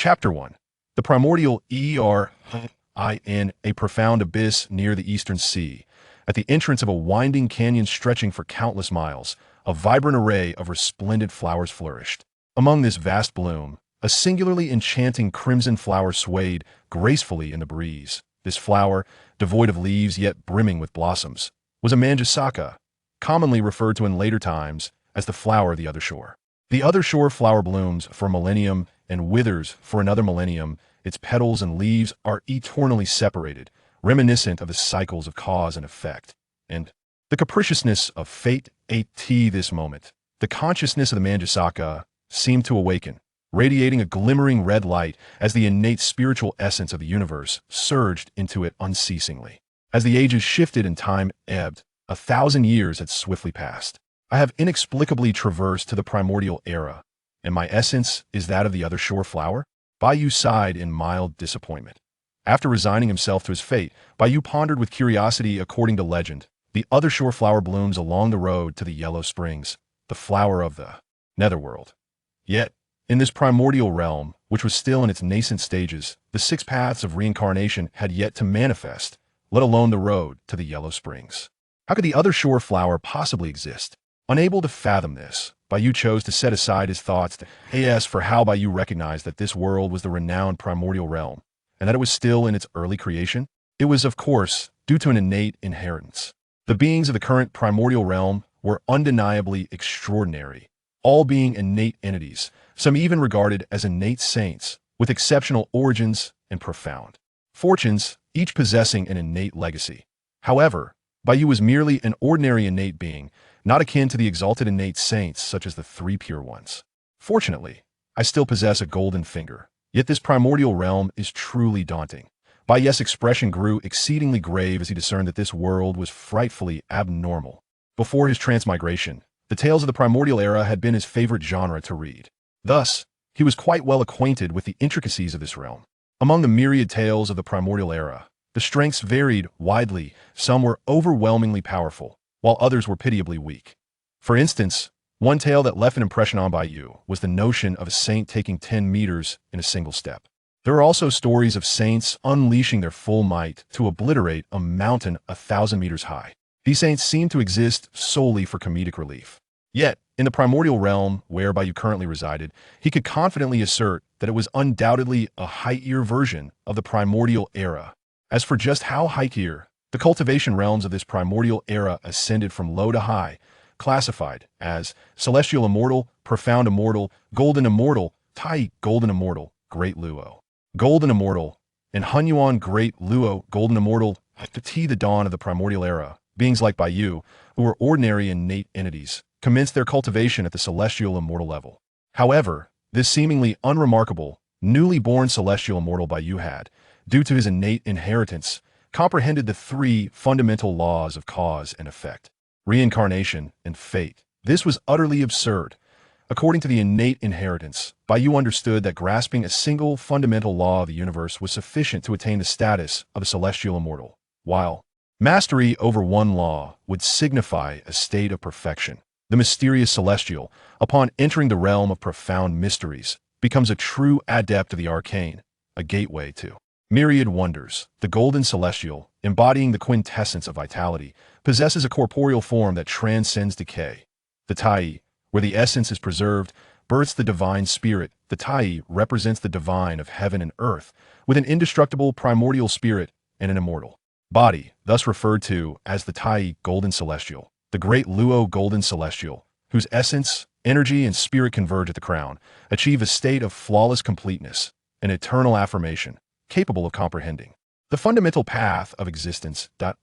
Chapter 1. The Primordial in a profound abyss near the eastern sea. At the entrance of a winding canyon stretching for countless miles, a vibrant array of resplendent flowers flourished. Among this vast bloom, a singularly enchanting crimson flower swayed gracefully in the breeze. This flower, devoid of leaves yet brimming with blossoms, was a manjusaka, commonly referred to in later times as the flower of the other shore. The other shore flower blooms for a millennium and withers for another millennium. Its petals and leaves are eternally separated, reminiscent of the cycles of cause and effect, and the capriciousness of fate. This moment, the consciousness of the manjusaka seemed to awaken, radiating a glimmering red light as the innate spiritual essence of the universe surged into it unceasingly. As the ages shifted and time ebbed, 1,000 years had swiftly passed. I have inexplicably traversed to the primordial era, and my essence is that of the other shore flower? Bai Yu sighed in mild disappointment. After resigning himself to his fate, Bai Yu pondered with curiosity. According to legend, the other shore flower blooms along the road to the Yellow Springs, the flower of the netherworld. Yet, in this primordial realm, which was still in its nascent stages, the 6 paths of reincarnation had yet to manifest, let alone the road to the Yellow Springs. How could the other shore flower possibly exist? Unable to fathom this, Bai Yu chose to set aside his thoughts for how Bai Yu recognized that this world was the renowned primordial realm, and that it was still in its early creation. It was, of course, due to an innate inheritance. The beings of the current primordial realm were undeniably extraordinary, all being innate entities, some even regarded as innate saints, with exceptional origins and profound fortunes, each possessing an innate legacy. However, Bai Yu was merely an ordinary innate being, not akin to the exalted innate saints such as the 3 pure ones. Fortunately, I still possess a golden finger, yet this primordial realm is truly daunting. Bai Yu's expression grew exceedingly grave as he discerned that this world was frightfully abnormal. Before his transmigration, the tales of the primordial era had been his favorite genre to read. Thus, he was quite well acquainted with the intricacies of this realm. Among the myriad tales of the primordial era, the strengths varied widely. Some were overwhelmingly powerful, while others were pitiably weak. For instance, one tale that left an impression on Bai Yu was the notion of a saint taking 10 meters in a single step. There are also stories of saints unleashing their full might to obliterate a mountain 1,000 meters high. These saints seem to exist solely for comedic relief. Yet, in the primordial realm where Bai Yu currently resided, he could confidently assert that it was undoubtedly a higher version of the primordial era. As for just how higher, the cultivation realms of this primordial era ascended from low to high, classified as celestial immortal, profound immortal, golden immortal, Tai golden immortal, great Luo, golden immortal, and Hunyuan great Luo, golden immortal. The dawn of the primordial era, beings like Bai Yu, who were ordinary innate entities, commenced their cultivation at the celestial immortal level. However, this seemingly unremarkable, newly born celestial immortal Bai Yu had, due to his innate inheritance, comprehended the 3 fundamental laws of cause and effect, reincarnation and fate. This was utterly absurd. According to the innate inheritance, Bai Yu understood that grasping a single fundamental law of the universe was sufficient to attain the status of a celestial immortal, while mastery over one law would signify a state of perfection. The mysterious celestial, upon entering the realm of profound mysteries, becomes a true adept of the arcane, a gateway to myriad wonders. The golden celestial, embodying the quintessence of vitality, possesses a corporeal form that transcends decay. The Tai, where the essence is preserved, births the divine spirit. The Tai represents the divine of heaven and earth, with an indestructible primordial spirit and an immortal body, thus referred to as the Tai golden celestial. The great Luo golden celestial, whose essence, energy, and spirit converge at the crown, achieve a state of flawless completeness, an eternal affirmation, capable of comprehending the fundamental path of existence. It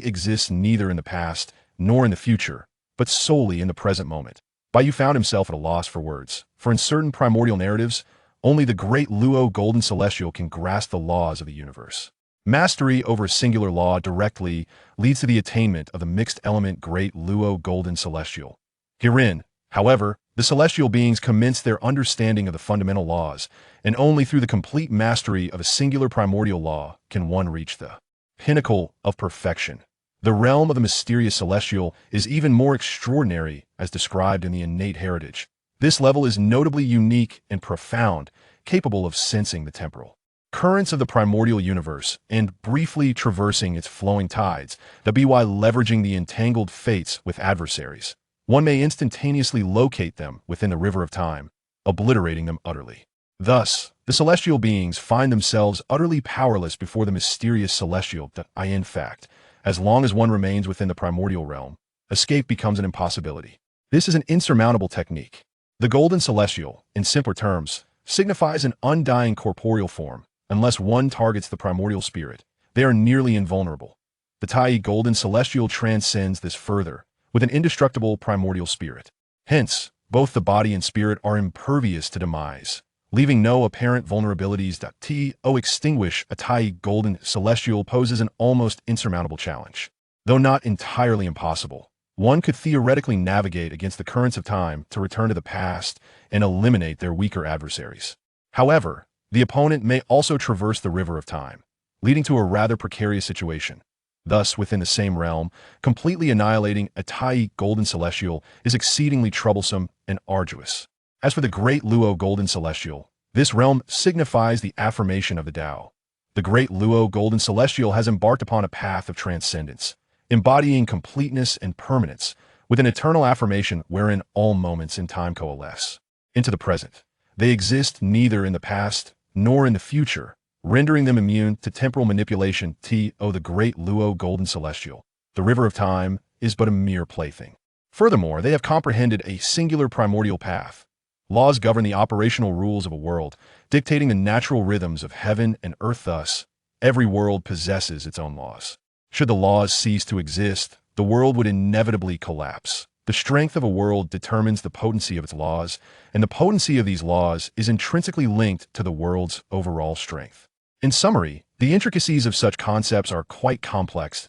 exists neither in the past nor in the future, but solely in the present moment. Bai Yu found himself at a loss for words, for in certain primordial narratives, only the great Luo golden celestial can grasp the laws of the universe. Mastery over a singular law directly leads to the attainment of the mixed element great Luo golden celestial. Herein, however, the celestial beings commence their understanding of the fundamental laws, and only through the complete mastery of a singular primordial law can one reach the pinnacle of perfection. The realm of the mysterious celestial is even more extraordinary as described in the innate heritage. This level is notably unique and profound, capable of sensing the temporal currents of the primordial universe and briefly traversing its flowing tides, the Bai leveraging the entangled fates with adversaries. One may instantaneously locate them within the river of time, obliterating them utterly. Thus, the celestial beings find themselves utterly powerless before the mysterious celestial that in fact, as long as one remains within the primordial realm, escape becomes an impossibility. This is an insurmountable technique. The golden celestial, in simpler terms, signifies an undying corporeal form. Unless one targets the primordial spirit, they are nearly invulnerable. The Tai golden celestial transcends this further, with an indestructible primordial spirit. Hence, both the body and spirit are impervious to demise, leaving no apparent vulnerabilities. To extinguish a Tai golden celestial poses an almost insurmountable challenge. Though not entirely impossible, one could theoretically navigate against the currents of time to return to the past and eliminate their weaker adversaries. However, the opponent may also traverse the river of time, leading to a rather precarious situation. Thus, within the same realm, completely annihilating a Tai golden celestial is exceedingly troublesome and arduous. As for the great Luo golden celestial, this realm signifies the affirmation of the Tao. The great Luo golden celestial has embarked upon a path of transcendence, embodying completeness and permanence, with an eternal affirmation wherein all moments in time coalesce into the present. They exist neither in the past nor in the future, rendering them immune to temporal manipulation. The great Luo golden celestial, the river of time, is but a mere plaything. Furthermore, they have comprehended a singular primordial path. Laws govern the operational rules of a world, dictating the natural rhythms of heaven and earth. Thus, every world possesses its own laws. Should the laws cease to exist, the world would inevitably collapse. The strength of a world determines the potency of its laws, and the potency of these laws is intrinsically linked to the world's overall strength. In summary, the intricacies of such concepts are quite complex,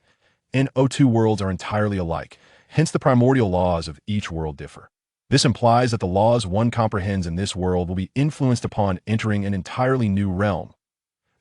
and no two worlds are entirely alike, hence the primordial laws of each world differ. This implies that the laws one comprehends in this world will be influenced upon entering an entirely new realm.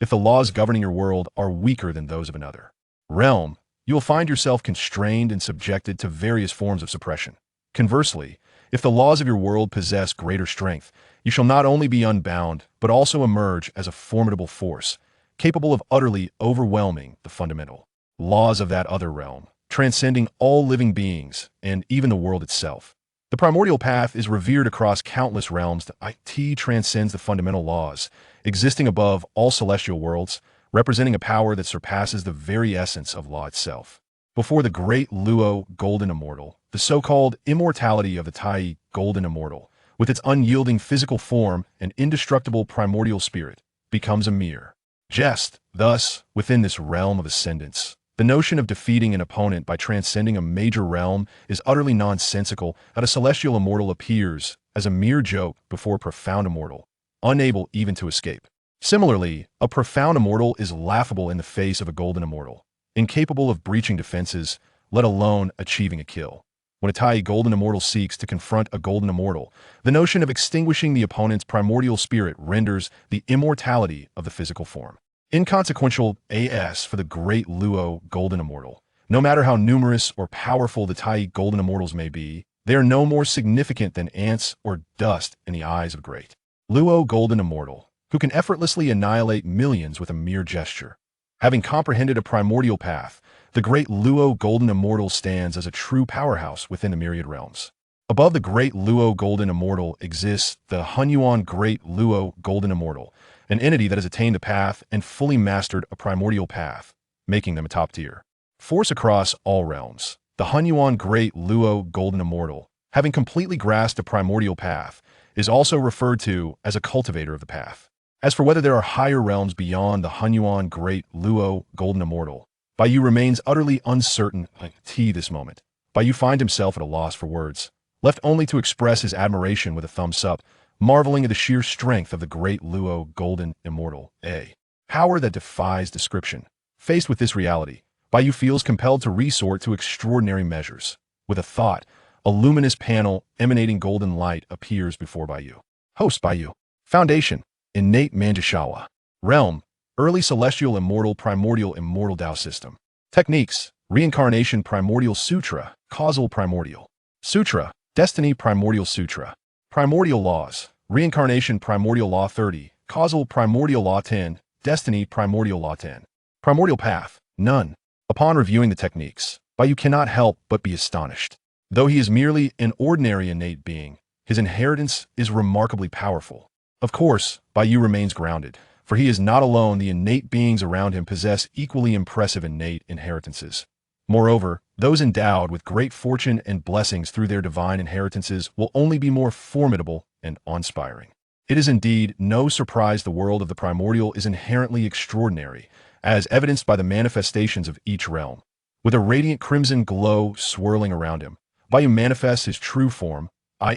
If the laws governing your world are weaker than those of another realm, you will find yourself constrained and subjected to various forms of suppression. Conversely, if the laws of your world possess greater strength, you shall not only be unbound, but also emerge as a formidable force, capable of utterly overwhelming the fundamental laws of that other realm, transcending all living beings and even the world itself. The primordial path is revered across countless realms. It transcends the fundamental laws, existing above all celestial worlds, representing a power that surpasses the very essence of law itself. Before the great Luo golden immortal, the so-called immortality of the Tai golden immortal, with its unyielding physical form and indestructible primordial spirit, becomes a mere jest. Thus, within this realm of ascendance, the notion of defeating an opponent by transcending a major realm is utterly nonsensical. That a celestial immortal appears as a mere joke before a profound immortal, unable even to escape. Similarly, a profound immortal is laughable in the face of a golden immortal, incapable of breaching defenses, let alone achieving a kill. When a Tai golden immortal seeks to confront a golden immortal, the notion of extinguishing the opponent's primordial spirit renders the immortality of the physical form inconsequential. As for the great Luo golden immortal, no matter how numerous or powerful the Tai golden immortals may be, they are no more significant than ants or dust in the eyes of great Luo golden immortal, who can effortlessly annihilate millions with a mere gesture. Having comprehended a primordial path, the great Luo golden immortal stands as a true powerhouse within the myriad realms. Above the great Luo golden immortal exists the Hunyuan great Luo golden immortal, an entity that has attained the path and fully mastered a primordial path, making them a top-tier force across all realms. The Hunyuan great Luo golden immortal, having completely grasped a primordial path, is also referred to as a cultivator of the path. As for whether there are higher realms beyond the Hunyuan great Luo golden immortal, Bai Yu remains utterly uncertain until this moment. Bai Yu finds himself at a loss for words, left only to express his admiration with a thumbs up, marveling at the sheer strength of the great Luo golden immortal, a power that defies description. Faced with this reality, Bai Yu feels compelled to resort to extraordinary measures. With a thought, a luminous panel emanating golden light appears before Bai Yu. Host Bai Yu. Foundation, innate Manjushawa. Realm, early celestial immortal primordial immortal Tao system. Techniques, reincarnation primordial sutra, causal primordial sutra, destiny primordial sutra. Primordial laws, reincarnation primordial law 30, Causal Primordial Law 10, Destiny Primordial Law 10. Primordial Path, none. Upon reviewing the techniques, Bai Yu cannot help but be astonished. Though he is merely an ordinary innate being, his inheritance is remarkably powerful. Of course, Bai Yu remains grounded, for he is not alone. The innate beings around him possess equally impressive innate inheritances. Moreover, those endowed with great fortune and blessings through their divine inheritances will only be more formidable and awe-inspiring. It is indeed no surprise the world of the primordial is inherently extraordinary, as evidenced by the manifestations of each realm. With a radiant crimson glow swirling around him, Bai Yu manifests his true form,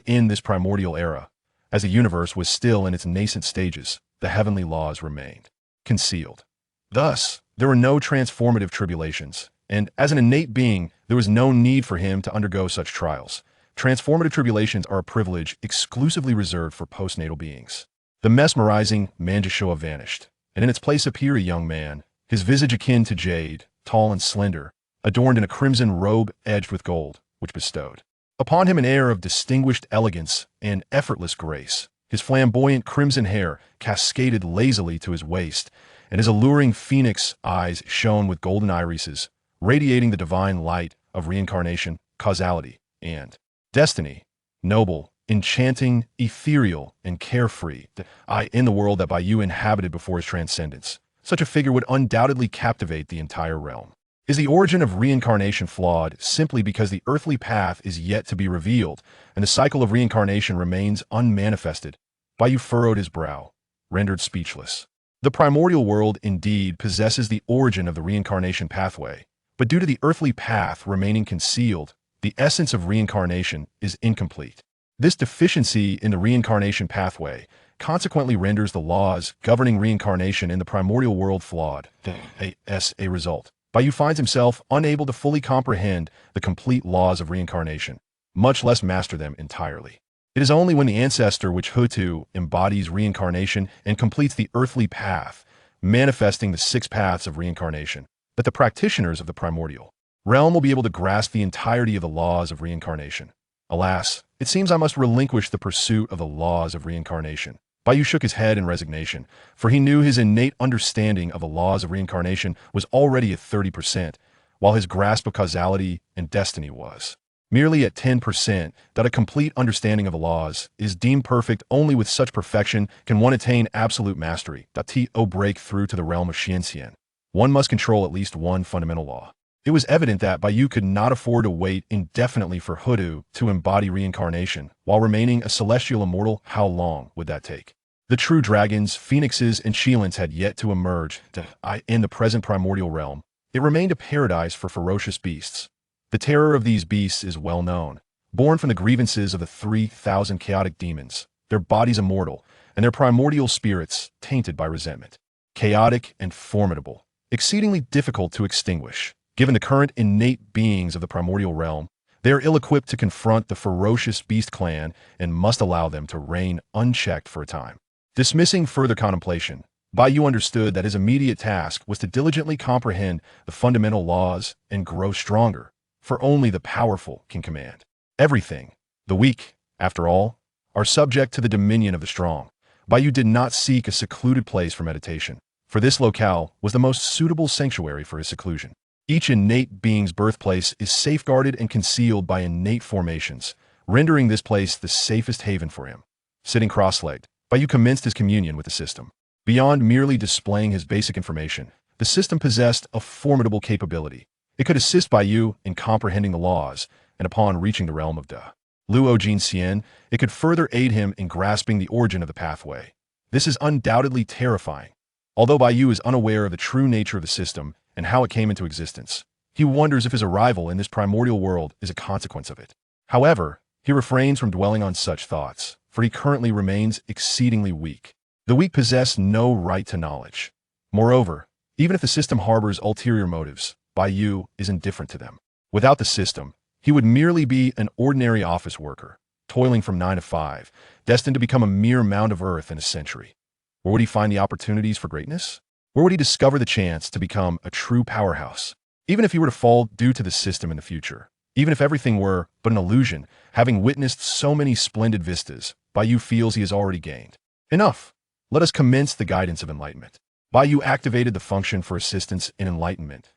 in this primordial era. As the universe was still in its nascent stages, the heavenly laws remained concealed. Thus, there were no transformative tribulations, and as an innate being, there was no need for him to undergo such trials. Transformative tribulations are a privilege exclusively reserved for postnatal beings. The mesmerizing Manjushoa vanished, and in its place appeared a young man, his visage akin to jade, tall and slender, adorned in a crimson robe edged with gold, which bestowed upon him an air of distinguished elegance and effortless grace. His flamboyant crimson hair cascaded lazily to his waist, and his alluring phoenix eyes shone with golden irises, radiating the divine light of reincarnation, causality, and destiny. Noble, enchanting, ethereal, and carefree, in the world that Bai Yu inhabited before his transcendence, such a figure would undoubtedly captivate the entire realm. Is the origin of reincarnation flawed simply because the earthly path is yet to be revealed and the cycle of reincarnation remains unmanifested? Bai Yu furrowed his brow, rendered speechless. The primordial world indeed possesses the origin of the reincarnation pathway, but due to the earthly path remaining concealed, the essence of reincarnation is incomplete. This deficiency in the reincarnation pathway consequently renders the laws governing reincarnation in the primordial world flawed. As a result, Bai Yu finds himself unable to fully comprehend the complete laws of reincarnation, much less master them entirely. It is only when the ancestor which Hutu embodies reincarnation and completes the earthly path, manifesting the 6 paths of reincarnation, that the practitioners of the primordial realm will be able to grasp the entirety of the laws of reincarnation. Alas, it seems I must relinquish the pursuit of the laws of reincarnation. Bai Yu shook his head in resignation, for he knew his innate understanding of the laws of reincarnation was already at 30%, while his grasp of causality and destiny was merely at 10%. That a complete understanding of the laws is deemed perfect. Only with such perfection can one attain absolute mastery. To break through to the realm of Xianxian, one must control at least one fundamental law. It was evident that Bai Yu could not afford to wait indefinitely for Hutu to embody reincarnation while remaining a celestial immortal. How long would that take? The true dragons, phoenixes, and Shilans had yet to emerge in the present primordial realm. It remained a paradise for ferocious beasts. The terror of these beasts is well known. Born from the grievances of the 3,000 chaotic demons, their bodies immortal, and their primordial spirits tainted by resentment. Chaotic and formidable, exceedingly difficult to extinguish. Given the current innate beings of the primordial realm, they are ill-equipped to confront the ferocious beast clan and must allow them to reign unchecked for a time. Dismissing further contemplation, Bai Yu understood that his immediate task was to diligently comprehend the fundamental laws and grow stronger, for only the powerful can command everything. The weak, after all, are subject to the dominion of the strong. Bai Yu did not seek a secluded place for meditation, for this locale was the most suitable sanctuary for his seclusion. Each innate being's birthplace is safeguarded and concealed by innate formations, rendering this place the safest haven for him. Sitting cross-legged, Bai Yu commenced his communion with the system. Beyond merely displaying his basic information, the system possessed a formidable capability. It could assist Bai Yu in comprehending the laws, and upon reaching the realm of Da Luo Jin Xian, it could further aid him in grasping the origin of the pathway. This is undoubtedly terrifying. Although Bai Yu is unaware of the true nature of the system and how it came into existence, he wonders if his arrival in this primordial world is a consequence of it. However, he refrains from dwelling on such thoughts, for he currently remains exceedingly weak. The weak possess no right to knowledge. Moreover, even if the system harbors ulterior motives, Bai Yu is indifferent to them. Without the system, he would merely be an ordinary office worker, toiling from 9 to 5, destined to become a mere mound of earth in a century. Where would he find the opportunities for greatness? Where would he discover the chance to become a true powerhouse? Even if he were to fall due to the system in the future, even if everything were but an illusion, having witnessed so many splendid vistas, Bai Yu feels he has already gained enough. let us commence the guidance of enlightenment. Bai Yu activated the function for assistance in enlightenment.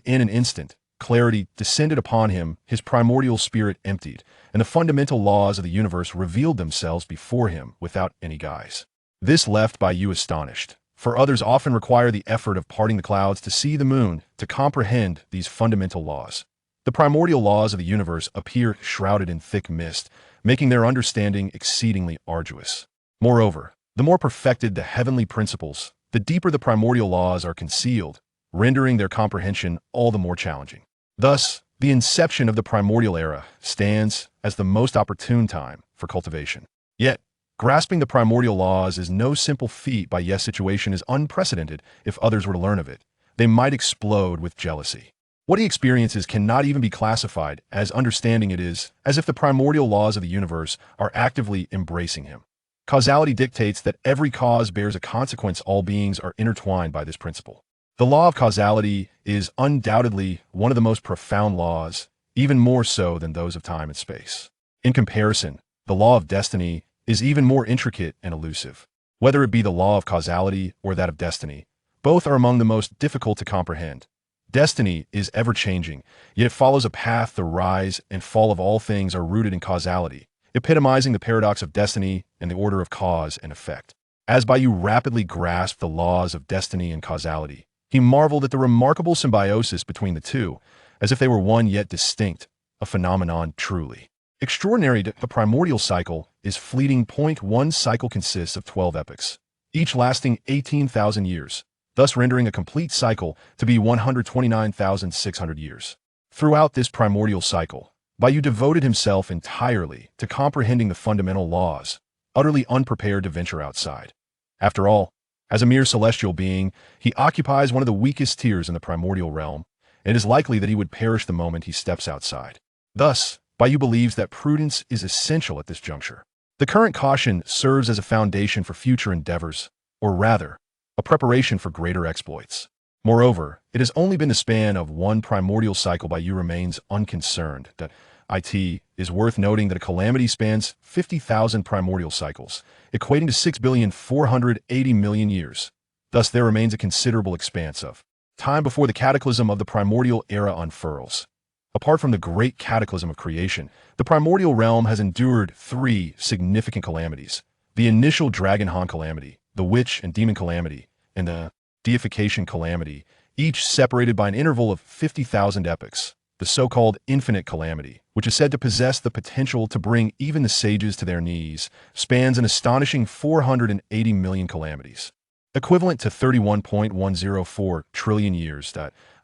In an instant, clarity descended upon him, his primordial spirit emptied, and the fundamental laws of the universe revealed themselves before him without any guise. This left Bai Yu astonished, for others often require the effort of parting the clouds to see the moon to comprehend these fundamental laws. The primordial laws of the universe appear shrouded in thick mist, making their understanding exceedingly arduous. Moreover, the more perfected the heavenly principles, the deeper the primordial laws are concealed, rendering their comprehension all the more challenging. Thus, the inception of the primordial era stands as the most opportune time for cultivation. Yet, grasping the primordial laws is no simple feat. Bai Yu's situation is unprecedented. If others were to learn of it, they might explode with jealousy. What he experiences cannot even be classified as understanding. It is as if the primordial laws of the universe are actively embracing him. Causality dictates that every cause bears a consequence. All beings are intertwined by this principle. The law of causality is undoubtedly one of the most profound laws, even more so than those of time and space. In comparison, the law of destiny is even more intricate and elusive. Whether it be the law of causality or that of destiny, both are among the most difficult to comprehend. Destiny is ever-changing, yet it follows a path. The rise and fall of all things are rooted in causality, epitomizing the paradox of destiny and the order of cause and effect. As Bai Yu rapidly grasped the laws of destiny and causality, he marveled at the remarkable symbiosis between the two, as if they were one yet distinct, a phenomenon truly extraordinary. The primordial cycle is fleeting. One cycle consists of 12 epochs, each lasting 18,000 years, thus rendering a complete cycle to be 129,600 years. Throughout this primordial cycle, Bai Yu devoted himself entirely to comprehending the fundamental laws, utterly unprepared to venture outside. After all, as a mere celestial being, he occupies one of the weakest tiers in the primordial realm, and it is likely that he would perish the moment he steps outside. Thus, Bai Yu believes that prudence is essential at this juncture. The current caution serves as a foundation for future endeavors, or rather, a preparation for greater exploits. Moreover, it has only been the span of one primordial cycle. Bai Yu remains unconcerned. That it is worth noting that a calamity spans 50,000 primordial cycles, equating to 6,480,000,000 years. Thus, there remains a considerable expanse of time before the cataclysm of the primordial era unfurls. Apart from the great cataclysm of creation, the primordial realm has endured 3 significant calamities: the initial Dragon Han calamity, the Witch and Demon calamity, and the deification calamity, each separated by an interval of 50,000 epochs. The so-called infinite calamity, which is said to possess the potential to bring even the sages to their knees, spans an astonishing 480 million calamities, equivalent to 31.104 trillion years.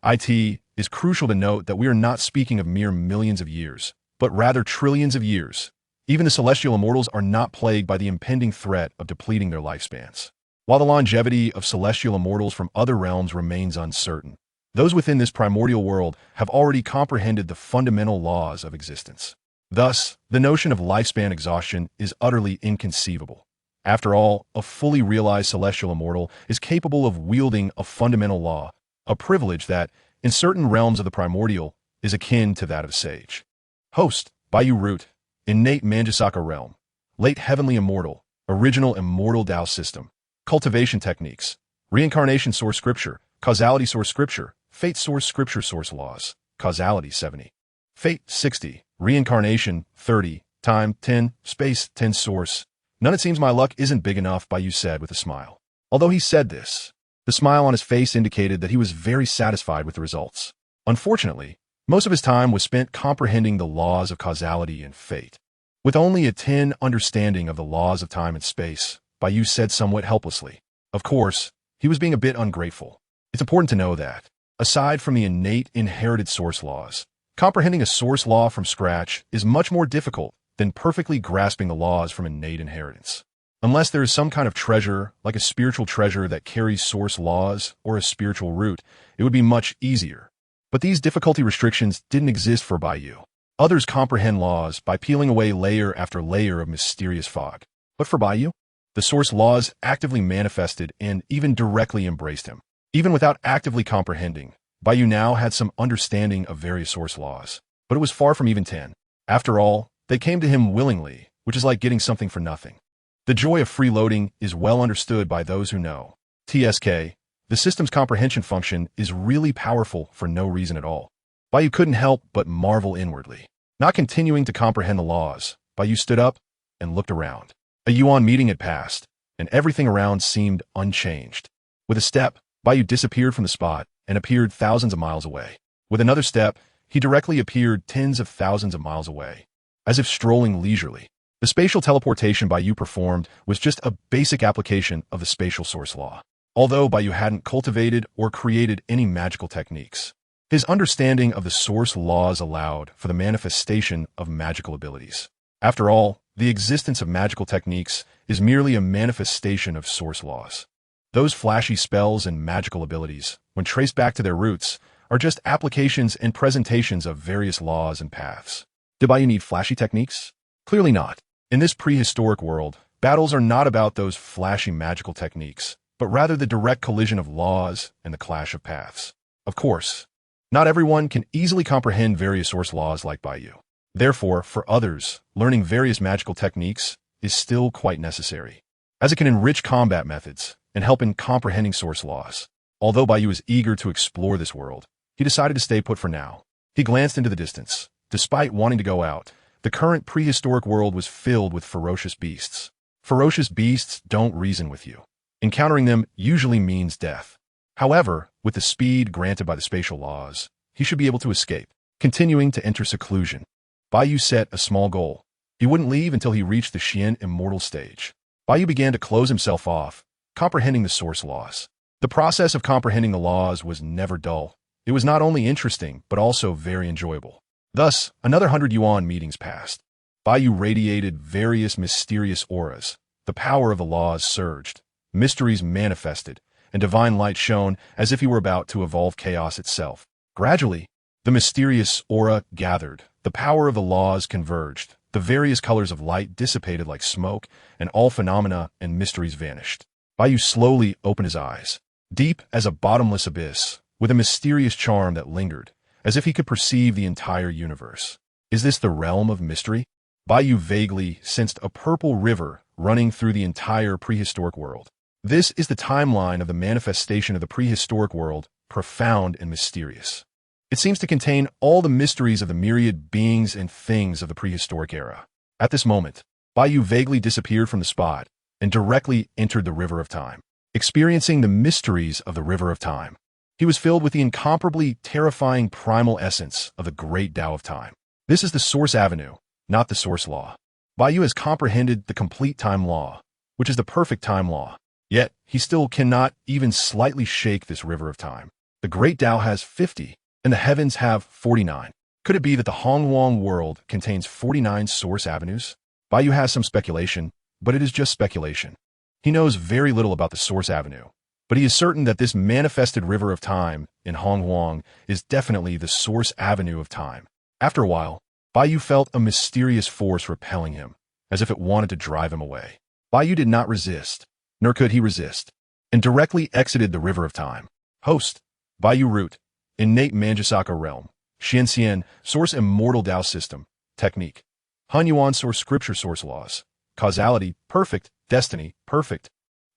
It is crucial to note that we are not speaking of mere millions of years, but rather trillions of years. Even the celestial immortals are not plagued by the impending threat of depleting their lifespans. While the longevity of celestial immortals from other realms remains uncertain, those within this primordial world have already comprehended the fundamental laws of existence. Thus, the notion of lifespan exhaustion is utterly inconceivable. After all, a fully realized celestial immortal is capable of wielding a fundamental law, a privilege that, in certain realms of the primordial, is akin to that of a sage. Host, Bai Yu root, innate Manjusaka realm, late heavenly immortal, original immortal Tao system, cultivation techniques, reincarnation source scripture, causality source scripture, fate source scripture source laws, causality 70, fate 60, reincarnation 30, time 10, space 10 source. None. It seems my luck isn't big enough, Bai Yu said with a smile. Although he said this, the smile on his face indicated that he was very satisfied with the results. Unfortunately, most of his time was spent comprehending the laws of causality and fate. With only a 10 understanding of the laws of time and space, Bai Yu said somewhat helplessly. Of course, he was being a bit ungrateful. It's important to know that, aside from the innate inherited source laws, comprehending a source law from scratch is much more difficult than perfectly grasping the laws from innate inheritance. Unless there is some kind of treasure, like a spiritual treasure that carries source laws or a spiritual root, it would be much easier. But these difficulty restrictions didn't exist for Bai Yu. Others comprehend laws by peeling away layer after layer of mysterious fog. But for Bai Yu, the source laws actively manifested and even directly embraced him. Even without actively comprehending, Bai Yu now had some understanding of various source laws, but it was far from even 10. After all, they came to him willingly, which is like getting something for nothing. The joy of freeloading is well understood by those who know. TSK, the system's comprehension function is really powerful for no reason at all. Bai Yu couldn't help but marvel inwardly. Not continuing to comprehend the laws, Bai Yu stood up and looked around. A Yuan meeting had passed, and everything around seemed unchanged. With a step, Bai Yu disappeared from the spot and appeared thousands of miles away. With another step, he directly appeared tens of thousands of miles away, as if strolling leisurely. The spatial teleportation Bai Yu performed was just a basic application of the spatial source law, although Bai Yu hadn't cultivated or created any magical techniques. His understanding of the source laws allowed for the manifestation of magical abilities. After all, the existence of magical techniques is merely a manifestation of source laws. Those flashy spells and magical abilities, when traced back to their roots, are just applications and presentations of various laws and paths. Did Bai Yu need flashy techniques? Clearly not. In this prehistoric world, battles are not about those flashy magical techniques, but rather the direct collision of laws and the clash of paths. Of course, not everyone can easily comprehend various source laws like Bai Yu. Therefore, for others, learning various magical techniques is still quite necessary, as it can enrich combat methods and help in comprehending source laws. Although Bai Yu is eager to explore this world, he decided to stay put for now. He glanced into the distance. Despite wanting to go out, the current prehistoric world was filled with ferocious beasts. Ferocious beasts don't reason with you. Encountering them usually means death. However, with the speed granted by the spatial laws, he should be able to escape. Continuing to enter seclusion, Bai Yu set a small goal. He wouldn't leave until he reached the Xian immortal stage. Bai Yu began to close himself off, comprehending the source laws. The process of comprehending the laws was never dull. It was not only interesting, but also very enjoyable. Thus, another 100 Yuan meetings passed. Bai Yu radiated various mysterious auras. The power of the laws surged. Mysteries manifested, and divine light shone as if he were about to evolve chaos itself. Gradually, the mysterious aura gathered. The power of the laws converged. The various colors of light dissipated like smoke, and all phenomena and mysteries vanished. Bai Yu slowly opened his eyes. Deep as a bottomless abyss, with a mysterious charm that lingered, as if he could perceive the entire universe. Is this the realm of mystery? Bai Yu vaguely sensed a purple river running through the entire prehistoric world. This is the timeline of the manifestation of the prehistoric world, profound and mysterious. It seems to contain all the mysteries of the myriad beings and things of the prehistoric era. At this moment, Bai Yu vaguely disappeared from the spot and directly entered the river of time. Experiencing the mysteries of the river of time, he was filled with the incomparably terrifying primal essence of the great Tao of time. This is the source avenue, not the source law. Bai Yu has comprehended the complete time law, which is the perfect time law. Yet, he still cannot even slightly shake this river of time. The great Tao has 50, and the heavens have 49. Could it be that the Hongwang world contains 49 source avenues? Bai Yu has some speculation, but it is just speculation. He knows very little about the source avenue, but he is certain that this manifested river of time in Hongwang is definitely the source avenue of time. After a while, Bai Yu felt a mysterious force repelling him, as if it wanted to drive him away. Bai Yu did not resist, nor could he resist, and directly exited the river of time. Host, Bai Yu root, innate Manjusaka realm, Xianxian, source immortal Tao system, technique, Han Yuan source scripture source laws, causality, perfect, destiny, perfect,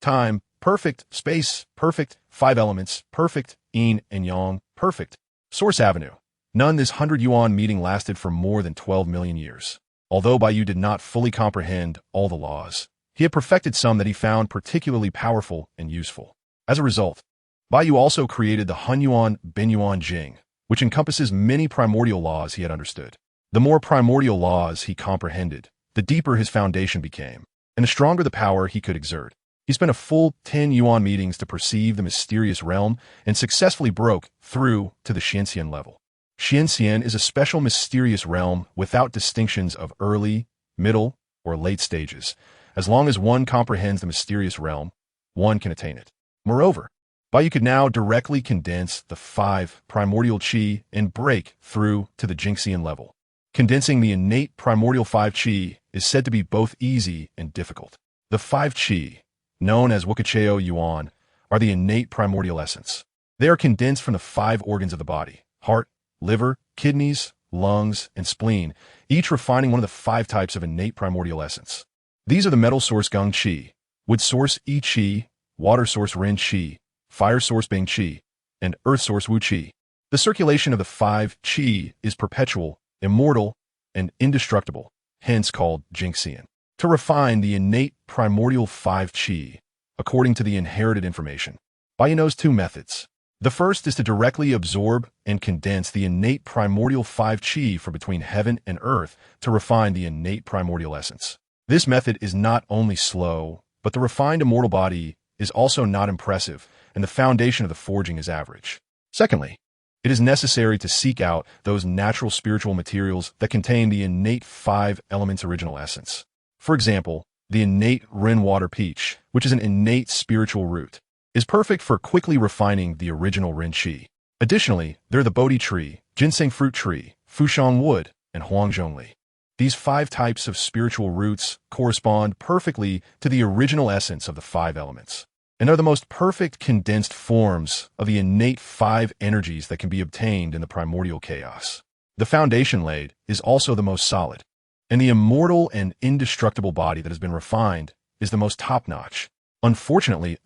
time, perfect, space, perfect, 5 elements, perfect, yin and yang, perfect, source avenue. None. This 100 Yuan meeting lasted for more than 12 million years. Although Bai Yu did not fully comprehend all the laws, he had perfected some that he found particularly powerful and useful. As a result, Bai Yu also created the Hunyuan Binyuan Jing, which encompasses many primordial laws he had understood. The more primordial laws he comprehended, the deeper his foundation became, and the stronger the power he could exert. He spent a full 10 Yuan meetings to perceive the mysterious realm and successfully broke through to the Xianxian level. Xianxian is a special mysterious realm without distinctions of early, middle, or late stages. As long as one comprehends the mysterious realm, one can attain it. Moreover, Bai Yu could now directly condense the 5 primordial qi and break through to the Jingxian level. Condensing the innate primordial 5 qi is said to be both easy and difficult. The 5 qi, known as Wukacheo Yuan, are the innate primordial essence. They are condensed from the 5 organs of the body: heart, liver, kidneys, lungs, and spleen, each refining one of the 5 types of innate primordial essence. These are the metal source Gung Qi, wood source Yi Qi, water source Ren Qi, fire source Bing Qi, and earth source Wu Qi. The circulation of the 5 Qi is perpetual, immortal, and indestructible, hence called Jingxian. To refine the innate primordial 5 Qi, according to the inherited information, Bai Yu knows 2 methods. The first is to directly absorb and condense the innate primordial 5 Qi from between heaven and earth to refine the innate primordial essence. This method is not only slow, but the refined immortal body is also not impressive, and the foundation of the forging is average. Secondly, it is necessary to seek out those natural spiritual materials that contain the innate 5 elements original essence. For example, the innate Ren water peach, which is an innate spiritual root, is perfect for quickly refining the original Ren Qi. Additionally, there are the Bodhi tree, ginseng fruit tree, Fushan wood, and Huangzhong li. These 5 types of spiritual roots correspond perfectly to the original essence of the 5 elements, and are the most perfect condensed forms of the innate 5 energies that can be obtained in the primordial chaos. The foundation laid is also the most solid, and the immortal and indestructible body that has been refined is the most top-notch. Unfortunately,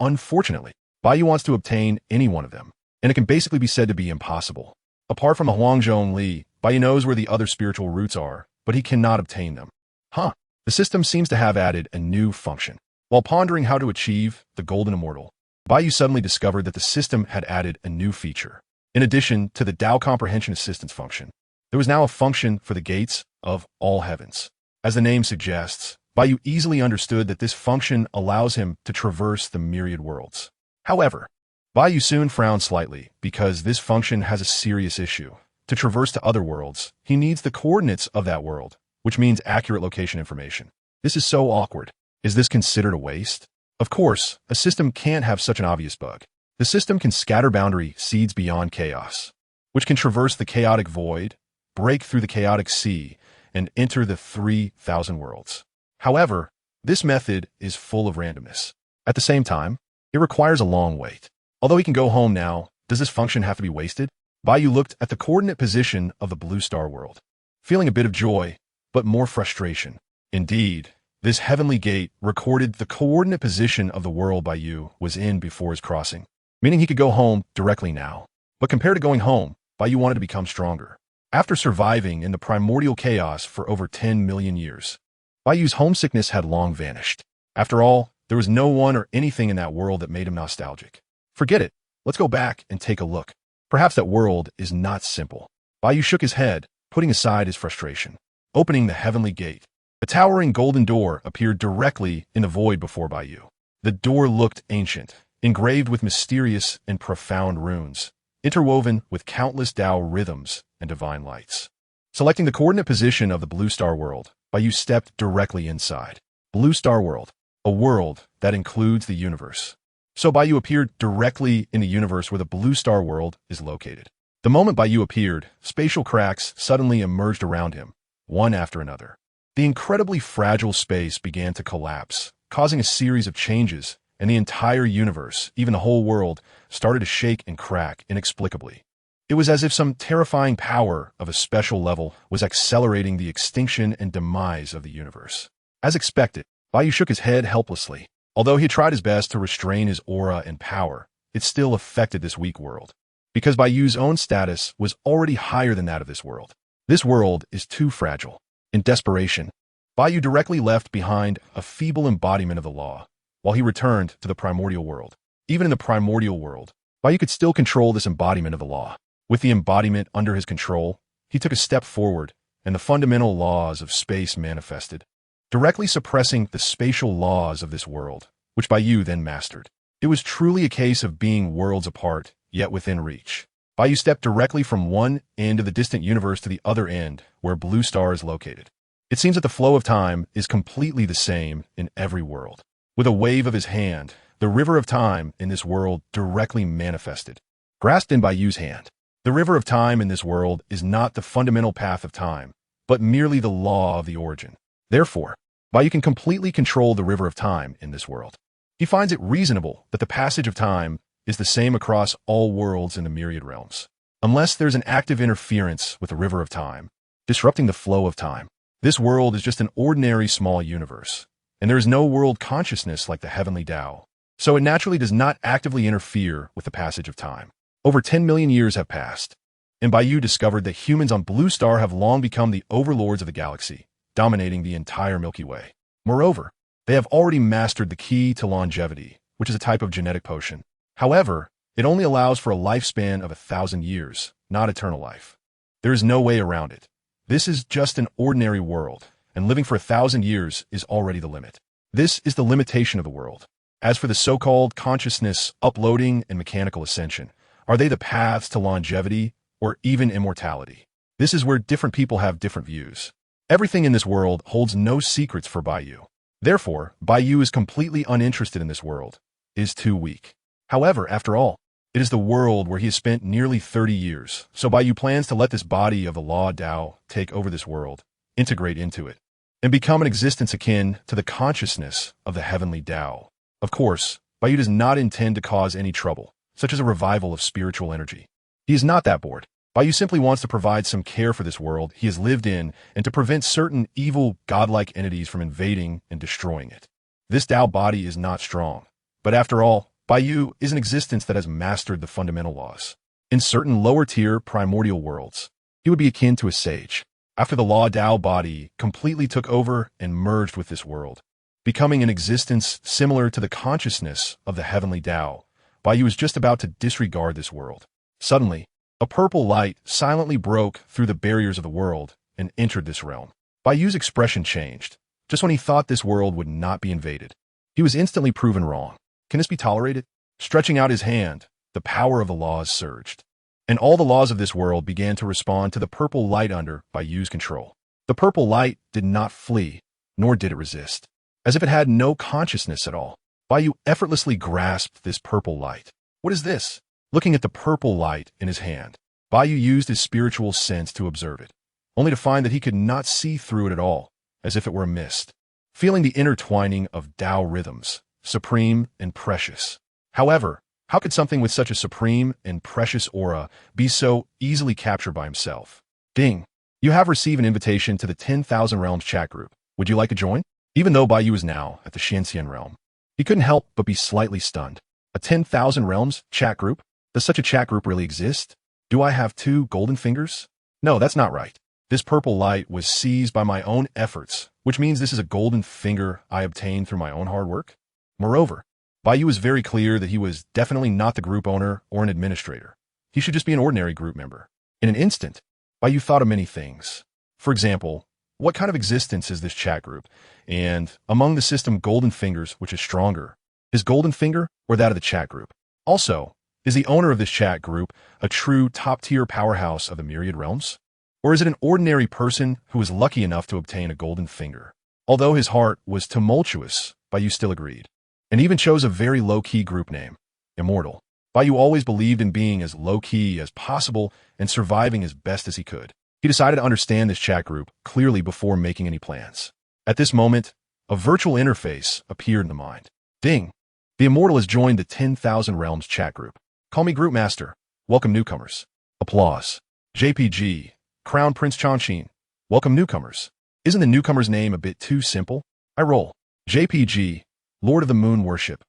Bai Yu wants to obtain any one of them, and it can basically be said to be impossible. Apart from the Huangzhong li, Bai Yu knows where the other spiritual roots are, but he cannot obtain them. The system seems to have added a new function. While pondering how to achieve the golden immortal, Bai Yu suddenly discovered that the system had added a new feature. In addition to the Tao comprehension assistance function, there was now a function for the gates of all heavens. As the name suggests, Bai Yu easily understood that this function allows him to traverse the myriad worlds. However, Bai Yu soon frowned slightly because this function has a serious issue. To traverse to other worlds, he needs the coordinates of that world, which means accurate location information. This is so awkward. Is this considered a waste? Of course, a system can't have such an obvious bug. The system can scatter boundary seeds beyond chaos, which can traverse the chaotic void, break through the chaotic sea, and enter the 3,000 worlds. However, this method is full of randomness. At the same time, it requires a long wait. Although he can go home now, does this function have to be wasted? Bai Yu looked at the coordinate position of the blue star world, feeling a bit of joy, but more frustration. Indeed, this heavenly gate recorded the coordinate position of the world Bai Yu was in before his crossing, meaning he could go home directly now. But compared to going home, Bai Yu wanted to become stronger. After surviving in the primordial chaos for over 10 million years, Bai Yu's homesickness had long vanished. After all, there was no one or anything in that world that made him nostalgic. Forget it. Let's go back and take a look. Perhaps that world is not simple. Bai Yu shook his head, putting aside his frustration. Opening the heavenly gate, a towering golden door appeared directly in the void before Bai Yu. The door looked ancient, engraved with mysterious and profound runes, interwoven with countless Tao rhythms and divine lights. Selecting the coordinate position of the blue star world, Bai Yu stepped directly inside. Blue star world, a world that includes the universe. So Bai Yu appeared directly in the universe where the blue star world is located. The moment Bai Yu appeared, spatial cracks suddenly emerged around him, one after another. The incredibly fragile space began to collapse, causing a series of changes, and the entire universe, even the whole world, started to shake and crack inexplicably. It was as if some terrifying power of a special level was accelerating the extinction and demise of the universe. As expected, Bai Yu shook his head helplessly. Although he tried his best to restrain his aura and power, it still affected this weak world, because Bai Yu's own status was already higher than that of this world. This world is too fragile. In desperation, Bai Yu directly left behind a feeble embodiment of the law, while he returned to the primordial world. Even in the primordial world, Bai Yu could still control this embodiment of the law. With the embodiment under his control, he took a step forward, and the fundamental laws of space manifested, directly suppressing the spatial laws of this world, which Bai Yu then mastered. It was truly a case of being worlds apart, yet within reach. Bai Yu stepped directly from one end of the distant universe to the other end, where Blue Star is located. It seems that the flow of time is completely the same in every world. With a wave of his hand, the river of time in this world directly manifested, grasped in Bai Yu's hand. The river of time in this world is not the fundamental path of time, but merely the law of the origin. Therefore, Bai Yu can completely control the river of time in this world. He finds it reasonable that the passage of time is the same across all worlds in the myriad realms, unless there's an active interference with the river of time, disrupting the flow of time. This world is just an ordinary small universe, and there is no world consciousness like the heavenly Tao. So it naturally does not actively interfere with the passage of time. Over 10 million years have passed, and Bai Yu discovered that humans on Blue Star have long become the overlords of the galaxy, dominating the entire Milky Way. Moreover, they have already mastered the key to longevity, which is a type of genetic potion. However, it only allows for a lifespan of 1,000 years, not eternal life. There is no way around it. This is just an ordinary world, and living for 1,000 years is already the limit. This is the limitation of the world. As for the so-called consciousness, uploading, and mechanical ascension, are they the paths to longevity or even immortality? This is where different people have different views. Everything in this world holds no secrets for Bai Yu. Therefore, Bai Yu is completely uninterested in this world, is too weak. However, after all, it is the world where he has spent nearly 30 years, so Bai Yu plans to let this body of the Law Tao take over this world, integrate into it, and become an existence akin to the consciousness of the heavenly Tao. Of course, Bai Yu does not intend to cause any trouble, such as a revival of spiritual energy. He is not that bored. Bai Yu simply wants to provide some care for this world he has lived in and to prevent certain evil, godlike entities from invading and destroying it. This Tao body is not strong, but after all, Bai Yu is an existence that has mastered the fundamental laws. In certain lower-tier primordial worlds, he would be akin to a sage. After the Law Tao body completely took over and merged with this world, becoming an existence similar to the consciousness of the heavenly Tao, Bai Yu is just about to disregard this world. Suddenly, a purple light silently broke through the barriers of the world and entered this realm. Bai Yu's expression changed. Just when he thought this world would not be invaded, he was instantly proven wrong. Can this be tolerated? Stretching out his hand, the power of the laws surged, and all the laws of this world began to respond to the purple light under Bai Yu's control. The purple light did not flee, nor did it resist. As if it had no consciousness at all, Bai Yu effortlessly grasped this purple light. What is this? Looking at the purple light in his hand, Bai Yu used his spiritual sense to observe it, only to find that he could not see through it at all, as if it were a mist. Feeling the intertwining of Tao rhythms, supreme and precious. However, how could something with such a supreme and precious aura be so easily captured by himself? Ding! You have received an invitation to the 10,000 Realms chat group. Would you like to join? Even though Bai Yu is now at the Shenxian realm, he couldn't help but be slightly stunned. A 10,000 Realms chat group? Does such a chat group really exist? Do I have 2 golden fingers? No, that's not right. This purple light was seized by my own efforts, which means this is a golden finger I obtained through my own hard work. Moreover, Bai Yu was very clear that he was definitely not the group owner or an administrator. He should just be an ordinary group member. In an instant, Bai Yu thought of many things. For example, what kind of existence is this chat group? And among the system golden fingers, which is stronger, his golden finger or that of the chat group? Also, is the owner of this chat group a true top-tier powerhouse of the myriad realms? Or is it an ordinary person who was lucky enough to obtain a golden finger? Although his heart was tumultuous, Bai Yu still agreed, and even chose a very low-key group name, Immortal. Bai Yu always believed in being as low-key as possible and surviving as best as he could. He decided to understand this chat group clearly before making any plans. At this moment, a virtual interface appeared in the mind. Ding! The Immortal has joined the 10,000 Realms chat group. Call me Group Master. Welcome newcomers. Applause. JPG. Crown Prince Chanshin. Welcome newcomers. Isn't the newcomer's name a bit too simple? I roll. JPG. Lord of the Moon Worship.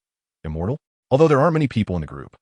Immortal? Although there aren't many people in the group,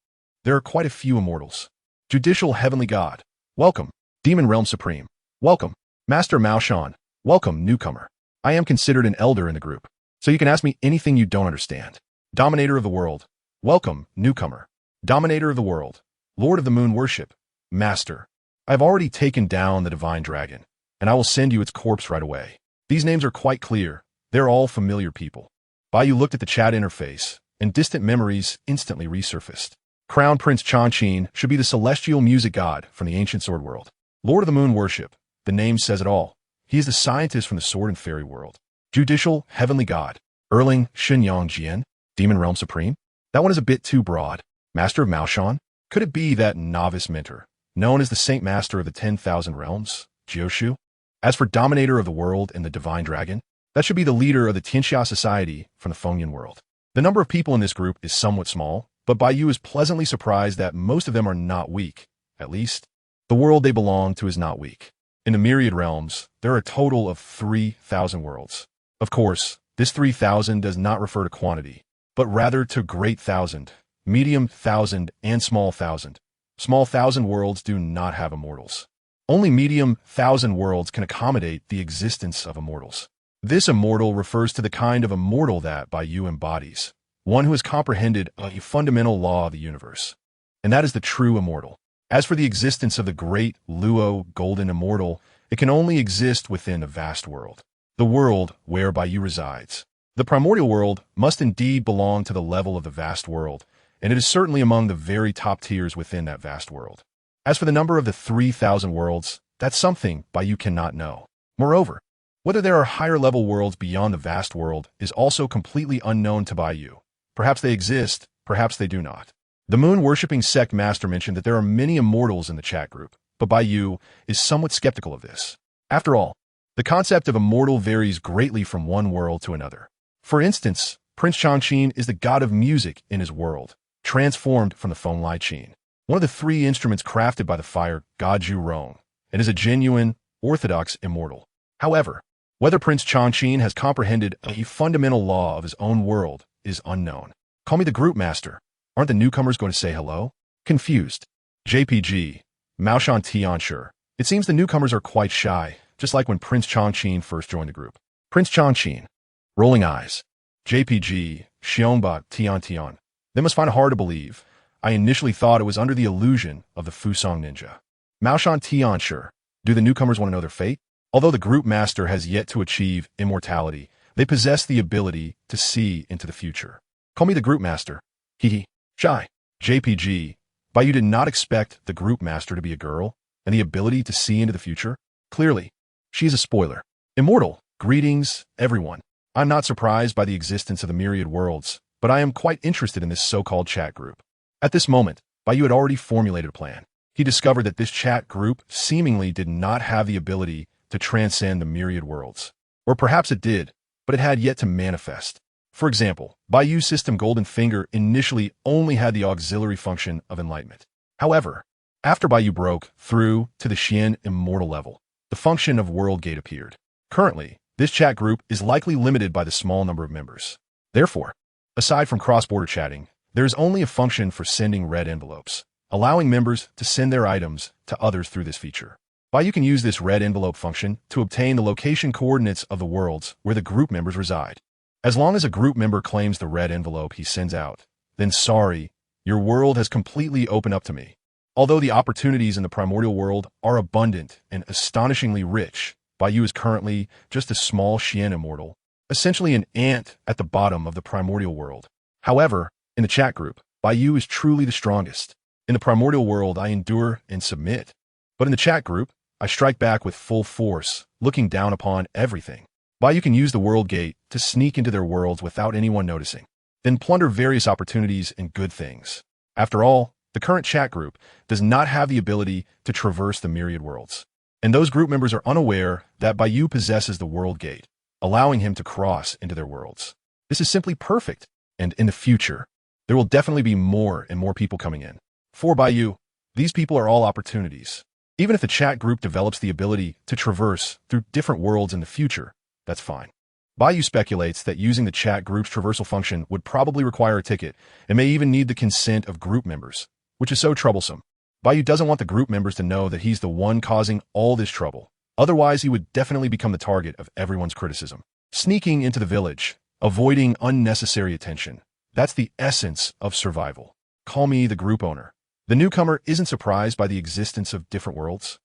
there are quite a few immortals. Judicial Heavenly God. Welcome. Demon Realm Supreme. Welcome. Master Mao Shan. Welcome, newcomer. I am considered an elder in the group, so you can ask me anything you don't understand. Dominator of the World. Welcome, newcomer. Dominator of the World. Lord of the Moon Worship. Master. I have already taken down the Divine Dragon, and I will send you its corpse right away. These names are quite clear. They're all familiar people. Bai Yu looked at the chat interface, and distant memories instantly resurfaced. Crown Prince Chanshin should be the celestial music god from the ancient sword world. Lord of the Moon Worship. The name says it all. He is the scientist from the sword and fairy world. Judicial Heavenly God. Erling Shenyang Jian. Demon Realm Supreme. That one is a bit too broad. Master of Maoshan. Could it be that novice mentor, known as the Saint Master of the 10,000 Realms, Jioshu? As for Dominator of the World and the Divine Dragon, that should be the leader of the Tianxia Society from the Fengyan world. The number of people in this group is somewhat small, but Bai Yu is pleasantly surprised that most of them are not weak. At least, the world they belong to is not weak. In the myriad realms, there are a total of 3,000 worlds. Of course, This 3,000 does not refer to quantity, but rather to great thousand, medium thousand, and small thousand. Small thousand worlds do not have immortals. Only medium thousand worlds can accommodate the existence of immortals. This immortal refers to the kind of immortal that Bai Yu embodies, one who has comprehended a fundamental law of the universe, and that is the true immortal. As for the existence of the great Luo golden immortal, it can only exist within a vast world, the world where Bai Yu resides. The primordial world must indeed belong to the level of the vast world, and it is certainly among the very top tiers within that vast world. As for the number of the 3,000 worlds, that's something Bai Yu cannot know. Moreover, whether there are higher-level worlds beyond the vast world is also completely unknown to Bai Yu. Perhaps they exist, perhaps they do not. The moon-worshipping sect master mentioned that there are many immortals in the chat group, but Bai Yu is somewhat skeptical of this. After all, the concept of immortal varies greatly from one world to another. For instance, Prince Changqin is the god of music in his world, transformed from the phone Lai Qin, one of the 3 instruments crafted by the fire god Zhu Rong, and is a genuine, orthodox immortal. However, whether Prince Changqin has comprehended a fundamental law of his own world is unknown. Call me the group master. Aren't the newcomers going to say hello? Confused. JPG. Maoshan Tianshi. It seems the newcomers are quite shy, just like when Prince Changqin first joined the group. Prince Changqin. Rolling eyes. JPG. Xiongba Tian. They must find it hard to believe. I initially thought it was under the illusion of the Fusong ninja. Maoshan Tianshi. Do the newcomers want to know their fate? Although the group master has yet to achieve immortality, they possess the ability to see into the future. Call me the group master. Hehe. Shy. JPG. Bai Yu did not expect the group master to be a girl, and the ability to see into the future? Clearly, she is a spoiler. Immortal. Greetings, everyone. I'm not surprised by the existence of the myriad worlds, but I am quite interested in this so-called chat group. At this moment, Bai Yu had already formulated a plan. He discovered that this chat group seemingly did not have the ability to transcend the myriad worlds. Or perhaps it did, but it had yet to manifest. For example, Bai Yu's system Golden Finger initially only had the auxiliary function of enlightenment. However, after Bai Yu broke through to the Xian immortal level, the function of World Gate appeared. Currently, this chat group is likely limited by the small number of members. Therefore, aside from cross-border chatting, there is only a function for sending red envelopes, allowing members to send their items to others through this feature. Bai Yu can use this red envelope function to obtain the location coordinates of the worlds where the group members reside. As long as a group member claims the red envelope he sends out, then sorry, your world has completely opened up to me. Although the opportunities in the primordial world are abundant and astonishingly rich, Bai Yu is currently just a small Xian immortal, essentially an ant at the bottom of the primordial world. However, in the chat group, Bai Yu is truly the strongest. In the primordial world, I endure and submit. But in the chat group, I strike back with full force, looking down upon everything. Bai Yu can use the World Gate to sneak into their worlds without anyone noticing, then plunder various opportunities and good things. After all, the current chat group does not have the ability to traverse the myriad worlds, and those group members are unaware that Bai Yu possesses the World Gate, allowing him to cross into their worlds. This is simply perfect, and in the future, there will definitely be more and more people coming in. For Bai Yu, these people are all opportunities. Even if the chat group develops the ability to traverse through different worlds in the future, that's fine. Bai Yu speculates that using the chat group's traversal function would probably require a ticket and may even need the consent of group members, which is so troublesome. Bai Yu doesn't want the group members to know that he's the one causing all this trouble. Otherwise, he would definitely become the target of everyone's criticism. Sneaking into the village, avoiding unnecessary attention. That's the essence of survival. Call me the group owner. The newcomer isn't surprised by the existence of different worlds.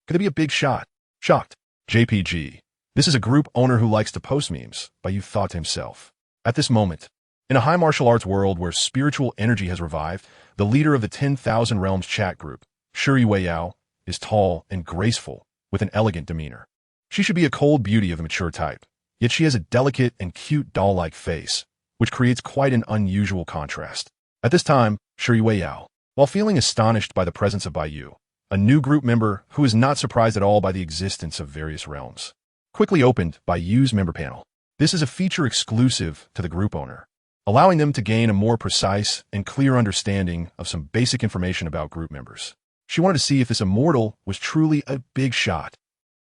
Could it be a big shot? Shocked. JPG. This is a group owner who likes to post memes, Bai Yu thought to himself. At this moment, in a high martial arts world where spiritual energy has revived, the leader of the 10,000 Realms chat group, Shuri Weiyao, is tall and graceful, with an elegant demeanor. She should be a cold beauty of the mature type, yet she has a delicate and cute doll-like face, which creates quite an unusual contrast. At this time, Shuri Weiyao, while feeling astonished by the presence of Bai Yu, a new group member who is not surprised at all by the existence of various realms, quickly opened Bai Yu's member panel. This is a feature exclusive to the group owner, allowing them to gain a more precise and clear understanding of some basic information about group members. She wanted to see if this immortal was truly a big shot.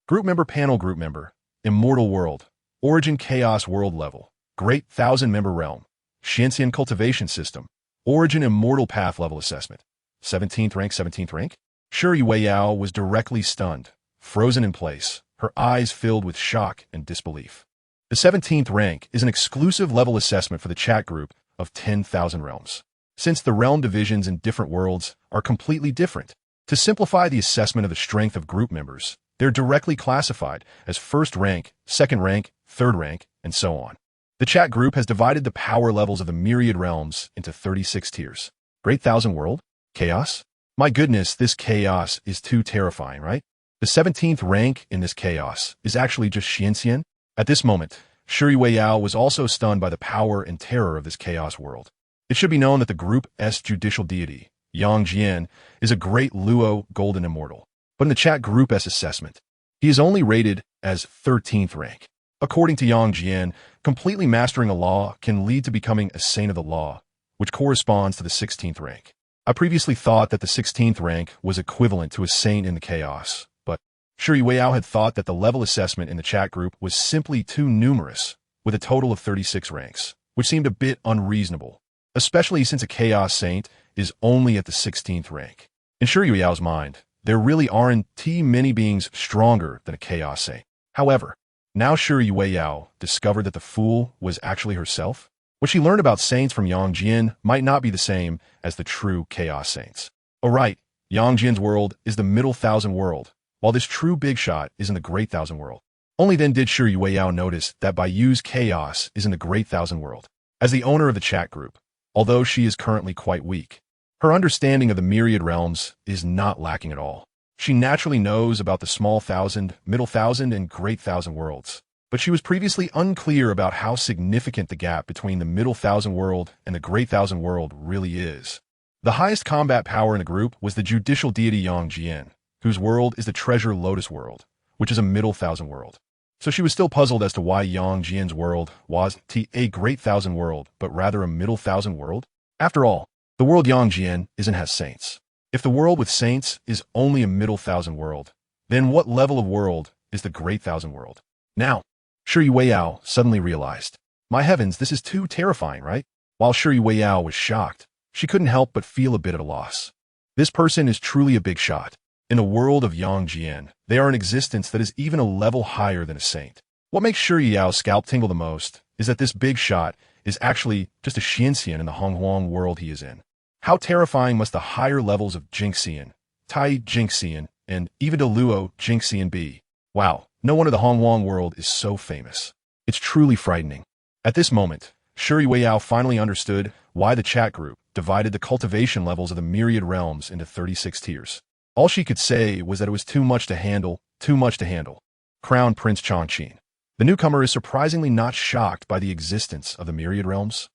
Group member panel, group member, immortal world. Origin Chaos World Level, Great 1000-Member Realm, Xianxian Cultivation System, Origin Immortal Path Level Assessment, 17th rank, 17th rank? Shuri Weiyao was directly stunned, frozen in place, her eyes filled with shock and disbelief. The 17th rank is an exclusive level assessment for the chat group of 10,000 realms. Since the realm divisions in different worlds are completely different, to simplify the assessment of the strength of group members, they're directly classified as first rank, second rank, third rank, and so on. The chat group has divided the power levels of the myriad realms into 36 tiers. Great Thousand World? Chaos? My goodness, this chaos is too terrifying, right? The 17th rank in this chaos is actually just Xianxian. At this moment, Shuri Weiyao was also stunned by the power and terror of this chaos world. It should be known that the Group S judicial deity, Yang Jian, is a great Luo golden immortal. But in the chat Group S assessment, he is only rated as 13th rank. According to Yang Jian, completely mastering a law can lead to becoming a saint of the law, which corresponds to the 16th rank. I previously thought that the 16th rank was equivalent to a saint in the chaos, but Shuri Weiyao had thought that the level assessment in the chat group was simply too numerous, with a total of 36 ranks, which seemed a bit unreasonable, especially since a chaos saint is only at the 16th rank. In Shuri Weiyao's mind, there really aren't many beings stronger than a chaos saint. However, now Shuri Weiyao discovered that the fool was actually herself. What she learned about saints from Yang Jian might not be the same as the true chaos saints. Alright, Yang Jian's world is the middle thousand world, while this true big shot is in the great thousand world. Only then did Shuri Weiyao notice that Bai Yu's chaos is in the great thousand world. As the owner of the chat group, although she is currently quite weak, her understanding of the myriad realms is not lacking at all. She naturally knows about the small thousand, middle thousand, and great thousand worlds, but she was previously unclear about how significant the gap between the middle thousand world and the great thousand world really is. The highest combat power in the group was the judicial deity Yang Jian, whose world is the treasure lotus world, which is a middle thousand world. So she was still puzzled as to why Yang Jian's world wasn't a great thousand world, but rather a middle thousand world. After all, the world Yang Jian is and has saints. If the world with saints is only a middle thousand world, then what level of world is the great thousand world? Now, Shuri Weiyao suddenly realized, my heavens, this is too terrifying, right? While Shuri Weiyao was shocked, she couldn't help but feel a bit at a loss. This person is truly a big shot. In the world of Yang Jian, they are an existence that is even a level higher than a saint. What makes Shuri Weiyao's scalp tingle the most is that this big shot is actually just a Xianxian in the Honghuang world he is in. How terrifying must the higher levels of Jinxian, Tai Jinxian, and even the Luo Jinxian be? Wow, no wonder the Honghuang world is so famous. It's truly frightening. At this moment, Shuri Weiyao finally understood why the chat group divided the cultivation levels of the myriad realms into 36 tiers. All she could say was that it was too much to handle, too much to handle. Crown Prince Chongqing. The newcomer is surprisingly not shocked by the existence of the myriad realms.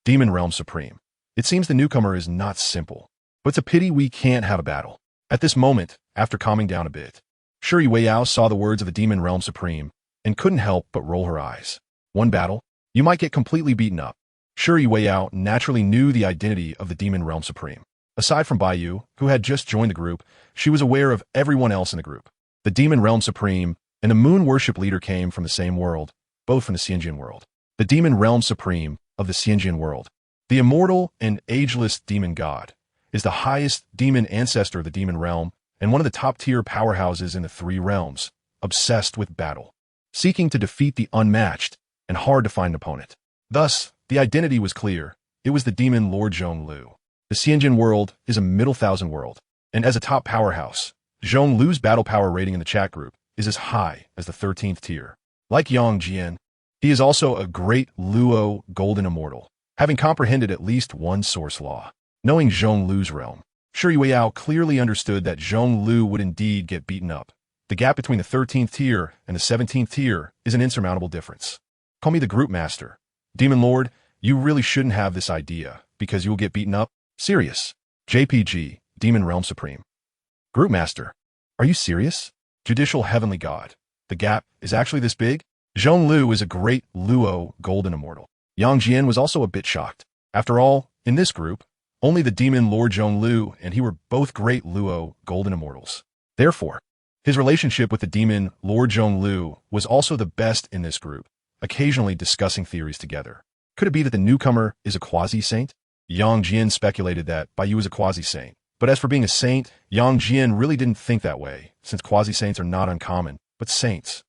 Demon Realm Supreme. It seems the newcomer is not simple, but it's a pity we can't have a battle. At this moment, after calming down a bit, Shuri Weiyao saw the words of the Demon Realm Supreme and couldn't help but roll her eyes. One battle? You might get completely beaten up. Shuri Weiyao naturally knew the identity of the Demon Realm Supreme. Aside from Bai Yu, who had just joined the group, she was aware of everyone else in the group. The Demon Realm Supreme and the Moon Worship Leader came from the same world, both from the Xianjian world. The Demon Realm Supreme of the Xianjian world, the immortal and ageless demon god, is the highest demon ancestor of the demon realm and one of the top-tier powerhouses in the three realms, obsessed with battle, seeking to defeat the unmatched and hard-to-find opponent. Thus, the identity was clear. It was the demon Lord Zhonglu. The Xianjian world is a middle thousand world, and as a top powerhouse, Zhonglu's battle power rating in the chat group is as high as the 13th tier. Like Yang Jian, he is also a great Luo golden immortal, having comprehended at least one source law. Knowing Zhonglu's realm, Shuri Weiyao clearly understood that Zhonglu would indeed get beaten up. The gap between the 13th tier and the 17th tier is an insurmountable difference. Call me the group master. Demon Lord, you really shouldn't have this idea, because you will get beaten up. Serious. JPG, Demon Realm Supreme. Group Master, are you serious? Judicial Heavenly God, the gap is actually this big? Zhonglu is a great Luo golden immortal. Yang Jian was also a bit shocked. After all, in this group, only the demon Lord Zhonglu and he were both great Luo golden immortals. Therefore, his relationship with the demon Lord Zhonglu was also the best in this group, occasionally discussing theories together. Could it be that the newcomer is a quasi-saint? Yang Jian speculated that Bai Yu is a quasi-saint. But as for being a saint, Yang Jian really didn't think that way, since quasi-saints are not uncommon, but saints.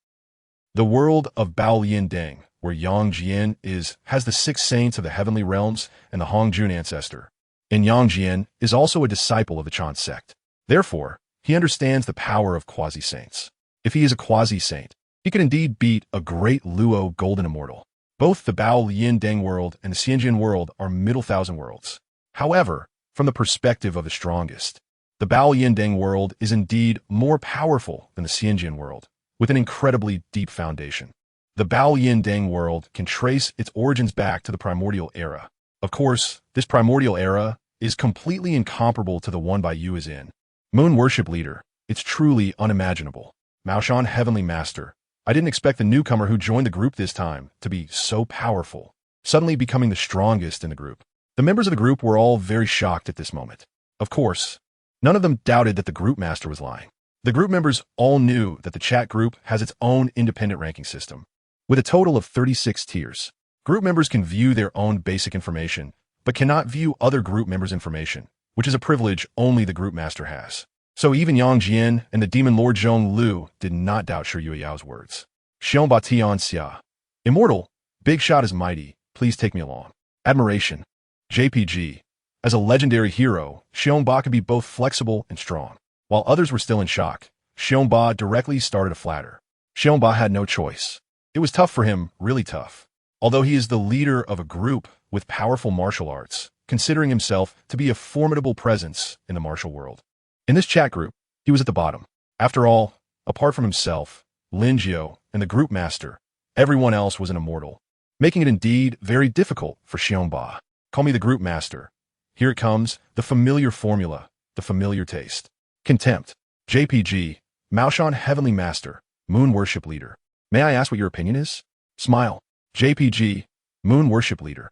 The world of Bao Yin Deng, where Yang Jian has the 6 saints of the heavenly realms and the Hongjun ancestor. And Yang Jian is also a disciple of the Chan sect. Therefore, he understands the power of quasi-saints. If he is a quasi-saint, he could indeed beat a great Luo golden immortal. Both the Bao Yin Deng world and the Xianjian world are middle thousand worlds. However, from the perspective of the strongest, the Bao Yin Deng world is indeed more powerful than the Xianjian world, with an incredibly deep foundation. The Bao Yin Deng world can trace its origins back to the Primordial era. Of course, this Primordial era is completely incomparable to the one Bai Yu is in. Moon Worship Leader, it's truly unimaginable. Maoshan Heavenly Master, I didn't expect the newcomer who joined the group this time to be so powerful, suddenly becoming the strongest in the group. The members of the group were all very shocked at this moment. Of course, none of them doubted that the group master was lying. The group members all knew that the chat group has its own independent ranking system. With a total of 36 tiers, group members can view their own basic information, but cannot view other group members' information, which is a privilege only the group master has. So even Yang Jian and the demon lord Zhong Lu did not doubt Shi Yuyao's words. Xiong Ba Tian Xia. Immortal, big shot is mighty, please take me along. Admiration. JPG. As a legendary hero, Xiong Ba can be both flexible and strong. While others were still in shock, Xiong Ba directly started a flatter. Xiong Ba had no choice. It was tough for him, really tough. Although he is the leader of a group with powerful martial arts, considering himself to be a formidable presence in the martial world. In this chat group, he was at the bottom. After all, apart from himself, Lin Jiu, and the group master, everyone else was an immortal, making it indeed very difficult for Xiong Ba. Call me the group master. Here it comes, the familiar formula, the familiar taste. Contempt. JPG. Maoshan Heavenly Master, Moon Worship Leader. May I ask what your opinion is? Smile. JPG. Moon Worship Leader.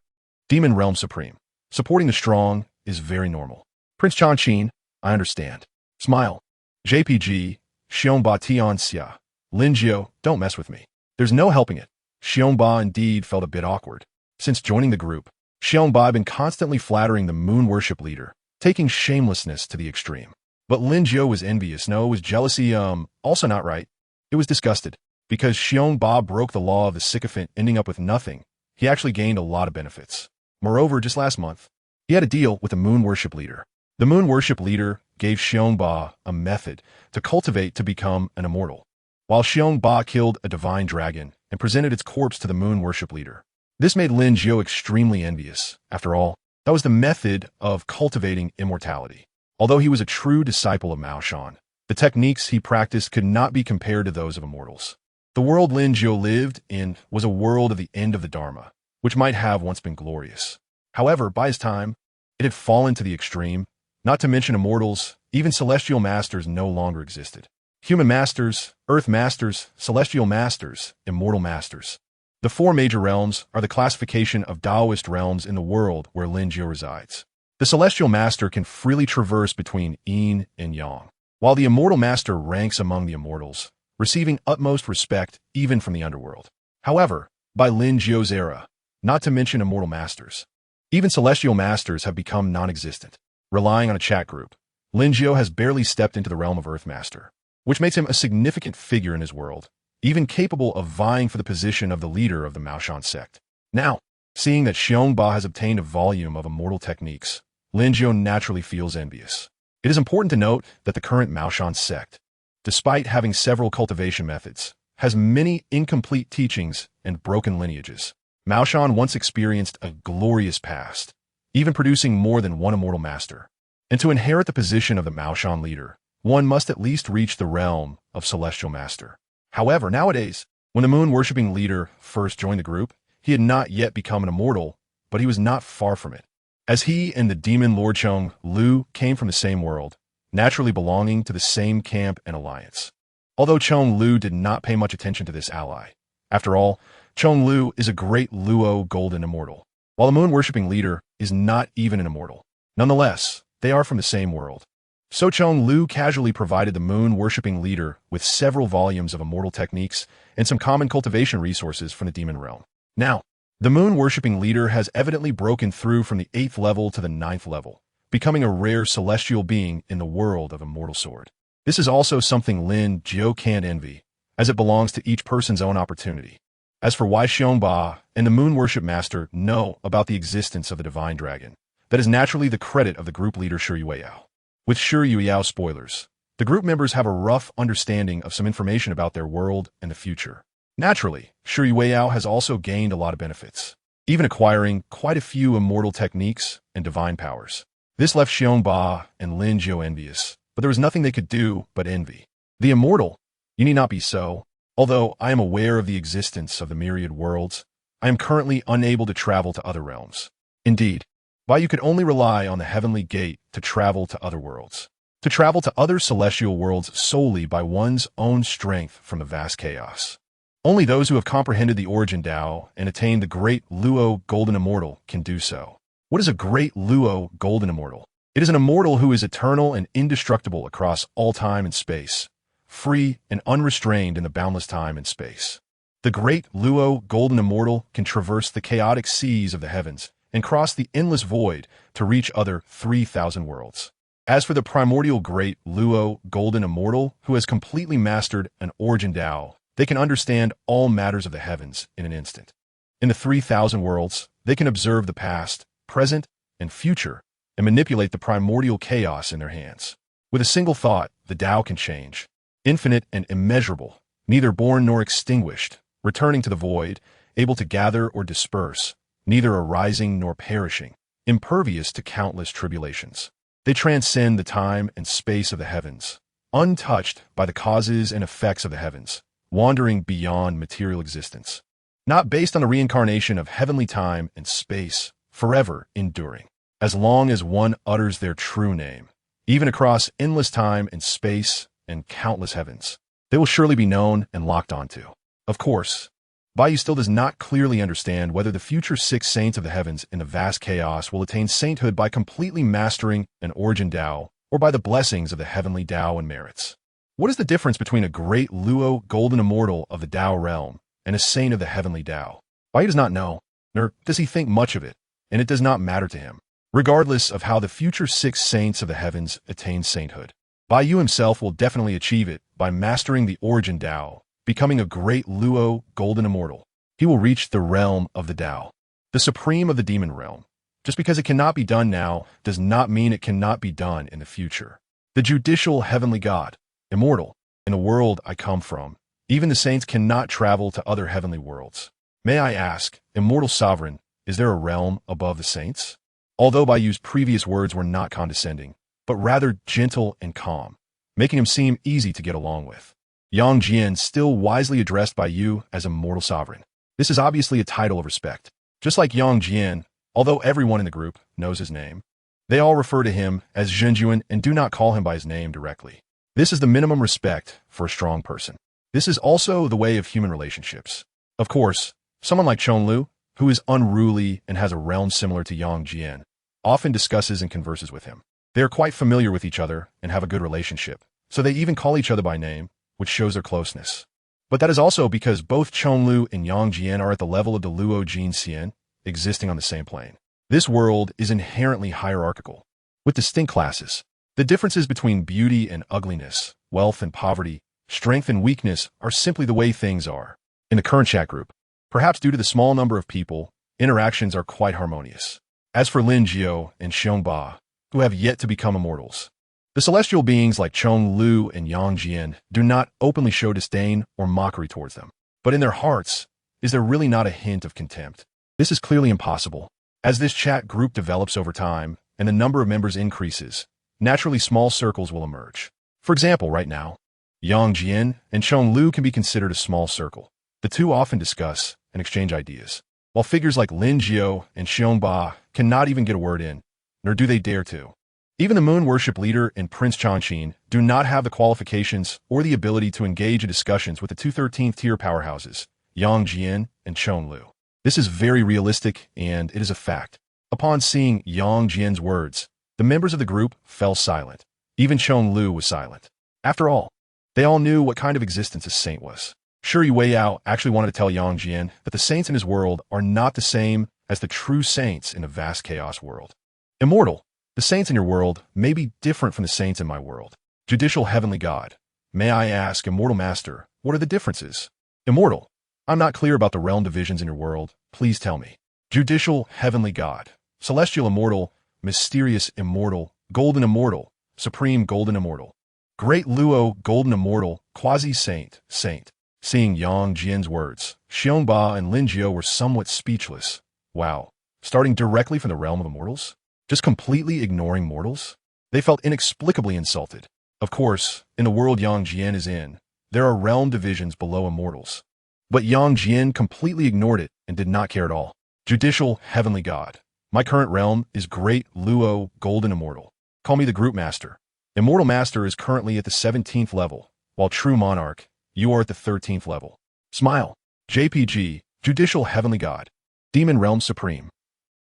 Demon Realm Supreme. Supporting the strong is very normal. Prince Chanqin, I understand. Smile. JPG. Xiong Ba Tian Xia. Lin Jiu, don't mess with me. There's no helping it. Xiong Ba indeed felt a bit awkward. Since joining the group, Xiong Ba had been constantly flattering the Moon Worship Leader, taking shamelessness to the extreme. But Lin Jiu was envious. No, it was jealousy, also not right. It was disgusted. Because Xiong Ba broke the law of the sycophant, ending up with nothing, he actually gained a lot of benefits. Moreover, just last month, he had a deal with the Moon Worship Leader. The Moon Worship Leader gave Xiong Ba a method to cultivate to become an immortal, while Xiong Ba killed a divine dragon and presented its corpse to the Moon Worship Leader. This made Lin Jiu extremely envious. After all, that was the method of cultivating immortality. Although he was a true disciple of Maoshan, the techniques he practiced could not be compared to those of immortals. The world Lin Jiu lived in was a world of the end of the Dharma, which might have once been glorious. However, by his time, it had fallen to the extreme. Not to mention immortals, even celestial masters no longer existed. Human masters, earth masters, celestial masters, immortal masters. The 4 major realms are the classification of Taoist realms in the world where Lin Jiu resides. The celestial master can freely traverse between yin and yang, while the immortal master ranks among the immortals, receiving utmost respect even from the underworld. However, by Lin Jiu's era, not to mention immortal masters, even celestial masters have become non-existent. Relying on a chat group, Lin Jiu has barely stepped into the realm of Earth Master, which makes him a significant figure in his world, even capable of vying for the position of the leader of the Maoshan sect. Now, seeing that Xiong Ba has obtained a volume of immortal techniques, Lin Jiu naturally feels envious. It is important to note that the current Maoshan sect, despite having several cultivation methods, has many incomplete teachings and broken lineages. Maoshan once experienced a glorious past, even producing more than one immortal master. And to inherit the position of the Maoshan leader, one must at least reach the realm of celestial master. However, nowadays, when the moon-worshipping leader first joined the group, he had not yet become an immortal, but he was not far from it, as he and the demon Lord Zhong Lu came from the same world, naturally belonging to the same camp and alliance. Although Zhong Lu did not pay much attention to this ally. After all, Zhong Lu is a great Luo golden immortal, while the moon-worshipping leader is not even an immortal. Nonetheless, they are from the same world. So Chong Lu casually provided the moon-worshipping leader with several volumes of immortal techniques and some common cultivation resources from the demon realm. Now, the moon-worshipping leader has evidently broken through from the 8th level to the 9th level, becoming a rare celestial being in the world of Immortal Sword. This is also something Lin Jiu can't envy, as it belongs to each person's own opportunity. As for Wai Xiongba and the Moon Worship Master know about the existence of the Divine Dragon, that is naturally the credit of the group leader Shi Yueyao. With Shi Yueyao spoilers, the group members have a rough understanding of some information about their world and the future. Naturally, Shi Yueyao has also gained a lot of benefits, even acquiring quite a few immortal techniques and divine powers. This left Xiongba and Lin Jiu envious, but there was nothing they could do but envy. The immortal, you need not be so. Although I am aware of the existence of the myriad worlds, I am currently unable to travel to other realms. Indeed, Bai Yu could only rely on the heavenly gate to travel to other worlds. To travel to other celestial worlds solely by one's own strength from the vast chaos. Only those who have comprehended the origin Tao and attained the great Luo Golden Immortal can do so. What is a great Luo Golden Immortal? It is an immortal who is eternal and indestructible across all time and space, free and unrestrained in the boundless time and space. The great Luo Golden Immortal can traverse the chaotic seas of the heavens and cross the endless void to reach other 3,000 worlds. As for the primordial great Luo Golden Immortal, who has completely mastered an origin Tao, they can understand all matters of the heavens in an instant. In the 3,000 worlds, they can observe the past, present, and future, and manipulate the primordial chaos in their hands. With a single thought, the Tao can change. Infinite and immeasurable, neither born nor extinguished, returning to the void, able to gather or disperse, neither arising nor perishing, impervious to countless tribulations. They transcend the time and space of the heavens, untouched by the causes and effects of the heavens, wandering beyond material existence, not based on the reincarnation of heavenly time and space, forever enduring. As long as one utters their true name, even across endless time and space and countless heavens, they will surely be known and locked onto. Of course, Bai Yu still does not clearly understand whether the future 6 saints of the heavens in the vast chaos will attain sainthood by completely mastering an origin Tao or by the blessings of the heavenly Tao and merits. What is the difference between a great Luo Golden Immortal of the Tao realm and a saint of the heavenly Tao? Bai Yu does not know, nor does he think much of it, and it does not matter to him. Regardless of how the future 6 saints of the heavens attain sainthood, Bai Yu himself will definitely achieve it by mastering the origin Tao, becoming a great Luo Golden Immortal. He will reach the realm of the Tao, the supreme of the demon realm. Just because it cannot be done now does not mean it cannot be done in the future. The judicial heavenly God, immortal, in the world I come from, even the saints cannot travel to other heavenly worlds. May I ask, immortal sovereign, is there a realm above the saints? Although Bai Yu's previous words were not condescending, but rather gentle and calm, making him seem easy to get along with. Yang Jian still wisely addressed Bai Yu as immortal sovereign. This is obviously a title of respect. Just like Yang Jian, although everyone in the group knows his name, they all refer to him as Zhenjuan and do not call him by his name directly. This is the minimum respect for a strong person. This is also the way of human relationships. Of course, someone like Chong Lu, who is unruly and has a realm similar to Yang Jian, often discusses and converses with him. They are quite familiar with each other and have a good relationship, so they even call each other by name, which shows their closeness. But that is also because both Chong Lu and Yang Jian are at the level of the Luo Jin Xian, existing on the same plane. This world is inherently hierarchical, with distinct classes. The differences between beauty and ugliness, wealth and poverty, strength and weakness are simply the way things are. In the current chat group, perhaps due to the small number of people, interactions are quite harmonious. As for Lin Jiu and Xiongba, who have yet to become immortals, the celestial beings like Chong Lu and Yang Jian do not openly show disdain or mockery towards them. But in their hearts, is there really not a hint of contempt? This is clearly impossible. As this chat group develops over time and the number of members increases, naturally small circles will emerge. For example, right now, Yang Jian and Chong Lu can be considered a small circle. The two often discuss and exchange ideas, while figures like Lin Jiu and Xiongba cannot even get a word in, nor do they dare to. Even the moon worship leader and Prince Changqin do not have the qualifications or the ability to engage in discussions with the two 13th tier powerhouses, Yang Jian and Chong Lu. This is very realistic, and it is a fact. Upon seeing Yang Jian's words, the members of the group fell silent. Even Chong Lu was silent. After all, they all knew what kind of existence a saint was. Sure, Wei Yao actually wanted to tell Yang Jian that the saints in his world are not the same as the true saints in a vast chaos world. Immortal, the saints in your world may be different from the saints in my world. Judicial heavenly God, may I ask, Immortal Master, what are the differences? Immortal, I'm not clear about the realm divisions in your world. Please tell me. Judicial heavenly God, celestial immortal, mysterious immortal, golden immortal, supreme golden immortal, great Luo golden immortal, quasi-saint, saint. Seeing Yang Jian's words, Xiongba and Lin Jiao were somewhat speechless. Wow, starting directly from the realm of immortals? Just completely ignoring mortals? They felt inexplicably insulted. Of course, in the world Yang Jian is in, there are realm divisions below immortals. But Yang Jian completely ignored it and did not care at all. Judicial heavenly God, my current realm is Great Luo Golden Immortal. Call me the Group Master. Immortal Master is currently at the 17th level, while True Monarch, you are at the 13th level. Smile. JPG, Judicial Heavenly God. Demon Realm Supreme.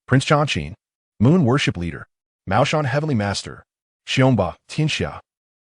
Prince Chanqin. Moon Worship Leader. Maoshan Heavenly Master. Xiongba, Tianxia.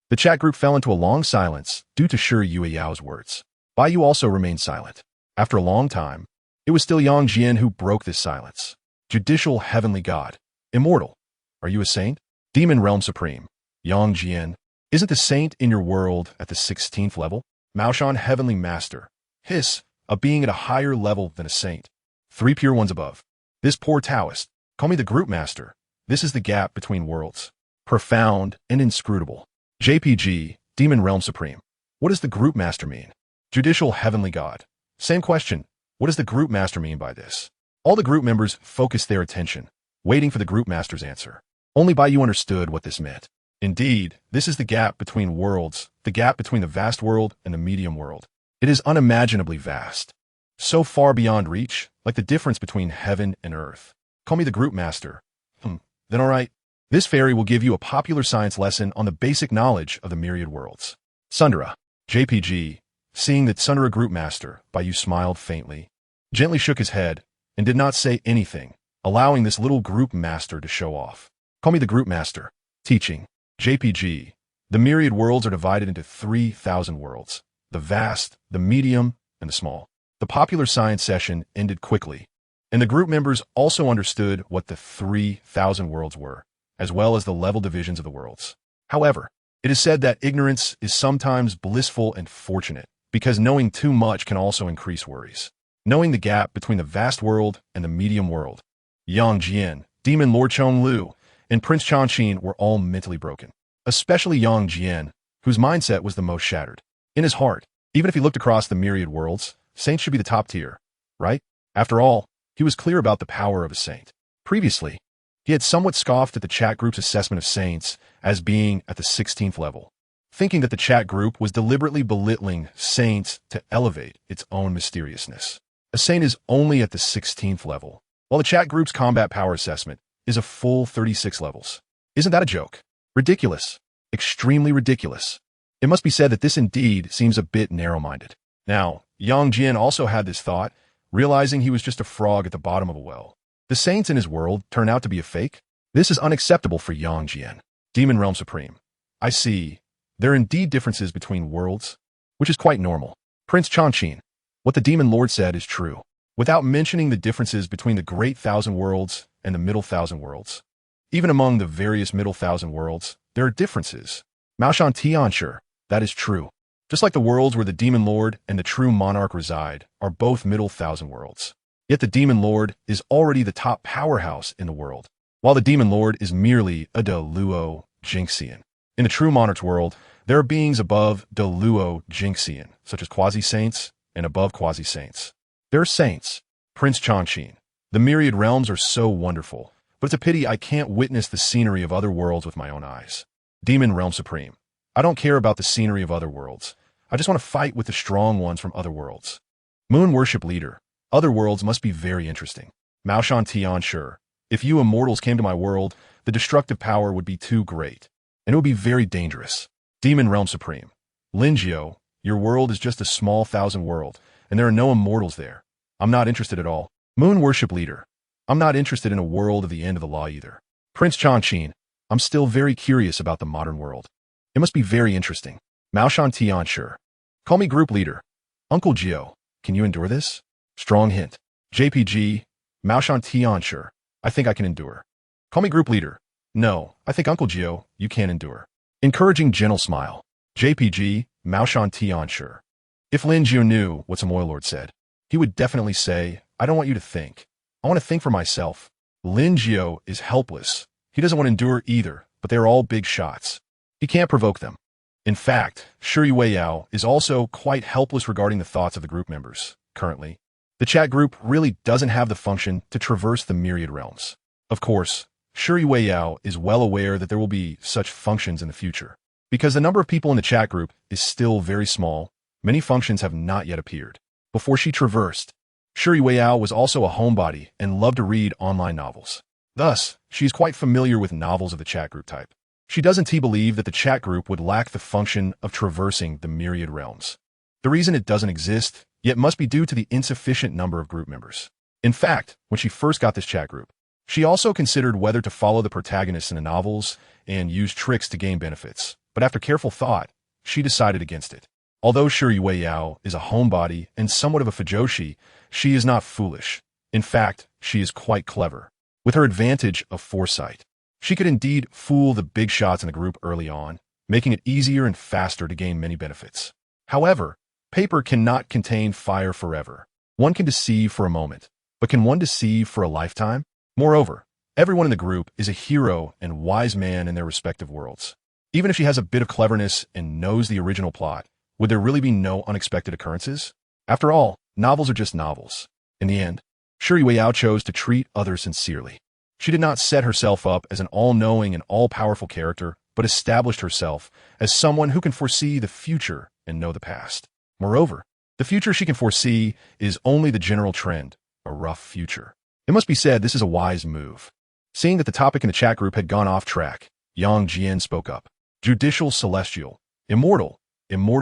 The chat group fell into a long silence due to Shi Yueyao's words. Bai Yu also remained silent. After a long time, it was still Yang Jian who broke this silence. Judicial Heavenly God. Immortal. Are you a saint? Demon Realm Supreme. Yang Jian. Isn't the saint in your world at the 16th level? Maoshan Heavenly Master. Hiss, a being at a higher level than a saint. 3 pure ones above. This poor Taoist. Call me the Group Master. This is the gap between worlds. Profound and inscrutable. JPG, Demon Realm Supreme. What does the Group Master mean? Judicial Heavenly God. Same question. What does the Group Master mean by this? All the group members focused their attention, waiting for the Group Master's answer. Only Bai Yu understood what this meant. Indeed, this is the gap between worlds, the gap between the vast world and the medium world. It is unimaginably vast. So far beyond reach, like the difference between heaven and earth. Call me the Group Master. Then alright. This fairy will give you a popular science lesson on the basic knowledge of the myriad worlds. Sundara. JPG. Seeing that Sundara Group Master, Bai Yu smiled faintly, gently shook his head, and did not say anything, allowing this little Group Master to show off. Call me the Group Master. Teaching. JPG. The myriad worlds are divided into 3,000 worlds. The vast, the medium, and the small. The popular science session ended quickly, and the group members also understood what the 3,000 worlds were, as well as the level divisions of the worlds. However, it is said that ignorance is sometimes blissful and fortunate, because knowing too much can also increase worries. Knowing the gap between the vast world and the medium world. Yang Jian, Demon Lord Chong Lu, and Prince Chanqin were all mentally broken. Especially Yang Jian, whose mindset was the most shattered. In his heart, even if he looked across the myriad worlds, saints should be the top tier, right? After all, he was clear about the power of a saint. Previously, he had somewhat scoffed at the chat group's assessment of saints as being at the 16th level, thinking that the chat group was deliberately belittling saints to elevate its own mysteriousness. A saint is only at the 16th level, while the chat group's combat power assessment is a full 36 levels. Isn't that a joke? Ridiculous. Extremely ridiculous. It must be said that this indeed seems a bit narrow-minded. Now, Yang Jian also had this thought, realizing he was just a frog at the bottom of a well. The saints in his world turn out to be a fake? This is unacceptable for Yang Jian. Demon Realm Supreme. I see. There are indeed differences between worlds, which is quite normal. Prince Chanqin. What the Demon Lord said is true, without mentioning the differences between the Great Thousand Worlds and the Middle Thousand Worlds. Even among the various Middle Thousand Worlds, there are differences. Maoshan Tianxia, that is true. Just like the worlds where the Demon Lord and the True Monarch reside are both Middle Thousand Worlds. Yet the Demon Lord is already the top powerhouse in the world, while the Demon Lord is merely a De Luo Jinxian. In the True Monarch's world, there are beings above De Luo Jinxian, such as quasi-saints and above quasi-saints. There are saints. Prince Chanqin. The myriad realms are so wonderful, but it's a pity I can't witness the scenery of other worlds with my own eyes. Demon Realm Supreme. I don't care about the scenery of other worlds. I just want to fight with the strong ones from other worlds. Moon Worship Leader. Other worlds must be very interesting. Maoshan Tianxia. If you immortals came to my world, the destructive power would be too great, and it would be very dangerous. Demon Realm Supreme. Lin Jiao, your world is just a small 1,000 world, and there are no immortals there. I'm not interested at all. Moon Worship Leader. I'm not interested in a world of the end of the law either. Prince Chanqin. I'm still very curious about the modern world. It must be very interesting. Mao Shan Tian, sure. Call me group leader. Uncle Gio, can you endure this? Strong hint. JPG, Mao Shan Tian, sure. I think I can endure. Call me group leader. No, I think Uncle Gio, you can endure. Encouraging gentle smile. JPG, Mao Shan Tian, sure. If Lin Gio knew what some oil lord said, he would definitely say, I don't want you to think. I want to think for myself. Lin Gio is helpless. He doesn't want to endure either, but they are all big shots. He can't provoke them. In fact, Shuri Weiyao is also quite helpless regarding the thoughts of the group members, currently. The chat group really doesn't have the function to traverse the myriad realms. Of course, Shuri Weiyao is well aware that there will be such functions in the future. Because the number of people in the chat group is still very small, many functions have not yet appeared. Before she traversed, Shuri Weiyao was also a homebody and loved to read online novels. Thus, she is quite familiar with novels of the chat group type. She doesn't believe that the chat group would lack the function of traversing the myriad realms. The reason it doesn't exist yet must be due to the insufficient number of group members. In fact, when she first got this chat group, she also considered whether to follow the protagonists in the novels and use tricks to gain benefits. But after careful thought, she decided against it. Although Shuri Weiyao is a homebody and somewhat of a fujoshi, she is not foolish. In fact, she is quite clever. With her advantage of foresight, she could indeed fool the big shots in the group early on, making it easier and faster to gain many benefits. However, paper cannot contain fire forever. One can deceive for a moment, but can one deceive for a lifetime? Moreover, everyone in the group is a hero and wise man in their respective worlds. Even if she has a bit of cleverness and knows the original plot, would there really be no unexpected occurrences? After all, novels are just novels. In the end, Shuri Weiyao chose to treat others sincerely. She did not set herself up as an all-knowing and all-powerful character, but established herself as someone who can foresee the future and know the past. Moreover, the future she can foresee is only the general trend, a rough future. It must be said this is a wise move. Seeing that the topic in the chat group had gone off track, Yang Jian spoke up. Judicial Celestial, Immortal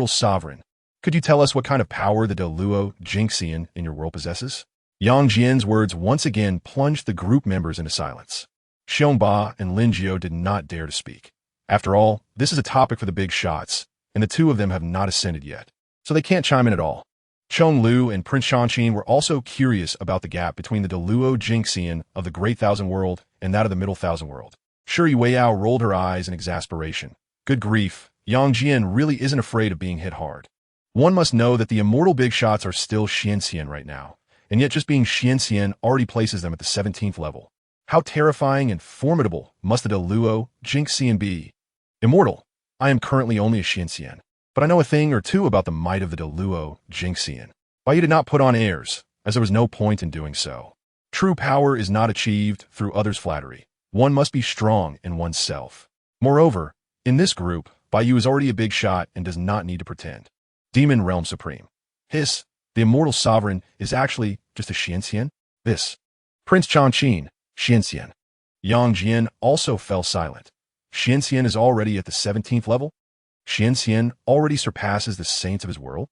Sovereign. Could you tell us what kind of power the Deluo Jinxian in your world possesses? Yang Jian's words once again plunged the group members into silence. Xiongba and Lin Gio did not dare to speak. After all, this is a topic for the big shots, and the two of them have not ascended yet, so they can't chime in at all. Chong Lu and Prince Shanqin were also curious about the gap between the Deluo Jinxian of the Great Thousand World and that of the Middle Thousand World. Shuri Weiyao rolled her eyes in exasperation. Good grief, Yang Jian really isn't afraid of being hit hard. One must know that the immortal big shots are still Xianxian right now, and yet just being Xianxian already places them at the 17th level. How terrifying and formidable must the Deluo Jinxian be? Immortal, I am currently only a Xianxian, but I know a thing or two about the might of the Deluo Jinxian. Bai Yu did not put on airs, as there was no point in doing so. True power is not achieved through others' flattery. One must be strong in oneself. Moreover, in this group, Bai Yu is already a big shot and does not need to pretend. Demon Realm Supreme. Hiss, the Immortal Sovereign is actually just a Xianxian? This. Prince Changqin, Xianxian. Yang Jian also fell silent. Xianxian is already at the 17th level? Xianxian already surpasses the saints of his world?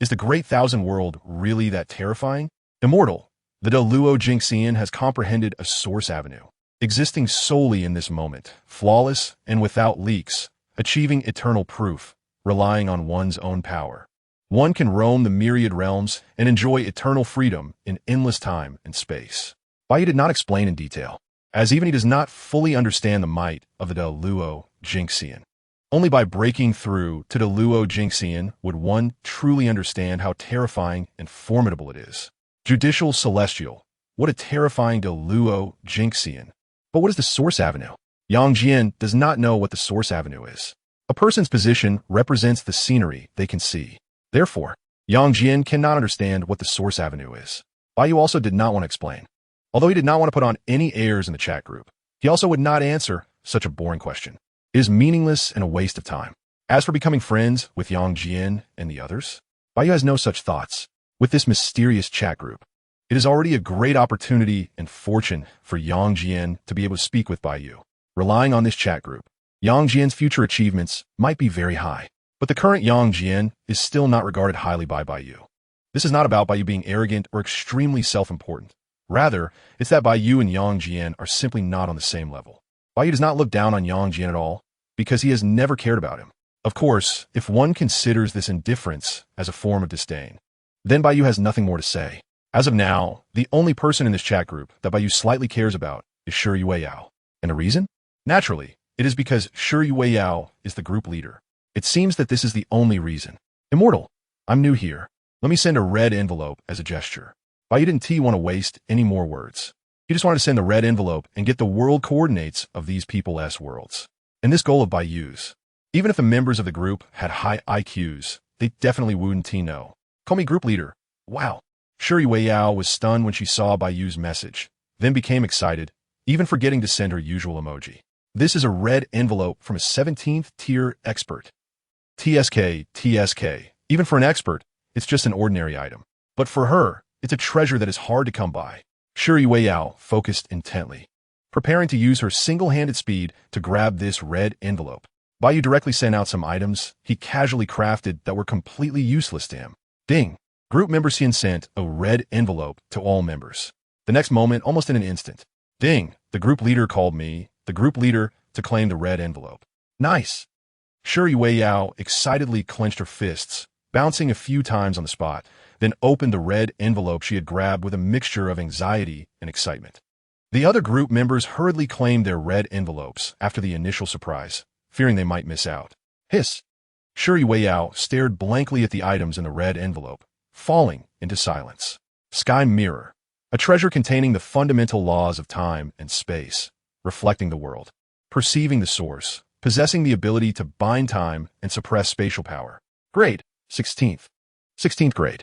Is the Great Thousand World really that terrifying? Immortal, the Deluo Jinxian has comprehended a source avenue, existing solely in this moment, flawless and without leaks, achieving eternal proof, relying on one's own power. One can roam the myriad realms and enjoy eternal freedom in endless time and space. Bai Yu did not explain in detail, as even he does not fully understand the might of the Deluo Jinxian. Only by breaking through to Deluo Jinxian would one truly understand how terrifying and formidable it is. Judicial Celestial, what a terrifying Deluo Jinxian. But what is the source avenue? Yang Jian does not know what the source avenue is. A person's position represents the scenery they can see. Therefore, Yang Jian cannot understand what the source avenue is. Bai Yu also did not want to explain. Although he did not want to put on any airs in the chat group, he also would not answer such a boring question. It is meaningless and a waste of time. As for becoming friends with Yang Jian and the others, Bai Yu has no such thoughts. With this mysterious chat group, it is already a great opportunity and fortune for Yang Jian to be able to speak with Bai Yu. Relying on this chat group, Yang Jian's future achievements might be very high, but the current Yang Jian is still not regarded highly by Bai Yu. This is not about Bai Yu being arrogant or extremely self-important. Rather, it's that Bai Yu and Yang Jian are simply not on the same level. Bai Yu does not look down on Yang Jian at all. because he has never cared about him. Of course, if one considers this indifference as a form of disdain, then Bai Yu has nothing more to say. As of now, the only person in this chat group that Bai Yu slightly cares about is Shi Yueyao. And the reason? Naturally, it is because Shi Yueyao is the group leader. It seems that this is the only reason. Immortal, I'm new here. Let me send a red envelope as a gesture. Bai Yu didn't want to waste any more words. He just wanted to send the red envelope and get the world coordinates of these people's worlds. And this goal of Bai Yu's, even if the members of the group had high IQs, they definitely wouldn't know. Call me group leader. Wow. Shi Yueyao was stunned when she saw Bai Yu's message, then became excited, even forgetting to send her usual emoji. This is a red envelope from a 17th tier expert. TSK. Even for an expert, it's just an ordinary item. But for her, it's a treasure that is hard to come by. Shi Yueyao focused intently, preparing to use her single-handed speed to grab this red envelope. Bai Yu directly sent out some items he casually crafted that were completely useless to him. Ding! Group member Xian sent a red envelope to all members. The next moment, almost in an instant, ding! The group leader called me, the group leader, to claim the red envelope. Nice! Shi Yueyao excitedly clenched her fists, bouncing a few times on the spot, then opened the red envelope she had grabbed with a mixture of anxiety and excitement. The other group members hurriedly claimed their red envelopes after the initial surprise, fearing they might miss out. Hiss! Shi Yueyao stared blankly at the items in the red envelope, falling into silence. Sky Mirror, a treasure containing the fundamental laws of time and space, reflecting the world, perceiving the source, possessing the ability to bind time and suppress spatial power. Grade, 16th. 16th grade.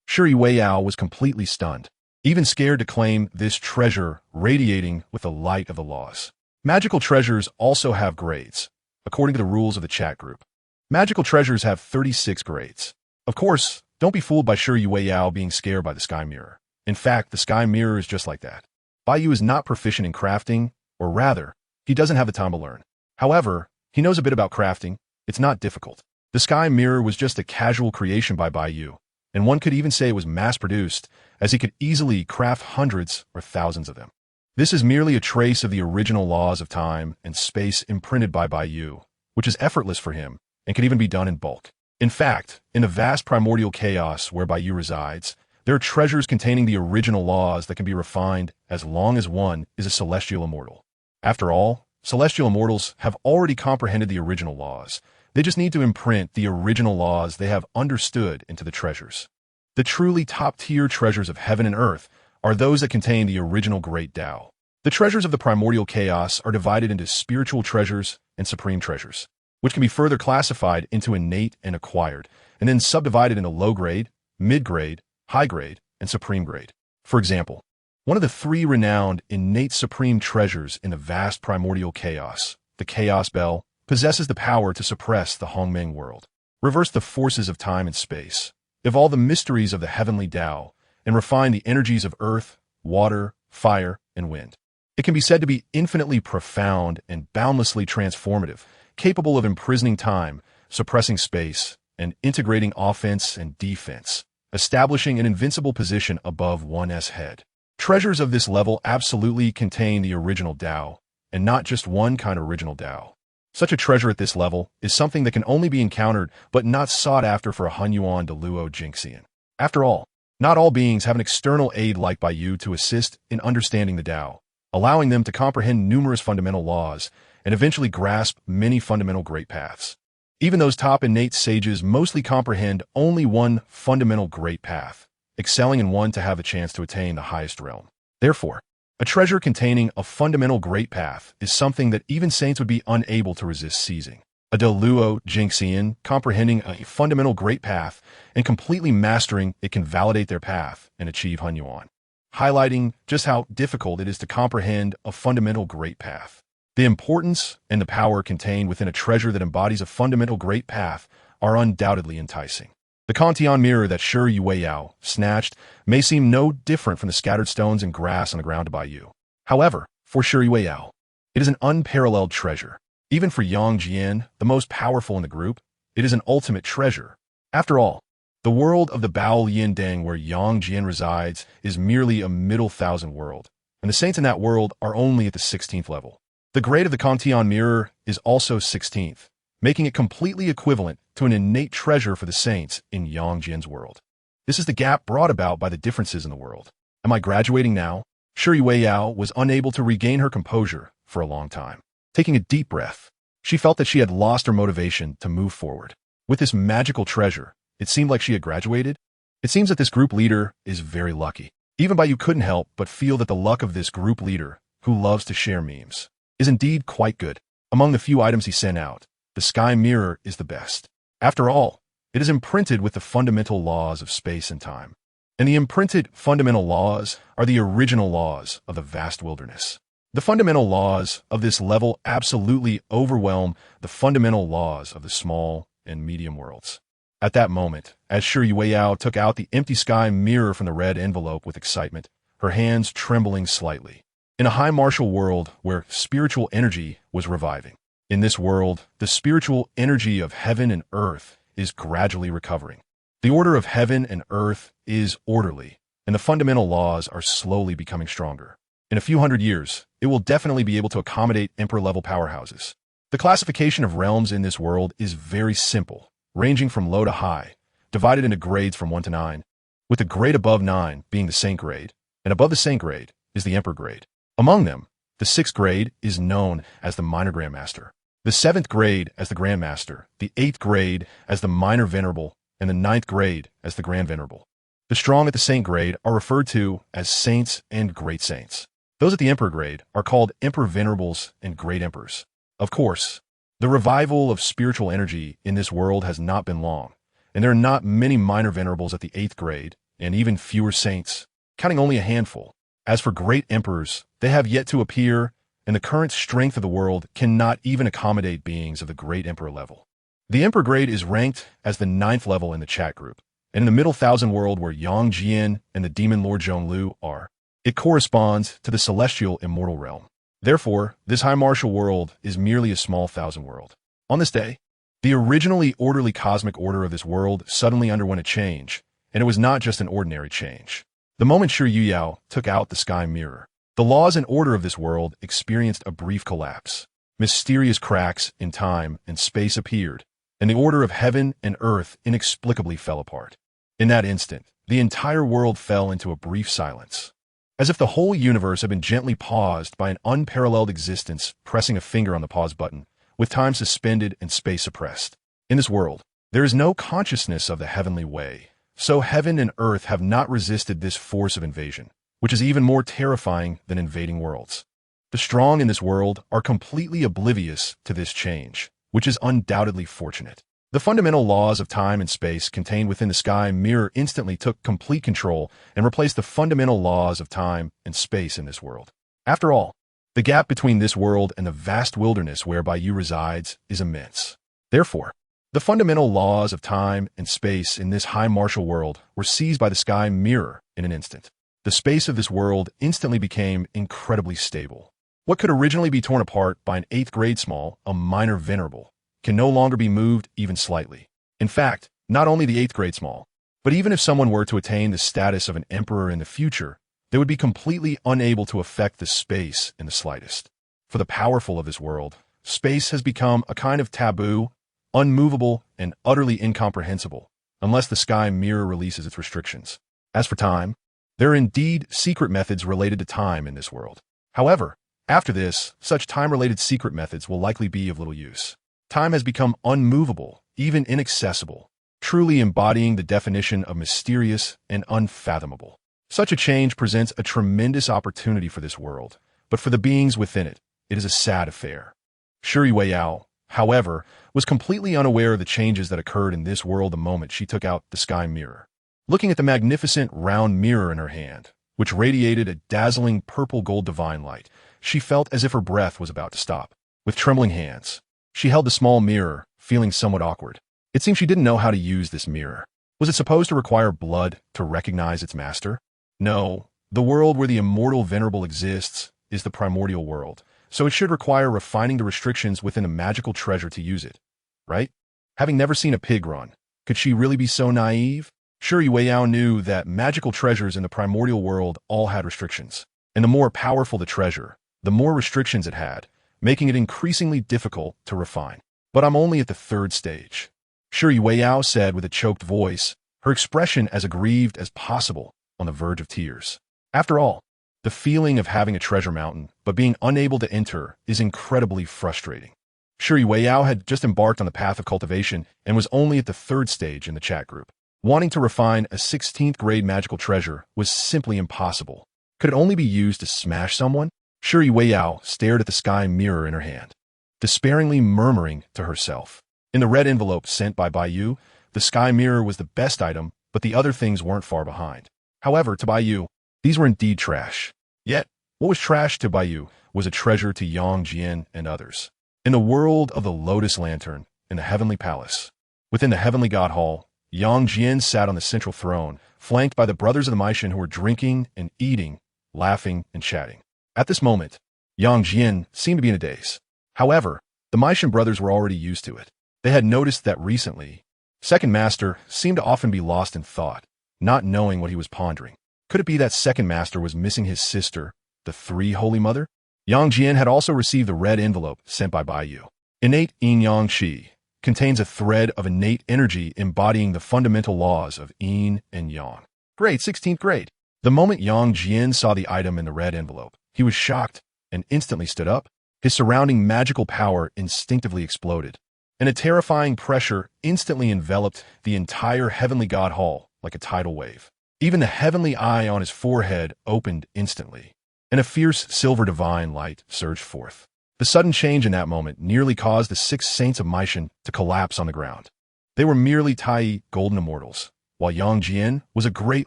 Shi Yueyao was completely stunned, even scared to claim this treasure radiating with the light of the laws. Magical treasures also have grades, according to the rules of the chat group. Magical treasures have 36 grades. Of course, don't be fooled by Shi Yueyao being scared by the Sky Mirror. In fact, the Sky Mirror is just like that. Bai Yu is not proficient in crafting, or rather, he doesn't have the time to learn. However, he knows a bit about crafting. It's not difficult. The Sky Mirror was just a casual creation by Bai Yu, and one could even say it was mass-produced, as he could easily craft hundreds or thousands of them. This is merely a trace of the original laws of time and space imprinted by Bai Yu, which is effortless for him, and can even be done in bulk. In fact, in the vast primordial chaos where Bai Yu resides, there are treasures containing the original laws that can be refined as long as one is a celestial immortal. After all, celestial immortals have already comprehended the original laws. They just need to imprint the original laws they have understood into the treasures. The truly top-tier treasures of heaven and earth are those that contain the original great Tao. The treasures of the primordial chaos are divided into spiritual treasures and supreme treasures, which can be further classified into innate and acquired, and then subdivided into low-grade, mid-grade, high-grade, and supreme grade. For example, one of the three renowned innate supreme treasures in the vast primordial chaos, the Chaos Bell, possesses the power to suppress the Hongmeng world, reverse the forces of time and space, evolve the mysteries of the heavenly Tao, and refine the energies of earth, water, fire, and wind. It can be said to be infinitely profound and boundlessly transformative, capable of imprisoning time, suppressing space, and integrating offense and defense, establishing an invincible position above one's head. Treasures of this level absolutely contain the original Tao, and not just one kind of original Tao. Such a treasure at this level is something that can only be encountered but not sought after for a Hunyuan de Luo Jingxian. After all, not all beings have an external aid like Bai Yu to assist in understanding the Tao, allowing them to comprehend numerous fundamental laws and eventually grasp many fundamental great paths. Even those top innate sages mostly comprehend only one fundamental great path, excelling in one to have a chance to attain the highest realm. Therefore, a treasure containing a fundamental great path is something that even saints would be unable to resist seizing. A De Luo Jingxian comprehending a fundamental great path and completely mastering it can validate their path and achieve Hunyuan, highlighting just how difficult it is to comprehend a fundamental great path. The importance and the power contained within a treasure that embodies a fundamental great path are undoubtedly enticing. The Kantian mirror that Shi Yueyao snatched may seem no different from the scattered stones and grass on the ground to Bai Yu. However, for Shi Yueyao, it is an unparalleled treasure. Even for Yang Jian, the most powerful in the group, it is an ultimate treasure. After all, the world of the Bao Yin Deng where Yang Jian resides is merely a middle thousand world, and the saints in that world are only at the 16th level. The grade of the Kantian mirror is also 16th, making it completely equivalent to an innate treasure for the saints in Yang Jian's world. This is the gap brought about by the differences in the world. Am I graduating now? Shi Weiyao was unable to regain her composure for a long time. Taking a deep breath, she felt that she had lost her motivation to move forward. With this magical treasure, it seemed like she had graduated. It seems that this group leader is very lucky. Even Bai Yu couldn't help but feel that the luck of this group leader, who loves to share memes, is indeed quite good. Among the few items he sent out, the sky mirror is the best. After all, it is imprinted with the fundamental laws of space and time. And the imprinted fundamental laws are the original laws of the vast wilderness. The fundamental laws of this level absolutely overwhelm the fundamental laws of the small and medium worlds. At that moment, as Shi Weiyao took out the empty sky mirror from the red envelope with excitement, her hands trembling slightly. In a high martial world where spiritual energy was reviving. In this world, the spiritual energy of heaven and earth is gradually recovering. The order of heaven and earth is orderly, and the fundamental laws are slowly becoming stronger. In a few hundred years, it will definitely be able to accommodate emperor-level powerhouses. The classification of realms in this world is very simple, ranging from low to high, divided into grades from 1 to 9, with the grade above 9 being the saint grade, and above the saint grade is the emperor grade. Among them, the 6th grade is known as the minor grandmaster, the 7th grade as the grandmaster, the 8th grade as the minor venerable, and the 9th grade as the grand venerable. The strong at the saint grade are referred to as saints and great saints. Those at the emperor grade are called emperor venerables and great emperors. Of course, the revival of spiritual energy in this world has not been long, and there are not many minor venerables at the 8th grade, and even fewer saints, counting only a handful. As for great emperors, they have yet to appear, and the current strength of the world cannot even accommodate beings of the great emperor level. The emperor grade is ranked as the 9th level in the chat group, and in the middle thousand world where Yang Jian and the demon lord Zhonglu are, it corresponds to the celestial immortal realm. Therefore, this high martial world is merely a small thousand world. On this day, the originally orderly cosmic order of this world suddenly underwent a change, and it was not just an ordinary change. The moment Shi Weiyao took out the sky mirror, the laws and order of this world experienced a brief collapse. Mysterious cracks in time and space appeared, and the order of heaven and earth inexplicably fell apart. In that instant, the entire world fell into a brief silence, as if the whole universe had been gently paused by an unparalleled existence pressing a finger on the pause button, with time suspended and space suppressed. In this world, there is no consciousness of the heavenly way, so heaven and earth have not resisted this force of invasion, which is even more terrifying than invading worlds. The strong in this world are completely oblivious to this change, which is undoubtedly fortunate. The fundamental laws of time and space contained within the sky mirror instantly took complete control and replaced the fundamental laws of time and space in this world. After all, the gap between this world and the vast wilderness where Bai Yu resides is immense. Therefore, the fundamental laws of time and space in this high martial world were seized by the sky mirror in an instant. The space of this world instantly became incredibly stable. What could originally be torn apart by an 8th grade small, a minor venerable, can no longer be moved even slightly. In fact, not only the 8th grade small, but even if someone were to attain the status of an emperor in the future, they would be completely unable to affect the space in the slightest. For the powerful of this world, space has become a kind of taboo, unmovable, and utterly incomprehensible, unless the sky mirror releases its restrictions. As for time, there are indeed secret methods related to time in this world. However, after this, such time-related secret methods will likely be of little use. Time has become unmovable, even inaccessible, truly embodying the definition of mysterious and unfathomable. Such a change presents a tremendous opportunity for this world, but for the beings within it, it is a sad affair. Shi Weiyao, however, was completely unaware of the changes that occurred in this world the moment she took out the sky mirror. Looking at the magnificent round mirror in her hand, which radiated a dazzling purple-gold divine light, she felt as if her breath was about to stop. With trembling hands, she held the small mirror, feeling somewhat awkward. It seemed she didn't know how to use this mirror. Was it supposed to require blood to recognize its master? No, the world where the immortal venerable exists is the primordial world, so it should require refining the restrictions within a magical treasure to use it, right? Having never seen a pig run, could she really be so naive? Shi Weiyao knew that magical treasures in the primordial world all had restrictions, and the more powerful the treasure, the more restrictions it had, making it increasingly difficult to refine. But I'm only at the third stage, Shi Weiyao said with a choked voice, her expression as aggrieved as possible, on the verge of tears. After all, the feeling of having a treasure mountain but being unable to enter is incredibly frustrating. Shi Weiyao had just embarked on the path of cultivation and was only at the third stage in the chat group. Wanting to refine a 16th grade magical treasure was simply impossible. Could it only be used to smash someone? Shi Weiyao stared at the sky mirror in her hand, despairingly murmuring to herself. In the red envelope sent by Bai Yu, the sky mirror was the best item, but the other things weren't far behind. However, to Bai Yu, these were indeed trash. Yet, what was trash to Bai Yu was a treasure to Yang Jian and others. In the world of the Lotus Lantern, in the Heavenly Palace, within the Heavenly God Hall, Yang Jian sat on the central throne, flanked by the brothers of the Maishan who were drinking and eating, laughing and chatting. At this moment, Yang Jian seemed to be in a daze. However, the Maishan brothers were already used to it. They had noticed that recently, Second Master seemed to often be lost in thought, not knowing what he was pondering. Could it be that Second Master was missing his sister, the Three Holy Mother? Yang Jian had also received the red envelope sent by Bai Yu. Innate Yin-Yang Qi contains a thread of innate energy embodying the fundamental laws of Yin and Yang. Grade 16th grade. The moment Yang Jian saw the item in the red envelope, he was shocked and instantly stood up. His surrounding magical power instinctively exploded, and a terrifying pressure instantly enveloped the entire Heavenly God Hall like a tidal wave. Even the heavenly eye on his forehead opened instantly, and a fierce silver divine light surged forth. The sudden change in that moment nearly caused the 6 saints of Maishan to collapse on the ground. They were merely Tai golden immortals, while Yang Jian was a great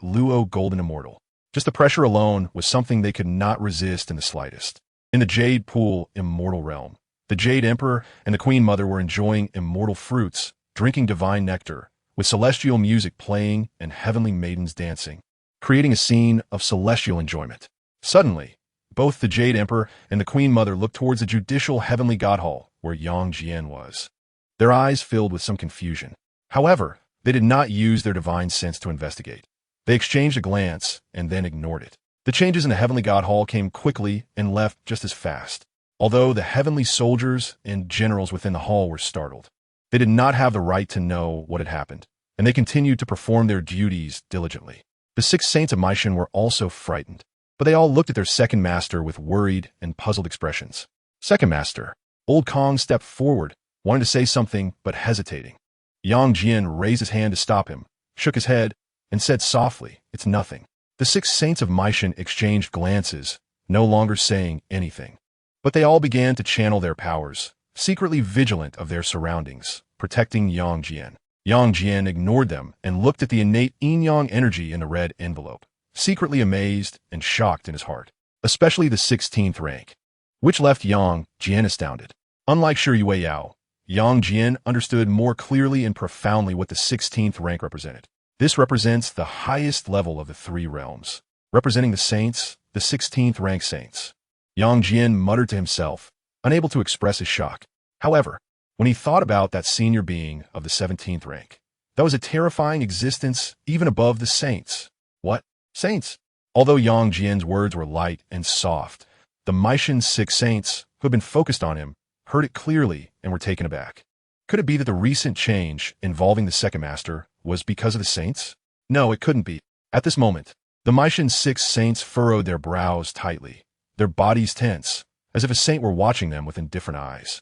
Luo golden immortal. Just the pressure alone was something they could not resist in the slightest. In the Jade Pool immortal realm, the Jade Emperor and the Queen Mother were enjoying immortal fruits, drinking divine nectar, with celestial music playing and heavenly maidens dancing, creating a scene of celestial enjoyment. Suddenly, both the Jade Emperor and the Queen Mother looked towards the judicial Heavenly God Hall where Yang Jian was. Their eyes filled with some confusion. However, they did not use their divine sense to investigate. They exchanged a glance and then ignored it. The changes in the Heavenly God Hall came quickly and left just as fast. Although the heavenly soldiers and generals within the hall were startled, they did not have the right to know what had happened, and they continued to perform their duties diligently. The 6 saints of Maishan were also frightened, but they all looked at their second master with worried and puzzled expressions. Second master, Old Kong stepped forward, wanting to say something but hesitating. Yang Jian raised his hand to stop him, shook his head, and said softly, "It's nothing." The 6 saints of Maishan exchanged glances, no longer saying anything. But they all began to channel their powers, secretly vigilant of their surroundings, protecting Yang Jian. Yang Jian ignored them and looked at the innate yin-yang energy in the red envelope, secretly amazed and shocked in his heart, especially the 16th rank, which left Yang Jian astounded. Unlike Shi Weiyao, Yang Jian understood more clearly and profoundly what the 16th rank represented. This represents the highest level of the 3 realms, representing the saints, the 16th rank saints. Yang Jian muttered to himself, unable to express his shock. However, when he thought about that senior being of the 17th rank, that was a terrifying existence even above the saints. What? Saints? Although Yang Jian's words were light and soft, the Maishan 6 saints, who had been focused on him, heard it clearly and were taken aback. Could it be that the recent change involving the second master was because of the saints? No, it couldn't be. At this moment, the Maishan 6 saints furrowed their brows tightly, their bodies tense, as if a saint were watching them with indifferent eyes.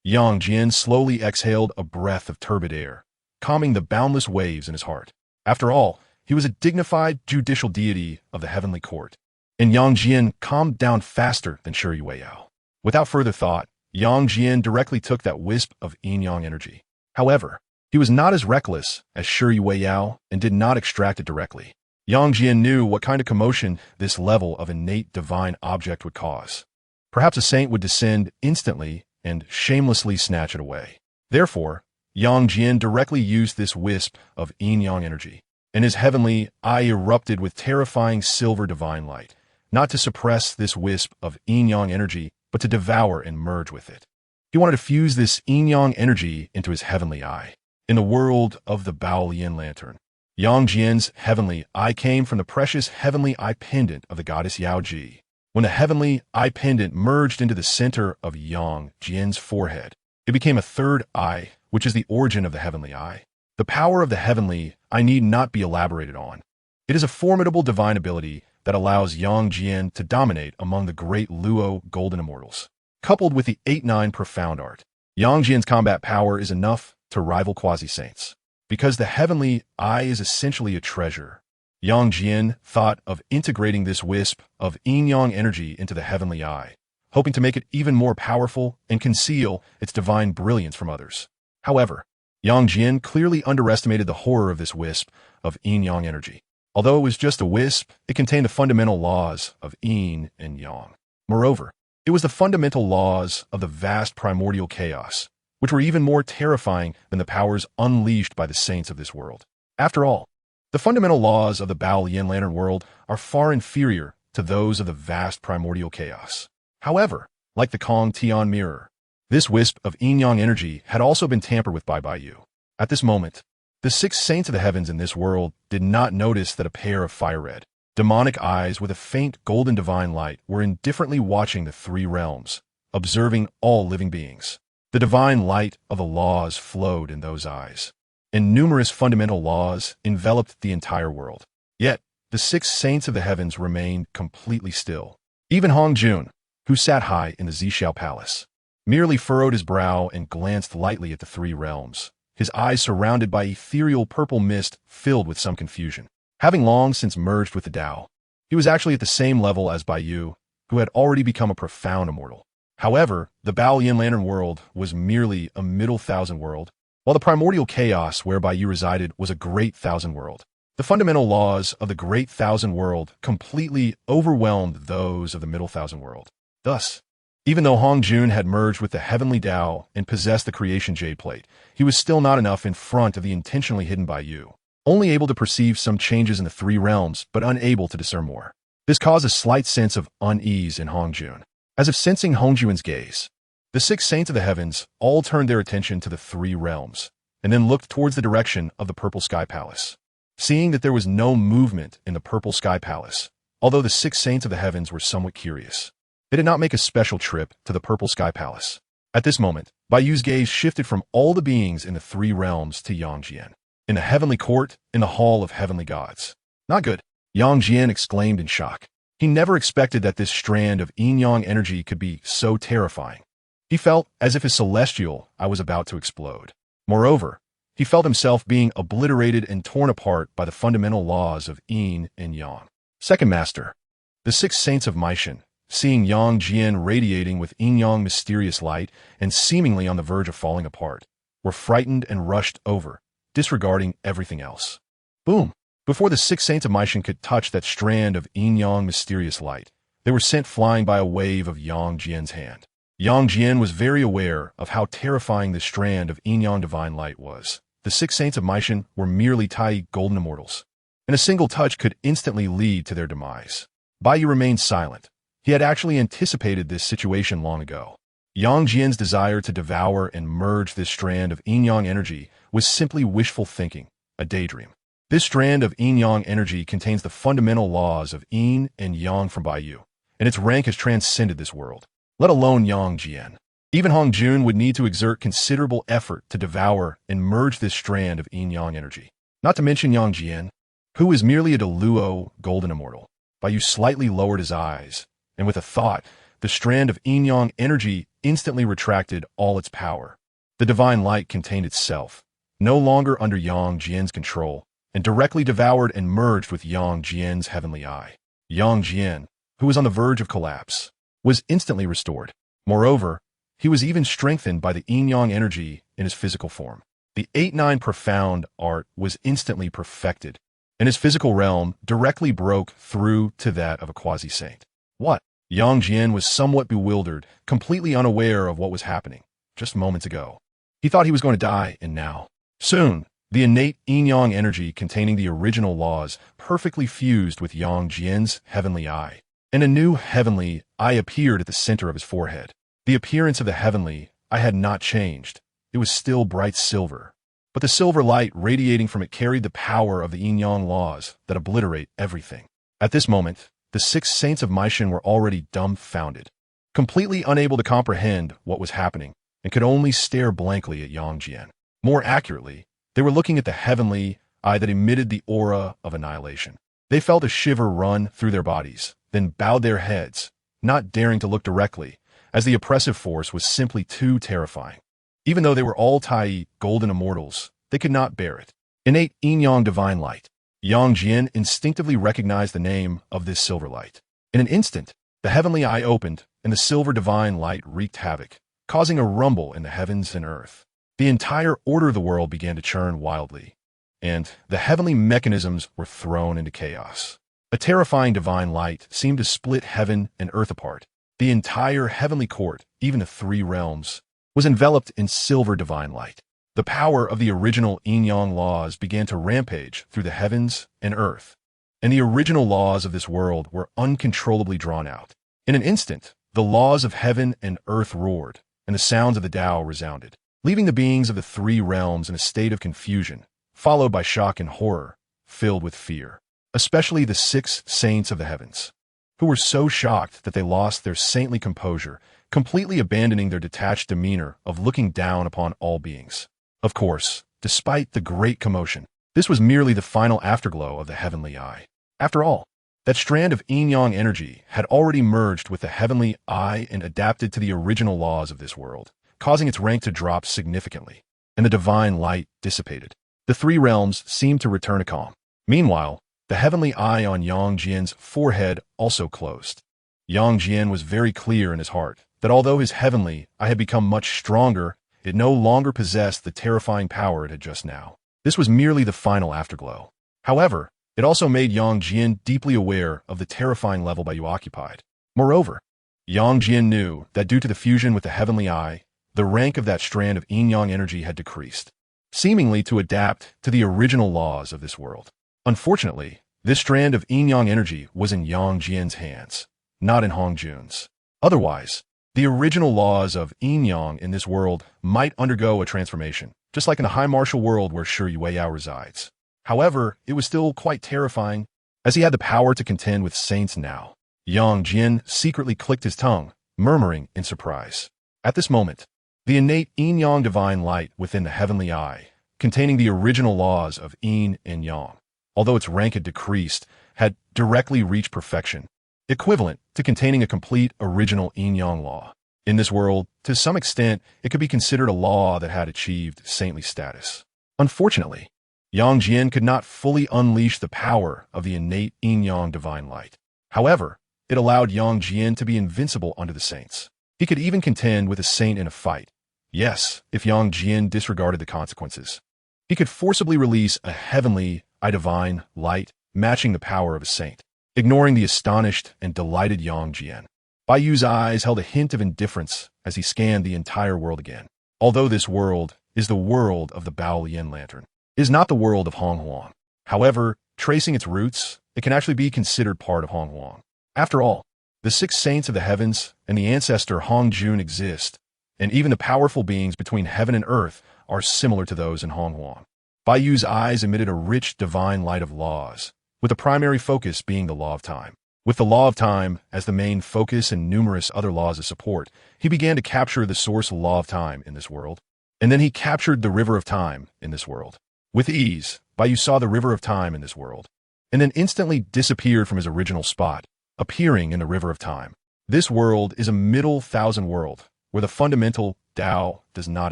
Yang Jian slowly exhaled a breath of turbid air, calming the boundless waves in his heart. After all, he was a dignified judicial deity of the heavenly court, and Yang Jian calmed down faster than Shi Weiyao. Without further thought, Yang Jian directly took that wisp of yin-yang energy. However, he was not as reckless as Shi Weiyao and did not extract it directly. Yang Jian knew what kind of commotion this level of innate divine object would cause. Perhaps a saint would descend instantly and shamelessly snatch it away. Therefore, Yang Jian directly used this wisp of yin-yang energy, and his heavenly eye erupted with terrifying silver divine light, not to suppress this wisp of yin-yang energy, but to devour and merge with it. He wanted to fuse this yin-yang energy into his heavenly eye. In the world of the Baolian lantern, Yang Jian's heavenly eye came from the precious heavenly eye pendant of the goddess Yao Ji. When the heavenly eye pendant merged into the center of Yang Jian's forehead, it became a third eye, which is the origin of the heavenly eye. The power of the heavenly eye need not be elaborated on. It is a formidable divine ability that allows Yang Jian to dominate among the great Luo golden immortals. Coupled with the 8-9 profound art, Yang Jian's combat power is enough to rival quasi-saints. Because the heavenly eye is essentially a treasure, Yang Jian thought of integrating this wisp of yin-yang energy into the heavenly eye, hoping to make it even more powerful and conceal its divine brilliance from others. However, Yang Jian clearly underestimated the horror of this wisp of yin-yang energy. Although it was just a wisp, it contained the fundamental laws of yin and yang. Moreover, it was the fundamental laws of the vast primordial chaos, which were even more terrifying than the powers unleashed by the saints of this world. After all, the fundamental laws of the Bao Yin Lantern world are far inferior to those of the vast primordial chaos. However, like the Kong Tian mirror, this wisp of yin-yang energy had also been tampered with by Bai Yu. At this moment, the 6 saints of the heavens in this world did not notice that a pair of fire-red, demonic eyes with a faint golden divine light were indifferently watching the 3 realms, observing all living beings. The divine light of the laws flowed in those eyes, and numerous fundamental laws enveloped the entire world. Yet, the 6 saints of the heavens remained completely still. Even Hong Jun, who sat high in the Zhixiao Palace, merely furrowed his brow and glanced lightly at the 3 realms, his eyes surrounded by ethereal purple mist filled with some confusion. Having long since merged with the Tao, he was actually at the same level as Bai Yu, who had already become a profound immortal. However, the Bao Yin Lantern world was merely a middle thousand world, while the primordial chaos where Bai Yu resided was a great thousand world. The fundamental laws of the great thousand world completely overwhelmed those of the middle thousand world. Thus, even though Hong Jun had merged with the heavenly Tao and possessed the creation jade plate, he was still not enough in front of the intentionally hidden Bai Yu, only able to perceive some changes in the 3 realms, but unable to discern more. This caused a slight sense of unease in Hong Jun. As if sensing Hong Jun's gaze, the 6 saints of the heavens all turned their attention to the 3 realms, and then looked towards the direction of the Purple Sky Palace. Seeing that there was no movement in the Purple Sky Palace, although the 6 saints of the heavens were somewhat curious, they did not make a special trip to the Purple Sky Palace. At this moment, Bai Yu's gaze shifted from all the beings in the 3 realms to Yang Jian, in the heavenly court, in the hall of heavenly gods. Not good, Yang Jian exclaimed in shock. He never expected that this strand of yin-yang energy could be so terrifying. He felt as if his celestial eye was about to explode. Moreover, he felt himself being obliterated and torn apart by the fundamental laws of yin and yang. Second Master, the 6 saints of Meishan, seeing Yang Jian radiating with yin-yang mysterious light and seemingly on the verge of falling apart, were frightened and rushed over, disregarding everything else. Boom! Before the 6 saints of Meishan could touch that strand of yin-yang mysterious light, they were sent flying by a wave of Yang Jian's hand. Yang Jian was very aware of how terrifying this strand of yin-yang divine light was. The 6 saints of Meishan were merely tiny golden immortals, and a single touch could instantly lead to their demise. Bai Yu remained silent. He had actually anticipated this situation long ago. Yang Jian's desire to devour and merge this strand of yin-yang energy was simply wishful thinking, a daydream. This strand of yin-yang energy contains the fundamental laws of yin and yang from Bai Yu, and its rank has transcended this world, let alone Yang Jian. Even Hong Jun would need to exert considerable effort to devour and merge this strand of yin-yang energy. Not to mention Yang Jian, who is merely a Luo golden immortal. Bai Yu slightly lowered his eyes, and with a thought, the strand of yin-yang energy instantly retracted all its power. The divine light contained itself, no longer under Yang Jian's control, and directly devoured and merged with Yang Jian's heavenly eye. Yang Jian, who was on the verge of collapse, was instantly restored. Moreover, he was even strengthened by the yin-yang energy in his physical form. The 8-9 profound art was instantly perfected, and his physical realm directly broke through to that of a quasi-saint. What? Yang Jian was somewhat bewildered, completely unaware of what was happening just moments ago. He thought he was going to die, and now, soon, the innate yin-yang energy containing the original laws perfectly fused with Yang Jian's heavenly eye, and a new heavenly eye appeared at the center of his forehead. The appearance of the heavenly eye had not changed. It was still bright silver, but the silver light radiating from it carried the power of the yin-yang laws that obliterate everything. At this moment, the 6 saints of Meishan were already dumbfounded, completely unable to comprehend what was happening, and could only stare blankly at Yang Jian. More accurately, they were looking at the heavenly eye that emitted the aura of annihilation. They felt a shiver run through their bodies, then bowed their heads, not daring to look directly, as the oppressive force was simply too terrifying. Even though they were all Tai golden immortals, they could not bear it. Innate yin-yang divine light. Yang Jian instinctively recognized the name of this silver light. In an instant, the heavenly eye opened, and the silver divine light wreaked havoc, causing a rumble in the heavens and earth. The entire order of the world began to churn wildly, and the heavenly mechanisms were thrown into chaos. A terrifying divine light seemed to split heaven and earth apart. The entire heavenly court, even the 3 realms, was enveloped in silver divine light. The power of the original yin-yang laws began to rampage through the heavens and earth, and the original laws of this world were uncontrollably drawn out. In an instant, the laws of heaven and earth roared, and the sounds of the Tao resounded, leaving the beings of the 3 realms in a state of confusion, followed by shock and horror, filled with fear. Especially the 6 saints of the heavens, who were so shocked that they lost their saintly composure, completely abandoning their detached demeanor of looking down upon all beings. Of course, despite the great commotion, this was merely the final afterglow of the heavenly eye. After all, that strand of yin-yang energy had already merged with the heavenly eye and adapted to the original laws of this world, causing its rank to drop significantly, and the divine light dissipated. The 3 realms seemed to return to calm. Meanwhile, the heavenly eye on Yang Jian's forehead also closed. Yang Jian was very clear in his heart that although his heavenly eye had become much stronger, it no longer possessed the terrifying power it had just now. This was merely the final afterglow. However, it also made Yang Jian deeply aware of the terrifying level Bai Yu occupied. Moreover, Yang Jian knew that due to the fusion with the heavenly eye, the rank of that strand of yin-yang energy had decreased, seemingly to adapt to the original laws of this world. Unfortunately, this strand of yin-yang energy was in Yang Jian's hands, not in Hong Jun's. Otherwise, the original laws of yin-yang in this world might undergo a transformation, just like in the high martial world where Shi Yueyao resides. However, it was still quite terrifying, as he had the power to contend with saints now. Yang Jian secretly clicked his tongue, murmuring in surprise. At this moment, the innate yin-yang divine light within the heavenly eye, containing the original laws of yin and yang, although its rank had decreased, had directly reached perfection, equivalent to containing a complete original yin-yang law. In this world, to some extent, it could be considered a law that had achieved saintly status. Unfortunately, Yang Jian could not fully unleash the power of the innate yin-yang divine light. However, it allowed Yang Jian to be invincible under the saints. He could even contend with a saint in a fight. Yes, if Yang Jian disregarded the consequences. He could forcibly release a heavenly divine light matching the power of a saint, ignoring the astonished and delighted Yang Jian. Bai Yu's eyes held a hint of indifference as he scanned the entire world again. Although this world is the world of the Bao Lian lantern, it is not the world of Hong Huang. However, tracing its roots, it can actually be considered part of Hong Huang. After all, the 6 saints of the heavens and the ancestor Hong Jun exist, and even the powerful beings between heaven and earth are similar to those in Hong Huang. Bai Yu's eyes emitted a rich divine light of laws, with the primary focus being the law of time. With the law of time as the main focus and numerous other laws of support, he began to capture the source law of time in this world. And then he captured the river of time in this world. With ease, Bai Yu saw the river of time in this world, and then instantly disappeared from his original spot, appearing in the river of time. This world is a middle thousand world, where the fundamental Tao does not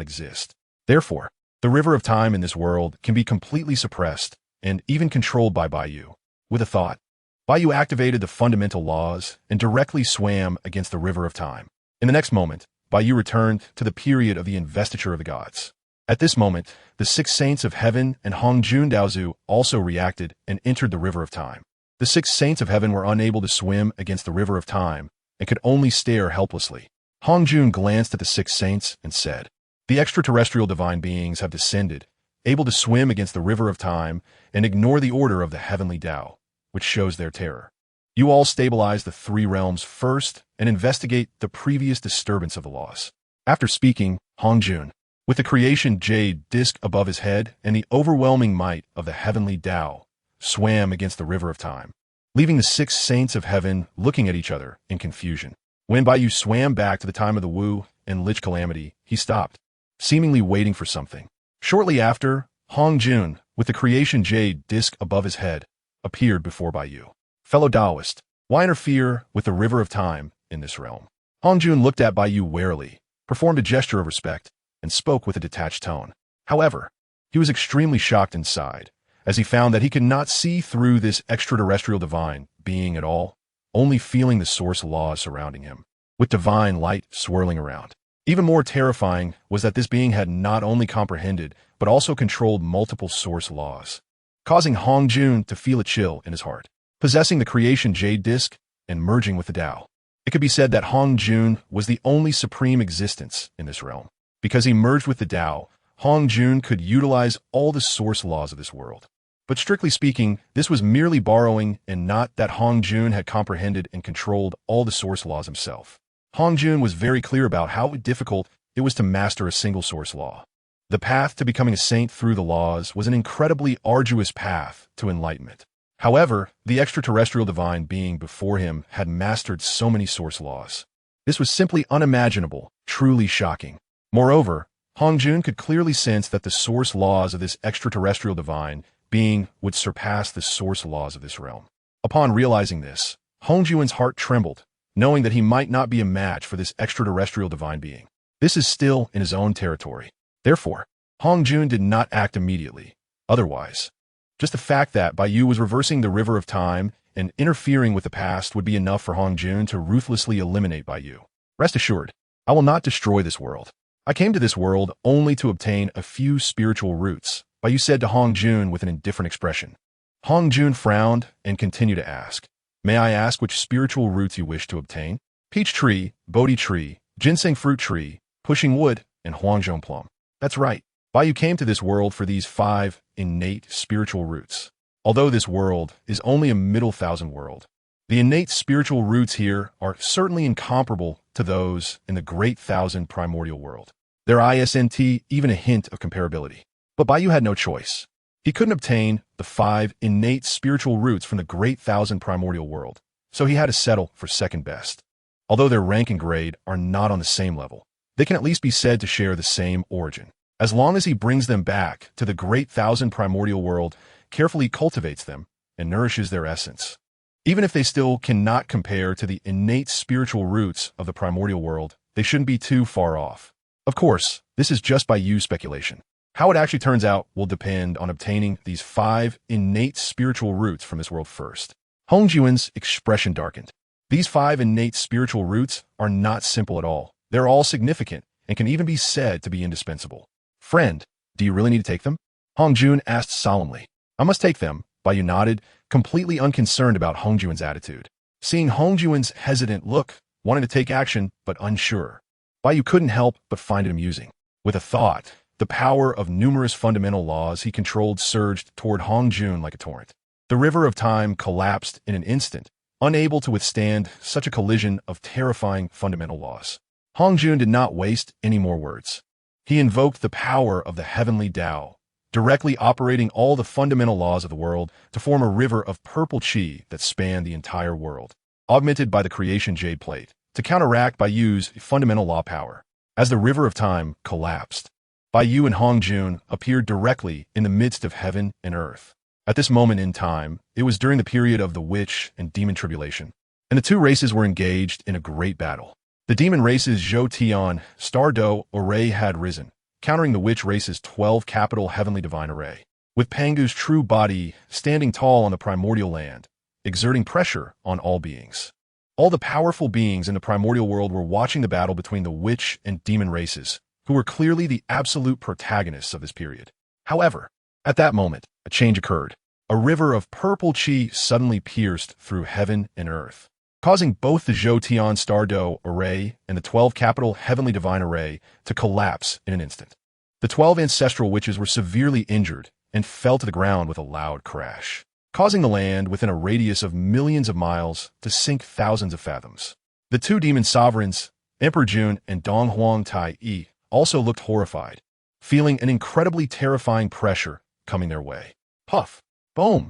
exist. Therefore, the river of time in this world can be completely suppressed and even controlled by Bai Yu. With a thought, Bai Yu activated the fundamental laws and directly swam against the river of time. In the next moment, Bai Yu returned to the period of the investiture of the gods. At this moment, the 6 saints of heaven and Hong Jun Daozu also reacted and entered the river of time. The 6 saints of heaven were unable to swim against the river of time and could only stare helplessly. Hong Jun glanced at the 6 saints and said, "The extraterrestrial divine beings have descended, able to swim against the river of time and ignore the order of the heavenly Tao, which shows their terror. You all stabilize the 3 realms first and investigate the previous disturbance of the laws." After speaking, Hong Jun, with the creation jade disk above his head and the overwhelming might of the heavenly Tao, swam against the river of time. leaving the six saints of heaven looking at each other in confusion. When Bai Yu swam back to the time of the Wu and Lich Calamity, he stopped, seemingly waiting for something. Shortly after, Hong Jun, with the creation jade disc above his head, appeared before Bai Yu. Fellow Taoist, why interfere with the river of time in this realm? Hong Jun looked at Bai Yu warily, performed a gesture of respect, and spoke with a detached tone. However, he was extremely shocked inside, as he found that he could not see through this extraterrestrial divine being at all, only feeling the source laws surrounding him, with divine light swirling around. Even more terrifying was that this being had not only comprehended, but also controlled multiple source laws, causing Hong Jun to feel a chill in his heart. Possessing the creation jade disc and merging with the Tao, it could be said that Hong Jun was the only supreme existence in this realm. Because he merged with the Tao, Hong Jun could utilize all the source laws of this world. But strictly speaking, this was merely borrowing and not that Hong Jun had comprehended and controlled all the source laws himself. Hong Jun was very clear about how difficult it was to master a single source law. The path to becoming a saint through the laws was an incredibly arduous path to enlightenment. However, the extraterrestrial divine being before him had mastered so many source laws. This was simply unimaginable, truly shocking. Moreover, Hong Jun could clearly sense that the source laws of this extraterrestrial divine being would surpass the source laws of this realm. Upon realizing this, Hong Jun's heart trembled, knowing that he might not be a match for this extraterrestrial divine being. This is still in his own territory. Therefore, Hong Jun did not act immediately. Otherwise, just the fact that Bai Yu was reversing the river of time and interfering with the past would be enough for Hong Jun to ruthlessly eliminate Bai Yu. Rest assured, I will not destroy this world. I came to this world only to obtain a few spiritual roots, Bai Yu said to Hong Jun with an indifferent expression. Hong Jun frowned and continued to ask, "May I ask which spiritual roots you wish to obtain?" Peach tree, Bodhi tree, ginseng fruit tree, pushing wood, and Huangzhong plum. That's right. Bai Yu came to this world for these 5 innate spiritual roots. Although this world is only a middle thousand world, the innate spiritual roots here are certainly incomparable to those in the great thousand primordial world. There isn't even a hint of comparability. But Bai Yu had no choice. He couldn't obtain the 5 innate spiritual roots from the great thousand primordial world, so he had to settle for second best. Although their rank and grade are not on the same level, they can at least be said to share the same origin. As long as he brings them back to the great thousand primordial world, carefully cultivates them, and nourishes their essence. Even if they still cannot compare to the innate spiritual roots of the primordial world, they shouldn't be too far off. Of course, this is just Bai Yu's speculation. How it actually turns out will depend on obtaining these 5 innate spiritual roots from this world first. Hong Jun's expression darkened. These 5 innate spiritual roots are not simple at all. They're all significant and can even be said to be indispensable. Friend, do you really need to take them? Hong Jun asked solemnly. I must take them, Bai Yu nodded, completely unconcerned about Hong Jun's attitude. Seeing Hong Jun's hesitant look, wanting to take action but unsure, Bai Yu couldn't help but find it amusing. With a thought, the power of numerous fundamental laws he controlled surged toward Hong Jun like a torrent. The river of time collapsed in an instant, unable to withstand such a collision of terrifying fundamental laws. Hong Jun did not waste any more words. He invoked the power of the heavenly Tao, directly operating all the fundamental laws of the world to form a river of purple qi that spanned the entire world, augmented by the creation jade plate, to counteract Bai Yu's fundamental law power. As the river of time collapsed, Bai Yu and Hong Jun appeared directly in the midst of heaven and earth. At this moment in time, it was during the period of the witch and demon tribulation, and the 2 races were engaged in a great battle. The demon race's Zhou Tian Star Do array had risen, countering the witch race's 12 capital heavenly divine array, with Pangu's true body standing tall on the primordial land, exerting pressure on all beings. All the powerful beings in the primordial world were watching the battle between the witch and demon races, who were clearly the absolute protagonists of this period. However, at that moment, a change occurred. A river of purple qi suddenly pierced through heaven and earth, causing both the Zhou Tian Star Do array and the 12 capital heavenly divine array to collapse in an instant. The 12 ancestral witches were severely injured and fell to the ground with a loud crash, causing the land within a radius of millions of miles to sink thousands of fathoms. The 2 demon sovereigns, Emperor Jun and Dong Huang Tai Yi, also looked horrified, feeling an incredibly terrifying pressure coming their way. Puff! Boom!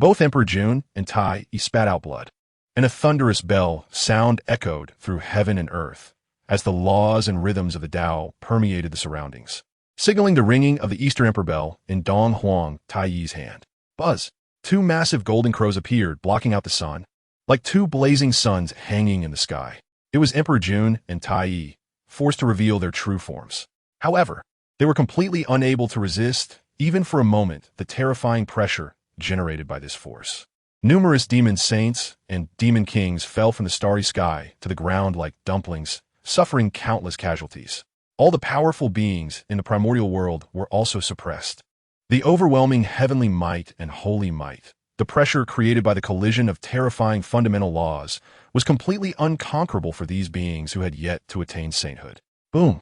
Both Emperor Jun and Tai Yi spat out blood, and a thunderous bell sound echoed through heaven and earth as the laws and rhythms of the Tao permeated the surroundings, signaling the ringing of the Eastern Emperor bell in Dong Huang Tai Yi's hand. Buzz! Two massive golden crows appeared, blocking out the sun, like two blazing suns hanging in the sky. It was Emperor Jun and Tai Yi, forced to reveal their true forms. However, they were completely unable to resist, even for a moment, the terrifying pressure generated by this force. Numerous demon saints and demon kings fell from the starry sky to the ground like dumplings, suffering countless casualties. All the powerful beings in the primordial world were also suppressed. The overwhelming heavenly might and holy might, the pressure created by the collision of terrifying fundamental laws, was completely unconquerable for these beings who had yet to attain sainthood. Boom!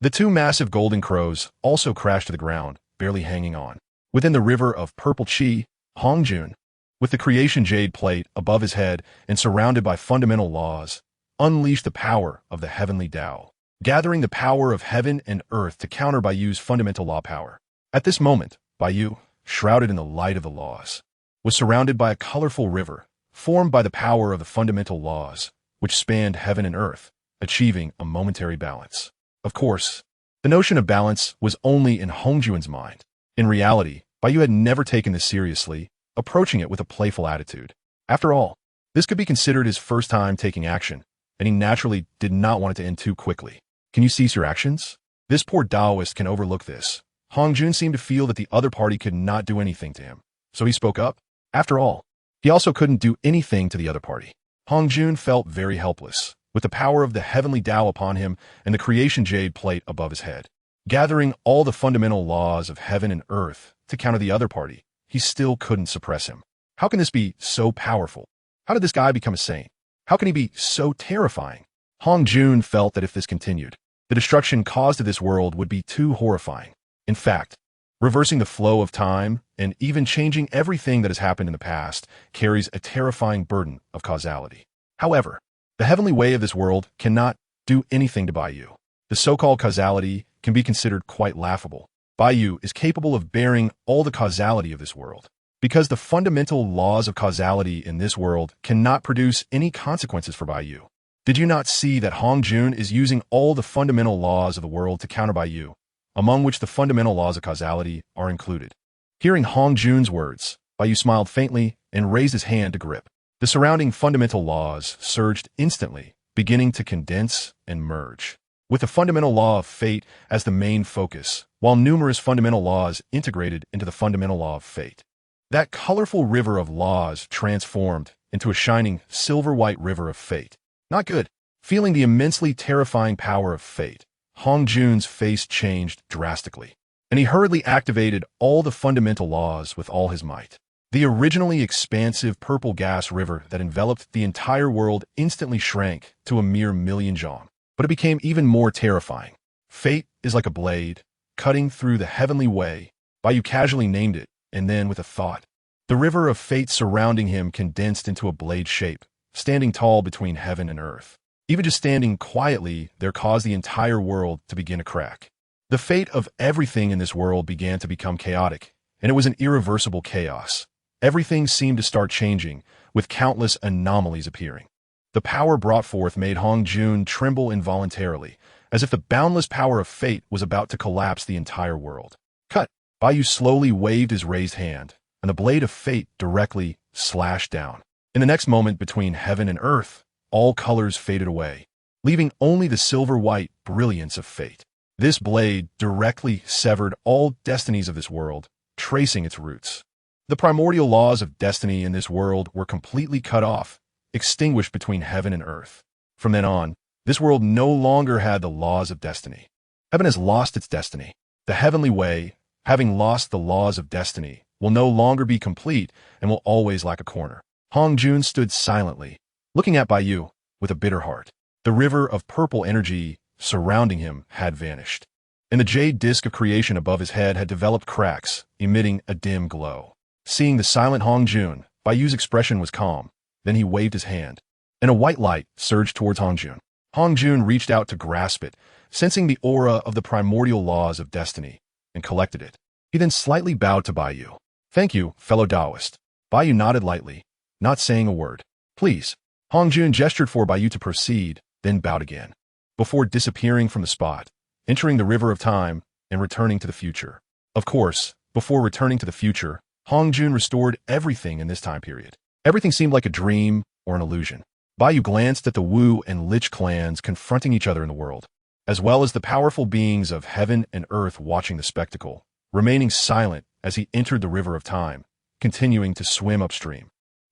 The two massive golden crows also crashed to the ground, barely hanging on. Within the river of purple chi, Hongjun, with the creation jade plate above his head and surrounded by fundamental laws, unleashed the power of the heavenly Tao, gathering the power of heaven and earth to counter Bai Yu's fundamental law power. At this moment, Bai Yu, shrouded in the light of the laws, was surrounded by a colorful river, formed by the power of the fundamental laws, which spanned heaven and earth, achieving a momentary balance. Of course, the notion of balance was only in Hongjun's mind. In reality, Bai Yu had never taken this seriously, approaching it with a playful attitude. After all, this could be considered his first time taking action, and he naturally did not want it to end too quickly. Can you cease your actions? This poor Taoist can overlook this. Hongjun seemed to feel that the other party could not do anything to him, so he spoke up. After all, he also couldn't do anything to the other party. Hongjun felt very helpless, with the power of the heavenly Tao upon him and the creation jade plate above his head. Gathering all the fundamental laws of heaven and earth to counter the other party, he still couldn't suppress him. How can this be so powerful? How did this guy become a saint? How can he be so terrifying? Hongjun felt that if this continued, the destruction caused to this world would be too horrifying. In fact, reversing the flow of time and even changing everything that has happened in the past carries a terrifying burden of causality. However, the heavenly way of this world cannot do anything to Bai Yu. The so-called causality can be considered quite laughable. Bai Yu is capable of bearing all the causality of this world, because the fundamental laws of causality in this world cannot produce any consequences for Bai Yu. Did you not see that Hongjun is using all the fundamental laws of the world to counter Bai Yu, among which the fundamental laws of causality are included? Hearing Hongjun's words, Bai Yu smiled faintly and raised his hand to grip. The surrounding fundamental laws surged instantly, beginning to condense and merge, with the fundamental law of fate as the main focus, while numerous fundamental laws integrated into the fundamental law of fate. That colorful river of laws transformed into a shining silver-white river of fate. Not good. Feeling the immensely terrifying power of fate, Hongjun's face changed drastically, and he hurriedly activated all the fundamental laws with all his might. The originally expansive purple gas river that enveloped the entire world instantly shrank to a mere million zhong, but it became even more terrifying. Fate is like a blade, cutting through the heavenly way. Bai Yu casually named it, and then with a thought, the river of fate surrounding him condensed into a blade shape, standing tall between heaven and earth. Even just standing quietly there caused the entire world to begin to crack. The fate of everything in this world began to become chaotic, and it was an irreversible chaos. Everything seemed to start changing, with countless anomalies appearing. The power brought forth made Hongjun tremble involuntarily, as if the boundless power of fate was about to collapse the entire world. Cut! Bai Yu slowly waved his raised hand, and the blade of fate directly slashed down. In the next moment, between heaven and earth, all colors faded away, leaving only the silver-white brilliance of fate. This blade directly severed all destinies of this world, tracing its roots. The primordial laws of destiny in this world were completely cut off, extinguished between heaven and earth. From then on, this world no longer had the laws of destiny. Heaven has lost its destiny. The heavenly way, having lost the laws of destiny, will no longer be complete and will always lack a corner. Hongjun stood silently, looking at Bai Yu with a bitter heart. The river of purple energy surrounding him had vanished, and the jade disk of creation above his head had developed cracks, emitting a dim glow. Seeing the silent Hongjun, Bai Yu's expression was calm. Then he waved his hand, and a white light surged towards Hongjun. Hongjun reached out to grasp it, sensing the aura of the primordial laws of destiny, and collected it. He then slightly bowed to Bai Yu. "Thank you, fellow Taoist." Bai Yu nodded lightly, not saying a word. Please. Hong Jun gestured for Bai Yu to proceed, then bowed again, before disappearing from the spot, entering the river of time and returning to the future. Of course, before returning to the future, Hong Jun restored everything in this time period. Everything seemed like a dream or an illusion. Bai Yu glanced at the Wu and Lich clans confronting each other in the world, as well as the powerful beings of heaven and earth watching the spectacle, remaining silent as he entered the river of time, continuing to swim upstream.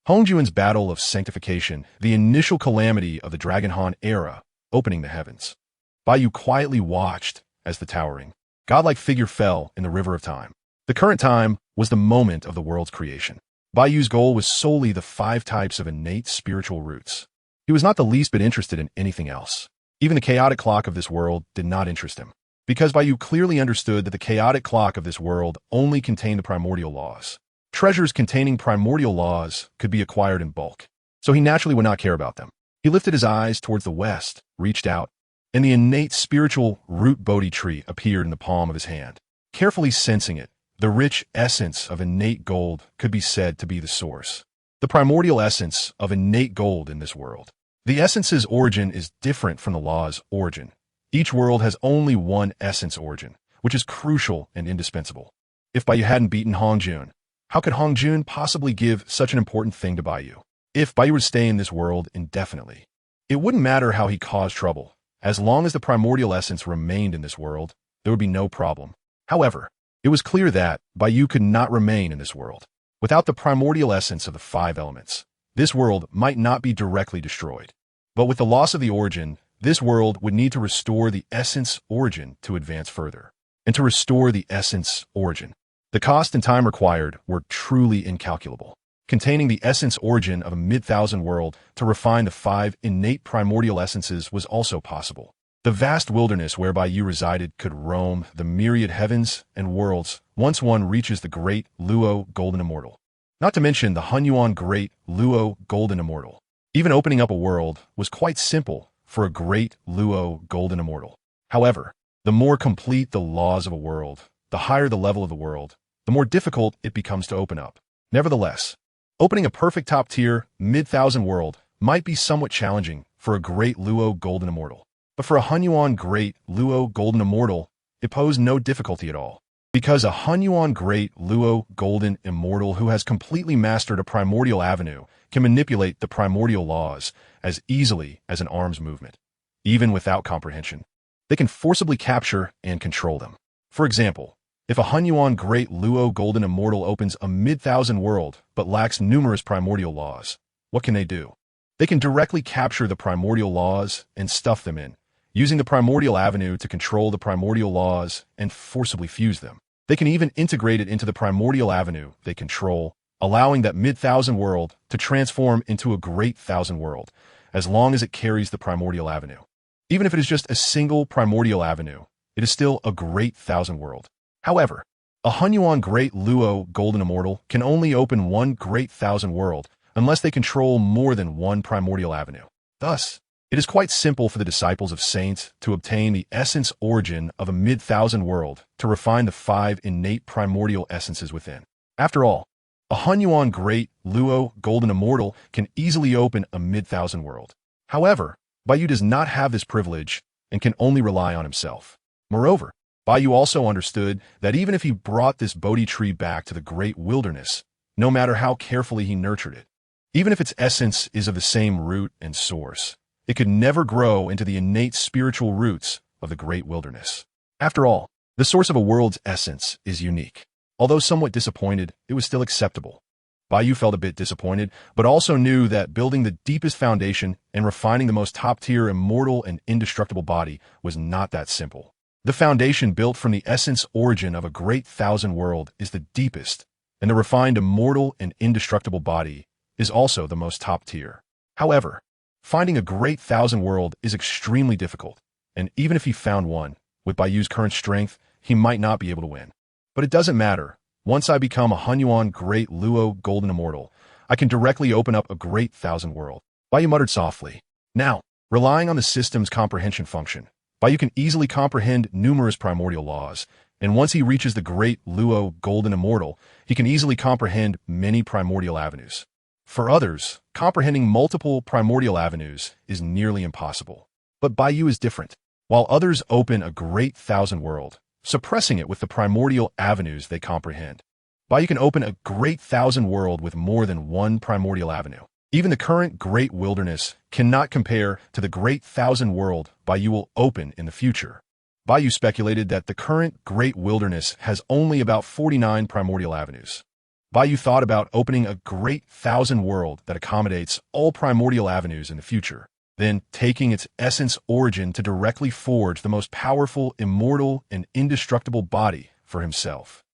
Hong Jun's battle of sanctification, the initial calamity of the Dragon Han era, opening the heavens. Bai Yu quietly watched as the towering, godlike figure fell in the river of time. The current time was the moment of the world's creation. Bai Yu's goal was solely the 5 types of innate spiritual roots. He was not the least bit interested in anything else. Even the chaotic clock of this world did not interest him, because Bai Yu clearly understood that the chaotic clock of this world only contained the primordial laws. Treasures containing primordial laws could be acquired in bulk, so he naturally would not care about them. He lifted his eyes towards the west, reached out, and the innate spiritual root Bodhi tree appeared in the palm of his hand. Carefully sensing it, the rich essence of innate gold could be said to be the source. The primordial essence of innate gold in this world. The essence's origin is different from the law's origin. Each world has only one essence origin, which is crucial and indispensable. If Bai Yu hadn't beaten Hong Jun, how could Hong Jun possibly give such an important thing to Bai Yu? If Bai Yu would stay in this world indefinitely, it wouldn't matter how he caused trouble. As long as the primordial essence remained in this world, there would be no problem. However, it was clear that Bai Yu could not remain in this world. Without the primordial essence of the 5 elements, this world might not be directly destroyed. But with the loss of the origin, this world would need to restore the essence origin to advance further. And to restore the essence origin, the cost and time required were truly incalculable. Containing the essence origin of a mid-thousand world to refine the 5 innate primordial essences was also possible. The vast wilderness where Bai Yu resided could roam the myriad heavens and worlds once one reaches the great Luo Golden Immortal. Not to mention the Hunyuan Great Luo Golden Immortal. Even opening up a world was quite simple for a great Luo Golden Immortal. However, the more complete the laws of a world, the higher the level of the world, the more difficult it becomes to open up. Nevertheless, opening a perfect top-tier, mid-thousand world might be somewhat challenging for a great Luo Golden Immortal. But for a Hunyuan Great Luo Golden Immortal, it posed no difficulty at all. Because a Hunyuan Great Luo Golden Immortal who has completely mastered a primordial avenue can manipulate the primordial laws as easily as an arm's movement. Even without comprehension, they can forcibly capture and control them. For example, if a Hunyuan Great Luo Golden Immortal opens a mid-thousand world but lacks numerous primordial laws, what can they do? They can directly capture the primordial laws and stuff them in, using the primordial avenue to control the primordial laws and forcibly fuse them. They can even integrate it into the primordial avenue they control, allowing that mid-thousand world to transform into a great thousand world, as long as it carries the primordial avenue. Even if it is just a single primordial avenue, it is still a great thousand world. However, a Hunyuan Great Luo Golden Immortal can only open one great thousand world unless they control more than one primordial avenue. Thus, it is quite simple for the disciples of saints to obtain the essence origin of a mid-thousand world to refine the 5 innate primordial essences within. After all, a Hunyuan Great Luo Golden Immortal can easily open a mid-thousand world. However, Bai Yu does not have this privilege and can only rely on himself. Moreover, Bai Yu also understood that even if he brought this Bodhi tree back to the great wilderness, no matter how carefully he nurtured it, even if its essence is of the same root and source, it could never grow into the innate spiritual roots of the great wilderness. After all, the source of a world's essence is unique. Although somewhat disappointed, it was still acceptable. Bai Yu felt a bit disappointed, but also knew that building the deepest foundation and refining the most top-tier immortal and indestructible body was not that simple. The foundation built from the essence origin of a great thousand world is the deepest, and the refined immortal and indestructible body is also the most top-tier. However, finding a great thousand world is extremely difficult, and even if he found one, with Bai Yu's current strength, he might not be able to win. But it doesn't matter. Once I become a Hunyuan Great Luo Golden Immortal, I can directly open up a great thousand world. Bai Yu muttered softly. Now, relying on the system's comprehension function, Bai Yu can easily comprehend numerous primordial laws and once he reaches the great Luo Golden Immortal, he can easily comprehend many primordial avenues. For others, comprehending multiple primordial avenues is nearly impossible. But Bai Yu is different. While others open a great thousand world, suppressing it with the primordial avenues they comprehend, Bai Yu can open a great thousand world with more than one primordial avenue. Even the current great wilderness cannot compare to the great thousand world Bai Yu will open in the future. Bai Yu speculated that the current great wilderness has only about 49 primordial avenues. Bai Yu thought about opening a great thousand world that accommodates all primordial avenues in the future, then taking its essence origin to directly forge the most powerful, immortal, and indestructible body for himself.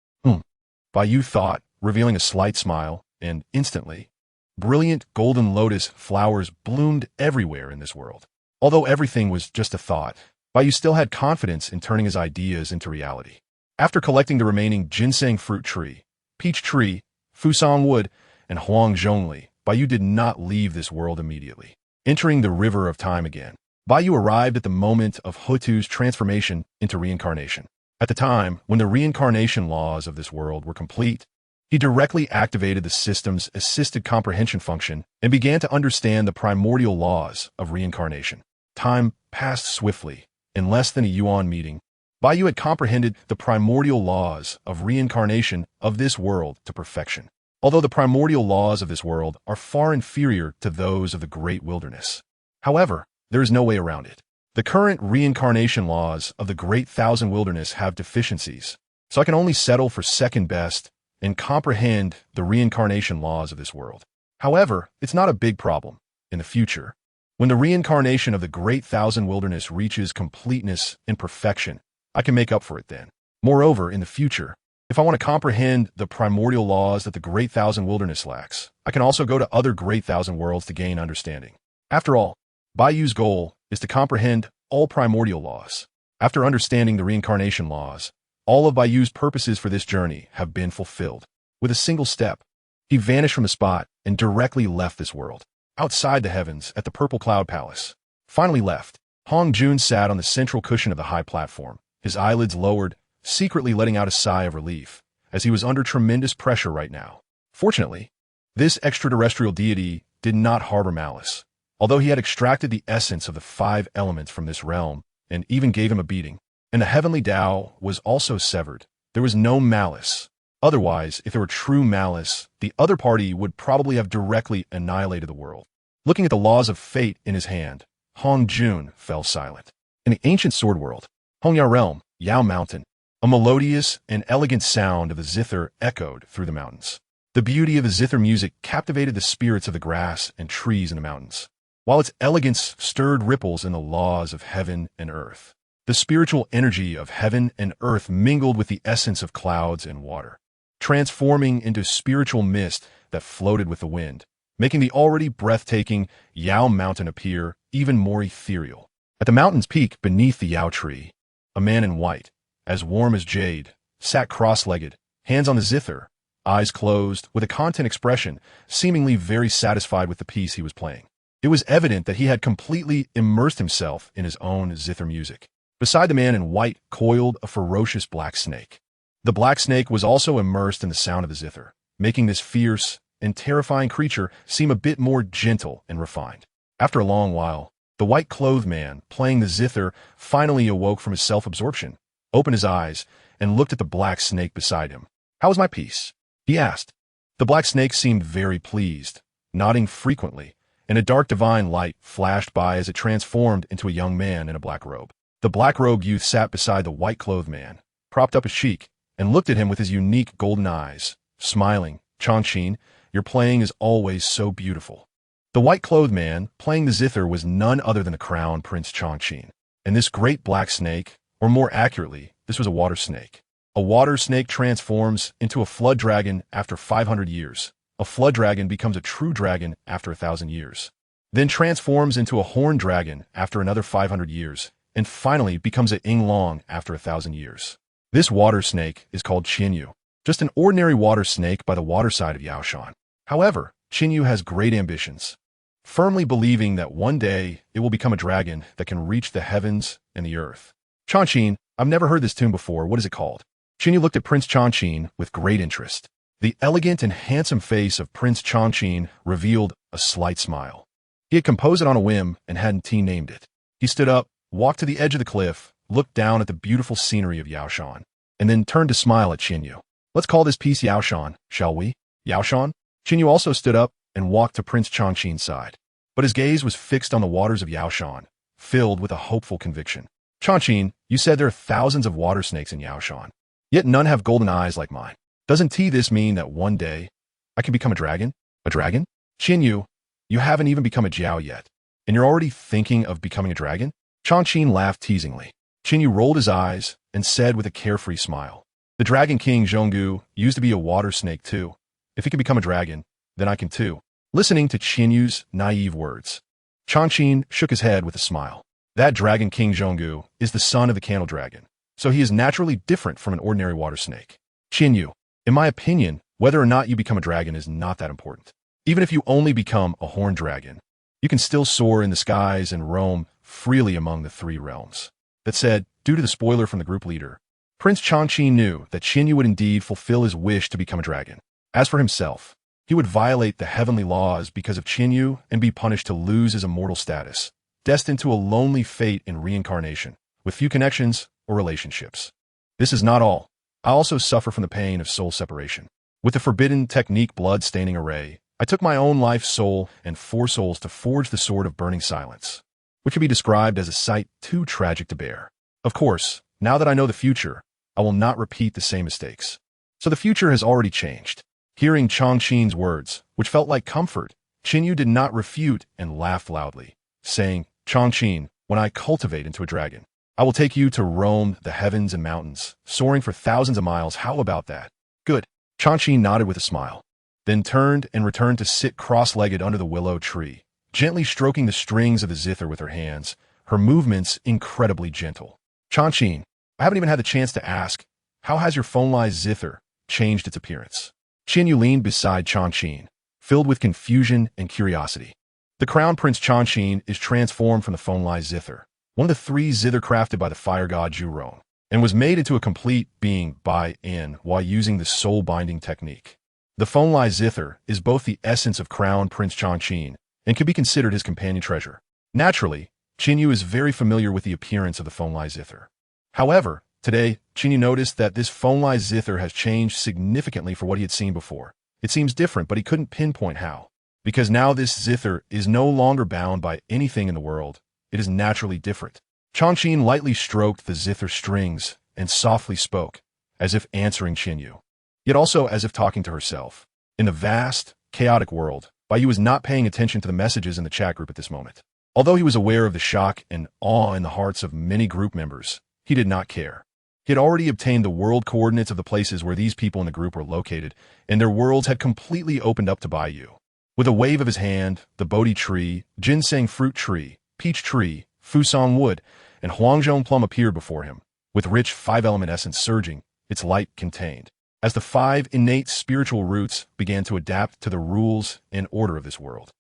Bai Yu thought, revealing a slight smile, and instantly, brilliant golden lotus flowers bloomed everywhere in this world. Although everything was just a thought, Bai Yu still had confidence in turning his ideas into reality. After collecting the remaining ginseng fruit tree, peach tree, Fusang wood, and Huang Zhongli, Bai Yu did not leave this world immediately. Entering the river of time again, Bai Yu arrived at the moment of Hutu's transformation into reincarnation. At the time, when the reincarnation laws of this world were complete, he directly activated the system's assisted comprehension function and began to understand the primordial laws of reincarnation. Time passed swiftly. In less than a yuan meeting, Bai Yu had comprehended the primordial laws of reincarnation of this world to perfection. Although the primordial laws of this world are far inferior to those of the great wilderness. However, there is no way around it. The current reincarnation laws of the great thousand wilderness have deficiencies, so I can only settle for second best and comprehend the reincarnation laws of this world. However, it's not a big problem. In the future, when the reincarnation of the great thousand wilderness reaches completeness and perfection, I can make up for it then. Moreover, in the future, if I want to comprehend the primordial laws that the great thousand wilderness lacks, I can also go to other great thousand worlds to gain understanding. After all, Bai Yu's goal is to comprehend all primordial laws. After understanding the reincarnation laws, all of Bai Yu's purposes for this journey have been fulfilled. With a single step, he vanished from the spot and directly left this world. Outside the heavens, at the Purple Cloud Palace. Finally left, Hong Jun sat on the central cushion of the high platform, his eyelids lowered, secretly letting out a sigh of relief, as he was under tremendous pressure right now. Fortunately, this extraterrestrial deity did not harbor malice, although he had extracted the essence of the 5 elements from this realm and even gave him a beating, and the heavenly Tao was also severed. There was no malice. Otherwise, if there were true malice, the other party would probably have directly annihilated the world. Looking at the laws of fate in his hand, Hong Jun fell silent. In the ancient sword world, Hongyao realm, Yao Mountain, a melodious and elegant sound of the zither echoed through the mountains. The beauty of the zither music captivated the spirits of the grass and trees in the mountains, while its elegance stirred ripples in the laws of heaven and earth. The spiritual energy of heaven and earth mingled with the essence of clouds and water, transforming into spiritual mist that floated with the wind, making the already breathtaking Yao Mountain appear even more ethereal. At the mountain's peak beneath the Yao tree, a man in white, as warm as jade, sat cross-legged, hands on the zither, eyes closed, with a content expression, seemingly very satisfied with the piece he was playing. It was evident that he had completely immersed himself in his own zither music. Beside the man in white coiled a ferocious black snake. The black snake was also immersed in the sound of the zither, making this fierce and terrifying creature seem a bit more gentle and refined. After a long while, the white-clothed man playing the zither finally awoke from his self-absorption, opened his eyes, and looked at the black snake beside him. "How was my piece?" he asked. The black snake seemed very pleased, nodding frequently, and a dark divine light flashed by as it transformed into a young man in a black robe. The black-robed youth sat beside the white-clothed man, propped up his cheek, and looked at him with his unique golden eyes, smiling. "Chongqing, your playing is always so beautiful." The white-clothed man playing the zither was none other than the crown Prince Chongqing. And this great black snake, or more accurately, this was a water snake. A water snake transforms into a flood dragon after 500 years. A flood dragon becomes a true dragon after 1,000 years. Then transforms into a horned dragon after another 500 years, and finally becomes a Yinglong after 1,000 years. This water snake is called Qinyu, just an ordinary water snake by the waterside of Yaoshan. However, Qinyu has great ambitions, firmly believing that one day it will become a dragon that can reach the heavens and the earth. "Chongqing, I've never heard this tune before. What is it called?" Qinyu looked at Prince Changqing with great interest. The elegant and handsome face of Prince Changqing revealed a slight smile. He had composed it on a whim and hadn't named it. He stood up, walked to the edge of the cliff, looked down at the beautiful scenery of Yaoshan, and then turned to smile at Qinyu. Let's call this piece Yaoshan, shall we? Yaoshan? Qinyu also stood up and walked to Prince Changqing's side. But his gaze was fixed on the waters of Yaoshan, filled with a hopeful conviction. Changqing, you said there are thousands of water snakes in Yaoshan, yet none have golden eyes like mine. Doesn't this mean that one day I can become a dragon? A dragon? Qinyu, you haven't even become a Jiao yet, and you're already thinking of becoming a dragon? Changqing laughed teasingly. Qinyu rolled his eyes and said with a carefree smile, the Dragon King Zhonggu used to be a water snake too. If he can become a dragon, then I can too. Listening to Qinyu's naive words, Changqing shook his head with a smile. That Dragon King Zhonggu is the son of the Candle Dragon, so he is naturally different from an ordinary water snake. Qinyu, in my opinion, whether or not you become a dragon is not that important. Even if you only become a horned dragon, you can still soar in the skies and roam freely among the three realms. That said, due to the spoiler from the group leader, Prince Changqing knew that Qinyu would indeed fulfill his wish to become a dragon. As for himself, he would violate the heavenly laws because of Qinyu and be punished to lose his immortal status, destined to a lonely fate in reincarnation, with few connections or relationships. This is not all. I also suffer from the pain of soul separation. With the forbidden technique blood-staining array, I took my own life soul and 4 souls to forge the sword of burning silence, which can be described as a sight too tragic to bear. Of course, now that I know the future, I will not repeat the same mistakes. So the future has already changed. Hearing Changqing's words, which felt like comfort, Qinyu did not refute and laughed loudly, saying, Changqing, when I cultivate into a dragon, I will take you to roam the heavens and mountains, soaring for thousands of miles. How about that? Good. Changqing nodded with a smile, then turned and returned to sit cross-legged under the willow tree, gently stroking the strings of the zither with her hands, her movements incredibly gentle. Changqing, I haven't even had the chance to ask, how has your phone-like zither changed its appearance? Qinyu leaned beside Changqing, filled with confusion and curiosity. The Crown Prince Changqing is transformed from the phone-like zither, one of the 3 zither crafted by the fire god Zhurong, and was made into a complete being Bai Yu while using the soul-binding technique. The phone-like zither is both the essence of Crown Prince Changqing and can be considered his companion treasure. Naturally, Qinyu is very familiar with the appearance of the phone-like zither. However, today, Qinyu noticed that this phone-like zither has changed significantly for what he had seen before. It seems different, but he couldn't pinpoint how. Because now this zither is no longer bound by anything in the world. It is naturally different. Changqing lightly stroked the zither strings and softly spoke, as if answering Qinyu, yet also as if talking to herself. In the vast, chaotic world, Bai Yu was not paying attention to the messages in the chat group at this moment. Although he was aware of the shock and awe in the hearts of many group members, he did not care. He had already obtained the world coordinates of the places where these people in the group were located, and their worlds had completely opened up to Bai Yu. With a wave of his hand, the Bodhi tree, ginseng fruit tree, peach tree, fusang wood, and huangzhong plum appeared before him, with rich 5-element essence surging, its light contained. As the 5 innate spiritual roots began to adapt to the rules and order of this world.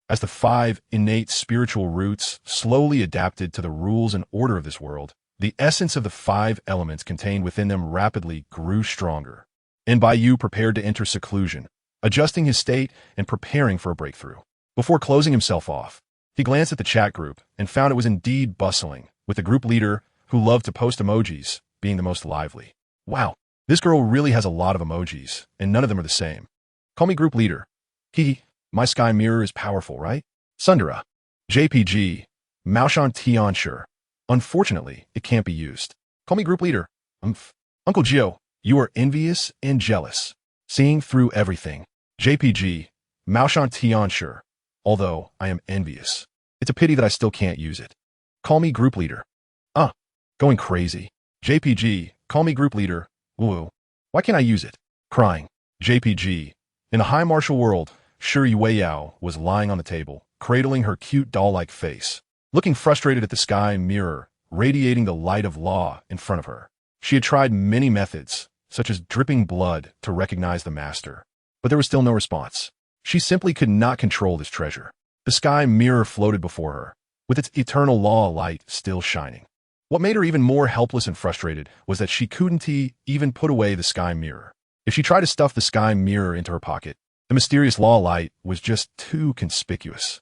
As the 5 innate spiritual roots slowly adapted to the rules and order of this world, the essence of the 5 elements contained within them rapidly grew stronger. And Bai Yu prepared to enter seclusion, adjusting his state and preparing for a breakthrough. Before closing himself off, he glanced at the chat group and found it was indeed bustling, with the group leader, who loved to post emojis, being the most lively. Wow, this girl really has a lot of emojis, and none of them are the same. Call me group leader. My sky mirror is powerful, right? Sundara. JPG. Maoshan Tianshi. Unfortunately, it can't be used. Call me group leader. Uncle Gio, you are envious and jealous. Seeing through everything. JPG. Maoshan Tianshi. Although I am envious. It's a pity that I still can't use it. Call me group leader. Going crazy. JPG. Call me group leader. Woo. Why can't I use it? Crying. JPG. In the high martial world, Shi Yueyao was lying on the table, cradling her cute doll-like face, looking frustrated at the sky mirror, radiating the light of law in front of her. She had tried many methods, such as dripping blood, to recognize the master, but there was still no response. She simply could not control this treasure. The sky mirror floated before her, with its eternal law light still shining. What made her even more helpless and frustrated was that she couldn't even put away the sky mirror. If she tried to stuff the sky mirror into her pocket, the mysterious law light was just too conspicuous.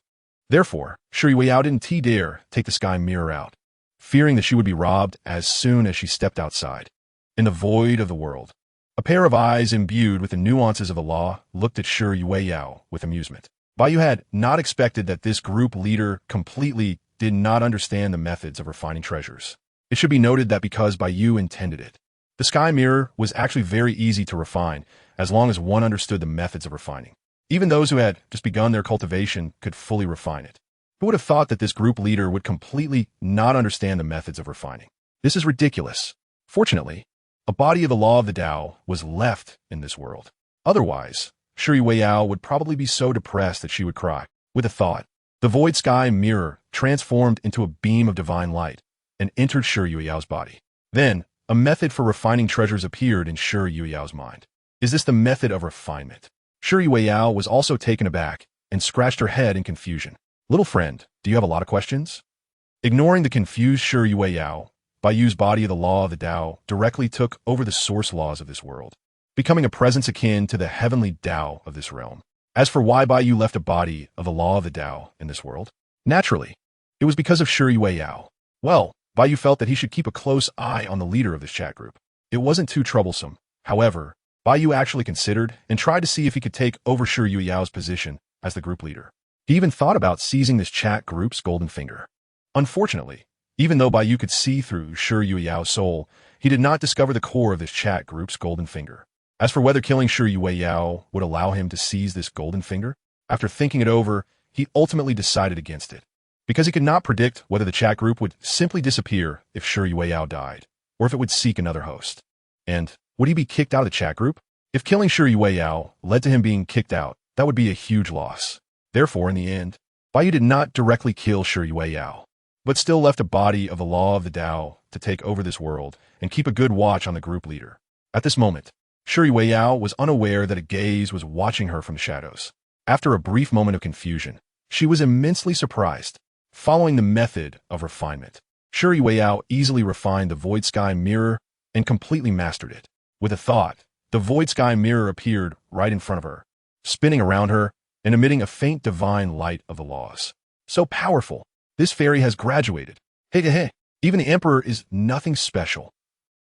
Therefore, Shuri Weiyao didn't dare take the sky mirror out, fearing that she would be robbed as soon as she stepped outside. In the void of the world, a pair of eyes imbued with the nuances of the law looked at Shuri Weiyao with amusement. Bai Yu had not expected that this group leader completely did not understand the methods of refining treasures. It should be noted that because Bai Yu intended it, the sky mirror was actually very easy to refine as long as one understood the methods of refining. Even those who had just begun their cultivation could fully refine it. Who would have thought that this group leader would completely not understand the methods of refining? This is ridiculous. Fortunately, a body of the law of the Tao was left in this world. Otherwise, Shuri Weiyao would probably be so depressed that she would cry. With a thought, the void sky mirror transformed into a beam of divine light and entered Shuri Weiyao's body. Then, a method for refining treasures appeared in Shuri Weiyao's mind. Is this the method of refinement? Shuri Weiyao was also taken aback and scratched her head in confusion. Little friend, do you have a lot of questions? Ignoring the confused Shuri Weiyao, Bai Yu's body of the law of the Tao directly took over the source laws of this world, becoming a presence akin to the heavenly Tao of this realm. As for why Bai Yu left a body of the law of the Tao in this world, naturally, it was because of Shuri Weiyao. Well, Bai Yu felt that he should keep a close eye on the leader of this chat group. It wasn't too troublesome. However, Bai Yu actually considered and tried to see if he could take over Shuri Weiyao's position as the group leader. He even thought about seizing this chat group's golden finger. Unfortunately, even though Bai Yu could see through Shuri Weiyao's soul, he did not discover the core of this chat group's golden finger. As for whether killing Shuri Weiyao would allow him to seize this golden finger, after thinking it over, he ultimately decided against it, because he could not predict whether the chat group would simply disappear if Shuri Weiyao died, or if it would seek another host. And would he be kicked out of the chat group? If killing Shuri Weiyao led to him being kicked out, that would be a huge loss. Therefore, in the end, Bai Yu did not directly kill Shuri Weiyao, but still left a body of the law of the Tao to take over this world and keep a good watch on the group leader. At this moment, Shuri Weiyao was unaware that a gaze was watching her from the shadows. After a brief moment of confusion, she was immensely surprised. Following the method of refinement, Shuri Weiyao easily refined the void sky mirror and completely mastered it. With a thought, the void sky mirror appeared right in front of her, spinning around her and emitting a faint divine light of the laws. So powerful. This fairy has graduated. Hey, even the emperor is nothing special.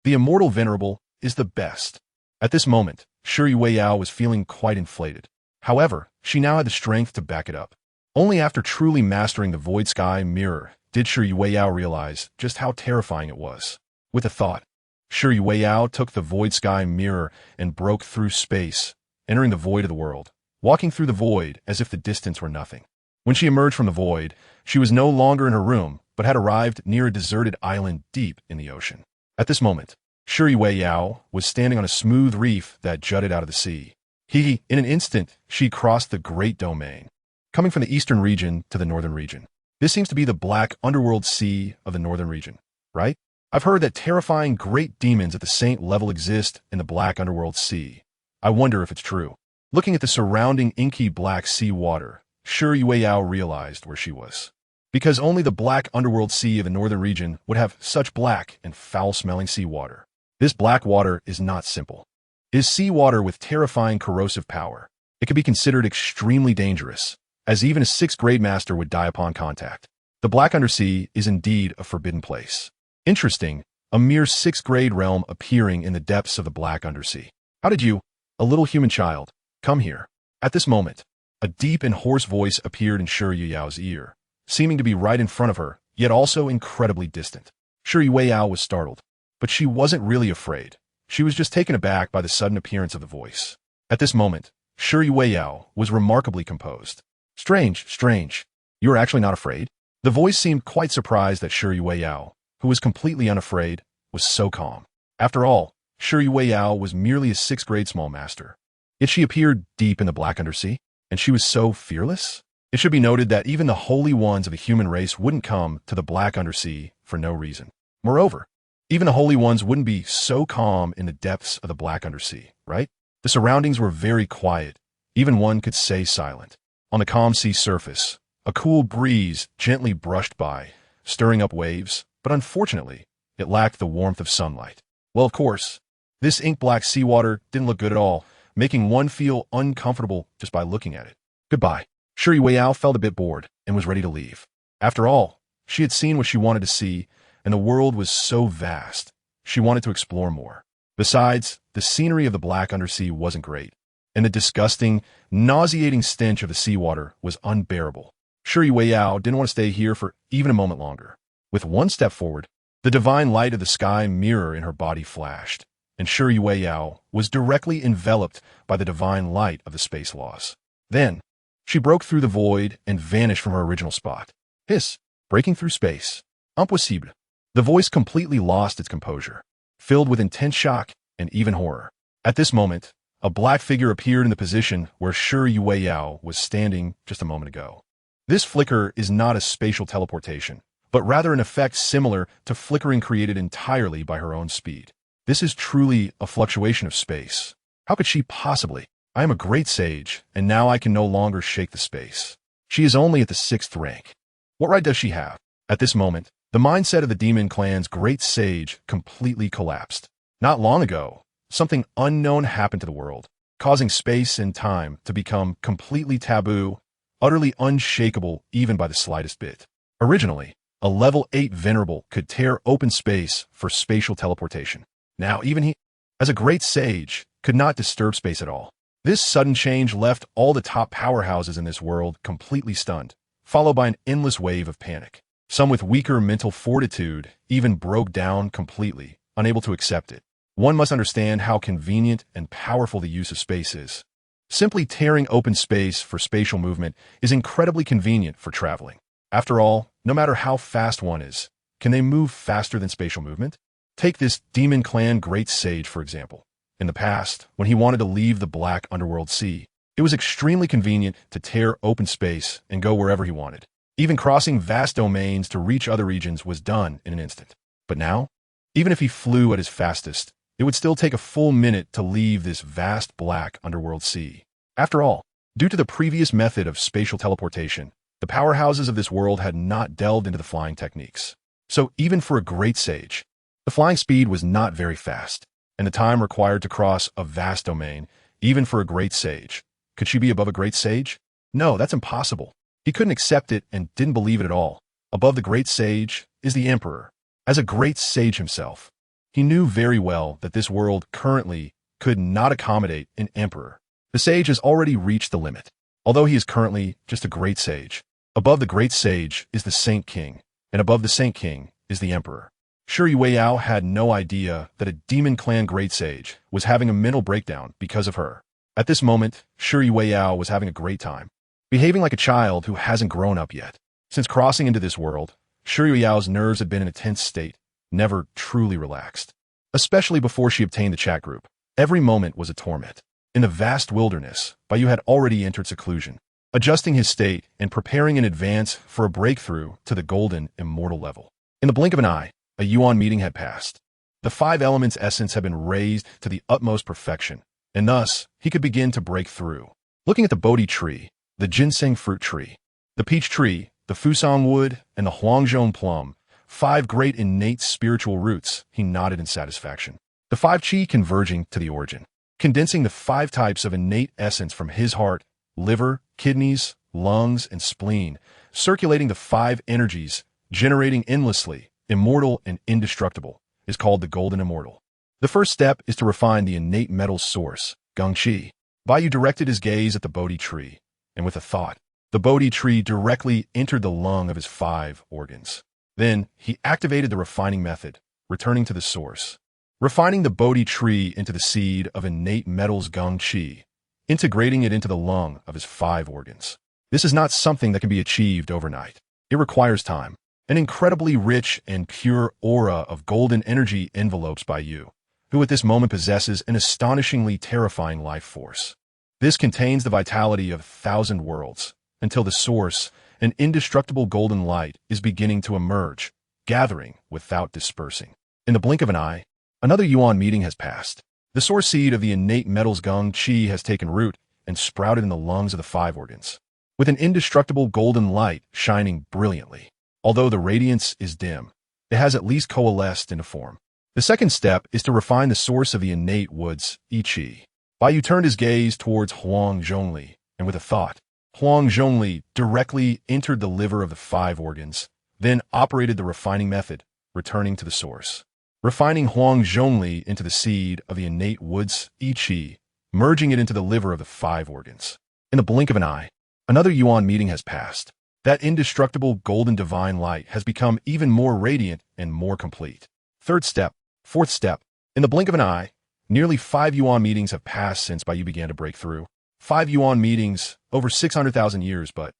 The immortal venerable is the best. At this moment, Shuri Weiyao was feeling quite inflated. However, she now had the strength to back it up. Only after truly mastering the void sky mirror did Shuri Weiyao realize just how terrifying it was. With a thought, Shuri Weiyao took the void sky mirror and broke through space, entering the void of the world, walking through the void as if the distance were nothing. When she emerged from the void, she was no longer in her room, but had arrived near a deserted island deep in the ocean. At this moment, Shuri Weiyao was standing on a smooth reef that jutted out of the sea. In an instant, she crossed the great domain, coming from the eastern region to the northern region. This seems to be the black underworld sea of the northern region, right? I've heard that terrifying great demons at the saint level exist in the black underworld sea. I wonder if it's true. Looking at the surrounding inky black sea water, Shuri Weiyao realized where she was. Because only the black underworld sea of the northern region would have such black and foul-smelling seawater. This black water is not simple. It is seawater with terrifying corrosive power. It could be considered extremely dangerous, as even a 6th grade master would die upon contact. The black undersea is indeed a forbidden place. Interesting, a mere 6th grade realm appearing in the depths of the black undersea. How did you, a little human child, come here? At this moment, a deep and hoarse voice appeared in Shuri Weiyao's ear, seeming to be right in front of her, yet also incredibly distant. Shuri Weiyao was startled, but she wasn't really afraid. She was just taken aback by the sudden appearance of the voice. At this moment, Shuri Weiyao was remarkably composed. Strange. You are actually not afraid? The voice seemed quite surprised that Shuri Weiyao, who was completely unafraid, was so calm. After all, Shuri Weiyao was merely a 6th grade small master. Yet she appeared deep in the black undersea, and she was so fearless. It should be noted that even the holy ones of the human race wouldn't come to the black undersea for no reason. Moreover, even the holy ones wouldn't be so calm in the depths of the black undersea, right? The surroundings were very quiet, even one could say silent. On the calm sea surface, a cool breeze gently brushed by, stirring up waves, but unfortunately, it lacked the warmth of sunlight. Well, of course, this ink-black seawater didn't look good at all, making one feel uncomfortable just by looking at it. Goodbye. Shuri Weiyao felt a bit bored and was ready to leave. After all, she had seen what she wanted to see, and the world was so vast. She wanted to explore more. Besides, the scenery of the black undersea wasn't great, and the disgusting, nauseating stench of the seawater was unbearable. Shuri Weiyao didn't want to stay here for even a moment longer. With one step forward, the divine light of the sky mirror in her body flashed, and Shuri Weiyao was directly enveloped by the divine light of the space laws. Then, she broke through the void and vanished from her original spot. Hiss, breaking through space. Impossible. The voice completely lost its composure, filled with intense shock and even horror. At this moment, a black figure appeared in the position where Shuri Weiyao was standing just a moment ago. This flicker is not a spatial teleportation, but rather an effect similar to flickering created entirely by her own speed. This is truly a fluctuation of space. How could she possibly? I am a great sage, and now I can no longer shake the space. She is only at the 6th rank. What right does she have? At this moment, the mindset of the demon clan's great sage completely collapsed. Not long ago, something unknown happened to the world, causing space and time to become completely taboo, utterly unshakable even by the slightest bit. Originally, a level 8 venerable could tear open space for spatial teleportation. Now even he, as a great sage, could not disturb space at all. This sudden change left all the top powerhouses in this world completely stunned, followed by an endless wave of panic. Some with weaker mental fortitude even broke down completely, unable to accept it. One must understand how convenient and powerful the use of space is. Simply tearing open space for spatial movement is incredibly convenient for traveling. After all, no matter how fast one is, can they move faster than spatial movement? Take this demon clan great sage, for example. In the past, when he wanted to leave the black underworld sea, it was extremely convenient to tear open space and go wherever he wanted. Even crossing vast domains to reach other regions was done in an instant. But now, even if he flew at his fastest, it would still take a full minute to leave this vast black underworld sea. After all, due to the previous method of spatial teleportation, the powerhouses of this world had not delved into the flying techniques. So even for a great sage, the flying speed was not very fast, and the time required to cross a vast domain, even for a great sage. Could she be above a great sage? No, that's impossible. He couldn't accept it and didn't believe it at all. Above the great sage is the emperor. As a great sage himself, he knew very well that this world currently could not accommodate an emperor. The sage has already reached the limit, although he is currently just a great sage. Above the great sage is the Saint King, and above the Saint King is the emperor. Shuri Weiyao had no idea that a demon clan great sage was having a mental breakdown because of her. At this moment, Shuri Weiyao was having a great time, behaving like a child who hasn't grown up yet. Since crossing into this world, Shuri Weiyao's nerves had been in a tense state, never truly relaxed. Especially before she obtained the chat group, every moment was a torment. In the vast wilderness, Bai Yu had already entered seclusion, adjusting his state and preparing in advance for a breakthrough to the golden immortal level. In the blink of an eye, a Yuan meeting had passed. The 5 elements' essence had been raised to the utmost perfection, and thus he could begin to break through. Looking at the Bodhi tree, the ginseng fruit tree, the peach tree, the fusang wood, and the huangzhong plum, 5 great innate spiritual roots, he nodded in satisfaction. The 5 chi converging to the origin, condensing the 5 types of innate essence from his heart, liver, kidneys, lungs, and spleen, circulating the 5 energies, generating endlessly, immortal and indestructible, is called the golden immortal. The first step is to refine the innate metal's source, Geng Qi. Bai Yu directed his gaze at the Bodhi tree, and with a thought, the Bodhi tree directly entered the lung of his 5 organs. Then, he activated the refining method, returning to the source. Refining the Bodhi tree into the seed of innate metals Geng Qi, integrating it into the lung of his 5 organs. This is not something that can be achieved overnight. It requires time. An incredibly rich and pure aura of golden energy envelopes Bai Yu, who at this moment possesses an astonishingly terrifying life force. This contains the vitality of 1,000 worlds, until the source, an indestructible golden light, is beginning to emerge, gathering without dispersing. In the blink of an eye, another Yuan meeting has passed. The source seed of the innate metals Geng Qi has taken root and sprouted in the lungs of the 5 organs, with an indestructible golden light shining brilliantly. Although the radiance is dim, it has at least coalesced into form. The second step is to refine the source of the innate woods, Qi. Bai Yu turned his gaze towards Huang Zhongli, and with a thought, Huang Zhongli directly entered the liver of the 5 organs, then operated the refining method, returning to the source. Refining Huang Zhongli into the seed of the innate woods, Qi, merging it into the liver of the 5 organs. In the blink of an eye, another Yuan meeting has passed. That indestructible golden divine light has become even more radiant and more complete. Third step, fourth step. In the blink of an eye, nearly 5 Yuan meetings have passed since Bai Yu began to break through. 5 Yuan meetings, over 600,000 years, but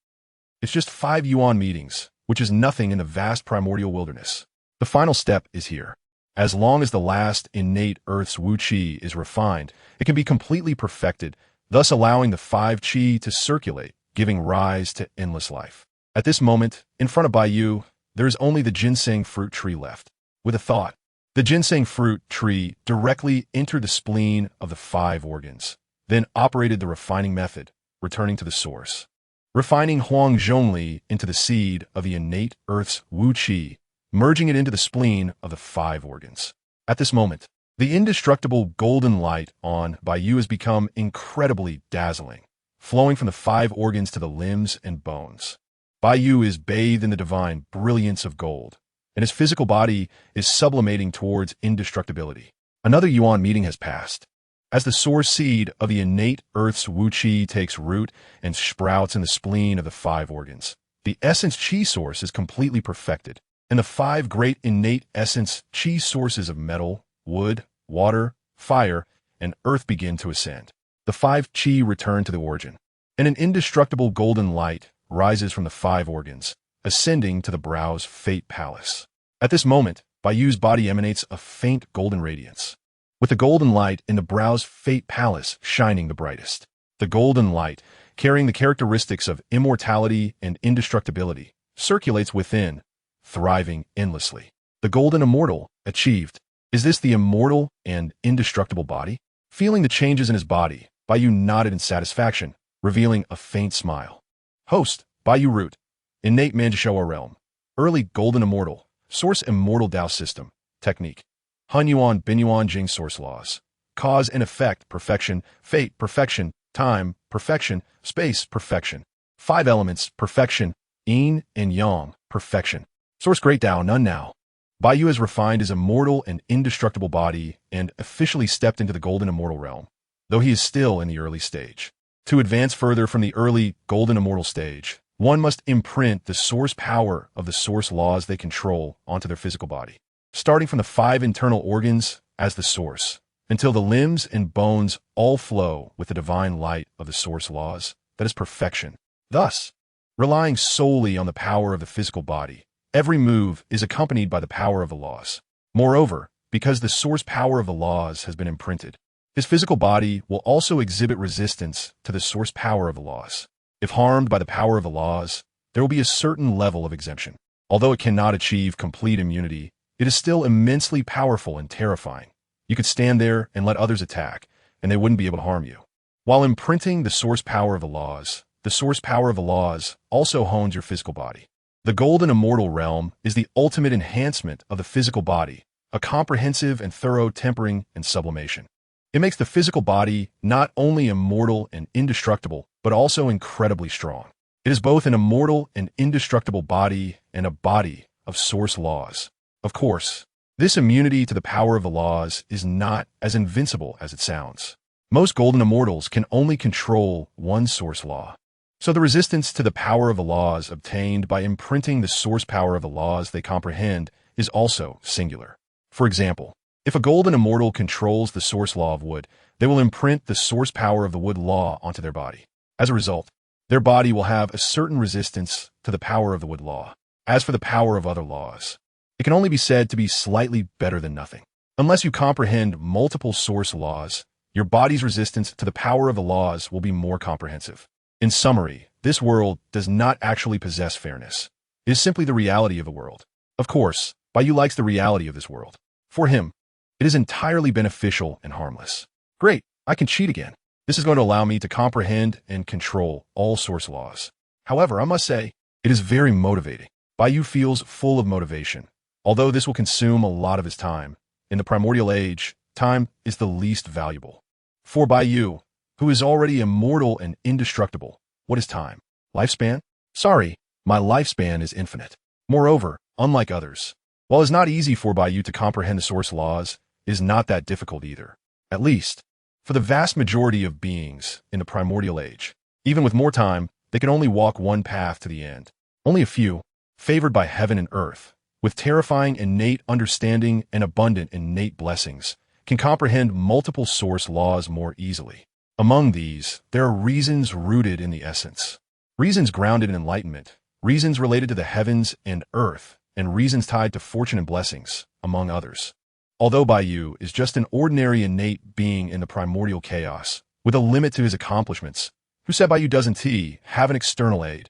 it's just 5 Yuan meetings, which is nothing in the vast primordial wilderness. The final step is here. As long as the last innate Earth's Wu Qi is refined, it can be completely perfected, thus allowing the 5 Qi to circulate, giving rise to endless life. At this moment, in front of Bai Yu, there is only the ginseng fruit tree left. With a thought, the ginseng fruit tree directly entered the spleen of the 5 organs, then operated the refining method, returning to the source. Refining Huang Zhongli into the seed of the innate Earth's Wu Qi, merging it into the spleen of the 5 organs. At this moment, the indestructible golden light on Bai Yu has become incredibly dazzling, flowing from the 5 organs to the limbs and bones. Bai Yu is bathed in the divine brilliance of gold, and his physical body is sublimating towards indestructibility. Another Yuan meeting has passed. As the source seed of the innate Earth's Wu Qi takes root and sprouts in the spleen of the 5 organs, the essence Qi source is completely perfected, and the 5 great innate essence Qi sources of metal, wood, water, fire, and earth begin to ascend. The 5 Qi return to the origin, and an indestructible golden light rises from the 5 organs, ascending to the brow's fate palace. At this moment, Bai Yu's body emanates a faint golden radiance, with the golden light in the brow's fate palace shining the brightest. The golden light, carrying the characteristics of immortality and indestructibility, circulates within, thriving endlessly. The golden immortal, achieved. Is this the immortal and indestructible body? Feeling the changes in his body, Bai Yu nodded in satisfaction, revealing a faint smile. Host, Bai Yu Root, innate Manjushoa realm, early golden immortal, source immortal Dao system, technique. Han Yuan Bin Yuan Jing source laws. Cause and effect, perfection, fate, perfection, time, perfection, space, perfection. 5 elements, perfection, yin and yang, perfection. Source great Dao, none now. Bai Yu has refined his immortal and indestructible body and officially stepped into the golden immortal realm, though he is still in the early stage. To advance further from the early golden immortal stage, one must imprint the source power of the source laws they control onto their physical body, starting from the 5 internal organs as the source, until the limbs and bones all flow with the divine light of the source laws, that is perfection. Thus, relying solely on the power of the physical body, every move is accompanied by the power of the laws. Moreover, because the source power of the laws has been imprinted, his physical body will also exhibit resistance to the source power of the laws. If harmed by the power of the laws, there will be a certain level of exemption. Although it cannot achieve complete immunity, it is still immensely powerful and terrifying. You could stand there and let others attack, and they wouldn't be able to harm you. While imprinting the source power of the laws also hones your physical body. The golden immortal realm is the ultimate enhancement of the physical body, a comprehensive and thorough tempering and sublimation. It makes the physical body not only immortal and indestructible, but also incredibly strong. It is both an immortal and indestructible body and a body of source laws. Of course, this immunity to the power of the laws is not as invincible as it sounds. Most golden immortals can only control one source law. So the resistance to the power of the laws obtained by imprinting the source power of the laws they comprehend is also singular. For example, if a golden immortal controls the source law of wood, they will imprint the source power of the wood law onto their body. As a result, their body will have a certain resistance to the power of the wood law. As for the power of other laws, it can only be said to be slightly better than nothing. Unless you comprehend multiple source laws, your body's resistance to the power of the laws will be more comprehensive. In summary, this world does not actually possess fairness. It is simply the reality of the world. Of course, Bai Yu likes the reality of this world. For him, it is entirely beneficial and harmless. Great, I can cheat again. This is going to allow me to comprehend and control all source laws. However, I must say, it is very motivating. Bai Yu feels full of motivation, Although this will consume a lot of his time, in the Primordial Age, time is the least valuable. For Bai Yu, who is already immortal and indestructible, what is time? Lifespan? Sorry, my lifespan is infinite. Moreover, unlike others, while it's not easy for Bai Yu to comprehend the source laws, it is not that difficult either. At least, for the vast majority of beings in the Primordial Age, even with more time, they can only walk one path to the end. Only a few, favored by heaven and earth, with terrifying innate understanding and abundant innate blessings, can comprehend multiple source laws more easily. Among these, there are reasons rooted in the essence, reasons grounded in enlightenment, reasons related to the heavens and earth, and reasons tied to fortune and blessings, among others. Although Bai Yu is just an ordinary innate being in the primordial chaos, with a limit to his accomplishments, who said Bai Yu doesn't have an external aid?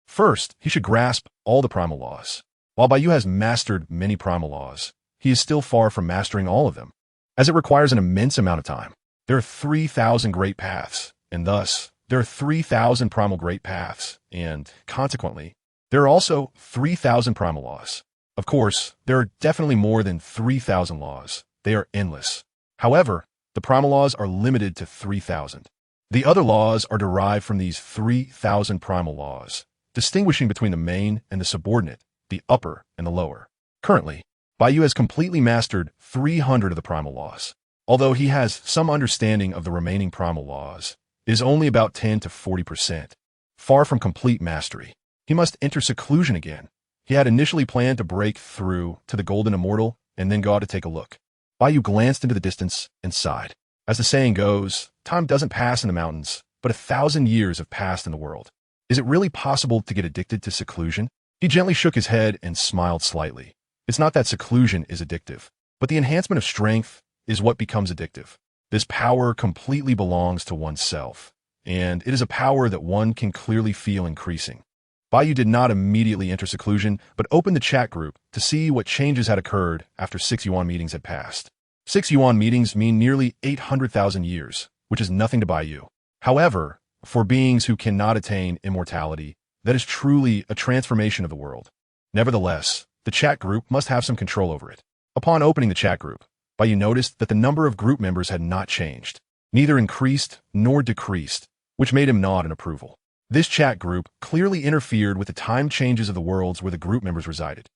First, he should grasp all the primal laws. While Bai Yu has mastered many primal laws, he is still far from mastering all of them, as it requires an immense amount of time. There are 3,000 great paths, and thus, there are 3,000 primal great paths, and, consequently, there are also 3,000 primal laws. Of course, there are definitely more than 3,000 laws. They are endless. However, the primal laws are limited to 3,000. The other laws are derived from these 3,000 primal laws, distinguishing between the main and the subordinate, the upper and the lower. Currently, Bai Yu has completely mastered 300 of the primal laws. Although he has some understanding of the remaining primal laws, it is only about 10 to 40%. Far from complete mastery. He must enter seclusion again. He had initially planned to break through to the Golden Immortal and then go out to take a look. Bai Yu glanced into the distance and sighed. As the saying goes, time doesn't pass in the mountains, but 1,000 years have passed in the world. Is it really possible to get addicted to seclusion? He gently shook his head and smiled slightly. It's not that seclusion is addictive, but the enhancement of strength is what becomes addictive. This power completely belongs to oneself, and it is a power that one can clearly feel increasing. Bai Yu did not immediately enter seclusion, but opened the chat group to see what changes had occurred after 6 Yuan meetings had passed. 6 Yuan meetings mean nearly 800,000 years, which is nothing to Bai Yu. However, for beings who cannot attain immortality, that is truly a transformation of the world. Nevertheless, the chat group must have some control over it. Upon opening the chat group, Bai Yu noticed that the number of group members had not changed, neither increased nor decreased, which made him nod in approval. This chat group clearly interfered with the time changes of the worlds where the group members resided.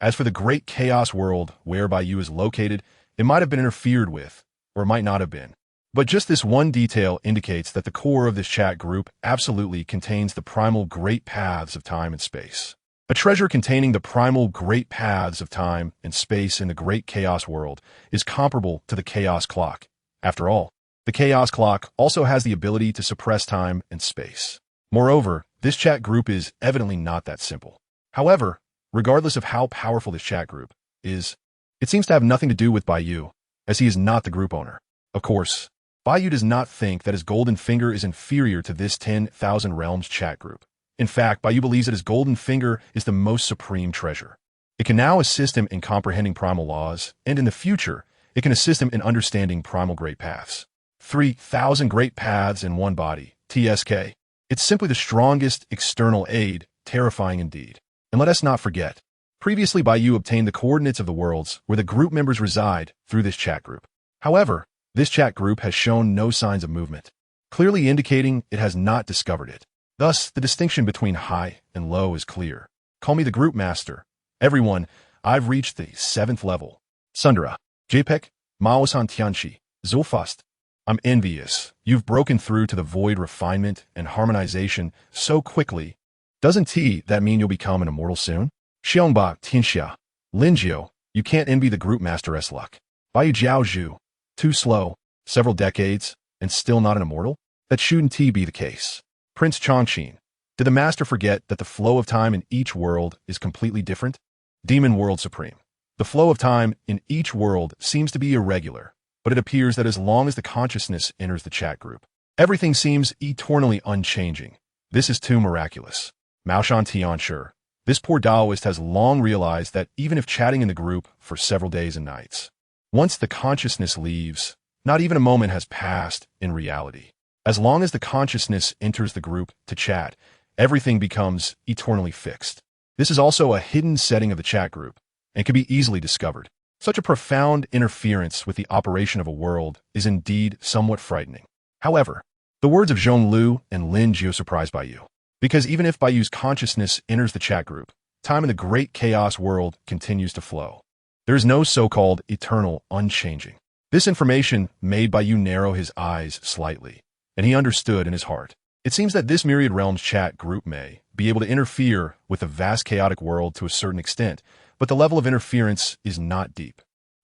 As for the great chaos world where Bai Yu is located, it might have been interfered with, or it might not have been. But just this one detail indicates that the core of this chat group absolutely contains the primal great paths of time and space. A treasure containing the primal great paths of time and space in the great chaos world is comparable to the chaos clock. After all, the chaos clock also has the ability to suppress time and space. Moreover, this chat group is evidently not that simple. However, regardless of how powerful this chat group is, it seems to have nothing to do with Bai Yu, as he is not the group owner. Of course, Bai Yu does not think that his golden finger is inferior to this 10,000 realms chat group. In fact, Bai Yu believes that his golden finger is the most supreme treasure. It can now assist him in comprehending primal laws, and in the future, it can assist him in understanding primal great paths. 3,000 great paths in one body, TSK. It's simply the strongest external aid, terrifying indeed. And let us not forget, previously Bai Yu obtained the coordinates of the worlds where the group members reside through this chat group. However, this chat group has shown no signs of movement, clearly indicating it has not discovered it. Thus, the distinction between high and low is clear. Call me the group master. Everyone, I've reached the 7th level. Sundara, JPEG, Mao-san Tianchi, Zulfast. I'm envious. You've broken through to the void refinement and harmonization so quickly. Doesn't that mean you'll become an immortal soon? Xiongba Tianxia, Linjiu, you can't envy the group master's luck. Bai Yu Jiaozhu, too slow, several decades, and still not an immortal? That shouldn't be the case. Prince Chongqing, did the master forget that the flow of time in each world is completely different? Demon World Supreme. The flow of time in each world seems to be irregular, but it appears that as long as the consciousness enters the chat group, everything seems eternally unchanging. This is too miraculous. Maoshan Tianshi, this poor Taoist has long realized that even if chatting in the group for several days and nights, once the consciousness leaves, not even a moment has passed in reality. As long as the consciousness enters the group to chat, everything becomes eternally fixed. This is also a hidden setting of the chat group, and can be easily discovered. Such a profound interference with the operation of a world is indeed somewhat frightening. However, the words of Zhonglu and Lin Jiu surprise Bai Yu, because even if Bai Yu's consciousness enters the chat group, time in the great chaos world continues to flow. There is no so-called eternal unchanging. This information made Bai Yu narrow his eyes slightly, and he understood in his heart. It seems that this Myriad Realms chat group may be able to interfere with the vast chaotic world to a certain extent, but the level of interference is not deep.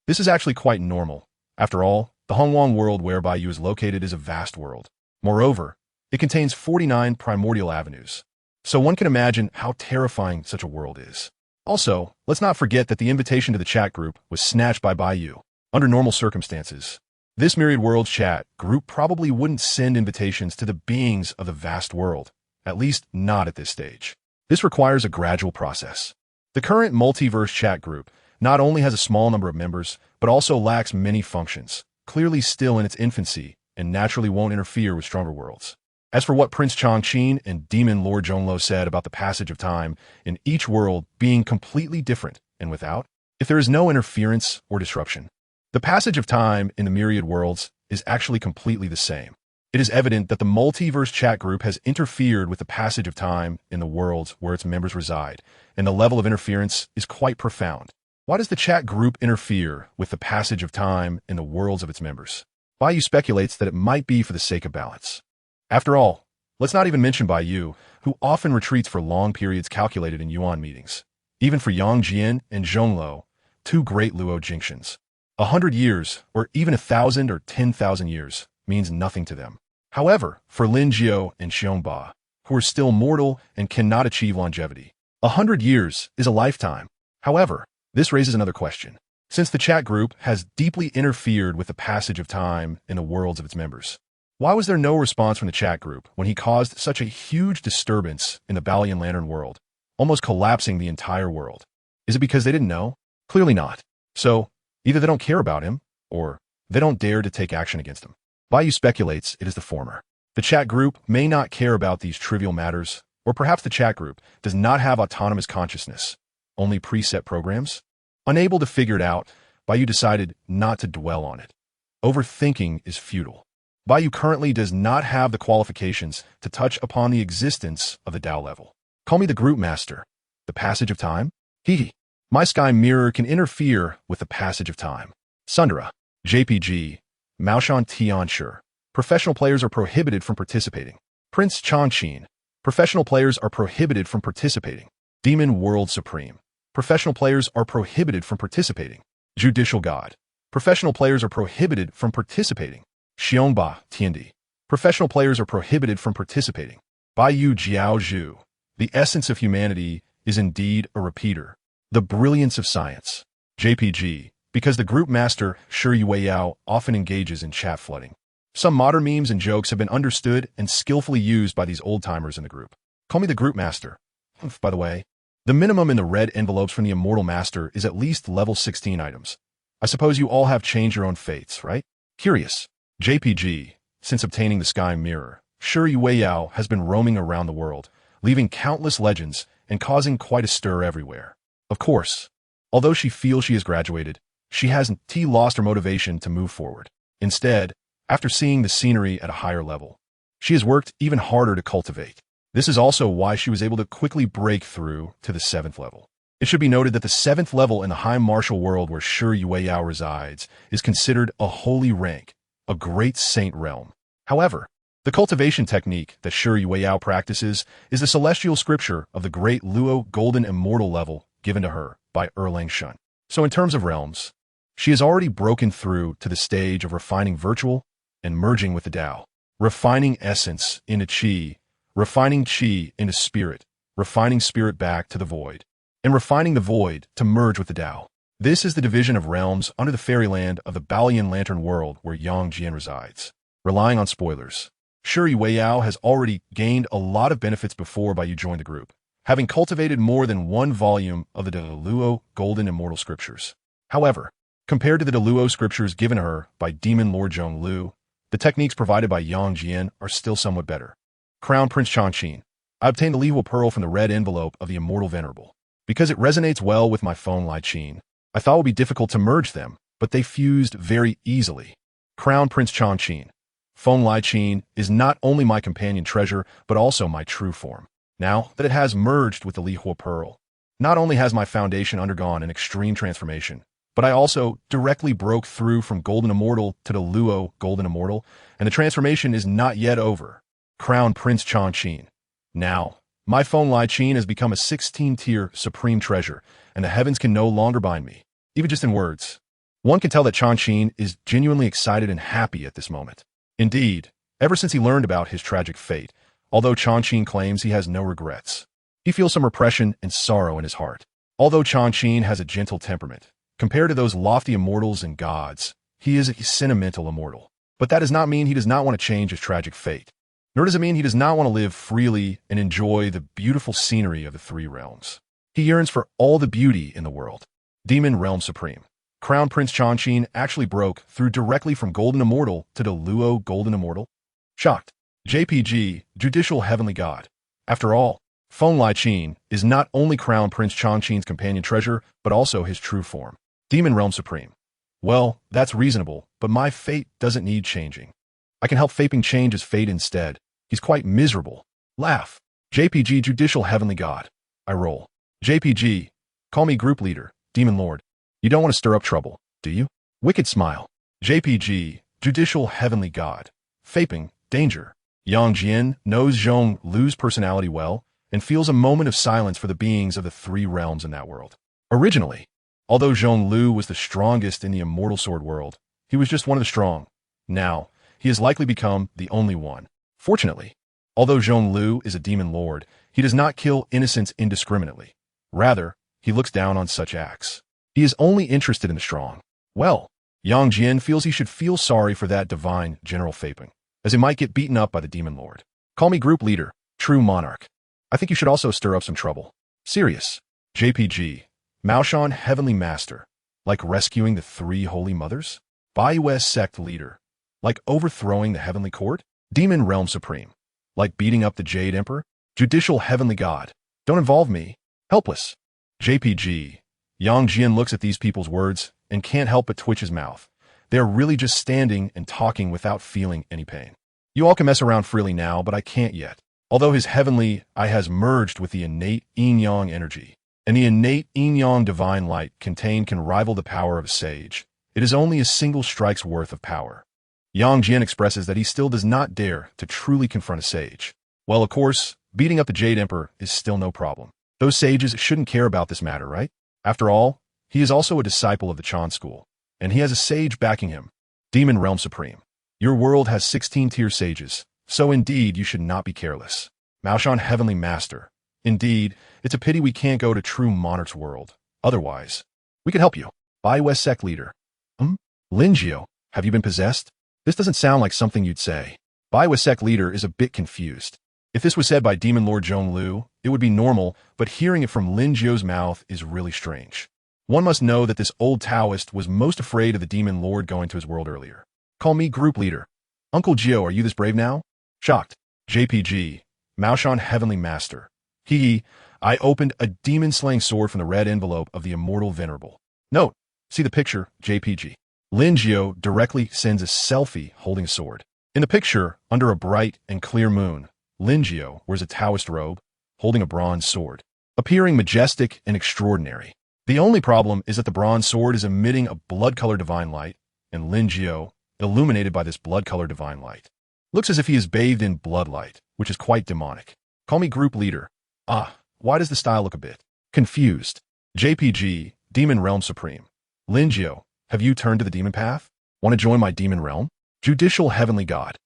This is actually quite normal. After all, the Hongwang world where Bai Yu is located is a vast world. Moreover, it contains 49 primordial avenues, so one can imagine how terrifying such a world is. Also, let's not forget that the invitation to the chat group was snatched by Bai Yu. Under normal circumstances, this Myriad Worlds chat group probably wouldn't send invitations to the beings of the vast world, at least not at this stage. This requires a gradual process. The current multiverse chat group not only has a small number of members, but also lacks many functions, clearly still in its infancy, and naturally won't interfere with stronger worlds. As for what Prince Chongqing and Demon Lord Zhonglo said about the passage of time in each world being completely different and without, if there is no interference or disruption, the passage of time in the myriad worlds is actually completely the same. It is evident that the multiverse chat group has interfered with the passage of time in the worlds where its members reside, and the level of interference is quite profound. Why does the chat group interfere with the passage of time in the worlds of its members? Bai Yu speculates that it might be for the sake of balance. After all, let's not even mention Bai Yu, who often retreats for long periods calculated in Yuan meetings. Even for Yang Jian and Zhonglo, two great Luo Jingxians, 100 years, or even 1,000 or 10,000 years, means nothing to them. However, for Lin Jiu and Xiongba, who are still mortal and cannot achieve longevity, 100 years is a lifetime. However, this raises another question. Since the chat group has deeply interfered with the passage of time in the worlds of its members, why was there no response from the chat group when he caused such a huge disturbance in the Balian Lantern world, almost collapsing the entire world? Is it because they didn't know? Clearly not. So, either they don't care about him, or they don't dare to take action against him. Bai Yu speculates it is the former. The chat group may not care about these trivial matters, or perhaps the chat group does not have autonomous consciousness, only preset programs. Unable to figure it out, Bai Yu decided not to dwell on it. Overthinking is futile. Bai Yu currently does not have the qualifications to touch upon the existence of the Tao level. Call me the group master. The passage of time? Hee. My sky mirror can interfere with the passage of time. Sundara, JPG, Maoshan Tianshi. Professional players are prohibited from participating. Prince Chongqing. Professional players are prohibited from participating. Demon World Supreme. Professional players are prohibited from participating. Judicial God. Professional players are prohibited from participating. Xiongba Tiandi. Professional players are prohibited from participating. Bai Yu Jiao Zhu. The essence of humanity is indeed a repeater. The brilliance of science. JPG. Because the group master, Shi Yueyao, often engages in chat flooding. Some modern memes and jokes have been understood and skillfully used by these old-timers in the group. Call me the group master. By the way, the minimum in the red envelopes from the Immortal Master is at least level 16 items. I suppose you all have changed your own fates, right? Curious. JPG, since obtaining the Sky Mirror, Shi Yueyao has been roaming around the world, leaving countless legends and causing quite a stir everywhere. Of course, although she feels she has graduated, she hasn't lost her motivation to move forward. Instead, after seeing the scenery at a higher level, she has worked even harder to cultivate. This is also why she was able to quickly break through to the 7th level. It should be noted that the 7th level in the high martial world where Shi Yueyao resides is considered a holy rank, a great saint realm. However, the cultivation technique that Shi Yueyao practices is the celestial scripture of the great Luo Golden Immortal level given to her by Erlang Shun. So in terms of realms, she has already broken through to the stage of refining virtual and merging with the Tao, refining essence into Qi, refining Qi into spirit, refining spirit back to the void, and refining the void to merge with the Tao. This is the division of realms under the fairyland of the Balian Lantern world where Yang Jian resides. Relying on spoilers, Shi Yueyao has already gained a lot of benefits before Bai Yu joined the group, having cultivated more than one volume of the Luo Golden Immortal Scriptures. However, compared to the Luo Scriptures given her by Demon Lord Zhonglu, the techniques provided by Yang Jian are still somewhat better. Crown Prince Chongqing. I obtained the Leewell Pearl from the red envelope of the Immortal Venerable. Because it resonates well with my phone Lai Qin. I thought it would be difficult to merge them, but they fused very easily. Crown Prince Chan Qin. Phone Lai Qin is not only my companion treasure, but also my true form. Now that it has merged with the Li Hua Pearl, not only has my foundation undergone an extreme transformation, but I also directly broke through from Golden Immortal to the Luo Golden Immortal, and the transformation is not yet over. Crown Prince Chan Qin. Now, my phone Lai Qin has become a 16-tier supreme treasure, and the heavens can no longer bind me, even just in words. One can tell that Chan Qin is genuinely excited and happy at this moment. Indeed, ever since he learned about his tragic fate, although Chan Qin claims he has no regrets, he feels some repression and sorrow in his heart. Although Chan Qin has a gentle temperament, compared to those lofty immortals and gods, he is a sentimental immortal. But that does not mean he does not want to change his tragic fate. Nor does it mean he does not want to live freely and enjoy the beautiful scenery of the three realms. He yearns for all the beauty in the world. Demon Realm Supreme. Crown Prince Chan Qin actually broke through directly from Golden Immortal to the Luo Golden Immortal. Shocked. JPG, Judicial Heavenly God. After all, Phone Lai Qin is not only Crown Prince Chan Qin's companion treasure, but also his true form. Demon Realm Supreme. Well, that's reasonable, but my fate doesn't need changing. I can help Faping change his fate instead. He's quite miserable. Laugh. JPG Judicial Heavenly God. I roll. JPG. Call me Group Leader, Demon Lord. You don't want to stir up trouble, do you? Wicked smile. JPG. Judicial Heavenly God. Faping. Danger. Yang Jian knows Zhong Lu's personality well and feels a moment of silence for the beings of the three realms in that world. Originally, although Zhong Lu was the strongest in the immortal sword world, he was just one of the strong. Now, he has likely become the only one. Fortunately, although Zhong Lu is a demon lord, he does not kill innocents indiscriminately. Rather, he looks down on such acts. He is only interested in the strong. Well, Yang Jian feels he should feel sorry for that divine General Faping, as he might get beaten up by the demon lord. Call me Group Leader, True Monarch. I think you should also stir up some trouble. Serious. JPG. Maoshan Heavenly Master. Like rescuing the three holy mothers? Bai Yu Sect Leader. Like overthrowing the Heavenly Court? Demon Realm Supreme. Like beating up the Jade Emperor? Judicial Heavenly God. Don't involve me. Helpless. JPG. Yang Jian looks at these people's words and can't help but twitch his mouth. They are really just standing and talking without feeling any pain. You all can mess around freely now, but I can't yet. Although his heavenly eye has merged with the innate yin-yang energy, and the innate yin-yang divine light contained can rival the power of a sage, it is only a single strike's worth of power. Yang Jian expresses that he still does not dare to truly confront a sage. Well, of course, beating up the Jade Emperor is still no problem. Those sages shouldn't care about this matter, right? After all, he is also a disciple of the Chan school, and he has a sage backing him. Demon Realm Supreme. Your world has 16-tier sages, so indeed you should not be careless. Maoshan Heavenly Master. Indeed, it's a pity we can't go to True Monarch's world. Otherwise, we could help you. Bai Yu Sect Leader. Lingio, have you been possessed? This doesn't sound like something you'd say. Bai Yu Sect Leader is a bit confused. If this was said by Demon Lord Zhong Lu, it would be normal, but hearing it from Lin Jiu's mouth is really strange. One must know that this old Taoist was most afraid of the Demon Lord going to his world earlier. Call me Group Leader. Uncle Gio, are you this brave now? Shocked. JPG. Maoshan Heavenly Master. I opened a demon-slaying sword from the red envelope of the Immortal Venerable. Note, see the picture, JPG. Lin Jiu directly sends a selfie holding a sword. In the picture, under a bright and clear moon, Lin Jiu wears a Taoist robe, holding a bronze sword, appearing majestic and extraordinary. The only problem is that the bronze sword is emitting a blood-colored divine light, and Lin Jiu, illuminated by this blood-colored divine light, looks as if he is bathed in bloodlight, which is quite demonic. Call me Group Leader. Why does the style look a bit confused? JPG, Demon Realm Supreme. Lin Jiu, have you turned to the demon path? Want to join my demon realm? Judicial Heavenly God.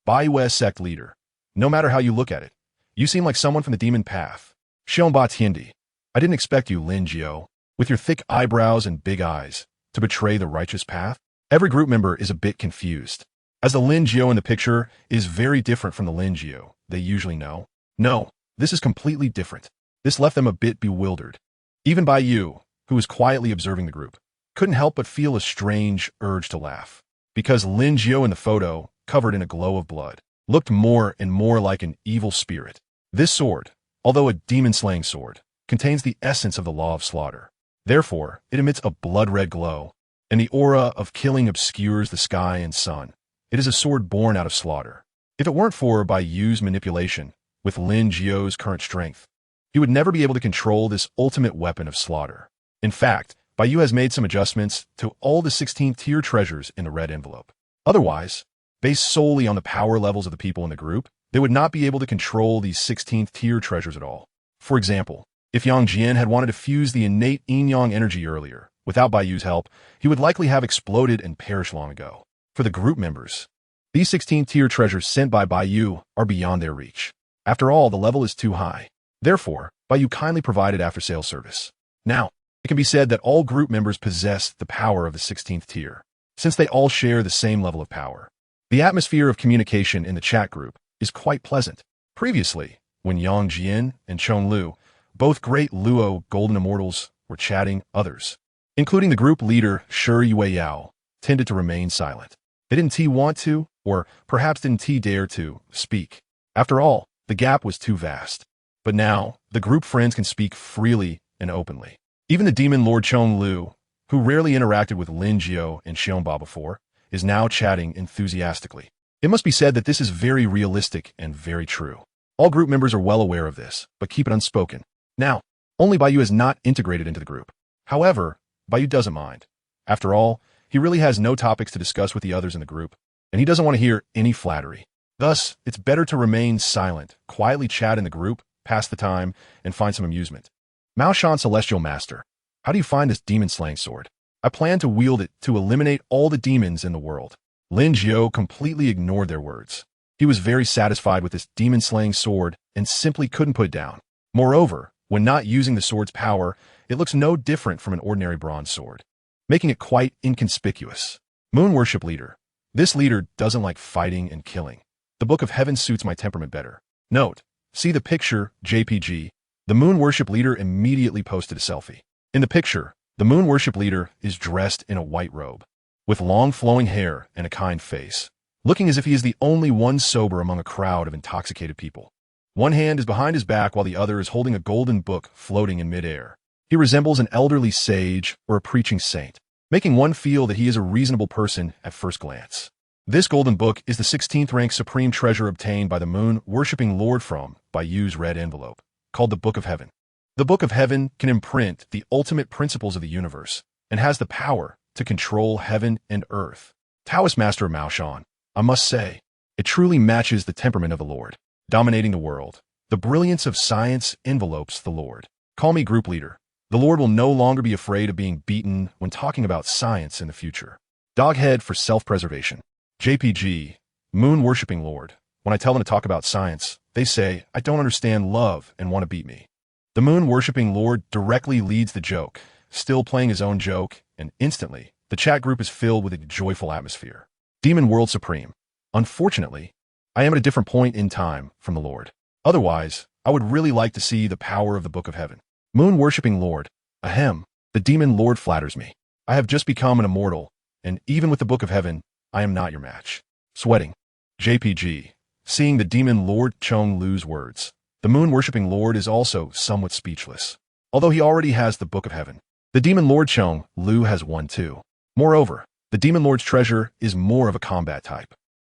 Bai Yu Sect Leader. No matter how you look at it, you seem like someone from the demon path. Xiongba Tiandi. I didn't expect you, Lin Jiu, with your thick eyebrows and big eyes, to betray the righteous path. Every group member is a bit confused, as the Lin Jiu in the picture is very different from the Lin Jiu they usually know. No, this is completely different. This left them a bit bewildered. Even Bai Yu, who was quietly observing the group, couldn't help but feel a strange urge to laugh, because Lin Jiu in the photo, covered in a glow of blood, looked more and more like an evil spirit. This sword, although a demon-slaying sword, contains the essence of the law of slaughter. Therefore, it emits a blood-red glow, and the aura of killing obscures the sky and sun. It is a sword born out of slaughter. If it weren't for Bai Yu's manipulation, with Lin Jiao's current strength, he would never be able to control this ultimate weapon of slaughter. In fact, Bai Yu has made some adjustments to all the 16th tier treasures in the red envelope. Otherwise, based solely on the power levels of the people in the group, they would not be able to control these 16th tier treasures at all. For example, if Yang Jian had wanted to fuse the innate yin-yang energy earlier, without Bai Yu's help, he would likely have exploded and perished long ago. For the group members, these 16th tier treasures sent by Bai Yu are beyond their reach. After all, the level is too high. Therefore, Bai Yu kindly provided after-sales service. Now, it can be said that all group members possess the power of the 16th tier, since they all share the same level of power. The atmosphere of communication in the chat group is quite pleasant. Previously, when Yang Jian and Chong Lu, both great Luo golden immortals, were chatting, others, including the group leader Shi Yueyao, tended to remain silent. They didn't want to, or perhaps didn't dare to, speak. After all, the gap was too vast. But now, the group friends can speak freely and openly. Even the demon Lord Chong Lu, who rarely interacted with Lin Jiao and Xiongba before, is now chatting enthusiastically. It must be said that this is very realistic and very true. All group members are well aware of this, but keep it unspoken. Now, only Bai Yu is not integrated into the group. However, Bai Yu doesn't mind. After all, he really has no topics to discuss with the others in the group, and he doesn't want to hear any flattery. Thus, it's better to remain silent, quietly chat in the group, pass the time, and find some amusement. Mao Shan Celestial Master, how do you find this demon-slaying sword? I plan to wield it to eliminate all the demons in the world. Lin Jiao completely ignored their words. He was very satisfied with this demon-slaying sword and simply couldn't put it down. Moreover, when not using the sword's power, it looks no different from an ordinary bronze sword, making it quite inconspicuous. Moon Worship Leader. This leader doesn't like fighting and killing. The Book of Heaven suits my temperament better. Note, see the picture, JPG. The Moon Worship Leader immediately posted a selfie. In the picture, the Moon Worship Leader is dressed in a white robe, with long flowing hair and a kind face, looking as if he is the only one sober among a crowd of intoxicated people. One hand is behind his back while the other is holding a golden book floating in midair. He resembles an elderly sage or a preaching saint, making one feel that he is a reasonable person at first glance. This golden book is the 16th rank supreme treasure obtained by the moon-worshipping lord from Bai Yu's red envelope, called the Book of Heaven. The Book of Heaven can imprint the ultimate principles of the universe and has the power to control heaven and earth. Taoist Master Mao Shan, I must say, it truly matches the temperament of the Lord, dominating the world. The brilliance of science envelopes the Lord. Call me group leader. The Lord will no longer be afraid of being beaten when talking about science in the future. Doghead for self-preservation. JPG, moon-worshipping Lord. When I tell them to talk about science, they say, I don't understand love and want to beat me. The moon-worshipping Lord directly leads the joke, still playing his own joke, and instantly, the chat group is filled with a joyful atmosphere. Demon World Supreme. Unfortunately, I am at a different point in time from the Lord. Otherwise, I would really like to see the power of the Book of Heaven. Moon-worshipping Lord. Ahem, the Demon Lord flatters me. I have just become an immortal, and even with the Book of Heaven, I am not your match. Sweating. JPG. Seeing the Demon Lord Chong Lu's words, the moon-worshipping Lord is also somewhat speechless. Although he already has the Book of Heaven, the Demon Lord Chong Lu has one too. Moreover, the Demon Lord's treasure is more of a combat type.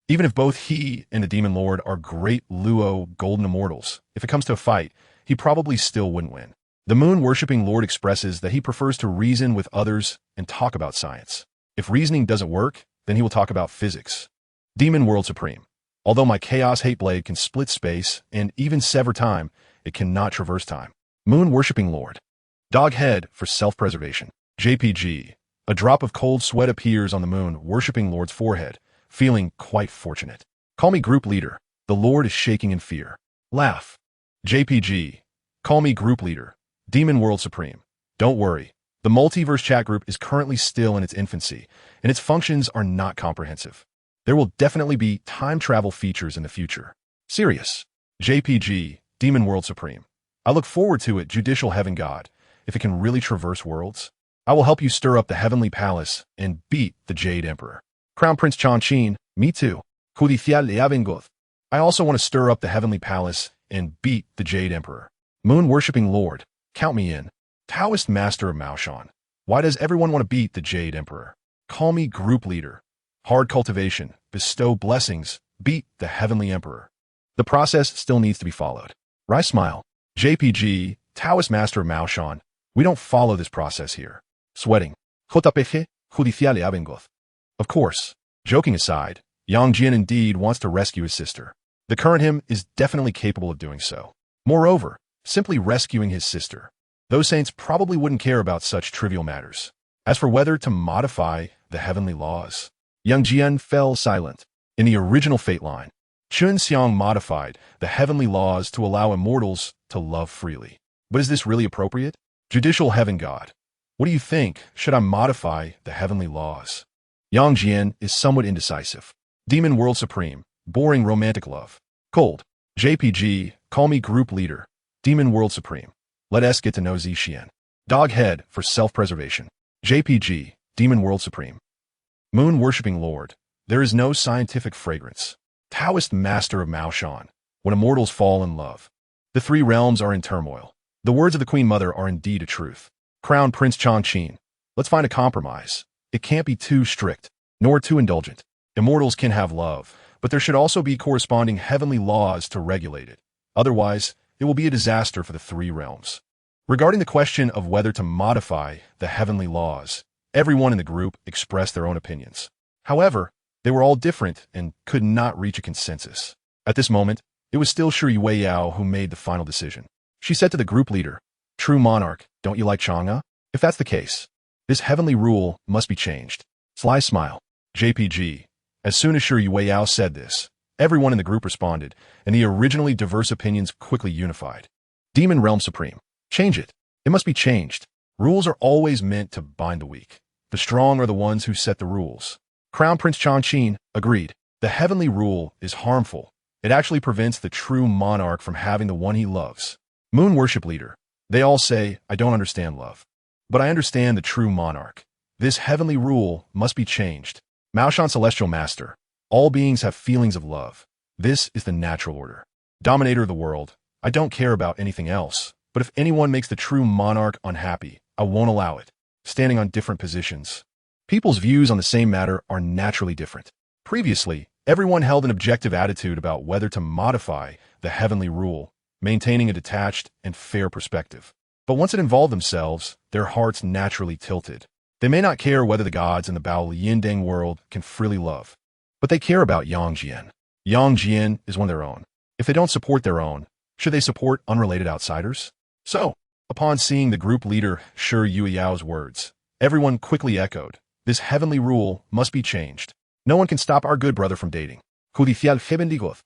Even if both he and the Demon Lord are great Luo golden immortals, if it comes to a fight, he probably still wouldn't win. The moon-worshipping Lord expresses that he prefers to reason with others and talk about science. If reasoning doesn't work, then he will talk about physics. Demon World Supreme. Although my Chaos Hate Blade can split space and even sever time, it cannot traverse time. Moon-worshipping Lord. Doghead for self-preservation. JPG. A drop of cold sweat appears on the moon-worshipping Lord's forehead, feeling quite fortunate. Call me group leader. The Lord is shaking in fear. Laugh. JPG. Call me group leader. Demon World Supreme. Don't worry. The multiverse chat group is currently still in its infancy, and its functions are not comprehensive. There will definitely be time travel features in the future. Serious. JPG, Demon World Supreme. I look forward to it, Judicial Heaven God. If it can really traverse worlds, I will help you stir up the Heavenly Palace and beat the Jade Emperor. Crown Prince Changqin, me too. Judicial de Avengoth. I also want to stir up the Heavenly Palace and beat the Jade Emperor. Moon-worshipping Lord. Count me in. Taoist master of Maoshan. Why does everyone want to beat the Jade Emperor? Call me group leader. Hard cultivation. Bestow blessings. Beat the Heavenly Emperor. The process still needs to be followed. Rai smile. JPG, Taoist master of Maoshan. We don't follow this process here. Sweating. JPG, judicial abengoth. Of course. Joking aside, Yang Jian indeed wants to rescue his sister. The current him is definitely capable of doing so. Moreover, simply rescuing his sister. Those saints probably wouldn't care about such trivial matters. As for whether to modify the heavenly laws, Yang Jian fell silent. In the original fate line, Chun Xiang modified the heavenly laws to allow immortals to love freely. But is this really appropriate? Judicial Heaven God, what do you think? Should I modify the heavenly laws? Yang Jian is somewhat indecisive. Demon World Supreme, boring romantic love. Cold. JPG, call me group leader. Demon World Supreme. Let us get to know Zxian. Dog head for self-preservation. JPG, Demon World Supreme. Moon worshipping Lord. There is no scientific fragrance. Taoist master of Maoshan. When immortals fall in love. The three realms are in turmoil. The words of the Queen Mother are indeed a truth. Crown Prince Chongqing. Let's find a compromise. It can't be too strict, nor too indulgent. Immortals can have love, but there should also be corresponding heavenly laws to regulate it. Otherwise, it will be a disaster for the three realms. Regarding the question of whether to modify the heavenly laws, everyone in the group expressed their own opinions. However, they were all different and could not reach a consensus. At this moment, it was still Shi Weiyao who made the final decision. She said to the group leader, "True monarch, don't you like Chang'e? If that's the case, this heavenly rule must be changed." Sly smile. JPG. As soon as Shi Weiyao said this, everyone in the group responded, and the originally diverse opinions quickly unified. Demon Realm Supreme. Change it. It must be changed. Rules are always meant to bind the weak. The strong are the ones who set the rules. Crown Prince Chongqing agreed. The heavenly rule is harmful. It actually prevents the true monarch from having the one he loves. Moon Worship Leader. They all say, I don't understand love. But I understand the true monarch. This heavenly rule must be changed. Maoshan Celestial Master. All beings have feelings of love. This is the natural order. Dominator of the world. I don't care about anything else. But if anyone makes the true monarch unhappy, I won't allow it. Standing on different positions. People's views on the same matter are naturally different. Previously, everyone held an objective attitude about whether to modify the heavenly rule, maintaining a detached and fair perspective. But once it involved themselves, their hearts naturally tilted. They may not care whether the gods in the Bao Liyindeng world can freely love, but they care about Yang Jian. Yang Jian is one of their own. If they don't support their own, should they support unrelated outsiders? So, upon seeing the group leader Shi Yuiyao's words, everyone quickly echoed, this heavenly rule must be changed. No one can stop our good brother from dating. Judicial Hebendigoth.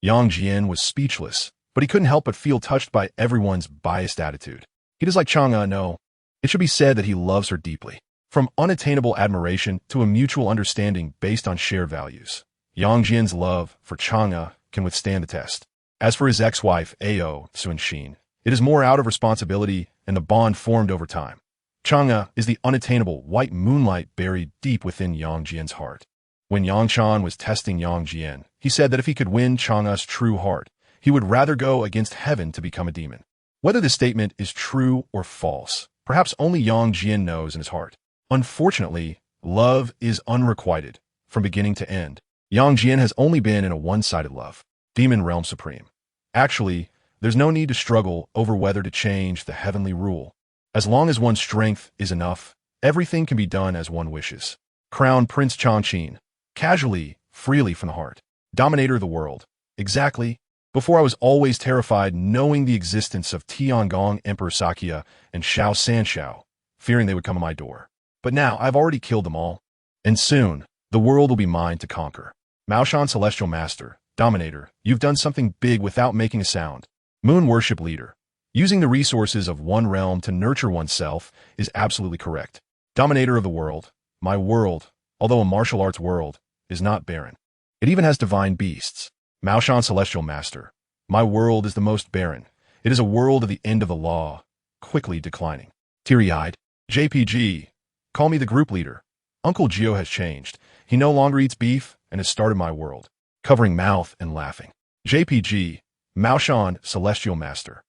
Yang Jian was speechless, but he couldn't help but feel touched by everyone's biased attitude. He does like Chang'e, no. It should be said that he loves her deeply. From unattainable admiration to a mutual understanding based on shared values, Yang Jian's love for Chang'e can withstand the test. As for his ex-wife, Ao Sunxin, it is more out of responsibility and the bond formed over time. Chang'e is the unattainable white moonlight buried deep within Yang Jian's heart. When Yang Shan was testing Yang Jian, he said that if he could win Chang'e's true heart, he would rather go against heaven to become a demon. Whether this statement is true or false, perhaps only Yang Jian knows in his heart. Unfortunately, love is unrequited, from beginning to end. Yang Jian has only been in a one-sided love. Demon Realm Supreme. Actually, there's no need to struggle over whether to change the heavenly rule. As long as one's strength is enough, everything can be done as one wishes. Crown Prince Chongqing. Casually, freely from the heart. Dominator of the world. Exactly. Before I was always terrified knowing the existence of Tiangong Emperor Sakya and Xiao Sanshao, fearing they would come to my door. But now I've already killed them all. And soon, the world will be mine to conquer. Maoshan Celestial Master, Dominator, you've done something big without making a sound. Moon Worship Leader. Using the resources of one realm to nurture oneself is absolutely correct. Dominator of the world. My world, although a martial arts world, is not barren. It even has divine beasts. Maoshan Celestial Master. My world is the most barren. It is a world of the end of the law, quickly declining. Teary-eyed. JPG. Call me the group leader. Uncle Gio has changed. He no longer eats beef and has started my world. Covering mouth and laughing. JPG. Maoshan Celestial Master.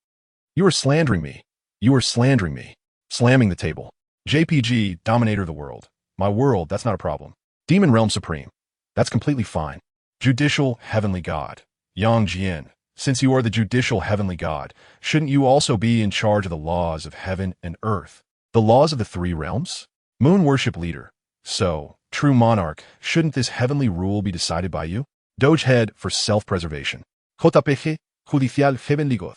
You are slandering me. You are slandering me. Slamming the table. JPG, dominator of the world. My world, that's not a problem. Demon Realm Supreme. That's completely fine. Judicial Heavenly God. Yang Jian. Since you are the judicial Heavenly God, shouldn't you also be in charge of the laws of heaven and earth? The laws of the three realms? Moon Worship Leader. So, true monarch, shouldn't this heavenly rule be decided by you? Doge Head for self-preservation. JPG, Judicial Heavenly God.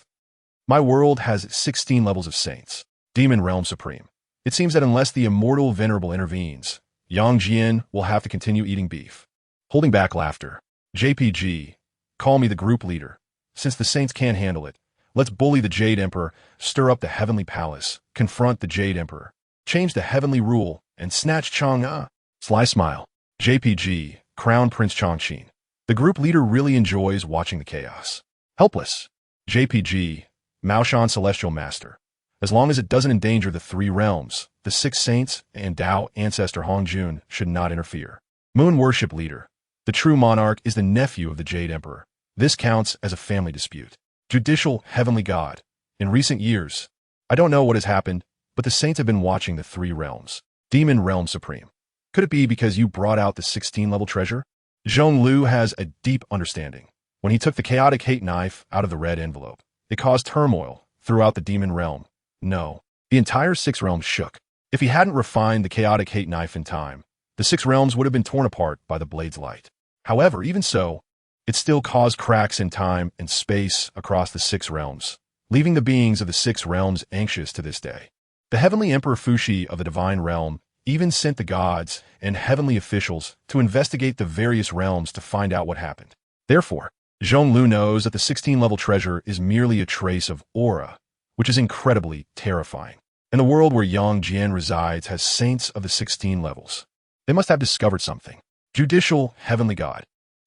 My world has 16 levels of saints. Demon Realm Supreme. It seems that unless the immortal Venerable intervenes, Yang Jian will have to continue eating beef. Holding back laughter. JPG, call me the group leader. Since the saints can't handle it, let's bully the Jade Emperor, stir up the Heavenly Palace, confront the Jade Emperor, change the heavenly rule, and snatch Chang'e. Sly smile. JPG, Crown Prince Chongqing. The group leader really enjoys watching the chaos. Helpless. JPG, Maoshan Celestial Master. As long as it doesn't endanger the three realms, the six saints and Tao ancestor Hongjun should not interfere. Moon Worship Leader. The true monarch is the nephew of the Jade Emperor. This counts as a family dispute. Judicial Heavenly God. In recent years, I don't know what has happened, but the saints have been watching the three realms. Demon Realm Supreme. Could it be because you brought out the 16-level treasure? Zhong Lu has a deep understanding. When he took the chaotic hate knife out of the red envelope, it caused turmoil throughout the demon realm. No, the entire six realms shook. If he hadn't refined the chaotic hate knife in time, the six realms would have been torn apart by the blade's light. However, even so, it still caused cracks in time and space across the six realms, leaving the beings of the six realms anxious to this day. The heavenly Emperor Fuxi of the divine realm even sent the gods and heavenly officials to investigate the various realms to find out what happened. Therefore, Zhong Lu knows that the 16-level treasure is merely a trace of aura, which is incredibly terrifying. And the world where Yang Jian resides has saints of the 16 levels. They must have discovered something. Judicial Heavenly God.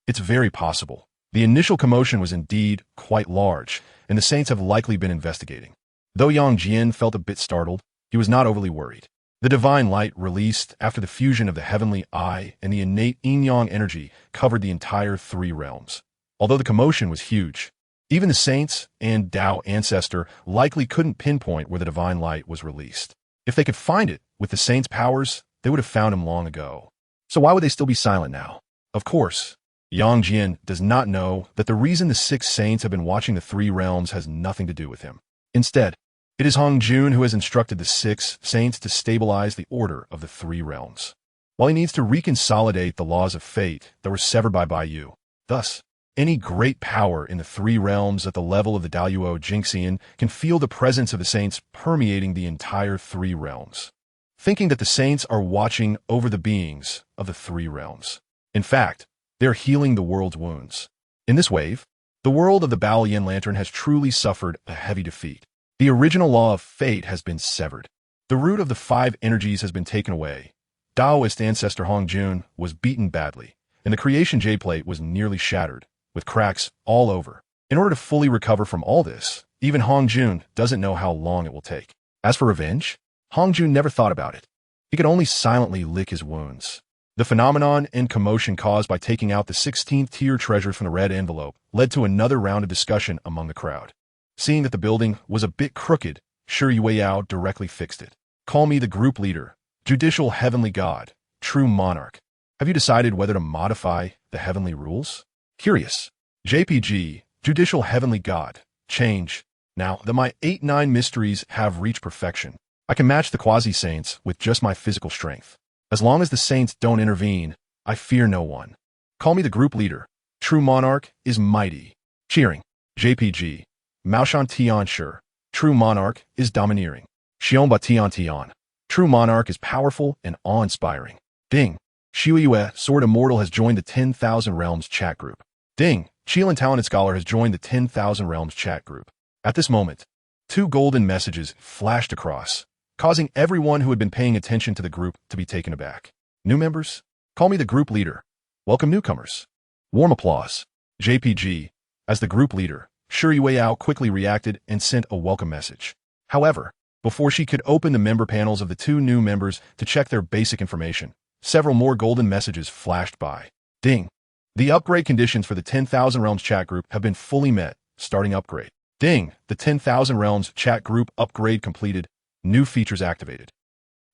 It's very possible. The initial commotion was indeed quite large, and the saints have likely been investigating. Though Yang Jian felt a bit startled, he was not overly worried. The divine light released after the fusion of the heavenly eye and the innate yin-yang energy covered the entire three realms. Although the commotion was huge, even the saints and Tao ancestor likely couldn't pinpoint where the divine light was released. If they could find it with the saints' powers, they would have found him long ago. So why would they still be silent now? Of course, Yang Jian does not know that the reason the six saints have been watching the three realms has nothing to do with him. Instead, it is Hongjun who has instructed the six saints to stabilize the order of the three realms, while he needs to reconsolidate the laws of fate that were severed by Bai Yu. Thus, any great power in the three realms at the level of the Daluo Jingxian can feel the presence of the saints permeating the entire three realms, thinking that the saints are watching over the beings of the three realms. In fact, they're healing the world's wounds. In this wave, the world of the Baoyan Lantern has truly suffered a heavy defeat. The original law of fate has been severed. The root of the five energies has been taken away. Taoist ancestor Hongjun was beaten badly, and the creation J-plate was nearly shattered, with cracks all over. In order to fully recover from all this, even Hongjun doesn't know how long it will take. As for revenge, Hongjun never thought about it. He could only silently lick his wounds. The phenomenon and commotion caused by taking out the 16th tier treasure from the red envelope led to another round of discussion among the crowd. Seeing that the building was a bit crooked, Shi Yueyao directly fixed it. Call me the group leader, judicial heavenly god, true monarch. Have you decided whether to modify the heavenly rules? Curious. JPG, judicial heavenly god, change. Now that my 8-9 mysteries have reached perfection, I can match the quasi-saints with just my physical strength. As long as the saints don't intervene, I fear no one. Call me the group leader. True monarch is mighty. Cheering. JPG. Maoshan Tian Shi. True monarch is domineering. Xiongba Tian Tian. True monarch is powerful and awe-inspiring. Ding. Xue Yue, Sword Immortal, has joined the 10,000 Realms chat group. Ding. Qilin Talented Scholar has joined the 10,000 Realms chat group. At this moment, 2 golden messages flashed across, causing everyone who had been paying attention to the group to be taken aback. New members? Call me the group leader. Welcome newcomers. Warm applause. JPG. As the group leader, Shi Yueyao quickly reacted and sent a welcome message. However, before she could open the member panels of the 2 new members to check their basic information, several more golden messages flashed by. Ding. The upgrade conditions for the 10,000 Realms chat group have been fully met. Starting upgrade. Ding, the 10,000 Realms chat group upgrade completed. New features activated.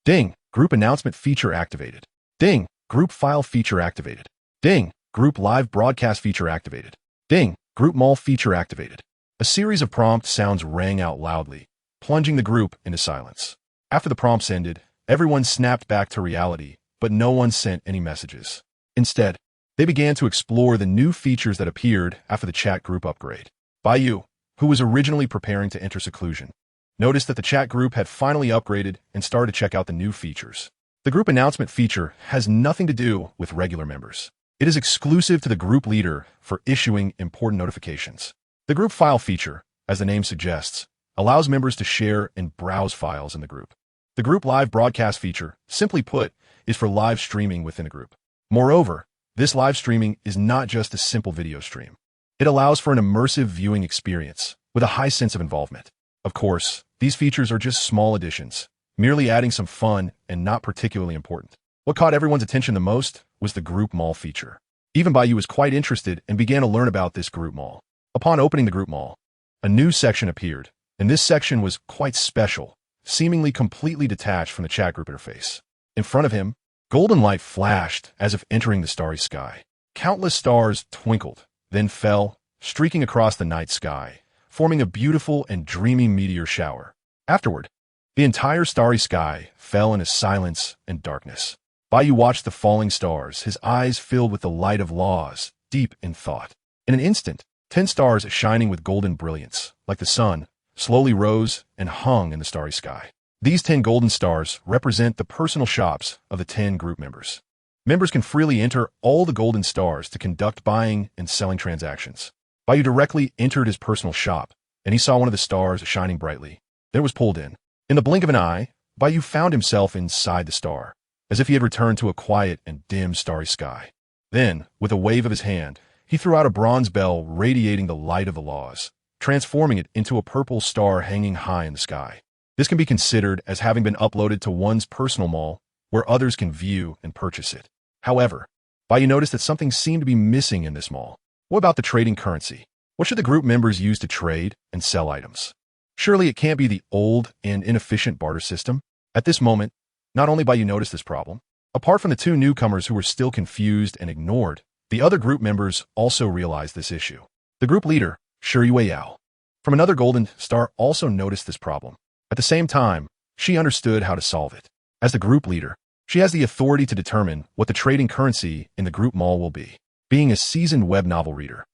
Ding, group announcement feature activated. Ding, group file feature activated. Ding, group live broadcast feature activated. Ding, group mall feature activated. A series of prompt sounds rang out loudly, plunging the group into silence. After the prompts ended, everyone snapped back to reality, but no one sent any messages. Instead, they began to explore the new features that appeared after the chat group upgrade. Bai Yu, who was originally preparing to enter seclusion, noticed that the chat group had finally upgraded and started to check out the new features. The group announcement feature has nothing to do with regular members. It is exclusive to the group leader for issuing important notifications. The group file feature, as the name suggests, allows members to share and browse files in the group. The group live broadcast feature, simply put, is for live streaming within a group. Moreover, this live streaming is not just a simple video stream. It allows for an immersive viewing experience with a high sense of involvement. Of course, these features are just small additions, merely adding some fun and not particularly important. What caught everyone's attention the most was the group mall feature. Even Bai Yu was quite interested and began to learn about this group mall. Upon opening the group mall, a new section appeared, and this section was quite special, seemingly completely detached from the chat group interface. In front of him, golden light flashed as if entering the starry sky. Countless stars twinkled, then fell, streaking across the night sky, forming a beautiful and dreamy meteor shower. Afterward, the entire starry sky fell into silence and darkness. Bai Yu watched the falling stars, his eyes filled with the light of laws, deep in thought. In an instant, 10 stars shining with golden brilliance, like the sun, slowly rose and hung in the starry sky. These 10 golden stars represent the personal shops of the 10 group members. Members can freely enter all the golden stars to conduct buying and selling transactions. Bai Yu directly entered his personal shop, and he saw one of the stars shining brightly. Then it was pulled in. In the blink of an eye, Bai Yu found himself inside the star, as if he had returned to a quiet and dim starry sky. Then, with a wave of his hand, he threw out a bronze bell radiating the light of the laws, transforming it into a purple star hanging high in the sky. This can be considered as having been uploaded to one's personal mall, where others can view and purchase it. However, Bai Yu noticed that something seemed to be missing in this mall. What about the trading currency? What should the group members use to trade and sell items? Surely it can't be the old and inefficient barter system? At this moment, not only Bai Yu noticed this problem, apart from the 2 newcomers who were still confused and ignored, the other group members also realized this issue. The group leader, Yao, from another golden star, also noticed this problem. At the same time, she understood how to solve it. As the group leader, she has the authority to determine what the trading currency in the group mall will be. Being a seasoned web novel reader,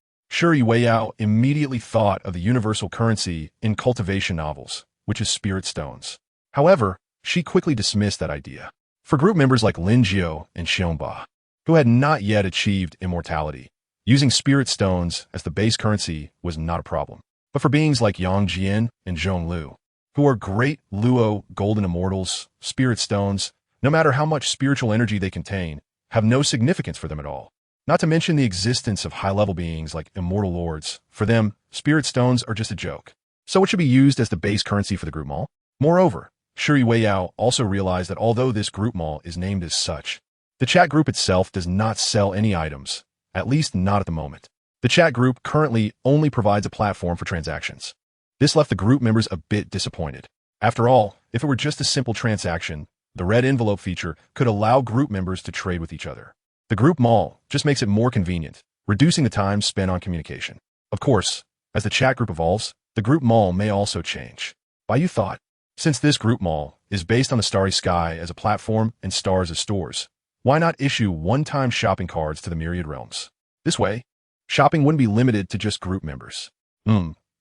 Yao immediately thought of the universal currency in cultivation novels, which is spirit stones. However, she quickly dismissed that idea. For group members like Lin Jiao and Xiongba, who had not yet achieved immortality, using spirit stones as the base currency was not a problem. But for beings like Yang Jian and Zhong Lu, who are great Luo golden immortals, spirit stones, no matter how much spiritual energy they contain, have no significance for them at all. Not to mention the existence of high-level beings like immortal lords. For them, spirit stones are just a joke. So it should be used as the base currency for the group mall. Moreover, Yao also realized that although this group mall is named as such, the chat group itself does not sell any items, at least not at the moment. The chat group currently only provides a platform for transactions. This left the group members a bit disappointed. After all, if it were just a simple transaction, the red envelope feature could allow group members to trade with each other. The group mall just makes it more convenient, reducing the time spent on communication. Of course, as the chat group evolves, the group mall may also change. Bai Yu thought, since this group mall is based on the starry sky as a platform and stars as stores, why not issue one-time shopping cards to the myriad realms? This way, shopping wouldn't be limited to just group members.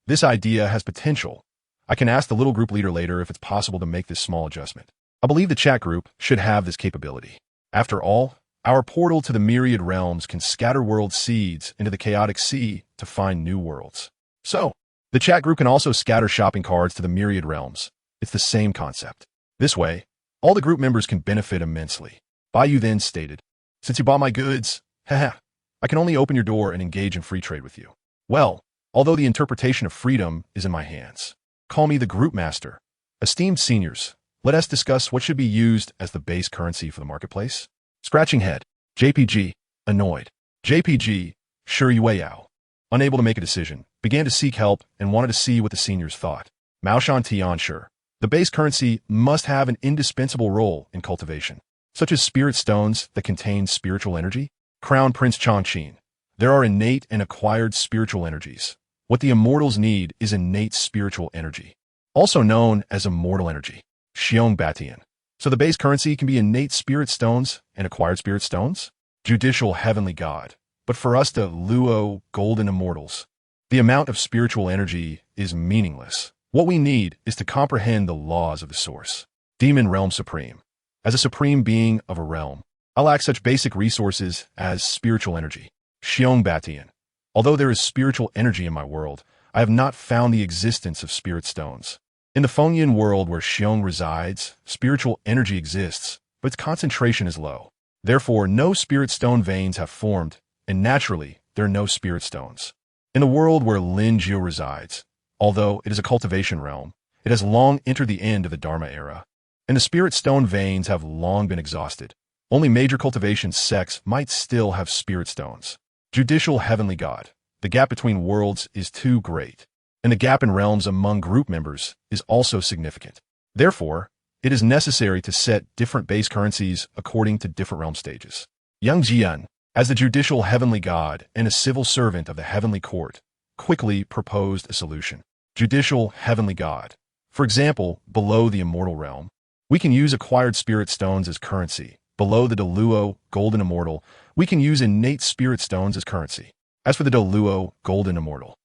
This idea has potential. I can ask the little group leader later if it's possible to make this small adjustment. I believe the chat group should have this capability. After all, our portal to the myriad realms can scatter world seeds into the chaotic sea to find new worlds. So, the chat group can also scatter shopping cards to the myriad realms. It's the same concept. This way, all the group members can benefit immensely. Bai Yu then stated, since you bought my goods, I can only open your door and engage in free trade with you. Well, although the interpretation of freedom is in my hands, call me the group master. Esteemed seniors, let us discuss what should be used as the base currency for the marketplace. Scratching head, JPG, annoyed. JPG, Yao, unable to make a decision, began to seek help and wanted to see what the seniors thought. Mao Shan Tian sure. The base currency must have an indispensable role in cultivation, such as spirit stones that contain spiritual energy. Crown Prince Chongqing. There are innate and acquired spiritual energies. What the immortals need is innate spiritual energy, also known as immortal energy. Xiong Batian. So the base currency can be innate spirit stones and acquired spirit stones? Judicial heavenly god. But for us the Luo golden immortals, the amount of spiritual energy is meaningless. What we need is to comprehend the laws of the source. Demon Realm Supreme. As a supreme being of a realm, I lack such basic resources as spiritual energy. Xiong Batian. Although there is spiritual energy in my world, I have not found the existence of spirit stones. In the Fengyan world where Xiong resides, spiritual energy exists, but its concentration is low. Therefore, no spirit stone veins have formed, and naturally, there are no spirit stones. In the world where Lin Jiu resides, although it is a cultivation realm, it has long entered the end of the Dharma era, and the spirit stone veins have long been exhausted. Only major cultivation sects might still have spirit stones. Judicial heavenly god. The gap between worlds is too great, and the gap in realms among group members is also significant. Therefore, it is necessary to set different base currencies according to different realm stages. Yang Jian, as the judicial heavenly god and a civil servant of the heavenly court, quickly proposed a solution. Judicial heavenly god. For example, below the immortal realm, we can use acquired spirit stones as currency. Below the Deluo golden immortal, we can use innate spirit stones as currency. As for the Deluo golden immortal,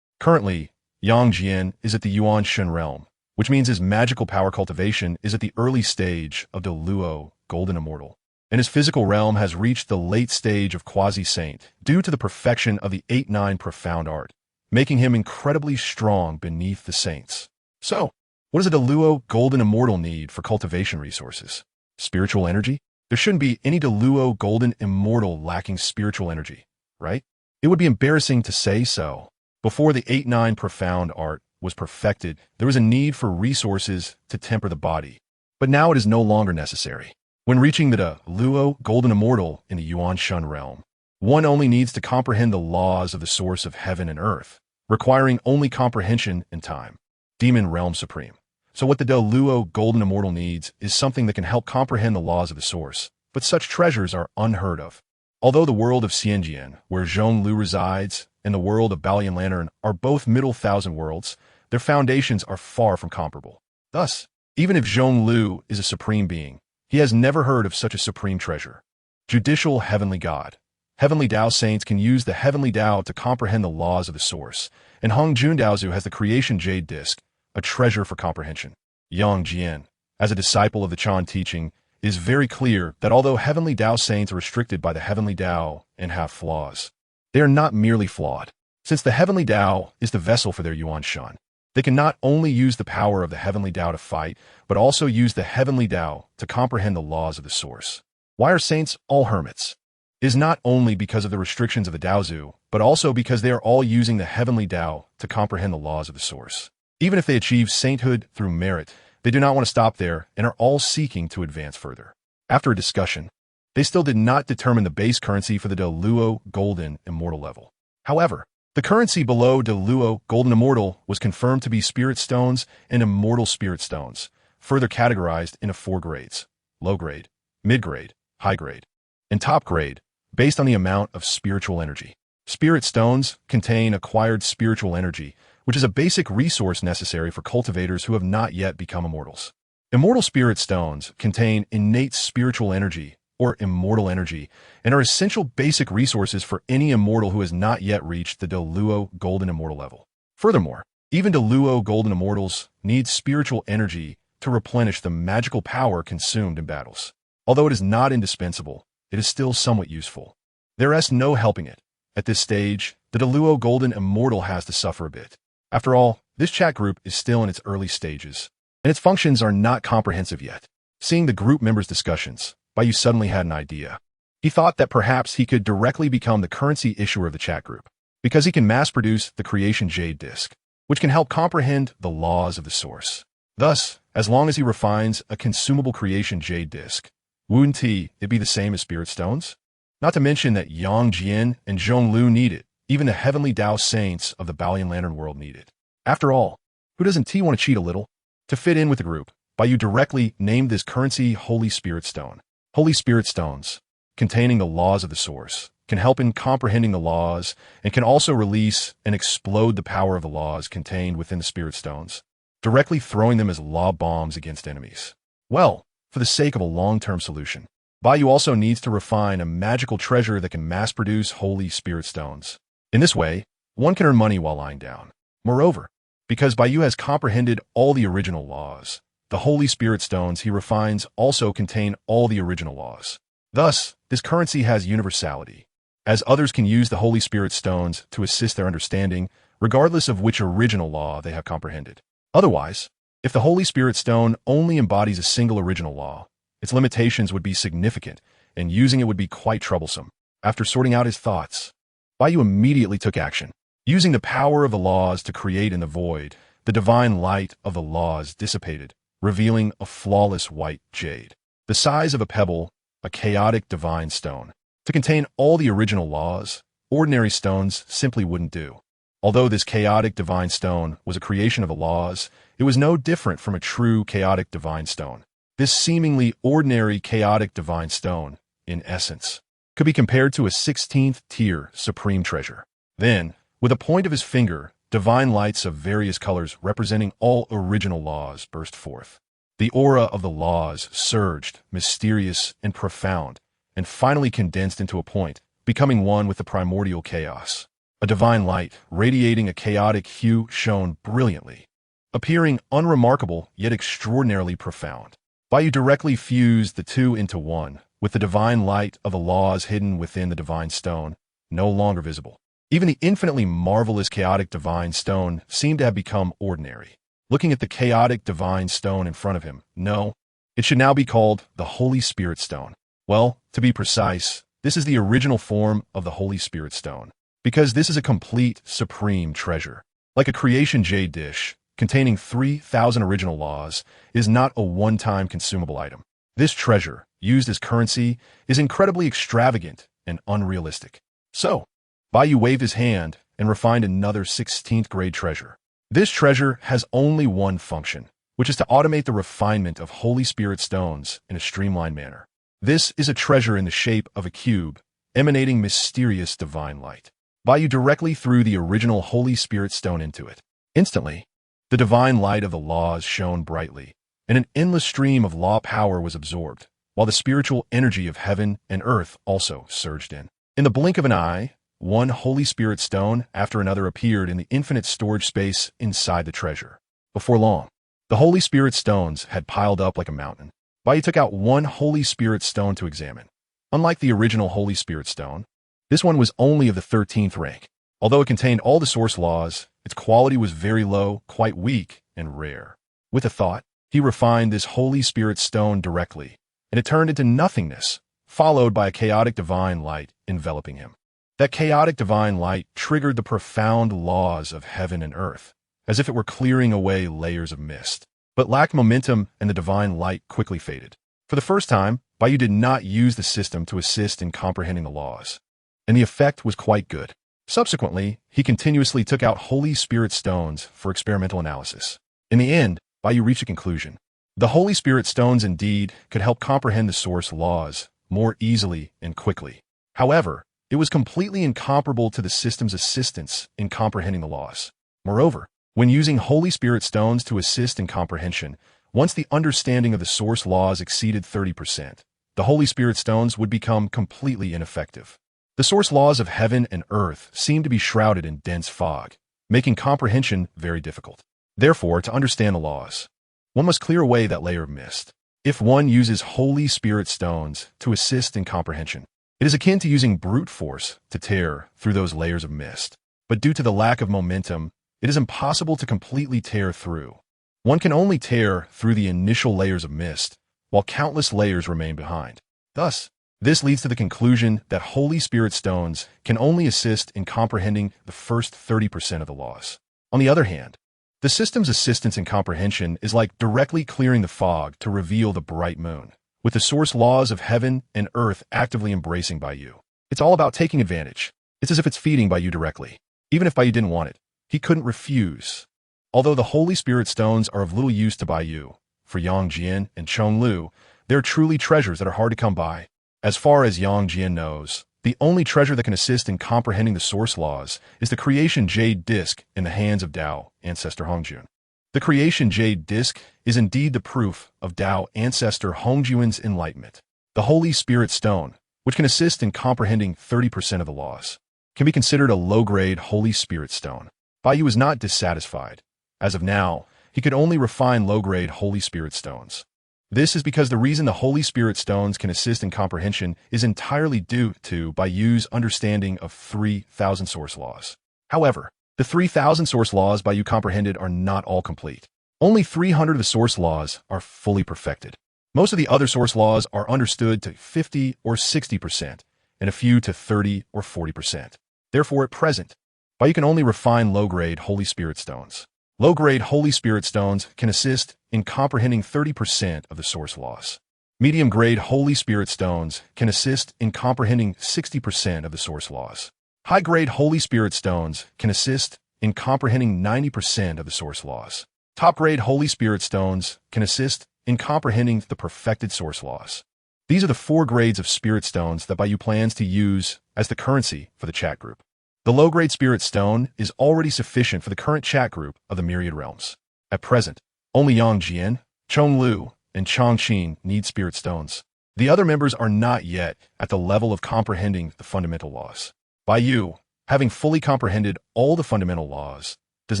currently, Yang Jian is at the Yuan Shun realm, which means his magical power cultivation is at the early stage of Deluo golden immortal, and his physical realm has reached the late stage of quasi-saint due to the perfection of the 8-9 profound art, making him incredibly strong beneath the saints. So, what does a Deluo golden immortal need for cultivation resources? Spiritual energy? There shouldn't be any Deluo golden immortal lacking spiritual energy, right? It would be embarrassing to say so. Before the 8-9 profound art was perfected, there was a need for resources to temper the body. But now it is no longer necessary. When reaching the Deluo golden immortal in the Yuan Shun realm, one only needs to comprehend the laws of the source of heaven and earth, requiring only comprehension and time. Demon Realm Supreme. So what the Deluo golden immortal needs is something that can help comprehend the laws of the source, but such treasures are unheard of. Although the world of Xianjian, where Zhong Lu resides, and the world of Balian Lantern are both middle thousand worlds, their foundations are far from comparable. Thus, even if Zhong Lu is a supreme being, he has never heard of such a supreme treasure. Judicial heavenly god. Heavenly Dao saints can use the heavenly Dao to comprehend the laws of the source, and Hong Jun Daozu has the creation jade disc, a treasure for comprehension. Yang Jian, as a disciple of the Chan teaching, is very clear that although heavenly Dao saints are restricted by the heavenly Dao and have flaws, they are not merely flawed. Since the heavenly Dao is the vessel for their Yuan Shan, they can not only use the power of the heavenly Dao to fight, but also use the heavenly Dao to comprehend the laws of the source. Why are saints all hermits? It is not only because of the restrictions of the Daozu, but also because they are all using the heavenly Dao to comprehend the laws of the source. Even if they achieve sainthood through merit, they do not want to stop there and are all seeking to advance further. After a discussion, they still did not determine the base currency for the Deluo Golden Immortal level. However, the currency below Deluo Golden Immortal was confirmed to be Spirit Stones and Immortal Spirit Stones, further categorized into 4 grades: low grade, mid grade, high grade, and top grade, based on the amount of spiritual energy. Spirit Stones contain acquired spiritual energy, which is a basic resource necessary for cultivators who have not yet become immortals. Immortal Spirit Stones contain innate spiritual energy, or immortal energy, and are essential basic resources for any immortal who has not yet reached the Deluo Golden Immortal level. Furthermore, even Deluo Golden Immortals need spiritual energy to replenish the magical power consumed in battles. Although it is not indispensable, it is still somewhat useful. There is no helping it. At this stage, the Deluo Golden Immortal has to suffer a bit. After all, this chat group is still in its early stages, and its functions are not comprehensive yet. Seeing the group members' discussions, Bai Yu suddenly had an idea. He thought that perhaps he could directly become the currency issuer of the chat group, because he can mass-produce the Creation Jade Disc, which can help comprehend the laws of the source. Thus, as long as he refines a consumable Creation Jade Disc, wouldn't it be the same as Spirit Stones? Not to mention that Yang Jian and Zhong Lu need it, even the heavenly Tao saints of the Balian Lantern world need it. After all, who doesn't want to cheat a little? To fit in with the group, Bai Yu directly named this currency Holy Spirit Stone. Holy Spirit Stones, containing the laws of the Source, can help in comprehending the laws and can also release and explode the power of the laws contained within the Spirit Stones, directly throwing them as law bombs against enemies. Well, for the sake of a long-term solution, Bai Yu also needs to refine a magical treasure that can mass-produce Holy Spirit Stones. In this way, one can earn money while lying down. Moreover, because Bai Yu has comprehended all the original laws, the Holy Spirit Stones he refines also contain all the original laws. Thus, this currency has universality, as others can use the Holy Spirit Stones to assist their understanding, regardless of which original law they have comprehended. Otherwise, if the Holy Spirit Stone only embodies a single original law, its limitations would be significant, and using it would be quite troublesome. After sorting out his thoughts, Bai Yu immediately took action. Using the power of the laws to create in the void, the divine light of the laws dissipated, revealing a flawless white jade, the size of a pebble, a chaotic divine stone. To contain all the original laws, ordinary stones simply wouldn't do. Although this chaotic divine stone was a creation of the laws, it was no different from a true chaotic divine stone. This seemingly ordinary chaotic divine stone, in essence, could be compared to a 16th tier supreme treasure. Then, with a point of his finger, divine lights of various colors representing all original laws burst forth. The aura of the laws surged, mysterious and profound, and finally condensed into a point, becoming one with the primordial chaos. A divine light, radiating a chaotic hue, shone brilliantly, appearing unremarkable yet extraordinarily profound. Bai Yu directly fused the two into one, with the divine light of the laws hidden within the divine stone, no longer visible. Even the infinitely marvelous chaotic divine stone seemed to have become ordinary. Looking at the chaotic divine stone in front of him, no, it should now be called the Holy Spirit Stone. Well, to be precise, this is the original form of the Holy Spirit Stone, because this is a complete, supreme treasure. Like a creation jade dish, containing 3,000 original laws, is not a one-time consumable item. This treasure, used as currency, is incredibly extravagant and unrealistic. So, Bai Yu waved his hand and refined another 16th grade treasure. This treasure has only one function, which is to automate the refinement of Holy Spirit Stones in a streamlined manner. This is a treasure in the shape of a cube, emanating mysterious divine light. Bai Yu directly threw the original Holy Spirit Stone into it. Instantly, the divine light of the laws shone brightly, and an endless stream of law power was absorbed, while the spiritual energy of heaven and earth also surged in. In the blink of an eye, one Holy Spirit Stone after another appeared in the infinite storage space inside the treasure. Before long, the Holy Spirit Stones had piled up like a mountain. Bai Yu took out one Holy Spirit Stone to examine. Unlike the original Holy Spirit Stone, this one was only of the 13th rank. Although it contained all the source laws, its quality was very low, quite weak, and rare. With a thought, he refined this Holy Spirit Stone directly, and it turned into nothingness, followed by a chaotic divine light enveloping him. That chaotic divine light triggered the profound laws of heaven and earth, as if it were clearing away layers of mist, but lacked momentum and the divine light quickly faded. For the first time, Bai Yu did not use the system to assist in comprehending the laws, and the effect was quite good. Subsequently, he continuously took out Holy Spirit Stones for experimental analysis. In the end, Bai Yu reached a conclusion. The Holy Spirit Stones indeed could help comprehend the source laws more easily and quickly. However, it was completely incomparable to the system's assistance in comprehending the laws. Moreover, when using Holy Spirit Stones to assist in comprehension, once the understanding of the source laws exceeded 30%, the Holy Spirit Stones would become completely ineffective. The source laws of heaven and earth seemed to be shrouded in dense fog, making comprehension very difficult. Therefore, to understand the laws, one must clear away that layer of mist. If one uses Holy Spirit Stones to assist in comprehension, it is akin to using brute force to tear through those layers of mist. But due to the lack of momentum, it is impossible to completely tear through. One can only tear through the initial layers of mist, while countless layers remain behind. Thus, this leads to the conclusion that Holy Spirit Stones can only assist in comprehending the first 30% of the laws. On the other hand, the system's assistance in comprehension is like directly clearing the fog to reveal the bright moon, with the source laws of heaven and earth actively embracing Bai Yu. It's all about taking advantage. It's as if it's feeding Bai Yu directly. Even if Bai Yu didn't want it, he couldn't refuse. Although the Holy Spirit Stones are of little use to Bai Yu, for Yang Jian and Chong Lu, they're truly treasures that are hard to come by. As far as Yang Jian knows, the only treasure that can assist in comprehending the source laws is the Creation Jade Disc in the hands of Tao Ancestor Hongjun. The Creation Jade Disc is indeed the proof of Tao Ancestor Hongjun's enlightenment. The Holy Spirit Stone, which can assist in comprehending 30% of the laws, can be considered a low-grade Holy Spirit Stone. Bai Yu is not dissatisfied. As of now, he could only refine low-grade Holy Spirit Stones. This is because the reason the Holy Spirit Stones can assist in comprehension is entirely due to Bai Yu's understanding of 3,000 source laws. However, the 3,000 source laws Bai Yu comprehended are not all complete. Only 300 of the source laws are fully perfected. Most of the other source laws are understood to 50 or 60%, and a few to 30 or 40%. Therefore, at present, Bai Yu can only refine low-grade Holy Spirit Stones. Low-grade Holy Spirit Stones can assist in comprehending 30% of the source laws. Medium-grade Holy Spirit Stones can assist in comprehending 60% of the source laws. High-grade Holy Spirit Stones can assist in comprehending 90% of the source laws. Top-grade Holy Spirit Stones can assist in comprehending the perfected source laws. These are the 4 grades of Spirit Stones that Bai Yu plans to use as the currency for the chat group. The low-grade Spirit Stone is already sufficient for the current chat group of the Myriad Realms. At present, only Yang Jian, Chong Lu, and Chang Qin need Spirit Stones. The other members are not yet at the level of comprehending the fundamental laws. Bai Yu, having fully comprehended all the fundamental laws, does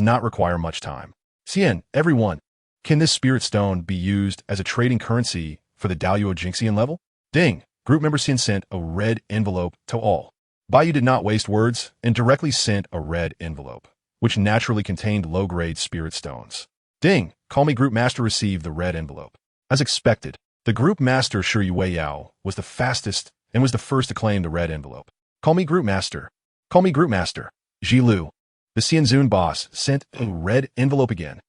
not require much time. Xian, everyone, can this Spirit Stone be used as a trading currency for the Daluo Jinxian level? Ding! Group member Xian sent a red envelope to all. Bai Yu did not waste words and directly sent a red envelope, which naturally contained low-grade Spirit Stones. Ding! Call me Group Master received the red envelope. As expected, the Group Master Shi Wei Yao was the fastest and was the first to claim the red envelope. Call me Group Master. Call me Group Master. Ji Lu, the Xianzun boss, sent a red envelope again.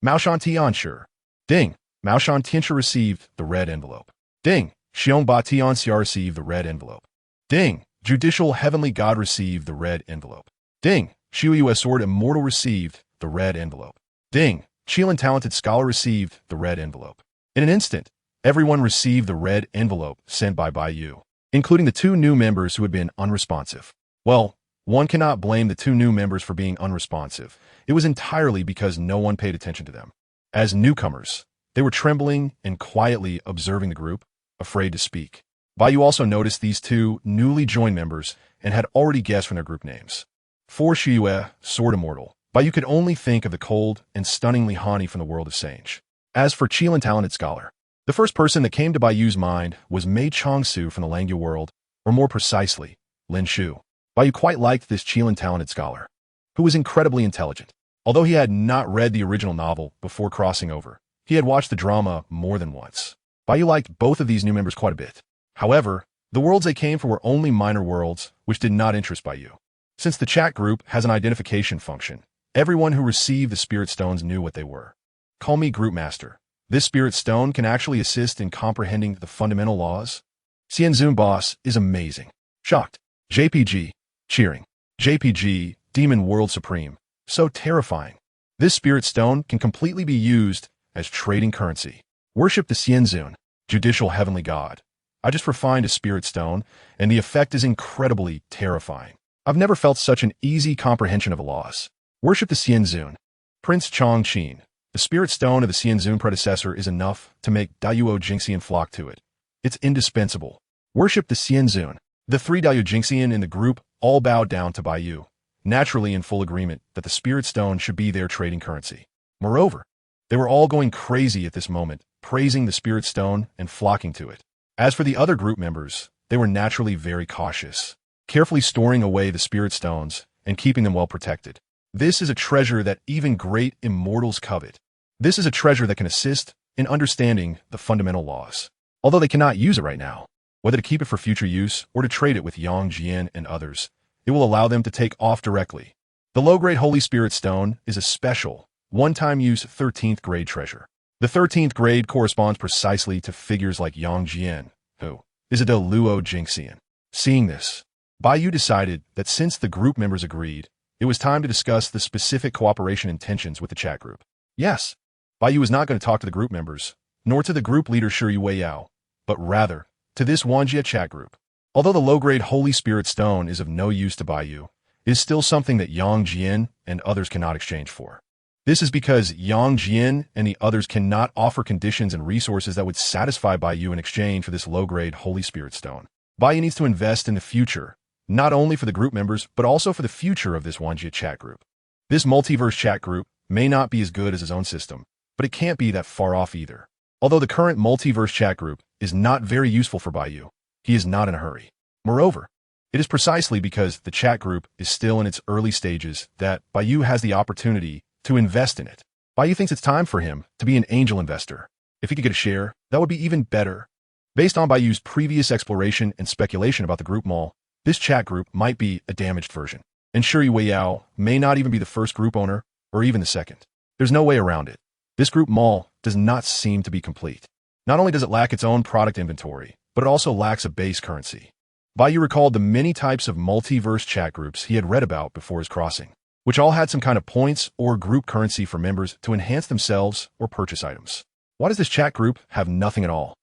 Mao Shan Tianshi. Ding! Mao Shan Tianshi received the red envelope. Ding! Xiong Ba Tianxia received the red envelope. Ding! Judicial Heavenly God received the red envelope. Ding! Xiu Yu Sword Immortal received the red envelope. Ding! Qilin Talented Scholar received the red envelope. In an instant, everyone received the red envelope sent by Bai Yu, including the 2 new members who had been unresponsive. Well, one cannot blame the 2 new members for being unresponsive. It was entirely because no one paid attention to them. As newcomers, they were trembling and quietly observing the group, afraid to speak. Bai Yu also noticed these 2 newly joined members and had already guessed from their group names. For Shi Yue, Sword Immortal, Bai Yu could only think of the cold and stunningly Hani from the world of Sange. As for Qilin Talented Scholar, the first person that came to Bai Yu's mind was Mei Chongsu from the Langya world, or more precisely, Lin Shu. Bai Yu quite liked this Qilin Talented Scholar, who was incredibly intelligent. Although he had not read the original novel before crossing over, he had watched the drama more than once. Bai Yu liked both of these new members quite a bit. However, the worlds they came for were only minor worlds, which did not interest Bai Yu. Since the chat group has an identification function, everyone who received the Spirit Stones knew what they were. Call me Group Master. This Spirit Stone can actually assist in comprehending the fundamental laws. Xianzun Boss is amazing. Shocked. JPG. Cheering. JPG, Demon World Supreme. So terrifying. This Spirit Stone can completely be used as trading currency. Worship the Xianzun, Judicial Heavenly God. I just refined a Spirit Stone, and the effect is incredibly terrifying. I've never felt such an easy comprehension of a loss. Worship the Xianzun. Prince Chang Qin. The Spirit Stone of the Xianzun predecessor is enough to make Daluo Jinxian flock to it. It's indispensable. Worship the Xianzun. The 3 Daluo Jinxian in the group all bowed down to Bai Yu, naturally in full agreement that the Spirit Stone should be their trading currency. Moreover, they were all going crazy at this moment, praising the Spirit Stone and flocking to it. As for the other group members, they were naturally very cautious, carefully storing away the Spirit Stones and keeping them well protected. This is a treasure that even great immortals covet. This is a treasure that can assist in understanding the fundamental laws. Although they cannot use it right now, whether to keep it for future use or to trade it with Yang Jian and others, it will allow them to take off directly. The low-grade Holy Spirit Stone is a special, one-time use 13th grade treasure. The 13th grade corresponds precisely to figures like Yang Jian, who is a Daluo Jinxian. Seeing this, Bai Yu decided that since the group members agreed, it was time to discuss the specific cooperation intentions with the chat group. Yes, Bai Yu was not going to talk to the group members, nor to the group leader Shi Wei Yao, but rather to this Wanjie chat group. Although the low-grade Holy Spirit Stone is of no use to Bai Yu, it is still something that Yang Jian and others cannot exchange for. This is because Yang Jian and the others cannot offer conditions and resources that would satisfy Bai Yu in exchange for this low-grade Holy Spirit Stone. Bai Yu needs to invest in the future, not only for the group members, but also for the future of this Wanjie chat group. This multiverse chat group may not be as good as his own system, but it can't be that far off either. Although the current multiverse chat group is not very useful for Bai Yu, he is not in a hurry. Moreover, it is precisely because the chat group is still in its early stages that Bai Yu has the opportunity to invest in it. Bai Yu thinks it's time for him to be an angel investor. If he could get a share, that would be even better. Based on Bai Yu's previous exploration and speculation about the group mall, this chat group might be a damaged version. And Shi Wei Yao may not even be the first group owner, or even the second. There's no way around it. This group mall does not seem to be complete. Not only does it lack its own product inventory, but it also lacks a base currency. Bai Yu recalled the many types of multiverse chat groups he had read about before his crossing, which all had some kind of points or group currency for members to enhance themselves or purchase items. Why does this chat group have nothing at all?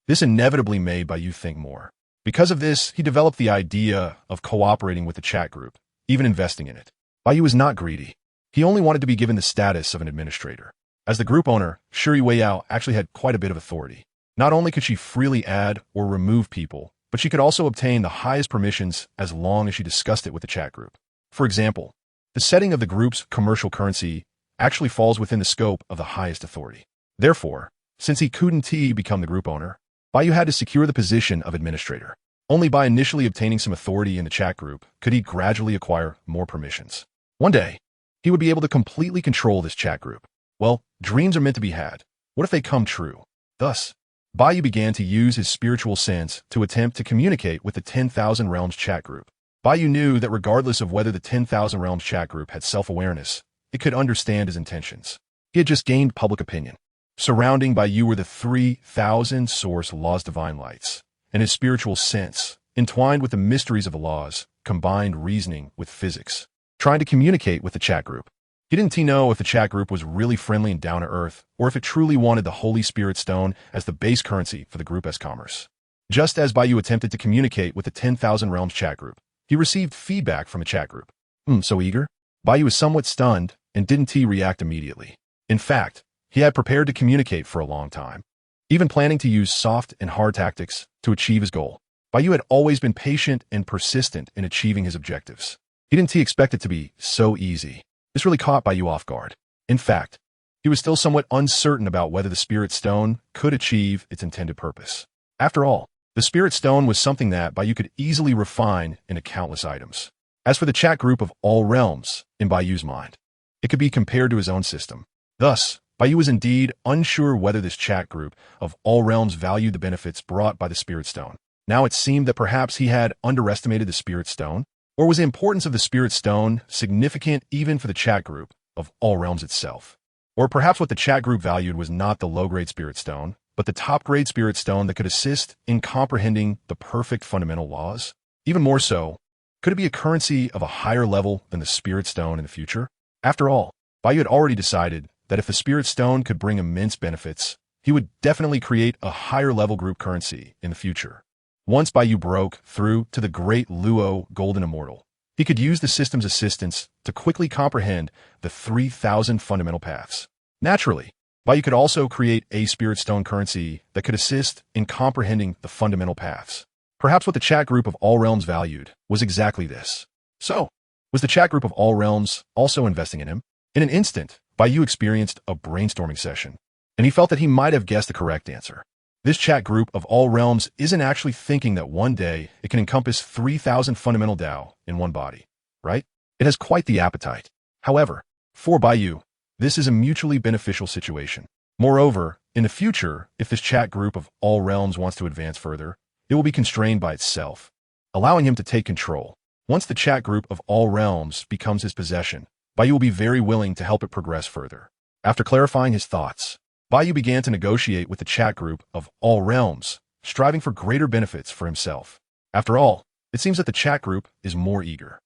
This inevitably made Bai Yu think more. Because of this, he developed the idea of cooperating with the chat group, even investing in it. Bai Yu was not greedy. He only wanted to be given the status of an administrator. As the group owner, Shi Wei Yao actually had quite a bit of authority. Not only could she freely add or remove people, but she could also obtain the highest permissions as long as she discussed it with the chat group. For example, the setting of the group's commercial currency actually falls within the scope of the highest authority. Therefore, since he couldn't become the group owner, Bai Yu had to secure the position of administrator. Only by initially obtaining some authority in the chat group could he gradually acquire more permissions. One day, he would be able to completely control this chat group. Well, dreams are meant to be had. What if they come true? Thus, Bai Yu began to use his spiritual sense to attempt to communicate with the 10,000 Realms chat group. Bai Yu knew that regardless of whether the 10,000 Realms chat group had self-awareness, it could understand his intentions. He had just gained public opinion. Surrounding Bai Yu were the 3,000 source laws divine lights, and his spiritual sense, entwined with the mysteries of the laws, combined reasoning with physics, trying to communicate with the chat group. He didn't know if the chat group was really friendly and down-to-earth, or if it truly wanted the Holy Spirit Stone as the base currency for the group as commerce. Just as Bai Yu attempted to communicate with the 10,000 Realms chat group, he received feedback from the chat group. So eager? Bai Yu was somewhat stunned and didn't react immediately. In fact, he had prepared to communicate for a long time, even planning to use soft and hard tactics to achieve his goal. Bai Yu had always been patient and persistent in achieving his objectives. He didn't expect it to be so easy. This really caught Bai Yu off guard. In fact, he was still somewhat uncertain about whether the Spirit Stone could achieve its intended purpose. After all, the Spirit Stone was something that Bai Yu could easily refine into countless items. As for the chat group of all realms, in Bai Yu's mind, it could be compared to his own system. Thus, Bai Yu was indeed unsure whether this chat group of all realms valued the benefits brought by the Spirit Stone. Now it seemed that perhaps he had underestimated the Spirit Stone, or was the importance of the Spirit Stone significant even for the chat group of all realms itself? Or perhaps what the chat group valued was not the low-grade Spirit Stone, but the top-grade Spirit Stone that could assist in comprehending the perfect fundamental laws? Even more so, could it be a currency of a higher level than the Spirit Stone in the future? After all, Bai Yu had already decided that if the Spirit Stone could bring immense benefits, he would definitely create a higher-level group currency in the future. Once Bai Yu broke through to the Great Luo Golden Immortal, he could use the system's assistance to quickly comprehend the 3,000 fundamental paths. Naturally, Bai Yu could also create a Spirit Stone currency that could assist in comprehending the fundamental paths. Perhaps what the chat group of all realms valued was exactly this. So, was the chat group of all realms also investing in him? In an instant, Bai Yu experienced a brainstorming session, and he felt that he might have guessed the correct answer. This chat group of all realms isn't actually thinking that one day it can encompass 3,000 fundamental Tao in one body, right? It has quite the appetite. However, for Bai Yu, this is a mutually beneficial situation. Moreover, in the future, if this chat group of all realms wants to advance further, it will be constrained by itself, allowing him to take control. Once the chat group of all realms becomes his possession, Bai Yu will be very willing to help it progress further. After clarifying his thoughts, Bai Yu began to negotiate with the chat group of all realms, striving for greater benefits for himself. After all, it seems that the chat group is more eager.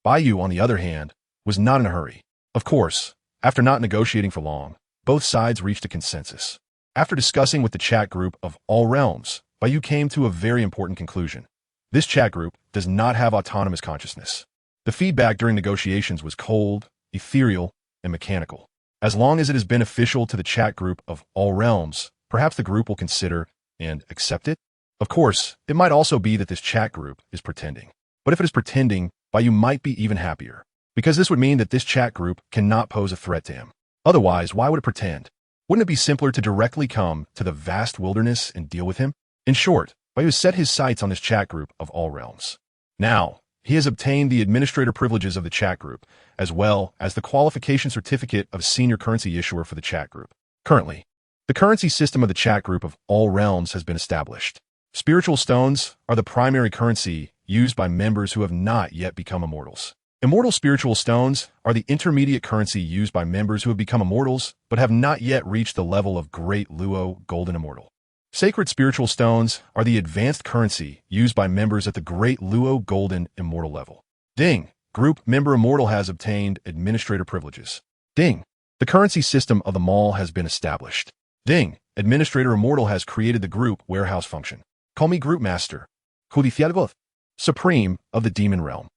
Bai Yu, on the other hand, was not in a hurry. Of course, after not negotiating for long, both sides reached a consensus. After discussing with the chat group of all realms, Bai Yu came to a very important conclusion. This chat group does not have autonomous consciousness. The feedback during negotiations was cold, ethereal, and mechanical. As long as it is beneficial to the chat group of all realms, perhaps the group will consider and accept it. Of course, it might also be that this chat group is pretending. But if it is pretending, Bai Yu might be even happier, because this would mean that this chat group cannot pose a threat to him. Otherwise, why would it pretend? Wouldn't it be simpler to directly come to the vast wilderness and deal with him? In short, Bai Yu has set his sights on this chat group of all realms. Now, he has obtained the administrator privileges of the chat group, as well as the qualification certificate of senior currency issuer for the chat group. Currently, the currency system of the chat group of all realms has been established. Spiritual stones are the primary currency used by members who have not yet become immortals. Immortal spiritual stones are the intermediate currency used by members who have become immortals but have not yet reached the level of Great Luo Golden Immortal. Sacred spiritual stones are the advanced currency used by members at the Great Luo Golden Immortal level. Ding! Group member immortal has obtained administrator privileges. Ding! The currency system of the mall has been established. Ding! Administrator immortal has created the group warehouse function. Call me Group Master. Kudithiadgoth. Supreme of the Demon Realm.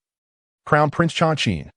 Crown Prince Chanchin.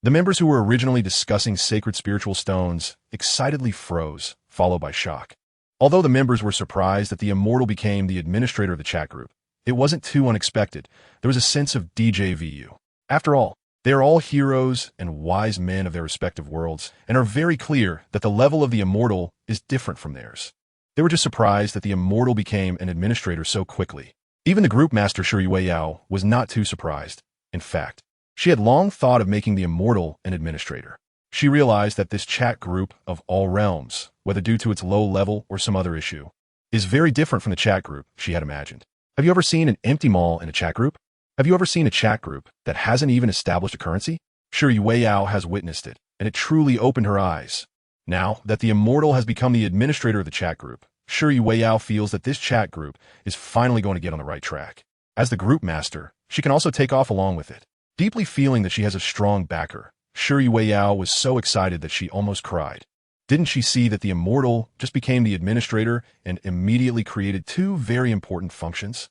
The members who were originally discussing sacred spiritual stones excitedly froze, followed by shock. Although the members were surprised that the immortal became the administrator of the chat group, it wasn't too unexpected. There was a sense of DJVU. After all, they are all heroes and wise men of their respective worlds and are very clear that the level of the immortal is different from theirs. They were just surprised that the immortal became an administrator so quickly. Even the group master Shi Yueyao was not too surprised. In fact, she had long thought of making the immortal an administrator. She realized that this chat group of all realms, whether due to its low level or some other issue, is very different from the chat group she had imagined. Have you ever seen an empty mall in a chat group? Have you ever seen a chat group that hasn't even established a currency? Shi Yueyao has witnessed it, and it truly opened her eyes. Now that the immortal has become the administrator of the chat group, Shi Yueyao feels that this chat group is finally going to get on the right track. As the group master, she can also take off along with it. Deeply feeling that she has a strong backer, Shi Yueyao was so excited that she almost cried. Didn't she see that the immortal just became the administrator and immediately created two very important functions?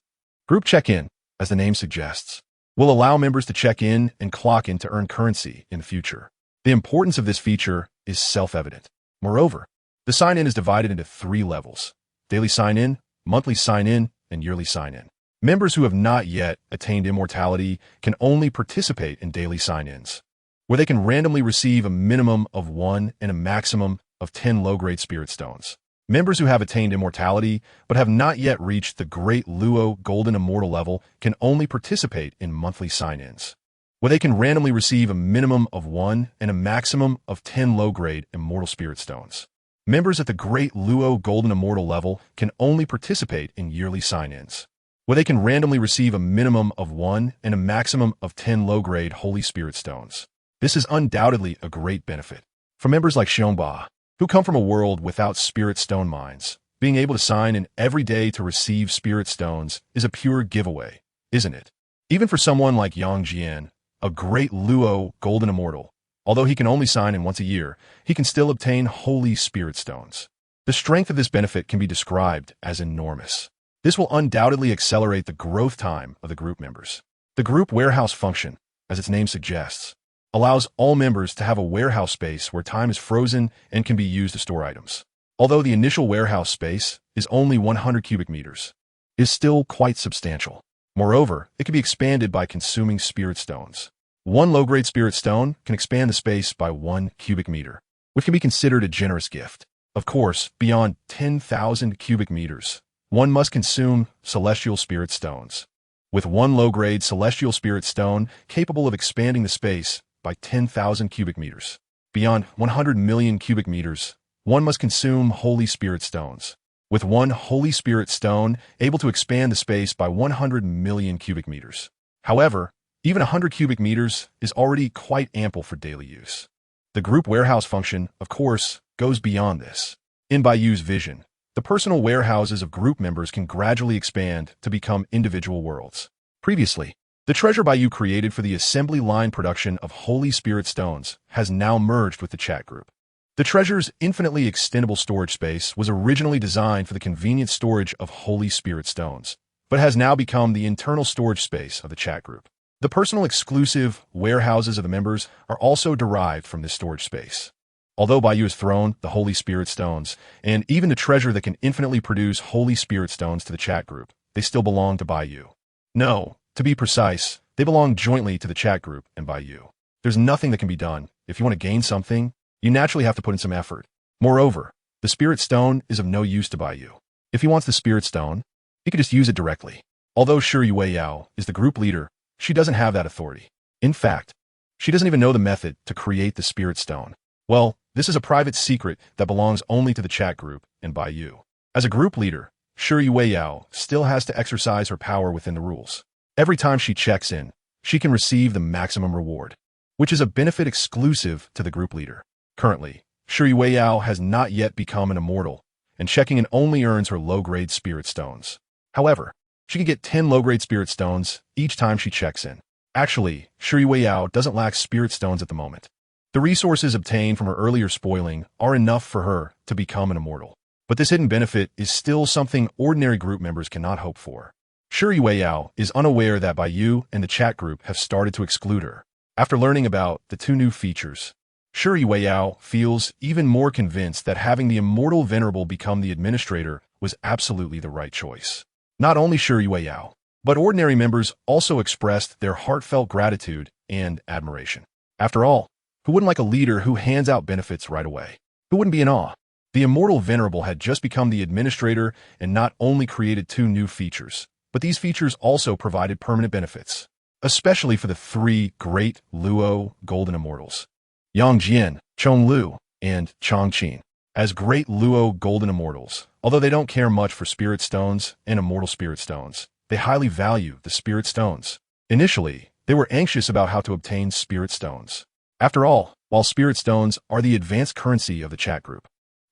Group check-in, as the name suggests, will allow members to check in and clock in to earn currency in the future. The importance of this feature is self-evident. Moreover, the sign-in is divided into 3 levels: daily sign-in, monthly sign-in, and yearly sign-in. Members who have not yet attained immortality can only participate in daily sign-ins, where they can randomly receive a minimum of 1 and a maximum of 10 low-grade spirit stones. Members who have attained immortality but have not yet reached the Great Luo Golden Immortal level can only participate in monthly sign-ins, where they can randomly receive a minimum of 1 and a maximum of 10 low-grade Immortal Spirit Stones. Members at the Great Luo Golden Immortal level can only participate in yearly sign-ins, where they can randomly receive a minimum of 1 and a maximum of 10 low-grade Holy Spirit Stones. This is undoubtedly a great benefit. For members like Xiongba, who come from a world without spirit stone mines, being able to sign in every day to receive spirit stones is a pure giveaway, isn't it? Even for someone like Yang Jian, a Great Luo Golden Immortal, although he can only sign in once a year, he can still obtain Holy Spirit Stones. The strength of this benefit can be described as enormous. This will undoubtedly accelerate the growth time of the group members. The group warehouse function, as its name suggests, allows all members to have a warehouse space where time is frozen and can be used to store items. Although the initial warehouse space is only 100 cubic meters, it is still quite substantial. Moreover, it can be expanded by consuming spirit stones. 1 low-grade spirit stone can expand the space by 1 cubic meter, which can be considered a generous gift. Of course, beyond 10,000 cubic meters, one must consume celestial spirit stones. With 1 low-grade celestial spirit stone capable of expanding the space by 10,000 cubic meters. Beyond 100 million cubic meters, one must consume Holy Spirit Stones. With 1 Holy Spirit Stone able to expand the space by 100 million cubic meters. However, even 100 cubic meters is already quite ample for daily use. The group warehouse function, of course, goes beyond this. In Bai Yu's vision, the personal warehouses of group members can gradually expand to become individual worlds. Previously, The treasure Bai Yu created for the assembly line production of Holy Spirit stones has now merged with the chat group. The treasure's infinitely extendable storage space was originally designed for the convenient storage of Holy Spirit stones, but has now become the internal storage space of the chat group. The personal exclusive warehouses of the members are also derived from this storage space. Although Bai Yu has thrown the Holy Spirit stones, and even the treasure that can infinitely produce Holy Spirit stones to the chat group, they still belong to Bai Yu. No, to be precise, they belong jointly to the chat group and Bai Yu. There's nothing that can be done. If you want to gain something, you naturally have to put in some effort. Moreover, the Spirit Stone is of no use to Bai Yu. If he wants the Spirit Stone, he could just use it directly. Although Shi Wei Yao is the group leader, she doesn't have that authority. In fact, she doesn't even know the method to create the Spirit Stone. Well, this is a private secret that belongs only to the chat group and Bai Yu. As a group leader, Shi Wei Yao still has to exercise her power within the rules. Every time she checks in, she can receive the maximum reward, which is a benefit exclusive to the group leader. Currently, Shi Wei Yao has not yet become an immortal, and checking in only earns her low-grade spirit stones. However, she can get 10 low-grade spirit stones each time she checks in. Actually, Shi Wei Yao doesn't lack spirit stones at the moment. The resources obtained from her earlier spoiling are enough for her to become an immortal. But this hidden benefit is still something ordinary group members cannot hope for. Shi Wei Yao is unaware that Bai Yu and the chat group have started to exclude her. After learning about the 2 new features, Shi Wei Yao feels even more convinced that having the immortal venerable become the administrator was absolutely the right choice. Not only Shi Wei Yao, but ordinary members also expressed their heartfelt gratitude and admiration. After all, who wouldn't like a leader who hands out benefits right away? Who wouldn't be in awe? The immortal venerable had just become the administrator and not only created 2 new features, but these features also provided permanent benefits, especially for the 3 great Luo golden immortals, Yang Jian, Chong Lu, and Chong Qin. As great Luo golden immortals, although they don't care much for spirit stones and immortal spirit stones, they highly value the spirit stones. Initially, they were anxious about how to obtain spirit stones. After all, while spirit stones are the advanced currency of the chat group,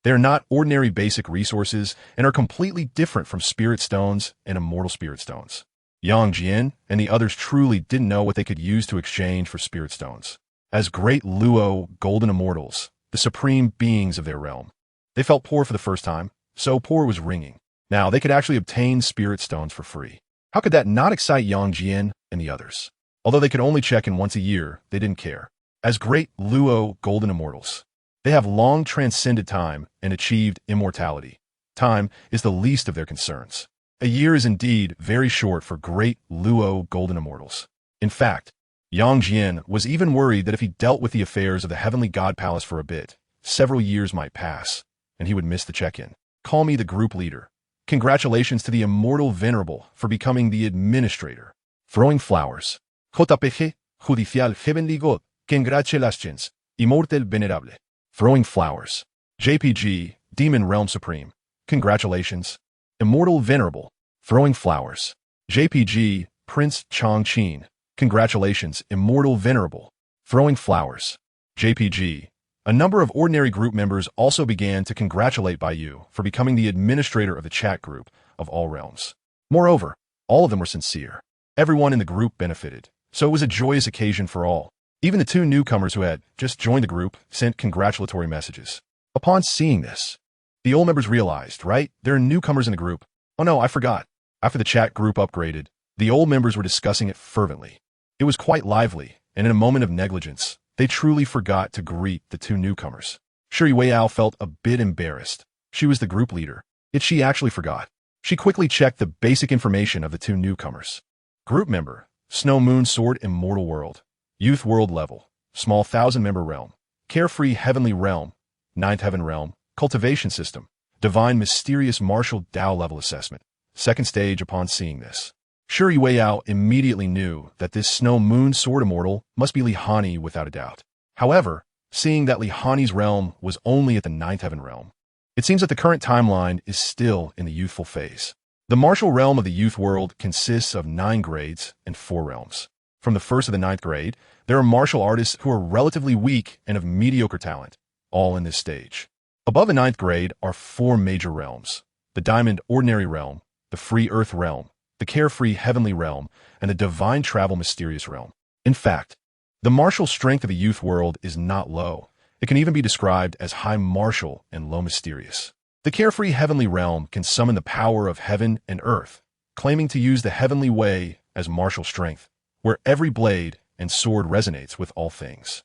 they are not ordinary basic resources and are completely different from spirit stones and immortal spirit stones. Yang Jian and the others truly didn't know what they could use to exchange for spirit stones. As great Luo golden immortals, the supreme beings of their realm, they felt poor for the first time, so poor was ringing. Now they could actually obtain spirit stones for free. How could that not excite Yang Jian and the others? Although they could only check in once a year, they didn't care. As great Luo golden immortals, they have long transcended time and achieved immortality. Time is the least of their concerns. A year is indeed very short for great Luo golden immortals. In fact, Yang Jian was even worried that if he dealt with the affairs of the Heavenly God Palace for a bit, several years might pass, and he would miss the check-in. Call me the group leader. Congratulations to the immortal venerable for becoming the administrator. Throwing flowers. JPG, Judicial Heavenly God. Congratulations, Immortal Venerable. Throwing flowers. JPG, Demon Realm Supreme. Congratulations, Immortal Venerable. Throwing flowers. JPG, Prince Chong Qin. Congratulations, Immortal Venerable. Throwing flowers. JPG. A number of ordinary group members also began to congratulate Bai Yu for becoming the administrator of the chat group of all realms. Moreover, all of them were sincere. Everyone in the group benefited, so it was a joyous occasion for all. Even the 2 newcomers who had just joined the group sent congratulatory messages. Upon seeing this, the old members realized, right, there are newcomers in the group. Oh no, I forgot. After the chat group upgraded, the old members were discussing it fervently. It was quite lively, and in a moment of negligence, they truly forgot to greet the 2 newcomers. Shi Wei Yao felt a bit embarrassed. She was the group leader, yet she actually forgot. She quickly checked the basic information of the 2 newcomers. Group member, Snow Moon Sword Immortal World. Youth World Level, Small 1000-member Realm, Carefree Heavenly Realm, 9th Heaven Realm, Cultivation System, Divine Mysterious Martial Dao Level Assessment. Second stage. Upon seeing this, Shi Wei Yao immediately knew that this Snow Moon Sword Immortal must be Li Hani without a doubt. However, seeing that Li Hani's realm was only at the 9th Heaven Realm, it seems that the current timeline is still in the youthful phase. The martial realm of the youth world consists of 9 grades and 4 realms. From the 1st to the 9th grade, there are martial artists who are relatively weak and of mediocre talent, all in this stage. Above the 9th grade are 4 major realms: the Diamond Ordinary Realm, the Free Earth Realm, the carefree heavenly realm, and the divine travel mysterious realm. In fact, the martial strength of the youth world is not low. It can even be described as high martial and low mysterious. The carefree heavenly realm can summon the power of heaven and earth, claiming to use the heavenly way as martial strength, where every blade and sword resonates with all things.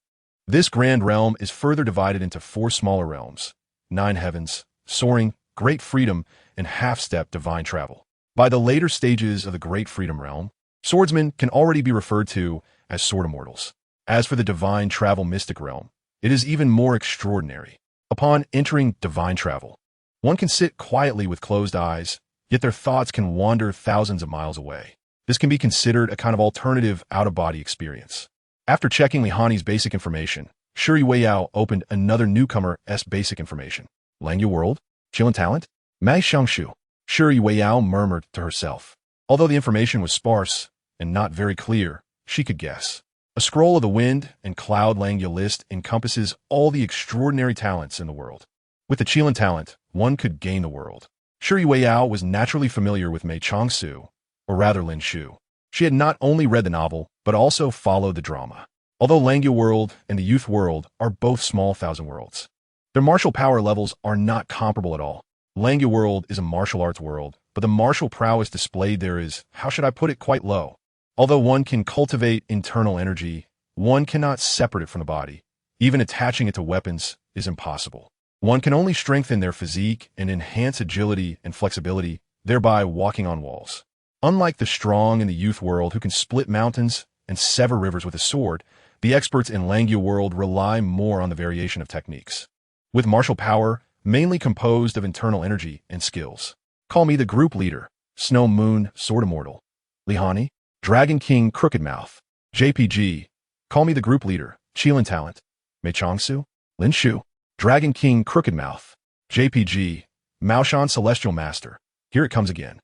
This grand realm is further divided into 4 smaller realms: 9 heavens, soaring, great freedom, and half-step divine travel. By the later stages of the great freedom realm, swordsmen can already be referred to as sword immortals. As for the divine travel mystic realm, it is even more extraordinary. Upon entering divine travel, one can sit quietly with closed eyes, yet their thoughts can wander thousands of miles away. This can be considered a kind of alternative out-of-body experience. After checking Lihani's basic information, Shuri Weiyao opened another newcomer's basic information. Langya world? Qilin talent? Mai Xiangshu. Shuri Weiyao murmured to herself. Although the information was sparse and not very clear, she could guess. A scroll of the wind and cloud Langya list encompasses all the extraordinary talents in the world. With the Qilin talent, one could gain the world. Shuri Weiyao was naturally familiar with Mei Changsu, or rather Lin Shu. She had not only read the novel, but also followed the drama. Although Langya world and the youth world are both small thousand worlds, their martial power levels are not comparable at all. Langya world is a martial arts world, but the martial prowess displayed there is, how should I put it, quite low. Although one can cultivate internal energy, one cannot separate it from the body. Even attaching it to weapons is impossible. One can only strengthen their physique and enhance agility and flexibility, thereby walking on walls. Unlike the strong in the youth world who can split mountains and sever rivers with a sword, the experts in Langya world rely more on the variation of techniques. With martial power, mainly composed of internal energy and skills. Call me the group leader, Snow Moon, Sword Immortal. Lihani, Dragon King, Crooked Mouth. JPG, call me the group leader, Qilin Talent. Mei Changsu, Lin Shu, Dragon King, Crooked Mouth. JPG, Maoshan Celestial Master. Here it comes again.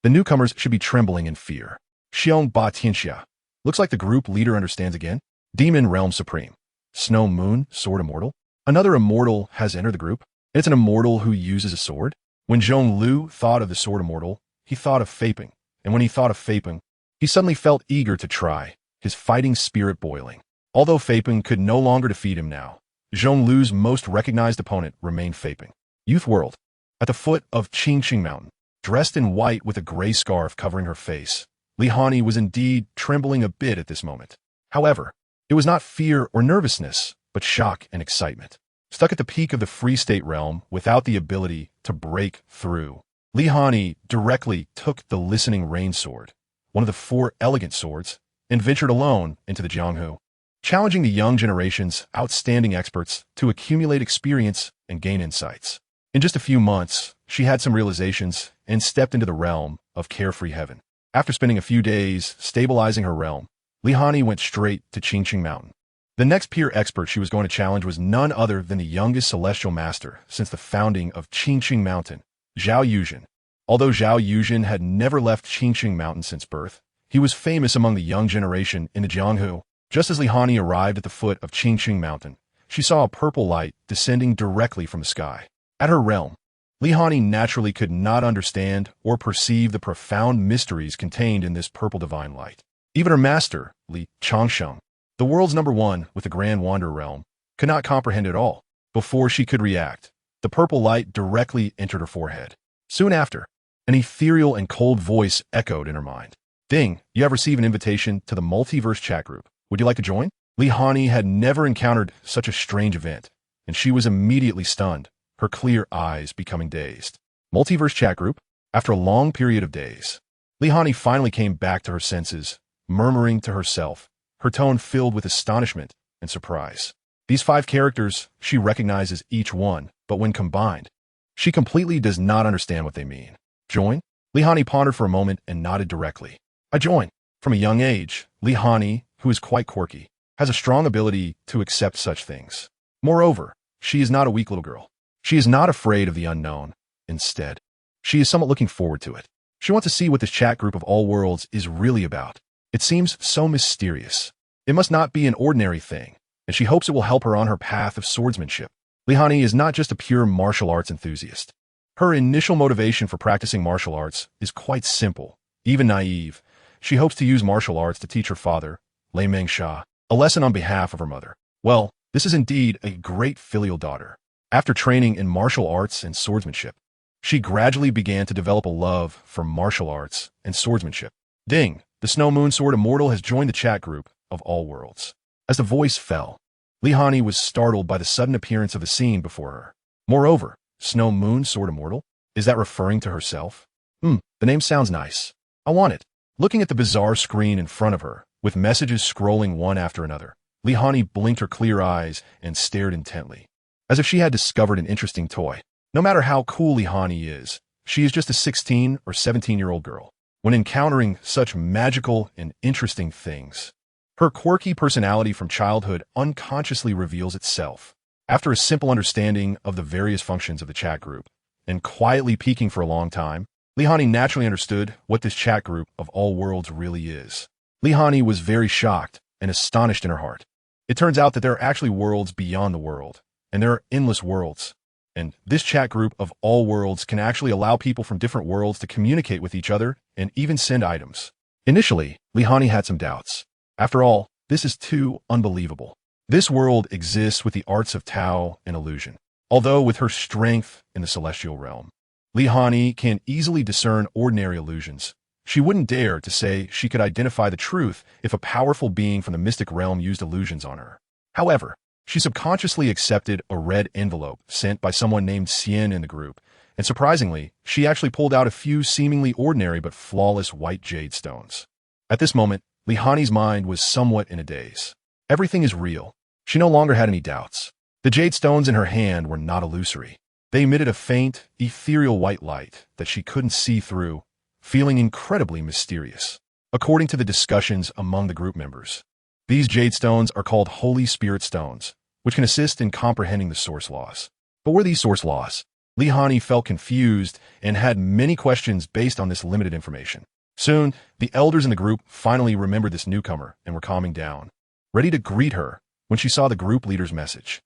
The newcomers should be trembling in fear. Xiong Ba Tianxia. Looks like the group leader understands again. Demon Realm Supreme. Snow Moon, Sword Immortal. Another immortal has entered the group. It's an immortal who uses a sword. When Zhong Lu thought of the Sword Immortal, he thought of Faping. And when he thought of Faping, he suddenly felt eager to try, his fighting spirit boiling. Although Faping could no longer defeat him now, Zhong Lu's most recognized opponent remained Faping. Youth World. At the foot of Qingqing Mountain, dressed in white with a gray scarf covering her face, Lihani was indeed trembling a bit at this moment. However, it was not fear or nervousness, but shock and excitement. Stuck at the peak of the Free State realm without the ability to break through, Lihani directly took the Listening Rain Sword, one of the 4 elegant swords, and ventured alone into the Jianghu, challenging the young generation's outstanding experts to accumulate experience and gain insights. In just a few months, she had some realizations and stepped into the realm of carefree heaven. After spending a few days stabilizing her realm, Lihani went straight to Qingqing Mountain. The next peer expert she was going to challenge was none other than the youngest celestial master since the founding of Qingqing Mountain, Zhao Yuzhen. Although Zhao Yuzhen had never left Qingqing Mountain since birth, he was famous among the young generation in the Jianghu. Just as Lihani arrived at the foot of Qingqing Mountain, she saw a purple light descending directly from the sky. At her realm, Lihani naturally could not understand or perceive the profound mysteries contained in this purple divine light. Even her master, Li Changsheng, the world's #1 with the Grand Wanderer realm, could not comprehend it all. Before she could react, the purple light directly entered her forehead. Soon after, an ethereal and cold voice echoed in her mind. Ding, you have received an invitation to the multiverse chat group. Would you like to join? Lihani had never encountered such a strange event, and she was immediately stunned, her clear eyes becoming dazed. Multiverse chat group? After a long period of days, Lihani finally came back to her senses, murmuring to herself, her tone filled with astonishment and surprise. These 5 characters she recognizes each one, but when combined, she completely does not understand what they mean. Join? Lihani pondered for a moment and nodded directly. I join. From a young age, Lihani, who is quite quirky, has a strong ability to accept such things. Moreover, she is not a weak little girl. She is not afraid of the unknown. Instead, she is somewhat looking forward to it. She wants to see what this chat group of all worlds is really about. It seems so mysterious. It must not be an ordinary thing, and she hopes it will help her on her path of swordsmanship. Lihani is not just a pure martial arts enthusiast. Her initial motivation for practicing martial arts is quite simple, even naive. She hopes to use martial arts to teach her father, Lei Mengsha, a lesson on behalf of her mother. Well, this is indeed a great filial daughter. After training in martial arts and swordsmanship, she gradually began to develop a love for martial arts and swordsmanship. Ding! The Snow Moon Sword Immortal has joined the chat group of all worlds. As the voice fell, Li Hani was startled by the sudden appearance of the scene before her. Moreover, Snow Moon Sword Immortal? Is that referring to herself? The name sounds nice. I want it. Looking at the bizarre screen in front of her, with messages scrolling one after another, Li Hani blinked her clear eyes and stared intently, as if she had discovered an interesting toy. No matter how cool Li Hani is, she is just a 16 or 17-year-old girl. When encountering such magical and interesting things, her quirky personality from childhood unconsciously reveals itself. After a simple understanding of the various functions of the chat group, and quietly peeking for a long time, Li Hani naturally understood what this chat group of all worlds really is. Li Hani was very shocked and astonished in her heart. It turns out that there are actually worlds beyond the world, and there are endless worlds. And this chat group of all worlds can actually allow people from different worlds to communicate with each other and even send items. Initially, Li Hani had some doubts. After all, this is too unbelievable. This world exists with the arts of Tao and illusion. Although with her strength in the celestial realm, Li Hani can easily discern ordinary illusions. She wouldn't dare to say she could identify the truth if a powerful being from the mystic realm used illusions on her. However, she subconsciously accepted a red envelope sent by someone named Xian in the group, and surprisingly, she actually pulled out a few seemingly ordinary but flawless white jade stones. At this moment, Li Hani's mind was somewhat in a daze. Everything is real. She no longer had any doubts. The jade stones in her hand were not illusory. They emitted a faint, ethereal white light that she couldn't see through, feeling incredibly mysterious. According to the discussions among the group members, these jade stones are called Holy Spirit Stones, which can assist in comprehending the source laws. But were these source laws? Li Hani felt confused and had many questions based on this limited information. Soon, the elders in the group finally remembered this newcomer and were calming down, ready to greet her when she saw the group leader's message.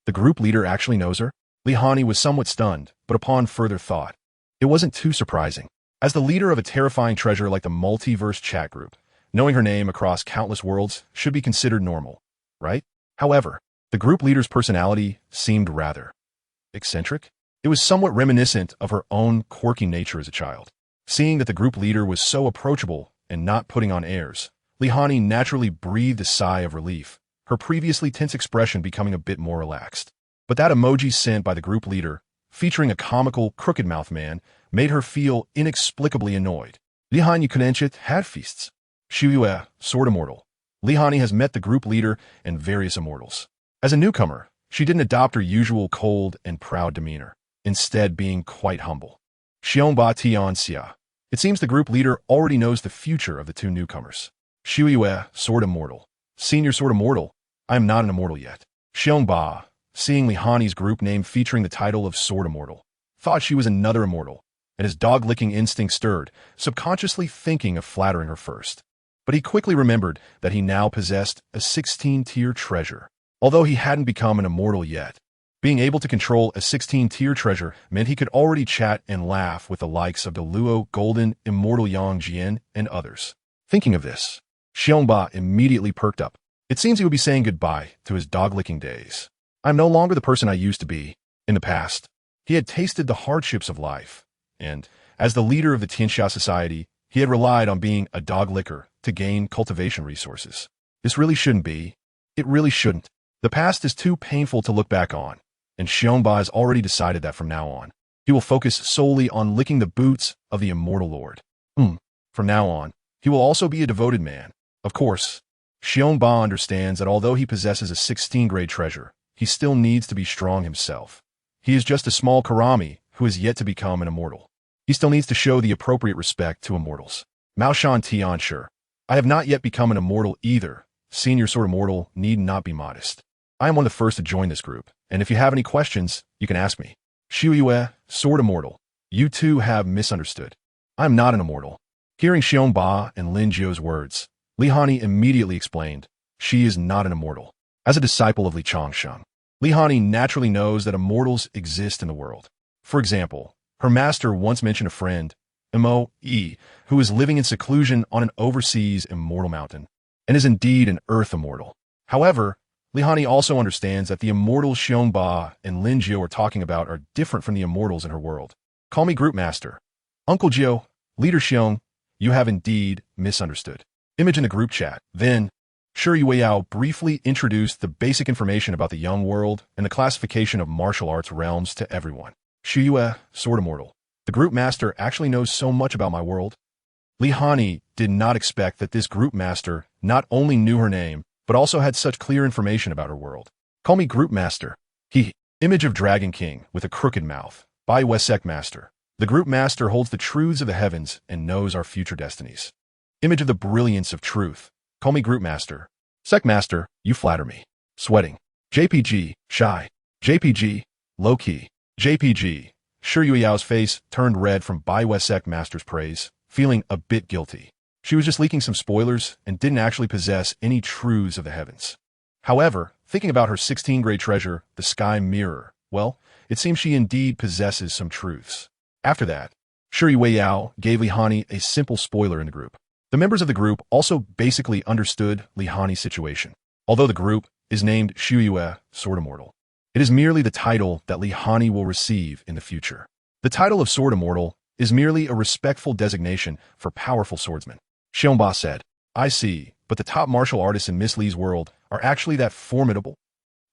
The group leader actually knows her? Li Hani was somewhat stunned, but upon further thought, it wasn't too surprising. As the leader of a terrifying treasure like the multiverse chat group, knowing her name across countless worlds should be considered normal, right? However, the group leader's personality seemed rather eccentric. It was somewhat reminiscent of her own quirky nature as a child. Seeing that the group leader was so approachable and not putting on airs, Li Hani naturally breathed a sigh of relief, her previously tense expression becoming a bit more relaxed. But that emoji sent by the group leader, featuring a comical, crooked-mouthed man, made her feel inexplicably annoyed. Li Hani Kunenchet had feasts. Shiyue, Sword Immortal. Li Hani has met the group leader and various immortals. As a newcomer, she didn't adopt her usual cold and proud demeanor, instead being quite humble. Xiongba Tianxia. It seems the group leader already knows the future of the two newcomers. Shiyue, Sword Immortal. Senior Sword Immortal. I am not an immortal yet. Xiongba, seeing Li Hani's group name featuring the title of Sword Immortal, thought she was another immortal, and his dog-licking instinct stirred, subconsciously thinking of flattering her first. But he quickly remembered that he now possessed a 16-tier treasure. Although he hadn't become an immortal yet, being able to control a 16-tier treasure meant he could already chat and laugh with the likes of the Luo, Golden, Immortal Yang Jian, and others. Thinking of this, Xiongba immediately perked up. It seems he would be saying goodbye to his dog-licking days. I'm no longer the person I used to be. In the past, he had tasted the hardships of life, and, as the leader of the Tianxia society, he had relied on being a dog licker to gain cultivation resources. This really shouldn't be. It really shouldn't. The past is too painful to look back on, and Xiongba has already decided that from now on, he will focus solely on licking the boots of the Immortal Lord. From now on, he will also be a devoted man. Of course, Xiongba understands that although he possesses a 16-grade treasure, he still needs to be strong himself. He is just a small Karami who is yet to become an immortal. He still needs to show the appropriate respect to immortals. Maoshan Tianshi. I have not yet become an immortal either. Senior Sword Immortal need not be modest. I am one of the first to join this group, and if you have any questions, you can ask me. Shiyue, Sword Immortal. You two have misunderstood. I am not an immortal. Hearing Xiongba and Lin Jiu's words, Li Hani immediately explained, she is not an immortal. As a disciple of Li Changsheng, Li Hani naturally knows that immortals exist in the world. For example, her master once mentioned a friend, Moe, who is living in seclusion on an overseas immortal mountain, and is indeed an earth immortal. However, Li also understands that the immortals Xiongba and Lin Jiu are talking about are different from the immortals in her world. Call me Group Master. Uncle Jiu, Leader Xiong, you have indeed misunderstood. Image in the group chat. Then, Shi Yueyao briefly introduced the basic information about the young world and the classification of martial arts realms to everyone. Shi Yue, Sword Immortal. The Group Master actually knows so much about my world. Li did not expect that this Group Master not only knew her name, but also had such clear information about her world. Call me Group Master. Image of Dragon King with a crooked mouth. Bai Yu Master. The Group Master holds the truths of the heavens and knows our future destinies. Image of the brilliance of truth. Call me Group Master. Sec Master, you flatter me. Sweating. JPG, shy. JPG, low-key. JPG. Shi Yueyao's face turned red from Bai Yu Master's praise, feeling a bit guilty. She was just leaking some spoilers and didn't actually possess any truths of the heavens. However, thinking about her 16th-grade treasure, the Sky Mirror, well, it seems she indeed possesses some truths. After that, Shi Yueyao gave Li a simple spoiler in the group. The members of the group also basically understood Li situation. Although the group is named Shi Yue, Sword Immortal, it is merely the title that Li will receive in the future. The title of Sword Immortal is merely a respectful designation for powerful swordsmen. Xiongba said, I see, but the top martial artists in Miss Li's world are actually that formidable?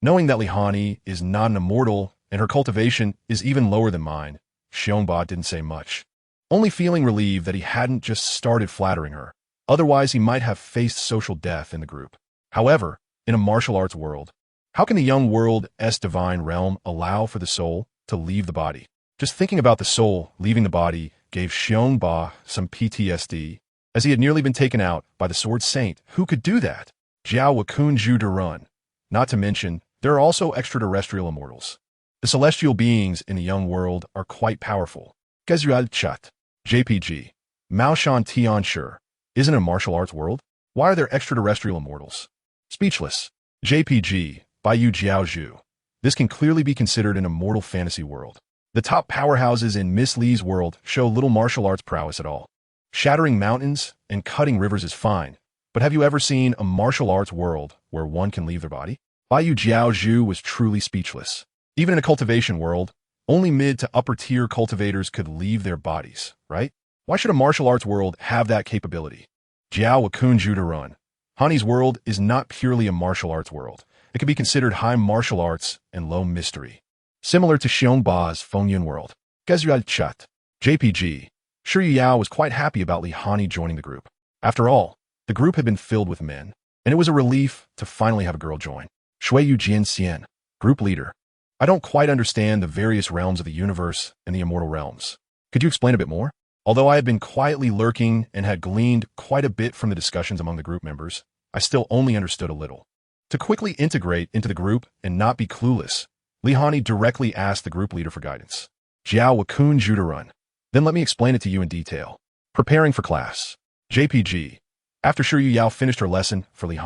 Knowing that Li is not an immortal and her cultivation is even lower than mine, Xiongba didn't say much, only feeling relieved that he hadn't just started flattering her. Otherwise, he might have faced social death in the group. However, in a martial arts world, how can the young world's divine realm allow for the soul to leave the body? Just thinking about the soul leaving the body gave Xiongba some PTSD, as he had nearly been taken out by the Sword Saint. Who could do that? Jiao Wakunju Durun. Not to mention, there are also extraterrestrial immortals. The celestial beings in the young world are quite powerful. Gezual Chat. JPG. Maoshan Tianshi. Isn't it a martial arts world? Why are there extraterrestrial immortals? Speechless. JPG. Bai Yu Jiaozhu. This can clearly be considered an immortal fantasy world. The top powerhouses in Miss Li's world show little martial arts prowess at all. Shattering mountains and cutting rivers is fine, but have you ever seen a martial arts world where one can leave their body? Bai Yu Jiaozhu was truly speechless. Even in a cultivation world, only mid to upper tier cultivators could leave their bodies, right? Why should a martial arts world have that capability? Jiao Wakunju Durun. Hani's world is not purely a martial arts world. It can be considered high martial arts and low mystery. Similar to Xiongba's Fengyun world. Gezual Chat. JPG. Shi Yueyao was quite happy about Li joining the group. After all, the group had been filled with men, and it was a relief to finally have a girl join. Shui Yu Jian Xian. Group leader. I don't quite understand the various realms of the universe and the immortal realms. Could you explain a bit more? Although I had been quietly lurking and had gleaned quite a bit from the discussions among the group members, I still only understood a little. To quickly integrate into the group and not be clueless, Li directly asked the group leader for guidance. Jiao Wakunju Durun. Then let me explain it to you in detail. Preparing for class. JPG. After Shi Yueyao finished her lesson for Li,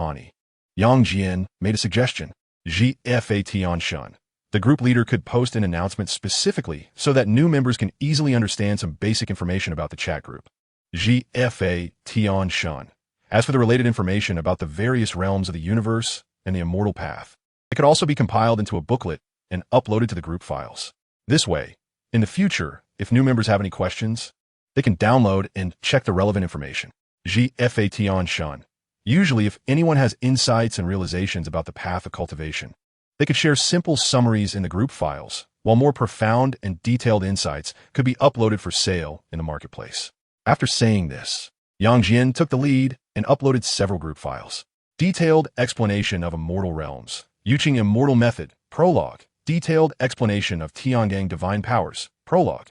Yang Jian made a suggestion. GFA Tianshun. The group leader could post an announcement specifically so that new members can easily understand some basic information about the chat group. GFA Tianshun. As for the related information about the various realms of the universe and the immortal path, it could also be compiled into a booklet and uploaded to the group files. This way, in the future, if new members have any questions, they can download and check the relevant information. GFA Tianshun. Usually, if anyone has insights and realizations about the path of cultivation, they could share simple summaries in the group files, while more profound and detailed insights could be uploaded for sale in the marketplace. After saying this, Yang Jian took the lead and uploaded several group files. Detailed explanation of immortal realms. Yuqing Immortal Method. Prologue. Detailed explanation of Tiangang Divine Powers. Prologue.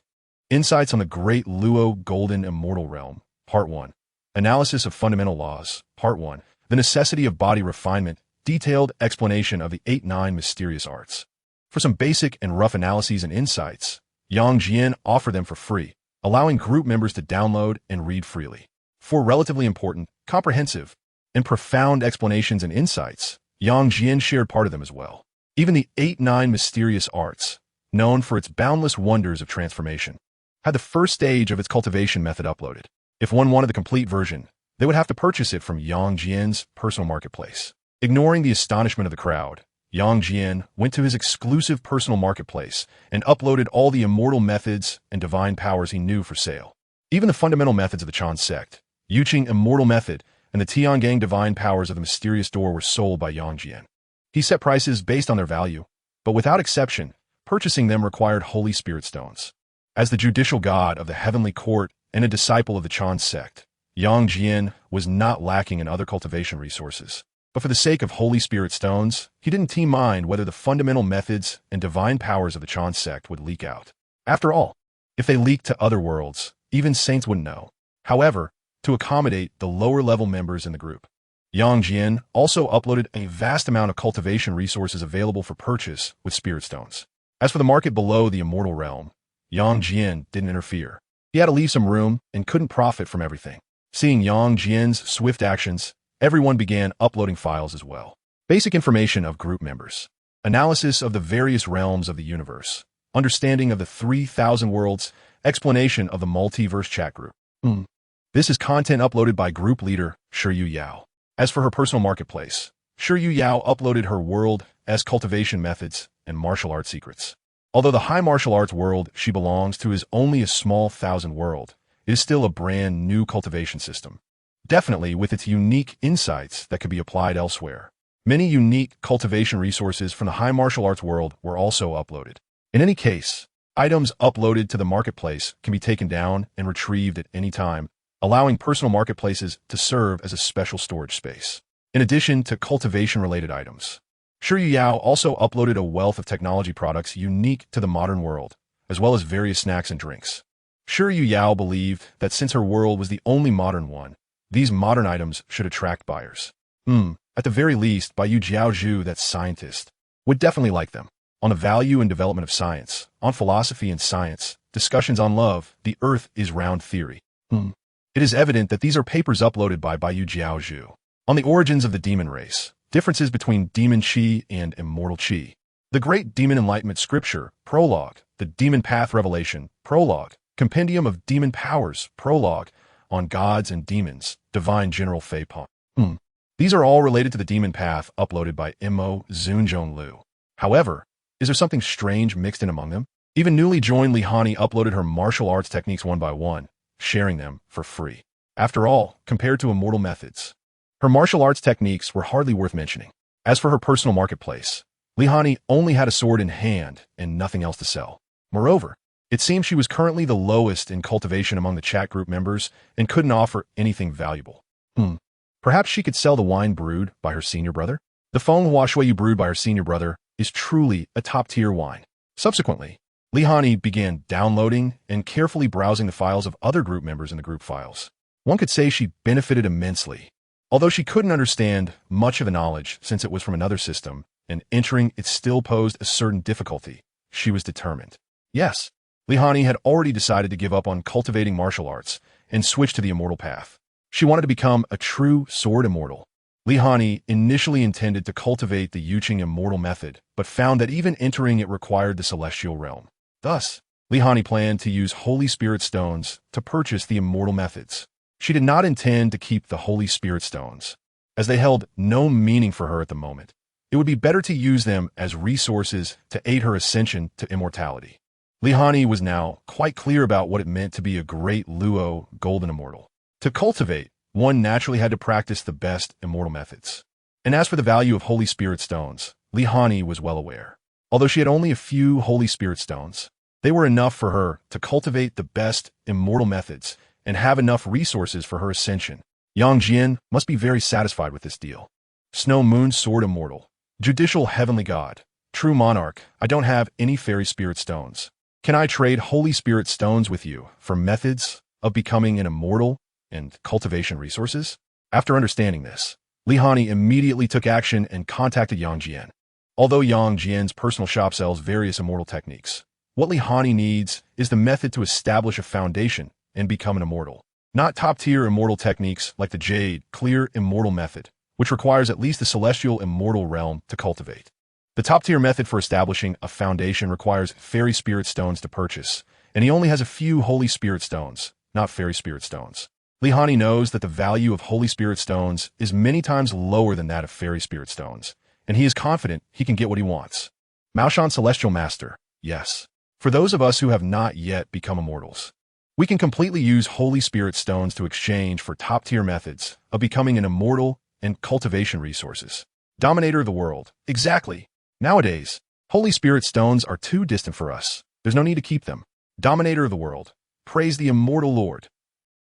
Insights on the Great Luo Golden Immortal Realm. Part 1. Analysis of Fundamental Laws. Part 1. The Necessity of Body Refinement. Detailed explanation of the 8-9 Mysterious Arts. For some basic and rough analyses and insights, Yang Jian offered them for free, allowing group members to download and read freely. For relatively important, comprehensive, and profound explanations and insights, Yang Jian shared part of them as well. Even the 8-9 Mysterious Arts, known for its boundless wonders of transformation. had the first stage of its cultivation method uploaded. If one wanted the complete version, they would have to purchase it from Yang Jian's personal marketplace. Ignoring the astonishment of the crowd, Yang Jian went to his exclusive personal marketplace and uploaded all the immortal methods and divine powers he knew for sale. Even the fundamental methods of the Chan sect, Yuqing Immortal Method, and the Tiangang divine powers of the mysterious door were sold by Yang Jian. He set prices based on their value, but without exception, purchasing them required holy spirit stones. As the judicial god of the heavenly court and a disciple of the Chan sect, Yang Jian was not lacking in other cultivation resources. But for the sake of holy spirit stones, he didn't mind whether the fundamental methods and divine powers of the Chan sect would leak out. After all, if they leaked to other worlds, even saints wouldn't know. However, to accommodate the lower-level members in the group, Yang Jian also uploaded a vast amount of cultivation resources available for purchase with spirit stones. As for the market below the immortal realm, Yang Jian didn't interfere. He had to leave some room and couldn't profit from everything. Seeing Yang Jian's swift actions, everyone began uploading files as well. Basic information of group members, analysis of the various realms of the universe, understanding of the 3,000 worlds, explanation of the multiverse chat group. This is content uploaded by group leader Shiyu Yao. As for her personal marketplace, Shiyu Yao uploaded her world as cultivation methods and martial arts secrets. Although the high martial arts world she belongs to is only a small 1,000 world, it is still a brand new cultivation system. Definitely with its unique insights that could be applied elsewhere. Many unique cultivation resources from the high martial arts world were also uploaded. In any case, items uploaded to the marketplace can be taken down and retrieved at any time, allowing personal marketplaces to serve as a special storage space. In addition to cultivation-related items, Shiyu Yao also uploaded a wealth of technology products unique to the modern world, as well as various snacks and drinks. Shiyu Yao believed that since her world was the only modern one, these modern items should attract buyers. At the very least, Bai Yu, that scientist, would definitely like them. On the value and development of science, on philosophy and science, discussions on love, the earth is round theory. It is evident that these are papers uploaded by Bai Yu. On the origins of the demon race, differences between demon chi and immortal chi. The Great Demon Enlightenment Scripture, Prologue, the Demon Path Revelation, Prologue, Compendium of Demon Powers, Prologue, on Gods and Demons, Divine General Fei Peng. These are all related to the demon path uploaded by Mo Zunjong Liu. However, is there something strange mixed in among them? Even newly joined Li Hani uploaded her martial arts techniques one by one, sharing them for free. After all, compared to immortal methods, her martial arts techniques were hardly worth mentioning. As for her personal marketplace, Li Hani only had a sword in hand and nothing else to sell. Moreover, it seemed she was currently the lowest in cultivation among the chat group members and couldn't offer anything valuable. Perhaps she could sell the wine brewed by her senior brother? The Feng Hua Shuiyu brewed by her senior brother is truly a top-tier wine. Subsequently, Li Hani began downloading and carefully browsing the files of other group members in the group files. One could say she benefited immensely. Although she couldn't understand much of the knowledge since it was from another system, and entering it still posed a certain difficulty, she was determined. Yes, Li Hani had already decided to give up on cultivating martial arts and switch to the immortal path. She wanted to become a true sword immortal. Li Hani initially intended to cultivate the Yuqing Immortal Method, but found that even entering it required the celestial realm. Thus, Li Hani planned to use Holy Spirit Stones to purchase the immortal methods. She did not intend to keep the Holy Spirit Stones, as they held no meaning for her at the moment. It would be better to use them as resources to aid her ascension to immortality. Li Hani was now quite clear about what it meant to be a great Luo Golden Immortal. To cultivate, one naturally had to practice the best immortal methods. And as for the value of Holy Spirit Stones, Li Hani was well aware. Although she had only a few Holy Spirit Stones, they were enough for her to cultivate the best immortal methods and have enough resources for her ascension. Yang Jian must be very satisfied with this deal. Snow Moon Sword Immortal, Judicial Heavenly God, True Monarch, I don't have any Fairy Spirit Stones. Can I trade Holy Spirit Stones with you for methods of becoming an immortal and cultivation resources? After understanding this, Li Hani immediately took action and contacted Yang Jian. Although Yang Jian's personal shop sells various immortal techniques, what Li Hani needs is the method to establish a foundation and become an immortal. Not top-tier immortal techniques like the Jade Clear Immortal Method, which requires at least the celestial immortal realm to cultivate. The top-tier method for establishing a foundation requires Fairy Spirit Stones to purchase, and he only has a few Holy Spirit stones, not Fairy Spirit stones. Li Hani knows that the value of Holy Spirit stones is many times lower than that of Fairy Spirit stones, and he is confident he can get what he wants. Mao Shan Celestial Master, yes. For those of us who have not yet become immortals, we can completely use Holy Spirit stones to exchange for top-tier methods of becoming an immortal and cultivation resources. Dominator of the world, exactly. Nowadays, Holy Spirit stones are too distant for us. There's no need to keep them. Dominator of the world, praise the immortal Lord.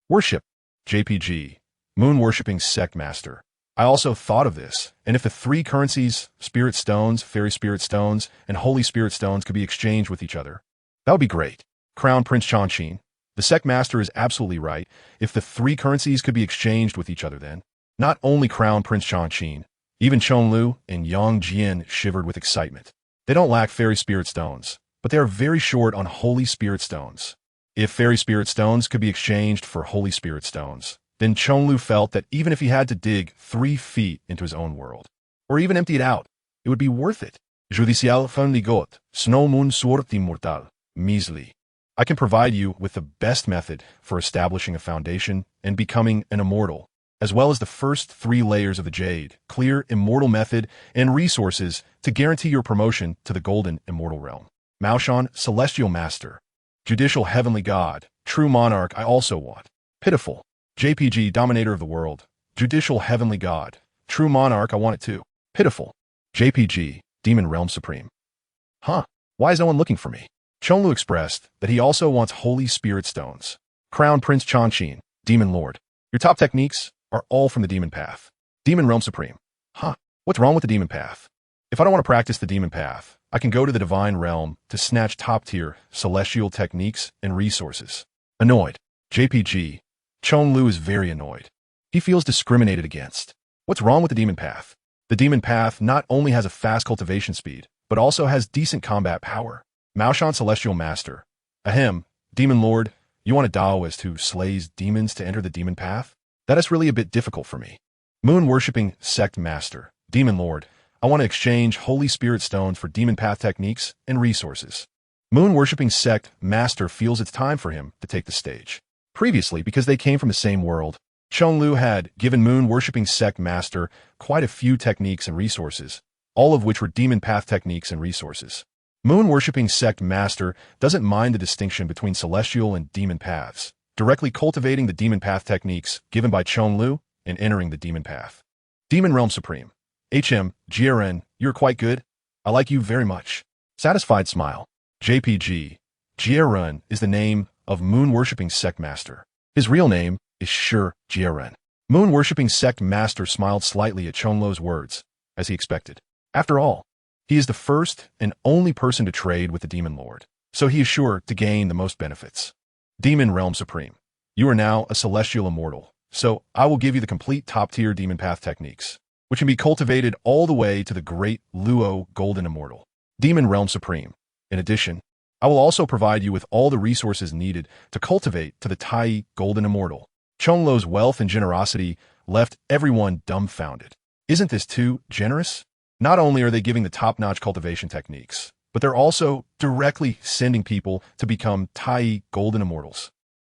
Worship, JPG, moon-worshipping sect master. I also thought of this, and if the three currencies, Spirit Stones, Fairy Spirit Stones, and Holy Spirit Stones could be exchanged with each other, that would be great. Crown Prince Chanshin, the sect master is absolutely right. If the three currencies could be exchanged with each other then, not only Crown Prince Chanshin, even Chonlu and Yang Jian shivered with excitement. They don't lack Fairy Spirit Stones, but they are very short on Holy Spirit Stones. If Fairy Spirit Stones could be exchanged for Holy Spirit Stones, then Chonlu felt that even if he had to dig 3 feet into his own world, or even empty it out, it would be worth it. Judicial Fundigot, Snow Moon Sword Immortal, Measly. I can provide you with the best method for establishing a foundation and becoming an immortal, as well as the first 3 layers of the Jade, clear immortal method, and resources to guarantee your promotion to the Golden Immortal Realm. Maoshan, Celestial Master. Judicial Heavenly God, True Monarch I also want. Pitiful. JPG, Dominator of the World. Judicial Heavenly God, True Monarch I want it too. Pitiful. JPG, Demon Realm Supreme. Huh, why is no one looking for me? Chonlu expressed that he also wants Holy Spirit Stones. Crown Prince Chanshin, Demon Lord. Your top techniques are all from the Demon Path. Demon Realm Supreme. Huh, what's wrong with the Demon Path? If I don't want to practice the Demon Path, I can go to the Divine Realm to snatch top-tier celestial techniques and resources. Annoyed. JPG. Chonlu is very annoyed. He feels discriminated against. What's wrong with the Demon Path? The Demon Path not only has a fast cultivation speed, but also has decent combat power. Maoshan Celestial Master. Ahem, Demon Lord, you want a Taoist who slays demons to enter the Demon Path? That is really a bit difficult for me. Moon-worshipping Sect Master. Demon Lord, I want to exchange Holy Spirit Stones for Demon Path techniques and resources. Moon-worshipping Sect Master feels it's time for him to take the stage. Previously, because they came from the same world, Chonlu had given Moon-worshipping Sect Master quite a few techniques and resources, all of which were Demon Path techniques and resources. Moon-worshipping Sect Master doesn't mind the distinction between celestial and demon paths, directly cultivating the Demon Path techniques given by Chonlu and entering the Demon Path. Demon Realm Supreme. GRN, you're quite good. I like you very much. Satisfied smile. JPG. GRN is the name of Moon-worshipping Sect Master. His real name is Sure GRN. Moon-worshipping Sect Master smiled slightly at Chonlu's words, as he expected. After all, he is the first and only person to trade with the Demon Lord, so he is sure to gain the most benefits. Demon Realm Supreme. You are now a celestial immortal, so I will give you the complete top-tier Demon Path techniques, which can be cultivated all the way to the great Luo Golden Immortal. Demon Realm Supreme. In addition, I will also provide you with all the resources needed to cultivate to the Tai Golden Immortal. Chonlu's wealth and generosity left everyone dumbfounded. Isn't this too generous? Not only are they giving the top-notch cultivation techniques, but they're also directly sending people to become Tai Golden Immortals.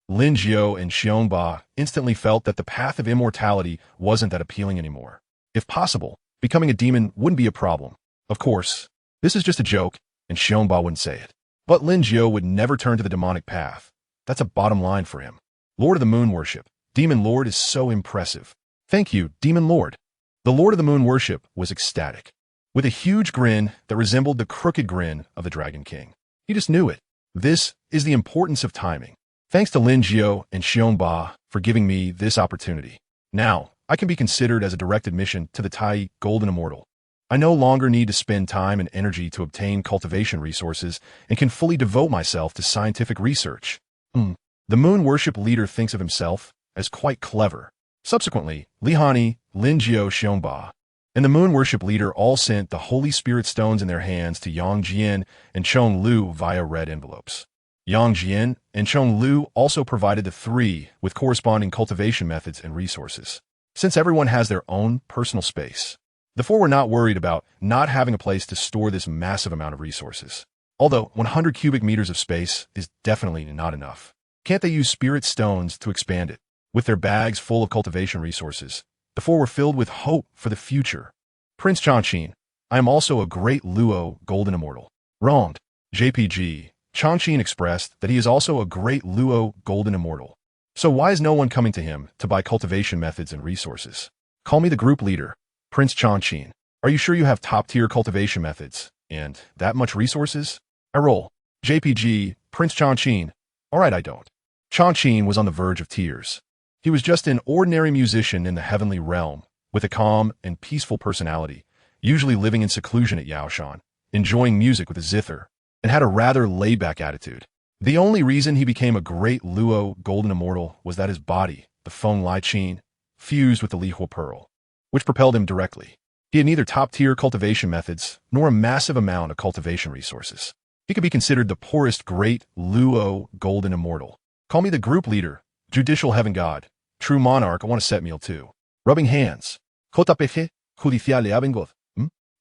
Lin Jiao and Xiongba instantly felt that the path of immortality wasn't that appealing anymore. If possible, becoming a demon wouldn't be a problem. Of course, this is just a joke, and Xiongba wouldn't say it. But Lin Jiao would never turn to the demonic path. That's a bottom line for him. Lord of the Moon Worship. Demon Lord is so impressive. Thank you, Demon Lord. The Lord of the Moon Worship was ecstatic, with a huge grin that resembled the crooked grin of the Dragon King. He just knew it. This is the importance of timing. Thanks to Lin Jiao and Xiongba for giving me this opportunity. Now, I can be considered as a direct admission to the Tai Golden Immortal. I no longer need to spend time and energy to obtain cultivation resources and can fully devote myself to scientific research. The Moon Worship leader thinks of himself as quite clever. Subsequently, Li Hani, Lin Jiao, Xiongba, and the Moon Worship leader all sent the Holy Spirit Stones in their hands to Yang Jian and Chonlu via red envelopes. Yang Jian and Chonlu also provided the 3 with corresponding cultivation methods and resources. Since everyone has their own personal space, the 4 were not worried about not having a place to store this massive amount of resources. Although 100 cubic meters of space is definitely not enough. Can't they use spirit stones to expand it? With their bags full of cultivation resources, the four were filled with hope for the future. Prince Changqin, I am also a great Luo golden immortal. Wronged. JPG. Changqin expressed that he is also a great Luo golden immortal. So why is no one coming to him to buy cultivation methods and resources? Call me the group leader, Prince Changqin. Are you sure you have top-tier cultivation methods and that much resources? I roll. JPG, Prince Changqin. All right, I don't. Changqin was on the verge of tears. He was just an ordinary musician in the heavenly realm, with a calm and peaceful personality, usually living in seclusion at Yaoshan, enjoying music with a zither, and had a rather laid-back attitude. The only reason he became a great Luo golden immortal was that his body, the Feng Lai Qin, fused with the Lihua Pearl, which propelled him directly. He had neither top-tier cultivation methods nor a massive amount of cultivation resources. He could be considered the poorest great Luo golden immortal. Call me the group leader, judicial heaven god, true monarch. I want a set meal too. Rubbing hands.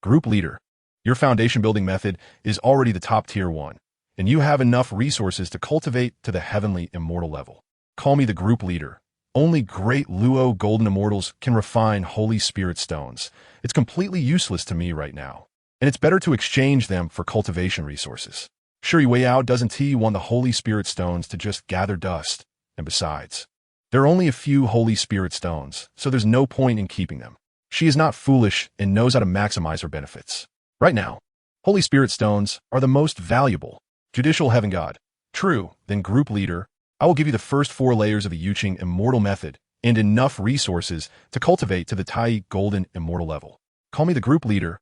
Group leader. Your foundation building method is already the top tier one, and you have enough resources to cultivate to the heavenly immortal level. Call me the group leader. Only great Luo golden immortals can refine holy spirit stones. It's completely useless to me right now, and it's better to exchange them for cultivation resources. Sure, Wei Yao doesn't want the holy spirit stones to just gather dust, and besides, there are only a few holy spirit stones, so there's no point in keeping them. She is not foolish and knows how to maximize her benefits. Right now, holy spirit stones are the most valuable. Judicial heaven god. True, then group leader, I will give you the first 4 layers of the Yuqing immortal method and enough resources to cultivate to the Tai golden immortal level. Call me the group leader.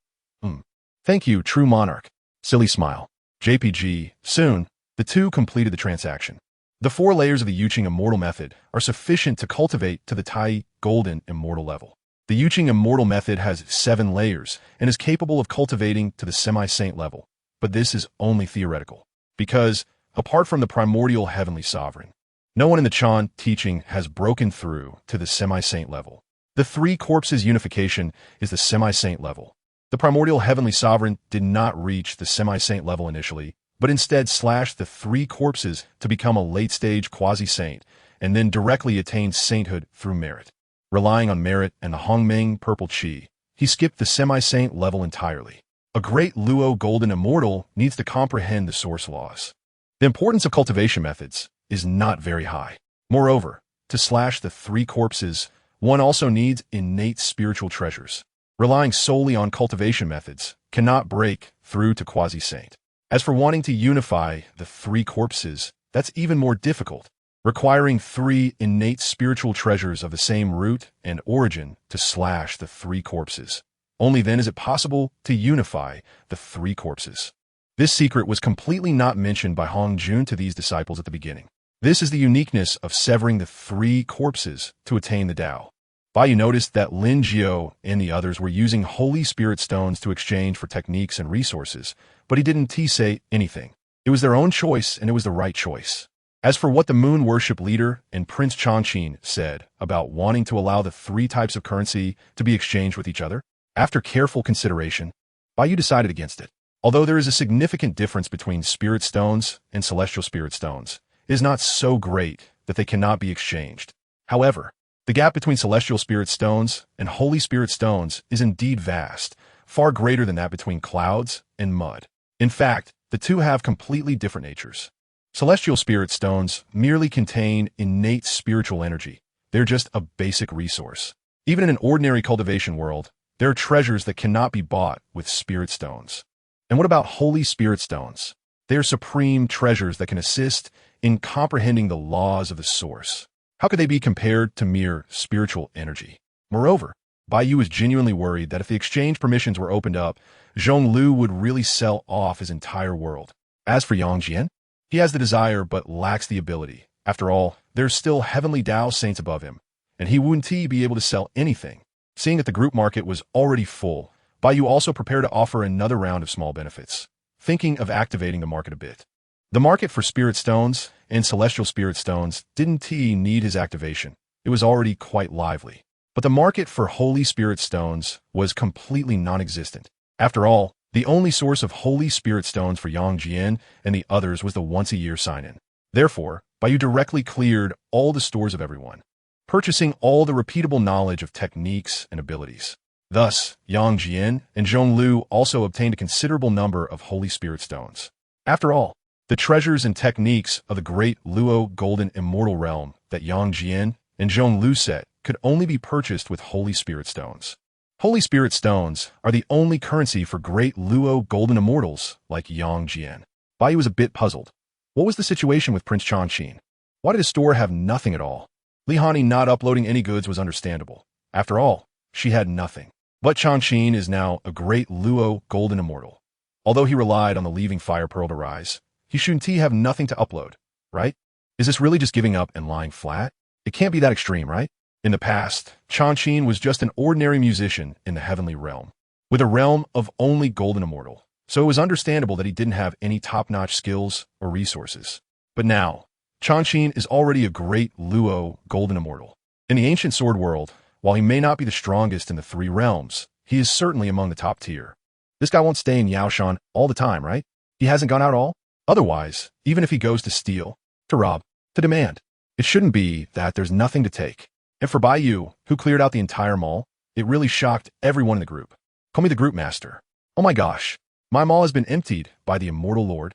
Thank you, true monarch. Silly smile. JPG. Soon, the two completed the transaction. The 4 layers of the Yuqing immortal method are sufficient to cultivate to the Tai golden immortal level. The Yuqing immortal method has 7 layers and is capable of cultivating to the semi-saint level, but this is only theoretical, because, apart from the primordial heavenly sovereign, no one in the Chan teaching has broken through to the semi-saint level. The 3 corpses unification is the semi-saint level. The primordial heavenly sovereign did not reach the semi-saint level initially, but instead slashed the 3 corpses to become a late-stage quasi-saint, and then directly attained sainthood through merit. Relying on merit and the Hongmeng purple qi, he skipped the semi-saint level entirely. A great Luo golden immortal needs to comprehend the source laws. The importance of cultivation methods is not very high. Moreover, to slash the 3 corpses, one also needs innate spiritual treasures. Relying solely on cultivation methods cannot break through to quasi-saint. As for wanting to unify the 3 corpses, that's even more difficult, requiring 3 innate spiritual treasures of the same root and origin to slash the 3 corpses. Only then is it possible to unify the 3 corpses. This secret was completely not mentioned by Hong Jun to these disciples at the beginning. This is the uniqueness of severing the 3 corpses to attain the Tao. Bai Yu noticed that Lin Jiao and the others were using holy spirit stones to exchange for techniques and resources, but he didn't say anything. It was their own choice, and it was the right choice. As for what the moon worship leader and Prince Changqin said about wanting to allow the 3 types of currency to be exchanged with each other, after careful consideration, Bai Yu decided against it. Although there is a significant difference between spirit stones and celestial spirit stones, it is not so great that they cannot be exchanged. However, the gap between celestial spirit stones and holy spirit stones is indeed vast, far greater than that between clouds and mud. In fact, the two have completely different natures. Celestial spirit stones merely contain innate spiritual energy. They're just a basic resource. Even in an ordinary cultivation world, there are treasures that cannot be bought with spirit stones. And what about holy spirit stones? They are supreme treasures that can assist in comprehending the laws of the source. How could they be compared to mere spiritual energy? Moreover, Bai Yu was genuinely worried that if the exchange permissions were opened up, Zhonglu would really sell off his entire world. As for Yang Jian, he has the desire but lacks the ability. After all, there's still heavenly Tao saints above him, and he wouldn't be able to sell anything. Seeing that the group market was already full, Bai Yu also prepared to offer another round of small benefits, thinking of activating the market a bit. The market for spirit stones and celestial spirit stones didn't need his activation. It was already quite lively. But the market for holy spirit stones was completely non-existent. After all, The only source of Holy Spirit stones for Yang Jian and the others was the once-a-year sign-in. Therefore, Bai Yu directly cleared all the stores of everyone, purchasing all the repeatable knowledge of techniques and abilities. Thus, Yang Jian and Zhonglu also obtained a considerable number of Holy Spirit stones. After all, the treasures and techniques of the great Luo Golden Immortal Realm that Yang Jian and Zhonglu set could only be purchased with Holy Spirit stones. Holy Spirit stones are the only currency for great Luo Golden Immortals like Yang Jian. Bai Yu was a bit puzzled. What was the situation with Prince Changqin? Why did his store have nothing at all? Li Hani not uploading any goods was understandable. After all, she had nothing. But Changqin is now a great Luo Golden Immortal. Although he relied on the leaving Fire Pearl to rise, he shouldn't have nothing to upload, right? Is this really just giving up and lying flat? It can't be that extreme, right? In the past, Changqin was just an ordinary musician in the heavenly realm, with a realm of only Golden Immortal, so it was understandable that he didn't have any top-notch skills or resources. But now, Changqin is already a great Luo Golden Immortal. In the ancient sword world, while he may not be the strongest in the three realms, he is certainly among the top tier. This guy won't stay in Yaoshan all the time, right? He hasn't gone out all? Otherwise, even if he goes to steal, to rob, to demand, it shouldn't be that there's nothing to take. And for Bai Yu, who cleared out the entire mall, it really shocked everyone in the group. Call me the group master. Oh my gosh, my mall has been emptied by the Immortal Lord.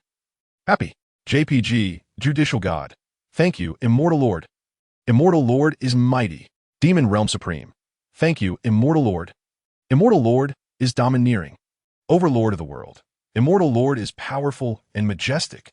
Happy. JPG, Judicial God. Thank you, Immortal Lord. Immortal Lord is mighty. Demon Realm Supreme. Thank you, Immortal Lord. Immortal Lord is domineering. Overlord of the world. Immortal Lord is powerful and majestic.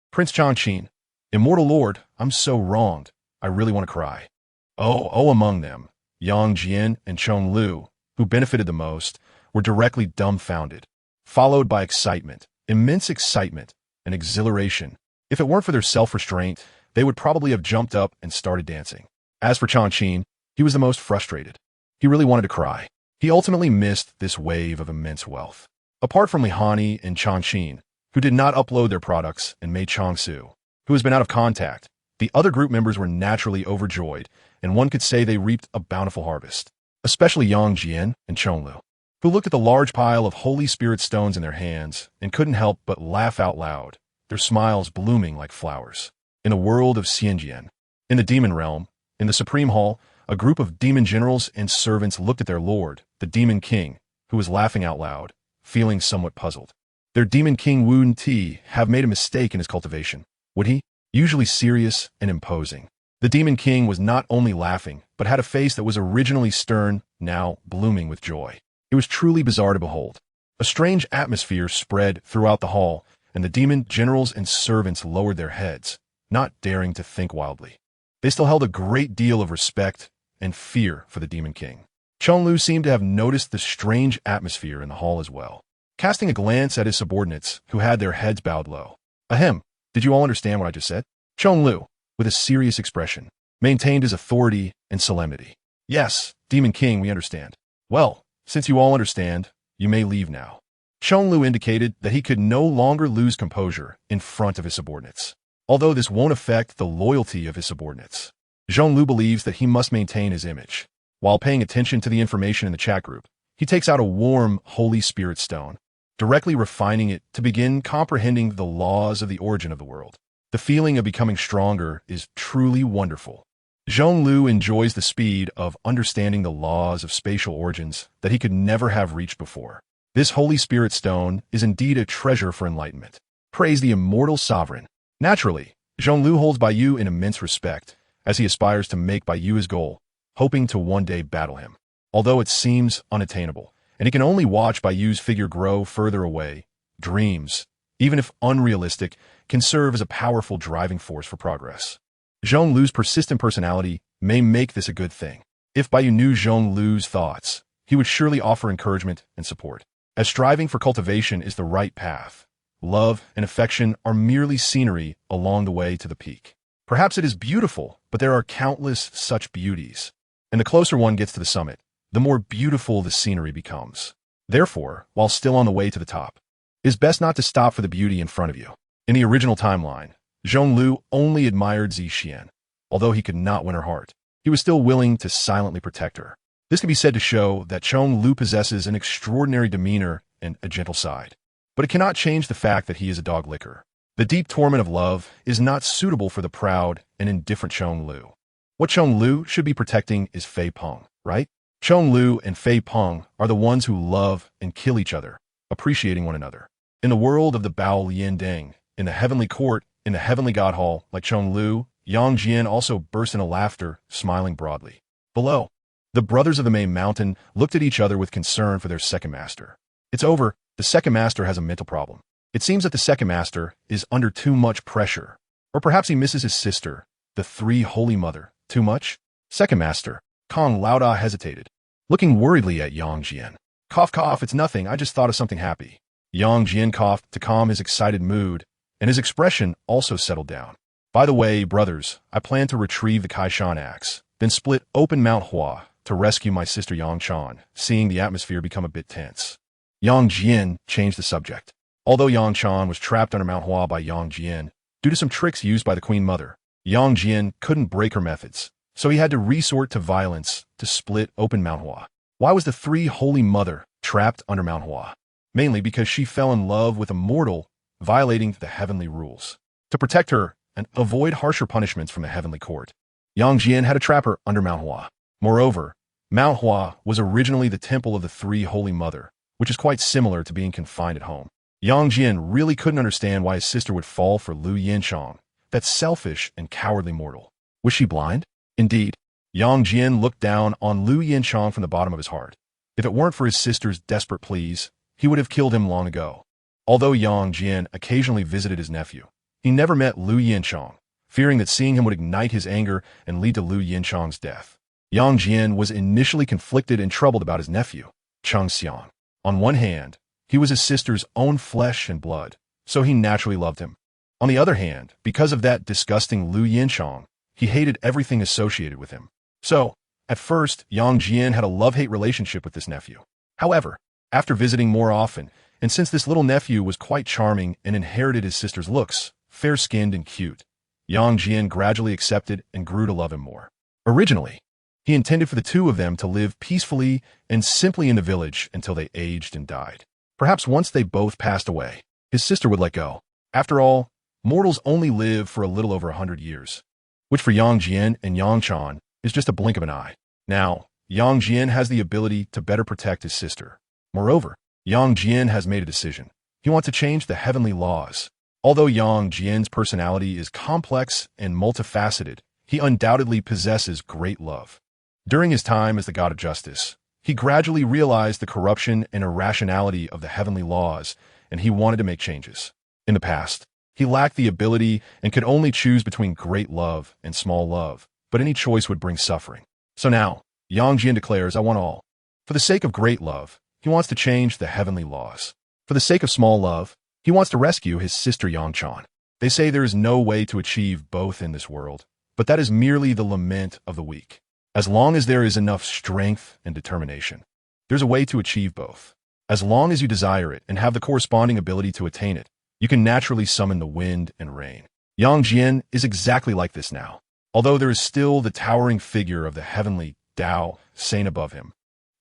Prince Changqin. Immortal Lord, I'm so wronged. I really want to cry. Oh, among them, Yang Jian and Zhonglu, who benefited the most, were directly dumbfounded, followed by excitement, immense excitement, and exhilaration. If it weren't for their self-restraint, they would probably have jumped up and started dancing. As for Changqin, he was the most frustrated. He really wanted to cry. He ultimately missed this wave of immense wealth. Apart from Li Hani and Changqin, who did not upload their products, and Mei Changsu, who has been out of contact, the other group members were naturally overjoyed, and one could say they reaped a bountiful harvest, especially Yang Jian and Zhonglu, who looked at the large pile of Holy Spirit stones in their hands and couldn't help but laugh out loud, their smiles blooming like flowers. In the world of Xianjian, in the demon realm, in the Supreme Hall, a group of demon generals and servants looked at their lord, the Demon King, who was laughing out loud, feeling somewhat puzzled. Their Demon King Wu Ti have made a mistake in his cultivation. Would he? Usually serious and imposing. The Demon King was not only laughing, but had a face that was originally stern, now blooming with joy. It was truly bizarre to behold. A strange atmosphere spread throughout the hall, and the demon generals and servants lowered their heads, not daring to think wildly. They still held a great deal of respect and fear for the Demon King. Zhonglu seemed to have noticed the strange atmosphere in the hall as well, casting a glance at his subordinates who had their heads bowed low. Ahem, did you all understand what I just said? Zhonglu, with a serious expression, maintained his authority and solemnity. Yes, Demon King, we understand. Well, since you all understand, you may leave now. Zhonglu indicated that he could no longer lose composure in front of his subordinates, although this won't affect the loyalty of his subordinates. Zhonglu believes that he must maintain his image. While paying attention to the information in the chat group, he takes out a warm Holy Spirit stone, directly refining it to begin comprehending the laws of the origin of the world. The feeling of becoming stronger is truly wonderful. Zhonglu enjoys the speed of understanding the laws of spatial origins that he could never have reached before. This Holy Spirit stone is indeed a treasure for enlightenment. Praise the immortal sovereign. Naturally, Zhonglu holds Bai Yu in immense respect, as he aspires to make Bai Yu his goal, hoping to one day battle him. Although it seems unattainable, and he can only watch Bai Yu's figure grow further away, dreams, even if unrealistic, can serve as a powerful driving force for progress. Zhonglu's persistent personality may make this a good thing. If Bai Yu knew Zhonglu's thoughts, he would surely offer encouragement and support. As striving for cultivation is the right path, love and affection are merely scenery along the way to the peak. Perhaps it is beautiful, but there are countless such beauties. And the closer one gets to the summit, the more beautiful the scenery becomes. Therefore, while still on the way to the top, it is best not to stop for the beauty in front of you. In the original timeline, Zhonglu only admired Zixian. Although he could not win her heart, he was still willing to silently protect her. This can be said to show that Zhonglu possesses an extraordinary demeanor and a gentle side. But it cannot change the fact that he is a dog licker. The deep torment of love is not suitable for the proud and indifferent Chong Lu. What Chong Lu should be protecting is Fei Peng, right? Chong Lu and Fei Peng are the ones who love and kill each other, appreciating one another. In the world of the Bao Lian Deng, in the heavenly court, in the heavenly god hall, like Chong Lu, Yang Jian also burst into laughter, smiling broadly. Below, the brothers of the Mei Mountain looked at each other with concern for their second master. It's over. The second master has a mental problem. It seems that the second master is under too much pressure. Or perhaps he misses his sister, the Three Holy Mother. Too much? Second master, Kong Lauda hesitated, looking worriedly at Yang Jian. Cough, cough, it's nothing. I just thought of something happy. Yang Jian coughed to calm his excited mood, and his expression also settled down. By the way, brothers, I plan to retrieve the Kaishan axe, then split open Mount Hua to rescue my sister Yang Chan, seeing the atmosphere become a bit tense. Yang Jian changed the subject. Although Yang Chan was trapped under Mount Hua by Yang Jian, due to some tricks used by the Queen Mother, Yang Jian couldn't break her methods, so he had to resort to violence to split open Mount Hua. Why was the Three Holy Mother trapped under Mount Hua? Mainly because she fell in love with a mortal, violating the heavenly rules. To protect her and avoid harsher punishments from the heavenly court, Yang Jian had to trap her under Mount Hua. Moreover, Mount Hua was originally the temple of the Three Holy Mother, which is quite similar to being confined at home. Yang Jian really couldn't understand why his sister would fall for Lu Yanchong, that selfish and cowardly mortal. Was she blind? Indeed. Yang Jian looked down on Lu Yanchong from the bottom of his heart. If it weren't for his sister's desperate pleas, he would have killed him long ago. Although Yang Jian occasionally visited his nephew, he never met Lu Yanchong, fearing that seeing him would ignite his anger and lead to Lu Yanchong's death. Yang Jian was initially conflicted and troubled about his nephew, Cheng Xiang. On one hand, he was his sister's own flesh and blood, so he naturally loved him. On the other hand, because of that disgusting Lu Yanchong, he hated everything associated with him. So, at first, Yang Jian had a love-hate relationship with this nephew. However, after visiting more often, and since this little nephew was quite charming and inherited his sister's looks, fair-skinned and cute, Yang Jian gradually accepted and grew to love him more. Originally, he intended for the two of them to live peacefully and simply in the village until they aged and died. Perhaps once they both passed away, his sister would let go. After all, mortals only live for a little over 100 years, which for Yang Jian and Yang Chan is just a blink of an eye. Now, Yang Jian has the ability to better protect his sister. Moreover, Yang Jian has made a decision. He wants to change the heavenly laws. Although Yang Jian's personality is complex and multifaceted, he undoubtedly possesses great love. During his time as the god of justice, he gradually realized the corruption and irrationality of the heavenly laws, and he wanted to make changes. In the past, he lacked the ability and could only choose between great love and small love, but any choice would bring suffering. So now, Yang Jian declares, I want all. For the sake of great love, he wants to change the heavenly laws. For the sake of small love, he wants to rescue his sister Yang Chan. They say there is no way to achieve both in this world, but that is merely the lament of the weak. As long as there is enough strength and determination, there's a way to achieve both. As long as you desire it and have the corresponding ability to attain it, you can naturally summon the wind and rain. Yang Jian is exactly like this now, although there is still the towering figure of the heavenly Tao saint above him.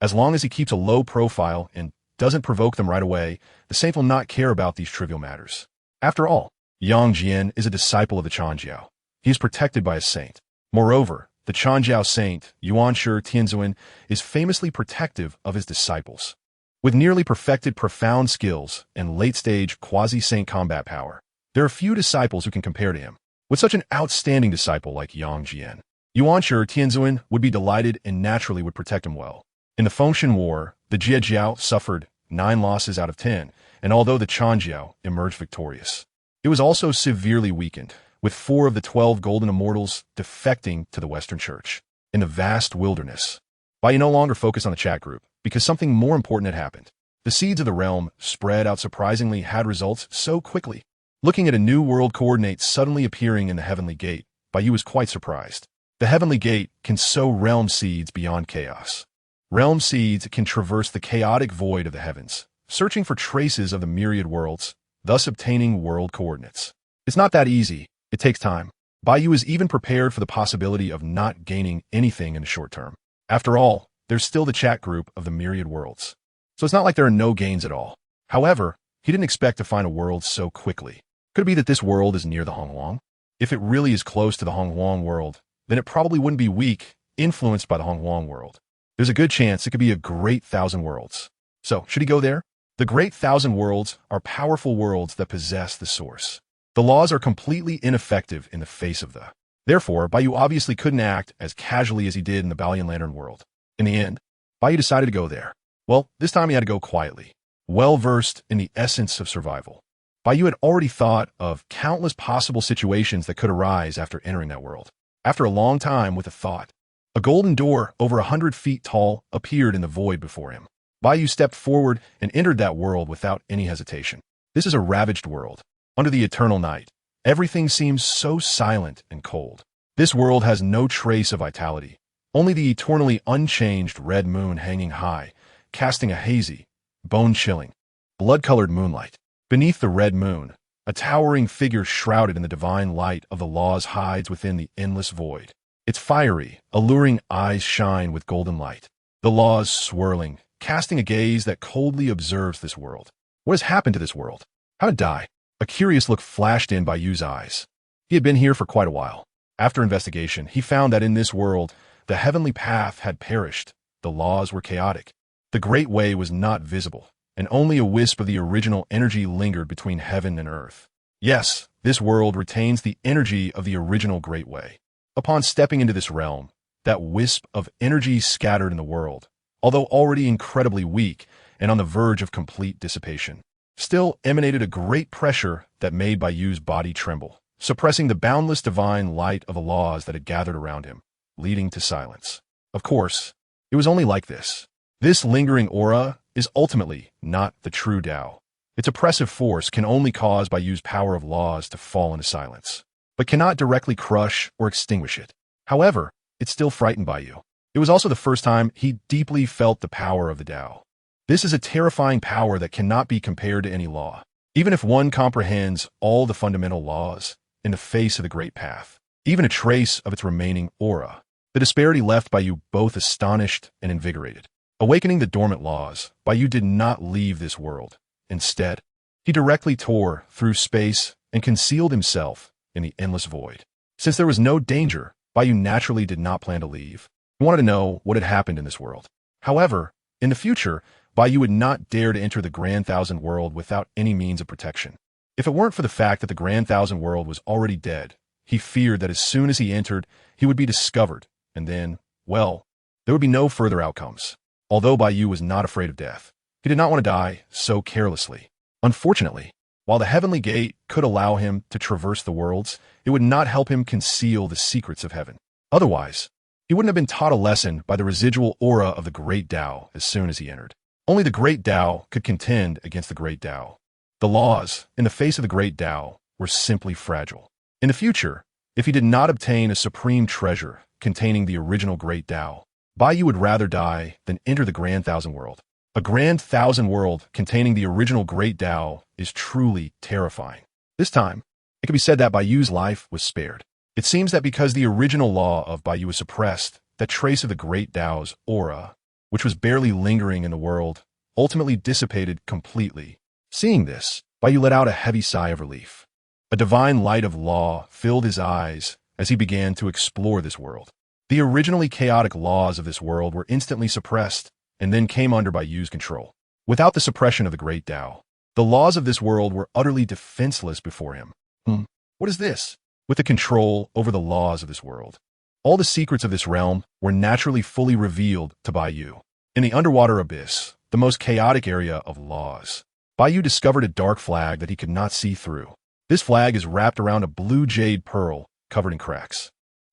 As long as he keeps a low profile and doesn't provoke them right away, the saint will not care about these trivial matters. After all, Yang Jian is a disciple of the Chanjiao. He is protected by a saint. Moreover, the Chanjiao saint, Yuanshi Tianzuan, is famously protective of his disciples. With nearly perfected profound skills and late-stage quasi-saint combat power, there are few disciples who can compare to him. With such an outstanding disciple like Yang Jian, Yuanshi Tianzuan would be delighted and naturally would protect him well. In the Fengshan War, the Jiejiao suffered 9 losses out of 10, and although the Chanjiao emerged victorious, it was also severely weakened, with 4 of the 12 golden immortals defecting to the Western Church. In the vast wilderness, Bai Yu no longer focused on the chat group, because something more important had happened. The seeds of the realm spread out surprisingly had results so quickly. Looking at a new world coordinate suddenly appearing in the heavenly gate, Bai Yu was quite surprised. The heavenly gate can sow realm seeds beyond chaos. Realm seeds can traverse the chaotic void of the heavens, searching for traces of the myriad worlds, thus obtaining world coordinates. It's not that easy. It takes time. Bai Yu is even prepared for the possibility of not gaining anything in the short term. After all, there's still the chat group of the myriad worlds. So it's not like there are no gains at all. However, he didn't expect to find a world so quickly. Could it be that this world is near the Honghuang? If it really is close to the Honghuang world, then it probably wouldn't be weak, influenced by the Honghuang world. There's a good chance it could be a great thousand worlds. So, should he go there? The great thousand worlds are powerful worlds that possess the source. The laws are completely ineffective in the face of the. Therefore, Bai Yu obviously couldn't act as casually as he did in the Balian Lantern world. In the end, Bai Yu decided to go there. Well, this time he had to go quietly, well-versed in the essence of survival. Bai Yu had already thought of countless possible situations that could arise after entering that world. After a long time with a thought, a golden door over 100 feet tall appeared in the void before him. Bai Yu stepped forward and entered that world without any hesitation. This is a ravaged world. Under the eternal night, everything seems so silent and cold. This world has no trace of vitality, only the eternally unchanged red moon hanging high, casting a hazy, bone-chilling, blood-colored moonlight. Beneath the red moon, a towering figure shrouded in the divine light of the laws hides within the endless void. Its fiery, alluring eyes shine with golden light. The laws swirling, casting a gaze that coldly observes this world. What has happened to this world? How did it die? A curious look flashed in Bai Yu's eyes. He had been here for quite a while. After investigation, he found that in this world, the heavenly path had perished. The laws were chaotic. The Great Way was not visible, and only a wisp of the original energy lingered between heaven and earth. Yes, this world retains the energy of the original Great Way. Upon stepping into this realm, that wisp of energy scattered in the world, although already incredibly weak and on the verge of complete dissipation, still emanated a great pressure that made Bai Yu's body tremble, suppressing the boundless divine light of the laws that had gathered around him, leading to silence. Of course, it was only like this. This lingering aura is ultimately not the true Tao. Its oppressive force can only cause Bai Yu's power of laws to fall into silence, but cannot directly crush or extinguish it. However, it still frightened Bai Yu. It was also the first time he deeply felt the power of the Tao. This is a terrifying power that cannot be compared to any law. Even if one comprehends all the fundamental laws in the face of the Great Path, even a trace of its remaining aura, the disparity left Bai Yu both astonished and invigorated. Awakening the dormant laws, Bai Yu did not leave this world. Instead, he directly tore through space and concealed himself in the endless void. Since there was no danger, Bai Yu naturally did not plan to leave. He wanted to know what had happened in this world. However, in the future, Bai Yu would not dare to enter the Grand Thousand World without any means of protection. If it weren't for the fact that the Grand Thousand World was already dead, he feared that as soon as he entered, he would be discovered, and then, well, there would be no further outcomes. Although Bai Yu was not afraid of death, he did not want to die so carelessly. Unfortunately, while the Heavenly Gate could allow him to traverse the worlds, it would not help him conceal the secrets of heaven. Otherwise, he wouldn't have been taught a lesson by the residual aura of the Great Tao as soon as he entered. Only the Great Tao could contend against the Great Tao. The laws, in the face of the Great Tao, were simply fragile. In the future, if he did not obtain a supreme treasure containing the original Great Tao, Bai Yu would rather die than enter the Grand Thousand World. A Grand Thousand World containing the original Great Tao is truly terrifying. This time, it can be said that Bai Yu's life was spared. It seems that because the original law of Bai Yu was suppressed, that trace of the Great Tao's aura, which was barely lingering in the world, ultimately dissipated completely. Seeing this, Bai Yu let out a heavy sigh of relief. A divine light of law filled his eyes as he began to explore this world. The originally chaotic laws of this world were instantly suppressed and then came under Bai Yu's control. Without the suppression of the Great Tao, the laws of this world were utterly defenseless before him. What is this? With the control over the laws of this world, all the secrets of this realm were naturally fully revealed to Bai Yu. In the underwater abyss, the most chaotic area of laws, Bai Yu discovered a dark flag that he could not see through. This flag is wrapped around a blue jade pearl covered in cracks.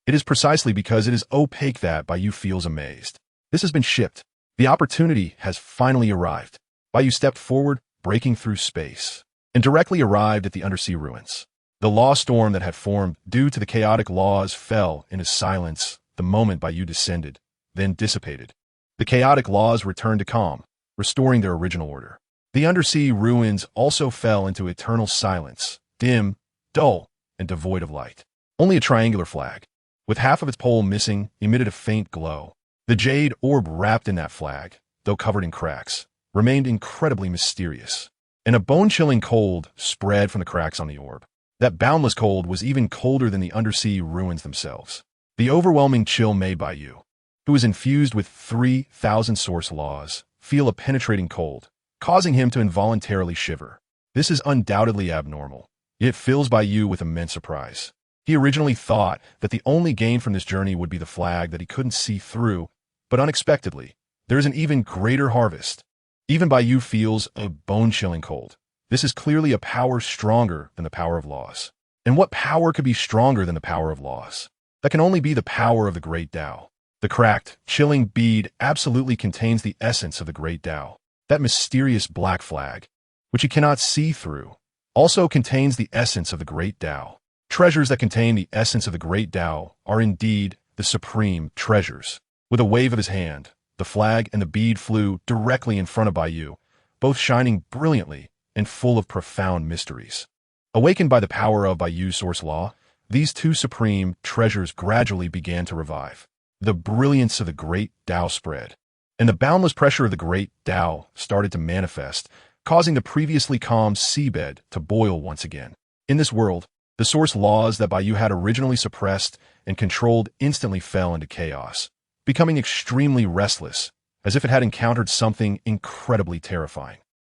It is precisely because it is opaque that Bai Yu feels amazed. This has been shipped. The opportunity has finally arrived. Bai Yu stepped forward, breaking through space, and directly arrived at the undersea ruins. The law storm that had formed due to the chaotic laws fell into silence the moment Bai Yu descended, then dissipated. The chaotic laws returned to calm, restoring their original order. The undersea ruins also fell into eternal silence, dim, dull, and devoid of light. Only a triangular flag, with half of its pole missing, emitted a faint glow. The jade orb wrapped in that flag, though covered in cracks, remained incredibly mysterious. and a bone-chilling cold spread from the cracks on the orb. That boundless cold was even colder than the undersea ruins themselves. The overwhelming chill made Bai Yu, who was infused with 3,000 source laws, feel a penetrating cold, causing him to involuntarily shiver. This is undoubtedly abnormal, yet fills Bai Yu with immense surprise. He originally thought that the only gain from this journey would be the flag that he couldn't see through, but unexpectedly, there is an even greater harvest. Even Bai Yu feels a bone-chilling cold. This is clearly a power stronger than the power of laws. And what power could be stronger than the power of laws? That can only be the power of the great Tao. The cracked, chilling bead absolutely contains the essence of the great Tao. That mysterious black flag, which you cannot see through, also contains the essence of the great Tao. Treasures that contain the essence of the great Tao are indeed the supreme treasures. With a wave of his hand, the flag and the bead flew directly in front of Bai Yu, both shining brilliantly and full of profound mysteries. Awakened by the power of Bai Yu's source law, these two supreme treasures gradually began to revive. The brilliance of the great Tao spread, and the boundless pressure of the great Tao started to manifest, causing the previously calm seabed to boil once again. In this world, the source laws that Bai Yu had originally suppressed and controlled instantly fell into chaos, becoming extremely restless, as if it had encountered something incredibly terrifying.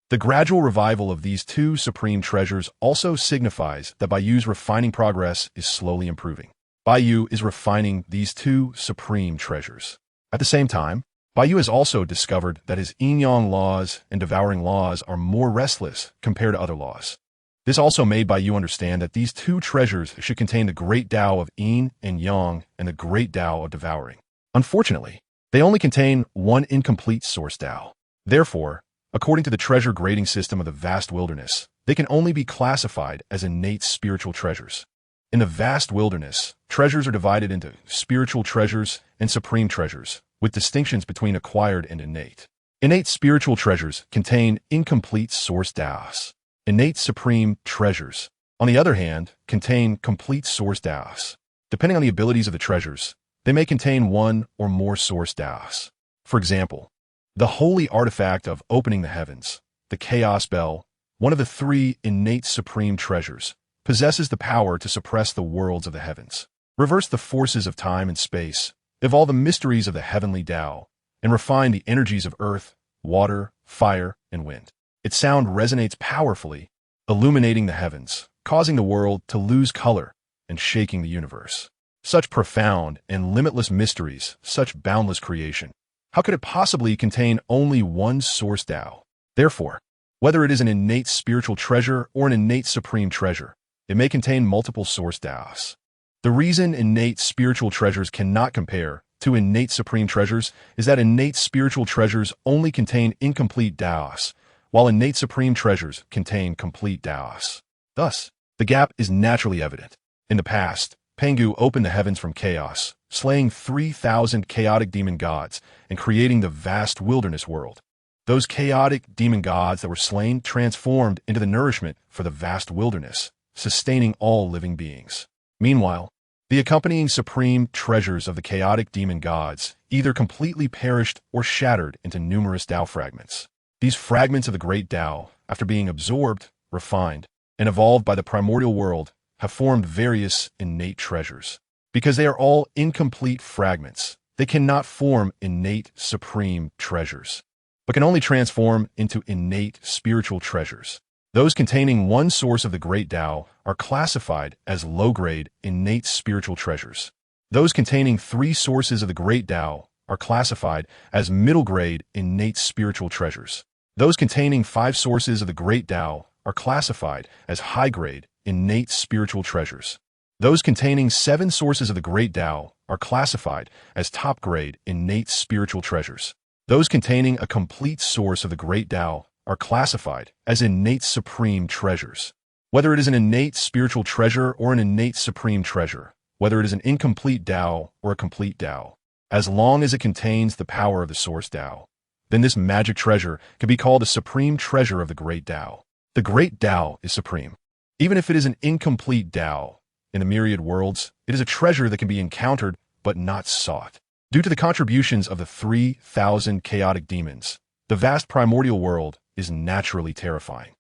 The gradual revival of these two supreme treasures also signifies that Bai Yu's refining progress is slowly improving. Bai Yu is refining these two supreme treasures. At the same time, Bai Yu has also discovered that his yin-yang laws and devouring laws are more restless compared to other laws. This also made Bai Yu understand that these two treasures should contain the great Tao of yin and yang and the great Tao of devouring. Unfortunately, they only contain one incomplete source Tao. Therefore, according to the treasure grading system of the vast wilderness, they can only be classified as innate spiritual treasures. In the vast wilderness, treasures are divided into spiritual treasures and supreme treasures, with distinctions between acquired and innate. Innate spiritual treasures contain incomplete source Taos. Innate supreme treasures, on the other hand, contain complete source Taos. Depending on the abilities of the treasures, they may contain one or more source Taos. For example, the holy artifact of opening the heavens, the chaos bell, one of the three innate supreme treasures, possesses the power to suppress the worlds of the heavens, reverse the forces of time and space, evolve the mysteries of the heavenly Tao, and refine the energies of earth, water, fire, and wind. Its sound resonates powerfully, illuminating the heavens, causing the world to lose color and shaking the universe. Such profound and limitless mysteries, such boundless creation. How could it possibly contain only one source Tao? Therefore, whether it is an innate spiritual treasure or an innate supreme treasure, it may contain multiple source Taos. The reason innate spiritual treasures cannot compare to innate supreme treasures is that innate spiritual treasures only contain incomplete Taos, while innate supreme treasures contain complete Taos. Thus, the gap is naturally evident. In the past, Pengu opened the heavens from chaos, slaying 3,000 chaotic demon gods and creating the vast wilderness world. Those chaotic demon gods that were slain transformed into the nourishment for the vast wilderness, sustaining all living beings. Meanwhile, the accompanying supreme treasures of the chaotic demon gods either completely perished or shattered into numerous Tao fragments. These fragments of the great Tao, after being absorbed, refined, and evolved by the primordial world, have formed various innate treasures. Because they are all incomplete fragments, they cannot form innate supreme treasures, but can only transform into innate spiritual treasures. Those containing one source of the great Tao are classified as low-grade innate spiritual treasures. Those containing three sources of the great Tao are classified as middle-grade innate spiritual treasures. Those containing 5 sources of the great Tao are classified as high-grade innate spiritual treasures. Those containing 7 sources of the great Tao are classified as top-grade innate spiritual treasures. Those containing a complete source of the great Tao are classified as innate supreme treasures. Whether it is an innate spiritual treasure or an innate supreme treasure, whether it is an incomplete Tao or a complete Tao, as long as it contains the power of the source Tao, then this magic treasure can be called a supreme treasure of the great Tao. The great Tao is supreme. Even if it is an incomplete Tao, in the myriad worlds, it is a treasure that can be encountered but not sought. Due to the contributions of the 3,000 chaotic demons, the vast primordial world is naturally terrifying.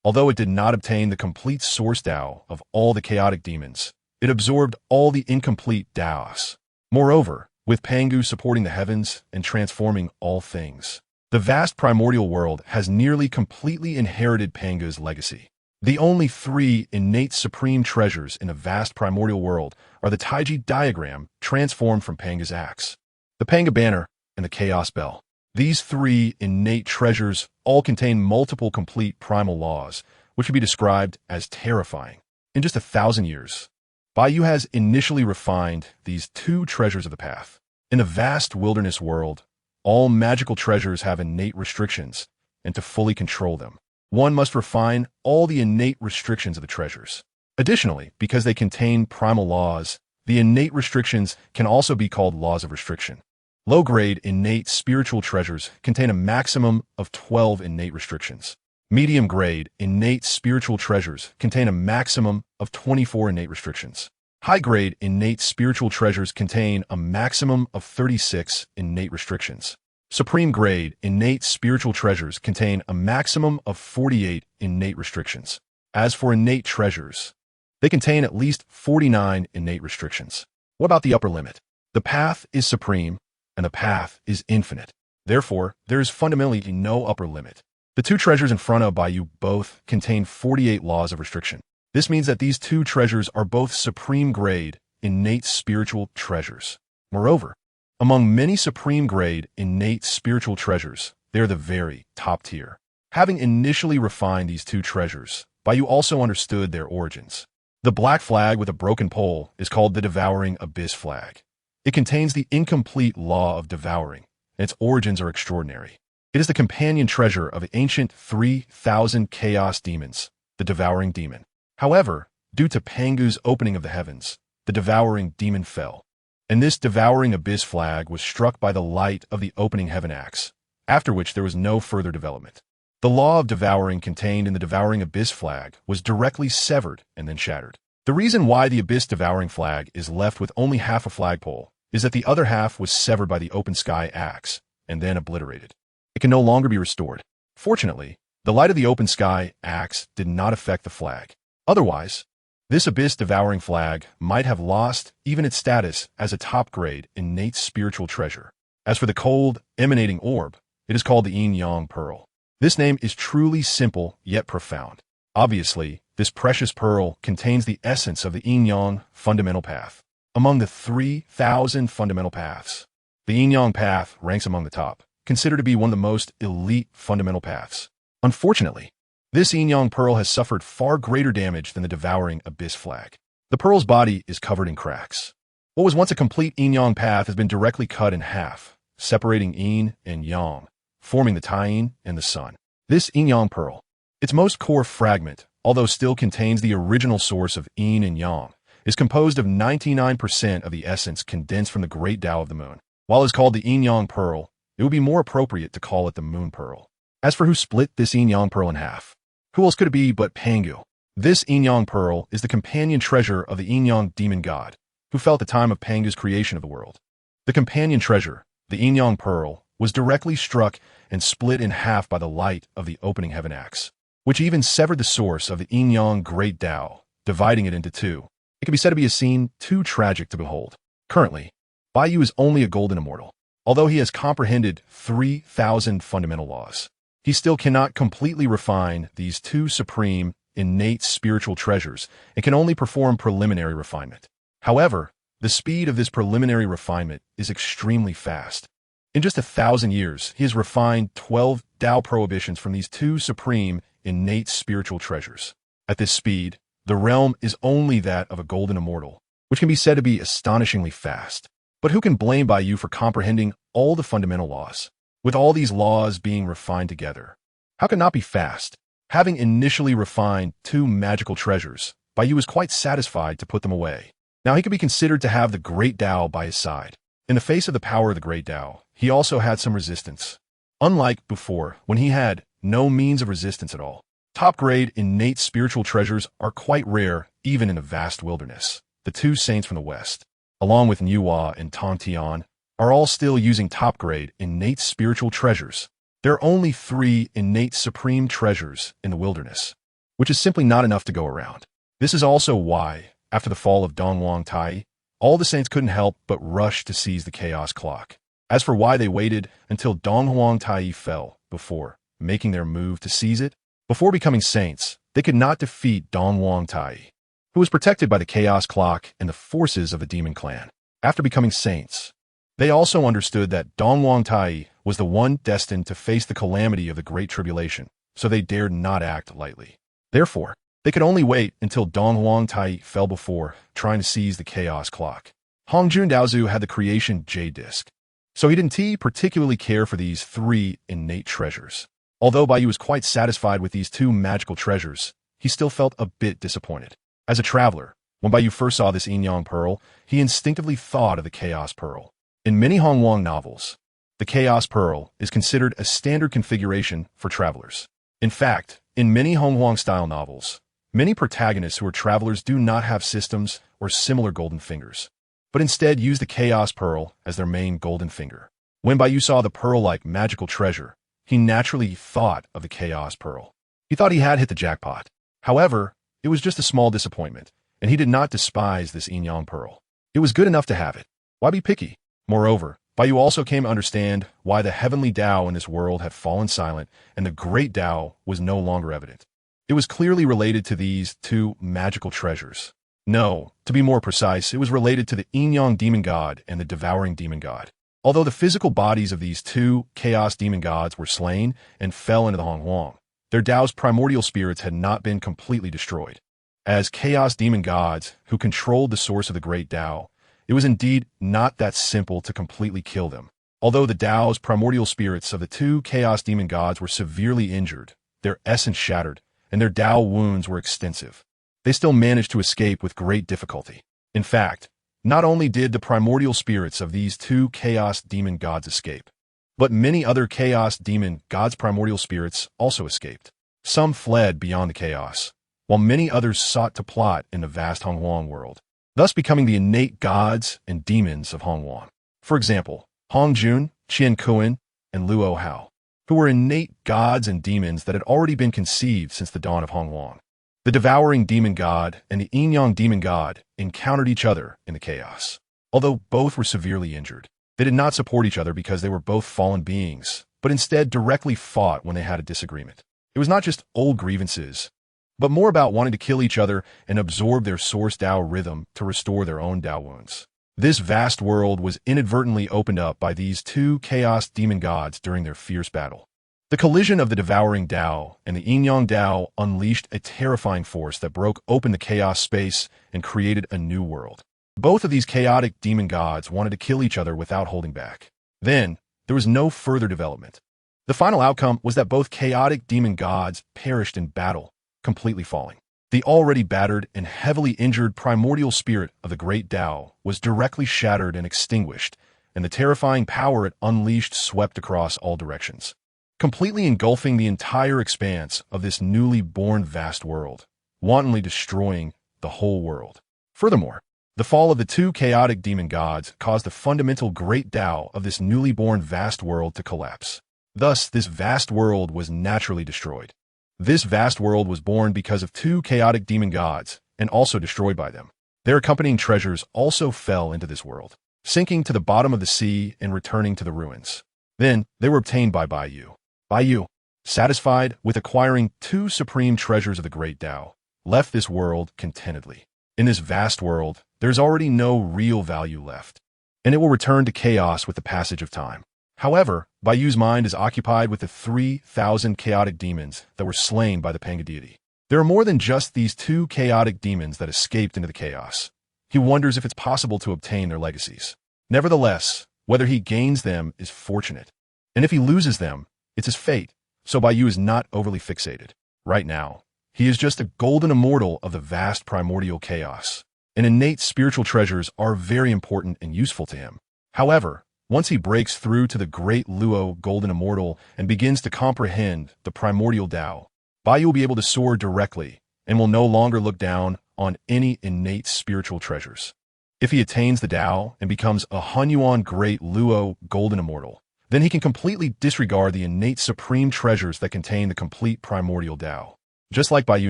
Although it did not obtain the complete source Tao of all the chaotic demons, it absorbed all the incomplete Taos. Moreover, with Pangu supporting the heavens and transforming all things, the vast primordial world has nearly completely inherited Pangu's legacy. The only three innate supreme treasures in the vast primordial world are the Taiji diagram transformed from Pangu's axe, the Panga banner, and the Chaos Bell. These three innate treasures all contain multiple complete primal laws, which would be described as terrifying. In just 1,000 years, Bai Yu has initially refined these two treasures of the path. In a vast wilderness world, all magical treasures have innate restrictions, and to fully control them, one must refine all the innate restrictions of the treasures. Additionally, because they contain primal laws, the innate restrictions can also be called laws of restriction. Low-grade innate spiritual treasures contain a maximum of 12 innate restrictions. Medium-grade innate spiritual treasures contain a maximum of 24 innate restrictions. High-grade innate spiritual treasures contain a maximum of 36 innate restrictions. Supreme-grade innate spiritual treasures contain a maximum of 48 innate restrictions. As for innate treasures, they contain at least 49 innate restrictions. What about the upper limit? The path is supreme, and the path is infinite. Therefore, there is fundamentally no upper limit. The two treasures in front of Bai Yu both contain 48 laws of restriction. This means that these two treasures are both supreme-grade, innate spiritual treasures. Moreover, among many supreme-grade, innate spiritual treasures, they are the very top tier. Having initially refined these two treasures, Bai Yu also understood their origins. The black flag with a broken pole is called the Devouring Abyss flag. It contains the incomplete law of devouring, and its origins are extraordinary. It is the companion treasure of the ancient 3,000 chaos demons, the Devouring Demon. However, due to Pangu's opening of the heavens, the Devouring Demon fell, and this Devouring Abyss flag was struck by the light of the opening heaven axe, after which there was no further development. The law of devouring contained in the Devouring Abyss flag was directly severed and then shattered. The reason why the Abyss Devouring flag is left with only half a flagpole is that the other half was severed by the Open Sky axe and then obliterated. It can no longer be restored. Fortunately, the light of the Open Sky axe did not affect the flag. Otherwise, this Abyss Devouring flag might have lost even its status as a top-grade innate spiritual treasure. As for the cold, emanating orb, it is called the Yin-Yang Pearl. This name is truly simple yet profound. Obviously, this precious pearl contains the essence of the Yin-Yang fundamental path. Among the 3,000 fundamental paths, the Yin-Yang path ranks among the top, considered to be one of the most elite fundamental paths. Unfortunately, this Yin-Yang pearl has suffered far greater damage than the Devouring Abyss flag. The pearl's body is covered in cracks. What was once a complete Yin-Yang path has been directly cut in half, separating Yin and Yang, forming the Taiyin and the Sun. This Yin-Yang pearl, its most core fragment, although still contains the original source of Yin and Yang, is composed of 99% of the essence condensed from the great Tao of the moon. While it's called the Yin-Yang pearl, it would be more appropriate to call it the moon pearl. As for who split this Yin-Yang pearl in half, who else could it be but Pangu? This Yin-Yang pearl is the companion treasure of the Yin-Yang demon god, who fell at the time of Pangu's creation of the world. The companion treasure, the Yin-Yang pearl, was directly struck and split in half by the light of the opening heaven axe, which even severed the source of the Yin-Yang great Tao, dividing it into two. It can be said to be a scene too tragic to behold. Currently, Bai Yu is only a golden immortal. Although he has comprehended 3,000 fundamental laws, he still cannot completely refine these two supreme, innate spiritual treasures and can only perform preliminary refinement. However, the speed of this preliminary refinement is extremely fast. In just 1,000 years, he has refined 12 Tao prohibitions from these two supreme, innate spiritual treasures. At this speed, the realm is only that of a golden immortal, which can be said to be astonishingly fast. But who can blame Bai Yu for comprehending all the fundamental laws? With all these laws being refined together, how can it not be fast? Having initially refined two magical treasures, Bai Yu was quite satisfied to put them away. Now he could be considered to have the great Tao by his side. In the face of the power of the great Tao, he also had some resistance. Unlike before, when he had no means of resistance at all. Top-grade innate spiritual treasures are quite rare even in the vast wilderness. The two saints from the west, along with Niuhua and Tong Tian, are all still using top-grade innate spiritual treasures. There are only 3 innate supreme treasures in the wilderness. which is simply not enough to go around. This is also why, after the fall of Dongwang Tai, all the saints couldn't help but rush to seize the chaos clock. As for why they waited until Dongwang Tai fell before making their move to seize it, before becoming saints, they could not defeat Dongwang Tai, who was protected by the chaos clock and the forces of the demon clan. After becoming saints, they also understood that Dongwang Tai was the one destined to face the calamity of the Great Tribulation, so they dared not act lightly. Therefore, they could only wait until Dongwang Tai fell before trying to seize the chaos clock. Hongjun Daozu had the creation Jade Disc, so he didn't particularly care for these 3 innate treasures. Although Bai Yu was quite satisfied with these 2 magical treasures, he still felt a bit disappointed. As a traveler, when Bai Yu first saw this Yin-Yang Pearl, he instinctively thought of the Chaos Pearl. In many Hongwang novels, the Chaos Pearl is considered a standard configuration for travelers. In fact, in many Hongwang-style novels, many protagonists who are travelers do not have systems or similar golden fingers, but instead use the Chaos Pearl as their main golden finger. When Bai Yu saw the pearl-like magical treasure, he naturally thought of the Chaos Pearl. He thought he had hit the jackpot. However, it was just a small disappointment, and he did not despise this Yin-Yang Pearl. It was good enough to have it. Why be picky? Moreover, Bai Yu also came to understand why the heavenly Tao in this world had fallen silent and the great Tao was no longer evident. It was clearly related to these 2 magical treasures. No, to be more precise, it was related to the Yin-Yang Demon God and the Devouring Demon God. Although the physical bodies of these 2 Chaos Demon Gods were slain and fell into the Hongwang, their Tao's primordial spirits had not been completely destroyed. As Chaos Demon Gods who controlled the source of the great Tao, it was indeed not that simple to completely kill them. Although the Tao's primordial spirits of the 2 Chaos Demon Gods were severely injured, their essence shattered, and their Tao wounds were extensive, they still managed to escape with great difficulty. In fact, not only did the primordial spirits of these 2 Chaos Demon Gods escape, but many other Chaos Demon Gods' primordial spirits also escaped. Some fled beyond the chaos, while many others sought to plot in the vast Hongwang world, thus becoming the innate gods and demons of Hongwang. For example, Hongjun, Qian Kuan, and Luo Hao, who were innate gods and demons that had already been conceived since the dawn of Hongwang. The Devouring Demon God and the Yin-Yang Demon God encountered each other in the chaos. Although both were severely injured, they did not support each other because they were both fallen beings, but instead directly fought when they had a disagreement. It was not just old grievances, but more about wanting to kill each other and absorb their source Tao rhythm to restore their own Tao wounds. This vast world was inadvertently opened up by these 2 Chaos Demon Gods during their fierce battle. The collision of the Devouring Tao and the Yin-Yang Tao unleashed a terrifying force that broke open the chaos space and created a new world. Both of these chaotic demon gods wanted to kill each other without holding back. Then, there was no further development. The final outcome was that both chaotic demon gods perished in battle, completely falling. The already battered and heavily injured primordial spirit of the great Tao was directly shattered and extinguished, and the terrifying power it unleashed swept across all directions, completely engulfing the entire expanse of this newly born vast world, wantonly destroying the whole world. Furthermore, the fall of the 2 chaotic demon gods caused the fundamental great Tao of this newly born vast world to collapse. Thus, this vast world was naturally destroyed. This vast world was born because of 2 chaotic demon gods and also destroyed by them. Their accompanying treasures also fell into this world, sinking to the bottom of the sea and returning to the ruins. Then, they were obtained by Bai Yu. Bai Yu, satisfied with acquiring 2 supreme treasures of the great Tao, left this world contentedly. In this vast world, there's already no real value left, and it will return to chaos with the passage of time. However, Bai Yu's mind is occupied with the 3,000 chaotic demons that were slain by the Panga deity. There are more than just these 2 chaotic demons that escaped into the chaos. He wonders if it's possible to obtain their legacies. Nevertheless, whether he gains them is fortunate, and if he loses them, it's his fate, so Bai Yu is not overly fixated. Right now, he is just a golden immortal of the vast primordial chaos, and innate spiritual treasures are very important and useful to him. However, once he breaks through to the great Luo golden immortal and begins to comprehend the primordial Tao, Bai Yu will be able to soar directly and will no longer look down on any innate spiritual treasures. If he attains the Tao and becomes a Hunyuan great Luo golden immortal, then he can completely disregard the innate supreme treasures that contain the complete primordial Tao. Just like Bai Yu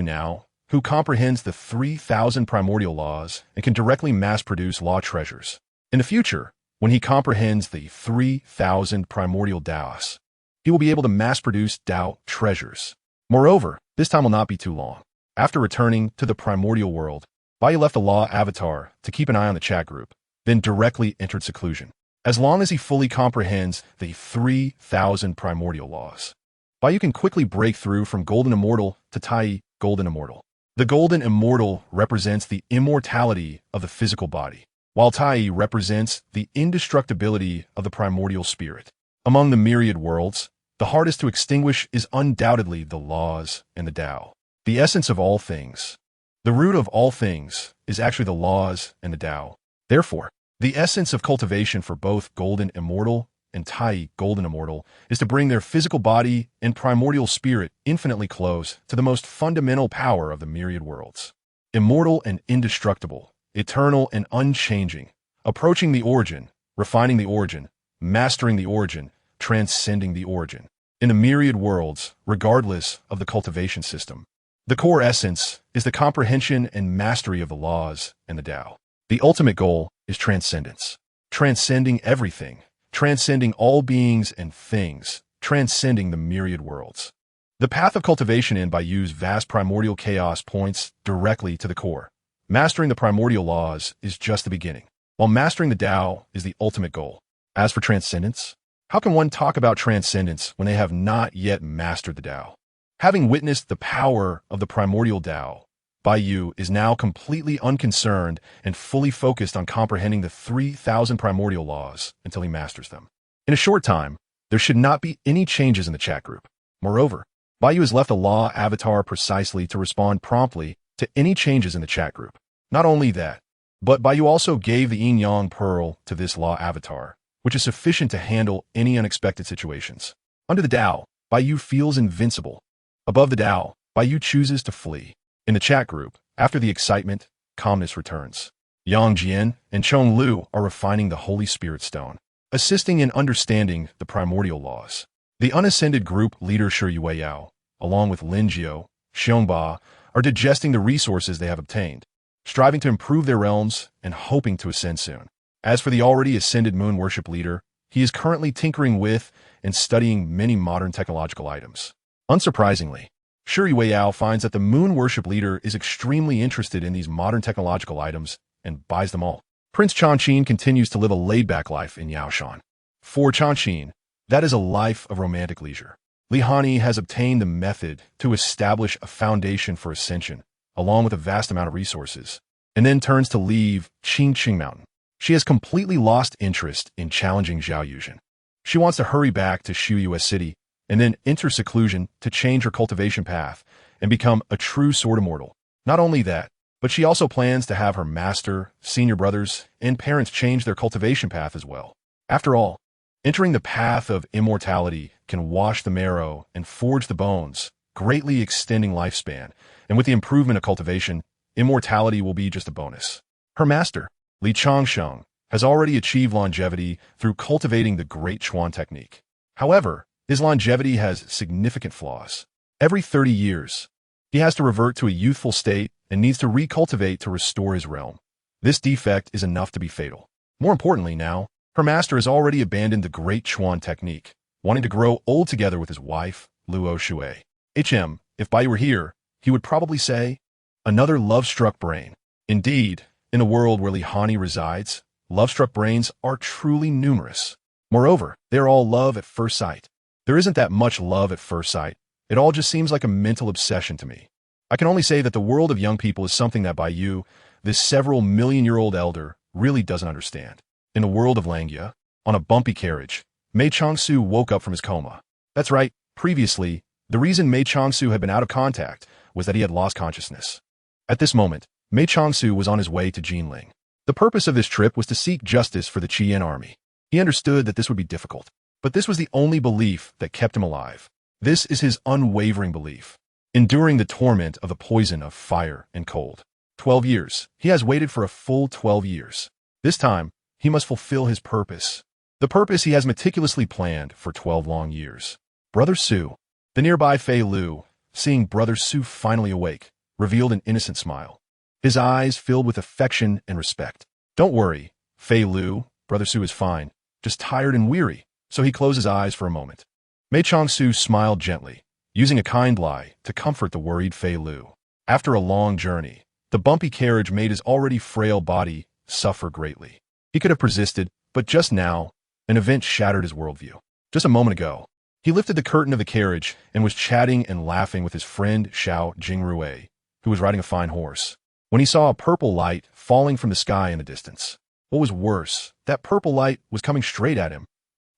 now, who comprehends the 3,000 primordial laws and can directly mass-produce law treasures. In the future, when he comprehends the 3,000 primordial Daos, he will be able to mass-produce Dao treasures. Moreover, this time will not be too long. After returning to the primordial world, Bai Yu left the law avatar to keep an eye on the chat group, then directly entered seclusion. As long as he fully comprehends the 3,000 primordial laws, Bai Yu can quickly break through from Golden Immortal to Tai Golden Immortal. The Golden Immortal represents the immortality of the physical body, while Tai represents the indestructibility of the primordial spirit. Among the myriad worlds, the hardest to extinguish is undoubtedly the laws and the Tao, the essence of all things. The root of all things is actually the laws and the Tao. Therefore, the essence of cultivation for both Golden Immortal and Tai Golden Immortal is to bring their physical body and primordial spirit infinitely close to the most fundamental power of the myriad worlds. Immortal and indestructible, eternal and unchanging, approaching the origin, refining the origin, mastering the origin, transcending the origin. In the myriad worlds, regardless of the cultivation system, the core essence is the comprehension and mastery of the laws and the Tao. The ultimate goal is transcendence, transcending everything, transcending all beings and things, transcending the myriad worlds. The path of cultivation in Bai Yu's vast primordial chaos points directly to the core. Mastering the primordial laws is just the beginning, while mastering the Tao is the ultimate goal. As for transcendence, how can one talk about transcendence when they have not yet mastered the Tao? Having witnessed the power of the primordial Tao, Bai Yu is now completely unconcerned and fully focused on comprehending the 3,000 primordial laws until he masters them. In a short time, there should not be any changes in the chat group. Moreover, Bai Yu has left a law avatar precisely to respond promptly to any changes in the chat group. Not only that, but Bai Yu also gave the yin-yang pearl to this law avatar, which is sufficient to handle any unexpected situations. Under the Tao, Bai Yu feels invincible. Above the Tao, Bai Yu chooses to flee. In the chat group, after the excitement, calmness returns. Yang Jian and Chong Lu are refining the Holy Spirit Stone, assisting in understanding the primordial laws. The unascended group leader Shi Yueyao, along with Lin Jiao, Xiongba, are digesting the resources they have obtained, striving to improve their realms and hoping to ascend soon. As for the already ascended moon worship leader, he is currently tinkering with and studying many modern technological items. Unsurprisingly, Shi Yueyao finds that the moon worship leader is extremely interested in these modern technological items and buys them all. Prince Changqin continues to live a laid-back life in Yaoshan. For Changqin, that is a life of romantic leisure. Li Hani has obtained the method to establish a foundation for ascension, along with a vast amount of resources, and then turns to leave Qingqing Mountain. She has completely lost interest in challenging Zhao Yuzhen. She wants to hurry back to Shuyue City and then enter seclusion to change her cultivation path and become a true sword immortal. Not only that, but she also plans to have her master, senior brothers, and parents change their cultivation path as well. After all, entering the path of immortality can wash the marrow and forge the bones, greatly extending lifespan, and with the improvement of cultivation, immortality will be just a bonus. Her master, Li Changsheng, has already achieved longevity through cultivating the Great Chuan technique. However, his longevity has significant flaws. Every 30 years, he has to revert to a youthful state and needs to recultivate to restore his realm. This defect is enough to be fatal. More importantly now, her master has already abandoned the Great Chuan technique, wanting to grow old together with his wife, Luo Shui. If Bai were here, he would probably say, another love-struck brain. Indeed, in a world where Li Hani resides, love-struck brains are truly numerous. Moreover, they are all love at first sight. There isn't that much love at first sight. It all just seems like a mental obsession to me. I can only say that the world of young people is something that Bai Yu, this several million-year-old elder, really doesn't understand. In the world of Langia, on a bumpy carriage, Mei Changsu woke up from his coma. That's right, previously, the reason Mei Changsu had been out of contact was that he had lost consciousness. At this moment, Mei Changsu was on his way to Jinling. The purpose of this trip was to seek justice for the Qian army. He understood that this would be difficult, but this was the only belief that kept him alive. This is his unwavering belief. Enduring the torment of the poison of fire and cold. 12 years. He has waited for a full 12 years. This time, he must fulfill his purpose. The purpose he has meticulously planned for 12 long years. Brother Su. The nearby Fei Lu, seeing Brother Su finally awake, revealed an innocent smile. His eyes filled with affection and respect. "Don't worry, Fei Lu, Brother Su is fine, just tired and weary," so he closed his eyes for a moment. Mei Changsu smiled gently, using a kind lie to comfort the worried Fei Lu. After a long journey, the bumpy carriage made his already frail body suffer greatly. He could have persisted, but just now, an event shattered his worldview. Just a moment ago, he lifted the curtain of the carriage and was chatting and laughing with his friend Xiao Jingrui, who was riding a fine horse, when he saw a purple light falling from the sky in the distance. What was worse, that purple light was coming straight at him.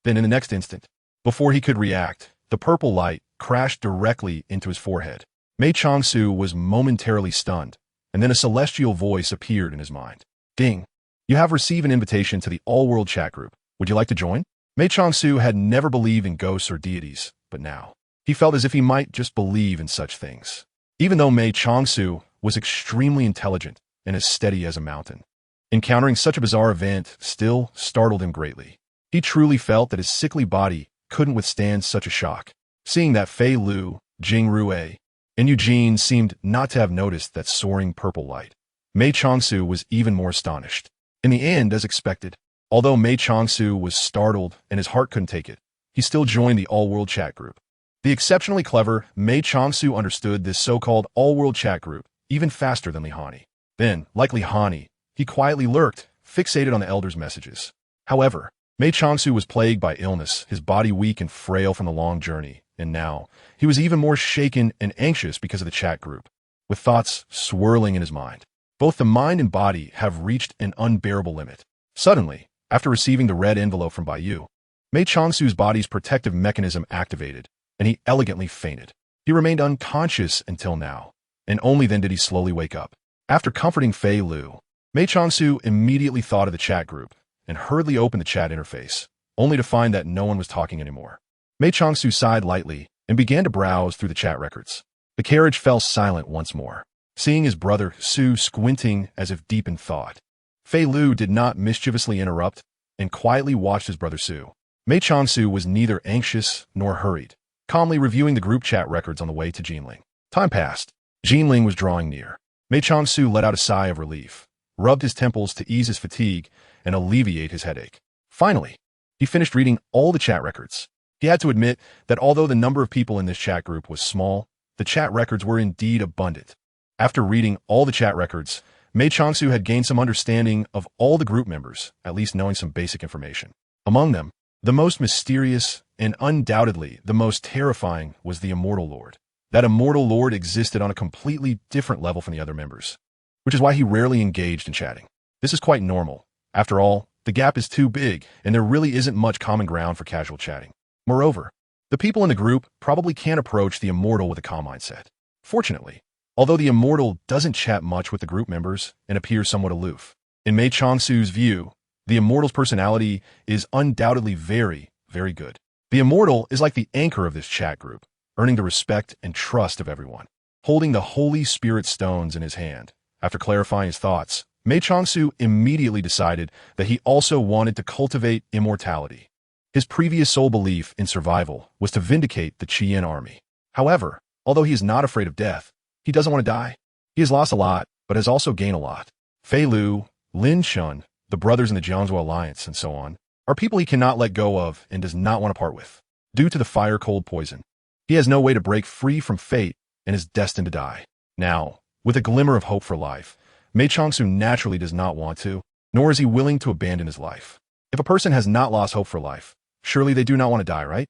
Then in the next instant, before he could react, the purple light crashed directly into his forehead. Mei Changsu was momentarily stunned, and then a celestial voice appeared in his mind. "Ding! You have received an invitation to the all-world chat group. Would you like to join?" Mei Changsu had never believed in ghosts or deities, but now, he felt as if he might just believe in such things. Even though Mei Changsu was extremely intelligent and as steady as a mountain, encountering such a bizarre event still startled him greatly. He truly felt that his sickly body couldn't withstand such a shock. Seeing that Fei Lu, Jingrui, and Eugene seemed not to have noticed that soaring purple light, Mei Changsu was even more astonished. In the end, as expected, although Mei Changsu was startled and his heart couldn't take it, he still joined the all-world chat group. The exceptionally clever Mei Changsu understood this so-called all-world chat group even faster than Li Hani. Then, like Li Hani, he quietly lurked, fixated on the elder's messages. However, Mei Changsu was plagued by illness, his body weak and frail from the long journey, and now, he was even more shaken and anxious because of the chat group, with thoughts swirling in his mind. Both the mind and body have reached an unbearable limit. Suddenly, after receiving the red envelope from Bai Yu, Mei Changsu's body's protective mechanism activated, and he elegantly fainted. He remained unconscious until now, and only then did he slowly wake up. After comforting Fei Lu, Mei Changsu immediately thought of the chat group and hurriedly opened the chat interface, only to find that no one was talking anymore. Mei Changsu sighed lightly and began to browse through the chat records. The carriage fell silent once more, seeing his brother Su squinting as if deep in thought. Fei Lu did not mischievously interrupt and quietly watched his brother Su. Mei Changsu was neither anxious nor hurried, calmly reviewing the group chat records on the way to Jinling. Time passed. Jinling was drawing near. Mei Changsu let out a sigh of relief, rubbed his temples to ease his fatigue and alleviate his headache. Finally, he finished reading all the chat records. He had to admit that although the number of people in this chat group was small, the chat records were indeed abundant. After reading all the chat records, Mei Changsu had gained some understanding of all the group members, at least knowing some basic information. Among them, the most mysterious and undoubtedly the most terrifying was the Immortal Lord. That Immortal Lord existed on a completely different level from the other members, which is why he rarely engaged in chatting. This is quite normal. After all, the gap is too big, and there really isn't much common ground for casual chatting. Moreover, the people in the group probably can't approach the Immortal with a calm mindset. Fortunately, although the Immortal doesn't chat much with the group members and appears somewhat aloof, in Mei Changsu's view, the Immortal's personality is undoubtedly very, very good. The Immortal is like the anchor of this chat group, earning the respect and trust of everyone. Holding the Holy Spirit stones in his hand, after clarifying his thoughts, Mei Changsu immediately decided that he also wanted to cultivate immortality. His previous sole belief in survival was to vindicate the Qian army. However, although he is not afraid of death, he doesn't want to die. He has lost a lot, but has also gained a lot. Fei Lu, Lin Shun, the brothers in the Jiangzhou Alliance, and so on, are people he cannot let go of and does not want to part with, due to the fire-cold poison. He has no way to break free from fate and is destined to die. Now, with a glimmer of hope for life, Mei Changsu naturally does not want to, nor is he willing to abandon his life. If a person has not lost hope for life, surely they do not want to die, right?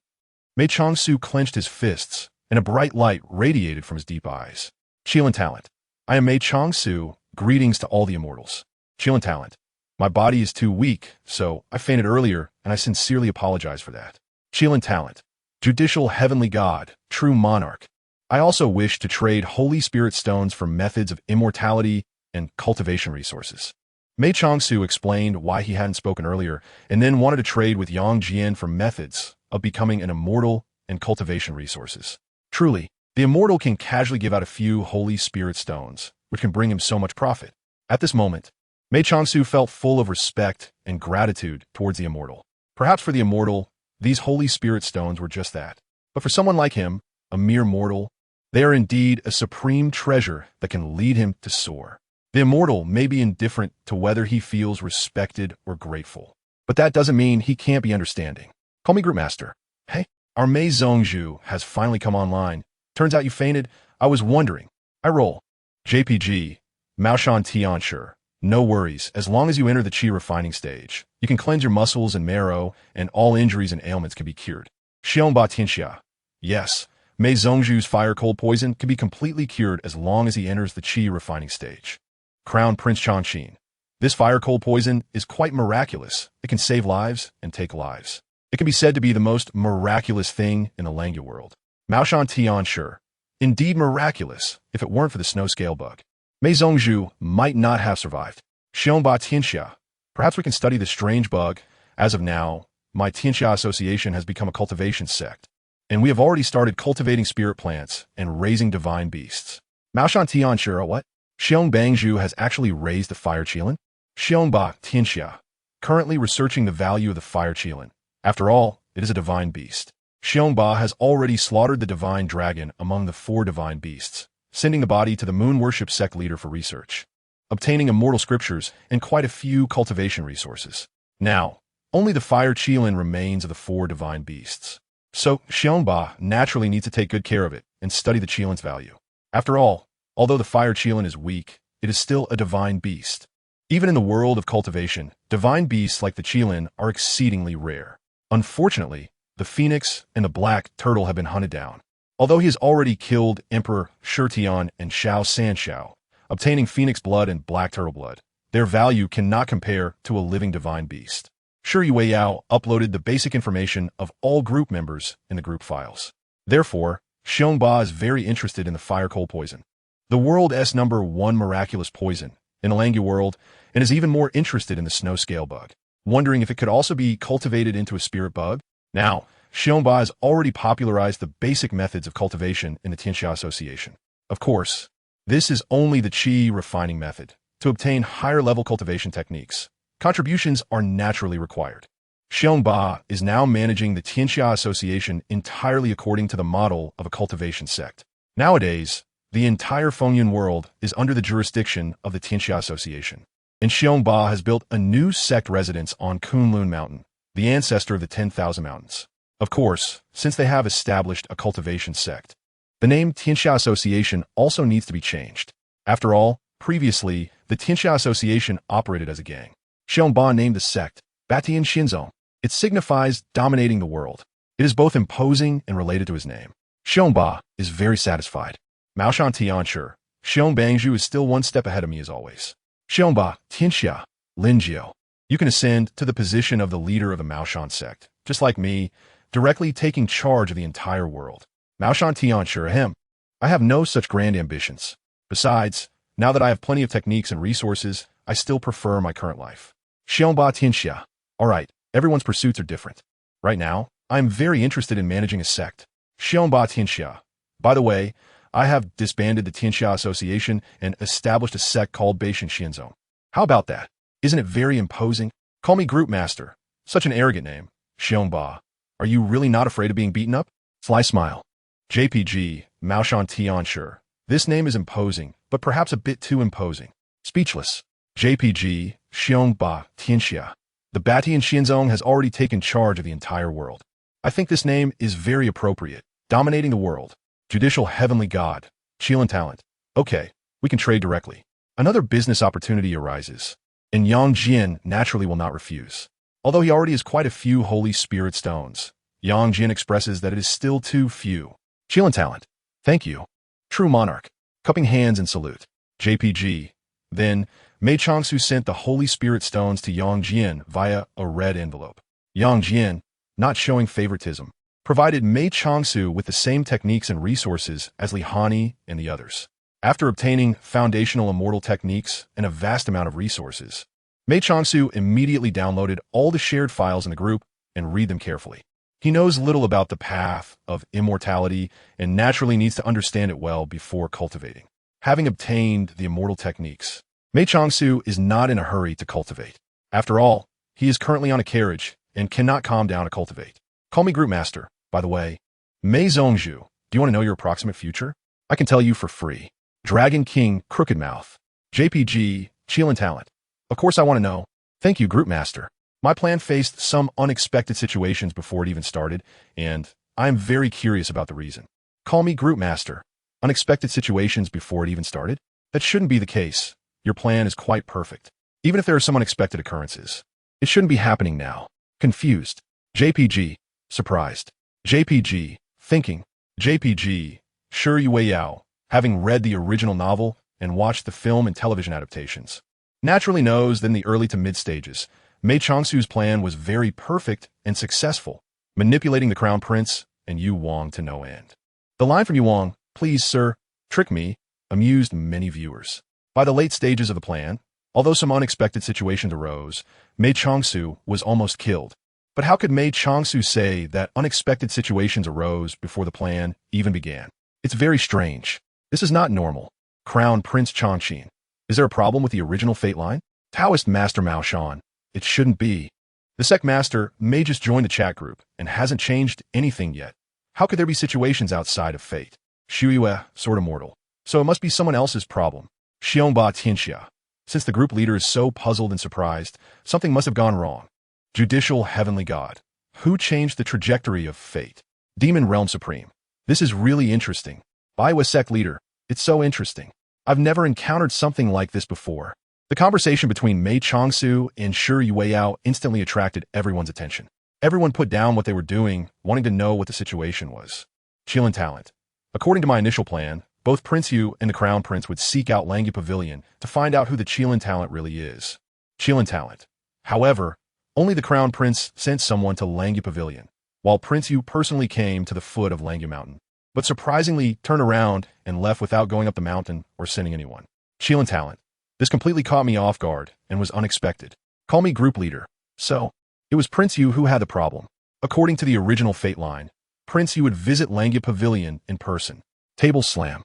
Mei Changsu clenched his fists, and a bright light radiated from his deep eyes. Qilin Talent. I am Mei Changsu. Greetings to all the immortals. Qilin Talent. My body is too weak, so I fainted earlier, and I sincerely apologize for that. Qilin Talent. Judicial Heavenly God, True Monarch. I also wish to trade Holy Spirit stones for methods of immortality and cultivation resources. Mei Changsu explained why he hadn't spoken earlier, and then wanted to trade with Yang Jian for methods of becoming an immortal and cultivation resources. Truly, the immortal can casually give out a few Holy Spirit stones, which can bring him so much profit. At this moment, Mei Changsu felt full of respect and gratitude towards the immortal. Perhaps for the immortal, these Holy Spirit stones were just that. But for someone like him, a mere mortal, They are indeed a supreme treasure that can lead him to soar. The immortal may be indifferent to whether he feels respected or grateful, but that doesn't mean he can't be understanding. Call me Group Master. Hey, our Mei Zhongzhu has finally come online. Turns out you fainted. I was wondering. I roll. JPG, Maoshan Tianshi. No worries, as long as you enter the qi refining stage. You can cleanse your muscles and marrow, and all injuries and ailments can be cured. Xiongba Tianxia. Yes, Mei Zhongzhu's fire cold poison can be completely cured as long as he enters the qi refining stage. Crown Prince Changqin. This fire cold poison is quite miraculous. It can save lives and take lives. It can be said to be the most miraculous thing in the Langya world. Maoshan Tianshi. Indeed miraculous, if it weren't for the snow scale bug. Mei Zhongzhu might not have survived. Xiongba Tianxia. Perhaps we can study this strange bug. As of now, my Tianxia association has become a cultivation sect, and we have already started cultivating spirit plants and raising divine beasts. Maoshan Tianshi, what? Xiong Bangzhu has actually raised the fire qilin? Xiongba Tianxia. Currently researching the value of the fire qilin. After all, it is a divine beast. Xiongba has already slaughtered the divine dragon among the 4 divine beasts, sending the body to the moon worship sect leader for research, obtaining immortal scriptures and quite a few cultivation resources. Now, only the fire qilin remains of the 4 divine beasts. So, Xiongba naturally needs to take good care of it and study the qilin's value. After all, although the fire qilin is weak, it is still a divine beast. Even in the world of cultivation, divine beasts like the qilin are exceedingly rare. Unfortunately, the phoenix and the black turtle have been hunted down. Although he has already killed Emperor Shirtian and Xiao Sanxiao, obtaining phoenix blood and black turtle blood, their value cannot compare to a living divine beast. Shi Weiyao uploaded the basic information of all group members in the group files. Therefore, Xiongba is very interested in the fire coal poison, the world's number 1 miraculous poison in the Langya world, and is even more interested in the snow scale bug, wondering if it could also be cultivated into a spirit bug. Now, Xiongba has already popularized the basic methods of cultivation in the Tianxia Association. Of course, this is only the qi refining method. To obtain higher level cultivation techniques, contributions are naturally required. Xiongba is now managing the Tianxia Association entirely according to the model of a cultivation sect. Nowadays, the entire Fengyun world is under the jurisdiction of the Tianxia Association, and Xiongba has built a new sect residence on Kunlun Mountain, the ancestor of the 10,000 mountains. Of course, since they have established a cultivation sect, the name Tianxia Association also needs to be changed. After all, previously, the Tianxia Association operated as a gang. Xiongba named the sect Batian Xinzong. It signifies dominating the world. It is both imposing and related to his name. Xiongba is very satisfied. Maoshan Tianshi. Xiong Bangzhu is still 1 step ahead of me as always. Xiongba Tianxia. Linjiu. You can ascend to the position of the leader of the Maoshan sect, just like me, directly taking charge of the entire world. Maoshan Tianshi, ahem. I have no such grand ambitions. Besides, now that I have plenty of techniques and resources, I still prefer my current life. Xiongba Tianxia. Alright, everyone's pursuits are different. Right now, I am very interested in managing a sect. Xiongba Tianxia. By the way, I have disbanded the Tianxia Association and established a sect called Baishan Xinzong. How about that? Isn't it very imposing? Call me Group Master. Such an arrogant name. Xiongba. Are you really not afraid of being beaten up? Sly smile. JPG, Maoshan Tianshi. This name is imposing, but perhaps a bit too imposing. Speechless. JPG, Xiongba Tianxia. The Batian Xinzong has already taken charge of the entire world. I think this name is very appropriate. Dominating the world. Judicial heavenly god. Qilin talent. Okay, we can trade directly. Another business opportunity arises, and Yang Jian naturally will not refuse. Although he already has quite a few holy spirit stones, Yang Jian expresses that it is still too few. Qilin talent. Thank you. True monarch. Cupping hands in salute. JPG. Then, Mei Changsu sent the holy spirit stones to Yang Jian via a red envelope. Yang Jian, not showing favoritism, provided Mei Changsu with the same techniques and resources as Li Hani and the others. After obtaining foundational immortal techniques and a vast amount of resources, Mei Changsu immediately downloaded all the shared files in the group and read them carefully. He knows little about the path of immortality and naturally needs to understand it well before cultivating. Having obtained the immortal techniques, Mei Changsu is not in a hurry to cultivate. After all, he is currently on a carriage and cannot calm down to cultivate. Call me Group Master, by the way. Mei Zhongzhu, do you want to know your approximate future? I can tell you for free. Dragon King Crooked Mouth. JPG, Chillin' Talent. Of course I want to know. Thank you, Group Master. My plan faced some unexpected situations before it even started, and I am very curious about the reason. Call me Group Master. Unexpected situations before it even started? That shouldn't be the case. Your plan is quite perfect. Even if there are some unexpected occurrences. It shouldn't be happening now. Confused. JPG. Surprised. JPG. Thinking. JPG. Sure Yue Yao. Having read the original novel and watched the film and television adaptations, naturally knows that in the early to mid stages, Mei Changsu's plan was very perfect and successful, manipulating the Crown Prince and Yu Wang to no end. The line from Yu Wang, "Please, sir, trick me," amused many viewers. By the late stages of the plan, although some unexpected situations arose, Mei Changsu was almost killed. But how could Mei Changsu say that unexpected situations arose before the plan even began? It's very strange. This is not normal. Crown Prince Changqin. Is there a problem with the original fate line? Taoist Master Mao Shan. It shouldn't be. The Sect Master may just join the chat group and hasn't changed anything yet. How could there be situations outside of fate? Xu Yue, sort of mortal. So it must be someone else's problem. Xiongba Tianxia. Since the group leader is so puzzled and surprised, something must have gone wrong. Judicial Heavenly God. Who changed the trajectory of fate? Demon Realm Supreme. This is really interesting. Bai Yu Sect Leader. It's so interesting. I've never encountered something like this before. The conversation between Mei Changsu and Shi Yueyao instantly attracted everyone's attention. Everyone put down what they were doing, wanting to know what the situation was. Chillin' Talent. According to my initial plan, both Prince Yu and the Crown Prince would seek out Langya Pavilion to find out who the Chillin' Talent really is. Chillin' Talent. However, only the Crown Prince sent someone to Langya Pavilion, while Prince Yu personally came to the foot of Langya Mountain, but surprisingly turned around and left without going up the mountain or sending anyone. Chillin' Talent. This completely caught me off guard and was unexpected. Call me group leader. So, it was Prince Yu who had the problem. According to the original fate line, Prince Yu would visit Langya Pavilion in person. Table Slam.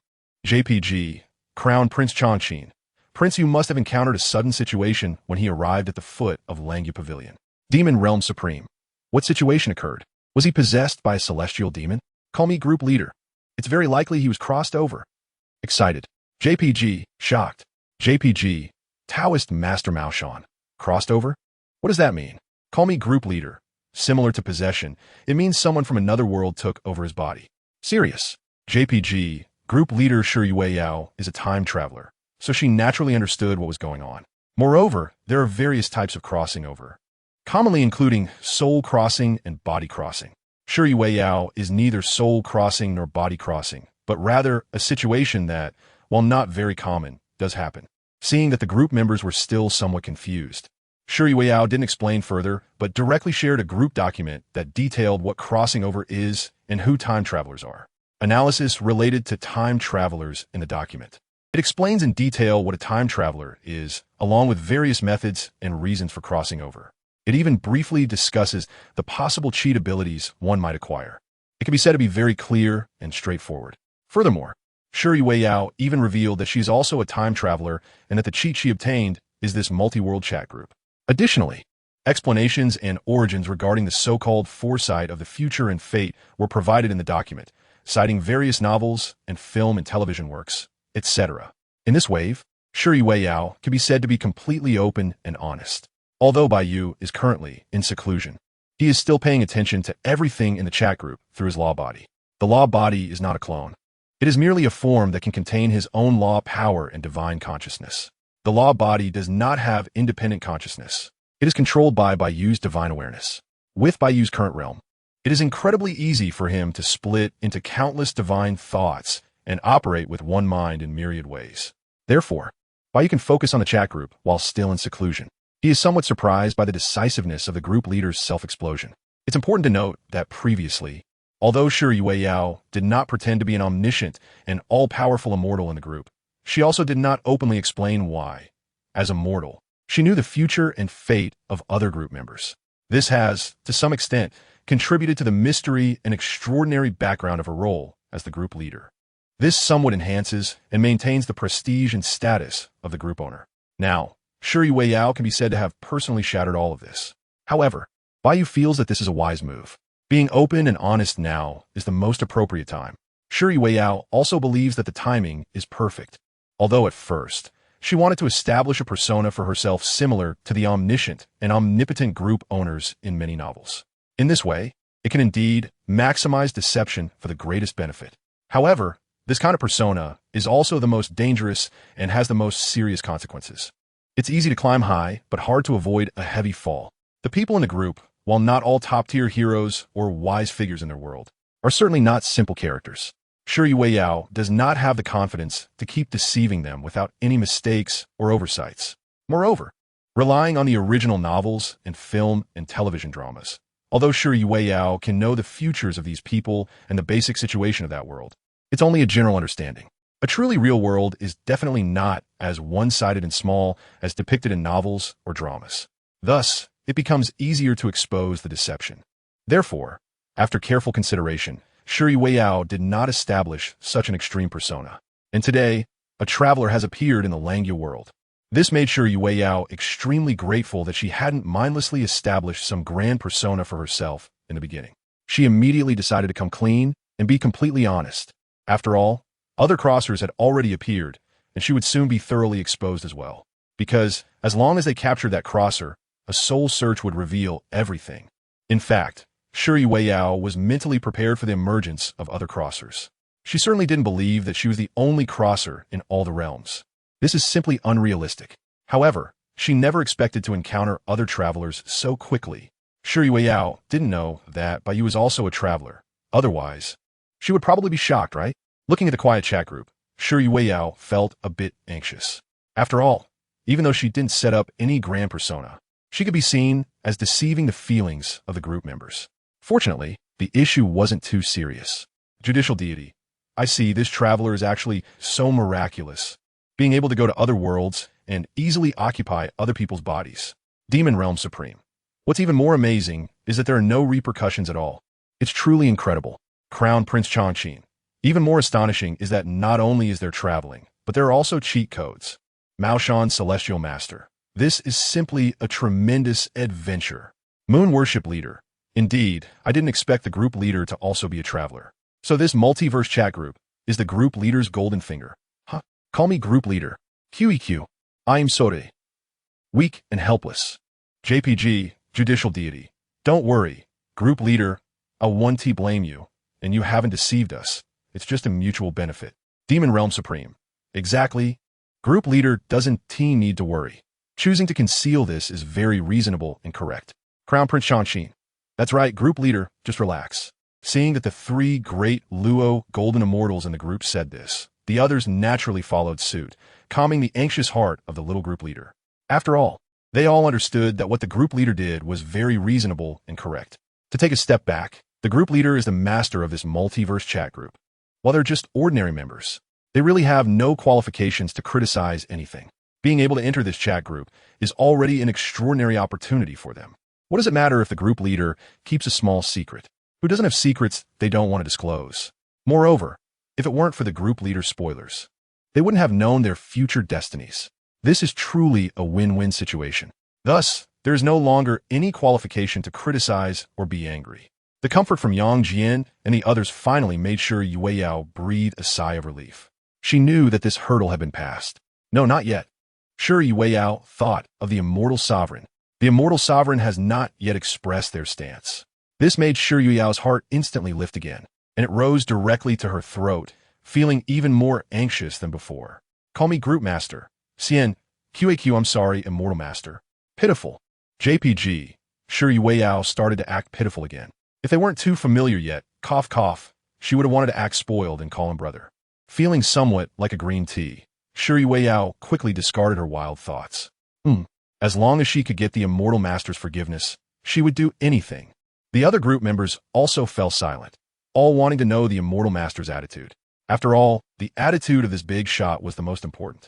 JPG. Crown Prince Changqin. Prince Yu must have encountered a sudden situation when he arrived at the foot of Langya Pavilion. Demon Realm Supreme. What situation occurred? Was he possessed by a celestial demon? Call me group leader. It's very likely he was crossed over. Excited. JPG. Shocked. JPG. Taoist Master Mao Shan. Crossed over? What does that mean? Call me group leader. Similar to possession, it means someone from another world took over his body. Serious. JPG. Group leader Shi Yueyao is a time traveler, so she naturally understood what was going on. Moreover, there are various types of crossing over, commonly including soul crossing and body crossing. Shi Yueyao is neither soul crossing nor body crossing, but rather a situation that, while not very common, does happen. Seeing that the group members were still somewhat confused, Shi Yueyao didn't explain further, but directly shared a group document that detailed what crossing over is and who time travelers are. Analysis related to time travelers in the document. It explains in detail what a time traveler is, along with various methods and reasons for crossing over. It even briefly discusses the possible cheat abilities one might acquire. It can be said to be very clear and straightforward. Furthermore, Shi Yueyao even revealed that she is also a time traveler and that the cheat she obtained is this multi-world chat group. Additionally, explanations and origins regarding the so-called foresight of the future and fate were provided in the document, citing various novels and film and television works, etc. In this wave, Shi Yueyao can be said to be completely open and honest. Although Bai Yu is currently in seclusion, he is still paying attention to everything in the chat group through his law body. The law body is not a clone. It is merely a form that can contain his own law power and divine consciousness. The law body does not have independent consciousness. It is controlled by Bai Yu's divine awareness. With Bai Yu's current realm, it is incredibly easy for him to split into countless divine thoughts and operate with one mind in myriad ways. Therefore, Bai Yu can focus on the chat group while still in seclusion. He is somewhat surprised by the decisiveness of the group leader's self-explosion. It's important to note that previously, although Shi Yueyao did not pretend to be an omniscient and all-powerful immortal in the group, she also did not openly explain why. As a mortal, she knew the future and fate of other group members. This has, to some extent, contributed to the mystery and extraordinary background of her role as the group leader. This somewhat enhances and maintains the prestige and status of the group owner. Now, Shi Yueyao can be said to have personally shattered all of this. However, Bai Yu feels that this is a wise move. Being open and honest now is the most appropriate time. Shuri Weiyao also believes that the timing is perfect. Although at first, she wanted to establish a persona for herself similar to the omniscient and omnipotent group owners in many novels. In this way, it can indeed maximize deception for the greatest benefit. However, this kind of persona is also the most dangerous and has the most serious consequences. It's easy to climb high, but hard to avoid a heavy fall. The people in the group, while not all top-tier heroes or wise figures in their world, are certainly not simple characters. Shuri Weiyao does not have the confidence to keep deceiving them without any mistakes or oversights. Moreover, relying on the original novels and film and television dramas, although Shuri Weiyao can know the futures of these people and the basic situation of that world, it's only a general understanding. A truly real world is definitely not as one-sided and small as depicted in novels or dramas. Thus, it becomes easier to expose the deception. Therefore, after careful consideration, Shuri Weiyao did not establish such an extreme persona. And today, a traveler has appeared in the Langya world. This made Shuri Weiyao extremely grateful that she hadn't mindlessly established some grand persona for herself in the beginning. She immediately decided to come clean and be completely honest. After all, other crossers had already appeared, and she would soon be thoroughly exposed as well. Because, as long as they captured that crosser, a soul search would reveal everything. In fact, Shuri Weiyao was mentally prepared for the emergence of other crossers. She certainly didn't believe that she was the only crosser in all the realms. This is simply unrealistic. However, she never expected to encounter other travelers so quickly. Shuri Weiyao didn't know that Bai Yu was also a traveler. Otherwise, she would probably be shocked, right? Looking at the quiet chat group, Shuri Weiyao felt a bit anxious. After all, even though she didn't set up any grand persona, she could be seen as deceiving the feelings of the group members. Fortunately, the issue wasn't too serious. Judicial deity. I see this traveler is actually so miraculous, being able to go to other worlds and easily occupy other people's bodies. Demon Realm Supreme. What's even more amazing is that there are no repercussions at all. It's truly incredible. Crown Prince Changqin. Even more astonishing is that not only is there traveling, but there are also cheat codes. Mao Shan Celestial Master. This is simply a tremendous adventure. Moon Worship Leader. Indeed, I didn't expect the group leader to also be a traveler. So this multiverse chat group is the group leader's golden finger. Huh? Call me group leader. QEQ. I am Sore. Weak and helpless. JPG, judicial deity. Don't worry, group leader, I'll 1T blame you, and you haven't deceived us. It's just a mutual benefit. Demon Realm Supreme. Exactly. Group leader doesn't need to worry. Choosing to conceal this is very reasonable and correct. Crown Prince Changqin. That's right, group leader, just relax. Seeing that the three great Luo golden immortals in the group said this, the others naturally followed suit, calming the anxious heart of the little group leader. After all, they all understood that what the group leader did was very reasonable and correct. To take a step back, the group leader is the master of this multiverse chat group. While they're just ordinary members, they really have no qualifications to criticize anything. Being able to enter this chat group is already an extraordinary opportunity for them. What does it matter if the group leader keeps a small secret? Who doesn't have secrets they don't want to disclose? Moreover, if it weren't for the group leader's spoilers, they wouldn't have known their future destinies. This is truly a win-win situation. Thus, there is no longer any qualification to criticize or be angry. The comfort from Yang Jian and the others finally made sure Yu Weiyao breathed a sigh of relief. She knew that this hurdle had been passed. No, not yet. Sure, Yu Weiyao thought of the immortal sovereign. The immortal sovereign has not yet expressed their stance. This made Sure Yu Yao's heart instantly lift again, and it rose directly to her throat, feeling even more anxious than before. Call me Group Master. Xian, QAQ, I'm sorry, Immortal Master. Pitiful. JPG. Sure Yu Weiyao started to act pitiful again. If they weren't too familiar yet, cough cough, she would have wanted to act spoiled and call him brother. Feeling somewhat like a green tea, Sure Yu Weiyao quickly discarded her wild thoughts. As long as she could get the Immortal Master's forgiveness, she would do anything. The other group members also fell silent, all wanting to know the Immortal Master's attitude. After all, the attitude of this big shot was the most important.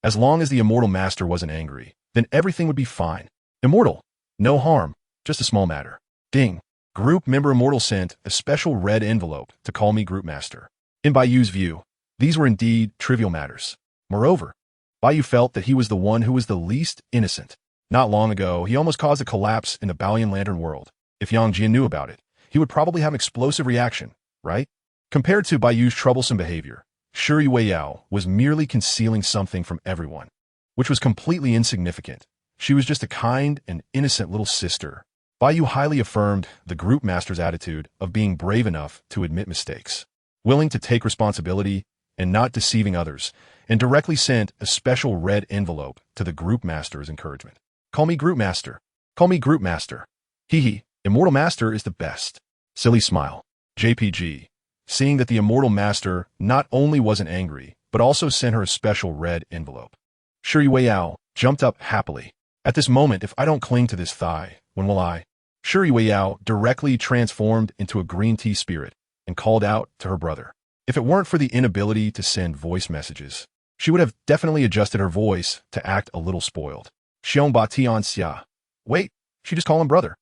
As long as the Immortal Master wasn't angry, then everything would be fine. Immortal. No harm, just a small matter. Ding. Group member Immortal sent a special red envelope to call me Group Master. In Bai Yu's view, these were indeed trivial matters. Moreover, Bai Yu felt that he was the one who was the least innocent. Not long ago, he almost caused a collapse in the Baoyan Lantern world. If Yang Jian knew about it, he would probably have an explosive reaction, right? Compared to Bai Yu's troublesome behavior, Shuri Weiyao was merely concealing something from everyone, which was completely insignificant. She was just a kind and innocent little sister. Bai Yu highly affirmed the group master's attitude of being brave enough to admit mistakes, willing to take responsibility and not deceiving others, and directly sent a special red envelope to the group master's encouragement. Call me group master. Call me group master. Hee hee, immortal master is the best. Silly smile. JPG. Seeing that the immortal master not only wasn't angry, but also sent her a special red envelope. Shuri Weiyao jumped up happily. At this moment, if I don't cling to this thigh, when will I? Shuri Weiyao directly transformed into a green tea spirit and called out to her brother. If it weren't for the inability to send voice messages, she would have definitely adjusted her voice to act a little spoiled. Xiongba Tian Xia. Wait, she just called him brother.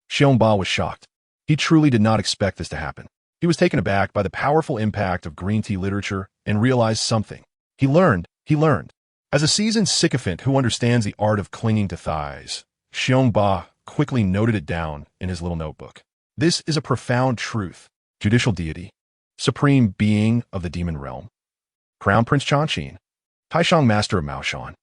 Xiongba was shocked. He truly did not expect this to happen. He was taken aback by the powerful impact of green tea literature and realized something. He learned. As a seasoned sycophant who understands the art of clinging to thighs, Xiongba quickly noted it down in his little notebook. This is a profound truth. Judicial deity, supreme being of the demon realm, Crown Prince Changqin, Taishang Master of Maoshan.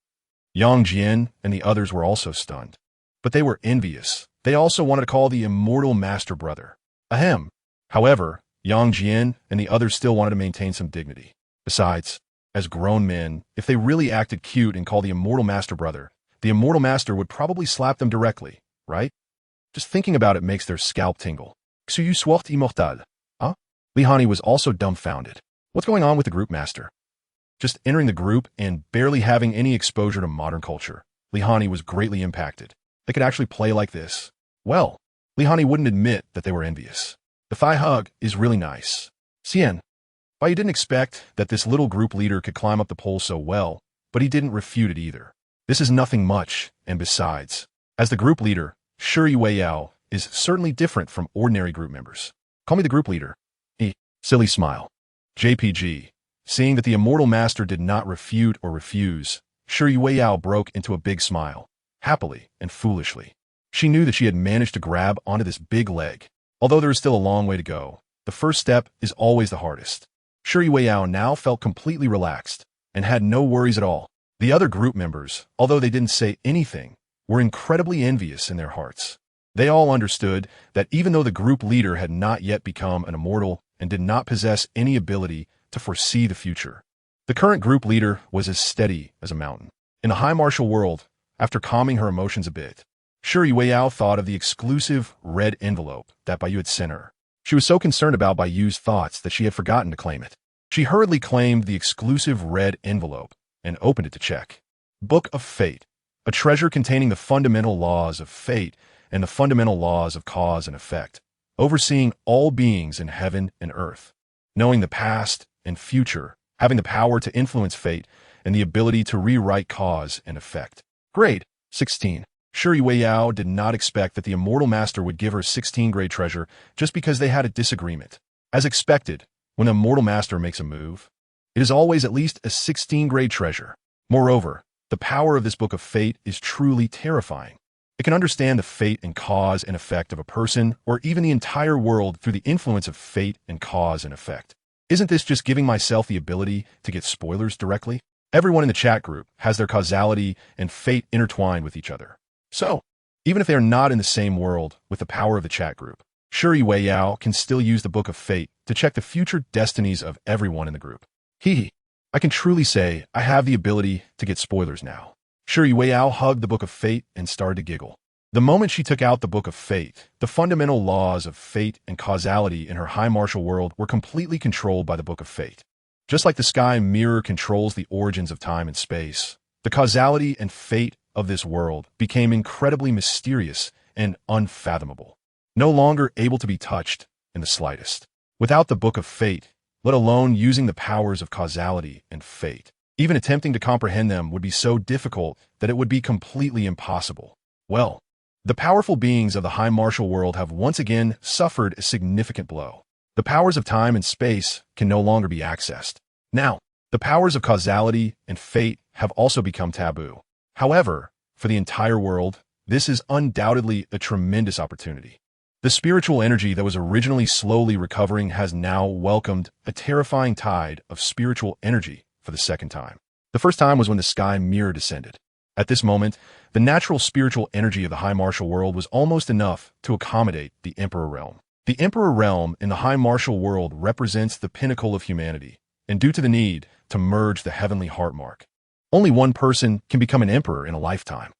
Yang Jian and the others were also stunned. But they were envious. They also wanted to call the immortal master brother. Ahem. However, Yang Jian and the others still wanted to maintain some dignity. Besides, as grown men, if they really acted cute and called the immortal master brother, the immortal master would probably slap them directly, right? Just thinking about it makes their scalp tingle. Xuyu soit immortal. Huh? Li Hani was also dumbfounded. What's going on with the group master? Just entering the group and barely having any exposure to modern culture, Li Hani was greatly impacted. They could actually play like this. Well, Li Hani wouldn't admit that they were envious. The thigh hug is really nice. Xian. Bai Yu didn't expect that this little group leader could climb up the pole so well, but he didn't refute it either. This is nothing much, and besides, as the group leader, Shuri Weiyao is certainly different from ordinary group members. Call me the group leader. Silly smile. JPG. Seeing that the immortal master did not refute or refuse, Shuri Weiyao broke into a big smile, happily and foolishly. She knew that she had managed to grab onto this big leg. Although there is still a long way to go, the first step is always the hardest. Shuri Weiyao now felt completely relaxed and had no worries at all. The other group members, although they didn't say anything, were incredibly envious in their hearts. They all understood that even though the group leader had not yet become an immortal and did not possess any ability to foresee the future, the current group leader was as steady as a mountain. In the high martial world, after calming her emotions a bit, Shuri Weiyao thought of the exclusive red envelope that Bai Yu had sent her. She was so concerned about Bai Yu's thoughts that she had forgotten to claim it. She hurriedly claimed the exclusive red envelope and opened it to check. Book of Fate, a treasure containing the fundamental laws of fate and the fundamental laws of cause and effect, overseeing all beings in heaven and earth, knowing the past and future, having the power to influence fate and the ability to rewrite cause and effect. Grade 16. Shuri Weiyao did not expect that the immortal master would give her 16-grade treasure just because they had a disagreement. As expected, when the immortal master makes a move, it is always at least a 16-grade treasure. Moreover, the power of this book of fate is truly terrifying. It can understand the fate and cause and effect of a person or even the entire world through the influence of fate and cause and effect. Isn't this just giving myself the ability to get spoilers directly? Everyone in the chat group has their causality and fate intertwined with each other. So, even if they are not in the same world with the power of the chat group, Shuri Weiyao can still use the Book of Fate to check the future destinies of everyone in the group. Hee. I can truly say I have the ability to get spoilers now. Shuri Weiyao hugged the Book of Fate and started to giggle. The moment she took out the Book of Fate, the fundamental laws of fate and causality in her high martial world were completely controlled by the Book of Fate. Just like the sky mirror controls the origins of time and space, the causality and fate of this world became incredibly mysterious and unfathomable, no longer able to be touched in the slightest. Without the Book of Fate, let alone using the powers of causality and fate, even attempting to comprehend them would be so difficult that it would be completely impossible. Well, the powerful beings of the high martial world have once again suffered a significant blow. The powers of time and space can no longer be accessed. Now, the powers of causality and fate have also become taboo. However, for the entire world, this is undoubtedly a tremendous opportunity. The The spiritual energy that was originally slowly recovering has now welcomed a terrifying tide of spiritual energy for the second time. The first time was when the sky mirror descended. At this moment, the natural spiritual energy of the high martial world was almost enough to accommodate the Emperor realm. The Emperor realm in the high martial world represents the pinnacle of humanity, and due to the need to merge the heavenly heart mark, only one person can become an emperor in a lifetime.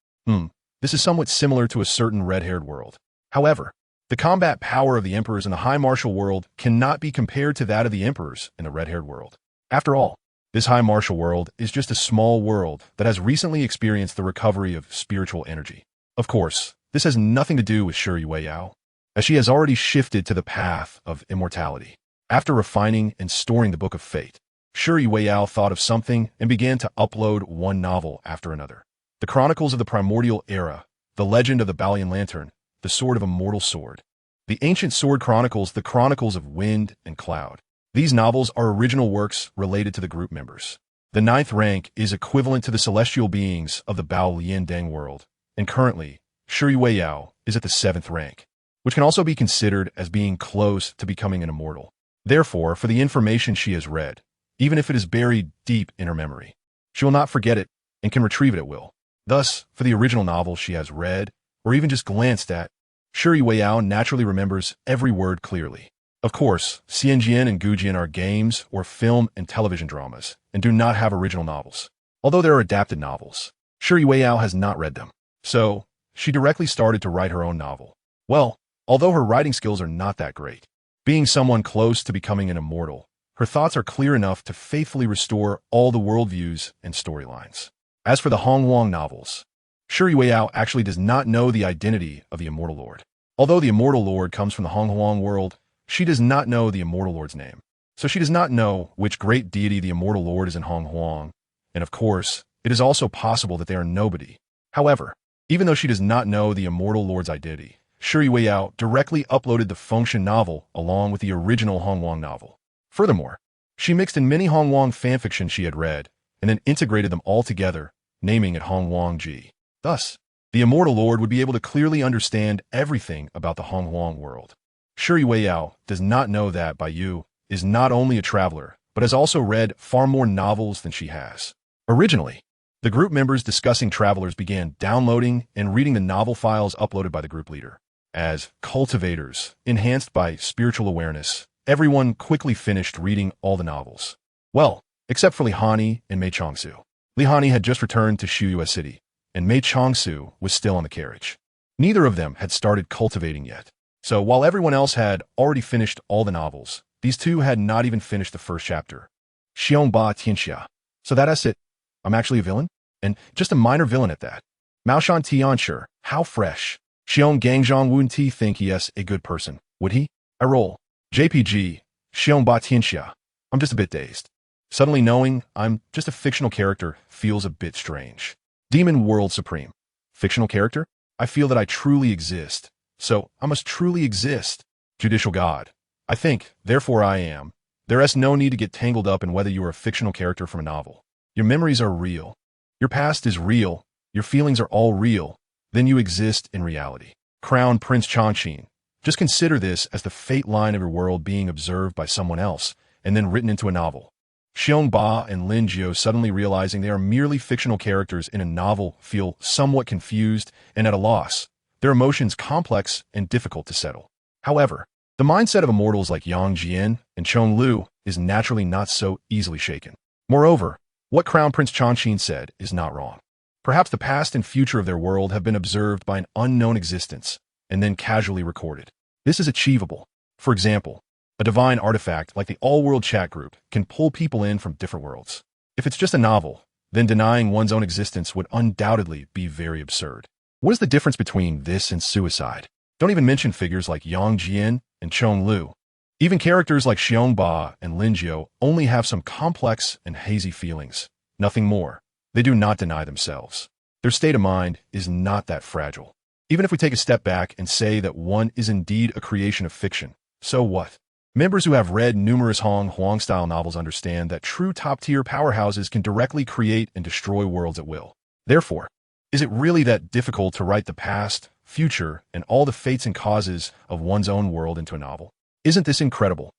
This is somewhat similar to a certain red-haired world. However, the combat power of the emperors in the high martial world cannot be compared to that of the emperors in the red-haired world. After all, this high martial world is just a small world that has recently experienced the recovery of spiritual energy. Of course, this has nothing to do with Shi Weiyao, as she has already shifted to the path of immortality. After refining and storing the Book of Fate, Shi Weiyao thought of something and began to upload one novel after another. The Chronicles of the Primordial Era, The Legend of the Balian Lantern, The Sword of Immortal Sword, The Ancient Sword Chronicles, The Chronicles of Wind and Cloud. These novels are original works related to the group members. The 9th rank is equivalent to the celestial beings of the Bao Lian Deng world, and currently, Shi Weiyao is at the 7th rank, which can also be considered as being close to becoming an immortal. Therefore, for the information she has read, even if it is buried deep in her memory, she will not forget it and can retrieve it at will. Thus, for the original novel she has read, or even just glanced at, Shi Weiyao naturally remembers every word clearly. Of course, Xianjian and Gujian are games or film and television dramas, and do not have original novels. Although there are adapted novels, Shi Weiyao has not read them. So, she directly started to write her own novel. Well, although her writing skills are not that great, being someone close to becoming an immortal, her thoughts are clear enough to faithfully restore all the worldviews and storylines. As for the Hongwang novels, Shi Weiyao actually does not know the identity of the Immortal Lord. Although the Immortal Lord comes from the Hongwang world, she does not know the Immortal Lord's name. So she does not know which great deity the Immortal Lord is in Hongwang, and of course, it is also possible that they are nobody. However, even though she does not know the Immortal Lord's identity, Shi Weiyao directly uploaded the Fengshen novel along with the original Hongwang novel. Furthermore, she mixed in many Hongwang fanfiction she had read, and then integrated them all together, naming it Hongwang Ji. Thus, the Immortal Lord would be able to clearly understand everything about the Hongwang world. Shi Weiyao does not know that Bai Yu is not only a traveler, but has also read far more novels than she has. Originally, the group members discussing travelers began downloading and reading the novel files uploaded by the group leader. As cultivators, enhanced by spiritual awareness, everyone quickly finished reading all the novels. Well, except for Li Hani and Mei Changsu. Li Hani had just returned to Shuyue City, and Mei Changsu was still on the carriage. Neither of them had started cultivating yet. So while everyone else had already finished all the novels, these two had not even finished the first chapter. Xiongba Tianxia. So that's it. I'm actually a villain? And just a minor villain at that. Mao Shan Tianshi, how fresh. Xiong Gangzhong Wun Ti think he is a good person, would he? I roll. JPG, Xiongba Tianxia. I'm just a bit dazed. Suddenly knowing I'm just a fictional character feels a bit strange. Demon World Supreme. Fictional character? I feel that I truly exist. So, I must truly exist. Judicial God. I think, therefore I am. There is no need to get tangled up in whether you are a fictional character from a novel. Your memories are real. Your past is real. Your feelings are all real. Then you exist in reality. Crown Prince Changqin. Just consider this as the fate line of your world being observed by someone else, and then written into a novel. Xiong Ba and Lin Jiu, suddenly realizing they are merely fictional characters in a novel, feel somewhat confused and at a loss. Their emotions complex and difficult to settle. However, the mindset of immortals like Yang Jian and Chong Lu is naturally not so easily shaken. Moreover, what Crown Prince Changqin said is not wrong. Perhaps the past and future of their world have been observed by an unknown existence and then casually recorded. This is achievable. For example, a divine artifact like the all-world chat group can pull people in from different worlds. If it's just a novel, then denying one's own existence would undoubtedly be very absurd. What is the difference between this and suicide? Don't even mention figures like Yang Jian and Chong Lu. Even characters like Xiong Ba and Lin Jiu only have some complex and hazy feelings. Nothing more. They do not deny themselves. Their state of mind is not that fragile. Even if we take a step back and say that one is indeed a creation of fiction, so what? Members who have read numerous Huang-style novels understand that true top-tier powerhouses can directly create and destroy worlds at will. Therefore, is it really that difficult to write the past, future, and all the fates and causes of one's own world into a novel. Isn't this incredible?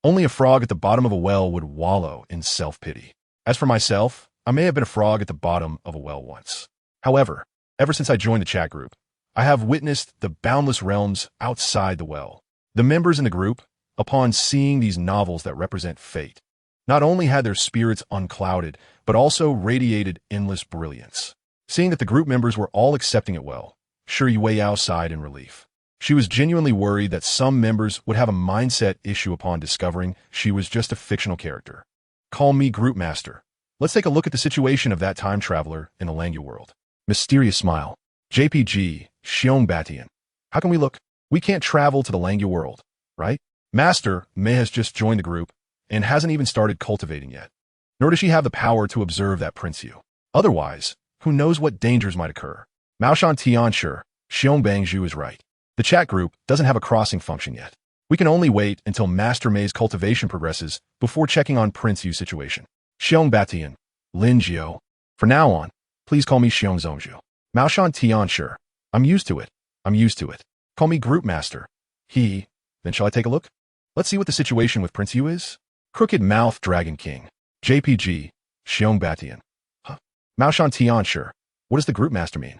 Only a frog at the bottom of a well would wallow in self-pity. As for myself, I may have been a frog at the bottom of a well once. However, ever since I joined the chat group, I have witnessed the boundless realms outside the well. The members in the group, upon seeing these novels that represent fate, not only had their spirits unclouded, but also radiated endless brilliance. Seeing that the group members were all accepting it well, Shuri Weiyao sighed in relief. She was genuinely worried that some members would have a mindset issue upon discovering she was just a fictional character. Call me Group Master. Let's take a look at the situation of that time traveler in the Langya world. Mysterious smile. JPG, Xiong Batian. How can we look? We can't travel to the Langya world, right? Master Mei has just joined the group and hasn't even started cultivating yet. Nor does she have the power to observe that Prince Yu. Otherwise, who knows what dangers might occur. Maoshan Tianshi, Xiong Bangzhu is right. The chat group doesn't have a crossing function yet. We can only wait until Master Mei's cultivation progresses before checking on Prince Yu's situation. Xiong Batian, Lin Jiao. For now on, please call me Xiong Zongzhu. Maoshan Tianshi. I'm used to it. I'm used to it. Call me Group Master. Then shall I take a look? Let's see what the situation with Prince Yu is. Crooked Mouth Dragon King. JPG, Xiong Batian. Maoshan Tianshi. What does the Group Master mean?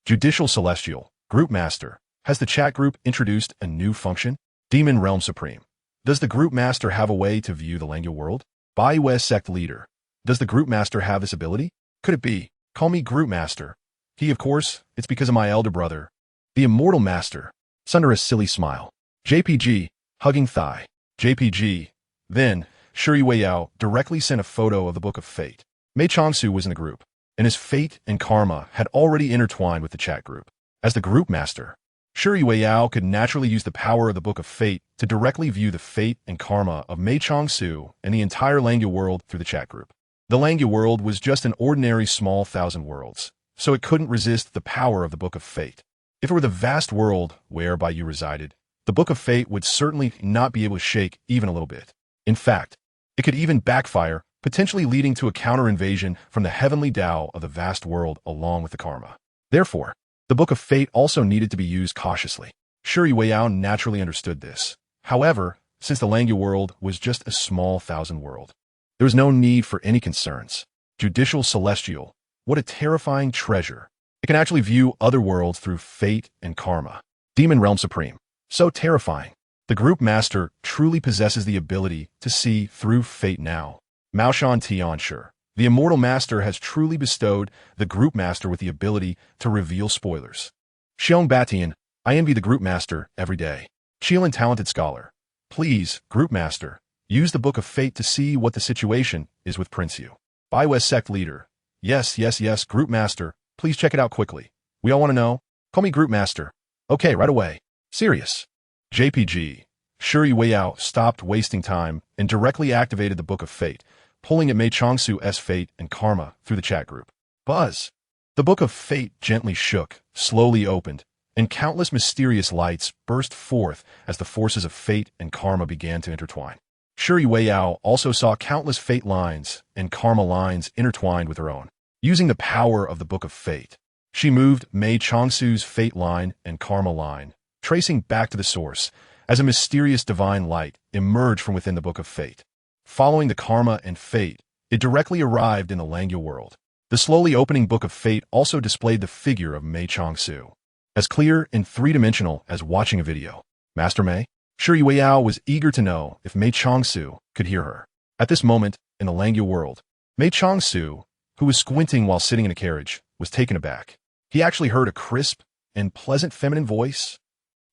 Judicial Celestial, Group Master. Has the chat group introduced a new function? Demon Realm Supreme. Does the Group Master have a way to view the Langya world? Bai Yu Sect Leader. Does the Group Master have this ability? Could it be? Call me Group Master. Of course, it's because of my elder brother, the Immortal Master. Sunder a silly smile. JPG, hugging thigh. JPG. Then, Shuri Weiyao directly sent a photo of the Book of Fate. Mei Changsu was in the group, and his fate and karma had already intertwined with the chat group. As the Group Master, Shuri Weiyao could naturally use the power of the Book of Fate to directly view the fate and karma of Mei Changsu and the entire Langya world through the chat group. The Langya world was just an ordinary small thousand worlds, so it couldn't resist the power of the Book of Fate. If it were the vast world where Bai Yu resided, the Book of Fate would certainly not be able to shake even a little bit. In fact, it could even backfire, potentially leading to a counter-invasion from the heavenly Tao of the vast world along with the karma. Therefore, the Book of Fate also needed to be used cautiously. Shuri Weiyao naturally understood this. However, since the Langya world was just a small thousand world, there was no need for any concerns. Judicial Celestial, what a terrifying treasure. It can actually view other worlds through fate and karma. Demon Realm Supreme, so terrifying. The Group Master truly possesses the ability to see through fate now. Maoshan Tianshi, the Immortal Master has truly bestowed the Group Master with the ability to reveal spoilers. Xiong Batian, I envy the Group Master every day. Chill and Talented Scholar, please, Group Master, use the Book of Fate to see what the situation is with Prince Yu. Bai Yu Sect Leader, yes, Group Master, please check it out quickly. We all want to know. Call me Group Master. Okay, right away. Serious. JPG, Shuri Weiyao stopped wasting time and directly activated the Book of Fate, pulling at Mei Changsu's fate and karma through the chat group. Buzz. The Book of Fate gently shook, slowly opened, and countless mysterious lights burst forth as the forces of fate and karma began to intertwine. Shuri Weiyao also saw countless fate lines and karma lines intertwined with her own. Using the power of the Book of Fate, she moved Mei Changsu's fate line and karma line, tracing back to the source, as a mysterious divine light emerged from within the Book of Fate. Following the karma and fate, it directly arrived in the Langya world. The slowly opening Book of Fate also displayed the figure of Mei Changsu, as clear and three-dimensional as watching a video. Master Mei? Shuri Weiyao was eager to know if Mei Changsu could hear her. At this moment, in the Langya world, Mei Changsu, who was squinting while sitting in a carriage, was taken aback. He actually heard a crisp and pleasant feminine voice.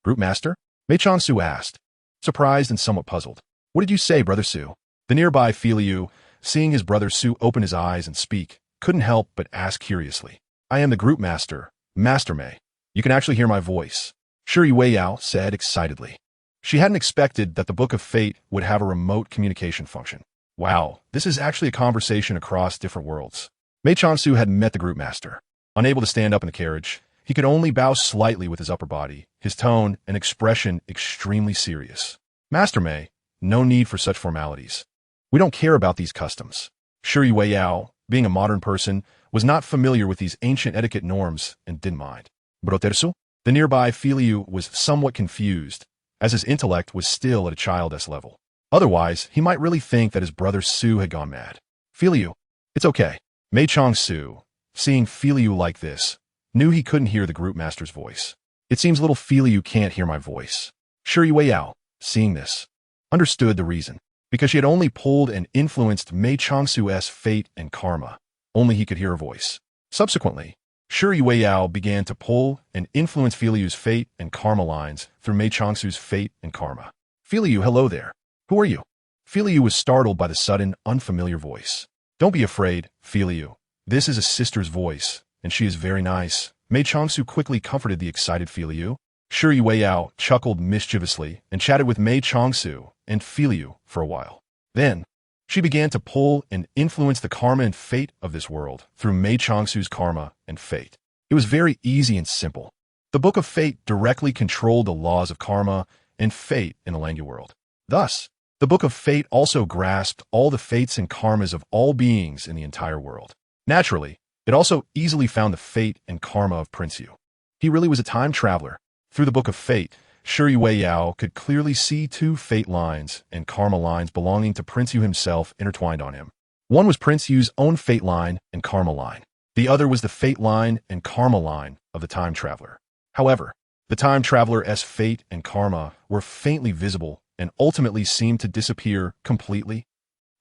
Group Master? Mei Changsu asked, surprised and somewhat puzzled. What did you say, Brother Su? The nearby Filiu, seeing his brother Su open his eyes and speak, couldn't help but ask curiously. I am the Group Master, Master Mei. You can actually hear my voice, Shuri Weiyao said excitedly. She hadn't expected that the Book of Fate would have a remote communication function. Wow, this is actually a conversation across different worlds. Mei Changsu had met the Group Master. Unable to stand up in the carriage, he could only bow slightly with his upper body, his tone and expression extremely serious. Master Mei, no need for such formalities. We don't care about these customs. Shuri Weiyao, being a modern person, was not familiar with these ancient etiquette norms and didn't mind. Brotersu? The nearby Filiu was somewhat confused, as his intellect was still at a childish level. Otherwise, he might really think that his brother Su had gone mad. Filiu, it's okay. Mei Chong Su, seeing Filiu like this, knew he couldn't hear the group master's voice. It seems little Filiu can't hear my voice. Shi Weiyao, seeing this, understood the reason. Because she had only pulled and influenced Mei Chongsu's fate and karma. Only he could hear her voice. Subsequently, Shi Weiyao began to pull and influence Filiu's fate and karma lines through Mei Chongsu's fate and karma. Filiu, hello there. Who are you? Filiu was startled by the sudden, unfamiliar voice. Don't be afraid, Filiu. This is a sister's voice, and she is very nice. Mei Chongsu quickly comforted the excited Filiu. Shi Weiyao chuckled mischievously and chatted with Mei Chongsu and Filiu for a while. Then, she began to pull and influence the karma and fate of this world through Mei Chongsu's karma and fate. It was very easy and simple. The Book of Fate directly controlled the laws of karma and fate in the Langya world. Thus, the Book of Fate also grasped all the fates and karmas of all beings in the entire world. Naturally, it also easily found the fate and karma of Prince Yu. He really was a time traveler. Through the Book of Fate, Shi Weiyao could clearly see two fate lines and karma lines belonging to Prince Yu himself intertwined on him. One was Prince Yu's own fate line and karma line. The other was the fate line and karma line of the time traveler. However, the time traveler's fate and karma were faintly visible and ultimately seemed to disappear completely.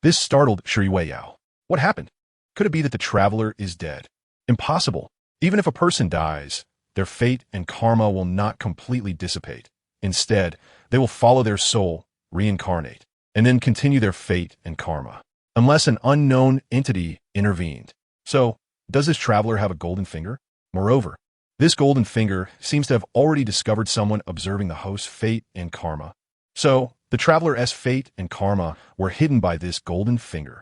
This startled Shi Weiyao. What happened? Could it be that the traveler is dead? Impossible. Even if a person dies, their fate and karma will not completely dissipate. Instead, they will follow their soul, reincarnate, and then continue their fate and karma, unless an unknown entity intervened. So, does this traveler have a golden finger? Moreover, this golden finger seems to have already discovered someone observing the host's fate and karma. So, the traveler's fate and karma were hidden by this golden finger.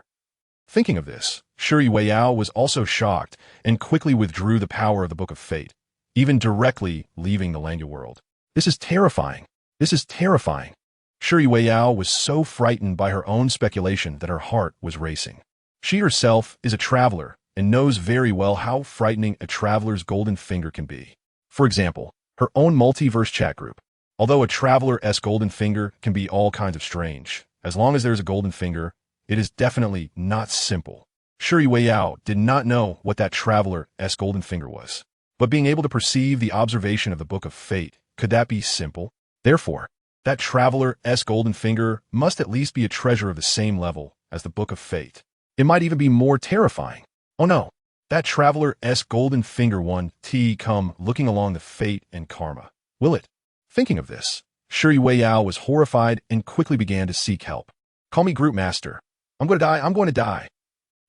Thinking of this, Shi Weiyao was also shocked and quickly withdrew the power of the Book of Fate, even directly leaving the Langya world. This is terrifying. This is terrifying. Shi Weiyao was so frightened by her own speculation that her heart was racing. She herself is a traveler and knows very well how frightening a traveler's golden finger can be. For example, her own multiverse chat group. Although a traveler's golden finger can be all kinds of strange, as long as there is a golden finger, it is definitely not simple. Shi Weiyao did not know what that traveler's golden finger was. But being able to perceive the observation of the Book of Fate, could that be simple? Therefore, that traveler's golden finger must at least be a treasure of the same level as the Book of Fate. It might even be more terrifying. Oh no, that traveler's golden finger one come looking along the fate and karma. Will it? Thinking of this, Shi Weiyao was horrified and quickly began to seek help. Call me Group Master. I'm going to die. I'm going to die.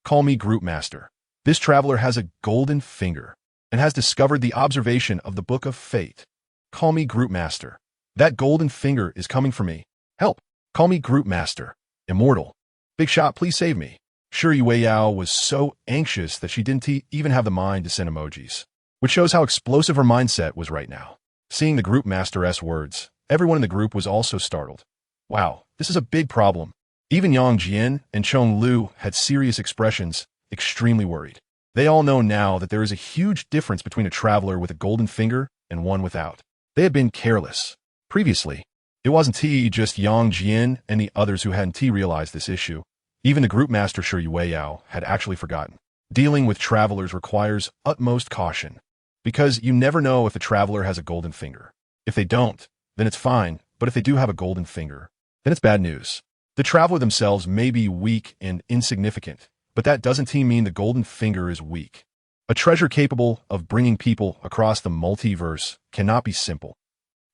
Call me Group Master. This traveler has a golden finger and has discovered the observation of the Book of Fate. Call me Group Master. That golden finger is coming for me. Help. Call me Group Master. Immortal. Big shot, please save me. Shi Weiyao was so anxious that she didn't even have the mind to send emojis, which shows how explosive her mindset was right now. Seeing the Group Master's words, everyone in the group was also startled. Wow, this is a big problem. Even Yang Jian and Chong Lu had serious expressions, extremely worried. They all know now that there is a huge difference between a traveler with a golden finger and one without. They had been careless. Previously, it wasn't just Yang Jian and the others who hadn't realized this issue. Even the Group Master Shi Weiyao had actually forgotten. Dealing with travelers requires utmost caution, because you never know if the traveler has a golden finger. If they don't, then it's fine, but if they do have a golden finger, then it's bad news. The traveler themselves may be weak and insignificant, but that doesn't mean the golden finger is weak. A treasure capable of bringing people across the multiverse cannot be simple.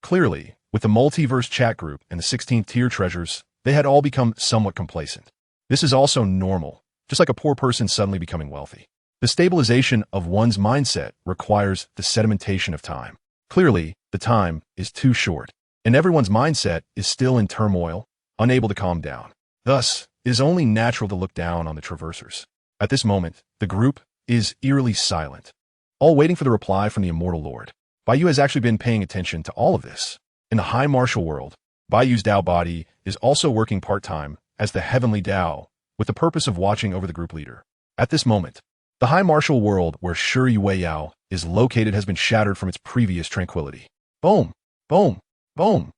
Clearly, with the multiverse chat group and the 16th tier treasures, they had all become somewhat complacent. This is also normal, just like a poor person suddenly becoming wealthy. The stabilization of one's mindset requires the sedimentation of time. Clearly, the time is too short, and everyone's mindset is still in turmoil, unable to calm down. Thus, it is only natural to look down on the traversers. At this moment, the group is eerily silent, all waiting for the reply from the Immortal Lord. Bai Yu has actually been paying attention to all of this. In the high martial world, Bai Yu's Dao body is also working part-time as the Heavenly Dao, with the purpose of watching over the group leader. At this moment, the high martial world where Shi Weiyao is located has been shattered from its previous tranquility. boom, boom, boom,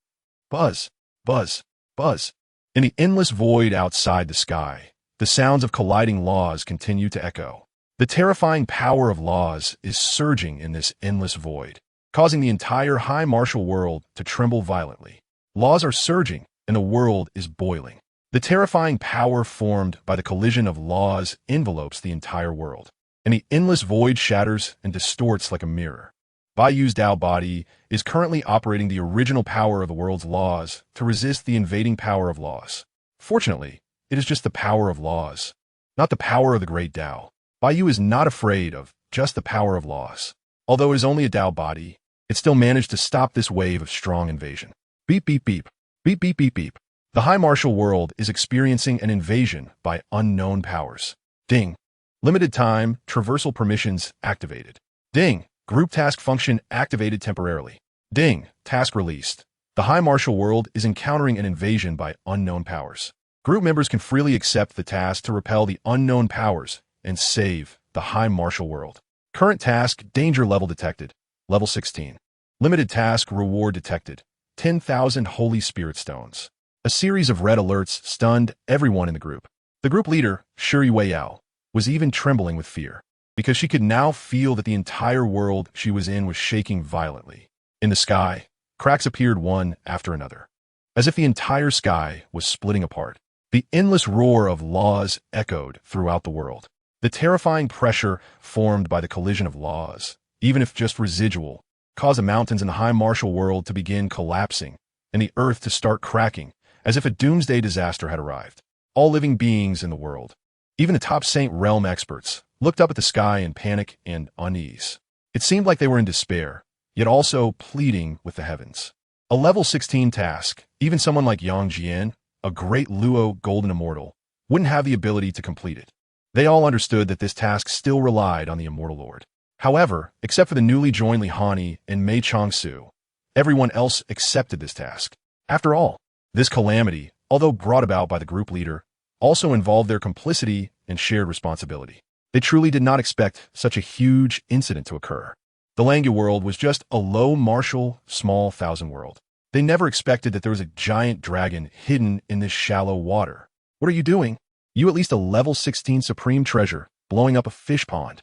buzz, buzz, buzz. In the endless void outside the sky, the sounds of colliding laws continue to echo. The terrifying power of laws is surging in this endless void, causing the entire high martial world to tremble violently. Laws are surging, and the world is boiling. The terrifying power formed by the collision of laws envelopes the entire world, and the endless void shatters and distorts like a mirror. Bai Yu's Tao body is currently operating the original power of the world's laws to resist the invading power of laws. Fortunately, it is just the power of laws, not the power of the great Tao. Bai Yu is not afraid of just the power of laws. Although it is only a Tao body, it still managed to stop this wave of strong invasion. Beep, beep, beep. Beep, beep, beep, beep. The high martial world is experiencing an invasion by unknown powers. Ding. Limited time, traversal permissions activated. Ding. Group task function activated temporarily. Ding. Task released. The high martial world is encountering an invasion by unknown powers. Group members can freely accept the task to repel the unknown powers and save the high martial world. Current task, danger level detected. Level 16. Limited task, reward detected. 10,000 Holy Spirit Stones. A series of red alerts stunned everyone in the group. The group leader, Shi Weiyao, was even trembling with fear, because she could now feel that the entire world she was in was shaking violently. In the sky, cracks appeared one after another, as if the entire sky was splitting apart. The endless roar of laws echoed throughout the world. The terrifying pressure formed by the collision of laws, even if just residual, caused the mountains in the high martial world to begin collapsing and the earth to start cracking, as if a doomsday disaster had arrived. All living beings in the world, even the top Saint Realm experts, looked up at the sky in panic and unease. It seemed like they were in despair, yet also pleading with the heavens. A level 16 task, even someone like Yang Jian, a great Luo golden immortal, wouldn't have the ability to complete it. They all understood that this task still relied on the immortal lord. However, except for the newly joined Li Hani and Mei Changsu, everyone else accepted this task. After all, this calamity, although brought about by the group leader, also involved their complicity and shared responsibility. They truly did not expect such a huge incident to occur. The Langya world was just a low martial, small thousand world. They never expected that there was a giant dragon hidden in this shallow water. What are you doing? You at least a level 16 supreme treasure, blowing up a fish pond.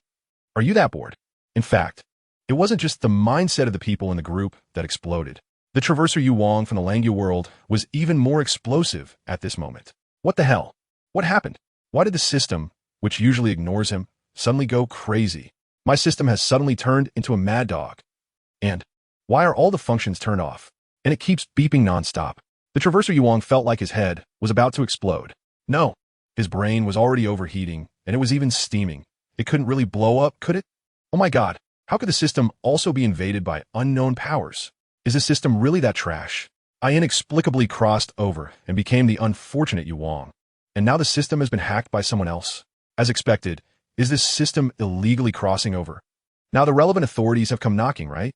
Are you that bored? In fact, it wasn't just the mindset of the people in the group that exploded. The Traverser Yu Wang from the Langya world was even more explosive at this moment. What the hell? What happened? Why did the system, which usually ignores him, suddenly go crazy? My system has suddenly turned into a mad dog. And why are all the functions turned off? And it keeps beeping nonstop. The Traverser Yu Wang felt like his head was about to explode. No, his brain was already overheating, and it was even steaming. It couldn't really blow up, could it? Oh my god, how could the system also be invaded by unknown powers? Is the system really that trash? I inexplicably crossed over and became the unfortunate Yu Wang. And now the system has been hacked by someone else. As expected, is this system illegally crossing over? Now the relevant authorities have come knocking, right?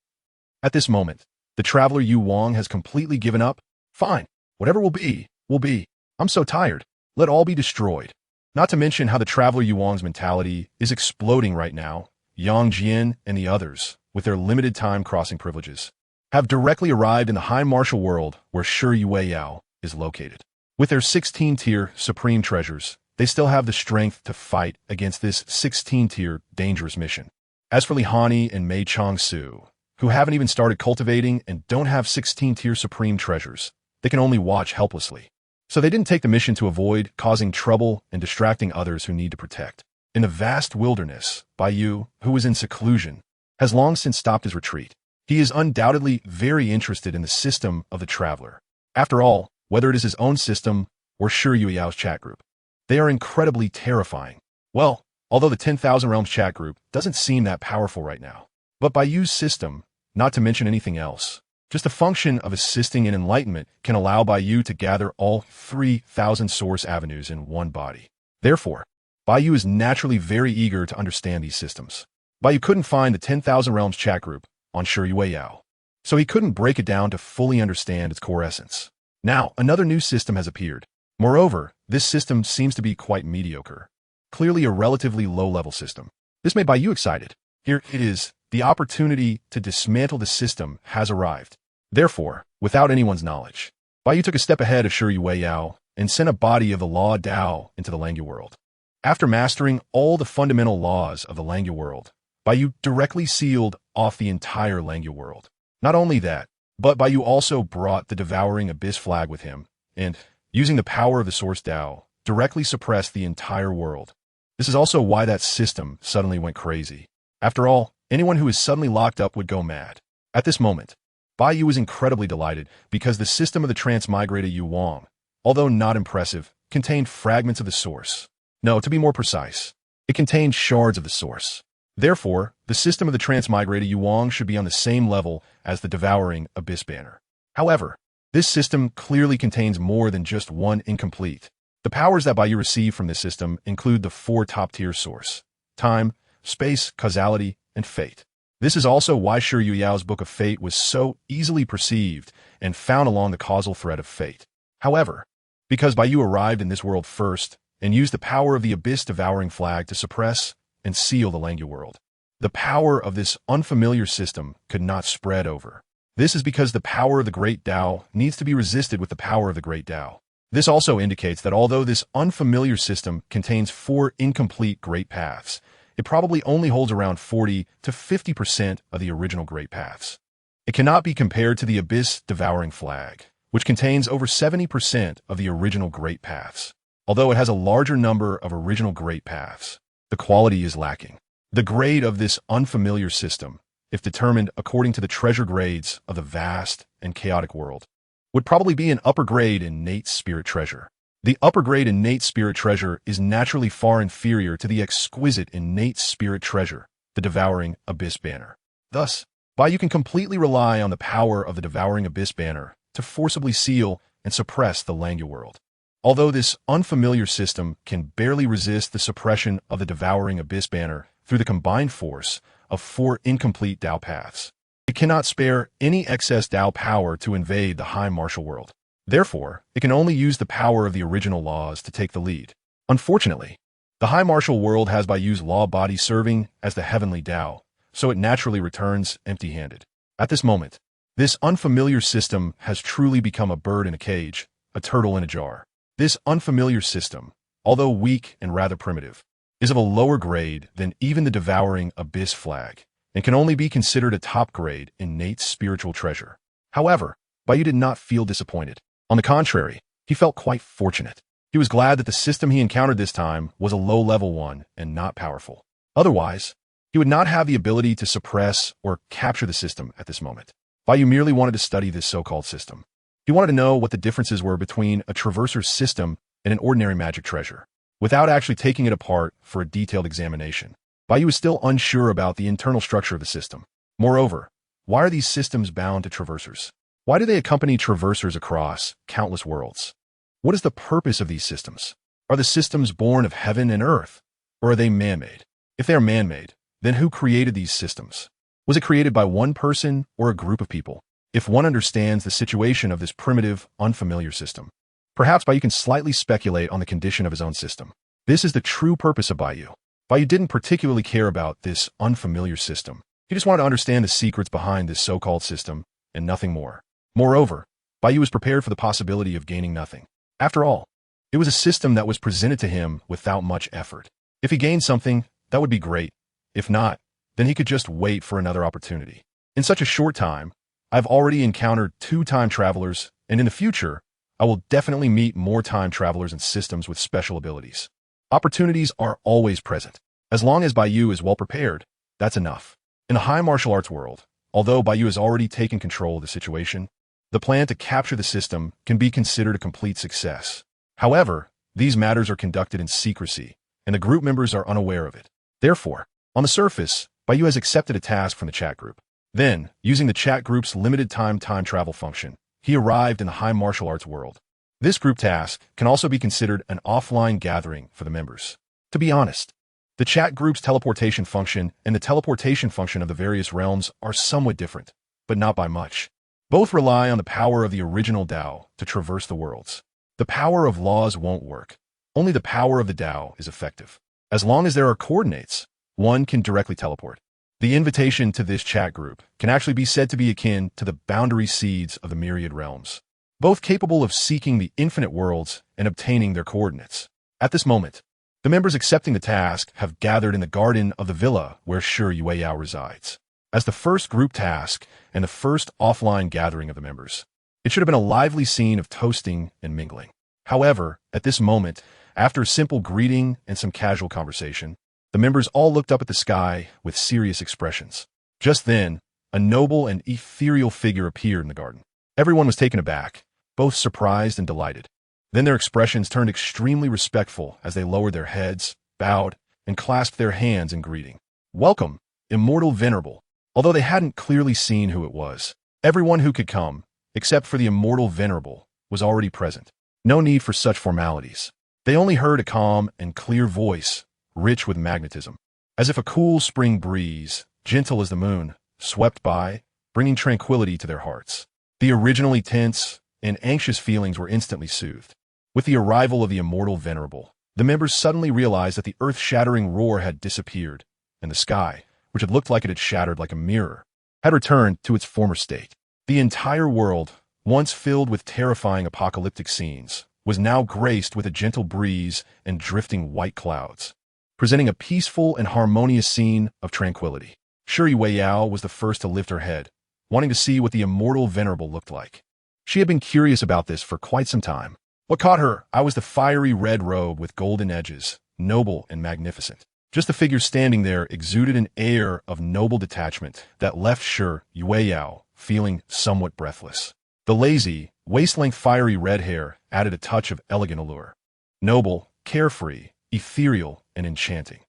At this moment, the traveler Yu Wang has completely given up. Fine, whatever will be, will be. I'm so tired. Let all be destroyed. Not to mention how the traveler Yu Wang's mentality is exploding right now. Yang Jian and the others, with their limited time crossing privileges, have directly arrived in the high martial world where Shi Weiyao is located. With their 16-tier supreme treasures, they still have the strength to fight against this 16-tier dangerous mission. As for Li Hani and Mei Changsu, who haven't even started cultivating and don't have 16-tier supreme treasures, they can only watch helplessly. So they didn't take the mission to avoid causing trouble and distracting others who need to protect. In the vast wilderness, Bai Yu, who was in seclusion, has long since stopped his retreat. He is undoubtedly very interested in the system of the traveler. After all, whether it is his own system or Shi Yuyao's chat group, they are incredibly terrifying. Well, although the 10,000 Realms chat group doesn't seem that powerful right now. But Bai Yu's system, not to mention anything else, just a function of assisting in enlightenment can allow Bai Yu to gather all 3,000 source avenues in one body. Therefore, Bai Yu is naturally very eager to understand these systems. Bai Yu couldn't find the 10,000 Realms chat group on Shi Weiyao, so he couldn't break it down to fully understand its core essence. Now, another new system has appeared. Moreover, this system seems to be quite mediocre. Clearly a relatively low-level system. This made Bai Yu excited. Here it is. The opportunity to dismantle the system has arrived. Therefore, without anyone's knowledge, Bai Yu took a step ahead of Shi Wei Yao and sent a body of the law Dao into the Langya world. After mastering all the fundamental laws of the Langya world, Bai Yu directly sealed off the entire Langya world. Not only that, but Bai Yu also brought the Devouring Abyss flag with him, and, using the power of the Source Dao, directly suppressed the entire world. This is also why that system suddenly went crazy. After all, anyone who is suddenly locked up would go mad. At this moment, Bai Yu was incredibly delighted because the system of the transmigrated Yu Wang, although not impressive, contained fragments of the source. No, to be more precise, it contained shards of the source. Therefore, the system of the transmigrated Yu Wang should be on the same level as the Devouring Abyss banner. However, this system clearly contains more than just one incomplete. The powers that Bai Yu received from this system include the 4 top-tier source: time, space, causality, and fate. This is also why Shi Yao's Book of Fate was so easily perceived and found along the causal thread of fate. However, because Bai Yu arrived in this world first and used the power of the Abyss Devouring Flag to suppress and seal the Langya world, the power of this unfamiliar system could not spread over. This is because the power of the Great Tao needs to be resisted with the power of the Great Tao. This also indicates that although this unfamiliar system contains 4 incomplete Great Paths, it probably only holds around 40 to 50% of the original Great Paths. It cannot be compared to the Abyss Devouring Flag, which contains over 70% of the original Great Paths. Although it has a larger number of original Great Paths, the quality is lacking. The grade of this unfamiliar system, if determined according to the treasure grades of the vast and chaotic world, would probably be an upper grade innate spirit treasure. The upper grade innate spirit treasure is naturally far inferior to the exquisite innate spirit treasure, the Devouring Abyss banner. Thus, Bai Yu can completely rely on the power of the Devouring Abyss banner to forcibly seal and suppress the Langya world. Although this unfamiliar system can barely resist the suppression of the Devouring Abyss banner through the combined force of 4 incomplete Dao paths, it cannot spare any excess Dao power to invade the high martial world. Therefore, it can only use the power of the original laws to take the lead. Unfortunately, the high martial world has Bai Yu's law body serving as the heavenly Dao, so it naturally returns empty-handed. At this moment, this unfamiliar system has truly become a bird in a cage, a turtle in a jar. This unfamiliar system, although weak and rather primitive, is of a lower grade than even the Devouring Abyss flag, and can only be considered a top-grade innate spiritual treasure. However, Bai Yu did not feel disappointed. On the contrary, he felt quite fortunate. He was glad that the system he encountered this time was a low-level one and not powerful. Otherwise, he would not have the ability to suppress or capture the system at this moment. Bai Yu merely wanted to study this so-called system. He wanted to know what the differences were between a traverser's system and an ordinary magic treasure, without actually taking it apart for a detailed examination. Bai Yu was still unsure about the internal structure of the system. Moreover, why are these systems bound to traversers? Why do they accompany traversers across countless worlds? What is the purpose of these systems? Are the systems born of heaven and earth, or are they man-made? If they are man-made, then who created these systems? Was it created by one person or a group of people? If one understands the situation of this primitive, unfamiliar system, perhaps Bai Yu can slightly speculate on the condition of his own system. This is the true purpose of Bai Yu. Bai Yu didn't particularly care about this unfamiliar system. He just wanted to understand the secrets behind this so-called system, and nothing more. Moreover, Bai Yu was prepared for the possibility of gaining nothing. After all, it was a system that was presented to him without much effort. If he gained something, that would be great. If not, then he could just wait for another opportunity. In such a short time, I've already encountered 2 time travelers, and in the future, I will definitely meet more time travelers and systems with special abilities. Opportunities are always present. As long as Bai Yu is well prepared, that's enough. In the high martial arts world, although Bai Yu has already taken control of the situation, the plan to capture the system can be considered a complete success. However, these matters are conducted in secrecy, and the group members are unaware of it. Therefore, on the surface, Bai Yu has accepted a task from the chat group. Then, using the chat group's limited time travel function, he arrived in the high martial arts world. This group task can also be considered an offline gathering for the members. To be honest, the chat group's teleportation function and the teleportation function of the various realms are somewhat different, but not by much. Both rely on the power of the original Dao to traverse the worlds. The power of laws won't work. Only the power of the Dao is effective. As long as there are coordinates, one can directly teleport. The invitation to this chat group can actually be said to be akin to the boundary seeds of the myriad realms, both capable of seeking the infinite worlds and obtaining their coordinates. At this moment, the members accepting the task have gathered in the garden of the villa where Shi Yueyao resides. As the first group task and the first offline gathering of the members, it should have been a lively scene of toasting and mingling. However, at this moment, after a simple greeting and some casual conversation, the members all looked up at the sky with serious expressions. Just then, a noble and ethereal figure appeared in the garden. Everyone was taken aback, both surprised and delighted. Then their expressions turned extremely respectful as they lowered their heads, bowed, and clasped their hands in greeting. Welcome, immortal venerable. Although they hadn't clearly seen who it was, everyone who could come, except for the immortal venerable, was already present. No need for such formalities. They only heard a calm and clear voice, rich with magnetism, as if a cool spring breeze, gentle as the moon, swept by, bringing tranquility to their hearts. The originally tense and anxious feelings were instantly soothed. With the arrival of the immortal venerable, the members suddenly realized that the earth-shattering roar had disappeared, and the sky, which had looked like it had shattered like a mirror, had returned to its former state. The entire world, once filled with terrifying apocalyptic scenes, was now graced with a gentle breeze and drifting white clouds, presenting a peaceful and harmonious scene of tranquility. Shi Yueyao was the first to lift her head, wanting to see what the immortal venerable looked like. She had been curious about this for quite some time. What caught her was the fiery red robe with golden edges, noble and magnificent. Just the figure standing there exuded an air of noble detachment that left Shi Yueyao feeling somewhat breathless. The lazy, waist-length fiery red hair added a touch of elegant allure. Noble, carefree, ethereal, and enchanting.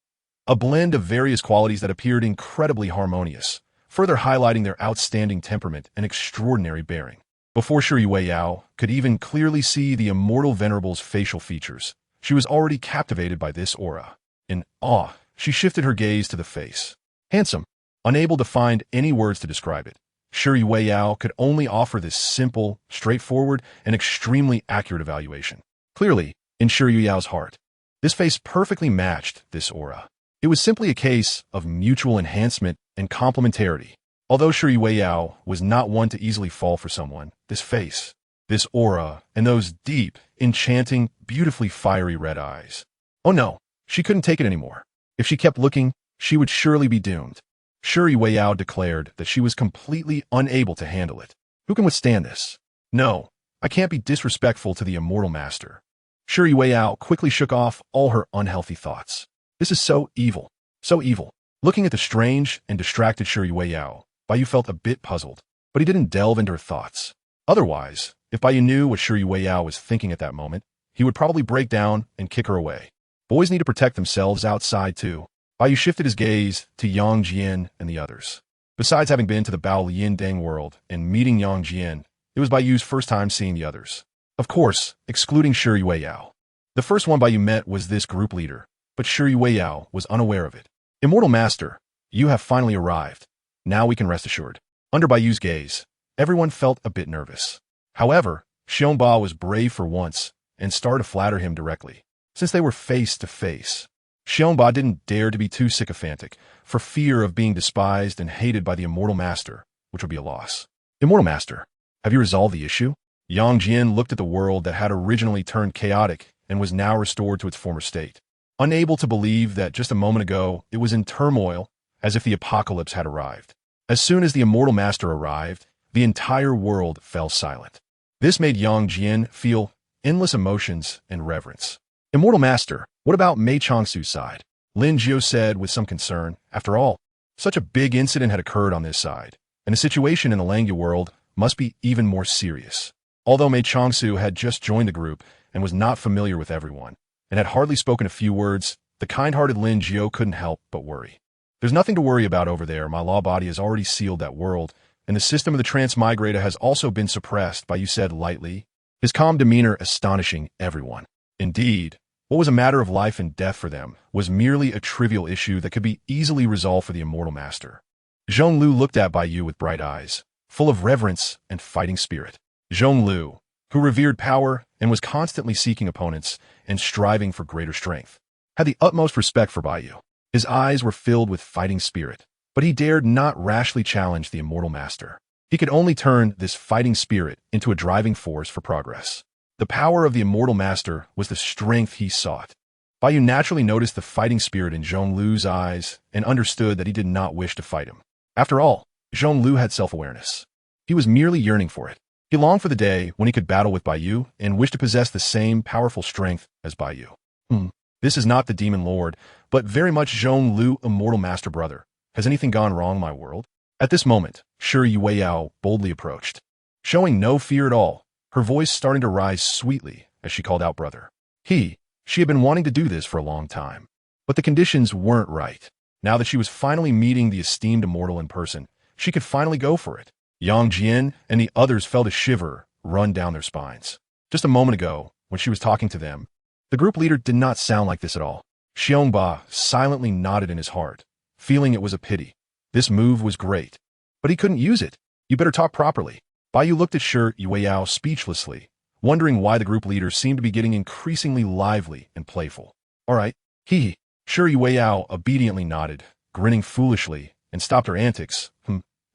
A blend of various qualities that appeared incredibly harmonious, further highlighting their outstanding temperament and extraordinary bearing. Before Shi Yueyao could even clearly see the immortal venerable's facial features, she was already captivated by this aura. In awe, she shifted her gaze to the face. Handsome. Unable to find any words to describe it, Shi Yueyao could only offer this simple, straightforward, and extremely accurate evaluation. Clearly, in Shi Yueyao's heart, this face perfectly matched this aura. It was simply a case of mutual enhancement and complementarity. Although Shi Yueyao was not one to easily fall for someone, this face, this aura, and those deep, enchanting, beautifully fiery red eyes. Oh no, she couldn't take it anymore. If she kept looking, she would surely be doomed. Shi Yueyao declared that she was completely unable to handle it. Who can withstand this? No, I can't be disrespectful to the immortal master. Shi Yueyao quickly shook off all her unhealthy thoughts. This is so evil, so evil. Looking at the strange and distracted Shi Yueyao, Bai Yu felt a bit puzzled, but he didn't delve into her thoughts. Otherwise, if Bai Yu knew what Shi Yueyao was thinking at that moment, he would probably break down and kick her away. Boys need to protect themselves outside too. Bai Yu shifted his gaze to Yang Jian and the others. Besides having been to the Bao Lian Deng world and meeting Yang Jian, it was Bai Yu's first time seeing the others. Of course, excluding Shi Yueyao. The first one Bai Yu met was this group leader, but Shi Yueyao was unaware of it. Immortal Master, you have finally arrived. Now we can rest assured. Under Bai Yu's gaze, everyone felt a bit nervous. However, Xiongba was brave for once and started to flatter him directly. Since they were face to face, Xiongba didn't dare to be too sycophantic for fear of being despised and hated by the Immortal Master, which would be a loss. Immortal Master, have you resolved the issue? Yang Jian looked at the world that had originally turned chaotic and was now restored to its former state, unable to believe that just a moment ago it was in turmoil, as if the apocalypse had arrived. As soon as the Immortal Master arrived, the entire world fell silent. This made Yang Jian feel endless emotions and reverence. Immortal Master, what about Mei Changsu's side? Lin Jiu said with some concern. After all, such a big incident had occurred on this side, and the situation in the Langya world must be even more serious. Although Mei Changsu had just joined the group and was not familiar with everyone, and had hardly spoken a few words, the kind-hearted Lin Jiu couldn't help but worry. There's nothing to worry about over there. My law body has already sealed that world, and the system of the transmigrator has also been suppressed, Bai Yu said lightly, his calm demeanor astonishing everyone. Indeed, what was a matter of life and death for them was merely a trivial issue that could be easily resolved for the Immortal Master. Zhonglu looked at Bai Yu with bright eyes, full of reverence and fighting spirit. Zhonglu, who revered power and was constantly seeking opponents and striving for greater strength, had the utmost respect for Bai Yu. His eyes were filled with fighting spirit, but he dared not rashly challenge the immortal master. He could only turn this fighting spirit into a driving force for progress. The power of the immortal master was the strength he sought. Bai Yu naturally noticed the fighting spirit in Zhonglu's eyes and understood that he did not wish to fight him. After all, Zhonglu had self-awareness. He was merely yearning for it. He longed for the day when he could battle with Bai Yu and wished to possess the same powerful strength as Bai Yu. This is not the demon lord, but very much Zhonglu, immortal master brother. Has anything gone wrong, my world? At this moment, Shi Yueyao boldly approached. Showing no fear at all, her voice starting to rise sweetly as she called out brother. She had been wanting to do this for a long time. But the conditions weren't right. Now that she was finally meeting the esteemed immortal in person, she could finally go for it. Yang Jian and the others felt a shiver run down their spines. Just a moment ago, when she was talking to them, the group leader did not sound like this at all. Xiongba silently nodded in his heart, feeling it was a pity. This move was great, but he couldn't use it. You better talk properly. Bai Yu looked at Shi Yueyao speechlessly, wondering why the group leader seemed to be getting increasingly lively and playful. All right, Shi Yueyao obediently nodded, grinning foolishly, and stopped her antics.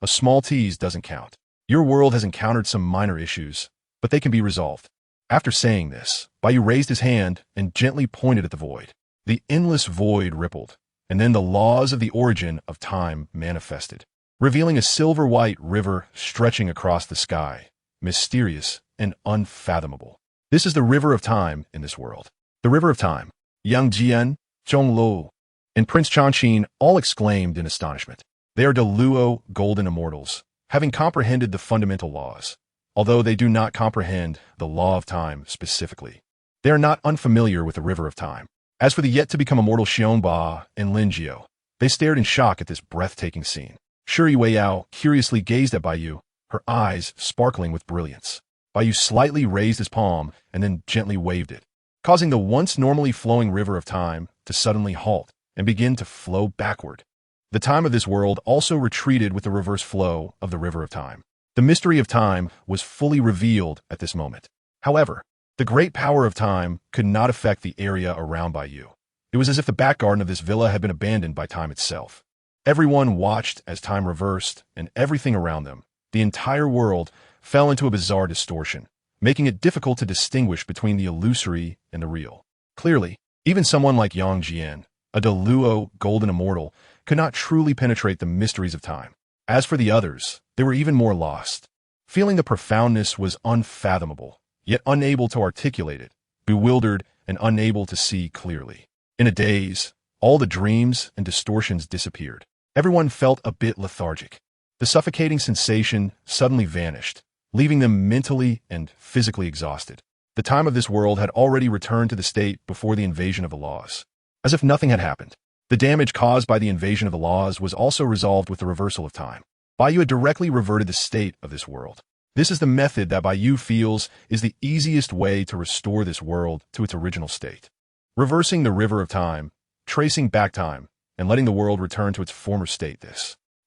A small tease doesn't count. Your world has encountered some minor issues, but they can be resolved. After saying this, Bai Yu raised his hand and gently pointed at the void. The endless void rippled, and then the laws of the origin of time manifested, revealing a silver-white river stretching across the sky, mysterious and unfathomable. This is the river of time in this world. The river of time. Yang Jian, Zhonglu, and Prince Changqin all exclaimed in astonishment. They are the Luo golden immortals, having comprehended the fundamental laws, although they do not comprehend the law of time specifically. They are not unfamiliar with the river of time. As for the yet-to-become immortal Xiongba and Lin Jiao, they stared in shock at this breathtaking scene. Shi Yueyao curiously gazed at Bai Yu, her eyes sparkling with brilliance. Bai Yu slightly raised his palm and then gently waved it, causing the once normally flowing river of time to suddenly halt and begin to flow backward. The time of this world also retreated with the reverse flow of the river of time. The mystery of time was fully revealed at this moment. However, the great power of time could not affect the area around Bai Yu. It was as if the back garden of this villa had been abandoned by time itself. Everyone watched as time reversed, and everything around them, the entire world, fell into a bizarre distortion, making it difficult to distinguish between the illusory and the real. Clearly, even someone like Yang Jian, a Deluo golden immortal, could not truly penetrate the mysteries of time. As for the others, they were even more lost. Feeling the profoundness was unfathomable, yet unable to articulate it, bewildered and unable to see clearly. In a daze, all the dreams and distortions disappeared. Everyone felt a bit lethargic. The suffocating sensation suddenly vanished, leaving them mentally and physically exhausted. The time of this world had already returned to the state before the invasion of the laws. As if nothing had happened. The damage caused by the invasion of the laws was also resolved with the reversal of time. Bai Yu had directly reverted the state of this world. This is the method that Bai Yu feels is the easiest way to restore this world to its original state. Reversing the river of time, tracing back time, and letting the world return to its former state.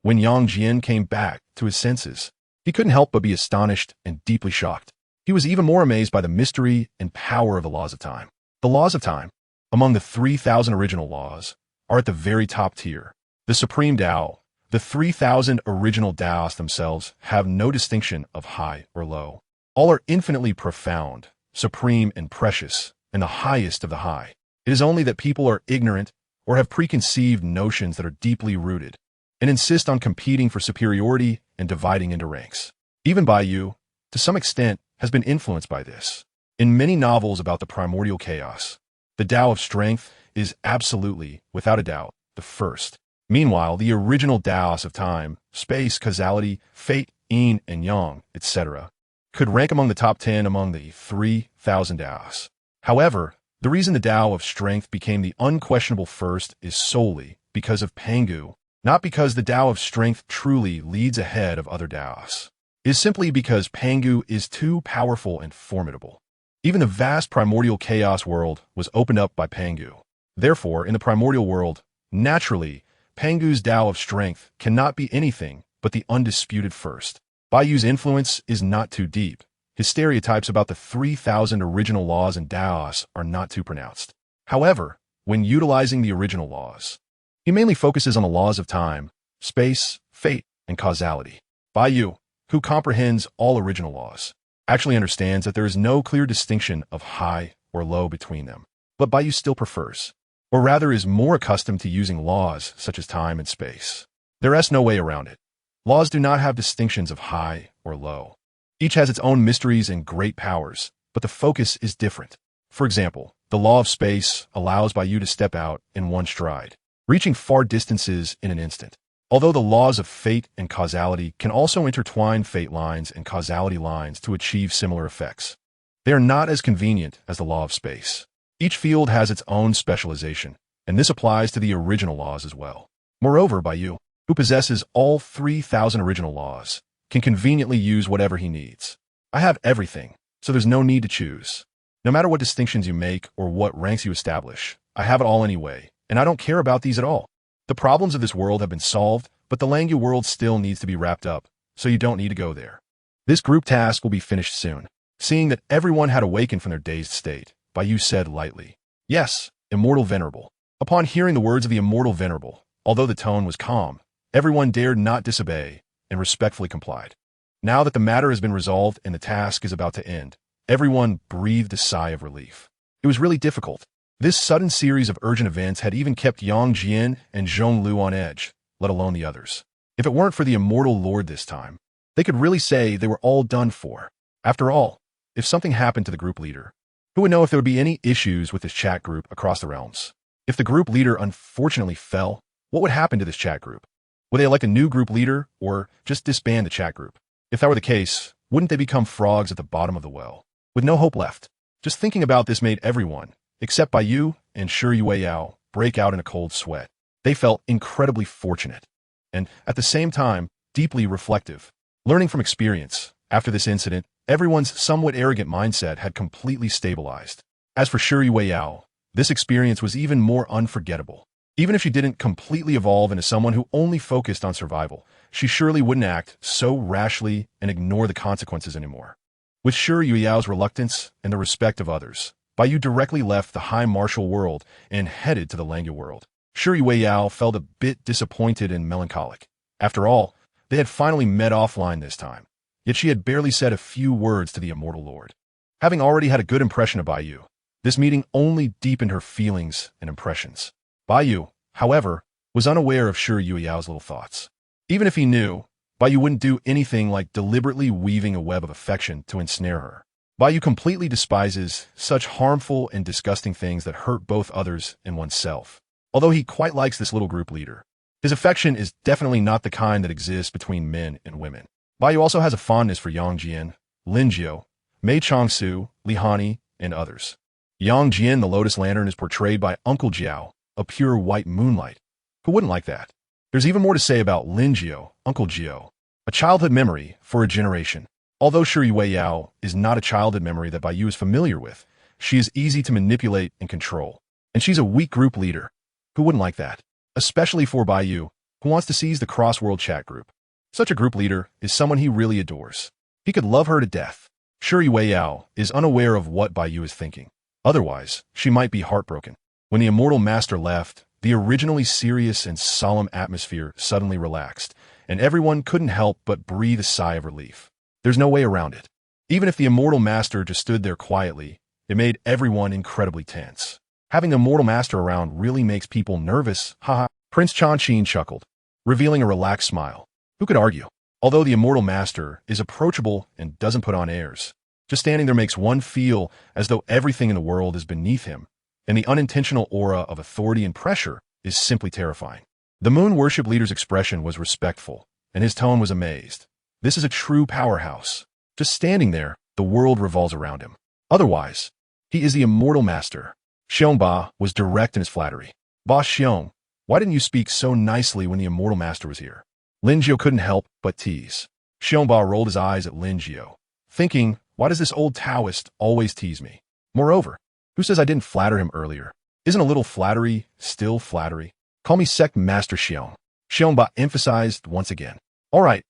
When Yang Jian came back to his senses, he couldn't help but be astonished and deeply shocked. He was even more amazed by the mystery and power of the laws of time. The laws of time, among the 3,000 original laws, are at the very top tier. The Supreme Tao, the 3,000 original Taos themselves have no distinction of high or low. All are infinitely profound, supreme and precious, and the highest of the high. It is only that people are ignorant or have preconceived notions that are deeply rooted and insist on competing for superiority and dividing into ranks. Even Bai Yu, to some extent, has been influenced by this. In many novels about the primordial chaos, the Tao of strength is absolutely, without a doubt, the first. Meanwhile, the original Taos of time, space, causality, fate, yin and yang, etc., could rank among the top 10 among the 3,000 Taos. However, the reason the Tao of strength became the unquestionable first is solely because of Pangu, not because the Tao of strength truly leads ahead of other Taos. It is simply because Pangu is too powerful and formidable. Even the vast primordial chaos world was opened up by Pangu. Therefore, in the primordial world, naturally, Pangu's Tao of strength cannot be anything but the undisputed first. Bai Yu's influence is not too deep. His stereotypes about the 3,000 original laws and Taos are not too pronounced. However, when utilizing the original laws, he mainly focuses on the laws of time, space, fate, and causality. Bai Yu, who comprehends all original laws, actually understands that there is no clear distinction of high or low between them. But Bai Yu still prefers, or rather is more accustomed to using laws such as time and space. There is no way around it. Laws do not have distinctions of high or low. Each has its own mysteries and great powers, but the focus is different. For example, the law of space allows Bai Yu to step out in one stride, reaching far distances in an instant. Although the laws of fate and causality can also intertwine fate lines and causality lines to achieve similar effects, they are not as convenient as the law of space. Each field has its own specialization, and this applies to the original laws as well. Moreover, Bai Yu, who possesses all 3,000 original laws, can conveniently use whatever he needs. I have everything, so there's no need to choose. No matter what distinctions you make or what ranks you establish, I have it all anyway, and I don't care about these at all. The problems of this world have been solved, but the Langyu world still needs to be wrapped up, so you don't need to go there. This group task will be finished soon. Seeing that everyone had awakened from their dazed state, Bai Yu said lightly, "Yes, Immortal Venerable." Upon hearing the words of the Immortal Venerable, although the tone was calm, everyone dared not disobey and respectfully complied. Now that the matter has been resolved and the task is about to end, everyone breathed a sigh of relief. It was really difficult. This sudden series of urgent events had even kept Yang Jian and Zhong Lu on edge, let alone the others. If it weren't for the Immortal Lord this time, they could really say they were all done for. After all, if something happened to the group leader, who would know if there would be any issues with this chat group across the realms? If the group leader unfortunately fell, what would happen to this chat group? Would they elect a new group leader or just disband the chat group? If that were the case, wouldn't they become frogs at the bottom of the well, with no hope left? Just thinking about this made everyone, except Bai Yu and Shi Yueyao, break out in a cold sweat. They felt incredibly fortunate, and at the same time, deeply reflective. Learning from experience, after this incident, everyone's somewhat arrogant mindset had completely stabilized. As for Shi Yueyao, this experience was even more unforgettable. Even if she didn't completely evolve into someone who only focused on survival, she surely wouldn't act so rashly and ignore the consequences anymore. With Shi Yueyao's reluctance and the respect of others, Bai Yu directly left the high martial world and headed to the Langyu world. Shi Yueyao felt a bit disappointed and melancholic. After all, they had finally met offline this time, yet she had barely said a few words to the Immortal Lord. Having already had a good impression of Bai Yu, this meeting only deepened her feelings and impressions. Bai Yu, however, was unaware of Shi Yueyao's little thoughts. Even if he knew, Bai Yu wouldn't do anything like deliberately weaving a web of affection to ensnare her. Bai Yu completely despises such harmful and disgusting things that hurt both others and oneself. Although he quite likes this little group leader, his affection is definitely not the kind that exists between men and women. Bai Yu also has a fondness for Yang Jian, Lin Jiu, Mei Changsu, Li Hani, and others. Yang Jian, the Lotus Lantern, is portrayed by Uncle Jiao, a pure white moonlight. Who wouldn't like that? There's even more to say about Lin Jiu, Uncle Jiao, a childhood memory for a generation. Although Shi Yueyao is not a childhood memory that Bai Yu is familiar with, she is easy to manipulate and control. And she's a weak group leader. Who wouldn't like that? Especially for Bai Yu, who wants to seize the cross-world chat group. Such a group leader is someone he really adores. He could love her to death. Shi Yueyao is unaware of what Bai Yu is thinking. Otherwise, she might be heartbroken. When the Immortal Master left, the originally serious and solemn atmosphere suddenly relaxed, and everyone couldn't help but breathe a sigh of relief. There's no way around it. Even if the Immortal Master just stood there quietly, it made everyone incredibly tense. Having the Immortal Master around really makes people nervous, haha. Prince Changqing chuckled, revealing a relaxed smile. Who could argue? Although the Immortal Master is approachable and doesn't put on airs, just standing there makes one feel as though everything in the world is beneath him, and the unintentional aura of authority and pressure is simply terrifying. The Moon Worship Leader's expression was respectful, and his tone was amazed. This is a true powerhouse. Just standing there, the world revolves around him. Otherwise, he is the Immortal Master. Xiongba was direct in his flattery. Boss Xiong, why didn't you speak so nicely when the Immortal Master was here? Lin Jiu couldn't help but tease. Xiongba rolled his eyes at Lin Jiu, thinking, why does this old Taoist always tease me? Moreover, who says I didn't flatter him earlier? Isn't a little flattery still flattery? Call me Sect Master Xiong. Xiongba emphasized once again. All right,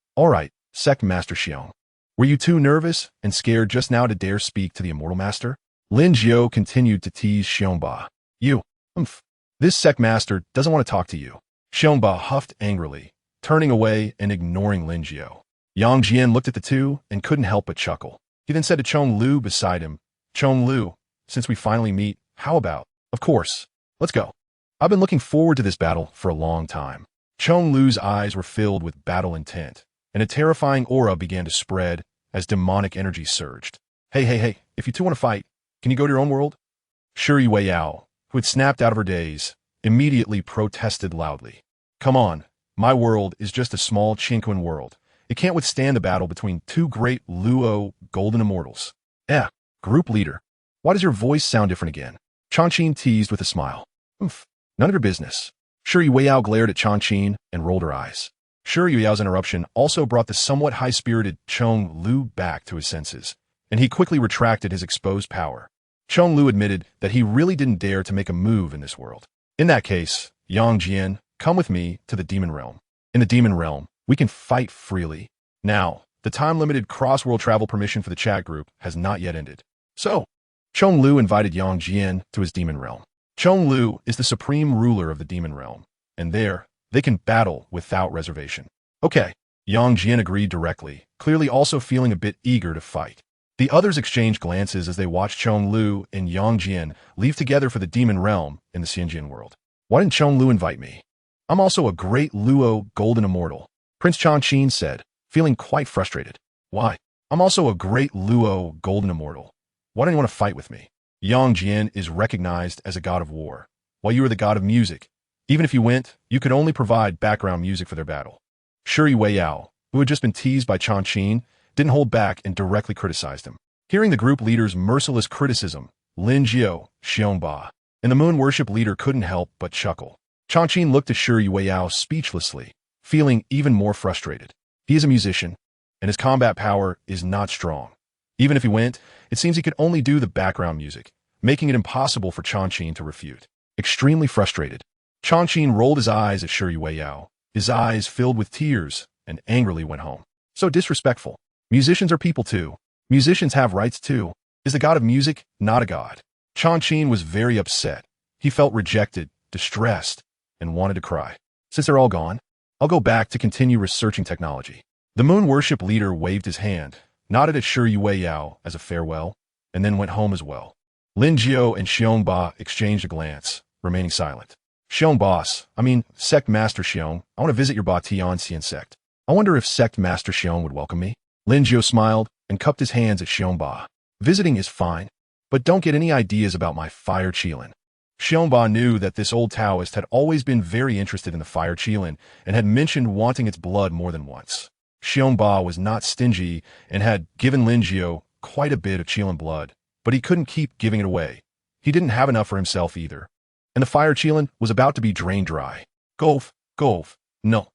Sect Master Xiong. Were you too nervous and scared just now to dare speak to the Immortal Master? Lin Jiu continued to tease Xiongba. You, this Sect Master doesn't want to talk to you. Xiongba huffed angrily, turning away and ignoring Lin Jiao. Yang Jian looked at the two and couldn't help but chuckle. He then said to Chong Lu beside him, "Chong Lu, since we finally meet, how about? Of course. Let's go. I've been looking forward to this battle for a long time." Chong Lu's eyes were filled with battle intent, and a terrifying aura began to spread as demonic energy surged. Hey, if you two want to fight, can you go to your own world?" Shuri Weiyao, who had snapped out of her daze, immediately protested loudly. "Come on, my world is just a small Qinquan world. It can't withstand the battle between two great Luo golden immortals." Group leader, why does your voice sound different again?" Changqing teased with a smile. "Oof, none of your business." Shuri Weiyao glared at Changqing and rolled her eyes. Shuri Weyao's interruption also brought the somewhat high-spirited Chong Lu back to his senses, and he quickly retracted his exposed power. Chong Lu admitted that he really didn't dare to make a move in this world. "In that case, Yang Jian, come with me to the demon realm. In the demon realm, we can fight freely. Now, the time-limited cross-world travel permission for the chat group has not yet ended. So, Chong Lu invited Yang Jian to his demon realm. Chong Lu is the supreme ruler of the demon realm, and there, they can battle without reservation. Okay, Yang Jian agreed directly, clearly also feeling a bit eager to fight. The others exchanged glances as they watched Chong Lu and Yang Jian leave together for the demon realm in the Xianjian world. "Why didn't Chong Lu invite me? I'm also a great Luo golden immortal," Prince Changqing said, feeling quite frustrated. "Why? I'm also a great Luo golden immortal. Why don't you want to fight with me?" Yang Jian is recognized as a god of war, while you are the god of music. Even if you went, you could only provide background music for their battle. Shuri Weiyao, who had just been teased by Changqing, didn't hold back and directly criticized him. Hearing the group leader's merciless criticism, Lin Jiao, Xiongba, and the moon worship leader couldn't help but chuckle. Changqing looked at Shuri Weiyao speechlessly, feeling even more frustrated. He is a musician, and his combat power is not strong. Even if he went, it seems he could only do the background music, making it impossible for Changqing to refute. Extremely frustrated, Changqing rolled his eyes at Shuri Weiyao, his eyes filled with tears, and angrily went home. "So disrespectful. Musicians are people too. Musicians have rights too. Is the god of music not a god?" Changqing was very upset. He felt rejected, distressed, and wanted to cry. "Since they're all gone, I'll go back to continue researching technology." The moon worship leader waved his hand, nodded at Shuri Weiyao as a farewell, and then went home as well. Lin Jiao and Xiongba exchanged a glance, remaining silent. Sect Master Xiong, I want to visit your Tianxian sect. I wonder if Sect Master Xiong would welcome me." Lin Jiao smiled and cupped his hands at Xiongba. "Visiting is fine, but don't get any ideas about my fire Qilin." Xiongba knew that this old Taoist had always been very interested in the fire Qilin and had mentioned wanting its blood more than once. Xiongba was not stingy and had given Lin Jiao quite a bit of Qilin blood, but he couldn't keep giving it away. He didn't have enough for himself either, and the fire Qilin was about to be drained dry. Golf, no.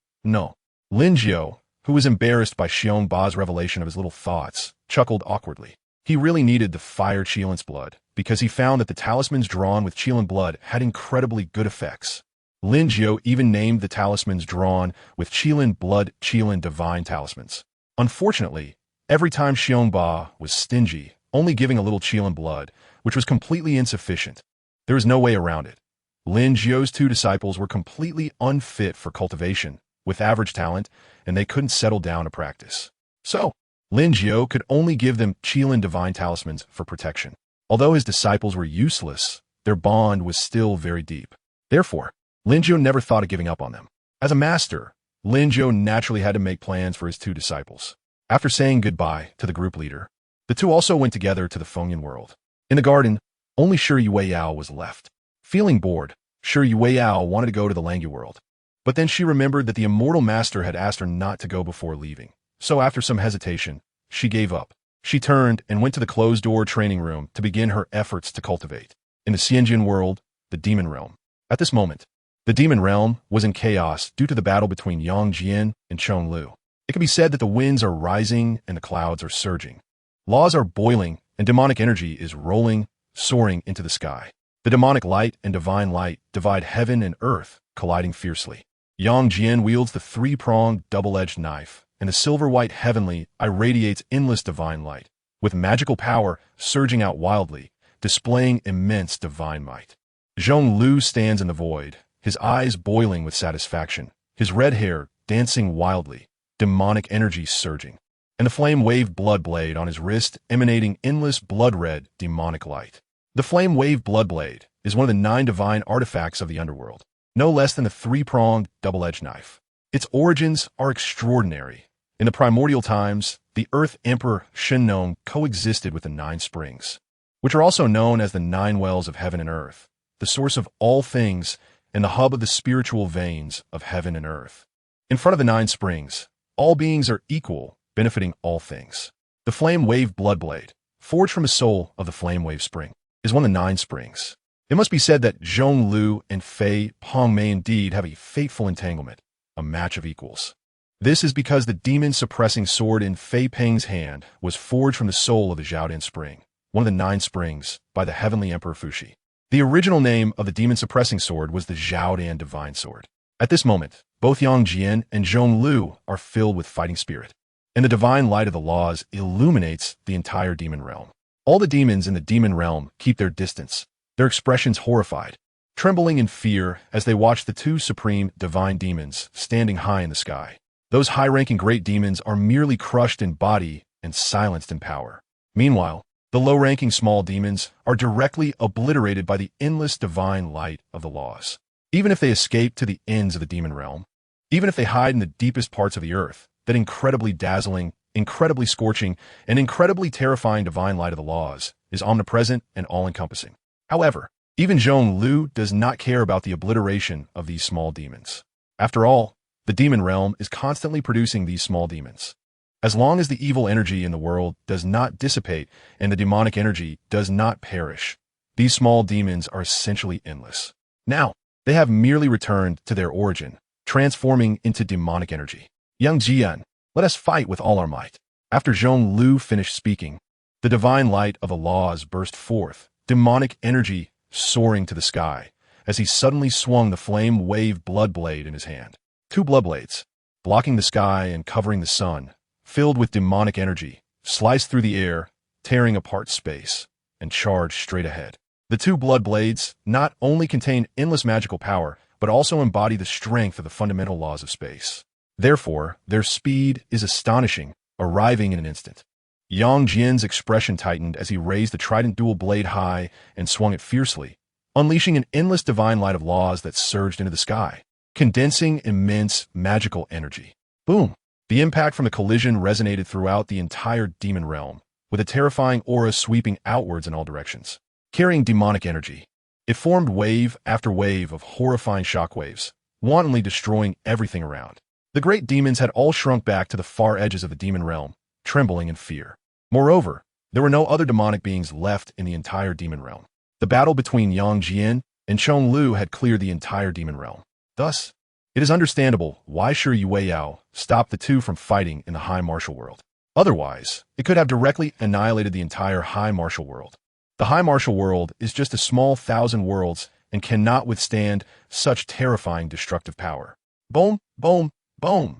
Lin Jiao, who was embarrassed by Xiongba's revelation of his little thoughts, chuckled awkwardly. He really needed the fire Qilin's blood, because he found that the talismans drawn with Qilin blood had incredibly good effects. Lin Jiao even named the talismans drawn with Qilin blood Qilin divine talismans. Unfortunately, every time Xiongba was stingy, only giving a little Qilin blood, which was completely insufficient. There was no way around it. Lin Jiao's two disciples were completely unfit for cultivation, with average talent, and they couldn't settle down to practice. So, Lin Jiao could only give them Qilin divine talismans for protection. Although his disciples were useless, their bond was still very deep. Therefore, Lin Jiao never thought of giving up on them. As a master, Lin Jiao naturally had to make plans for his two disciples. After saying goodbye to the group leader, the two also went together to the Fengyan world. In the garden, only Shuri Weiyao was left. Feeling bored, Shuri Weiyao wanted to go to the Langyu world. But then she remembered that the immortal master had asked her not to go before leaving. So after some hesitation, she gave up. She turned and went to the closed-door training room to begin her efforts to cultivate. In the Xianjian world, the demon realm. At this moment, the demon realm was in chaos due to the battle between Yang Jian and Chong Lu. It can be said that the winds are rising and the clouds are surging. Laws are boiling and demonic energy is rolling, soaring into the sky. The demonic light and divine light divide heaven and earth, colliding fiercely. Yang Jian wields the three-pronged, double-edged knife, and the silver-white heavenly irradiates endless divine light, with magical power surging out wildly, displaying immense divine might. Zhong Lu stands in the void, his eyes boiling with satisfaction, his red hair dancing wildly, demonic energy surging, and the flame-waved blood blade on his wrist emanating endless blood-red demonic light. The flame-waved blood blade is one of the 9 divine artifacts of the underworld, no less than a 3-pronged, double-edged knife. Its origins are extraordinary. In the primordial times, the Earth Emperor Shinnon coexisted with the 9 springs, which are also known as the 9 wells of heaven and earth, the source of all things and the hub of the spiritual veins of heaven and earth. In front of the 9 springs, all beings are equal, benefiting all things. The flame-waved blood blade, forged from the soul of the flame-wave spring, is one of the 9 springs. It must be said that Zhong Lu and Fei Peng may indeed have a fateful entanglement, a match of equals. This is because the demon-suppressing sword in Fei Peng's hand was forged from the soul of the Zhaodian spring, one of the 9 springs, by the heavenly Emperor Fuxi. The original name of the demon-suppressing sword was the Zhaodian divine sword. At this moment, both Yang Jian and Zhong Lu are filled with fighting spirit, and the divine light of the laws illuminates the entire demon realm. All the demons in the demon realm keep their distance, their expressions horrified, trembling in fear as they watch the 2 supreme divine demons standing high in the sky. Those high-ranking great demons are merely crushed in body and silenced in power. Meanwhile, the low-ranking small demons are directly obliterated by the endless divine light of the laws. Even if they escape to the ends of the demon realm, even if they hide in the deepest parts of the earth, that incredibly dazzling, incredibly scorching, and incredibly terrifying divine light of the laws is omnipresent and all-encompassing. However, even Zhong Lu does not care about the obliteration of these small demons. After all, the demon realm is constantly producing these small demons. As long as the evil energy in the world does not dissipate and the demonic energy does not perish, these small demons are essentially endless. Now, they have merely returned to their origin, transforming into demonic energy. Yang Jian, let us fight with all our might. After Zhong Lu finished speaking, the divine light of the laws burst forth, demonic energy soaring to the sky, as he suddenly swung the flame-wave blood blade in his hand. 2 blood blades, blocking the sky and covering the sun, filled with demonic energy, sliced through the air, tearing apart space, and charged straight ahead. The 2 blood blades not only contain endless magical power, but also embody the strength of the fundamental laws of space. Therefore, their speed is astonishing, arriving in an instant. Yang Jian's expression tightened as he raised the trident dual blade high and swung it fiercely, unleashing an endless divine light of laws that surged into the sky, condensing immense magical energy. Boom! The impact from the collision resonated throughout the entire demon realm, with a terrifying aura sweeping outwards in all directions, carrying demonic energy. It formed wave after wave of horrifying shockwaves, wantonly destroying everything around. The great demons had all shrunk back to the far edges of the demon realm, trembling in fear. Moreover, there were no other demonic beings left in the entire demon realm. The battle between Yang Jian and Zhong Lu had cleared the entire demon realm. Thus, it is understandable why Shi Yueyao stopped the 2 from fighting in the high martial world. Otherwise, it could have directly annihilated the entire high martial world. The high martial world is just a small 1,000 worlds and cannot withstand such terrifying destructive power. Boom, boom, boom!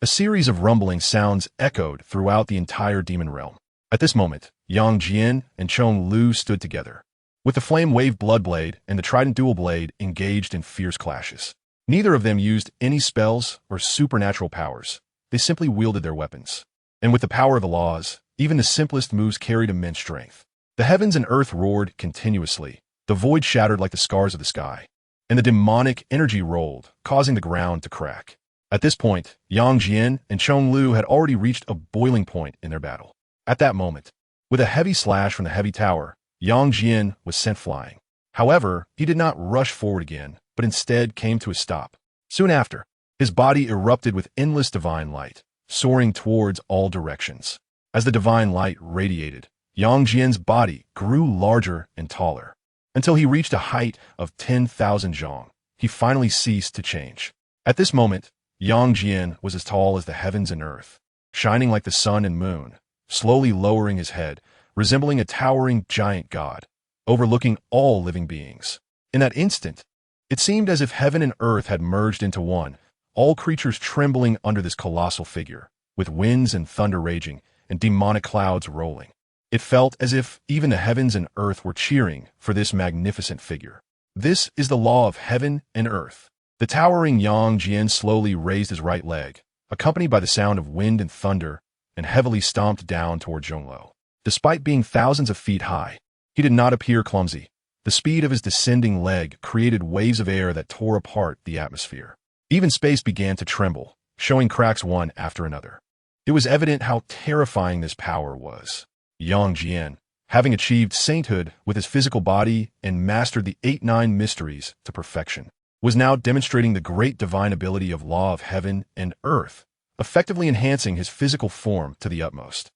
A series of rumbling sounds echoed throughout the entire demon realm. At this moment, Yang Jian and Zhong Lu stood together, with the flame-wave blood blade and the trident dual blade engaged in fierce clashes. Neither of them used any spells or supernatural powers. They simply wielded their weapons. And with the power of the laws, even the simplest moves carried immense strength. The heavens and earth roared continuously, the void shattered like the scars of the sky, and the demonic energy rolled, causing the ground to crack. At this point, Yang Jian and Zhong Lu had already reached a boiling point in their battle. At that moment, with a heavy slash from the heavy tower, Yang Jian was sent flying. However, he did not rush forward again, but instead came to a stop. Soon after, his body erupted with endless divine light, soaring towards all directions. As the divine light radiated, Yang Jian's body grew larger and taller, until he reached a height of 10,000 zhong. He finally ceased to change. At this moment, Yang Jian was as tall as the heavens and earth, shining like the sun and moon, slowly lowering his head, resembling a towering giant god, overlooking all living beings. In that instant, it seemed as if heaven and earth had merged into one, all creatures trembling under this colossal figure, with winds and thunder raging and demonic clouds rolling. It felt as if even the heavens and earth were cheering for this magnificent figure. This is the law of heaven and earth. The towering Yang Jian slowly raised his right leg, accompanied by the sound of wind and thunder, and heavily stomped down toward Zhongluo. Despite being thousands of feet high, he did not appear clumsy. The speed of his descending leg created waves of air that tore apart the atmosphere. Even space began to tremble, showing cracks one after another. It was evident how terrifying this power was. Yang Jian, having achieved sainthood with his physical body and mastered the 8-9 mysteries to perfection, was now demonstrating the great divine ability of law of heaven and earth, effectively enhancing his physical form to the utmost.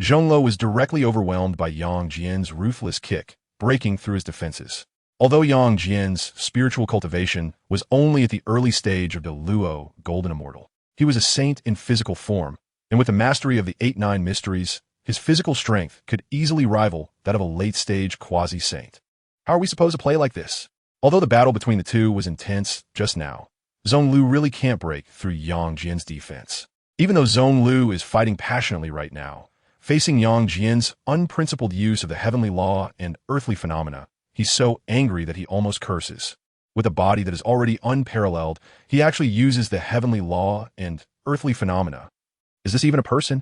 Zhongluo was directly overwhelmed by Yang Jian's ruthless kick, breaking through his defenses. Although Yang Jian's spiritual cultivation was only at the early stage of the Luo Golden Immortal, he was a saint in physical form, and with the mastery of the 8-9 mysteries, his physical strength could easily rival that of a late-stage quasi-saint. How are we supposed to play like this? Although the battle between the two was intense just now, Zhonglu really can't break through Yang Jian's defense. Even though Zhonglu is fighting passionately right now, facing Yang Jian's unprincipled use of the heavenly law and earthly phenomena, he's so angry that he almost curses. With a body that is already unparalleled, he actually uses the heavenly law and earthly phenomena. Is this even a person?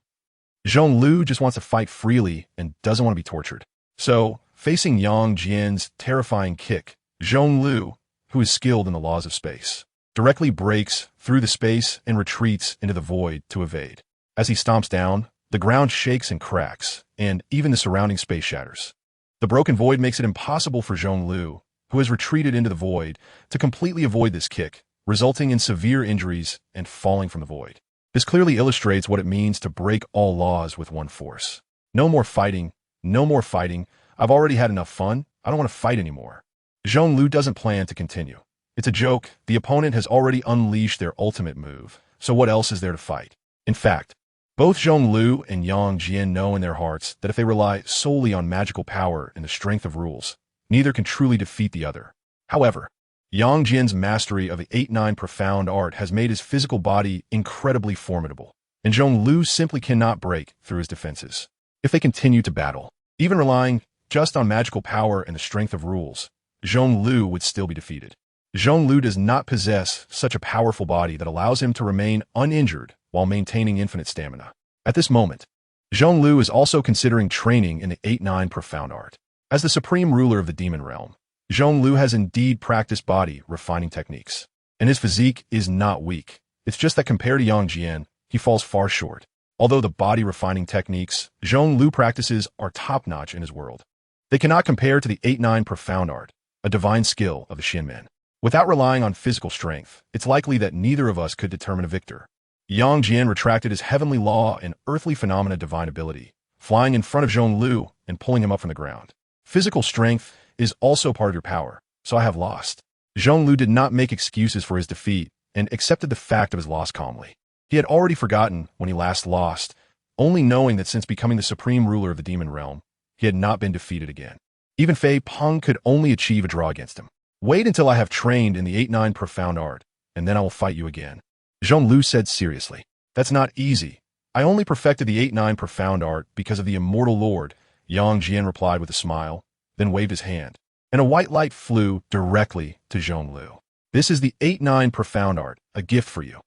Zhonglu just wants to fight freely and doesn't want to be tortured. So, facing Yang Jian's terrifying kick, Zhonglu, who is skilled in the laws of space, directly breaks through the space and retreats into the void to evade. As he stomps down, the ground shakes and cracks, and even the surrounding space shatters. The broken void makes it impossible for Zhonglu, who has retreated into the void, to completely avoid this kick, resulting in severe injuries and falling from the void. This clearly illustrates what it means to break all laws with one force. No more fighting, no more fighting. I've already had enough fun. I don't want to fight anymore. Zhonglu doesn't plan to continue. It's a joke. The opponent has already unleashed their ultimate move, so what else is there to fight? In fact, both Zhonglu and Yang Jian know in their hearts that if they rely solely on magical power and the strength of rules, neither can truly defeat the other. However, Yang Jian's mastery of the 8-9 profound art has made his physical body incredibly formidable, and Zhonglu simply cannot break through his defenses. If they continue to battle, even relying just on magical power and the strength of rules, Zhonglu would still be defeated. Zhonglu does not possess such a powerful body that allows him to remain uninjured while maintaining infinite stamina. At this moment, Zhonglu is also considering training in the 8-9 profound art. As the supreme ruler of the demon realm, Zhonglu has indeed practiced body refining techniques, and his physique is not weak. It's just that compared to Yang Jian, he falls far short. Although the body refining techniques Zhonglu practices are top-notch in his world, they cannot compare to the 8-9 profound art, a divine skill of the Shinmen. Without relying on physical strength, it's likely that neither of us could determine a victor. Yang Jian retracted his heavenly law and earthly phenomena divine ability, flying in front of Zhonglu and pulling him up from the ground. Physical strength is also part of your power, so I have lost. Zhonglu did not make excuses for his defeat and accepted the fact of his loss calmly. He had already forgotten when he last lost, only knowing that since becoming the supreme ruler of the demon realm, he had not been defeated again. Even Fei Peng could only achieve a draw against him. Wait until I have trained in the 8-9 profound art, and then I will fight you again. Zhonglu said seriously. That's not easy. I only perfected the 8-9 profound art because of the immortal lord, Yang Jian replied with a smile, then waved his hand, and a white light flew directly to Zhonglu. This is the 8-9 profound art, a gift for you.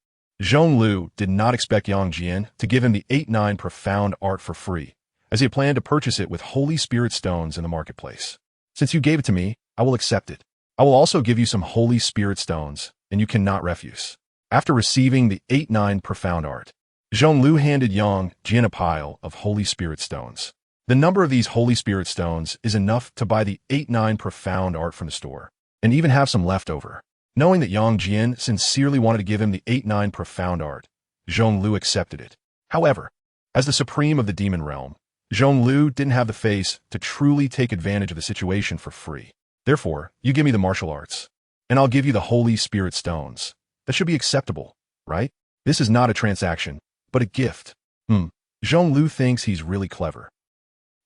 Zhonglu did not expect Yang Jian to give him the 8-9 profound art for free, as he had planned to purchase it with holy spirit stones in the marketplace. Since you gave it to me, I will accept it. I will also give you some holy spirit stones, and you cannot refuse. After receiving the 8-9 profound art, Zhonglu handed Yang Jian a pile of holy spirit stones. The number of these holy spirit stones is enough to buy the 8-9 profound art from the store, and even have some left over. Knowing that Yang Jian sincerely wanted to give him the 8-9 profound art, Zhonglu accepted it. However, as the supreme of the demon realm, Zhonglu didn't have the face to truly take advantage of the situation for free. Therefore, you give me the martial arts, and I'll give you the holy spirit stones. That should be acceptable, right? This is not a transaction, but a gift. Zhonglu thinks he's really clever.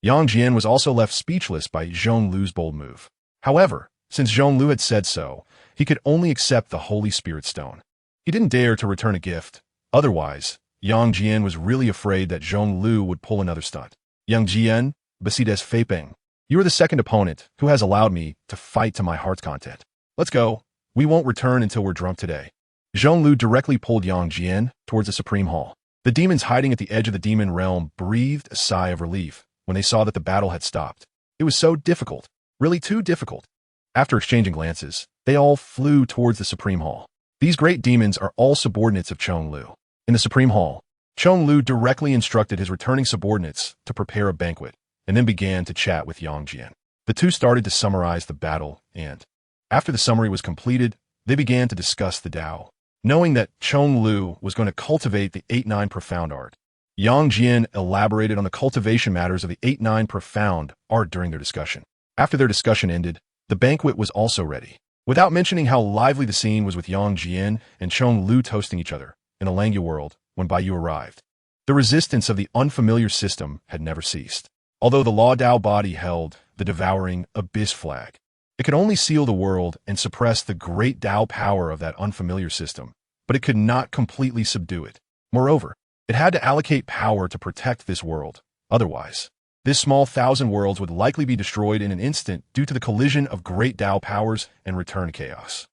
Yang Jian was also left speechless by Zhonglu's bold move. However, since Zhonglu had said so, he could only accept the holy spirit stone. He didn't dare to return a gift. Otherwise, Yang Jian was really afraid that Zhonglu would pull another stunt. Yang Jian, besides Fei Peng, you are the second opponent who has allowed me to fight to my heart's content. Let's go. We won't return until we're drunk today. Zhonglu directly pulled Yang Jian towards the Supreme Hall. The demons hiding at the edge of the demon realm breathed a sigh of relief when they saw that the battle had stopped. It was so difficult, really too difficult. After exchanging glances, they all flew towards the Supreme Hall. These great demons are all subordinates of Chonglu. In the Supreme Hall, Chonglu directly instructed his returning subordinates to prepare a banquet, and then began to chat with Yang Jian. The two started to summarize the battle, and after the summary was completed, they began to discuss the Tao. Knowing that Chonglu was going to cultivate the 8-9 profound art, Yang Jian elaborated on the cultivation matters of the 8-9 profound art during their discussion. After their discussion ended, the banquet was also ready. Without mentioning how lively the scene was with Yang Jian and Chonglu toasting each other in a Langya world when Bai Yu arrived, the resistance of the unfamiliar system had never ceased. Although the Law Dao body held the devouring abyss flag, it could only seal the world and suppress the great Dao power of that unfamiliar system, but it could not completely subdue it. Moreover, it had to allocate power to protect this world. Otherwise, this small 1,000 worlds would likely be destroyed in an instant due to the collision of great Dao powers and return chaos.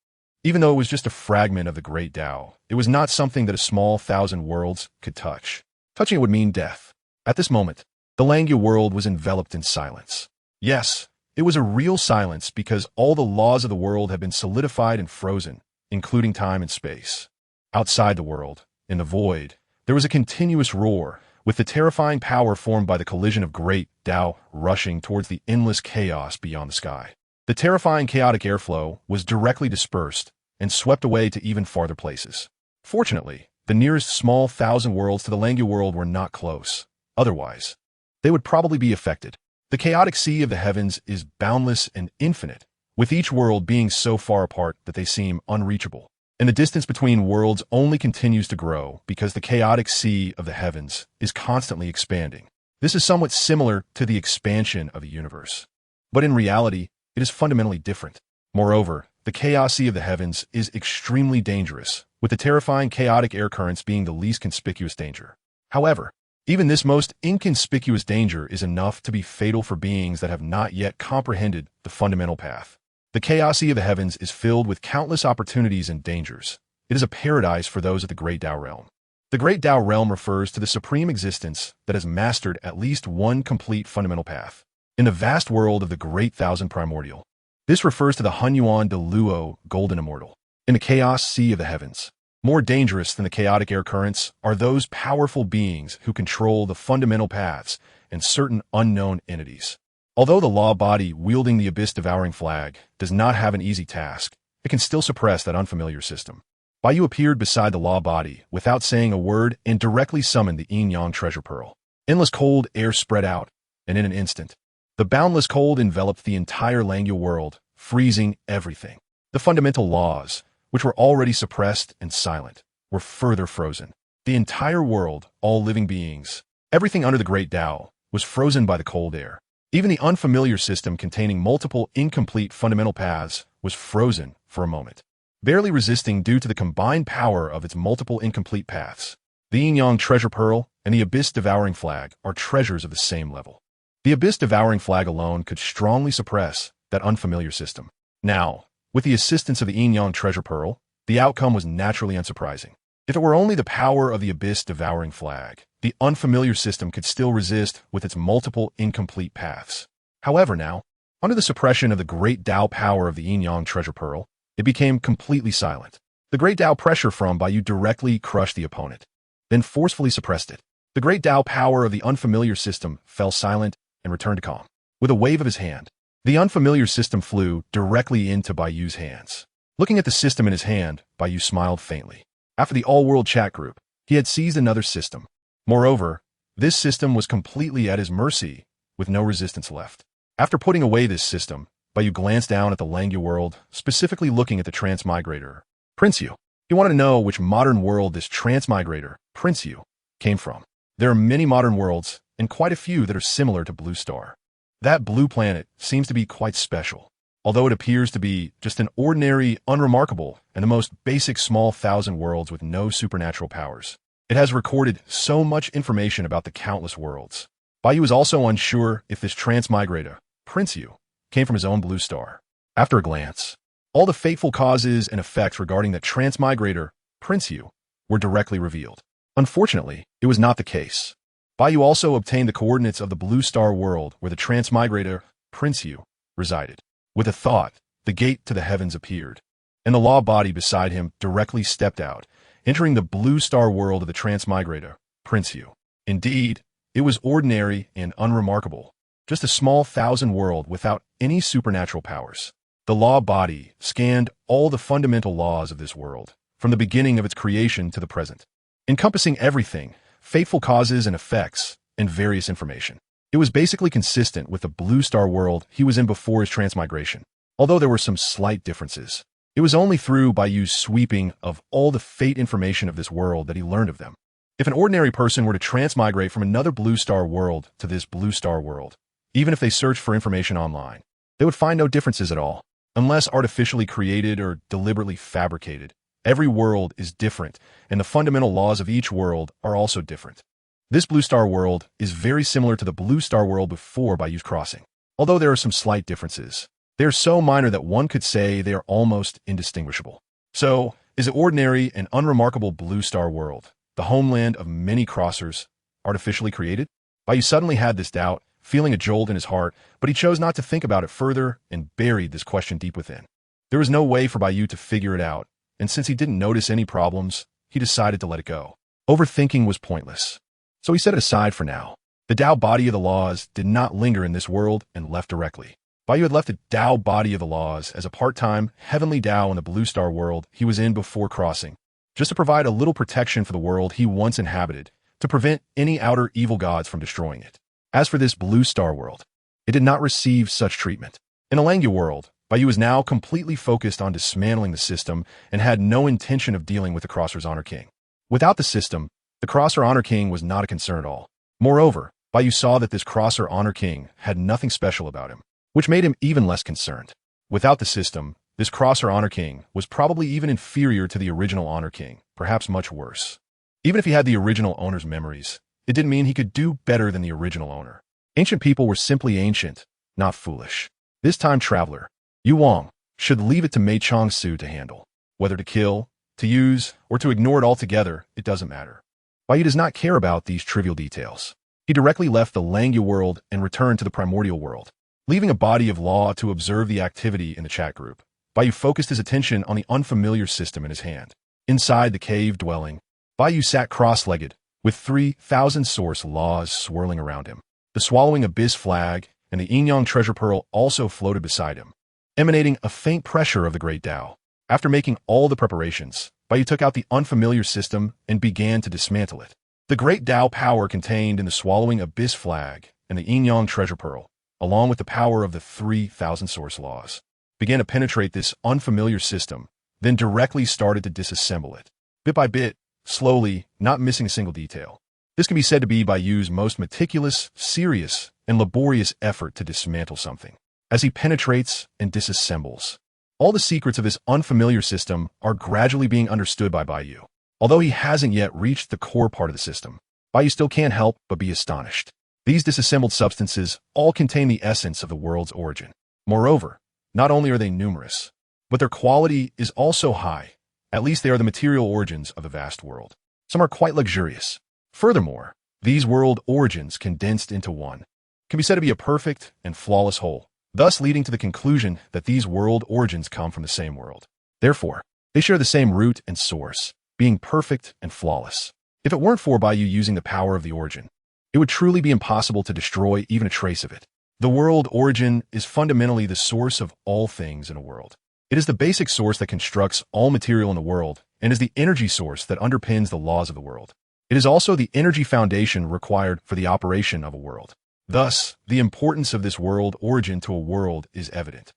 Even though it was just a fragment of the great Dao, it was not something that a small 1,000 worlds could touch. Touching it would mean death. At this moment, the Langya world was enveloped in silence. Yes, it was a real silence because all the laws of the world had been solidified and frozen, including time and space. Outside the world, in the void, there was a continuous roar, with the terrifying power formed by the collision of great Dao rushing towards the endless chaos beyond the sky. The terrifying chaotic airflow was directly dispersed and swept away to even farther places. Fortunately, the nearest small 1,000 worlds to the Langya world were not close. Otherwise, they would probably be affected. The chaotic sea of the heavens is boundless and infinite, with each world being so far apart that they seem unreachable. And the distance between worlds only continues to grow because the chaotic sea of the heavens is constantly expanding. This is somewhat similar to the expansion of the universe. But in reality, it is fundamentally different. Moreover, the chaos sea of the heavens is extremely dangerous, with the terrifying chaotic air currents being the least conspicuous danger. However, even this most inconspicuous danger is enough to be fatal for beings that have not yet comprehended the fundamental path. The chaos sea of the heavens is filled with countless opportunities and dangers. It is a paradise for those of the Great Tao Realm. The Great Tao Realm refers to the supreme existence that has mastered at least one complete fundamental path. In the vast world of the Great Thousand Primordial, this refers to the Hunyuan de Luo Golden Immortal. In the chaos sea of the heavens, more dangerous than the chaotic air currents are those powerful beings who control the fundamental paths and certain unknown entities. Although the law body wielding the abyss-devouring flag does not have an easy task, it can still suppress that unfamiliar system. Bai Yu appeared beside the law body without saying a word and directly summoned the yin-yang treasure pearl. Endless cold air spread out, and in an instant, the boundless cold enveloped the entire Langya world, freezing everything. The fundamental laws, which were already suppressed and silent, were further frozen. The entire world, all living beings, everything under the Great Tao, was frozen by the cold air. Even the unfamiliar system containing multiple incomplete fundamental paths was frozen for a moment, barely resisting due to the combined power of its multiple incomplete paths. The yin-yang treasure pearl and the abyss-devouring flag are treasures of the same level. The abyss-devouring flag alone could strongly suppress that unfamiliar system. Now, with the assistance of the yin-yang treasure pearl, the outcome was naturally unsurprising. If it were only the power of the abyss-devouring flag, the unfamiliar system could still resist with its multiple incomplete paths. However now, under the suppression of the great Tao power of the yin-yang treasure pearl, it became completely silent. The great Tao pressure from Bai Yu directly crushed the opponent, then forcefully suppressed it. The great Tao power of the unfamiliar system fell silent and returned to calm. With a wave of his hand, the unfamiliar system flew directly into Bai Yu's hands. Looking at the system in his hand, Bai Yu smiled faintly. After the all-world chat group, he had seized another system. Moreover, this system was completely at his mercy, with no resistance left. After putting away this system, Bai Yu glanced down at the Langya world, specifically looking at the transmigrator, Prince Yu. He wanted to know which modern world this transmigrator, Prince Yu, came from. There are many modern worlds, and quite a few that are similar to Blue Star. That blue planet seems to be quite special, although it appears to be just an ordinary, unremarkable, and the most basic small 1,000 worlds with no supernatural powers. It has recorded so much information about the countless worlds. Bai Yu is also unsure if this transmigrator, Prince Yu, came from his own blue star. After a glance, All the fateful causes and effects regarding the transmigrator, Prince Yu, were directly revealed. Unfortunately, it was not the case. Bai Yu also obtained the coordinates of the blue star world where the transmigrator, Prince Yu, resided. With a thought, the gate to the heavens appeared, and the law body beside him directly stepped out, entering the blue star world of the transmigrator, Prince Yu. Indeed, it was ordinary and unremarkable, just a small thousand world without any supernatural powers. The law body scanned all the fundamental laws of this world, from the beginning of its creation to the present, encompassing everything, fateful causes and effects, and various information. It was basically consistent with the blue star world he was in before his transmigration, although there were some slight differences. It was only through Bai Yu's sweeping of all the fate information of this world that he learned of them. If an ordinary person were to transmigrate from another blue star world to this blue star world, even if they searched for information online, they would find no differences at all, unless artificially created or deliberately fabricated. Every world is different, and the fundamental laws of each world are also different. This blue star world is very similar to the blue star world before Bai Yu's crossing, although there are some slight differences. They are so minor that one could say they are almost indistinguishable. So, is the ordinary and unremarkable blue star world, the homeland of many crossers, artificially created? Bai Yu suddenly had this doubt, feeling a jolt in his heart, but he chose not to think about it further and buried this question deep within. There was no way for Bai Yu to figure it out, and since he didn't notice any problems, he decided to let it go. Overthinking was pointless, so he set it aside for now. The Tao body of the laws did not linger in this world and left directly. Bai Yu had left the Tao body of the laws as a part-time, heavenly Tao in the blue star world he was in before crossing, just to provide a little protection for the world he once inhabited, to prevent any outer evil gods from destroying it. As for this blue star world, it did not receive such treatment. In the Langya world, Bai Yu was now completely focused on dismantling the system and had no intention of dealing with the Crosser's Honor King. Without the system, the Crosser Honor King was not a concern at all. Moreover, Bai Yu saw that this Crosser Honor King had nothing special about him, which made him even less concerned. Without the system, this Crosser Honor King was probably even inferior to the original Honor King, perhaps much worse. Even if he had the original owner's memories, it didn't mean he could do better than the original owner. Ancient people were simply ancient, not foolish. This time traveler, Yu Wang, should leave it to Mei Changsu to handle. Whether to kill, to use, or to ignore it altogether, it doesn't matter. Bai Yu does not care about these trivial details. He directly left the Langya world and returned to the Primordial world. Leaving a body of law to observe the activity in the chat group, Bai Yu focused his attention on the unfamiliar system in his hand. Inside the cave dwelling, Bai Yu sat cross-legged, with 3,000 source laws swirling around him. The swallowing abyss flag and the yin-yang treasure pearl also floated beside him, emanating a faint pressure of the great Tao. After making all the preparations, Bai Yu took out the unfamiliar system and began to dismantle it. The great Tao power contained in the swallowing abyss flag and the yin-yang treasure pearl, along with the power of the 3,000 source laws, began to penetrate this unfamiliar system, then directly started to disassemble it. Bit by bit, slowly, not missing a single detail. This can be said to be Bai Yu's most meticulous, serious, and laborious effort to dismantle something. As he penetrates and disassembles, all the secrets of this unfamiliar system are gradually being understood by Bai Yu. Although he hasn't yet reached the core part of the system, Bai Yu still can't help but be astonished. These disassembled substances all contain the essence of the world's origin. Moreover, not only are they numerous, but their quality is also high. At least they are the material origins of the vast world. Some are quite luxurious. Furthermore, these world origins condensed into one can be said to be a perfect and flawless whole, thus leading to the conclusion that these world origins come from the same world. Therefore, they share the same root and source, being perfect and flawless. If it weren't for Bai Yu using the power of the origin, it would truly be impossible to destroy even a trace of it. The world origin is fundamentally the source of all things in a world. It is the basic source that constructs all material in the world and is the energy source that underpins the laws of the world. It is also the energy foundation required for the operation of a world. Thus, the importance of this world origin to a world is evident.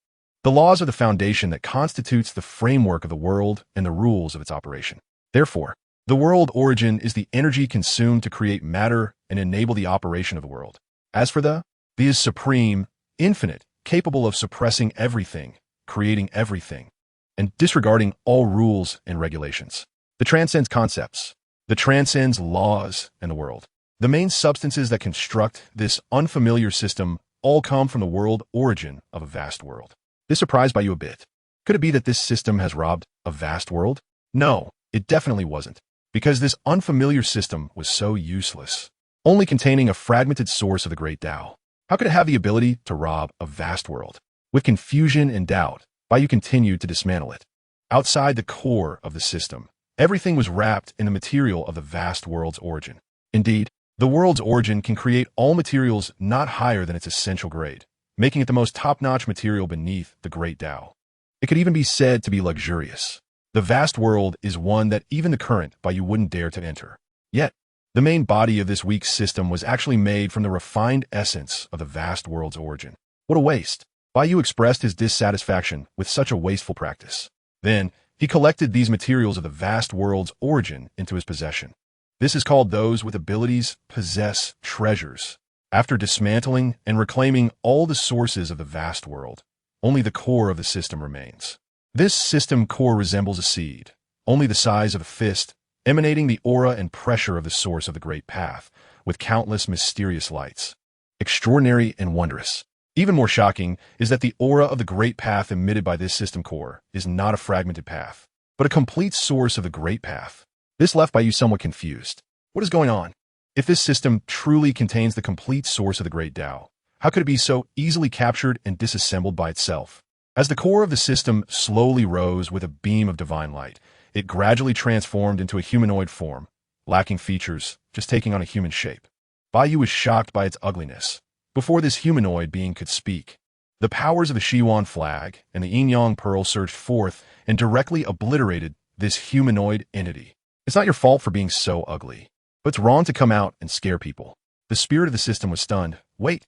The laws are the foundation that constitutes the framework of the world and the rules of its operation. Therefore, the world origin is the energy consumed to create matter and enable the operation of the world. As for the is supreme, infinite, capable of suppressing everything, creating everything, and disregarding all rules and regulations. The transcends concepts. The transcends laws and the world. The main substances that construct this unfamiliar system all come from the world origin of a vast world. This surprised Bai Yu a bit. Could it be that this system has robbed a vast world? No, it definitely wasn't, because this unfamiliar system was so useless, only containing a fragmented source of the great Tao. How could it have the ability to rob a vast world? With confusion and doubt, Bai Yu continued to dismantle it. Outside the core of the system, everything was wrapped in the material of the vast world's origin. Indeed, the world's origin can create all materials not higher than its essential grade, making it the most top-notch material beneath the great Tao. It could even be said to be luxurious. The vast world is one that even the current Bai Yu wouldn't dare to enter. Yet, the main body of this weak system was actually made from the refined essence of the vast world's origin. What a waste! Bai Yu expressed his dissatisfaction with such a wasteful practice. Then, he collected these materials of the vast world's origin into his possession. This is called those with abilities possess treasures. After dismantling and reclaiming all the sources of the vast world, only the core of the system remains. This system core resembles a seed, only the size of a fist, emanating the aura and pressure of the source of the great path, with countless mysterious lights. Extraordinary and wondrous. Even more shocking is that the aura of the great path emitted by this system core is not a fragmented path, but a complete source of the great path. This left Bai Yu somewhat confused. What is going on? If this system truly contains the complete source of the great Tao, how could it be so easily captured and disassembled by itself? As the core of the system slowly rose with a beam of divine light, it gradually transformed into a humanoid form, lacking features, just taking on a human shape. Bai Yu was shocked by its ugliness. Before this humanoid being could speak, the powers of the Shiwan flag and the yin-yang pearl surged forth and directly obliterated this humanoid entity. It's not your fault for being so ugly, but it's wrong to come out and scare people. The spirit of the system was stunned. Wait,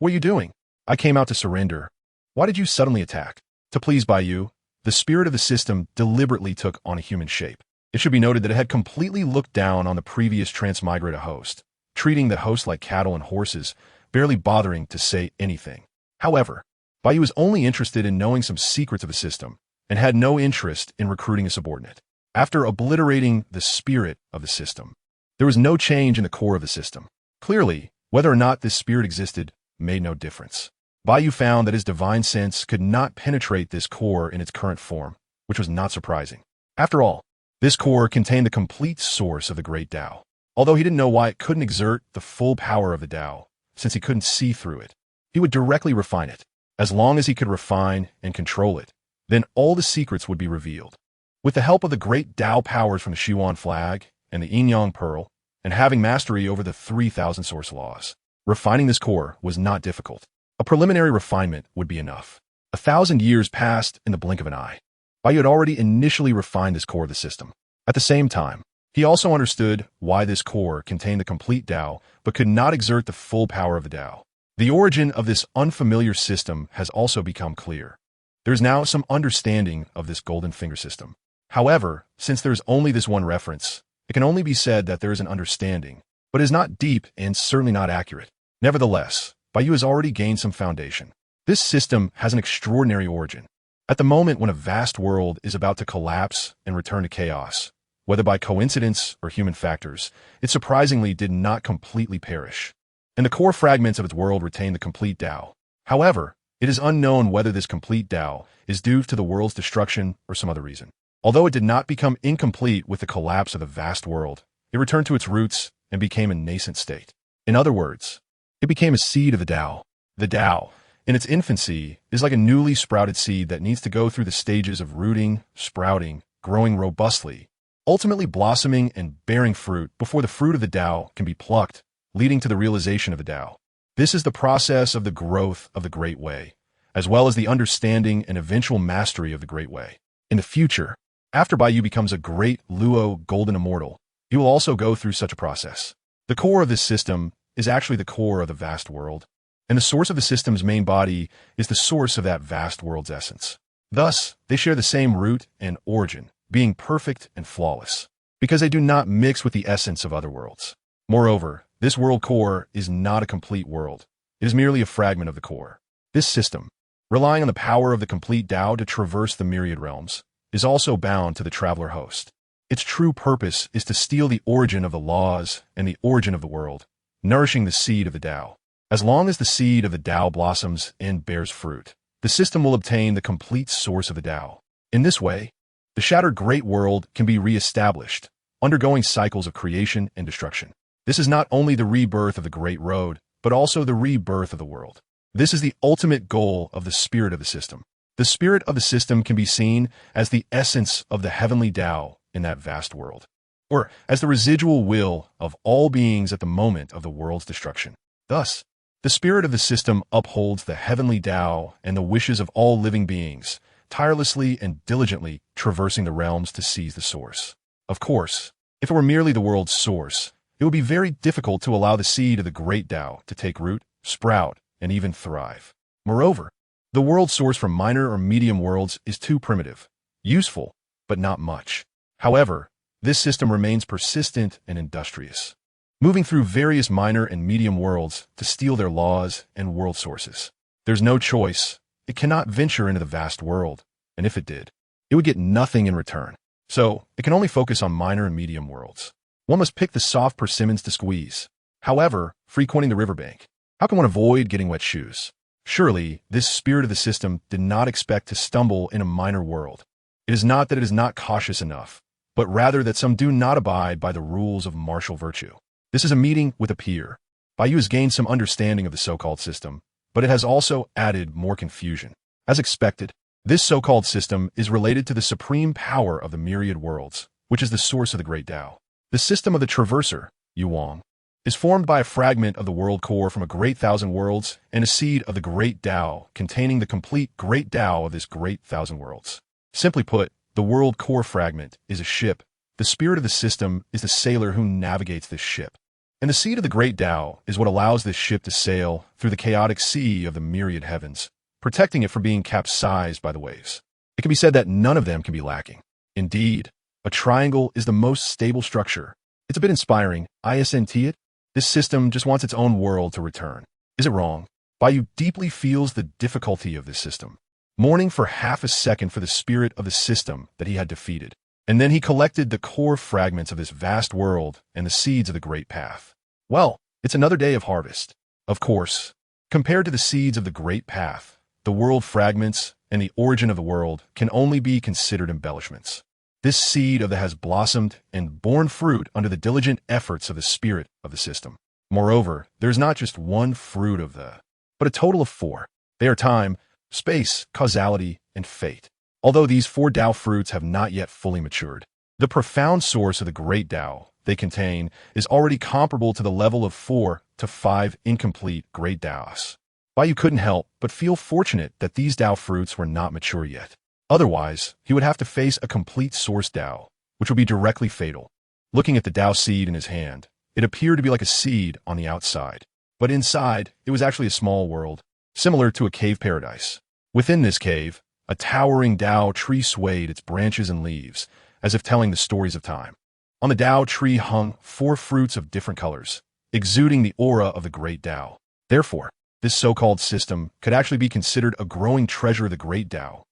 what are you doing? I came out to surrender. Why did you suddenly attack? To please Bai Yu, the spirit of the system deliberately took on a human shape. It should be noted that it had completely looked down on the previous transmigrated host, treating the host like cattle and horses, barely bothering to say anything. However, Bai Yu was only interested in knowing some secrets of the system and had no interest in recruiting a subordinate. After obliterating the spirit of the system, there was no change in the core of the system. Clearly, whether or not this spirit existed made no difference. Bai Yu found that his divine sense could not penetrate this core in its current form, which was not surprising. After all, this core contained the complete source of the great Tao. Although he didn't know why it couldn't exert the full power of the Tao, since he couldn't see through it, he would directly refine it. As long as he could refine and control it, then all the secrets would be revealed. With the help of the great Tao powers from the Shiwan flag and the yin-yang pearl, and having mastery over the 3,000 source laws, refining this core was not difficult. A preliminary refinement would be enough. 1,000 years passed in the blink of an eye. Bai Yu had already initially refined this core of the system. At the same time, he also understood why this core contained the complete Tao, but could not exert the full power of the Tao. The origin of this unfamiliar system has also become clear. There is now some understanding of this golden finger system. However, since there is only this one reference, it can only be said that there is an understanding, but it is not deep and certainly not accurate. Nevertheless, Bai Yu has already gained some foundation. This system has an extraordinary origin. At the moment when a vast world is about to collapse and return to chaos, whether by coincidence or human factors, it surprisingly did not completely perish, and the core fragments of its world retain the complete Tao. However, it is unknown whether this complete Tao is due to the world's destruction or some other reason. Although it did not become incomplete with the collapse of the vast world, it returned to its roots and became a nascent state. In other words, it became a seed of the Tao. The Tao, in its infancy, is like a newly sprouted seed that needs to go through the stages of rooting, sprouting, growing robustly, ultimately blossoming and bearing fruit before the fruit of the Tao can be plucked, leading to the realization of the Tao. This is the process of the growth of the Great Way, as well as the understanding and eventual mastery of the Great Way. In the future, after Bai Yu becomes a great Luo golden immortal, he will also go through such a process. The core of this system is actually the core of the vast world, and the source of the system's main body is the source of that vast world's essence. Thus, they share the same root and origin, being perfect and flawless, because they do not mix with the essence of other worlds. Moreover, this world core is not a complete world. It is merely a fragment of the core. This system, relying on the power of the complete Tao to traverse the myriad realms, is also bound to the traveler host. Its true purpose is to steal the origin of the laws and the origin of the world, nourishing the seed of the Tao. As long as the seed of the Tao blossoms and bears fruit, the system will obtain the complete source of the Tao. In this way, the shattered great world can be re-established, undergoing cycles of creation and destruction. This is not only the rebirth of the Great Road, but also the rebirth of the world. This is the ultimate goal of the spirit of the system. The spirit of the system can be seen as the essence of the heavenly Tao in that vast world, or as the residual will of all beings at the moment of the world's destruction. Thus, the spirit of the system upholds the heavenly Tao and the wishes of all living beings, tirelessly and diligently traversing the realms to seize the source. Of course, if it were merely the world's source, it would be very difficult to allow the seed of the great Tao to take root, sprout, and even thrive. Moreover, the world source from minor or medium worlds is too primitive, useful, but not much. However, this system remains persistent and industrious, moving through various minor and medium worlds to steal their laws and world sources. There's no choice. It cannot venture into the vast world, and if it did, it would get nothing in return. So, it can only focus on minor and medium worlds. One must pick the soft persimmons to squeeze. However, frequenting the riverbank, how can one avoid getting wet shoes? Surely, this spirit of the system did not expect to stumble in a minor world. It is not that it is not cautious enough, but rather that some do not abide by the rules of martial virtue. This is a meeting with a peer. Bai Yu has gained some understanding of the so-called system, but it has also added more confusion. As expected, this so-called system is related to the supreme power of the myriad worlds, which is the source of the great Tao. The system of the traverser, Yuang, is formed by a fragment of the world core from a great thousand worlds and a seed of the great Tao containing the complete great Tao of this great thousand worlds. Simply put, the world core fragment is a ship. The spirit of the system is the sailor who navigates this ship. And the seed of the great Tao is what allows this ship to sail through the chaotic sea of the myriad heavens, protecting it from being capsized by the waves. It can be said that none of them can be lacking. Indeed, a triangle is the most stable structure. It's a bit inspiring, isn't it? This system just wants its own world to return. Is it wrong? Bai Yu deeply feels the difficulty of this system, mourning for half a second for the spirit of the system that he had defeated. And then he collected the core fragments of this vast world and the seeds of the great path. Well, it's another day of harvest. Of course, compared to the seeds of the great path, the world fragments and the origin of the world can only be considered embellishments. This seed of the has blossomed and borne fruit under the diligent efforts of the spirit of the system. Moreover, there is not just one fruit of the, but a total of 4. They are time, space, causality, and fate. Although these 4 Tao fruits have not yet fully matured, the profound source of the great Tao they contain is already comparable to the level of 4 to 5 incomplete great Taos. Bai Yu couldn't help but feel fortunate that these Tao fruits were not mature yet. Otherwise, he would have to face a complete source Tao, which would be directly fatal. Looking at the Tao seed in his hand, it appeared to be like a seed on the outside. But inside, it was actually a small world, similar to a cave paradise. Within this cave, a towering Tao tree swayed its branches and leaves, as if telling the stories of time. On the Tao tree hung 4 fruits of different colors, exuding the aura of the great Tao. Therefore, this so-called system could actually be considered a growing treasure of the great Tao.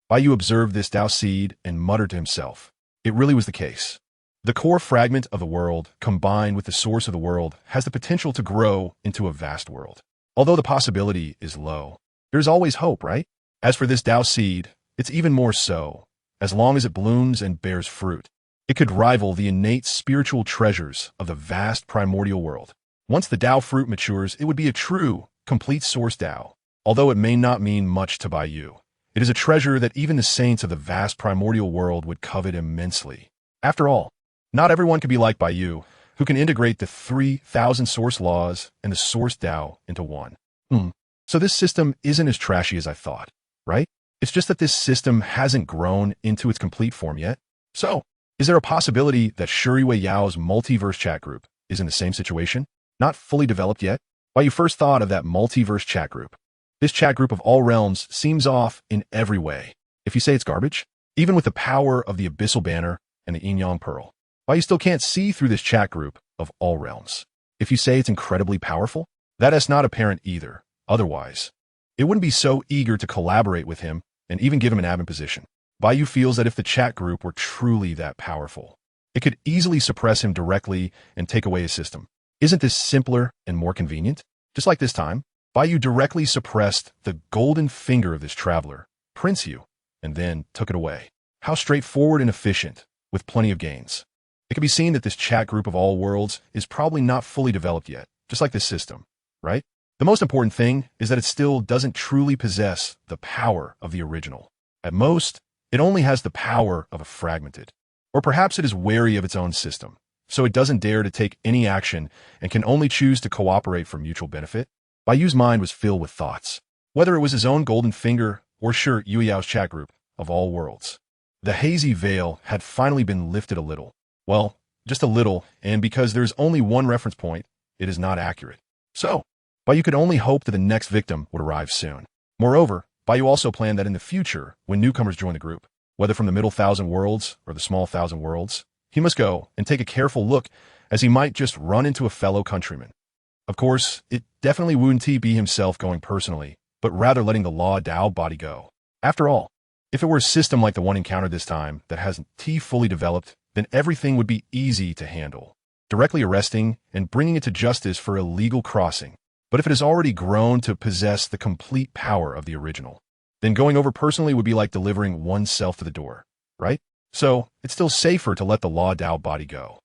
Bai Yu observed this Tao seed and muttered to himself. It really was the case. The core fragment of the world, combined with the source of the world, has the potential to grow into a vast world. Although the possibility is low, there's always hope, right? As for this Tao seed, it's even more so. As long as it blooms and bears fruit, it could rival the innate spiritual treasures of the vast primordial world. Once the Tao fruit matures, it would be a true, complete source Tao. Although it may not mean much to Bai Yu, it is a treasure that even the saints of the vast primordial world would covet immensely. After all, not everyone can be like Bai Yu, who can integrate the 3,000 source laws and the source Tao into one. So this system isn't as trashy as I thought, right? It's just that this system hasn't grown into its complete form yet. So, is there a possibility that Shuriwei Yao's multiverse chat group is in the same situation? Not fully developed yet? Bai Yu first thought of that multiverse chat group. This chat group of all realms seems off in every way. If you say it's garbage, even with the power of the Abyssal Banner and the Yin-Yang Pearl, Bai Yu still can't see through this chat group of all realms. If you say it's incredibly powerful, that is not apparent either. Otherwise, it wouldn't be so eager to collaborate with him and even give him an admin position. Bai Yu feels that if the chat group were truly that powerful, it could easily suppress him directly and take away his system. Isn't this simpler and more convenient? Just like this time, Bai Yu directly suppressed the golden finger of this traveler, Prince Yu, and then took it away. How straightforward and efficient, with plenty of gains. It can be seen that this chat group of all worlds is probably not fully developed yet, just like this system, right? The most important thing is that it still doesn't truly possess the power of the original. At most, it only has the power of a fragmented. Or perhaps it is wary of its own system, so it doesn't dare to take any action and can only choose to cooperate for mutual benefit. Bai Yu's mind was filled with thoughts, whether it was his own golden finger or sure Yu Yao's chat group of all worlds. The hazy veil had finally been lifted a little. Well, just a little, and because there's only one reference point, it is not accurate. So, Bai Yu could only hope that the next victim would arrive soon. Moreover, Bai Yu also planned that in the future, when newcomers join the group, whether from the middle 1,000 worlds or the small 1,000 worlds, he must go and take a careful look, as he might just run into a fellow countryman. Of course, it definitely wouldn't be himself going personally, but rather letting the Law Dao body go. After all, if it were a system like the one encountered this time that hasn't fully developed, then everything would be easy to handle, directly arresting and bringing it to justice for illegal crossing. But if it has already grown to possess the complete power of the original, then going over personally would be like delivering oneself to the door, right? So, it's still safer to let the Law Dao body go.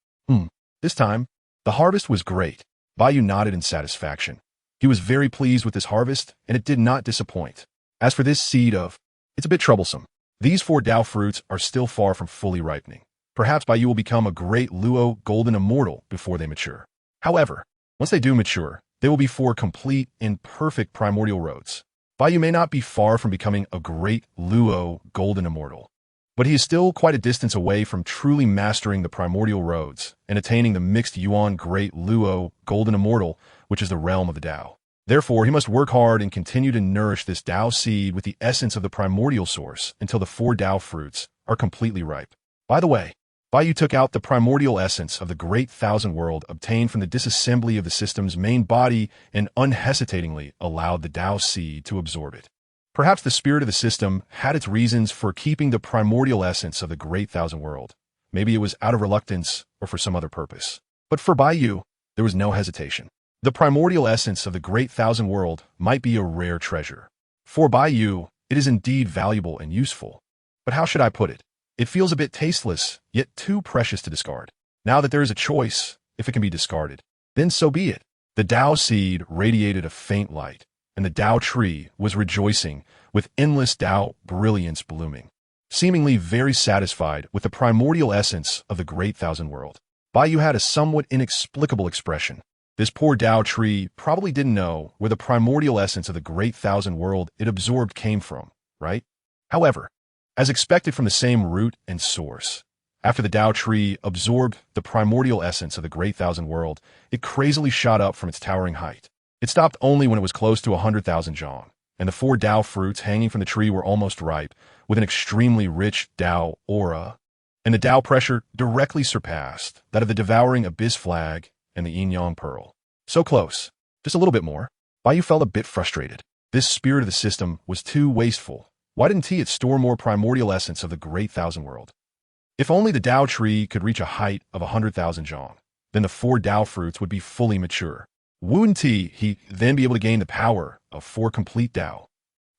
This time, the harvest was great. Bai Yu nodded in satisfaction. He was very pleased with this harvest, and it did not disappoint. As for this seed of, it's a bit troublesome. These 4 Dao fruits are still far from fully ripening. Perhaps Bai Yu will become a great Luo golden immortal before they mature. However, once they do mature, they will be 4 complete and perfect primordial roads. Bai Yu may not be far from becoming a great Luo golden immortal, but he is still quite a distance away from truly mastering the primordial roads and attaining the mixed Yuan great Luo golden immortal, which is the realm of the Dao. Therefore, he must work hard and continue to nourish this Dao seed with the essence of the primordial source until the 4 Dao fruits are completely ripe. By the way, Bai Yu took out the primordial essence of the great 1,000 world obtained from the disassembly of the system's main body and unhesitatingly allowed the Dao seed to absorb it. Perhaps the spirit of the system had its reasons for keeping the primordial essence of the great 1,000 world. Maybe it was out of reluctance or for some other purpose. But for Bai Yu, there was no hesitation. The primordial essence of the great 1,000 world might be a rare treasure. For Bai Yu, it is indeed valuable and useful. But how should I put it? It feels a bit tasteless, yet too precious to discard. Now that there is a choice, if it can be discarded, then so be it. The Dao seed radiated a faint light, and the Dao tree was rejoicing with endless Dao brilliance blooming. Seemingly very satisfied with the primordial essence of the great 1,000 world, Bai Yu had a somewhat inexplicable expression. This poor Dao tree probably didn't know where the primordial essence of the great 1,000 world it absorbed came from, right? However, as expected from the same root and source, after the Dao tree absorbed the primordial essence of the great 1,000 world, it crazily shot up from its towering height. It stopped only when it was close to 100,000 zhang, and the 4 Dao fruits hanging from the tree were almost ripe, with an extremely rich Dao aura, and the Dao pressure directly surpassed that of the devouring abyss flag and the yin-yang pearl. So close, just a little bit more. Bai Yu felt a bit frustrated. This spirit of the system was too wasteful. Why didn't it store more primordial essence of the great 1,000 world? If only the Dao tree could reach a height of 100,000 zhang, then the 4 Dao fruits would be fully mature. Wouldn't he then be able to gain the power of 4 complete Dao?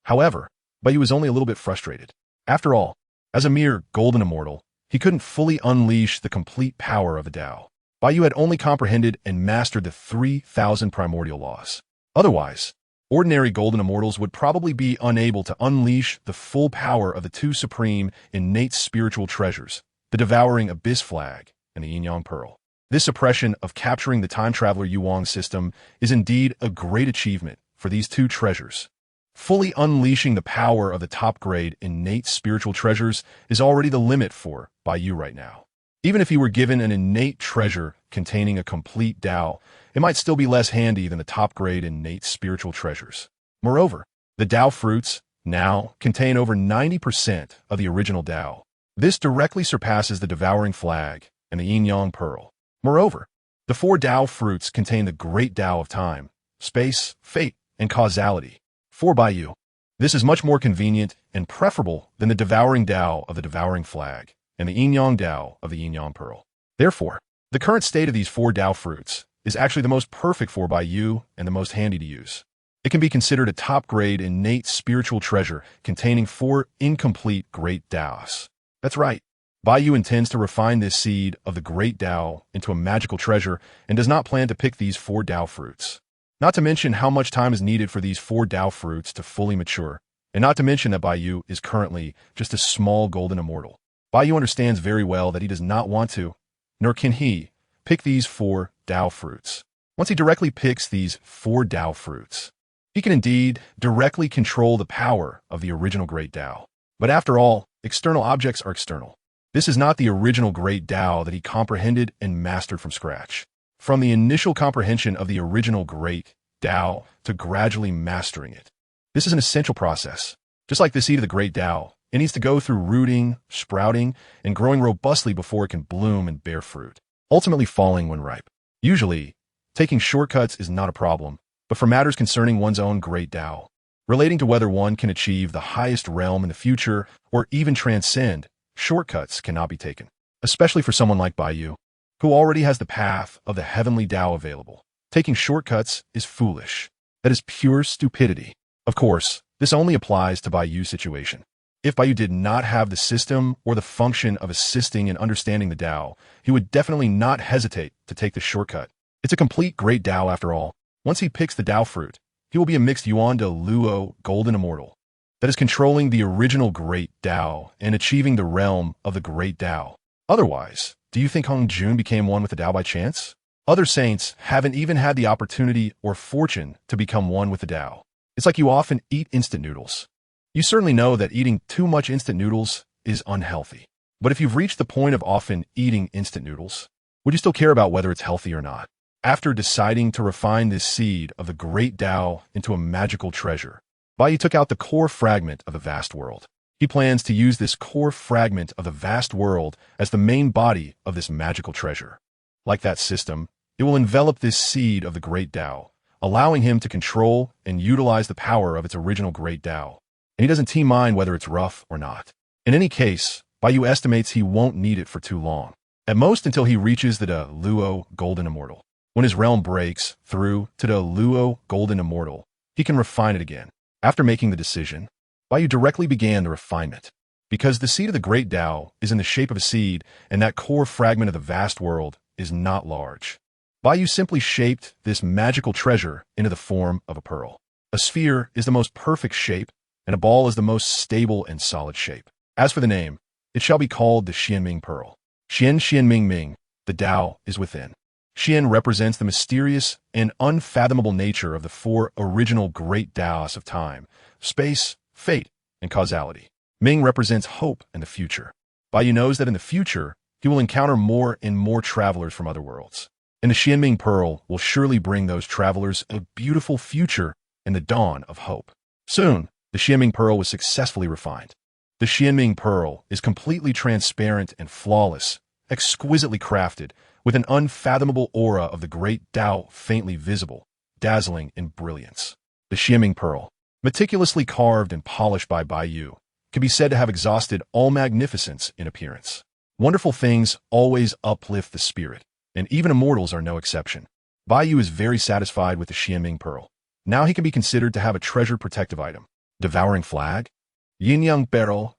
However, Bai Yu was only a little bit frustrated. After all, as a mere golden immortal, he couldn't fully unleash the complete power of the Dao. Bai Yu had only comprehended and mastered the 3,000 primordial laws. Otherwise, ordinary golden immortals would probably be unable to unleash the full power of the 2 supreme innate spiritual treasures, the devouring abyss flag and the yin-yang pearl. This suppression of capturing the time traveler Yuan system is indeed a great achievement for these 2 treasures. Fully unleashing the power of the top-grade innate spiritual treasures is already the limit for Bai Yu right now. Even if he were given an innate treasure containing a complete Dao, it might still be less handy than the top-grade innate spiritual treasures. Moreover, the Dao fruits now contain over 90% of the original Dao. This directly surpasses the devouring flag and the yin-yang pearl. Moreover, the 4 Dao fruits contain the great Dao of time, space, fate, and causality. For Bai Yu, this is much more convenient and preferable than the devouring Dao of the devouring flag and the yin-yang Dao of the yin-yang pearl. Therefore, the current state of these 4 Dao fruits is actually the most perfect for Bai Yu and the most handy to use. It can be considered a top-grade innate spiritual treasure containing 4 incomplete Great Taos. That's right. Bai Yu intends to refine this seed of the Great Tao into a magical treasure and does not plan to pick these 4 Tao fruits. Not to mention how much time is needed for these 4 Tao fruits to fully mature, and not to mention that Bai Yu is currently just a small golden immortal. Bai Yu understands very well that he does not want to, nor can he, pick these 4 Tao fruits. Once he directly picks these 4 Tao fruits, he can indeed directly control the power of the original Great Tao. But after all, external objects are external. This is not the original Great Tao that he comprehended and mastered from scratch. From the initial comprehension of the original Great Tao to gradually mastering it. This is an essential process. Just like the seed of the Great Tao, it needs to go through rooting, sprouting, and growing robustly before it can bloom and bear fruit, ultimately falling when ripe. Usually, taking shortcuts is not a problem, but for matters concerning one's own Great Tao, relating to whether one can achieve the highest realm in the future or even transcend, shortcuts cannot be taken, especially for someone like Bai Yu, who already has the path of the heavenly Tao available. Taking shortcuts is foolish. That is pure stupidity. Of course, this only applies to Bai Yu's situation. If Bai Yu did not have the system or the function of assisting in understanding the Tao, he would definitely not hesitate to take the shortcut. It's a complete Great Tao after all. Once he picks the Tao fruit, he will be a mixed Yuan de Luo golden immortal that is controlling the original Great Tao and achieving the realm of the Great Tao. Otherwise, do you think Hong Jun became one with the Tao by chance? Other saints haven't even had the opportunity or fortune to become one with the Tao. It's like you often eat instant noodles. You certainly know that eating too much instant noodles is unhealthy. But if you've reached the point of often eating instant noodles, would you still care about whether it's healthy or not? After deciding to refine this seed of the Great Tao into a magical treasure, Bai Yu took out the core fragment of the vast world. He plans to use this core fragment of the vast world as the main body of this magical treasure. Like that system, it will envelop this seed of the Great Tao, allowing him to control and utilize the power of its original Great Tao. And he doesn't T-mind whether it's rough or not. In any case, Bai Yu estimates he won't need it for too long, at most until he reaches the De Luo Golden Immortal. When his realm breaks through to the Luo Golden Immortal, he can refine it again. After making the decision, Bai Yu directly began the refinement. Because the seed of the Great Tao is in the shape of a seed and that core fragment of the vast world is not large, Bai Yu simply shaped this magical treasure into the form of a pearl. A sphere is the most perfect shape, and a ball is the most stable and solid shape. As for the name, it shall be called the Xianming Pearl. Xian, the Tao is within. Xian represents the mysterious and unfathomable nature of the 4 original Great Taos of time, space, fate, and causality. Ming represents hope and the future. Bai Yu knows that in the future, he will encounter more and more travelers from other worlds. And the Xianming Pearl will surely bring those travelers a beautiful future and the dawn of hope. Soon, the Xianming Pearl was successfully refined. The Xianming Pearl is completely transparent and flawless, exquisitely crafted, with an unfathomable aura of the Great Tao faintly visible, dazzling in brilliance. The Xianming Pearl, meticulously carved and polished by Bai Yu, can be said to have exhausted all magnificence in appearance. Wonderful things always uplift the spirit, and even immortals are no exception. Bai Yu is very satisfied with the Xianming Pearl. Now he can be considered to have a treasured protective item. Devouring Flag? Yin-Yang Barrel?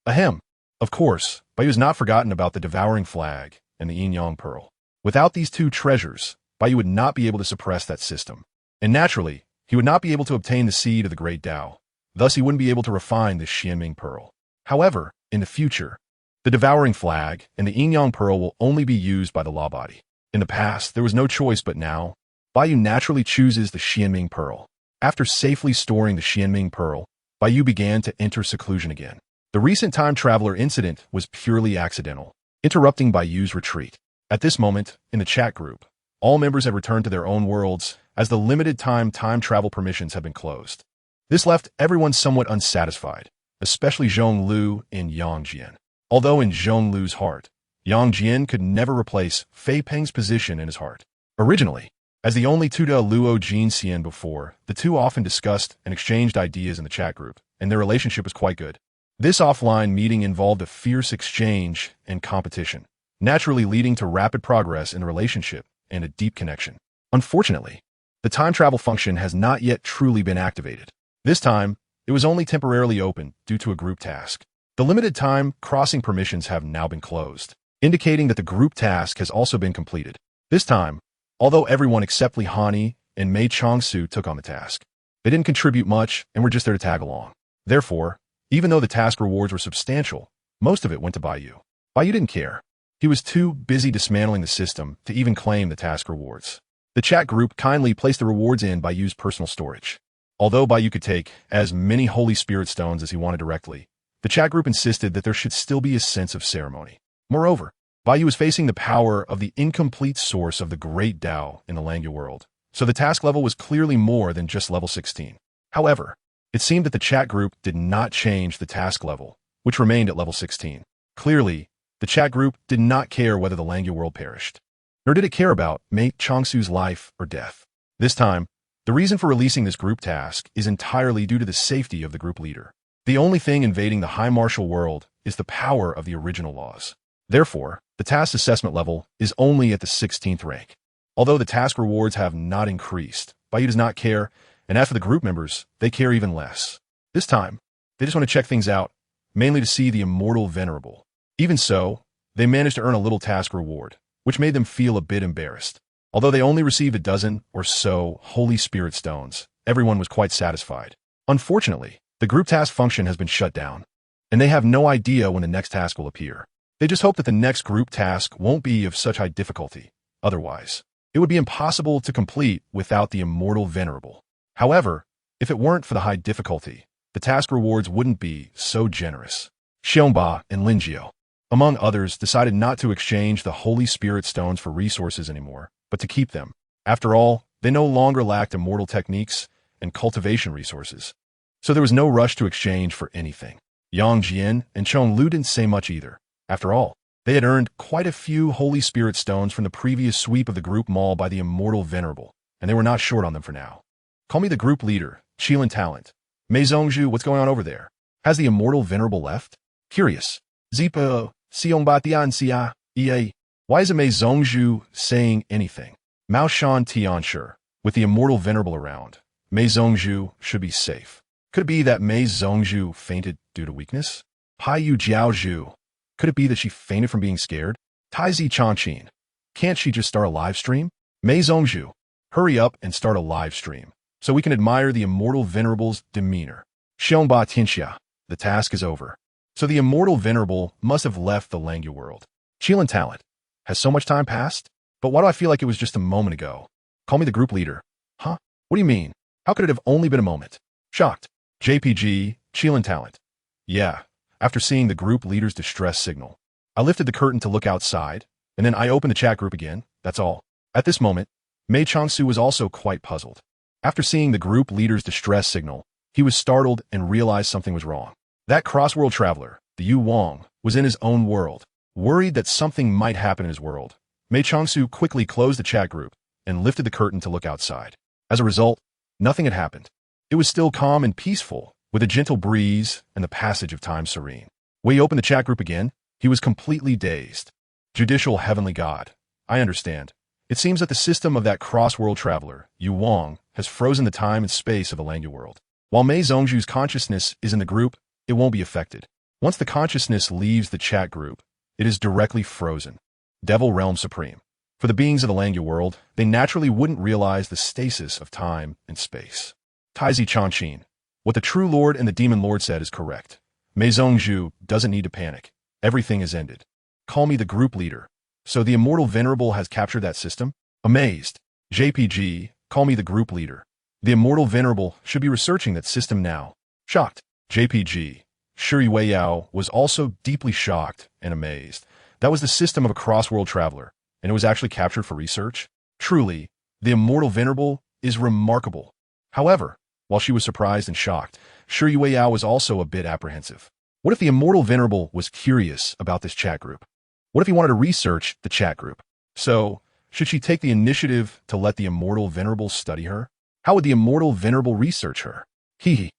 Ahem. Of course, Bai Yu has not forgotten about the Devouring Flag and the Yin-Yang Pearl. Without these 2 treasures, Bai Yu would not be able to suppress that system. And naturally, he would not be able to obtain the seed of the Great Tao. Thus, he wouldn't be able to refine the Xianming Pearl. However, in the future, the Devouring Flag and the Yin-Yang Pearl will only be used by the law body. In the past, there was no choice, but now, Bai Yu naturally chooses the Xianming Pearl. After safely storing the Xianming Pearl, Bai Yu began to enter seclusion again. The recent time traveler incident was purely accidental, interrupting Bai Yu's retreat. At this moment, in the chat group, all members have returned to their own worlds as the limited time travel permissions have been closed. This left everyone somewhat unsatisfied, especially Zhong Lu and Yang Jian. Although in Zhong Lu's heart, Yang Jian could never replace Fei Peng's position in his heart. Originally, as the only Tuda Luo Jin Xian before, the two often discussed and exchanged ideas in the chat group, and their relationship was quite good. This offline meeting involved a fierce exchange and competition, naturally leading to rapid progress in the relationship and a deep connection. Unfortunately, The time travel function has not yet truly been activated. This time, it was only temporarily open due to a group task. The limited time crossing permissions have now been closed, indicating that the group task has also been completed. This time, although everyone except Li Hani and Mei Changsu took on the task, they didn't contribute much and were just there to tag along. Therefore, even though the task rewards were substantial, most of it went to Bai Yu. Bai Yu didn't care. He was too busy dismantling the system to even claim the task rewards. The chat group kindly placed the rewards in Bai Yu's personal storage. Although Bai Yu could take as many Holy Spirit stones as he wanted directly, the chat group insisted that there should still be a sense of ceremony. Moreover, Bai Yu was facing the power of the incomplete source of the great Tao in the Langya world, so the task level was clearly more than just level 16. However, it seemed that the chat group did not change the task level, which remained at level 16. Clearly, the chat group did not care whether the Langya world perished, nor did it care about Mei Changsu's life or death. This time, the reason for releasing this group task is entirely due to the safety of the group leader. The only thing invading the high martial world is the power of the original laws. Therefore, the task assessment level is only at the 16th rank. Although the task rewards have not increased, Bai Yu does not care, and as for the group members, they care even less. This time, they just want to check things out, mainly to see the immortal venerable. Even so, they managed to earn a little task reward, which made them feel a bit embarrassed. Although they only received a dozen or so Holy Spirit stones, everyone was quite satisfied. Unfortunately, the group task function has been shut down, and they have no idea when the next task will appear. They just hope that the next group task won't be of such high difficulty. Otherwise, it would be impossible to complete without the immortal venerable. However, if it weren't for the high difficulty, the task rewards wouldn't be so generous. Xiongba and Linjiao, among others, decided not to exchange the Holy Spirit stones for resources anymore, but to keep them. After all, they no longer lacked immortal techniques and cultivation resources, so there was no rush to exchange for anything. Yang Jian and Chong Lu didn't say much either. After all, they had earned quite a few Holy Spirit stones from the previous sweep of the group mall by the immortal venerable, and they were not short on them for now. Call me the group leader, Qilin Talent. Mei Zhongzhu, what's going on over there? Has the immortal venerable left? Curious. Zipa, Xiongba Tian Xia, Ea. Why isn't Mei Zhongzhu saying anything? Mao Shan Tianshi, with the immortal venerable around, Mei Zhongzhu should be safe. Could it be that Mei Zhongzhu fainted due to weakness? Pai Yu Jiaozhu. Could it be that she fainted from being scared? Taizi Changqin. Can't she just start a live stream? Mei Zhongzhu, hurry up and start a live stream, so we can admire the immortal venerable's demeanor. Xiongba Tianxia. The task is over. So the immortal venerable must have left the Langya world. Qilin Talent. Has so much time passed? But why do I feel like it was just a moment ago? Call me the group leader. Huh? What do you mean? How could it have only been a moment? Shocked. JPG, Qilin Talent. Yeah, after seeing the group leader's distress signal, I lifted the curtain to look outside, and then I opened the chat group again, that's all. At this moment, Mei Changsu was also quite puzzled. After seeing the group leader's distress signal, he was startled and realized something was wrong. That cross-world traveler, the Yu Wang, was in his own world. Worried that something might happen in his world, Mei Changsu quickly closed the chat group and lifted the curtain to look outside. As a result, nothing had happened. It was still calm and peaceful, with a gentle breeze and the passage of time serene. When he opened the chat group again, he was completely dazed. Judicial Heavenly God, I understand. It seems that the system of that cross-world traveler, Yu Wang, has frozen the time and space of the Langya world. While Mei Zhongzhu's consciousness is in the group, it won't be affected. Once the consciousness leaves the chat group, it is directly frozen. Devil Realm Supreme. For the beings of the Langya world, they naturally wouldn't realize the stasis of time and space. Taizi Changqin. What the True Lord and the Demon Lord said is correct. Mei Zhongzhu doesn't need to panic. Everything is ended. Call me the group leader. So the immortal venerable has captured that system? Amazed. JPG, call me the group leader. The immortal venerable should be researching that system now. Shocked. JPG. Shi Weiyao was also deeply shocked and amazed. That was the system of a cross-world traveler, and it was actually captured for research? Truly, the immortal venerable is remarkable. However, while she was surprised and shocked, Shi Weiyao was also a bit apprehensive. What if the immortal venerable was curious about this chat group? What if he wanted to research the chat group? So, should she take the initiative to let the immortal venerable study her? How would the immortal venerable research her? Hee.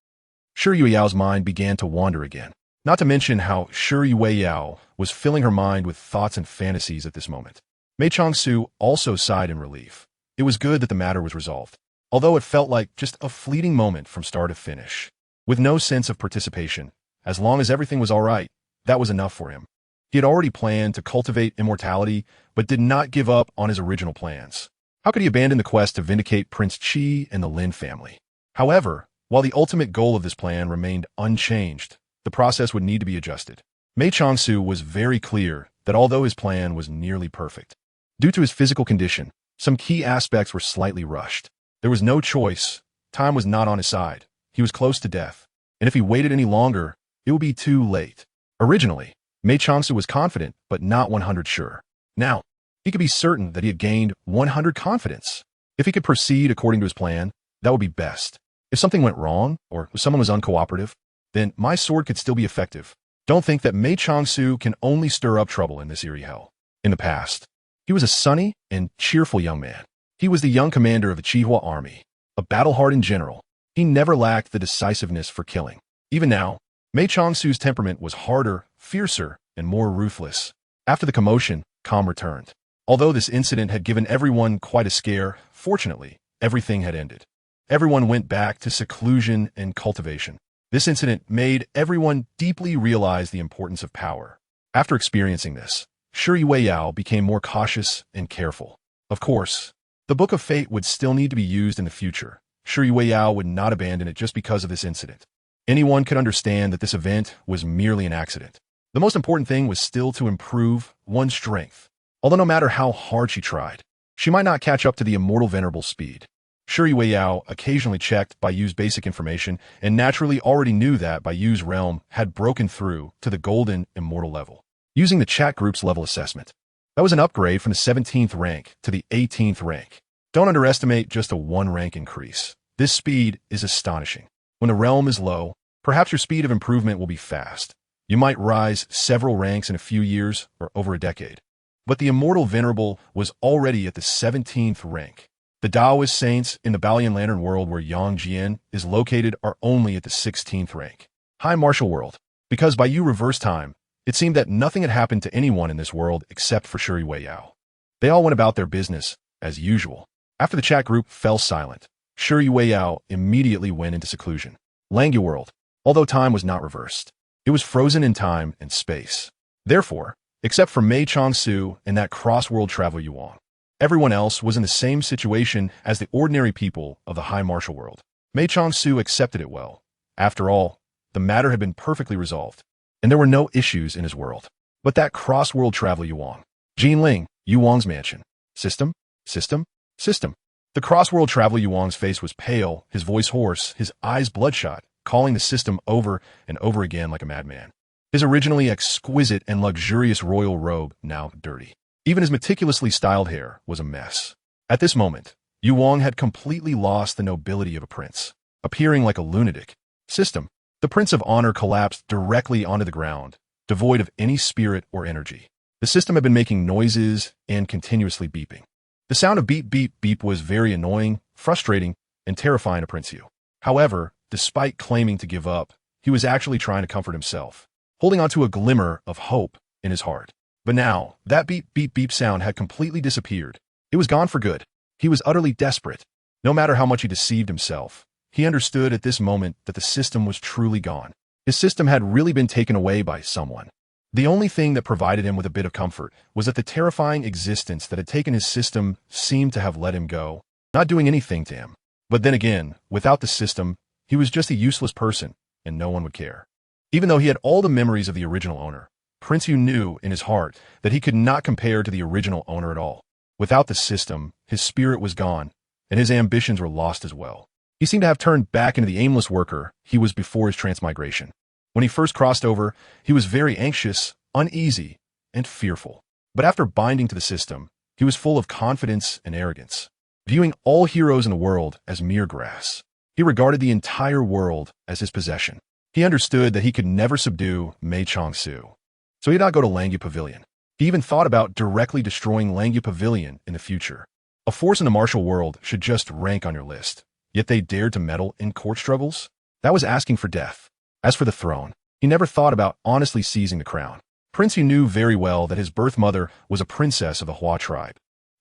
Shi Weyao's mind began to wander again. Not to mention how Shi Weiyao was filling her mind with thoughts and fantasies at this moment. Mei Changsu also sighed in relief. It was good that the matter was resolved. although it felt like just a fleeting moment from start to finish. With no sense of participation, as long as everything was all right, that was enough for him. He had already planned to cultivate immortality, but did not give up on his original plans. How could he abandon the quest to vindicate Prince Qi and the Lin family? However, while the ultimate goal of this plan remained unchanged, the process would need to be adjusted. Mei Changsu was very clear that although his plan was nearly perfect, due to his physical condition, some key aspects were slightly rushed. There was no choice. Time was not on his side. He was close to death, and if he waited any longer, it would be too late. Originally, Mei Changsu was confident, but not 100 sure. Now, he could be certain that he had gained 100 confidence. If he could proceed according to his plan, that would be best. If something went wrong, or if someone was uncooperative, then my sword could still be effective. Don't think that Mei Changsu can only stir up trouble in this eerie hell. In the past, he was a sunny and cheerful young man. He was the young commander of the Qihua army, a battle-hardened general. He never lacked the decisiveness for killing. Even now, Mei Changsu's temperament was harder, fiercer, and more ruthless. After the commotion, calm returned. Although this incident had given everyone quite a scare, fortunately, everything had ended. Everyone went back to seclusion and cultivation. This incident made everyone deeply realize the importance of power. After experiencing this, Shi Weiyao became more cautious and careful. Of course, the Book of Fate would still need to be used in the future. Shi Weiyao would not abandon it just because of this incident. Anyone could understand that this event was merely an accident. The most important thing was still to improve one's strength. Although no matter how hard she tried, she might not catch up to the immortal venerable speed. Shi Weiyao occasionally checked Bai Yu's basic information and naturally already knew that Bai Yu's realm had broken through to the golden immortal level. Using the chat group's level assessment, that was an upgrade from the 17th rank to the 18th rank. Don't underestimate just a 1 rank increase. This speed is astonishing. When the realm is low, perhaps your speed of improvement will be fast. You might rise several ranks in a few years or over a decade. But the immortal venerable was already at the 17th rank. The Taoist saints in the Balian Lantern world where Yang Jian is located are only at the 16th rank. High martial world. Because Bai Yu reversed time, it seemed that nothing had happened to anyone in this world except for Shi Weiyao. They all went about their business, as usual. After the chat group fell silent, Shi Weiyao immediately went into seclusion. Langya world. Although time was not reversed, it was frozen in time and space. Therefore, except for Mei Changsu and that cross-world traveler Yuang, everyone else was in the same situation as the ordinary people of the high martial world. Mei Changsu accepted it well. After all, the matter had been perfectly resolved, and there were no issues in his world. But that cross-world traveler Yuang, Jinling, Yuang's mansion. System? System? System. The cross-world traveler Yuang's face was pale, his voice hoarse, his eyes bloodshot, calling the system over and over again like a madman. His originally exquisite and luxurious royal robe, now dirty. Even his meticulously styled hair was a mess. At this moment, Yu Wang had completely lost the nobility of a prince, appearing like a lunatic. System. The Prince of Honor collapsed directly onto the ground, devoid of any spirit or energy. The system had been making noises and continuously beeping. The sound of beep, beep, beep was very annoying, frustrating, and terrifying to Prince Yu. However, despite claiming to give up, he was actually trying to comfort himself, holding onto a glimmer of hope in his heart. But now, that beep, beep, beep sound had completely disappeared. It was gone for good. He was utterly desperate. No matter how much he deceived himself, he understood at this moment that the system was truly gone. His system had really been taken away by someone. The only thing that provided him with a bit of comfort was that the terrifying existence that had taken his system seemed to have let him go, not doing anything to him. But then again, without the system, he was just a useless person, and no one would care. Even though he had all the memories of the original owner, Prince Yu knew in his heart that he could not compare to the original owner at all. Without the system, his spirit was gone, and his ambitions were lost as well. He seemed to have turned back into the aimless worker he was before his transmigration. When he first crossed over, he was very anxious, uneasy, and fearful. But after binding to the system, he was full of confidence and arrogance, viewing all heroes in the world as mere grass. He regarded the entire world as his possession. He understood that he could never subdue Mei Changsu. So he did not go to Langya Pavilion. He even thought about directly destroying Langya Pavilion in the future. A force in the martial world should just rank on your list. Yet they dared to meddle in court struggles? That was asking for death. As for the throne, he never thought about honestly seizing the crown. Prince Yu knew very well that his birth mother was a princess of the Hua tribe,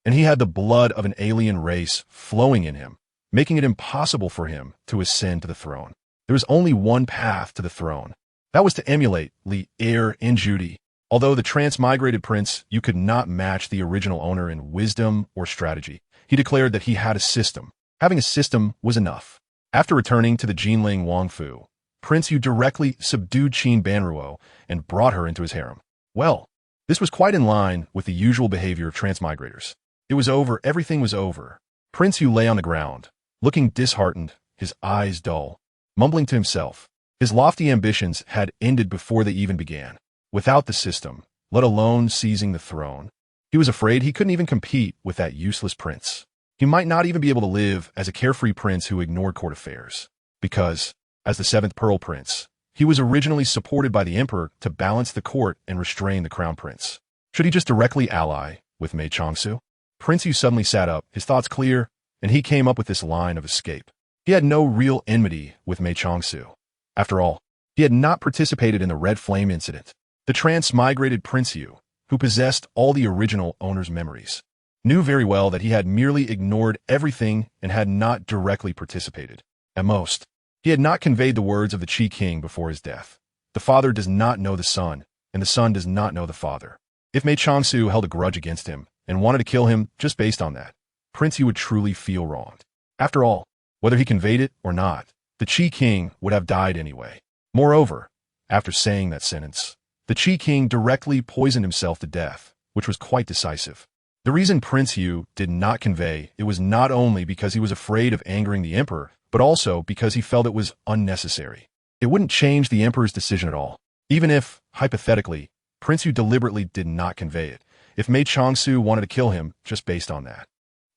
and he had the blood of an alien race flowing in him. making it impossible for him to ascend to the throne. There was only one path to the throne. That was to emulate Li heir in Judy. Although the transmigrated prince, you could not match the original owner in wisdom or strategy. He declared that he had a system. Having a system was enough. After returning to the Jinling Wangfu, Prince Yu directly subdued Qin Banruo and brought her into his harem. Well, this was quite in line with the usual behavior of transmigrators. It was over, everything was over. Prince Yu lay on the ground, looking disheartened, his eyes dull, mumbling to himself. His lofty ambitions had ended before they even began. Without the system, let alone seizing the throne, he was afraid he couldn't even compete with that useless prince. He might not even be able to live as a carefree prince who ignored court affairs. Because, as the seventh Pearl Prince, he was originally supported by the emperor to balance the court and restrain the crown prince. Should he just directly ally with Mei Chongsu? Prince Yu suddenly sat up, his thoughts clear, and he came up with this line of escape. He had no real enmity with Mei Chongsu. After all, he had not participated in the Red Flame incident. The transmigrated Prince Yu, who possessed all the original owner's memories, knew very well that he had merely ignored everything and had not directly participated. At most, he had not conveyed the words of the Qi King before his death. The father does not know the son, and the son does not know the father. If Mei Chongsu held a grudge against him and wanted to kill him just based on that, Prince Yu would truly feel wronged. After all, whether he conveyed it or not, the Qi King would have died anyway. Moreover, after saying that sentence, the Qi King directly poisoned himself to death, which was quite decisive. The reason Prince Yu did not convey it was not only because he was afraid of angering the emperor, but also because he felt it was unnecessary. It wouldn't change the emperor's decision at all. Even if, hypothetically, Prince Yu deliberately did not convey it, if Mei Chongsu wanted to kill him just based on that,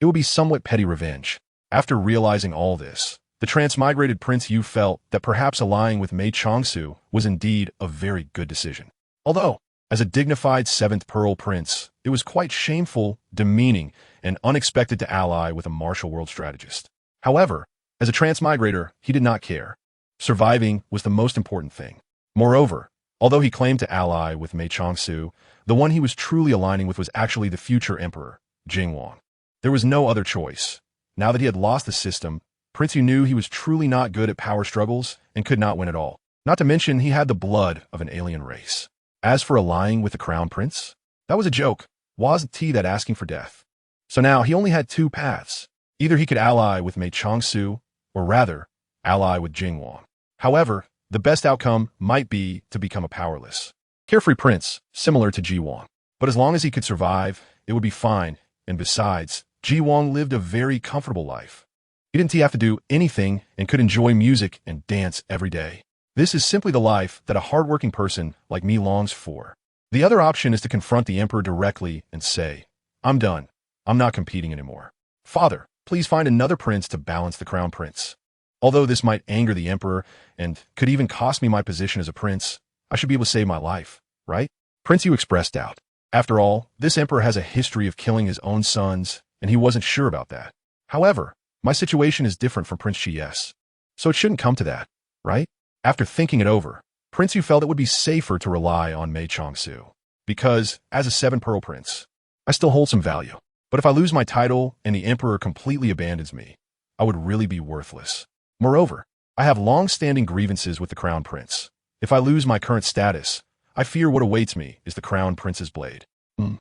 it would be somewhat petty revenge. After realizing all this, the transmigrated Prince Yu felt that perhaps allying with Mei Chongsu was indeed a very good decision. Although, as a dignified seventh Pearl Prince, it was quite shameful, demeaning, and unexpected to ally with a martial world strategist. However, as a transmigrator, he did not care. Surviving was the most important thing. Moreover, although he claimed to ally with Mei Chongsu, the one he was truly aligning with was actually the future emperor, Jingwang. There was no other choice. Now that he had lost the system, Prince Yu knew he was truly not good at power struggles and could not win at all. Not to mention he had the blood of an alien race. As for allying with the crown prince, that was a joke. Wasn't he that asking for death? So now he only had two paths. Either he could ally with Mei Chongsu, or rather, ally with Jingwang. However, the best outcome might be to become a powerless, carefree prince, similar to Jiwang. But as long as he could survive, it would be fine, and besides, Jiwang lived a very comfortable life. He didn't have to do anything and could enjoy music and dance every day. This is simply the life that a hardworking person like me longs for. The other option is to confront the emperor directly and say, I'm done. I'm not competing anymore. Father, please find another prince to balance the crown prince. Although this might anger the emperor and could even cost me my position as a prince, I should be able to save my life, right? Prince Yu expressed doubt. After all, this emperor has a history of killing his own sons, and he wasn't sure about that. However, my situation is different from Prince Chi's, so it shouldn't come to that, right? After thinking it over, Prince Yu felt it would be safer to rely on Mei Chongsu, because, as a seven Pearl Prince, I still hold some value. But if I lose my title and the emperor completely abandons me, I would really be worthless. Moreover, I have long-standing grievances with the crown prince. If I lose my current status, I fear what awaits me is the crown prince's blade. I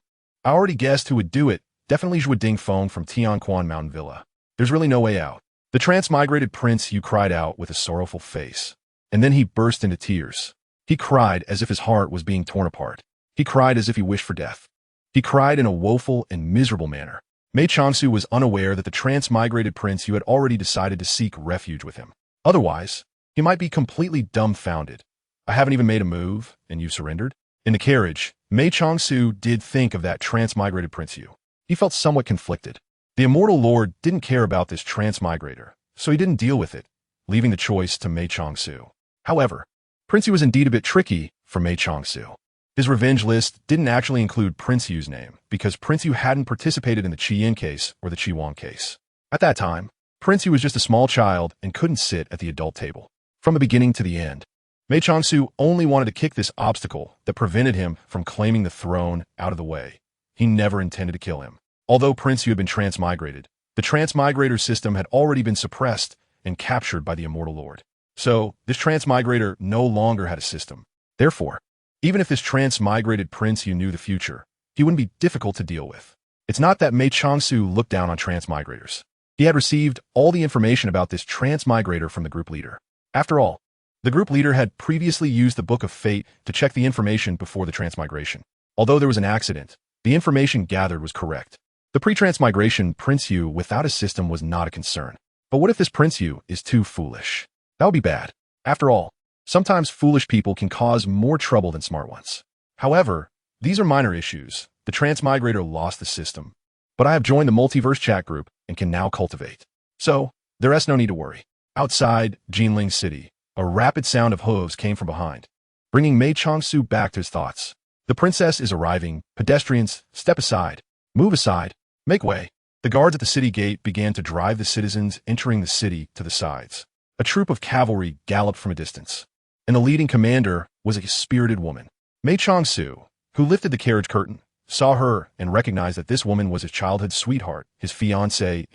already guessed who would do it, definitely Zhuo Dingfeng from Tianquan Mountain Villa. There's really no way out. The transmigrated Prince Yu cried out with a sorrowful face. And then he burst into tears. He cried as if his heart was being torn apart. He cried as if he wished for death. He cried in a woeful and miserable manner. Mei Chongsu was unaware that the transmigrated Prince Yu had already decided to seek refuge with him. Otherwise, he might be completely dumbfounded. I haven't even made a move, and you surrendered? In the carriage, Mei Chongsu did think of that transmigrated Prince Yu. He felt somewhat conflicted. The Immortal Lord didn't care about this transmigrator, so he didn't deal with it, leaving the choice to Mei Chongsu. However, Prince Yu was indeed a bit tricky for Mei Chongsu. His revenge list didn't actually include Prince Yu's name, because Prince Yu hadn't participated in the Qi-Yin case or the Qi-Wang case. At that time, Prince Yu was just a small child and couldn't sit at the adult table. From the beginning to the end, Mei Chongsu only wanted to kick this obstacle that prevented him from claiming the throne out of the way. He never intended to kill him. Although Prince Yu had been transmigrated, The transmigrator system had already been suppressed and captured by the Immortal Lord. So, this transmigrator no longer had a system. Therefore, even if this transmigrated Prince Yu knew the future, he wouldn't be difficult to deal with. It's not that Mei Changsu looked down on transmigrators. He had received all the information about this transmigrator from the group leader. After all, the group leader had previously used the Book of Fate to check the information before the transmigration. Although there was an accident, the information gathered was correct. The pre-transmigration Prince Yu without a system was not a concern. But what if this Prince Yu is too foolish? That would be bad. After all, sometimes foolish people can cause more trouble than smart ones. However, these are minor issues. The transmigrator lost the system. But I have joined the multiverse chat group and can now cultivate. So, there is no need to worry. Outside Jinling City, a rapid sound of hooves came from behind, bringing Mei Changsu back to his thoughts. The princess is arriving. Pedestrians, step aside. Move aside. Make way. The guards at the city gate began to drive the citizens entering the city to the sides. A troop of cavalry galloped from a distance, and the leading commander was a spirited woman. Mei Changsu, who lifted the carriage curtain, saw her and recognized that this woman was his childhood sweetheart, his fiancée,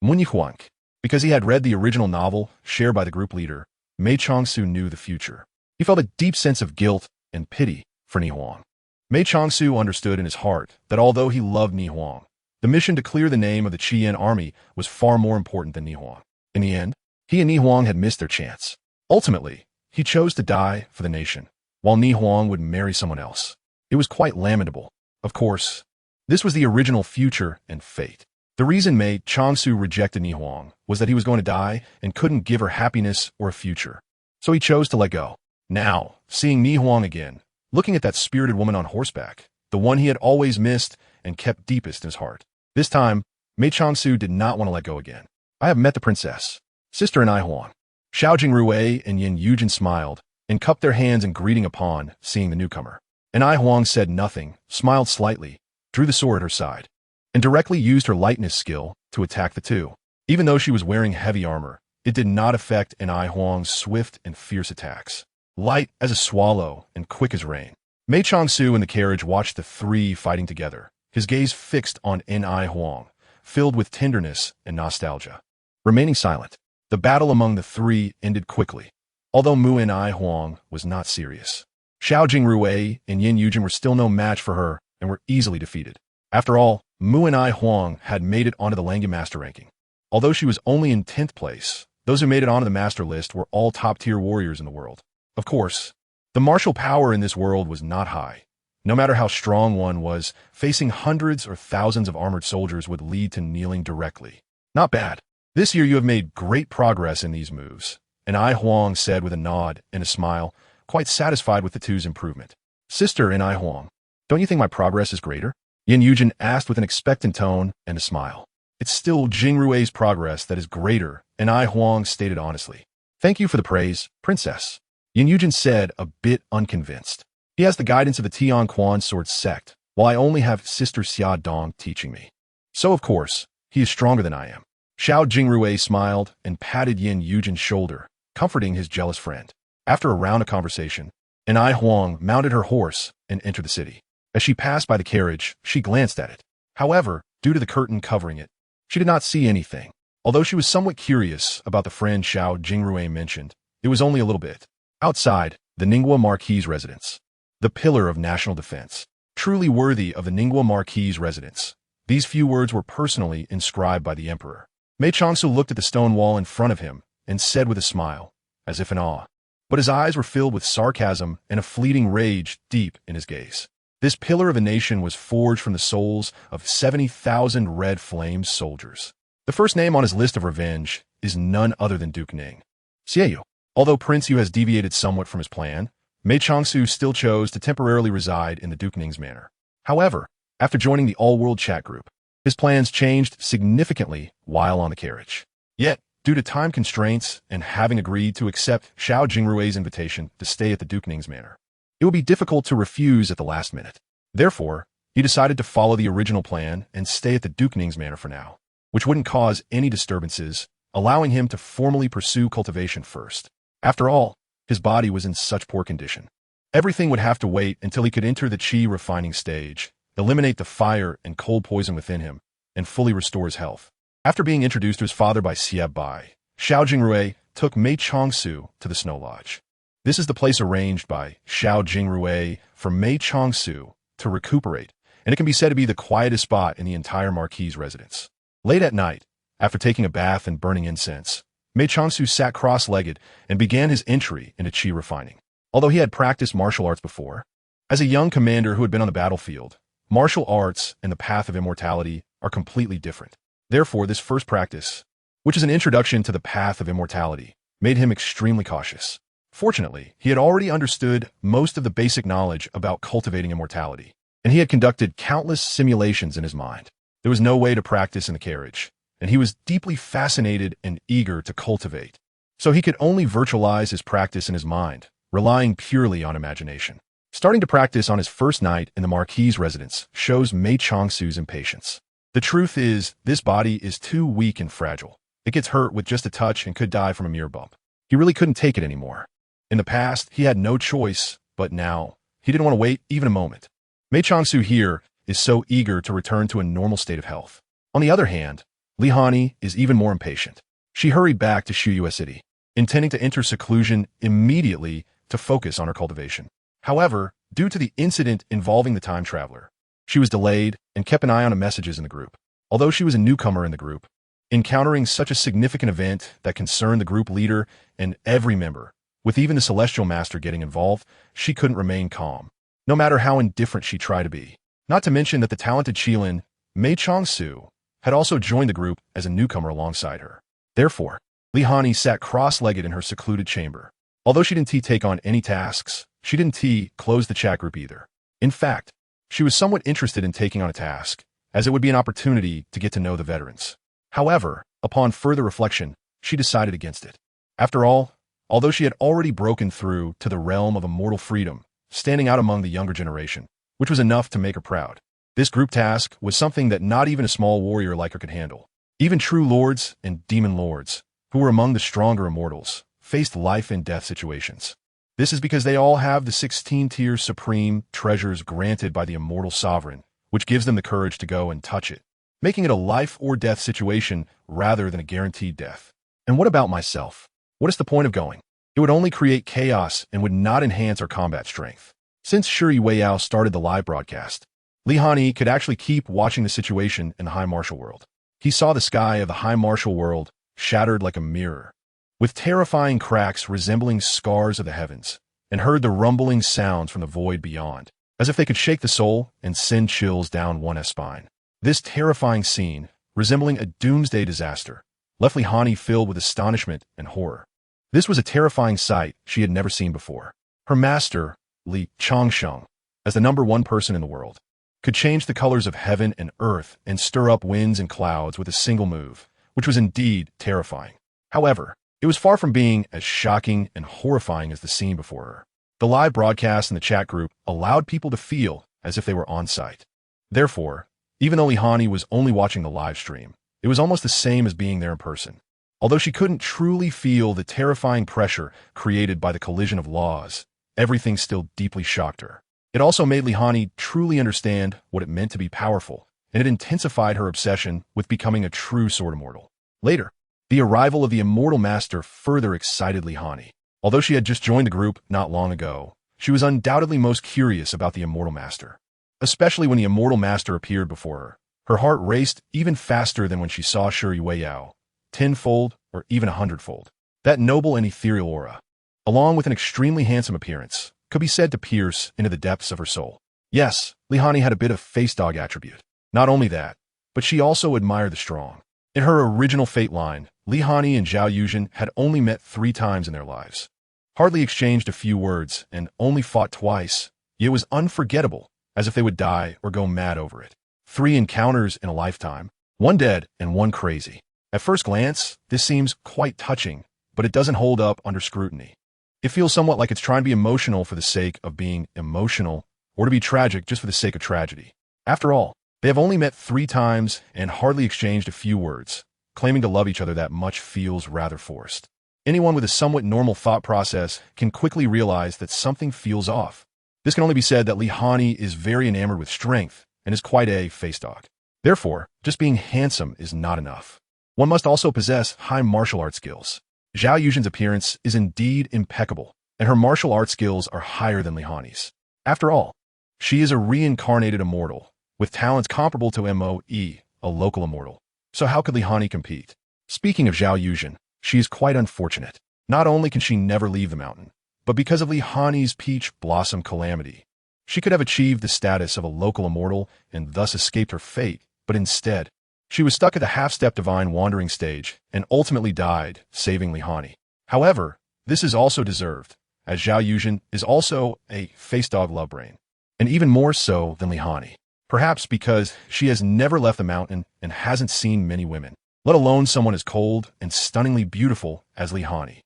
Mun Yihuang. Because he had read the original novel shared by the group leader, Mei Changsu knew the future. He felt a deep sense of guilt and pity for Ni Huang. Mei Changsu understood in his heart that although he loved Ni Huang, the mission to clear the name of the Qian army was far more important than Ni Huang. In the end, he and Ni Huang had missed their chance. Ultimately, he chose to die for the nation, while Ni Huang would marry someone else. It was quite lamentable. Of course, this was the original future and fate. The reason Mei Changsu rejected Ni Huang was that he was going to die and couldn't give her happiness or a future. So he chose to let go. Now, seeing Ni Huang again, looking at that spirited woman on horseback, the one he had always missed and kept deepest in his heart. This time, Mei Changsu did not want to let go again. I have met the princess, sister and I Huang. Xiao Jingrui and Yin Yujin smiled and cupped their hands in greeting upon seeing the newcomer. And I Huang said nothing, smiled slightly, drew the sword at her side, and directly used her lightness skill to attack the two. Even though she was wearing heavy armor, it did not affect an I Huang's swift and fierce attacks. Light as a swallow and quick as rain. Mei Changsu in the carriage watched the three fighting together, his gaze fixed on N.I. Huang, filled with tenderness and nostalgia. Remaining silent, the battle among the three ended quickly, although Mu N.I. Huang was not serious. Xiao Jingrui and Yin Yujin were still no match for her and were easily defeated. After all, Mu N.I. Huang had made it onto the Langan Master ranking. Although she was only in 10th place, those who made it onto the Master list were all top-tier warriors in the world. Of course, the martial power in this world was not high. No matter how strong one was, facing hundreds or thousands of armored soldiers would lead to kneeling directly. Not bad. This year you have made great progress in these moves, and I Huang said with a nod and a smile, quite satisfied with the two's improvement. Sister and I Huang, don't you think my progress is greater? Yin Yujin asked with an expectant tone and a smile. It's still Jingrui's progress that is greater, and I Huang stated honestly. Thank you for the praise, princess. Yin Yujin said, a bit unconvinced. He has the guidance of the Tian Quan sword sect, while I only have Sister Xia Dong teaching me. So, of course, he is stronger than I am. Xiao Jingrui smiled and patted Yin Yujin's shoulder, comforting his jealous friend. After a round of conversation, and I Huang mounted her horse and entered the city. As she passed by the carriage, she glanced at it. However, due to the curtain covering it, she did not see anything. Although she was somewhat curious about the friend Xiao Jingrui mentioned, it was only a little bit. Outside, the Ningguo Marquis' residence. The pillar of national defense. Truly worthy of the Ningguo Marquis' residence. These few words were personally inscribed by the emperor. Mei Changsu looked at the stone wall in front of him and said with a smile, as if in awe. But his eyes were filled with sarcasm and a fleeting rage deep in his gaze. This pillar of a nation was forged from the souls of 70,000 Red Flame soldiers. The first name on his list of revenge is none other than Duke Ning. Xieyu. Although Prince Yu has deviated somewhat from his plan, Mei Changsu still chose to temporarily reside in the Duke Ning's manor. However, after joining the all-world chat group, his plans changed significantly while on the carriage. Yet, due to time constraints and having agreed to accept Xiao Jingrui's invitation to stay at the Duke Ning's manor, it would be difficult to refuse at the last minute. Therefore, he decided to follow the original plan and stay at the Duke Ning's manor for now, which wouldn't cause any disturbances, allowing him to formally pursue cultivation first. After all, his body was in such poor condition. Everything would have to wait until he could enter the qi refining stage, eliminate the fire and cold poison within him, and fully restore his health. After being introduced to his father by Bai, Xiao Jingrui took Mei Changsu to the Snow Lodge. This is the place arranged by Xiao Jingrui for Mei Changsu to recuperate, and it can be said to be the quietest spot in the entire Marquis residence. Late at night, after taking a bath and burning incense, Mei Changsu sat cross-legged and began his entry into qi refining. Although he had practiced martial arts before, as a young commander who had been on the battlefield, martial arts and the path of immortality are completely different. Therefore, this first practice, which is an introduction to the path of immortality, made him extremely cautious. Fortunately, he had already understood most of the basic knowledge about cultivating immortality, and he had conducted countless simulations in his mind. There was no way to practice in the carriage, and he was deeply fascinated and eager to cultivate. So he could only virtualize his practice in his mind, relying purely on imagination. Starting to practice on his first night in the Marquis' residence shows Mei Changsu's impatience. The truth is, this body is too weak and fragile. It gets hurt with just a touch and could die from a mere bump. He really couldn't take it anymore. In the past, he had no choice, but now, he didn't want to wait even a moment. Mei Changsu here is so eager to return to a normal state of health. On the other hand, Li Hani is even more impatient. She hurried back to Shuyue City, intending to enter seclusion immediately to focus on her cultivation. However, due to the incident involving the time traveler, she was delayed and kept an eye on the messages in the group. Although she was a newcomer in the group, encountering such a significant event that concerned the group leader and every member, with even the Celestial Master getting involved, she couldn't remain calm, no matter how indifferent she tried to be. Not to mention that the talented Qilin, Mei Changsu, had also joined the group as a newcomer alongside her. Therefore, Li Hani sat cross-legged in her secluded chamber. Although she didn't take on any tasks, she didn't close the chat group either. In fact, she was somewhat interested in taking on a task, as it would be an opportunity to get to know the veterans. However, upon further reflection, she decided against it. After all, although she had already broken through to the realm of immortal freedom, standing out among the younger generation, which was enough to make her proud, this group task was something that not even a small warrior like her could handle. Even true lords and demon lords, who were among the stronger immortals, faced life and death situations. This is because they all have the 16-tier supreme treasures granted by the immortal sovereign, which gives them the courage to go and touch it, making it a life or death situation rather than a guaranteed death. And what about myself? What is the point of going? It would only create chaos and would not enhance our combat strength. Since Shuri Weiyao started the live broadcast, Li Hani could actually keep watching the situation in the High Martial World. He saw the sky of the High Martial World shattered like a mirror, with terrifying cracks resembling scars of the heavens, and heard the rumbling sounds from the void beyond, as if they could shake the soul and send chills down one's spine. This terrifying scene, resembling a doomsday disaster, left Li Hani filled with astonishment and horror. This was a terrifying sight she had never seen before. Her master, Li Changsheng, as the #1 person in the world, could change the colors of heaven and earth and stir up winds and clouds with a single move, which was indeed terrifying. However, it was far from being as shocking and horrifying as the scene before her. The live broadcast in the chat group allowed people to feel as if they were on site. Therefore, even though Li Hani was only watching the live stream, it was almost the same as being there in person. Although she couldn't truly feel the terrifying pressure created by the collision of laws, everything still deeply shocked her. It also made Li Hani truly understand what it meant to be powerful, and it intensified her obsession with becoming a true sword immortal. Later, the arrival of the Immortal Master further excited Li Hani. Although she had just joined the group not long ago, she was undoubtedly most curious about the Immortal Master. Especially when the Immortal Master appeared before her, her heart raced even faster than when she saw Shuri Weiyao, tenfold or even 100-fold. That noble and ethereal aura, along with an extremely handsome appearance, could be said to pierce into the depths of her soul. Yes, Li Hani had a bit of face dog attribute. Not only that, but she also admired the strong. In her original Fate line, Li Hani and Zhao Yuzhen had only met 3 times in their lives, hardly exchanged a few words, and only fought twice, yet it was unforgettable, as if they would die or go mad over it. 3 encounters in a lifetime, 1 dead and 1 crazy. At first glance, this seems quite touching, but it doesn't hold up under scrutiny. It feels somewhat like it's trying to be emotional for the sake of being emotional, or to be tragic just for the sake of tragedy. After all, they have only met 3 times and hardly exchanged a few words. Claiming to love each other that much feels rather forced. Anyone with a somewhat normal thought process can quickly realize that something feels off. This can only be said that Li Hani is very enamored with strength and is quite a face dog. Therefore, just being handsome is not enough. One must also possess high martial arts skills. Zhao Yuzhen's appearance is indeed impeccable, and her martial arts skills are higher than Li Hani's. After all, she is a reincarnated immortal, with talents comparable to Moe, a local immortal. So how could Li Hani compete? Speaking of Zhao Yuzhen, she is quite unfortunate. Not only can she never leave the mountain, but because of Li Hani's peach blossom calamity, she could have achieved the status of a local immortal and thus escaped her fate, but instead, she was stuck at the half-step divine wandering stage and ultimately died, saving Li Hani. However, this is also deserved, as Zhao Yuzhen is also a face dog love brain, and even more so than Li Hani. Perhaps because she has never left the mountain and hasn't seen many women, let alone someone as cold and stunningly beautiful as Li Hani.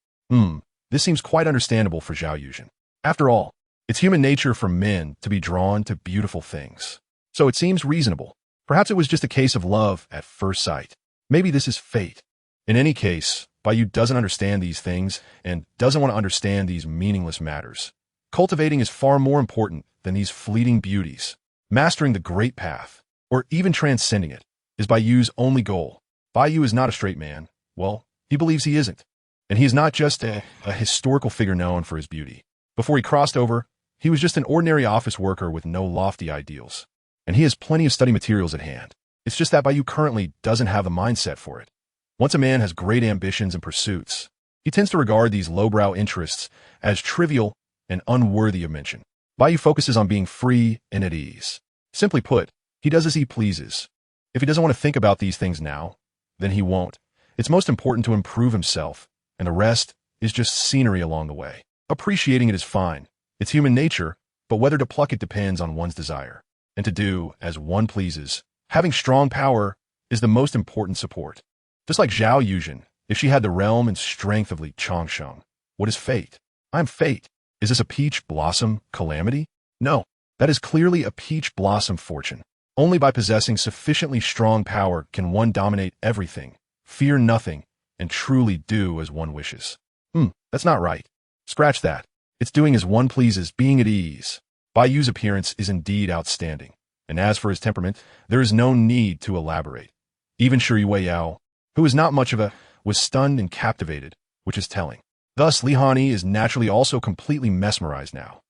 This seems quite understandable for Zhao Yuzhen. After all, it's human nature for men to be drawn to beautiful things. So it seems reasonable. Perhaps it was just a case of love at first sight. Maybe this is fate. In any case, Bai Yu doesn't understand these things and doesn't want to understand these meaningless matters. Cultivating is far more important than these fleeting beauties. Mastering the great path, or even transcending it, is Bai Yu's only goal. Bai Yu is not a straight man. Well, he believes he isn't. And he is not just a historical figure known for his beauty. Before he crossed over, he was just an ordinary office worker with no lofty ideals. And he has plenty of study materials at hand. It's just that Bai Yu currently doesn't have the mindset for it. Once a man has great ambitions and pursuits, he tends to regard these lowbrow interests as trivial and unworthy of mention. Bai Yu focuses on being free and at ease. Simply put, he does as he pleases. If he doesn't want to think about these things now, then he won't. It's most important to improve himself, and the rest is just scenery along the way. Appreciating it is fine. It's human nature, but whether to pluck it depends on one's desire. And to do as one pleases, having strong power is the most important support. Just like Zhao Yuzhen, if she had the realm and strength of Li Changsheng, what is fate? I'm fate. Is this a peach blossom calamity? No, that is clearly a peach blossom fortune. Only by possessing sufficiently strong power can one dominate everything, fear nothing, and truly do as one wishes. That's not right. Scratch that. It's doing as one pleases, being at ease. Bai Yu's appearance is indeed outstanding, and as for his temperament, there is no need to elaborate. Even Shi Weiyao, who is not much of a, was stunned and captivated, which is telling. Thus, Li Hani is naturally also completely mesmerized now.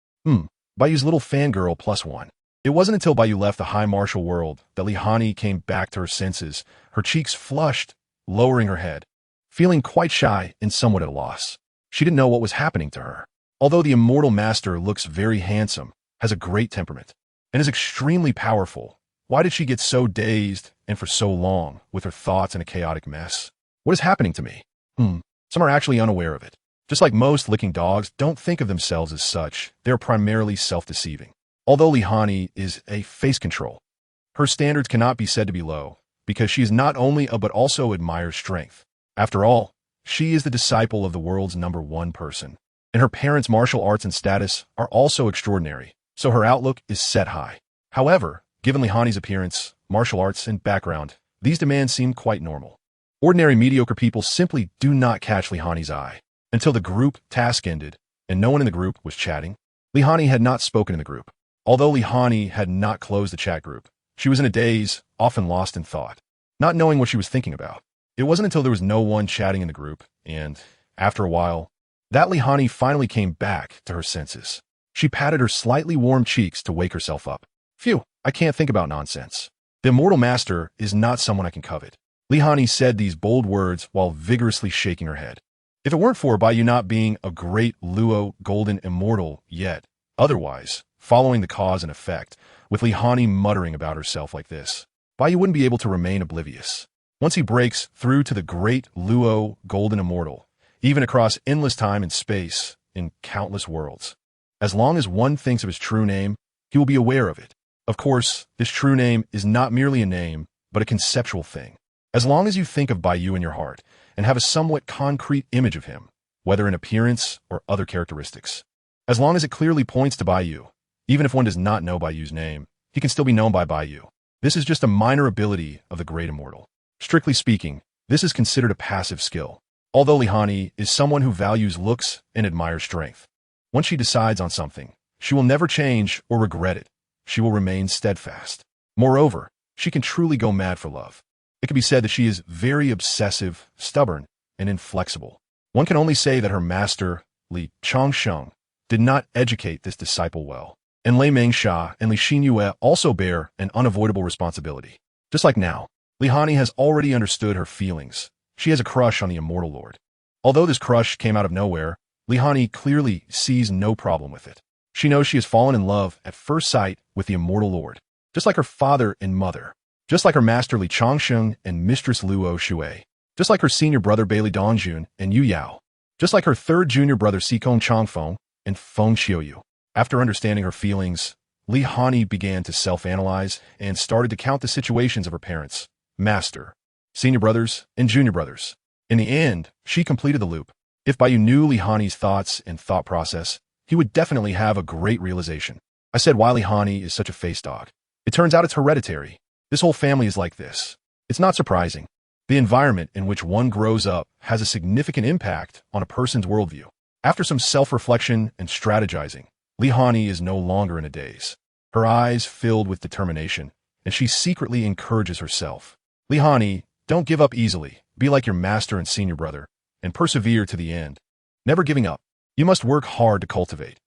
Bai Yu's little fangirl +1. It wasn't until Bai Yu left the high martial world that Li Hani came back to her senses, her cheeks flushed, lowering her head, feeling quite shy and somewhat at a loss. She didn't know what was happening to her. Although the immortal master looks very handsome, has a great temperament, and is extremely powerful, why did she get so dazed and for so long with her thoughts in a chaotic mess? What is happening to me? Some are actually unaware of it. Just like most licking dogs don't think of themselves as such, they are primarily self-deceiving. Although Li Hani is a face control, her standards cannot be said to be low, because she is not only a but also admires strength. After all, she is the disciple of the world's #1 person, and her parents' martial arts and status are also extraordinary, so her outlook is set high. However, given Li Hani's appearance, martial arts, and background, these demands seem quite normal. Ordinary mediocre people simply do not catch Li Hani's eye. Until the group task ended, and no one in the group was chatting, Li Hani had not spoken in the group. Although Li Hani had not closed the chat group, she was in a daze, often lost in thought, not knowing what she was thinking about. It wasn't until there was no one chatting in the group, and, after a while, that Li Hani finally came back to her senses. She patted her slightly warm cheeks to wake herself up. Phew, I can't think about nonsense. The immortal master is not someone I can covet. Li Hani said these bold words while vigorously shaking her head. If it weren't for Bai Yu not being a great Luo golden immortal yet, otherwise, following the cause and effect, with Li Hani muttering about herself like this, Bai Yu wouldn't be able to remain oblivious. Once he breaks through to the great Luo golden immortal, even across endless time and space, in countless worlds, as long as one thinks of his true name, he will be aware of it. Of course, this true name is not merely a name, but a conceptual thing. As long as you think of Bai Yu in your heart and have a somewhat concrete image of him, whether in appearance or other characteristics, as long as it clearly points to Bai Yu, even if one does not know Bai Yu's name, he can still be known by Bai Yu. This is just a minor ability of the great immortal. Strictly speaking, this is considered a passive skill. Although Li Hani is someone who values looks and admires strength. Once she decides on something, she will never change or regret it. She will remain steadfast. Moreover, she can truly go mad for love. It can be said that she is very obsessive, stubborn, and inflexible. One can only say that her master, Li Changsheng, did not educate this disciple well. And Lei Mengsha and Li Xinyue also bear an unavoidable responsibility. Just like now, Li Hani has already understood her feelings. She has a crush on the Immortal Lord. Although this crush came out of nowhere, Li Hani clearly sees no problem with it. She knows she has fallen in love at first sight with the Immortal Lord, just like her father and mother, just like her master Li Changsheng and mistress Luo Shui, just like her senior brother Bai Dongjun and Yu Yao, just like her third junior brother Xikong Changfeng and Feng Xiuyu. After understanding her feelings, Li Hani began to self-analyze and started to count the situations of her parents, master, senior brothers, and junior brothers. In the end, she completed the loop. If Bai Yu knew Li Hani's thoughts and thought process, he would definitely have a great realization. I said why Li Hani is such a face dog. It turns out it's hereditary. This whole family is like this. It's not surprising. The environment in which one grows up has a significant impact on a person's worldview. After some self-reflection and strategizing, Li Hani is no longer in a daze. Her eyes filled with determination, and she secretly encourages herself. Li Hani, don't give up easily. Be like your master and senior brother, and persevere to the end. Never giving up. You must work hard to cultivate.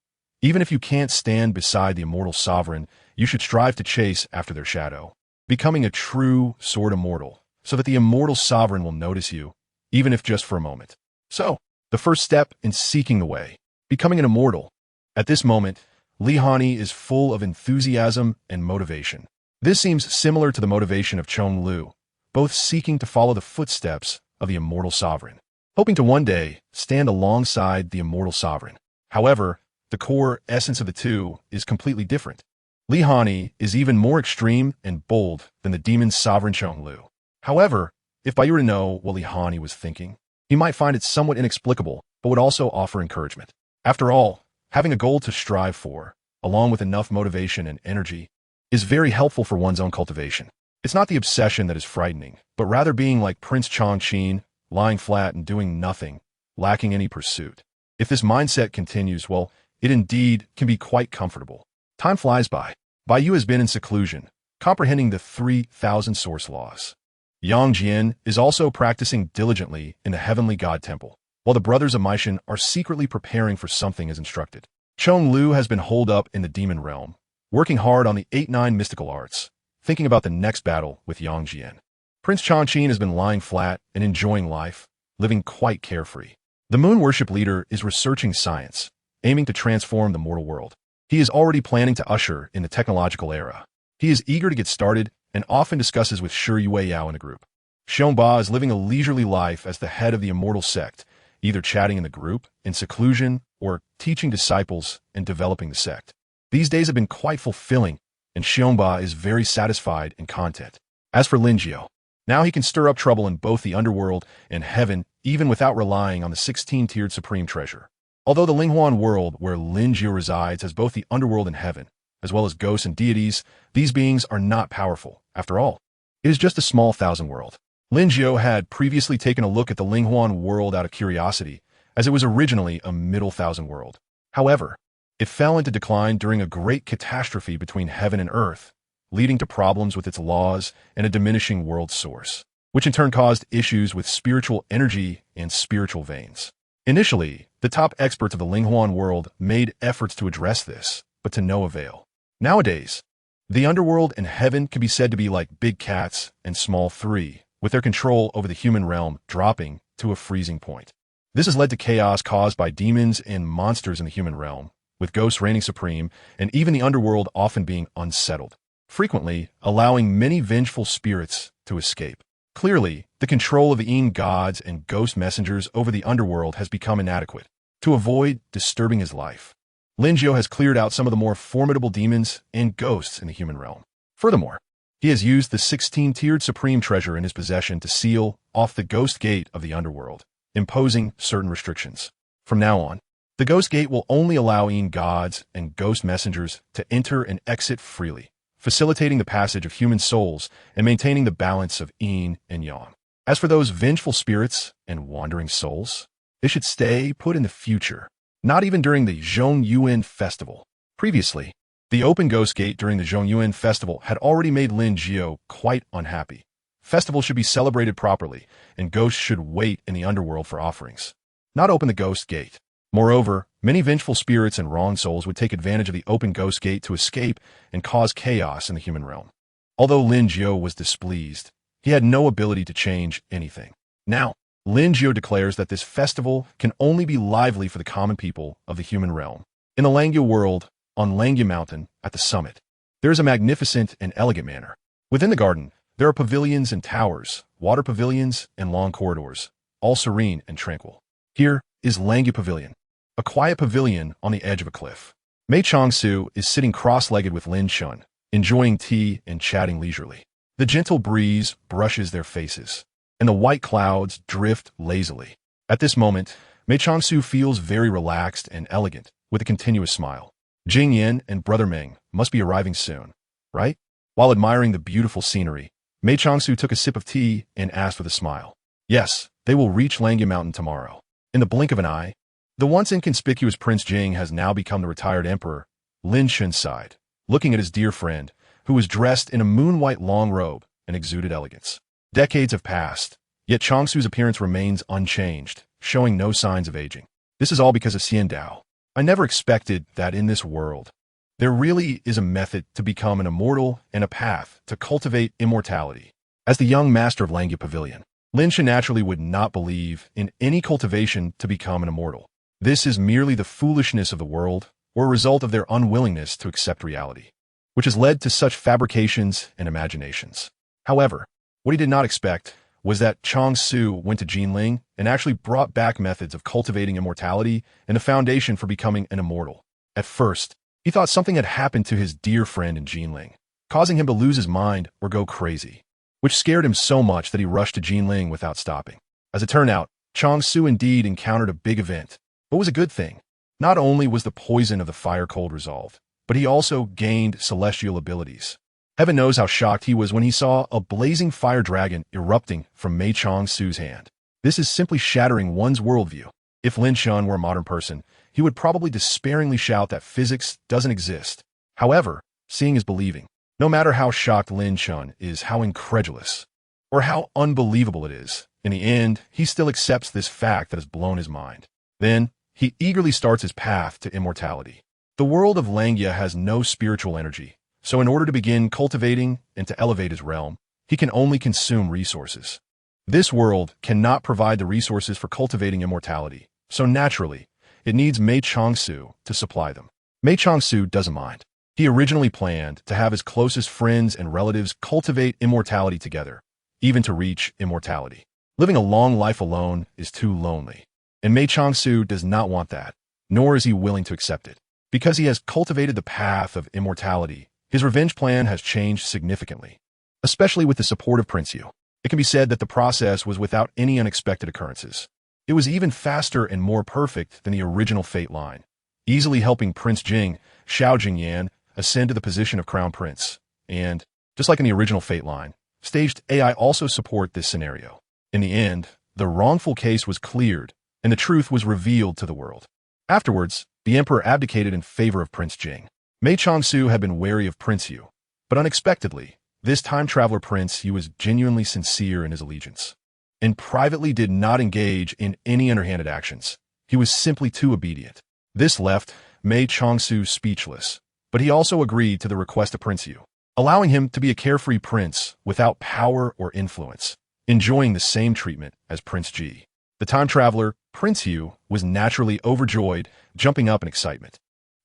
Even if you can't stand beside the immortal sovereign, you should strive to chase after their shadow, becoming a true sword immortal, so that the immortal sovereign will notice you, even if just for a moment. So, the first step in seeking the way, becoming an immortal. At this moment, Li Hani is full of enthusiasm and motivation. This seems similar to the motivation of Chong Lu, both seeking to follow the footsteps of the immortal sovereign, hoping to one day stand alongside the immortal sovereign. However, the core essence of the two is completely different. Li Hani is even more extreme and bold than the demon sovereign Chong Lu. However, if Bai Yu were to know what Li Hani was thinking, he might find it somewhat inexplicable, but would also offer encouragement. After all, having a goal to strive for, along with enough motivation and energy, is very helpful for one's own cultivation. It's not the obsession that is frightening, but rather being like Prince Chongqing, lying flat and doing nothing, lacking any pursuit. If this mindset continues, well, it indeed can be quite comfortable. Time flies by. Bai Yu has been in seclusion, comprehending the 3,000 source laws. Yang Jian is also practicing diligently in the heavenly god temple, while the brothers of Maishan are secretly preparing for something as instructed. Chong Lu has been holed up in the demon realm, working hard on the 8-9 mystical arts, thinking about the next battle with Yang Jian. Prince Chongqing has been lying flat and enjoying life, living quite carefree. The moon worship leader is researching science, aiming to transform the mortal world. He is already planning to usher in the technological era. He is eager to get started and often discusses with Shi Yueyao in a group. Xiongba is living a leisurely life as the head of the immortal sect, either chatting in the group, in seclusion, or teaching disciples and developing the sect. These days have been quite fulfilling, and Xiongba is very satisfied and content. As for Linjiao, now he can stir up trouble in both the underworld and heaven even without relying on the 16-tiered supreme treasure. Although the Linghuan world where Linjiao resides has both the underworld and heaven, as well as ghosts and deities, these beings are not powerful. After all, it is just a small thousand world. Linjiao had previously taken a look at the Linghuan world out of curiosity, as it was originally a middle thousand world. However, it fell into decline during a great catastrophe between heaven and earth, leading to problems with its laws and a diminishing world source, which in turn caused issues with spiritual energy and spiritual veins. Initially, the top experts of the Linghuan world made efforts to address this, but to no avail. Nowadays, the underworld and heaven can be said to be like big cats and small three, with their control over the human realm dropping to a freezing point. This has led to chaos caused by demons and monsters in the human realm, with ghosts reigning supreme and even the underworld often being unsettled, frequently allowing many vengeful spirits to escape. Clearly, the control of the Yin gods and ghost messengers over the underworld has become inadequate. To avoid disturbing his life, Linjiao has cleared out some of the more formidable demons and ghosts in the human realm. Furthermore, he has used the 16-tiered supreme treasure in his possession to seal off the ghost gate of the underworld, imposing certain restrictions. From now on, the ghost gate will only allow Yin gods and ghost messengers to enter and exit freely, facilitating the passage of human souls and maintaining the balance of Yin and Yang. As for those vengeful spirits and wandering souls, they should stay put in the future, not even during the Zhongyuan festival. Previously, the open ghost gate during the Zhongyuan festival had already made Linjiao quite unhappy, Festivals should be celebrated properly, and ghosts should wait in the underworld for offerings, not open the ghost gate. Moreover, many vengeful spirits and wronged souls would take advantage of the open ghost gate to escape and cause chaos in the human realm. Although Lin Jiu was displeased, he had no ability to change anything. Now, Lin Jiu declares that this festival can only be lively for the common people of the human realm. In the Langya world, on Langya Mountain, at the summit, there is a magnificent and elegant manor. Within the garden, there are pavilions and towers, water pavilions and long corridors, all serene and tranquil. Here is Langya Pavilion, a quiet pavilion on the edge of a cliff. Mei Changsu is sitting cross-legged with Lin Shun, enjoying tea and chatting leisurely. The gentle breeze brushes their faces, and the white clouds drift lazily. At this moment, Mei Changsu feels very relaxed and elegant, with a continuous smile. Jing Yin and Brother Meng must be arriving soon, right? While admiring the beautiful scenery, Mei Changsu took a sip of tea and asked with a smile. Yes, they will reach Langya Mountain tomorrow. In the blink of an eye, the once inconspicuous Prince Jing has now become the retired emperor. Lin Shun sighed, looking at his dear friend, who was dressed in a moon-white long robe and exuded elegance. Decades have passed, yet Changsu's appearance remains unchanged, showing no signs of aging. This is all because of Xian Dao. I never expected that in this world, there really is a method to become an immortal and a path to cultivate immortality. As the young master of Langya Pavilion, Lin Shun naturally would not believe in any cultivation to become an immortal. This is merely the foolishness of the world, or a result of their unwillingness to accept reality, which has led to such fabrications and imaginations. However, what he did not expect was that Changsu went to Jinling and actually brought back methods of cultivating immortality and a foundation for becoming an immortal. At first, he thought something had happened to his dear friend in Jinling, causing him to lose his mind or go crazy, which scared him so much that he rushed to Jinling without stopping. As it turned out, Changsu indeed encountered a big event, but it was a good thing. Not only was the poison of the fire cold resolved, but he also gained celestial abilities. Heaven knows how shocked he was when he saw a blazing fire dragon erupting from Mei Changsu's hand. This is simply shattering one's worldview. If Lin Shun were a modern person, he would probably despairingly shout that physics doesn't exist. However, seeing is believing. No matter how shocked Lin Shun is, how incredulous, or how unbelievable it is, in the end, he still accepts this fact that has blown his mind. Then, he eagerly starts his path to immortality. The world of Langya has no spiritual energy, so in order to begin cultivating and to elevate his realm, he can only consume resources. This world cannot provide the resources for cultivating immortality, so naturally, it needs Mei Changsu to supply them. Mei Changsu doesn't mind. He originally planned to have his closest friends and relatives cultivate immortality together, even to reach immortality. Living a long life alone is too lonely, and Mei Changsu does not want that, nor is he willing to accept it. Because he has cultivated the path of immortality, his revenge plan has changed significantly, especially with the support of Prince Yu. It can be said that the process was without any unexpected occurrences. It was even faster and more perfect than the original fate line, easily helping Prince Jing, Xiao Jingyan, ascend to the position of Crown Prince. And, just like in the original fate line, staged AI also support this scenario. In the end, the wrongful case was cleared, and the truth was revealed to the world. Afterwards, the emperor abdicated in favor of Prince Jing. Mei Changsu had been wary of Prince Yu, but unexpectedly, this time-traveler Prince Yu was genuinely sincere in his allegiance, and privately did not engage in any underhanded actions. He was simply too obedient. This left Mei Changsu speechless, but he also agreed to the request of Prince Yu, allowing him to be a carefree prince without power or influence, enjoying the same treatment as Prince Ji. The time-traveler, Prince Yu, was naturally overjoyed, jumping up in excitement.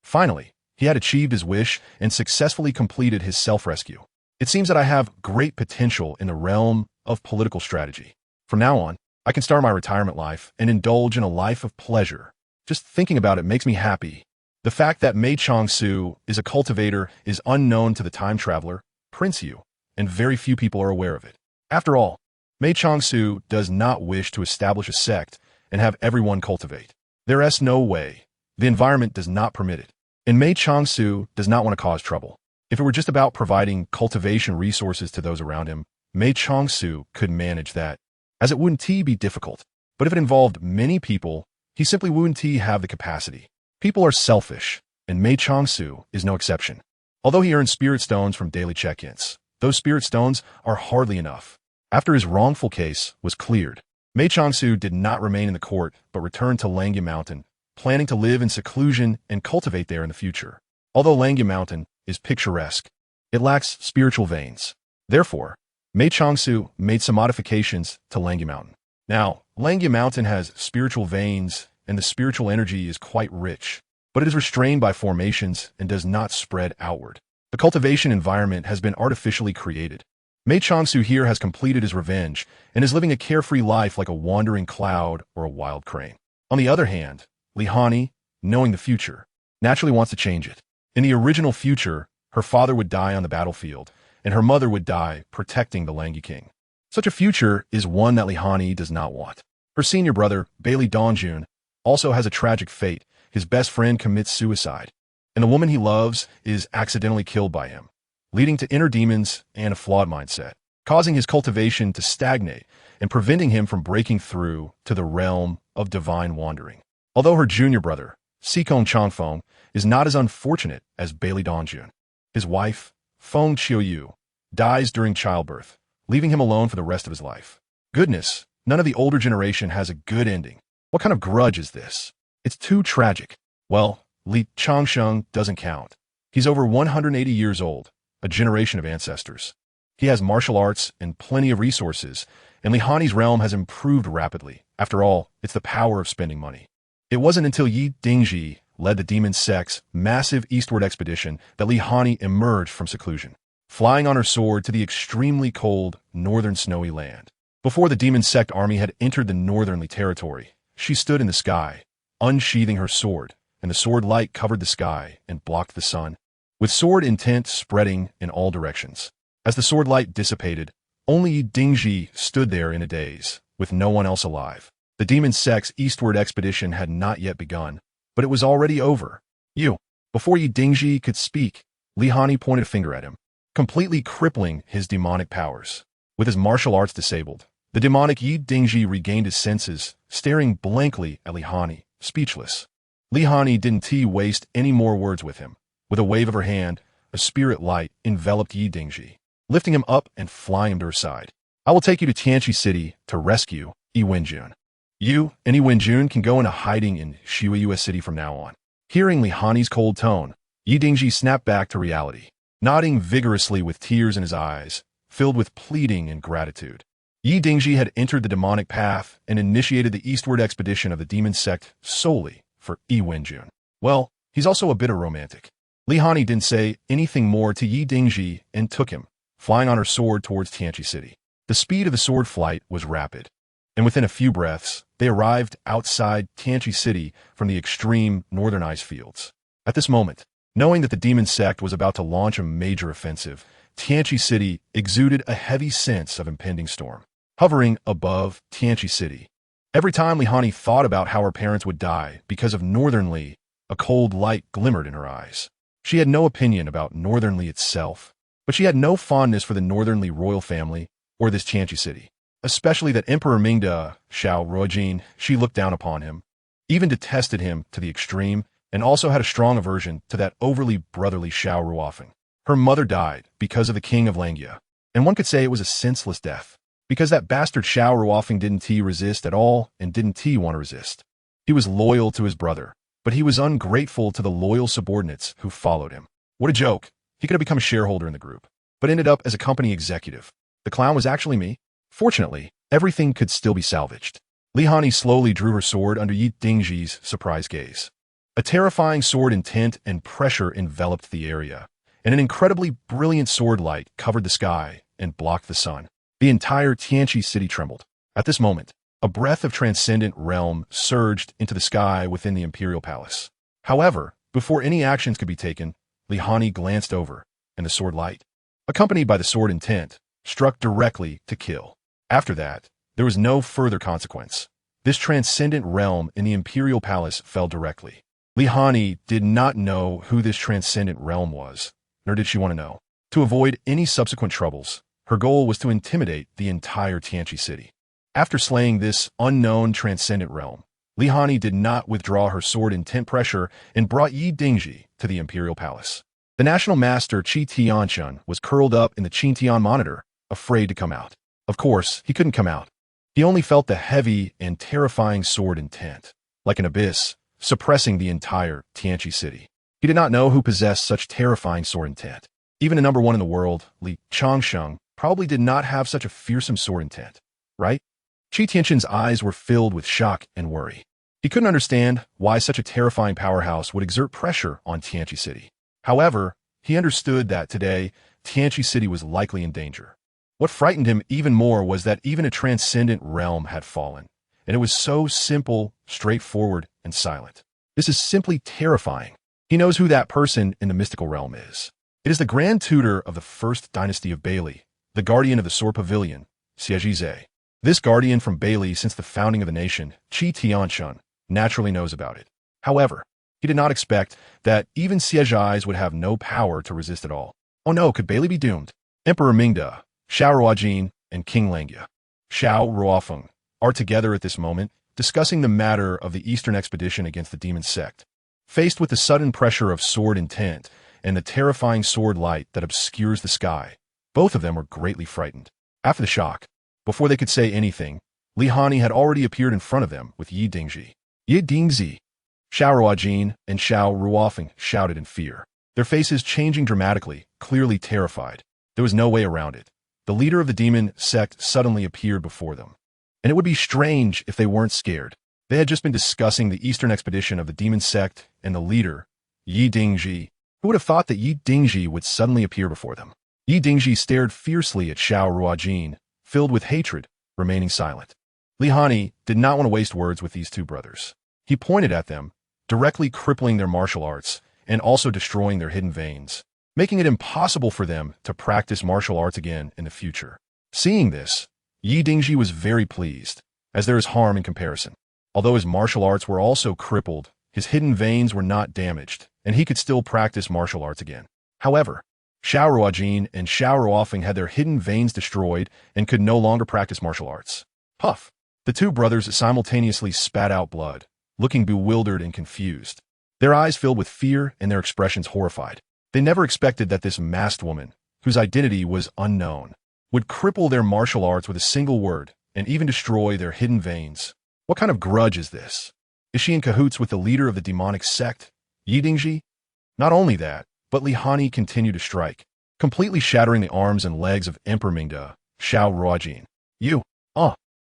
Finally, he had achieved his wish and successfully completed his self-rescue. It seems that I have great potential in the realm of political strategy. From now on, I can start my retirement life and indulge in a life of pleasure. Just thinking about it makes me happy. The fact that Mei Changsu is a cultivator is unknown to the time traveler, Prince Yu, and very few people are aware of it. After all, Mei Changsu does not wish to establish a sect and have everyone cultivate. There is no way. The environment does not permit it. And Mei Changsu does not want to cause trouble. If it were just about providing cultivation resources to those around him, Mei Changsu could manage that, as it wouldn't be difficult. But if it involved many people, he simply wouldn't have the capacity. People are selfish, and Mei Changsu is no exception. Although he earns spirit stones from daily check-ins, those spirit stones are hardly enough. After his wrongful case was cleared, Mei Changsu did not remain in the court but returned to Langya Mountain, planning to live in seclusion and cultivate there in the future. Although Langya Mountain is picturesque, it lacks spiritual veins. Therefore, Mei Changsu made some modifications to Langya Mountain. Now, Langya Mountain has spiritual veins and the spiritual energy is quite rich, but it is restrained by formations and does not spread outward. The cultivation environment has been artificially created. Mei Changsu here has completed his revenge and is living a carefree life like a wandering cloud or a wild crane. On the other hand, Li Hani, knowing the future, naturally wants to change it. In the original future, her father would die on the battlefield, and her mother would die protecting the Langya king. Such a future is one that Li Hani does not want. Her senior brother, Bai Yu, also has a tragic fate. His best friend commits suicide, and the woman he loves is accidentally killed by him, leading to inner demons and a flawed mindset, causing his cultivation to stagnate and preventing him from breaking through to the realm of divine wandering. Although her junior brother, Sikong Changfeng, is not as unfortunate as Bai Yu, his wife, Feng Qiuyu, dies during childbirth, leaving him alone for the rest of his life. Goodness, none of the older generation has a good ending. What kind of grudge is this? It's too tragic. Well, Li Changsheng doesn't count. He's over 180 years old, a generation of ancestors. He has martial arts and plenty of resources, and Li Hani's realm has improved rapidly. After all, it's the power of spending money. It wasn't until Yi Dingji led the demon sect's massive eastward expedition that Li Hani emerged from seclusion, flying on her sword to the extremely cold northern snowy land. Before the demon sect army had entered the northernly territory, she stood in the sky, unsheathing her sword, and the sword light covered the sky and blocked the sun, with sword intent spreading in all directions. As the sword light dissipated, only Yi Dingji stood there in a daze, with no one else alive. The demon sect's eastward expedition had not yet begun, but it was already over. You. Before Yi Dingji could speak, Li Hani pointed a finger at him, completely crippling his demonic powers. With his martial arts disabled, the demonic Yi Dingji regained his senses, staring blankly at Li Hani, speechless. Li Hani didn't waste any more words with him. With a wave of her hand, a spirit light enveloped Yi Dingji, lifting him up and flying him to her side. I will take you to Tianqi City to rescue Yi Wenjun. You and Yi Wenjun can go into hiding in Shuiyue City from now on. Hearing Li Hani's cold tone, Yi Dingji snapped back to reality, nodding vigorously with tears in his eyes, filled with pleading and gratitude. Yi Dingji had entered the demonic path and initiated the eastward expedition of the demon sect solely for Yi Wenjun. Well, he's also a bit of romantic. Li Hani didn't say anything more to Yi Dingji and took him, flying on her sword towards Tianqi City. The speed of the sword flight was rapid, and within a few breaths, they arrived outside Tianqi City from the extreme northern ice fields. At this moment, knowing that the demon sect was about to launch a major offensive, Tianqi City exuded a heavy sense of impending storm. Hovering above Tianqi City, every time Li Hani thought about how her parents would die because of Northern Li, a cold light glimmered in her eyes. She had no opinion about Northern Li itself, but she had no fondness for the Northern Li royal family or this Tianqi City, especially that Emperor Mingda Xiao Ruojin. She looked down upon him, even detested him to the extreme, and also had a strong aversion to that overly brotherly Xiao Ruofeng. Her mother died because of the king of Langya, and one could say it was a senseless death, because that bastard Xiao Ruofeng didn't resist at all and didn't want to resist. He was loyal to his brother, but he was ungrateful to the loyal subordinates who followed him. What a joke. He could have become a shareholder in the group, but ended up as a company executive. The clown was actually me. Fortunately, everything could still be salvaged. Li Hani slowly drew her sword under Yi Dingji's surprised gaze. A terrifying sword intent and pressure enveloped the area, and an incredibly brilliant sword light covered the sky and blocked the sun. The entire Tianqi City trembled. At this moment, a breath of transcendent realm surged into the sky within the imperial palace. However, before any actions could be taken, Li Hani glanced over, and the sword light, accompanied by the sword intent, struck directly to kill. After that, there was no further consequence. This transcendent realm in the imperial palace fell directly. Li Hani did not know who this transcendent realm was, nor did she want to know. To avoid any subsequent troubles, her goal was to intimidate the entire Tianqi City. After slaying this unknown transcendent realm, Li Hani did not withdraw her sword intent pressure and brought Yi Dingji to the imperial palace. The national master Qi Tianchun was curled up in the Qintian monitor, afraid to come out. Of course, he couldn't come out. He only felt the heavy and terrifying sword intent, like an abyss, suppressing the entire Tianqi city. He did not know who possessed such terrifying sword intent. Even a number one in the world, Li Changsheng, probably did not have such a fearsome sword intent, right? Qi Tianqin's eyes were filled with shock and worry. He couldn't understand why such a terrifying powerhouse would exert pressure on Tianqi city. However, he understood that today, Tianqi city was likely in danger. What frightened him even more was that even a transcendent realm had fallen, and it was so simple, straightforward, and silent. This is simply terrifying. He knows who that person in the mystical realm is. It is the Grand Tutor of the First Dynasty of Bailey, the guardian of the Sword Pavilion, Xie. This guardian from Bailey since the founding of the nation, Qi Tianshun, naturally knows about it. However, he did not expect that even Xie would have no power to resist at all. Oh no, could Bailey be doomed? Emperor Mingde, Xiao Ruojin, and King Langya, Xiao Ruofeng, are together at this moment, discussing the matter of the Eastern expedition against the demon sect. Faced with the sudden pressure of sword intent and the terrifying sword light that obscures the sky, both of them were greatly frightened. After the shock, before they could say anything, Li Hani had already appeared in front of them with Yi Dingzhi. Yi Dingzhi, Xiao Ruojin, and Xiao Ruofeng shouted in fear, their faces changing dramatically, clearly terrified. There was no way around it. The leader of the demon sect suddenly appeared before them. And it would be strange if they weren't scared. They had just been discussing the Eastern expedition of the demon sect and the leader, Yi Dingzhi. Who would have thought that Yi Dingzhi would suddenly appear before them? Yi Dingzhi stared fiercely at Xiao Ruojin, filled with hatred, remaining silent. Li Hani did not want to waste words with these two brothers. He pointed at them, directly crippling their martial arts and also destroying their hidden veins, making it impossible for them to practice martial arts again in the future. Seeing this, Yi Dingzhi was very pleased, as there is harm in comparison. Although his martial arts were also crippled, his hidden veins were not damaged, and he could still practice martial arts again. However, Xiao Ruojin and Xiao Ruofeng had their hidden veins destroyed and could no longer practice martial arts. Puff! The two brothers simultaneously spat out blood, looking bewildered and confused. Their eyes filled with fear and their expressions horrified. They never expected that this masked woman, whose identity was unknown, would cripple their martial arts with a single word and even destroy their hidden veins. What kind of grudge is this? Is she in cahoots with the leader of the demonic sect, Yi Dingzhi? Not only that, but Li Hani continued to strike, completely shattering the arms and legs of Emperor Mingde, Xiao Ruojin.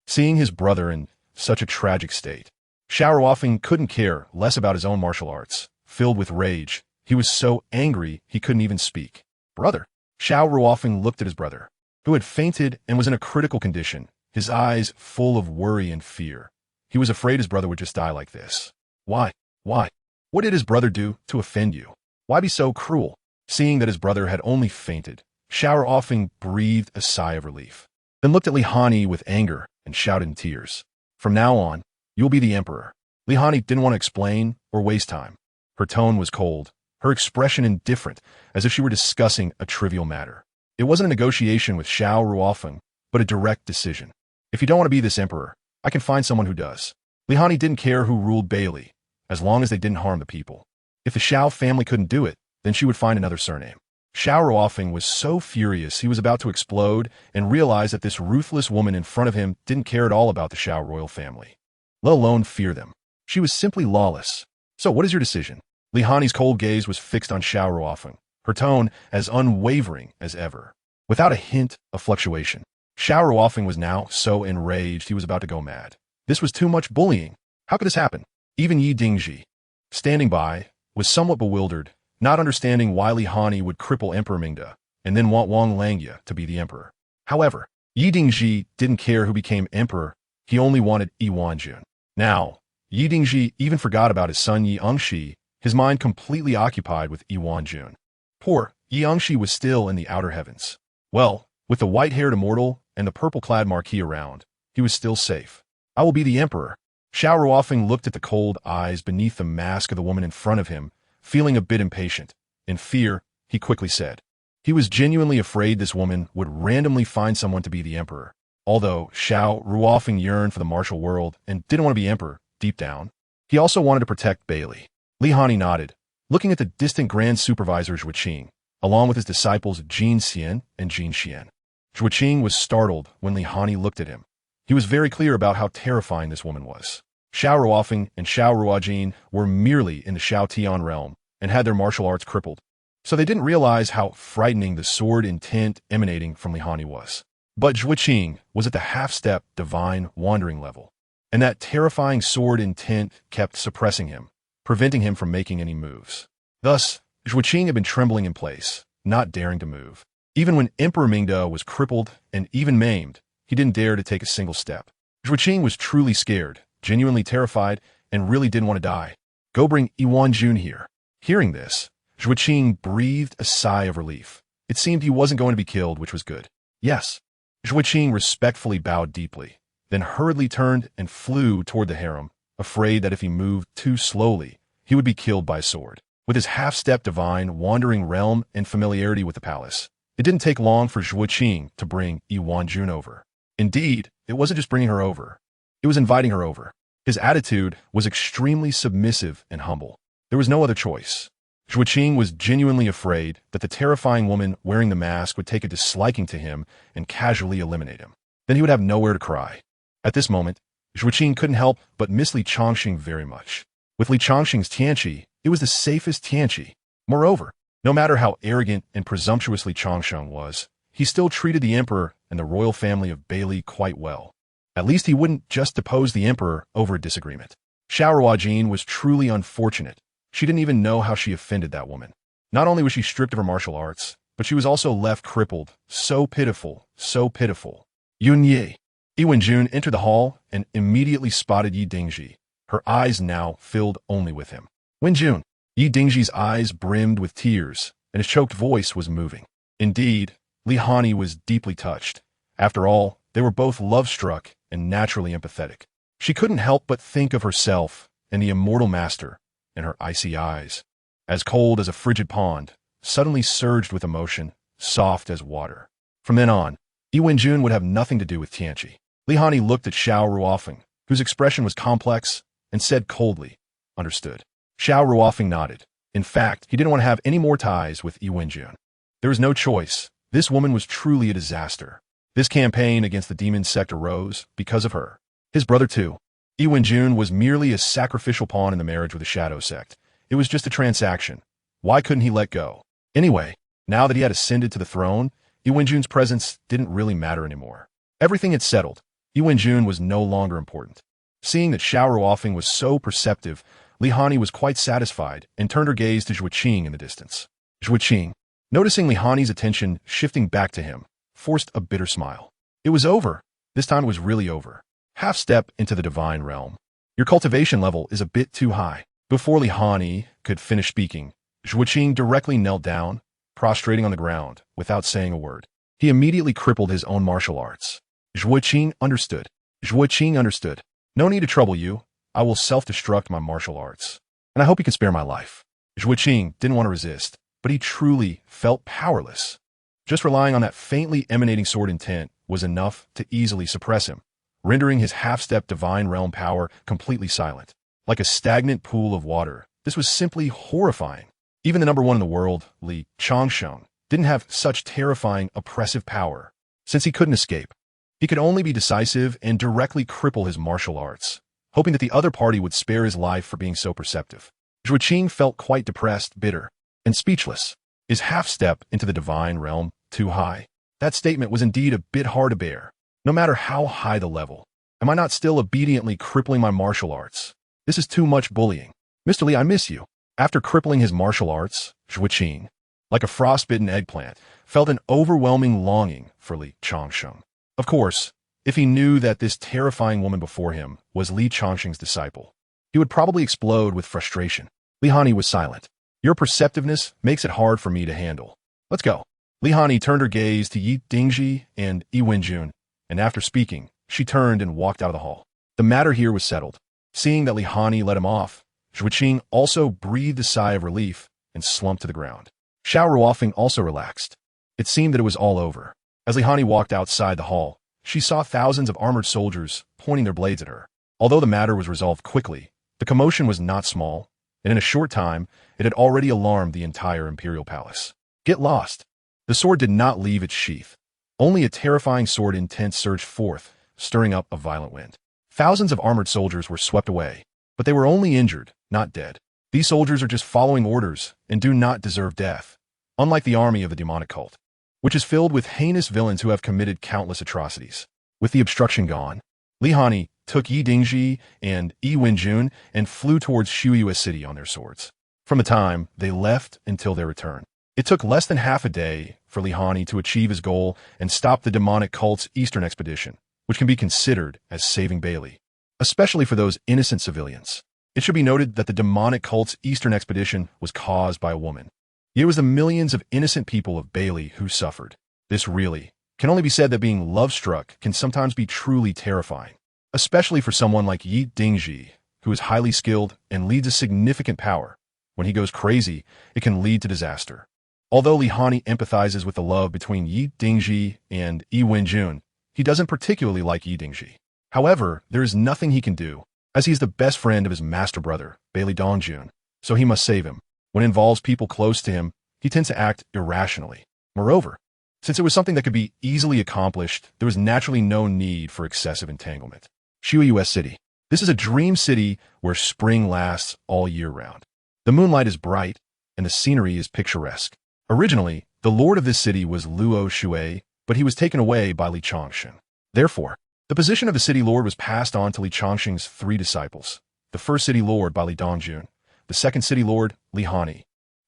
Seeing his brother in such a tragic state, Xiao Ruofeng couldn't care less about his own martial arts. Filled with rage, he was so angry he couldn't even speak. Brother! Xiao Ruofeng looked at his brother, who had fainted and was in a critical condition, his eyes full of worry and fear. He was afraid his brother would just die like this. Why? What did his brother do to offend you? Why be so cruel? Seeing that his brother had only fainted, Xiao Ruofeng breathed a sigh of relief, then looked at Li Hani with anger and shouted in tears. From now on, you'll be the emperor. Li Hani didn't want to explain or waste time. Her tone was cold, her expression indifferent, as if she were discussing a trivial matter. It wasn't a negotiation with Xiao Ruofeng, but a direct decision. If you don't want to be this emperor, I can find someone who does. Li Hani didn't care who ruled Bailey, as long as they didn't harm the people. If the Xiao family couldn't do it, then she would find another surname. Xiao Ruofeng was so furious he was about to explode and realized that this ruthless woman in front of him didn't care at all about the Xiao royal family, let alone fear them. She was simply lawless. So what is your decision? Li Hani's cold gaze was fixed on Xiao Ruofeng, her tone as unwavering as ever, without a hint of fluctuation. Xiao Ruofeng was now so enraged he was about to go mad. This was too much bullying. How could this happen? Even Yi Dingzhi, standing by, was somewhat bewildered, not understanding why Li Hani would cripple Emperor Mingde and then want Wang Langya to be the emperor. However, Yi Dingzhi didn't care who became emperor, he only wanted Yi Wanjun. Now, Yi Dingzhi even forgot about his son Yi Engshi, his mind completely occupied with Yi Wanjun. Poor Yi Engshi was still in the outer heavens. Well, with the white-haired immortal and the purple-clad marquis around, he was still safe. I will be the emperor. Xiao Ruofeng looked at the cold eyes beneath the mask of the woman in front of him, feeling a bit impatient. In fear, he quickly said. He was genuinely afraid this woman would randomly find someone to be the emperor. Although Xiao Ruofeng yearned for the martial world and didn't want to be emperor deep down, he also wanted to protect Bailey. Li Hani nodded, looking at the distant Grand Supervisor Zhuqing, along with his disciples Jin Xian and Jin Xian. Zhuoqing was startled when Li Hani looked at him. He was very clear about how terrifying this woman was. Xiao Ruofeng and Xiao Ruojin were merely in the Xiao Tian realm and had their martial arts crippled, so they didn't realize how frightening the sword intent emanating from Li Hani was. But Zhuoqing was at the half-step divine wandering level, and that terrifying sword intent kept suppressing him, preventing him from making any moves. Thus, Zhuoqing had been trembling in place, not daring to move. Even when Emperor Mingde was crippled and even maimed, he didn't dare to take a single step. Zhuoqing was truly scared, genuinely terrified, and really didn't want to die. Go bring Yuanjun here. Hearing this, Zhuoqing breathed a sigh of relief. It seemed he wasn't going to be killed, which was good. Yes. Zhuoqing respectfully bowed deeply, then hurriedly turned and flew toward the harem, afraid that if he moved too slowly, he would be killed by a sword. With his half-step divine wandering realm and familiarity with the palace, it didn't take long for Zhuoqing to bring Yuanjun over. Indeed, it wasn't just bringing her over. It was inviting her over. His attitude was extremely submissive and humble. There was no other choice. Zhuoqing was genuinely afraid that the terrifying woman wearing the mask would take a disliking to him and casually eliminate him. Then he would have nowhere to cry. At this moment, Zhuoqing couldn't help but miss Li Chongqing very much. With Li Chongqing's Tianqi, it was the safest Tianqi. Moreover, no matter how arrogant and presumptuous Li Chongqing was, he still treated the emperor and the royal family of Bai quite well. At least he wouldn't just depose the emperor over a disagreement. Xiao Ruojin was truly unfortunate. She didn't even know how she offended that woman. Not only was she stripped of her martial arts, but she was also left crippled. So pitiful, so pitiful. Yun Yi. Yi Wenjun entered the hall and immediately spotted Yi Dingji, her eyes now filled only with him. Wenjun. Yi Dingji's eyes brimmed with tears, and his choked voice was moving. Indeed, Li Hani was deeply touched. After all, they were both love-struck and naturally empathetic. She couldn't help but think of herself and the immortal master, and her icy eyes, as cold as a frigid pond, suddenly surged with emotion, soft as water. From then on, Yi Wenjun would have nothing to do with Tianqi. Li Hani looked at Xiao Ruofeng, whose expression was complex, and said coldly, "Understood." Xiao Ruofeng nodded. In fact, he didn't want to have any more ties with Yi Wenjun. There was no choice. This woman was truly a disaster. This campaign against the demon sect arose because of her. His brother, too. Yi Wenjun was merely a sacrificial pawn in the marriage with the shadow sect. It was just a transaction. Why couldn't he let go? Anyway, now that he had ascended to the throne, Yi Wenjun's presence didn't really matter anymore. Everything had settled. Yi Wenjun was no longer important. Seeing that Xiao Ruofeng was so perceptive, Li Hani was quite satisfied and turned her gaze to Zhuoqing in the distance. Zhuoqing, noticing Li Hani's attention shifting back to him, forced a bitter smile. It was over. This time it was really over. Half step into the divine realm. Your cultivation level is a bit too high. Before Li Hani could finish speaking, Zhuoqing directly knelt down, prostrating on the ground, without saying a word. He immediately crippled his own martial arts. Zhuoqing understood. Zhuoqing understood. No need to trouble you. I will self-destruct my martial arts. And I hope you can spare my life. Zhuoqing didn't want to resist, but he truly felt powerless. Just relying on that faintly emanating sword intent was enough to easily suppress him, rendering his half-step divine realm power completely silent. Like a stagnant pool of water, this was simply horrifying. Even the number one in the world, Li Chongqing, didn't have such terrifying, oppressive power. Since he couldn't escape, he could only be decisive and directly cripple his martial arts, hoping that the other party would spare his life for being so perceptive. Zhuoqing felt quite depressed, bitter, and speechless. Is half-step into the divine realm too high? That statement was indeed a bit hard to bear. No matter how high the level, am I not still obediently crippling my martial arts? This is too much bullying. Mr. Li, I miss you. After crippling his martial arts, Zhuoqing, like a frostbitten eggplant, felt an overwhelming longing for Li Chongqing. Of course, if he knew that this terrifying woman before him was Li Chongqing's disciple, he would probably explode with frustration. Li Hani was silent. Your perceptiveness makes it hard for me to handle. Let's go. Li Hani turned her gaze to Yi Dingji and Yi Wenjun, and after speaking, she turned and walked out of the hall. The matter here was settled. Seeing that Li Hani let him off, Zhuoqing also breathed a sigh of relief and slumped to the ground. Xiao Ruofeng also relaxed. It seemed that it was all over. As Li Hani walked outside the hall, she saw thousands of armored soldiers pointing their blades at her. Although the matter was resolved quickly, the commotion was not small, and in a short time, it had already alarmed the entire imperial palace. Get lost. The sword did not leave its sheath. Only a terrifying sword intent surged forth, stirring up a violent wind. Thousands of armored soldiers were swept away, but they were only injured, not dead. These soldiers are just following orders and do not deserve death, unlike the army of the demonic cult, which is filled with heinous villains who have committed countless atrocities. With the obstruction gone, Li Hani took Yi Dingji and Yi Wenjun and flew towards Shuyu City on their swords. From the time they left until their return, it took less than half a day for Li Hani to achieve his goal and stop the demonic cult's eastern expedition, which can be considered as saving Bailey, especially for those innocent civilians. It should be noted that the demonic cult's eastern expedition was caused by a woman. It was the millions of innocent people of Bailey who suffered. This really can only be said that being love-struck can sometimes be truly terrifying, especially for someone like Yi Dingji, who is highly skilled and leads a significant power. When he goes crazy, it can lead to disaster. Although Li Hani empathizes with the love between Yi Dingji and Yi Wenjun, he doesn't particularly like Yi Dingji. However, there is nothing he can do, as he is the best friend of his master brother, Bailey Dongjun, so he must save him. When it involves people close to him, he tends to act irrationally. Moreover, since it was something that could be easily accomplished, there was naturally no need for excessive entanglement. Shuyu City. This is a dream city where spring lasts all year round. The moonlight is bright, and the scenery is picturesque. Originally, the lord of this city was Luo Shui, but he was taken away by Li Changshen. Therefore, the position of the city lord was passed on to Li Changshen's 3 disciples. The first city lord by Li Dongjun, the second city lord, Li Hani,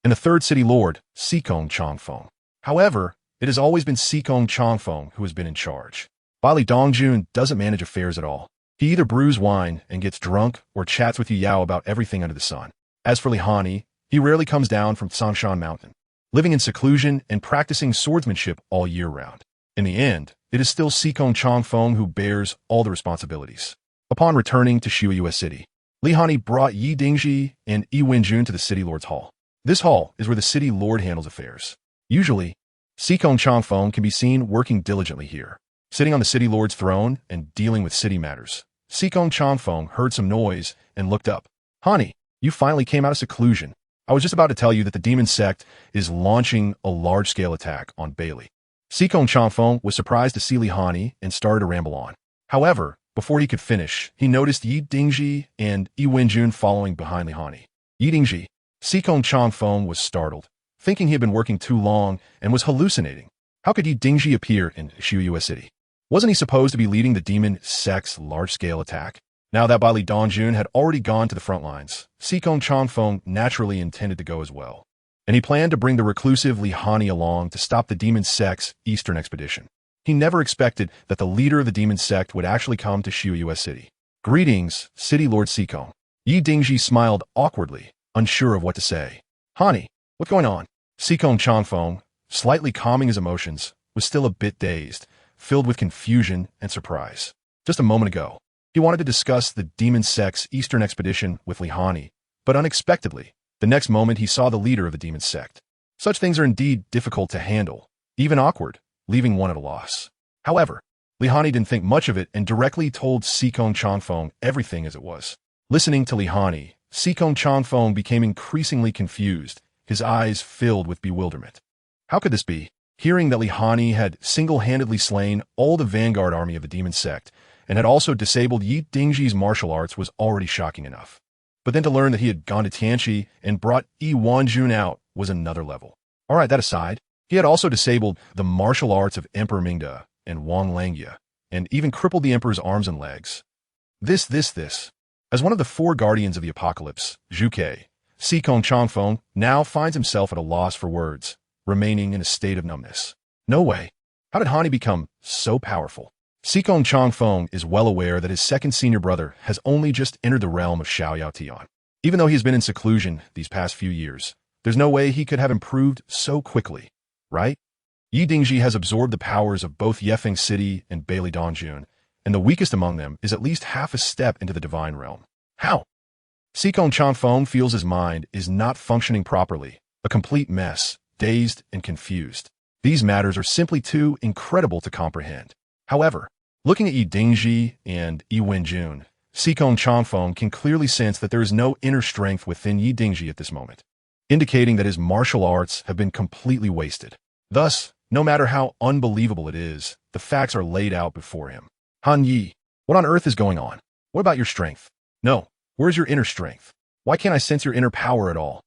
and the third city lord, Sikong Changfeng. However, it has always been Sikong Changfeng who has been in charge. Bai Li Dongjun doesn't manage affairs at all. He either brews wine and gets drunk or chats with Yu Yao about everything under the sun. As for Li Hani, he rarely comes down from Sangshan Mountain, living in seclusion and practicing swordsmanship all year round. In the end, it is still Sikong Changfeng who bears all the responsibilities. Upon returning to Shuyu City, Li Hani brought Yi Dingji and Yi Wenjun to the city lord's hall. This hall is where the city lord handles affairs. Usually, Sikong Changfeng can be seen working diligently here, sitting on the city lord's throne and dealing with city matters. Sikong Changfeng heard some noise and looked up. Hani, you finally came out of seclusion. I was just about to tell you that the demon sect is launching a large-scale attack on Bailey. Sikong Changfeng was surprised to see Li Hani and started to ramble on. However, before he could finish, he noticed Yi Dingji and Yi Wenjun following behind Li Hani. Yi Dingji, Sikong Changfeng was startled, thinking he had been working too long and was hallucinating. How could Yi Dingji appear in Shuyu City? Wasn't he supposed to be leading the demon sect's large-scale attack? Now that Bai Li Dongjun had already gone to the front lines, Sikong Changfeng naturally intended to go as well, and he planned to bring the reclusive Li Hani along to stop the demon sect's eastern expedition. He never expected that the leader of the demon sect would actually come to Shuyu City. Greetings, City Lord Sikong. Yi Dingji smiled awkwardly, unsure of what to say. Hani, what's going on? Sikong Changfeng, slightly calming his emotions, was still a bit dazed, filled with confusion and surprise. Just a moment ago, he wanted to discuss the demon sect's eastern expedition with Li Hani, but unexpectedly, the next moment he saw the leader of the demon sect. Such things are indeed difficult to handle, even awkward, leaving one at a loss. However, Li Hani didn't think much of it and directly told Sikong Changfeng everything as it was. Listening to Li Hani, Sikong Changfeng became increasingly confused, his eyes filled with bewilderment. How could this be? Hearing that Li Hani had single-handedly slain all the vanguard army of the demon sect and had also disabled Yi Dingji's martial arts was already shocking enough. But then to learn that he had gone to Tianqi and brought Yi Wenjun out was another level. Alright, that aside, he had also disabled the martial arts of Emperor Mingde and Wang Langye, and even crippled the emperor's arms and legs. This. As one of the 4 guardians of the apocalypse, Zhu Ke, Sikong Changfeng now finds himself at a loss for words, remaining in a state of numbness. No way. How did Hani become so powerful? Sikong Changfeng is well aware that his second senior brother has only just entered the realm of Xiaoyao Tian. Even though he has been in seclusion these past few years, there's no way he could have improved so quickly, right? Yi Dingji has absorbed the powers of both Yefeng City and Bai Li Dongjun, and the weakest among them is at least half a step into the divine realm. How? Sikong Changfeng feels his mind is not functioning properly, a complete mess, dazed and confused. These matters are simply too incredible to comprehend. However, looking at Yi Dingji and Yi Wenjun, Sikong Changfeng can clearly sense that there is no inner strength within Yi Dingji at this moment, indicating that his martial arts have been completely wasted. Thus, No matter how unbelievable it is, the facts are laid out before him. Han Yi, what on earth is going on? What about your strength? No, where's your inner strength? Why can't I sense your inner power at all?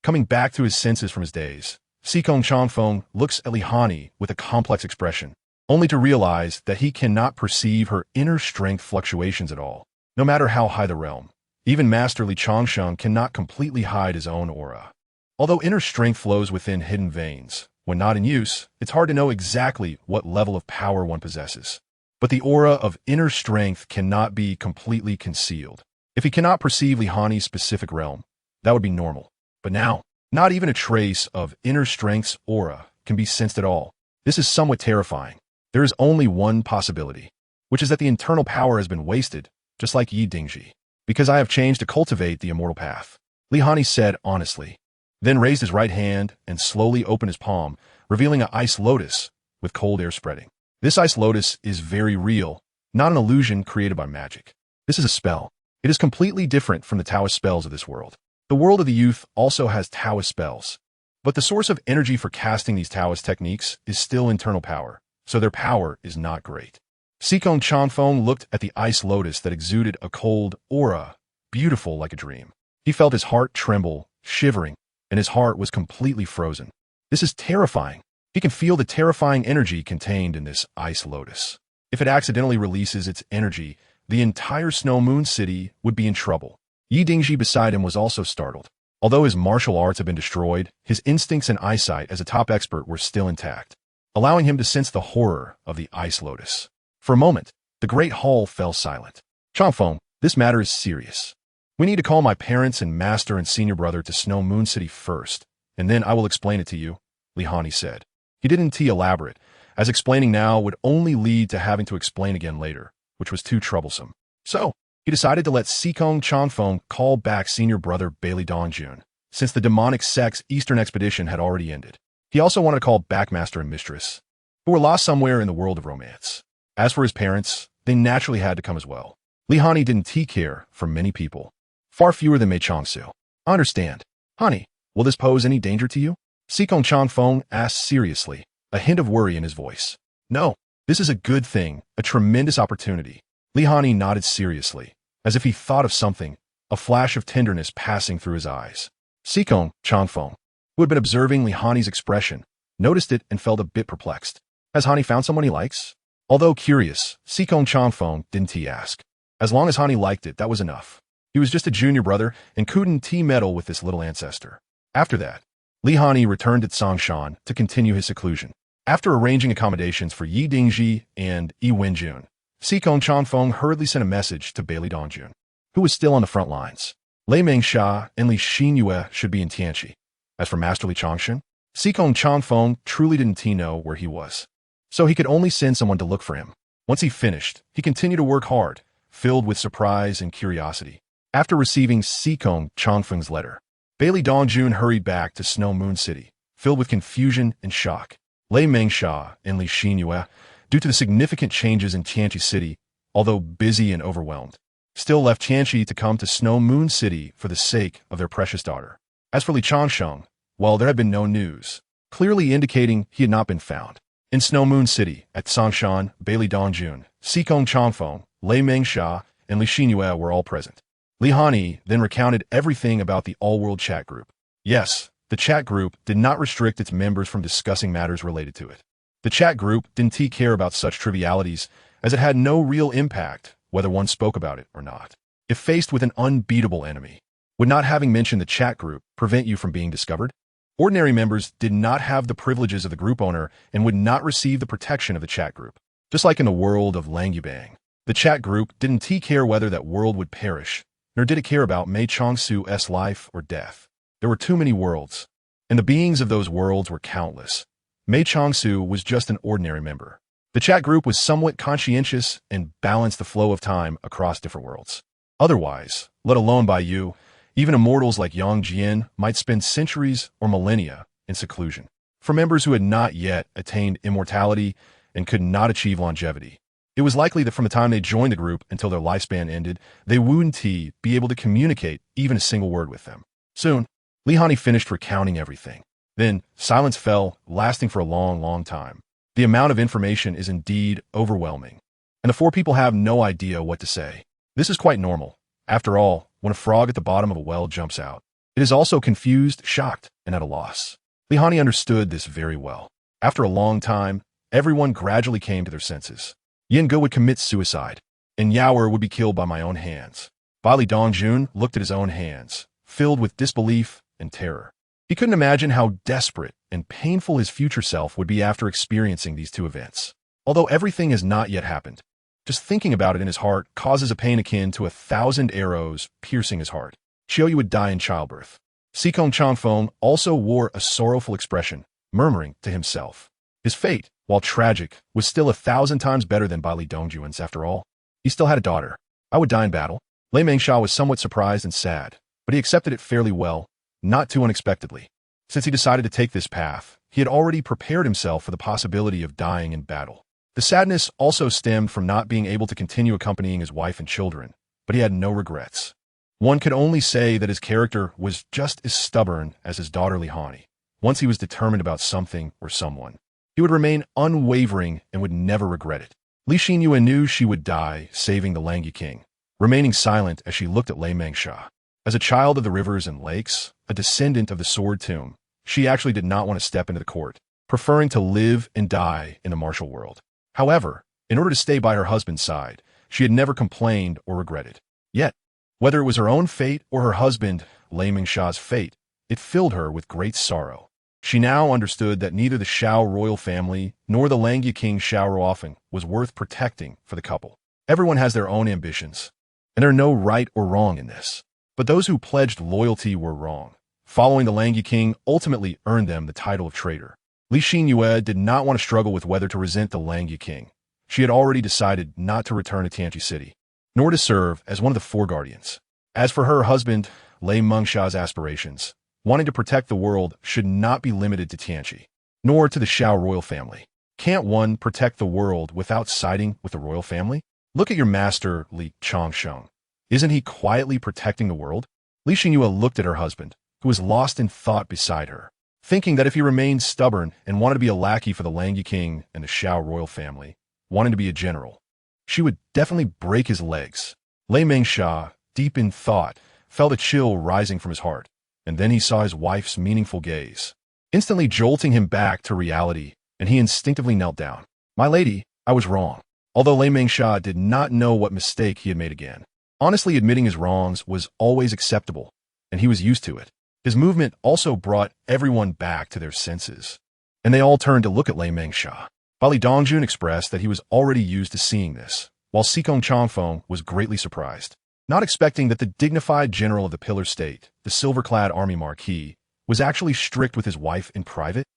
Coming back to his senses from his daze, Sikong Chanfeng looks at Li Hani with a complex expression, only to realize that he cannot perceive her inner strength fluctuations at all. No matter how high the realm, even Master Li Changsheng cannot completely hide his own aura. Although inner strength flows within hidden veins, when not in use, it's hard to know exactly what level of power one possesses. But the aura of inner strength cannot be completely concealed. If he cannot perceive Li Hani's specific realm, that would be normal. But now, not even a trace of inner strength's aura can be sensed at all. This is somewhat terrifying. There is only one possibility, which is that the internal power has been wasted, just like Yi Dingji. Because I have changed to cultivate the immortal path, Li Hani said honestly, then raised his right hand and slowly opened his palm, revealing an ice lotus with cold air spreading. This ice lotus is very real, not an illusion created by magic. This is a spell. It is completely different from the Taoist spells of this world. The world of the youth also has Taoist spells, but the source of energy for casting these Taoist techniques is still internal power, so their power is not great. Sikong Chanfeng looked at the ice lotus that exuded a cold aura, beautiful like a dream. He felt his heart tremble, shivering, and his heart was completely frozen. This is terrifying. He can feel the terrifying energy contained in this ice lotus. If it accidentally releases its energy, the entire Snow Moon City would be in trouble. Yi Dingji beside him was also startled. Although his martial arts had been destroyed, his instincts and eyesight as a top expert were still intact, allowing him to sense the horror of the ice lotus. For a moment, the great hall fell silent. Chanfeng, this matter is serious. We need to call my parents and master and senior brother to Snow Moon City first, and then I will explain it to you, Li Hani said. He didn't elaborate, as explaining now would only lead to having to explain again later, which was too troublesome. So, he decided to let Sikong Chanfeng call back senior brother Bailey Dongjun, since the demonic sect's eastern expedition had already ended. He also wanted to call back master and mistress, who were lost somewhere in the world of romance. As for his parents, they naturally had to come as well. Li Hani didn't care for many people, far fewer than Mei Changsu. I understand. Hani, will this pose any danger to you? Sikong Chanfeng asked seriously, a hint of worry in his voice. No, this is a good thing, a tremendous opportunity. Li Hani nodded seriously, as if he thought of something, a flash of tenderness passing through his eyes. Sikong Chanfeng, who had been observing Li Hani's expression, noticed it and felt a bit perplexed. Has Hani found someone he likes? Although curious, Sikong Chanfeng didn't ask. As long as Hani liked it, that was enough. He was just a junior brother and couldn't meddle with this little ancestor. After that, Li Hani returned to Tsongshan to continue his seclusion. After arranging accommodations for Yi Dingji and Yi Wenjun, Sikong Chanfeng hurriedly sent a message to Bailey Dongjun, who was still on the front lines. Lei Mengsha and Li Xinyue should be in Tianqi. As for Master Li Changshen, Sikong Chanfeng truly didn't know where he was, so he could only send someone to look for him. Once he finished, he continued to work hard, filled with surprise and curiosity. After receiving Sikong Chanfeng's letter, Bailey Dongjun hurried back to Snow Moon City, filled with confusion and shock. Lei Mengsha and Li Xinyue, due to the significant changes in Tianqi City, although busy and overwhelmed, still left Tianqi to come to Snow Moon City for the sake of their precious daughter. As for Li Changsheng, well, there had been no news, clearly indicating he had not been found. In Snow Moon City, at Tsongshan, Bailey Dongjun, Sikong Chanfeng, Lei Mengsha, and Li Xinyue were all present. Li Hani then recounted everything about the all-world chat group. Yes, the chat group did not restrict its members from discussing matters related to it. The chat group didn't care about such trivialities, as it had no real impact whether one spoke about it or not. If faced with an unbeatable enemy, would not having mentioned the chat group prevent you from being discovered? Ordinary members did not have the privileges of the group owner and would not receive the protection of the chat group. Just like in the world of Langyubang, the chat group didn't care whether that world would perish, nor did it care about Mei Changsu's life or death. There were too many worlds, and the beings of those worlds were countless. Mei Changsu was just an ordinary member. The chat group was somewhat conscientious and balanced the flow of time across different worlds. Otherwise, let alone Bai Yu, even immortals like Yang Jian might spend centuries or millennia in seclusion. For members who had not yet attained immortality and could not achieve longevity, it was likely that from the time they joined the group until their lifespan ended, they wouldn't be able to communicate even a single word with them. Soon, Li Hani finished recounting everything. Then silence fell, lasting for a long, long time. The amount of information is indeed overwhelming, and the four people have no idea what to say. This is quite normal. After all, when a frog at the bottom of a well jumps out, it is also confused, shocked, and at a loss. Li Hani understood this very well. After a long time, everyone gradually came to their senses. Yin Ge would commit suicide, and Yaoer would be killed by my own hands. Bai Li Dongjun looked at his own hands, filled with disbelief and terror. He couldn't imagine how desperate and painful his future self would be after experiencing these two events. Although everything has not yet happened, just thinking about it in his heart causes a pain akin to 1,000 arrows piercing his heart. Qiu Yu would die in childbirth. Sikong Changfeng also wore a sorrowful expression, murmuring to himself. His fate, while tragic, was still 1,000 times better than Bai Li Dongjun's after all. He still had a daughter. I would die in battle. Lei Mengsha was somewhat surprised and sad, but he accepted it fairly well, not too unexpectedly. Since he decided to take this path, he had already prepared himself for the possibility of dying in battle. The sadness also stemmed from not being able to continue accompanying his wife and children, but he had no regrets. One could only say that his character was just as stubborn as his daughter Li Hani. Once he was determined about something or someone, he would remain unwavering and would never regret it. Li Xinyue knew she would die, saving the Langyi king, remaining silent as she looked at Lei Mengsha. As a child of the rivers and lakes, a descendant of the sword tomb, she actually did not want to step into the court, preferring to live and die in the martial world. However, in order to stay by her husband's side, she had never complained or regretted. Yet, whether it was her own fate or her husband, Lei Mengsha's fate, it filled her with great sorrow. She now understood that neither the Shao royal family nor the Langyi king Shao Ruofeng was worth protecting for the couple. Everyone has their own ambitions, and there are no right or wrong in this. But those who pledged loyalty were wrong. Following the Langyi king ultimately earned them the title of traitor. Li Xinyue did not want to struggle with whether to resent the Langyi king. She had already decided not to return to Tianqi City, nor to serve as one of the four guardians. As for her husband, Lei Mengsha's aspirations, wanting to protect the world should not be limited to Tianqi, nor to the Shao royal family. Can't one protect the world without siding with the royal family? Look at your master, Li Changsheng. Isn't he quietly protecting the world? Li Xinyue looked at her husband, who was lost in thought beside her, thinking that if he remained stubborn and wanted to be a lackey for the Langyi king and the Shao royal family, wanting to be a general, she would definitely break his legs. Lei Mengsha, deep in thought, felt a chill rising from his heart, and then he saw his wife's meaningful gaze, instantly jolting him back to reality, and he instinctively knelt down. My lady, I was wrong. Although Lei Mengsha did not know what mistake he had made again. Honestly admitting his wrongs was always acceptable, and he was used to it. His movement also brought everyone back to their senses, and they all turned to look at Lei Mengsha. Bai Li Dongjun expressed that he was already used to seeing this, while Sikong Changfeng was greatly surprised, not expecting that the dignified general of the Pillar State, the silver-clad army marquis, was actually strict with his wife in private.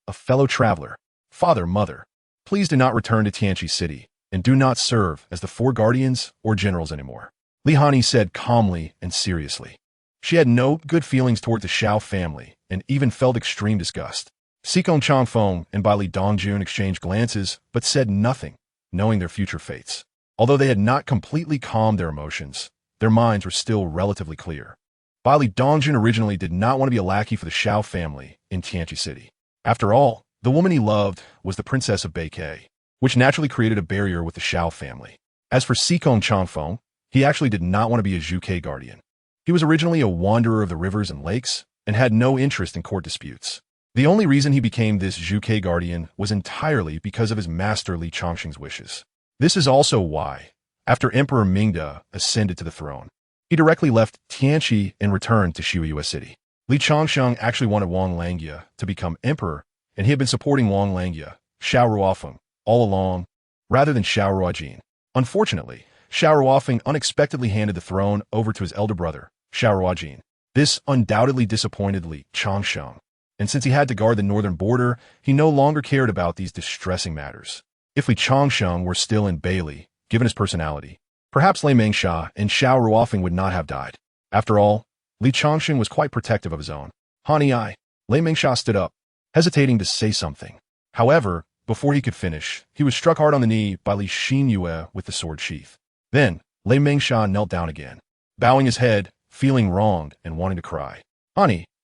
A fellow traveler. Father, mother, please do not return to Tianqi City, and do not serve as the four guardians or generals anymore. Li Hani said calmly and seriously. She had no good feelings toward the Shao family, and even felt extreme disgust. Sikong Changfeng and Bai Li Dongjun exchanged glances, but said nothing, knowing their future fates. Although they had not completely calmed their emotions, their minds were still relatively clear. Bai Li Dongjun originally did not want to be a lackey for the Shao family in Tianqi City. After all, the woman he loved was the princess of Beike, which naturally created a barrier with the Shao family. As for Sikong Changfeng, he actually did not want to be a Zhuke guardian. He was originally a wanderer of the rivers and lakes, and had no interest in court disputes. The only reason he became this Zhuke guardian was entirely because of his master Li Changsheng's wishes. This is also why, after Emperor Mingde ascended to the throne, he directly left Tianqi and returned to Xiuyue City. Li Changsheng actually wanted Wang Langye to become emperor, and he had been supporting Wang Langye, Shao Ruofeng, all along, rather than Shao Ruojin. Unfortunately, Shao Ruofeng unexpectedly handed the throne over to his elder brother, Shao Ruojin. This undoubtedly disappointed Li Changsheng, and since he had to guard the northern border, he no longer cared about these distressing matters. If Li Changsheng were still in Bailey, given his personality, perhaps Lei Mengsha and Shao Ruofeng would not have died. After all, Li Changsheng was quite protective of his own. Lei Mengsha stood up, hesitating to say something. However, before he could finish, he was struck hard on the knee by Li Xinyue with the sword sheath. Then, Lei Mengsha knelt down again, bowing his head, feeling wronged and wanting to cry.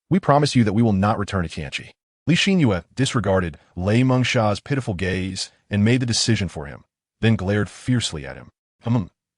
We promise you that we will not return to Tianqi. Li Xinyue disregarded Lei Mengsha's pitiful gaze and made the decision for him, then glared fiercely at him.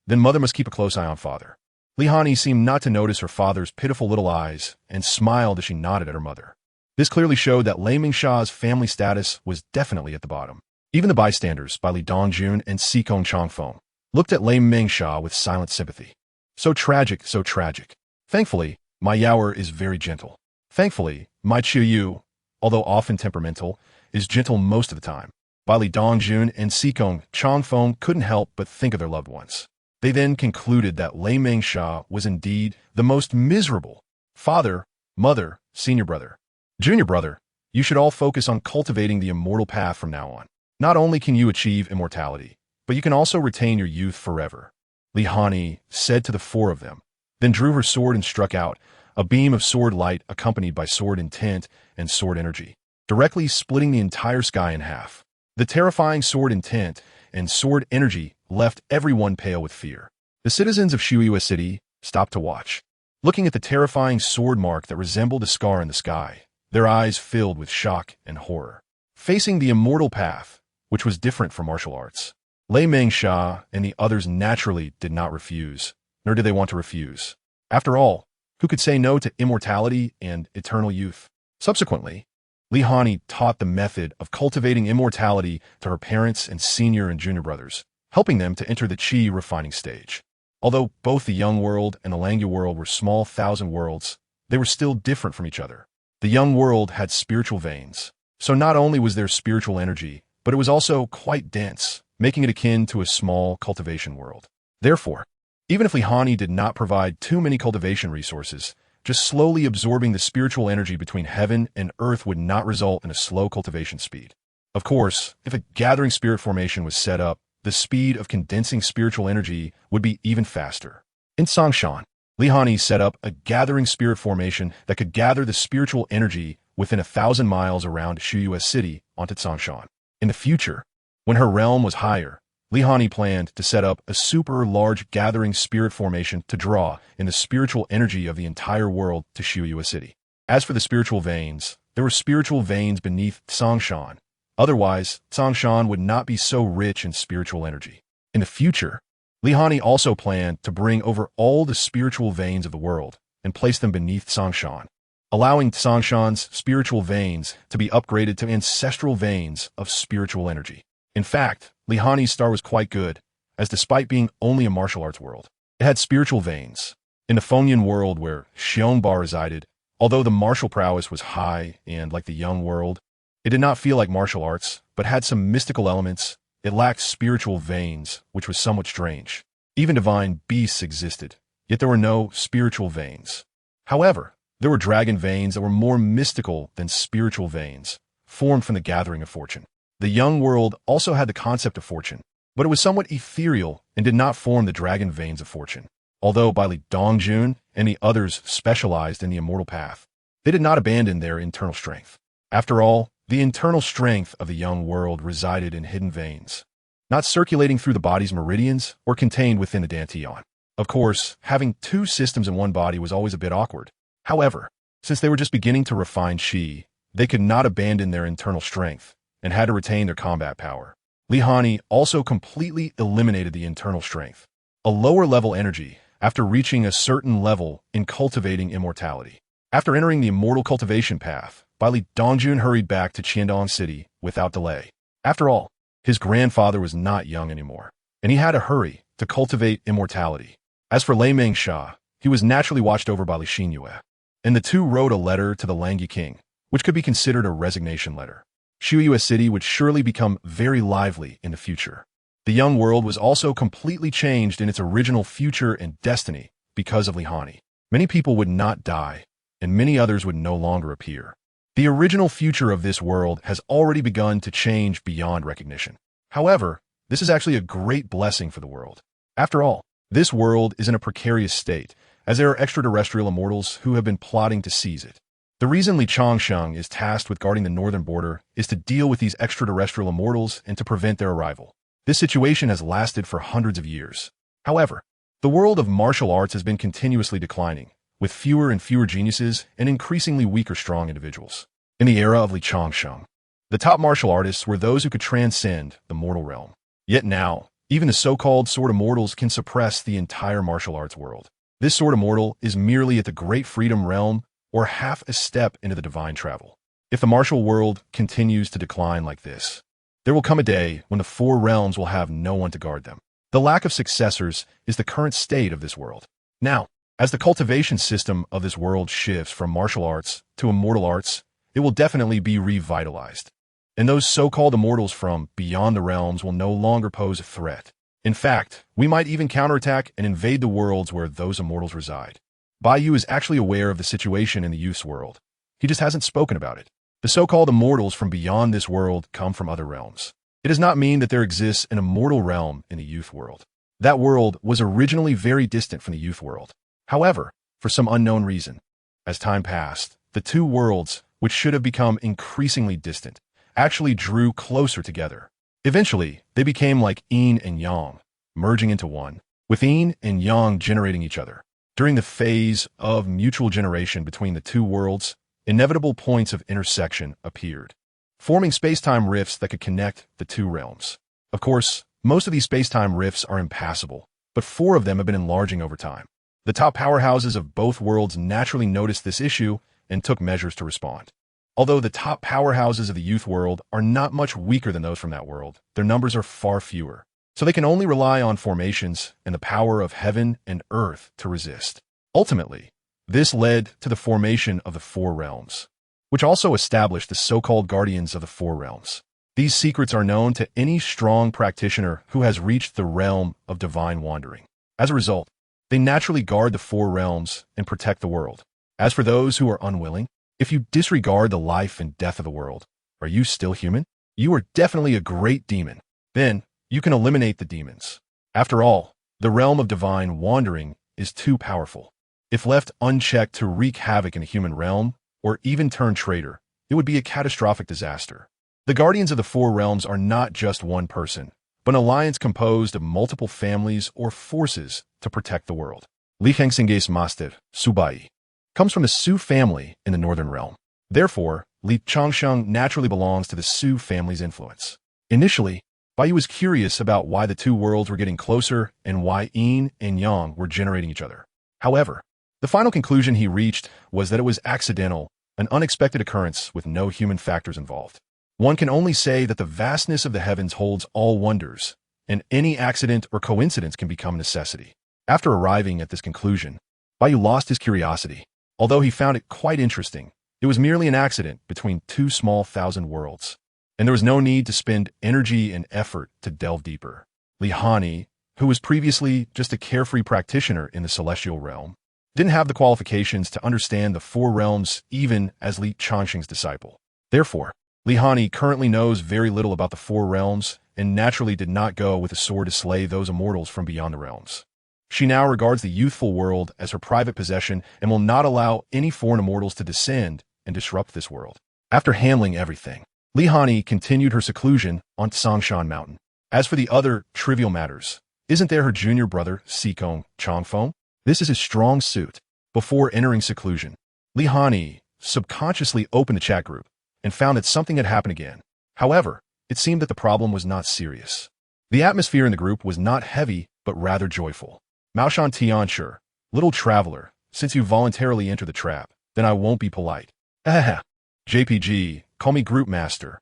Then mother must keep a close eye on father. Li Hani seemed not to notice her father's pitiful little eyes and smiled as she nodded at her mother. This clearly showed that Lei Mengsha's family status was definitely at the bottom. Even the bystanders, by Li Dongjun and Xikong Changfeng, looked at Lei Mengsha with silent sympathy. So tragic, so tragic. Thankfully, my Yaoer is very gentle. Thankfully, my Qiyu, although often temperamental, is gentle most of the time. Bai Li Dongjun and Xikong Changfeng couldn't help but think of their loved ones. They then concluded that Lei Mengsha was indeed the most miserable. Father, mother, senior brother, junior brother, you should all focus on cultivating the immortal path from now on. Not only can you achieve immortality, but you can also retain your youth forever. Li Hani said to the four of them, then drew her sword and struck out, a beam of sword light accompanied by sword intent and sword energy, directly splitting the entire sky in half. The terrifying sword intent and sword energy left everyone pale with fear. The citizens of Shuiyue City stopped to watch, looking at the terrifying sword mark that resembled a scar in the sky, their eyes filled with shock and horror. Facing the immortal path, which was different from martial arts, Lei Mengsha and the others naturally did not refuse, nor did they want to refuse. After all, who could say no to immortality and eternal youth? Subsequently, Li Hani taught the method of cultivating immortality to her parents and senior and junior brothers, helping them to enter the Qi refining stage. Although both the Young World and the Langya World were small thousand worlds, they were still different from each other. The Young World had spiritual veins, so not only was there spiritual energy, but it was also quite dense, making it akin to a small cultivation world. Therefore, even if Li Hani did not provide too many cultivation resources, just slowly absorbing the spiritual energy between heaven and earth would not result in a slow cultivation speed. Of course, if a gathering spirit formation was set up, the speed of condensing spiritual energy would be even faster. In Songshan, Li Hani set up a gathering spirit formation that could gather the spiritual energy within 1,000 miles around Shuiyue City onto Songshan. In the future, when her realm was higher, Li Hani planned to set up a super large gathering spirit formation to draw in the spiritual energy of the entire world to Shuiyue City. As for the spiritual veins, there were spiritual veins beneath Songshan. Otherwise, Songshan would not be so rich in spiritual energy. In the future, Li Hani also planned to bring over all the spiritual veins of the world and place them beneath Songshan, allowing Songshan's spiritual veins to be upgraded to ancestral veins of spiritual energy. In fact, Li Hani's star was quite good, as despite being only a martial arts world, it had spiritual veins. In the Fengyan world where Xiongba resided, although the martial prowess was high and like the Young World, it did not feel like martial arts, but had some mystical elements. It lacked spiritual veins, which was somewhat strange. Even divine beasts existed, yet there were no spiritual veins. However, there were dragon veins that were more mystical than spiritual veins, formed from the gathering of fortune. The Young World also had the concept of fortune, but it was somewhat ethereal and did not form the dragon veins of fortune. Although Bai Li Dongjun and the others specialized in the immortal path, they did not abandon their internal strength. After all, the internal strength of the Young World resided in hidden veins, not circulating through the body's meridians or contained within the dantian. Of course, having two systems in one body was always a bit awkward. However, since they were just beginning to refine Qi, they could not abandon their internal strength and had to retain their combat power. Li Hani also completely eliminated the internal strength, a lower-level energy, after reaching a certain level in cultivating immortality. After entering the immortal cultivation path, Bai Li Dongjun hurried back to Qiandong City without delay. After all, his grandfather was not young anymore, and he had to hurry to cultivate immortality. As for Lei Mengsha, he was naturally watched over by Li Xinyue, and the two wrote a letter to the Langya king, which could be considered a resignation letter. Shuiyue City would surely become very lively in the future. The Young World was also completely changed in its original future and destiny because of Li Hani. Many people would not die, and many others would no longer appear. The original future of this world has already begun to change beyond recognition. However, this is actually a great blessing for the world. After all, this world is in a precarious state, as there are extraterrestrial immortals who have been plotting to seize it. The reason Li Changsheng is tasked with guarding the northern border is to deal with these extraterrestrial immortals and to prevent their arrival. This situation has lasted for hundreds of years. However, the world of martial arts has been continuously declining, with fewer and fewer geniuses and increasingly weaker strong individuals. In the era of Li Changsheng, the top martial artists were those who could transcend the mortal realm. Yet now, even the so-called Sword Immortals can suppress the entire martial arts world. This Sword Immortal is merely at the Great Freedom Realm or half a step into the divine travel. If the martial world continues to decline like this, there will come a day when the four realms will have no one to guard them. The lack of successors is the current state of this world. Now, as the cultivation system of this world shifts from martial arts to immortal arts, it will definitely be revitalized. And those so-called immortals from beyond the realms will no longer pose a threat. In fact, we might even counterattack and invade the worlds where those immortals reside. Bai Yu is actually aware of the situation in the youth's world. He just hasn't spoken about it. The so-called immortals from beyond this world come from other realms. It does not mean that there exists an immortal realm in the youth world. That world was originally very distant from the youth world. However, for some unknown reason, as time passed, the two worlds, which should have become increasingly distant, actually drew closer together. Eventually, they became like yin and yang, merging into one, with yin and yang generating each other. During the phase of mutual generation between the two worlds, inevitable points of intersection appeared, forming space-time rifts that could connect the two realms. Of course, most of these space-time rifts are impassable, but 4 of them have been enlarging over time. The top powerhouses of both worlds naturally noticed this issue and took measures to respond. Although the top powerhouses of the youth world are not much weaker than those from that world, their numbers are far fewer, so they can only rely on formations and the power of heaven and earth to resist. Ultimately, this led to the formation of the 4 realms, which also established the so-called guardians of the 4 realms. These secrets are known to any strong practitioner who has reached the realm of divine wandering. As a result, they naturally guard the 4 realms and protect the world. As for those who are unwilling, if you disregard the life and death of the world, are you still human? You are definitely a great demon. Then, you can eliminate the demons. After all, the realm of divine wandering is too powerful. If left unchecked to wreak havoc in the human realm, or even turn traitor, it would be a catastrophic disaster. The guardians of the 4 realms are not just one person, but an alliance composed of multiple families or forces to protect the world. Li Hengsenge's master, Su Bai, comes from the Su family in the northern realm. Therefore, Li Changsheng naturally belongs to the Su family's influence. Initially, Bai Yu was curious about why the two worlds were getting closer and why yin and yang were generating each other. However, the final conclusion he reached was that it was accidental, an unexpected occurrence with no human factors involved. One can only say that the vastness of the heavens holds all wonders, and any accident or coincidence can become necessity. After arriving at this conclusion, Bai Yu lost his curiosity. Although he found it quite interesting, it was merely an accident between 2 small thousand worlds, and there was no need to spend energy and effort to delve deeper. Li Hani, who was previously just a carefree practitioner in the celestial realm, didn't have the qualifications to understand the 4 realms even as Li Changsheng's disciple. Therefore, Li Hani currently knows very little about the 4 realms and naturally did not go with a sword to slay those immortals from beyond the realms. She now regards the youthful world as her private possession and will not allow any foreign immortals to descend and disrupt this world. After handling everything, Li Hani continued her seclusion on Tsangshan Mountain. As for the other trivial matters, isn't there her junior brother, Sikong Changfeng? This is his strong suit. Before entering seclusion, Li Hani subconsciously opened the chat group and found that something had happened again. However, it seemed that the problem was not serious. The atmosphere in the group was not heavy, but rather joyful. Maoshan Tianshi, little traveler, since you voluntarily entered the trap, then I won't be polite. JPG, call me group master.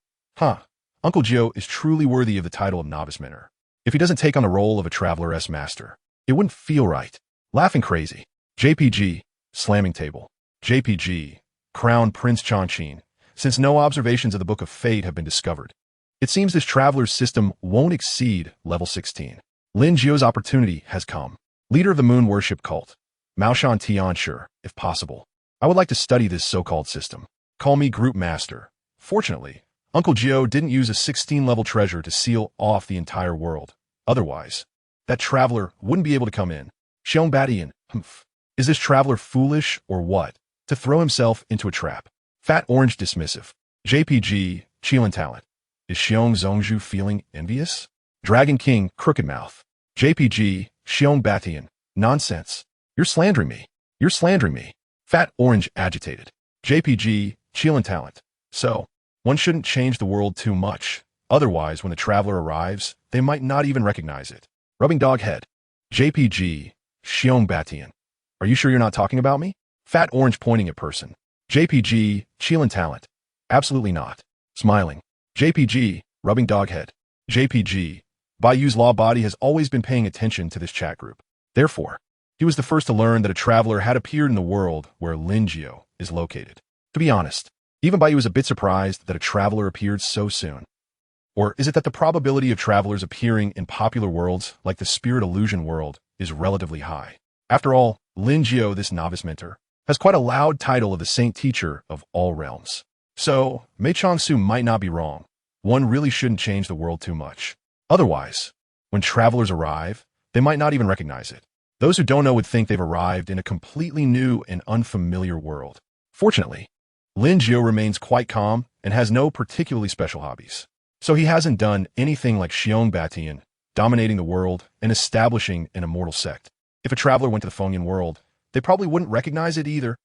Uncle Joe is truly worthy of the title of novice mentor. If he doesn't take on the role of a traveler-s master, it wouldn't feel right. Laughing crazy. JPG, slamming table. JPG, crown Prince Changqin, since no observations of the Book of Fate have been discovered. It seems this traveler's system won't exceed level 16. Lin Jio's opportunity has come. Leader of the moon worship cult. Maoshan Tianshi, if possible. I would like to study this so-called system. Call me group master. Fortunately, Uncle Gio didn't use a 16-level treasure to seal off the entire world. Otherwise, that traveler wouldn't be able to come in. Xiong Batian, is this traveler foolish or what? To throw himself into a trap. Fat Orange dismissive. JPG, Qilin talent. Is Xiong Zhongzhu feeling envious? Dragon King, crooked mouth. JPG, Xiong Batian. Nonsense. You're slandering me. You're slandering me. Fat Orange agitated. JPG, Chillin' Talent. So, one shouldn't change the world too much. Otherwise, when the traveler arrives, they might not even recognize it. Rubbing dog head. JPG, Xiong Batian. Are you sure you're not talking about me? Fat Orange pointing at person. JPG, Chillin' Talent. Absolutely not. Smiling. JPG, rubbing dog head. JPG, Bai Yu's law body has always been paying attention to this chat group. Therefore, he was the first to learn that a traveler had appeared in the world where Linjiao is located. To be honest, even Bai Yu was a bit surprised that a traveler appeared so soon. Or is it that the probability of travelers appearing in popular worlds like the Spirit Illusion world is relatively high? After all, Linjiao, this novice mentor, has quite a loud title of the Saint Teacher of all realms. So, Mei Changsu might not be wrong. One really shouldn't change the world too much. Otherwise, when travelers arrive, they might not even recognize it. Those who don't know would think they've arrived in a completely new and unfamiliar world. Fortunately, Linjiao remains quite calm and has no particularly special hobbies. So he hasn't done anything like Xiong Batian, dominating the world and establishing an immortal sect. If a traveler went to the Fengyan world, they probably wouldn't recognize it either.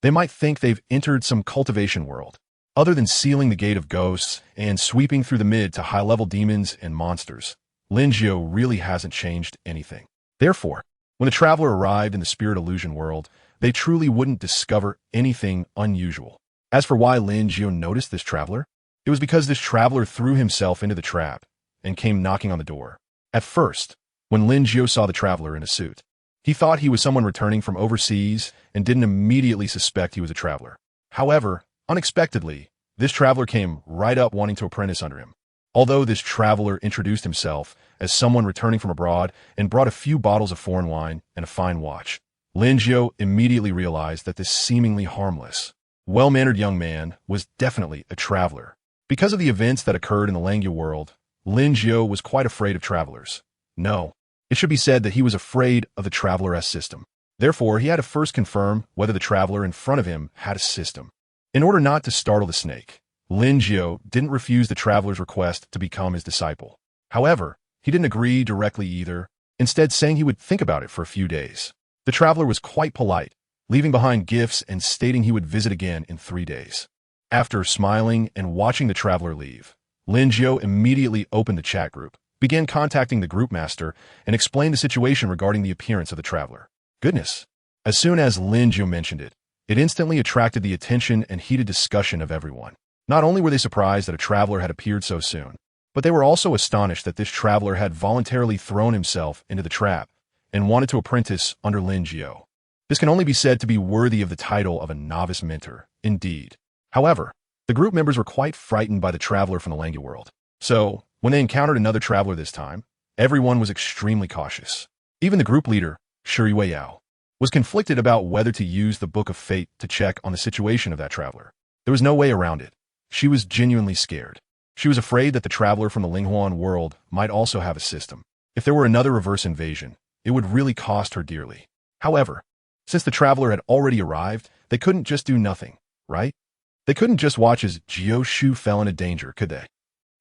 They might think they've entered some cultivation world. Other than sealing the gate of ghosts and sweeping through the mid to high-level demons and monsters, Linjiao really hasn't changed anything. Therefore, when the traveler arrived in the Spirit Illusion world, they truly wouldn't discover anything unusual. As for why Linjiao noticed this traveler, it was because this traveler threw himself into the trap and came knocking on the door. At first, when Linjiao saw the traveler in a suit, he thought he was someone returning from overseas and didn't immediately suspect he was a traveler. However, unexpectedly, this traveler came right up wanting to apprentice under him. Although this traveler introduced himself as someone returning from abroad and brought a few bottles of foreign wine and a fine watch, Linjiao immediately realized that this seemingly harmless, well-mannered young man was definitely a traveler. Because of the events that occurred in the Langya world, Linjiao was quite afraid of travelers. No, it should be said that he was afraid of the Traveler-S system. Therefore, he had to first confirm whether the traveler in front of him had a system. In order not to startle the snake, Linjiao didn't refuse the traveler's request to become his disciple. However, he didn't agree directly either, instead saying he would think about it for a few days. The traveler was quite polite, leaving behind gifts and stating he would visit again in 3 days. After smiling and watching the traveler leave, Linjiao immediately opened the chat group, began contacting the group master, and explained the situation regarding the appearance of the traveler. Goodness! As soon as Linjiao mentioned it, it instantly attracted the attention and heated discussion of everyone. Not only were they surprised that a traveler had appeared so soon, but they were also astonished that this traveler had voluntarily thrown himself into the trap and wanted to apprentice under Linjiao. This can only be said to be worthy of the title of a novice mentor, indeed. However, the group members were quite frightened by the traveler from the Langya world. So, when they encountered another traveler this time, everyone was extremely cautious. Even the group leader, Shuri Yao, was conflicted about whether to use the Book of Fate to check on the situation of that traveler. There was no way around it. She was genuinely scared. She was afraid that the traveler from the Linghuan world might also have a system. If there were another reverse invasion, it would really cost her dearly. However, since the traveler had already arrived, they couldn't just do nothing, right? They couldn't just watch as Jioshu fell into danger, could they?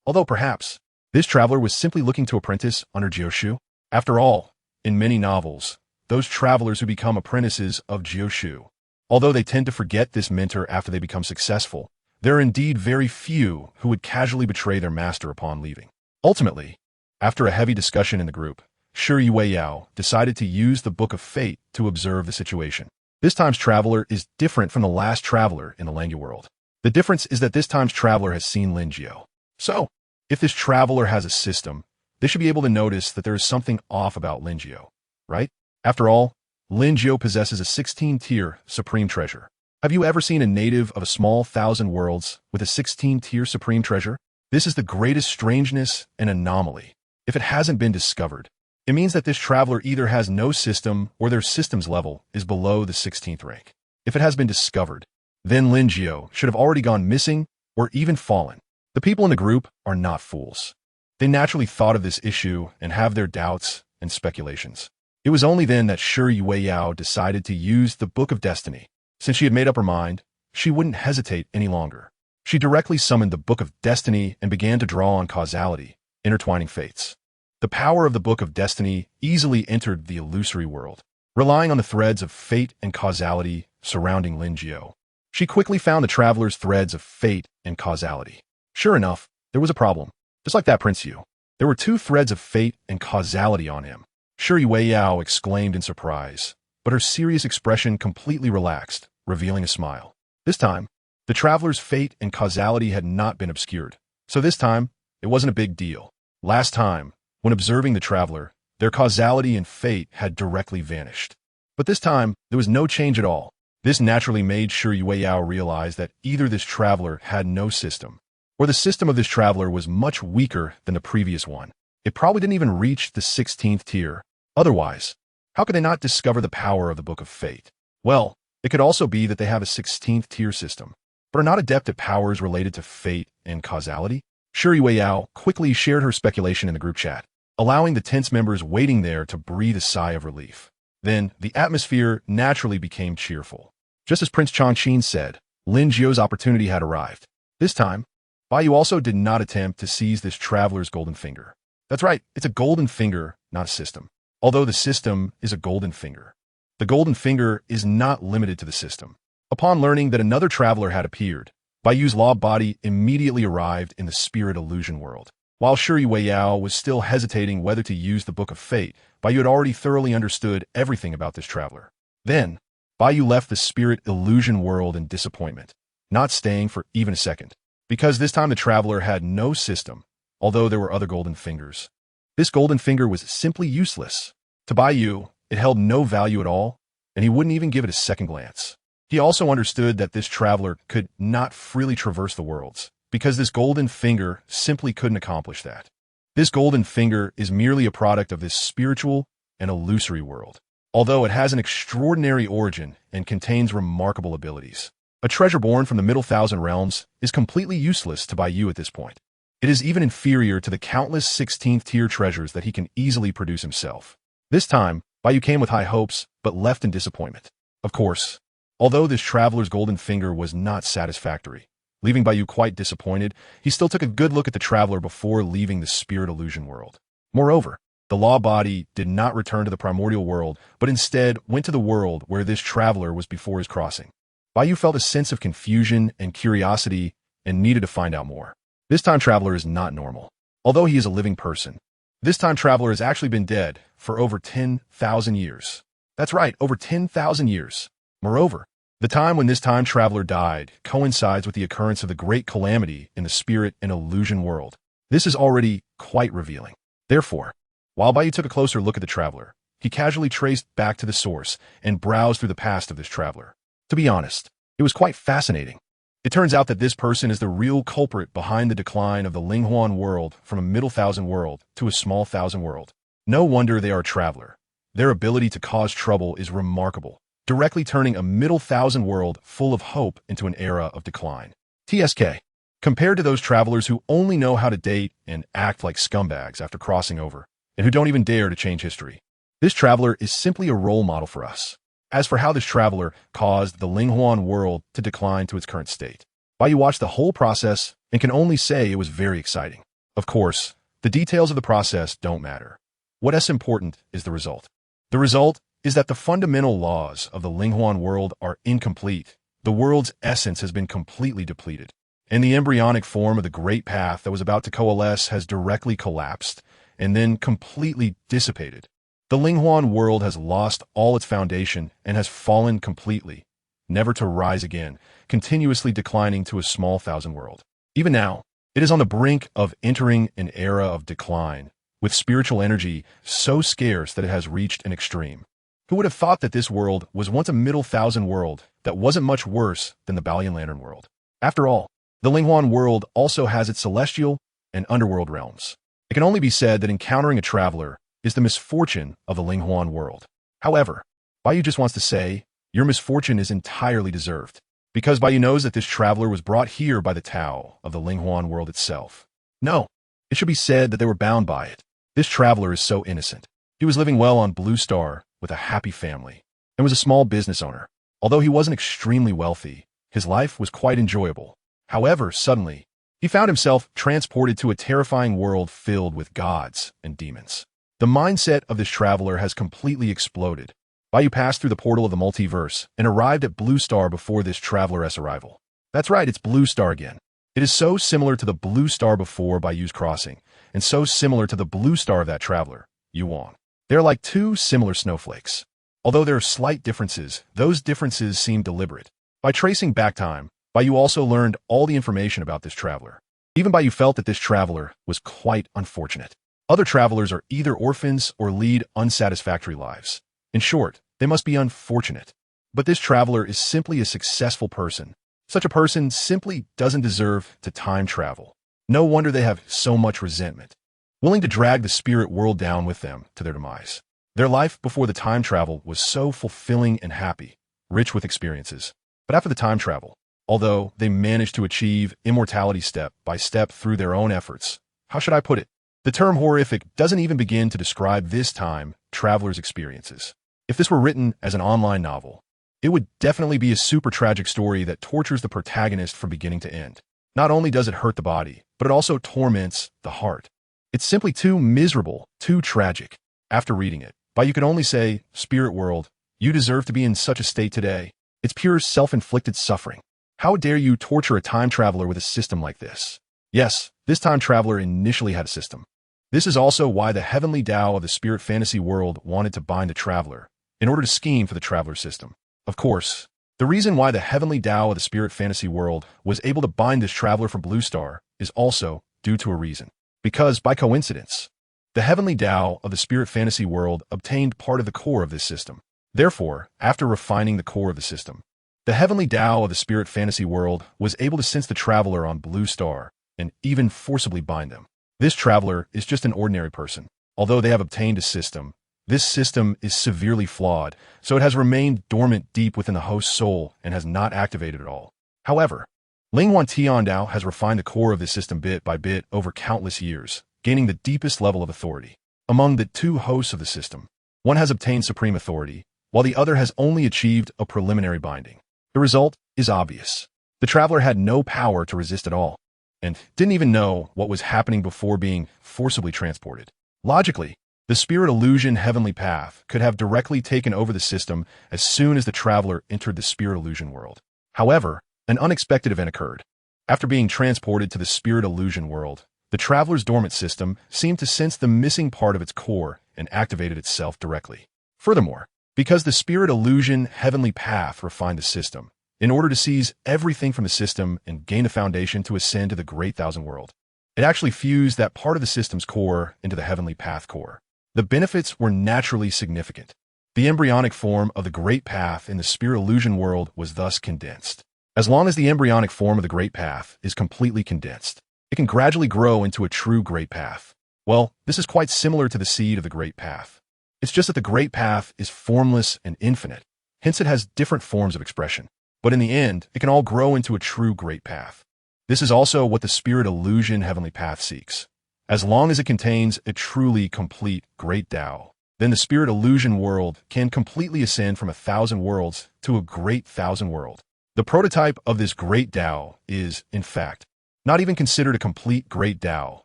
Although perhaps, this traveler was simply looking to apprentice under Jioshu. After all, in many novels, those travelers who become apprentices of Jioshu, although they tend to forget this mentor after they become successful, there are indeed very few who would casually betray their master upon leaving. Ultimately, after a heavy discussion in the group, Shuri Yao decided to use the Book of Fate to observe the situation. This time's traveler is different from the last traveler in the Langya world. The difference is that this time's traveler has seen Linjiao. So, if this traveler has a system, they should be able to notice that there is something off about Linjiao, right? After all, Linjiao possesses a 16-tier supreme treasure. Have you ever seen a native of a small 1,000 worlds with a 16-tier supreme treasure? This is the greatest strangeness and anomaly. If it hasn't been discovered, it means that this traveler either has no system or their system's level is below the 16th rank. If it has been discovered, then Linjiao should have already gone missing or even fallen. The people in the group are not fools. They naturally thought of this issue and have their doubts and speculations. It was only then that Shuri Yao decided to use the Book of Destiny. Since she had made up her mind, she wouldn't hesitate any longer. She directly summoned the Book of Destiny and began to draw on causality, intertwining fates. The power of the Book of Destiny easily entered the illusory world. relying on the threads of fate and causality surrounding Lin Jiao. She quickly found the traveler's threads of fate and causality. Sure enough, there was a problem. Just like that Prince Yu. There were two threads of fate and causality on him. Shi Weiyao exclaimed in surprise, but her serious expression completely relaxed, revealing a smile. This time, the traveler's fate and causality had not been obscured. So this time, it wasn't a big deal. Last time, when observing the traveler, their causality and fate had directly vanished. But this time, there was no change at all. This naturally made Shi Weiyao realize that either this traveler had no system, or the system of this traveler was much weaker than the previous one. It probably didn't even reach the 16th tier. Otherwise, how could they not discover the power of the Book of Fate? Well, it could also be that they have a 16th tier system, but are not adept at powers related to fate and causality. Shi Weiyao quickly shared her speculation in the group chat, allowing the tense members waiting there to breathe a sigh of relief. Then, the atmosphere naturally became cheerful. Just as Prince Chongqing said, Lin Jiao's opportunity had arrived. This time, Bai Yu also did not attempt to seize this traveler's golden finger. That's right, it's a golden finger, not a system. Although the system is a golden finger, the golden finger is not limited to the system. Upon learning that another traveler had appeared, Bai Yu's law body immediately arrived in the spirit illusion world. While Shi Weiyao was still hesitating whether to use the Book of Fate, Bai Yu had already thoroughly understood everything about this traveler. Then, Bai Yu left the spirit illusion world in disappointment, not staying for even a second, because this time the traveler had no system, although there were other golden fingers. This golden finger was simply useless. To Bai Yu, it held no value at all, and he wouldn't even give it a second glance. He also understood that this traveler could not freely traverse the worlds, because this golden finger simply couldn't accomplish that. This golden finger is merely a product of this spiritual and illusory world, although it has an extraordinary origin and contains remarkable abilities. A treasure born from the Middle Thousand Realms is completely useless to Bai Yu at this point. It is even inferior to the countless 16th tier treasures that he can easily produce himself. This time, Bai Yu came with high hopes, but left in disappointment. Of course, although this traveler's golden finger was not satisfactory, leaving Bai Yu quite disappointed, he still took a good look at the traveler before leaving the spirit illusion world. Moreover, the law body did not return to the primordial world, but instead went to the world where this traveler was before his crossing. Bai Yu felt a sense of confusion and curiosity and needed to find out more. This time traveler is not normal. Although he is a living person, this time traveler has actually been dead for over 10,000 years. That's right, over 10,000 years. Moreover, the time when this time traveler died coincides with the occurrence of the great calamity in the spirit and illusion world. This is already quite revealing. Therefore, while Bai Yu took a closer look at the traveler, he casually traced back to the source and browsed through the past of this traveler. To be honest, it was quite fascinating. It turns out that this person is the real culprit behind the decline of the Linghuan world from a middle thousand world to a small thousand world. No wonder they are a traveler. Their ability to cause trouble is remarkable, directly turning a middle thousand world full of hope into an era of decline. TSK. Compared to those travelers who only know how to date and act like scumbags after crossing over, and who don't even dare to change history, this traveler is simply a role model for us. As for how this traveler caused the Linghuan world to decline to its current state, Bai Yu watched the whole process and can only say it was very exciting. Of course, the details of the process don't matter. What is important is the result. The result is that the fundamental laws of the Linghuan world are incomplete. The world's essence has been completely depleted, and the embryonic form of the great path that was about to coalesce has directly collapsed and then completely dissipated. The Linghuan world has lost all its foundation and has fallen completely, never to rise again, continuously declining to a small thousand world. Even now, it is on the brink of entering an era of decline, with spiritual energy so scarce that it has reached an extreme. Who would have thought that this world was once a middle thousand world that wasn't much worse than the Balian Lantern world? After all, the Linghuan world also has its celestial and underworld realms. It can only be said that encountering a traveler is the misfortune of the Linghuan world. However, Bai Yu just wants to say, your misfortune is entirely deserved, because Bai Yu knows that this traveler was brought here by the Tao of the Linghuan world itself. No, it should be said that they were bound by it. This traveler is so innocent. He was living well on Blue Star with a happy family, and was a small business owner. Although he wasn't extremely wealthy, his life was quite enjoyable. However, suddenly, he found himself transported to a terrifying world filled with gods and demons. The mindset of this traveler has completely exploded. Bai Yu passed through the portal of the multiverse and arrived at Blue Star before this traveler's arrival. That's right, it's Blue Star again. It is so similar to the Blue Star before Bai Yu's crossing, and so similar to the Blue Star of that traveler, Yuan. They're like two similar snowflakes. Although there are slight differences, those differences seem deliberate. By tracing back time, Bai Yu also learned all the information about this traveler. Even Bai Yu felt that this traveler was quite unfortunate. Other travelers are either orphans or lead unsatisfactory lives. In short, they must be unfortunate. But this traveler is simply a successful person. Such a person simply doesn't deserve to time travel. No wonder they have so much resentment, willing to drag the spirit world down with them to their demise. Their life before the time travel was so fulfilling and happy, rich with experiences. But after the time travel, although they managed to achieve immortality step by step through their own efforts, how should I put it? The term horrific doesn't even begin to describe this time traveler's experiences. If this were written as an online novel, it would definitely be a super tragic story that tortures the protagonist from beginning to end. Not only does it hurt the body, but it also torments the heart. It's simply too miserable, too tragic. After reading it, Bai Yu could only say, Spirit world, you deserve to be in such a state today. It's pure self-inflicted suffering. How dare you torture a time traveler with a system like this? Yes, this time traveler initially had a system. This is also why the heavenly Tao of the spirit fantasy world wanted to bind the traveler, in order to scheme for the traveler system. Of course, the reason why the heavenly Tao of the spirit fantasy world was able to bind this traveler from Blue Star is also due to a reason. Because, by coincidence, the heavenly Tao of the spirit fantasy world obtained part of the core of this system. Therefore, after refining the core of the system, the heavenly Tao of the spirit fantasy world was able to sense the traveler on Blue Star and even forcibly bind them. This traveler is just an ordinary person. Although they have obtained a system, this system is severely flawed, so it has remained dormant deep within the host's soul and has not activated at all. However, Linghuan Tiandao has refined the core of this system bit by bit over countless years, gaining the deepest level of authority. Among the two hosts of the system, one has obtained supreme authority, while the other has only achieved a preliminary binding. The result is obvious. The traveler had no power to resist at all, and didn't even know what was happening before being forcibly transported. Logically, the spirit illusion heavenly path could have directly taken over the system as soon as the traveler entered the spirit illusion world. However, an unexpected event occurred. After being transported to the spirit illusion world, the traveler's dormant system seemed to sense the missing part of its core and activated itself directly. Furthermore, because the spirit illusion heavenly path refined the system, in order to seize everything from the system and gain a foundation to ascend to the great thousand world, it actually fused that part of the system's core into the heavenly path core. The benefits were naturally significant. The embryonic form of the great path in the spirit illusion world was thus condensed. As long as the embryonic form of the great path is completely condensed, it can gradually grow into a true great path. Well, this is quite similar to the seed of the great path. It's just that the great path is formless and infinite, hence it has different forms of expression. But in the end, it can all grow into a true great path. This is also what the spirit illusion heavenly path seeks. As long as it contains a truly complete great Tao, then the spirit illusion world can completely ascend from 1,000 worlds to a great thousand world. The prototype of this great Tao is, in fact, not even considered a complete great Tao.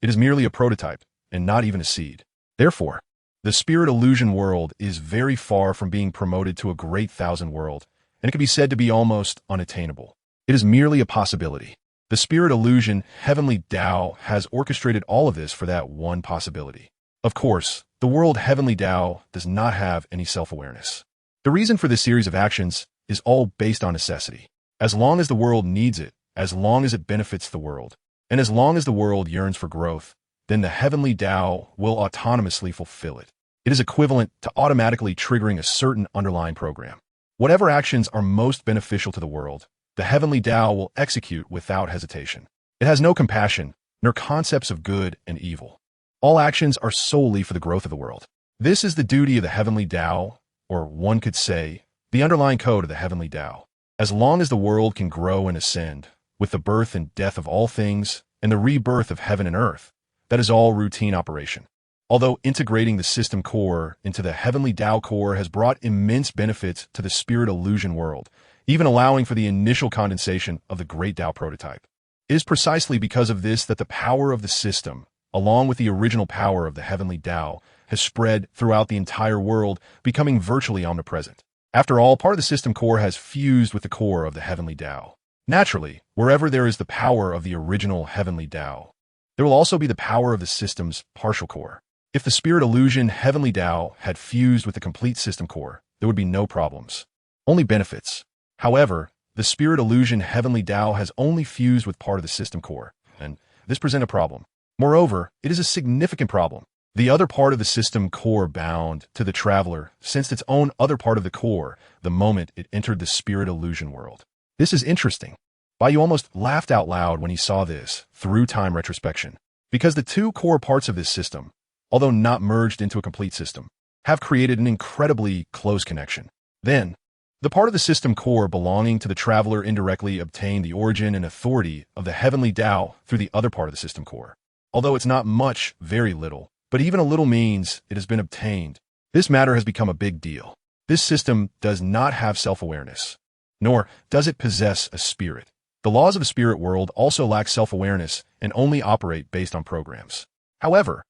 It is merely a prototype, and not even a seed. Therefore, the spirit illusion world is very far from being promoted to a great thousand world, and it can be said to be almost unattainable. It is merely a possibility. The spirit illusion heavenly Tao has orchestrated all of this for that one possibility. Of course, the world heavenly Tao does not have any self-awareness. The reason for this series of actions is all based on necessity. As long as the world needs it, as long as it benefits the world, and as long as the world yearns for growth, then the heavenly Tao will autonomously fulfill it. It is equivalent to automatically triggering a certain underlying program. Whatever actions are most beneficial to the world, the heavenly Tao will execute without hesitation. It has no compassion, nor concepts of good and evil. All actions are solely for the growth of the world. This is the duty of the heavenly Tao, or one could say, the underlying code of the heavenly Tao. As long as the world can grow and ascend, with the birth and death of all things, and the rebirth of heaven and earth, that is all routine operation. Although integrating the system core into the heavenly Tao core has brought immense benefits to the spirit illusion world, even allowing for the initial condensation of the great Tao prototype. It is precisely because of this that the power of the system, along with the original power of the heavenly Tao, has spread throughout the entire world, becoming virtually omnipresent. After all, part of the system core has fused with the core of the heavenly Tao. Naturally, wherever there is the power of the original heavenly Tao, there will also be the power of the system's partial core. If the spirit illusion heavenly Tao had fused with the complete system core, there would be no problems, only benefits. However, the spirit illusion heavenly Tao has only fused with part of the system core, and this presents a problem. Moreover, it is a significant problem. The other part of the system core bound to the traveler sensed its own other part of the core the moment it entered the spirit illusion world. This is interesting. Bai Yu almost laughed out loud when he saw this through time retrospection, because the two core parts of this system, although not merged into a complete system, have created an incredibly close connection. Then, the part of the system core belonging to the traveler indirectly obtained the origin and authority of the heavenly Tao through the other part of the system core. Although it's not much, very little, but even a little means it has been obtained. This matter has become a big deal. This system does not have self-awareness, nor does it possess a spirit. The laws of the spirit world also lack self-awareness and only operate based on programs. However,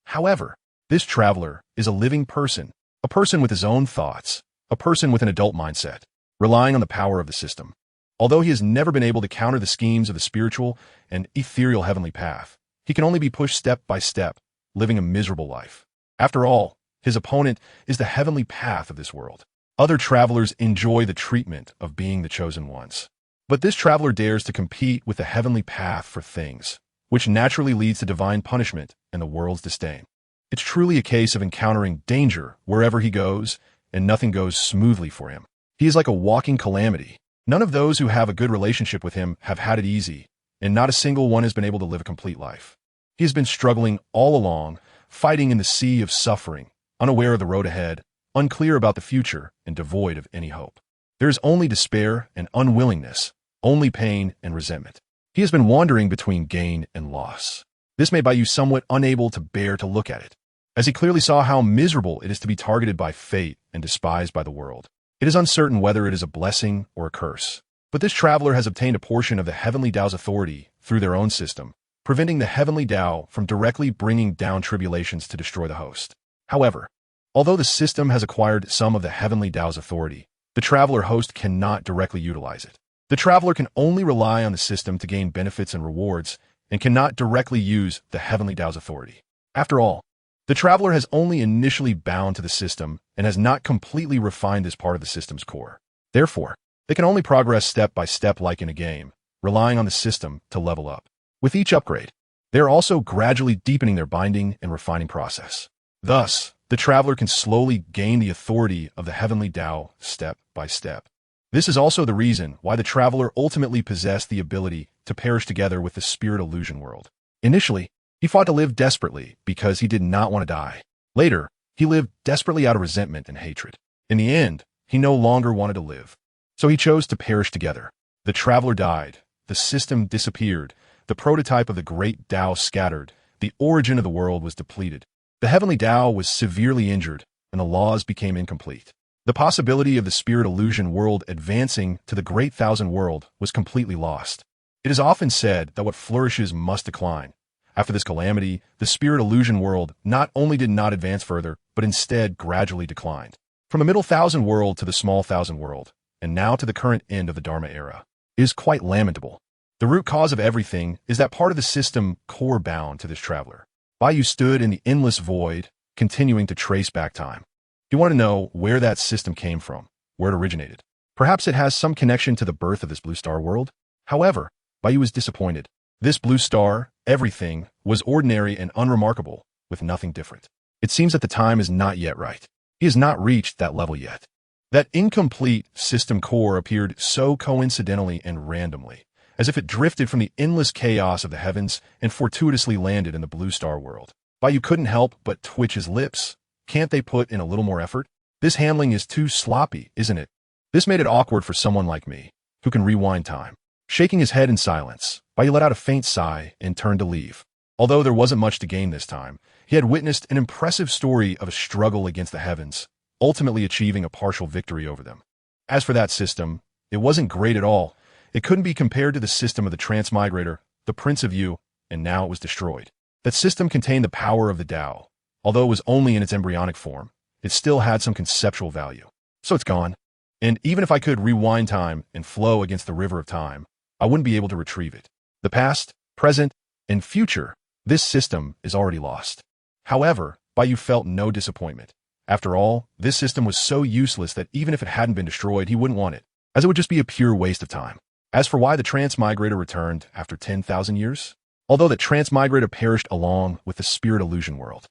this traveler is a living person, a person with his own thoughts, a person with an adult mindset, relying on the power of the system. Although he has never been able to counter the schemes of the spiritual and ethereal heavenly path, he can only be pushed step by step, living a miserable life. After all, his opponent is the heavenly path of this world. Other travelers enjoy the treatment of being the chosen ones. But this traveler dares to compete with the heavenly path for things, which naturally leads to divine punishment and the world's disdain. It's truly a case of encountering danger wherever he goes, and nothing goes smoothly for him. He is like a walking calamity. None of those who have a good relationship with him have had it easy, and not a single one has been able to live a complete life. He has been struggling all along, fighting in the sea of suffering, unaware of the road ahead, unclear about the future, and devoid of any hope. There is only despair and unwillingness, only pain and resentment. He has been wandering between gain and loss. This made Bai Yu somewhat unable to bear to look at it, as he clearly saw how miserable it is to be targeted by fate and despised by the world. It is uncertain whether it is a blessing or a curse. But this traveler has obtained a portion of the heavenly Tao's authority through their own system, preventing the heavenly Tao from directly bringing down tribulations to destroy the host. However, although the system has acquired some of the heavenly Tao's authority, the traveler host cannot directly utilize it. The traveler can only rely on the system to gain benefits and rewards, and cannot directly use the heavenly Tao's authority. After all, the traveler has only initially bound to the system and has not completely refined this part of the system's core. Therefore, they can only progress step by step like in a game, relying on the system to level up. With each upgrade, they are also gradually deepening their binding and refining process. Thus, the traveler can slowly gain the authority of the heavenly Tao step by step. This is also the reason why the traveler ultimately possessed the ability to perish together with the spirit illusion world. Initially, he fought to live desperately because he did not want to die. Later, he lived desperately out of resentment and hatred. In the end, he no longer wanted to live. So he chose to perish together. The traveler died, the system disappeared, the prototype of the great Tao scattered, the origin of the world was depleted. The heavenly Tao was severely injured, and the laws became incomplete. The possibility of the spirit illusion world advancing to the great thousand world was completely lost. It is often said that what flourishes must decline. After this calamity, the spirit illusion world not only did not advance further, but instead gradually declined. From the middle thousand world to the small thousand world, and now to the current end of the Dharma era, is quite lamentable. The root cause of everything is that part of the system core bound to this traveler. Bai Yu stood in the endless void, continuing to trace back time. He wanted to know where that system came from, where it originated. Perhaps it has some connection to the birth of this blue star world. However, Bai Yu was disappointed. This blue star, everything, was ordinary and unremarkable, with nothing different. It seems that the time is not yet right. He has not reached that level yet. That incomplete system core appeared so coincidentally and randomly, as if it drifted from the endless chaos of the heavens and fortuitously landed in the blue star world. Bai Yu couldn't help but twitch his lips. Can't they put in a little more effort? This handling is too sloppy, isn't it? This made it awkward for someone like me, who can rewind time. Shaking his head in silence, Bai Yu let out a faint sigh and turned to leave. Although there wasn't much to gain this time, he had witnessed an impressive story of a struggle against the heavens, ultimately achieving a partial victory over them. As for that system, it wasn't great at all. It couldn't be compared to the system of the Transmigrator, the Prince of Yu, and now it was destroyed. That system contained the power of the Tao. Although it was only in its embryonic form, it still had some conceptual value. So it's gone. And even if I could rewind time and flow against the river of time, I wouldn't be able to retrieve it. The past, present, and future, this system is already lost. However, Bai Yu felt no disappointment. After all, this system was so useless that even if it hadn't been destroyed, he wouldn't want it, as it would just be a pure waste of time. As for why the transmigrator returned after 10,000 years, although the transmigrator perished along with the spirit illusion world.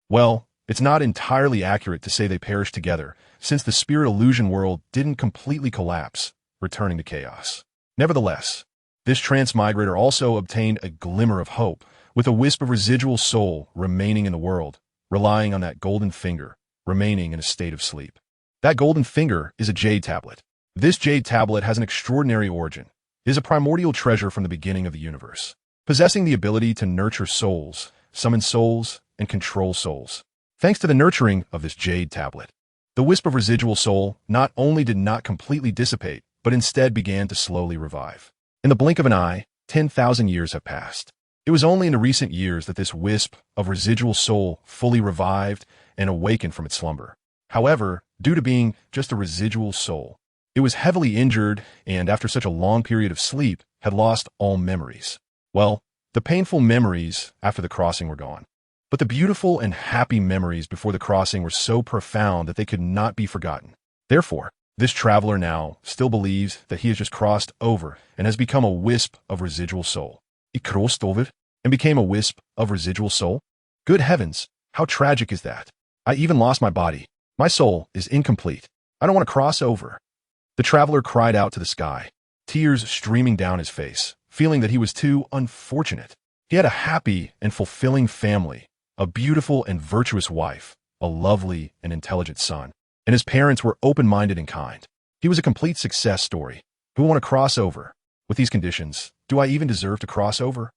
Well, it's not entirely accurate to say they perished together, since the spirit illusion world didn't completely collapse, returning to chaos. Nevertheless, this transmigrator also obtained a glimmer of hope, with a wisp of residual soul remaining in the world, relying on that golden finger, remaining in a state of sleep. That golden finger is a jade tablet. This jade tablet has an extraordinary origin. It is a primordial treasure from the beginning of the universe, possessing the ability to nurture souls, summon souls, and control souls. Thanks to the nurturing of this jade tablet, the wisp of residual soul not only did not completely dissipate, but instead began to slowly revive. In the blink of an eye, 10,000 years have passed. It was only in the recent years that this wisp of residual soul fully revived and awakened from its slumber. However, due to being just a residual soul, it was heavily injured and, after such a long period of sleep, had lost all memories. Well, the painful memories after the crossing were gone. But the beautiful and happy memories before the crossing were so profound that they could not be forgotten. Therefore, this traveler now still believes that he has just crossed over and has become a wisp of residual soul. He crossed over and became a wisp of residual soul? Good heavens, how tragic is that? I even lost my body. My soul is incomplete. I don't want to cross over. The traveler cried out to the sky, tears streaming down his face, feeling that he was too unfortunate. He had a happy and fulfilling family, a beautiful and virtuous wife, a lovely and intelligent son, and his parents were open-minded and kind. He was a complete success story. Who want to cross over? With these conditions, do I even deserve to cross over?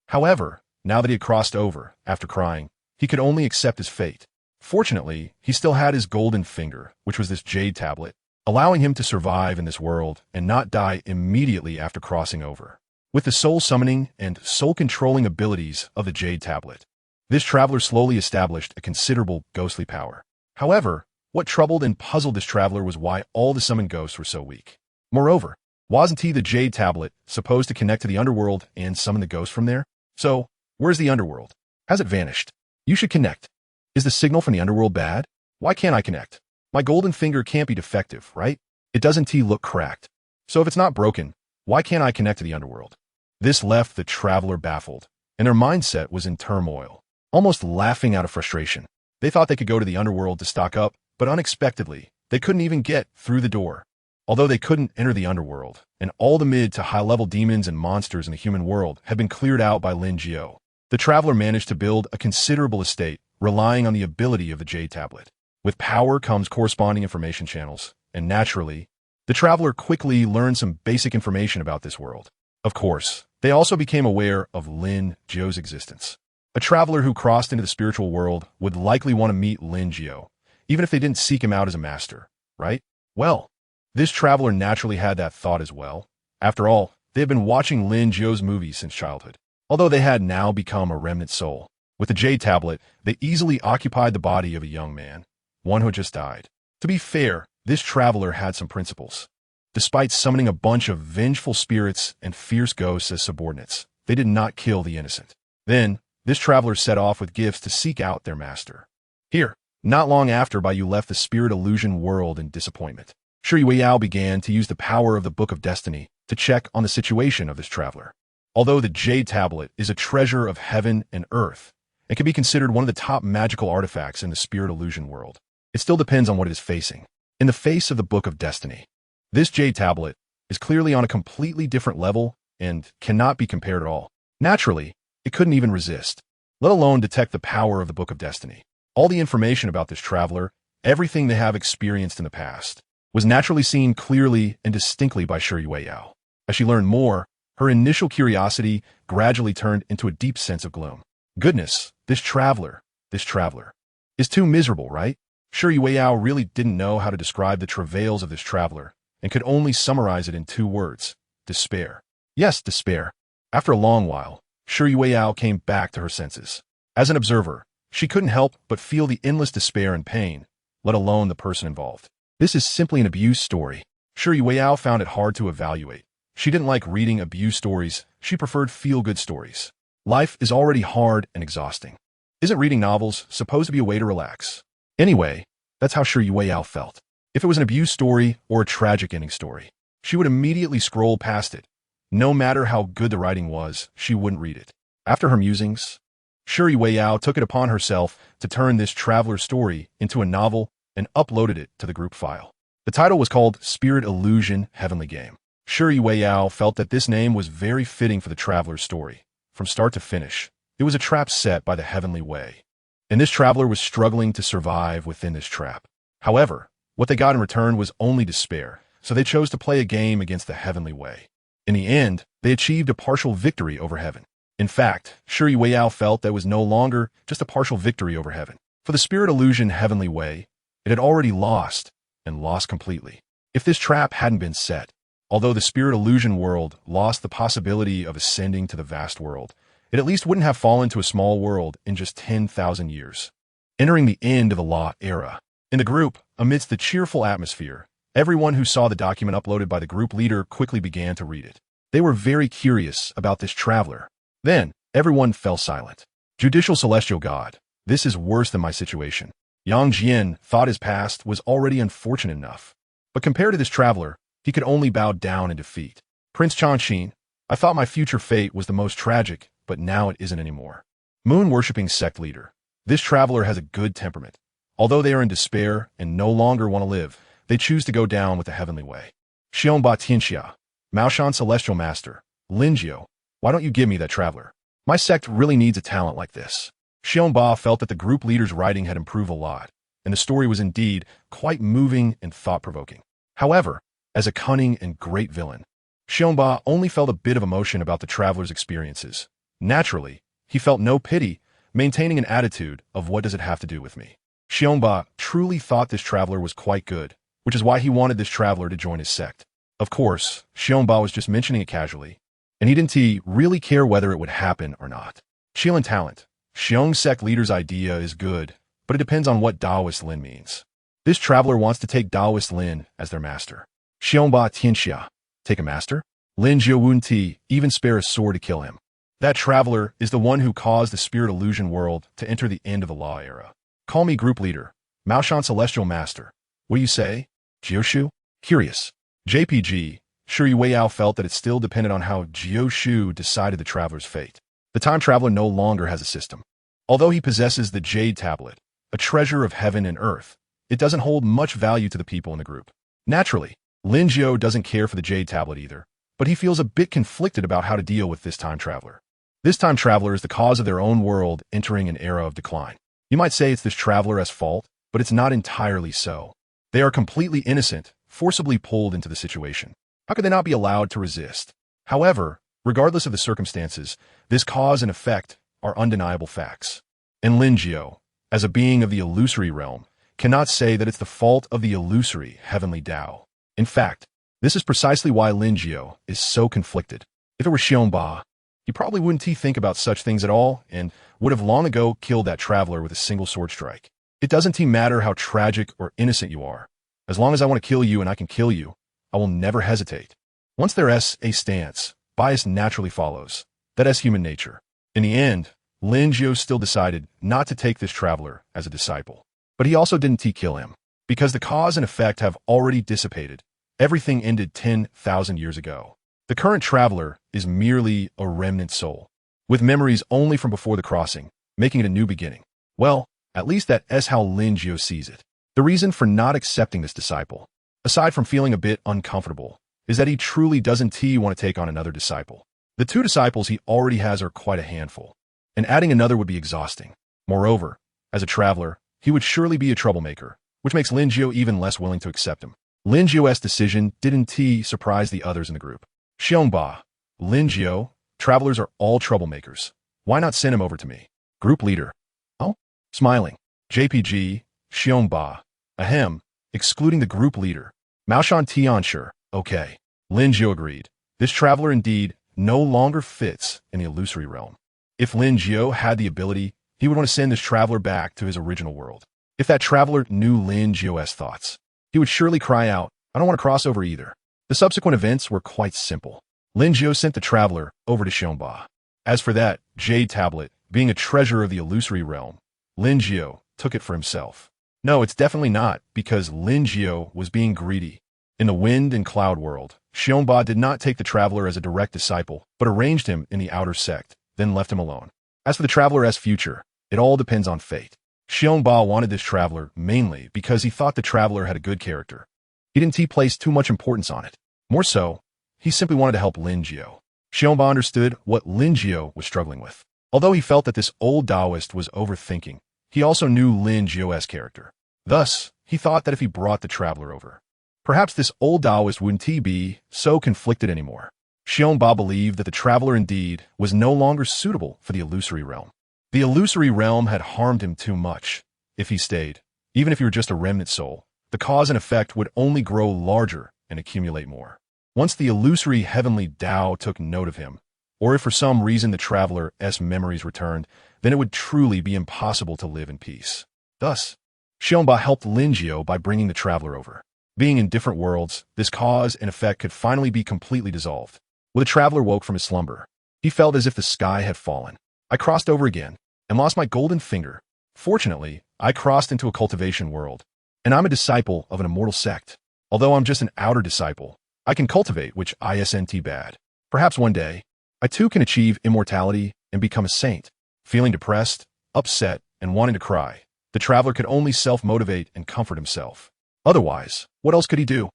However, now that he had crossed over, after crying, he could only accept his fate. Fortunately, he still had his golden finger, which was this jade tablet, allowing him to survive in this world and not die immediately after crossing over. With the soul summoning and soul controlling abilities of the jade tablet, this traveler slowly established a considerable ghostly power. However, what troubled and puzzled this traveler was why all the summoned ghosts were so weak. Moreover, wasn't he, the jade tablet, supposed to connect to the underworld and summon the ghosts from there? So, where's the underworld? Has it vanished? You should connect. Is the signal from the underworld bad? Why can't I connect? My golden finger can't be defective, right? It doesn't look cracked. So if it's not broken, why can't I connect to the underworld? This left the traveler baffled, and their mindset was in turmoil, almost laughing out of frustration. They thought they could go to the underworld to stock up, but unexpectedly, they couldn't even get through the door. Although they couldn't enter the underworld, and all the mid to high-level demons and monsters in the human world had been cleared out by Lin Jiao, the traveler managed to build a considerable estate, relying on the ability of the jade tablet. With power comes corresponding information channels, and naturally, the traveler quickly learned some basic information about this world. Of course, they also became aware of Lin Jiao's existence. A traveler who crossed into the spiritual world would likely want to meet Lin Jiao, even if they didn't seek him out as a master, right? Well, this traveler naturally had that thought as well. After all, they had been watching Lin Jiao's movies since childhood. Although they had now become a remnant soul, with the jade tablet, they easily occupied the body of a young man, one who had just died. To be fair, this traveler had some principles. Despite summoning a bunch of vengeful spirits and fierce ghosts as subordinates, they did not kill the innocent. Then, this traveler set off with gifts to seek out their master. Here, not long after Bai Yu left the spirit illusion world in disappointment, Shi Yueyao began to use the power of the Book of Destiny to check on the situation of this traveler. Although the jade tablet is a treasure of heaven and earth, and can be considered one of the top magical artifacts in the spirit illusion world, it still depends on what it is facing. In the face of the Book of Destiny, this jade tablet is clearly on a completely different level and cannot be compared at all. Naturally, it couldn't even resist, let alone detect the power of the Book of Destiny. All the information about this traveler, everything they have experienced in the past, was naturally seen clearly and distinctly by Shi Yueyao. As she learned more, her initial curiosity gradually turned into a deep sense of gloom. Goodness, this traveler is too miserable, right? Shi Yueyao really didn't know how to describe the travails of this traveler and could only summarize it in 2 words: despair. Yes, despair. After a long while, Shi Yueyao came back to her senses. As an observer, she couldn't help but feel the endless despair and pain, let alone the person involved. This is simply an abuse story. Shi Yueyao found it hard to evaluate. She didn't like reading abuse stories, she preferred feel-good stories. Life is already hard and exhausting. Isn't reading novels supposed to be a way to relax? Anyway, that's how Shi Yueyao felt. If it was an abuse story or a tragic ending story, she would immediately scroll past it. No matter how good the writing was, she wouldn't read it. After her musings, Shi Yueyao took it upon herself to turn this traveler's story into a novel and uploaded it to the group file. The title was called Spirit Illusion Heavenly Game. Shi Yueyao felt that this name was very fitting for the traveler's story. From start to finish, it was a trap set by the heavenly way. And this traveler was struggling to survive within this trap. However, what they got in return was only despair, so they chose to play a game against the heavenly way. In the end, they achieved a partial victory over heaven. In fact, Shi Yueyao felt that it was no longer just a partial victory over heaven. For the spirit illusion heavenly way, it had already lost, and lost completely. If this trap hadn't been set, although the spirit illusion world lost the possibility of ascending to the vast world, it at least wouldn't have fallen to a small world in just 10,000 years. Entering the end of the Law era. In the group, amidst the cheerful atmosphere, everyone who saw the document uploaded by the group leader quickly began to read it. They were very curious about this traveler. Then, everyone fell silent. Judicial Celestial God, this is worse than my situation. Yang Jian thought his past was already unfortunate enough. But compared to this traveler, he could only bow down in defeat. Prince Changqin, I thought my future fate was the most tragic, but now it isn't anymore. Moon-worshipping sect leader. This traveler has a good temperament. Although they are in despair and no longer want to live, they choose to go down with the heavenly way. Xiongba Tianxia, Maoshan Celestial Master, Linjiu, why don't you give me that traveler? My sect really needs a talent like this. Xiongba felt that the group leader's writing had improved a lot, and the story was indeed quite moving and thought-provoking. However, as a cunning and great villain, Xiongba only felt a bit of emotion about the traveler's experiences. Naturally, he felt no pity, maintaining an attitude of what does it have to do with me. Xiongba truly thought this traveler was quite good, which is why he wanted this traveler to join his sect. Of course, Xiongba was just mentioning it casually, and he didn't really care whether it would happen or not. Qilin talent. Xiong sect leader's idea is good, but it depends on what Taoist Lin means. This traveler wants to take Taoist Lin as their master. Xiongba Tianxia, take a master? Lin Jiawunti even spare a sword to kill him. That traveler is the one who caused the spirit illusion world to enter the end of the Law era. Call me group leader, Maoshan Celestial Master. What do you say? Jioshu? Curious. JPG, Shi Yueyao felt that it still depended on how Jioshu decided the traveler's fate. The time traveler no longer has a system. Although he possesses the Jade Tablet, a treasure of heaven and earth, it doesn't hold much value to the people in the group. Naturally, Linjiu doesn't care for the Jade Tablet either, but he feels a bit conflicted about how to deal with this time traveler. This time traveler is the cause of their own world entering an era of decline. You might say it's this traveler's fault, but it's not entirely so. They are completely innocent, forcibly pulled into the situation. How could they not be allowed to resist? However, regardless of the circumstances, this cause and effect are undeniable facts. And Linjiu, as a being of the illusory realm, cannot say that it's the fault of the illusory heavenly Tao. In fact, this is precisely why Linjiu is so conflicted. If it were Xiongba, he probably wouldn't think about such things at all and would have long ago killed that traveler with a single sword strike. It doesn't matter how tragic or innocent you are. As long as I want to kill you and I can kill you, I will never hesitate. Once there is a stance, bias naturally follows. That is human nature. In the end, Linjiu still decided not to take this traveler as a disciple. But he also didn't kill him. Because the cause and effect have already dissipated. Everything ended 10,000 years ago. The current traveler is merely a remnant soul, with memories only from before the crossing, making it a new beginning. Well, at least that is how Linjiu sees it. The reason for not accepting this disciple, aside from feeling a bit uncomfortable, is that he truly doesn't want to take on another disciple. The two disciples he already has are quite a handful, and adding another would be exhausting. Moreover, as a traveler, he would surely be a troublemaker, which makes Linjiu even less willing to accept him. Linjiu's decision didn't surprise the others in the group. Xiongba, Linjiu, travelers are all troublemakers. Why not send him over to me? Group leader. Oh? Smiling. JPG, Xiongba, ahem, excluding the group leader. Maoshan Tianxia, okay. Linjiu agreed. This traveler indeed no longer fits in the illusory realm. If Lin Jiao had the ability, he would want to send this traveler back to his original world. If that traveler knew Lin Jiao's thoughts, he would surely cry out, "I don't want to cross over either." The subsequent events were quite simple. Lin Jiao sent the traveler over to Xiongba. As for that jade tablet, being a treasure of the illusory realm, Lin Jiao took it for himself. No, it's definitely not, because Lin Jiao was being greedy. In the wind and cloud world, Xiongba did not take the traveler as a direct disciple, but arranged him in the outer sect, then left him alone. As for the traveler's future, it all depends on fate. Xiongba wanted this traveler mainly because he thought the traveler had a good character. He didn't place too much importance on it. More so, he simply wanted to help Lin Jiao. Xiongba understood what Lin Jiao was struggling with. Although he felt that this old Taoist was overthinking, he also knew Lin Jiao's character. Thus, he thought that if he brought the traveler over, perhaps this old Taoist wouldn't be so conflicted anymore. Xiongba believed that the traveler indeed was no longer suitable for the illusory realm. The illusory realm had harmed him too much. If he stayed, even if he were just a remnant soul, the cause and effect would only grow larger and accumulate more. Once the illusory heavenly Tao took note of him, or if for some reason the traveler's memories returned, then it would truly be impossible to live in peace. Thus, Xiongba helped Lin Jiao by bringing the traveler over. Being in different worlds, this cause and effect could finally be completely dissolved. When the traveler woke from his slumber, he felt as if the sky had fallen. I crossed over again and lost my golden finger. Fortunately, I crossed into a cultivation world, and I'm a disciple of an immortal sect. Although I'm just an outer disciple, I can cultivate, which isn't bad. Perhaps one day, I too can achieve immortality and become a saint. Feeling depressed, upset, and wanting to cry, the traveler could only self-motivate and comfort himself. Otherwise, what else could he do?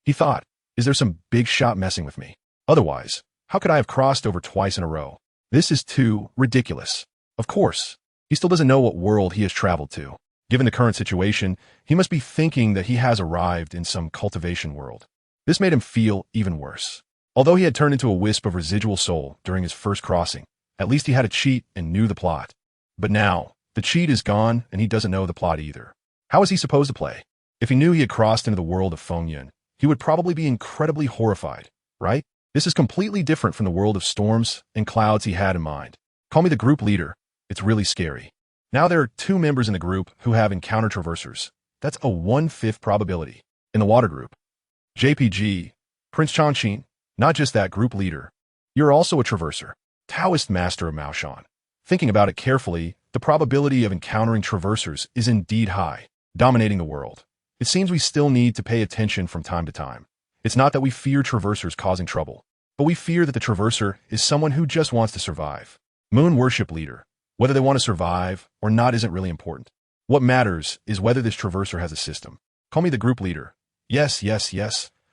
He thought, is there some big shot messing with me? Otherwise, how could I have crossed over twice in a row? This is too ridiculous. Of course, he still doesn't know what world he has traveled to. Given the current situation, he must be thinking that he has arrived in some cultivation world. This made him feel even worse. Although he had turned into a wisp of residual soul during his first crossing, at least he had a cheat and knew the plot. But now, the cheat is gone and he doesn't know the plot either. How is he supposed to play? If he knew he had crossed into the world of Fengyun, he would probably be incredibly horrified, right? This is completely different from the world of storms and clouds he had in mind. Call me the group leader. It's really scary. Now there are 2 members in the group who have encountered traversers. That's a 1/5 probability. In the water group, JPG, Prince Changqing, not just that group leader. You're also a traverser. Taoist master of Maoshan. Thinking about it carefully, the probability of encountering traversers is indeed high, dominating the world. It seems we still need to pay attention from time to time. It's not that we fear traversers causing trouble, but we fear that the traverser is someone who just wants to survive. Moon worship leader. Whether they want to survive or not isn't really important. What matters is whether this traverser has a system. Call me the group leader. Yes.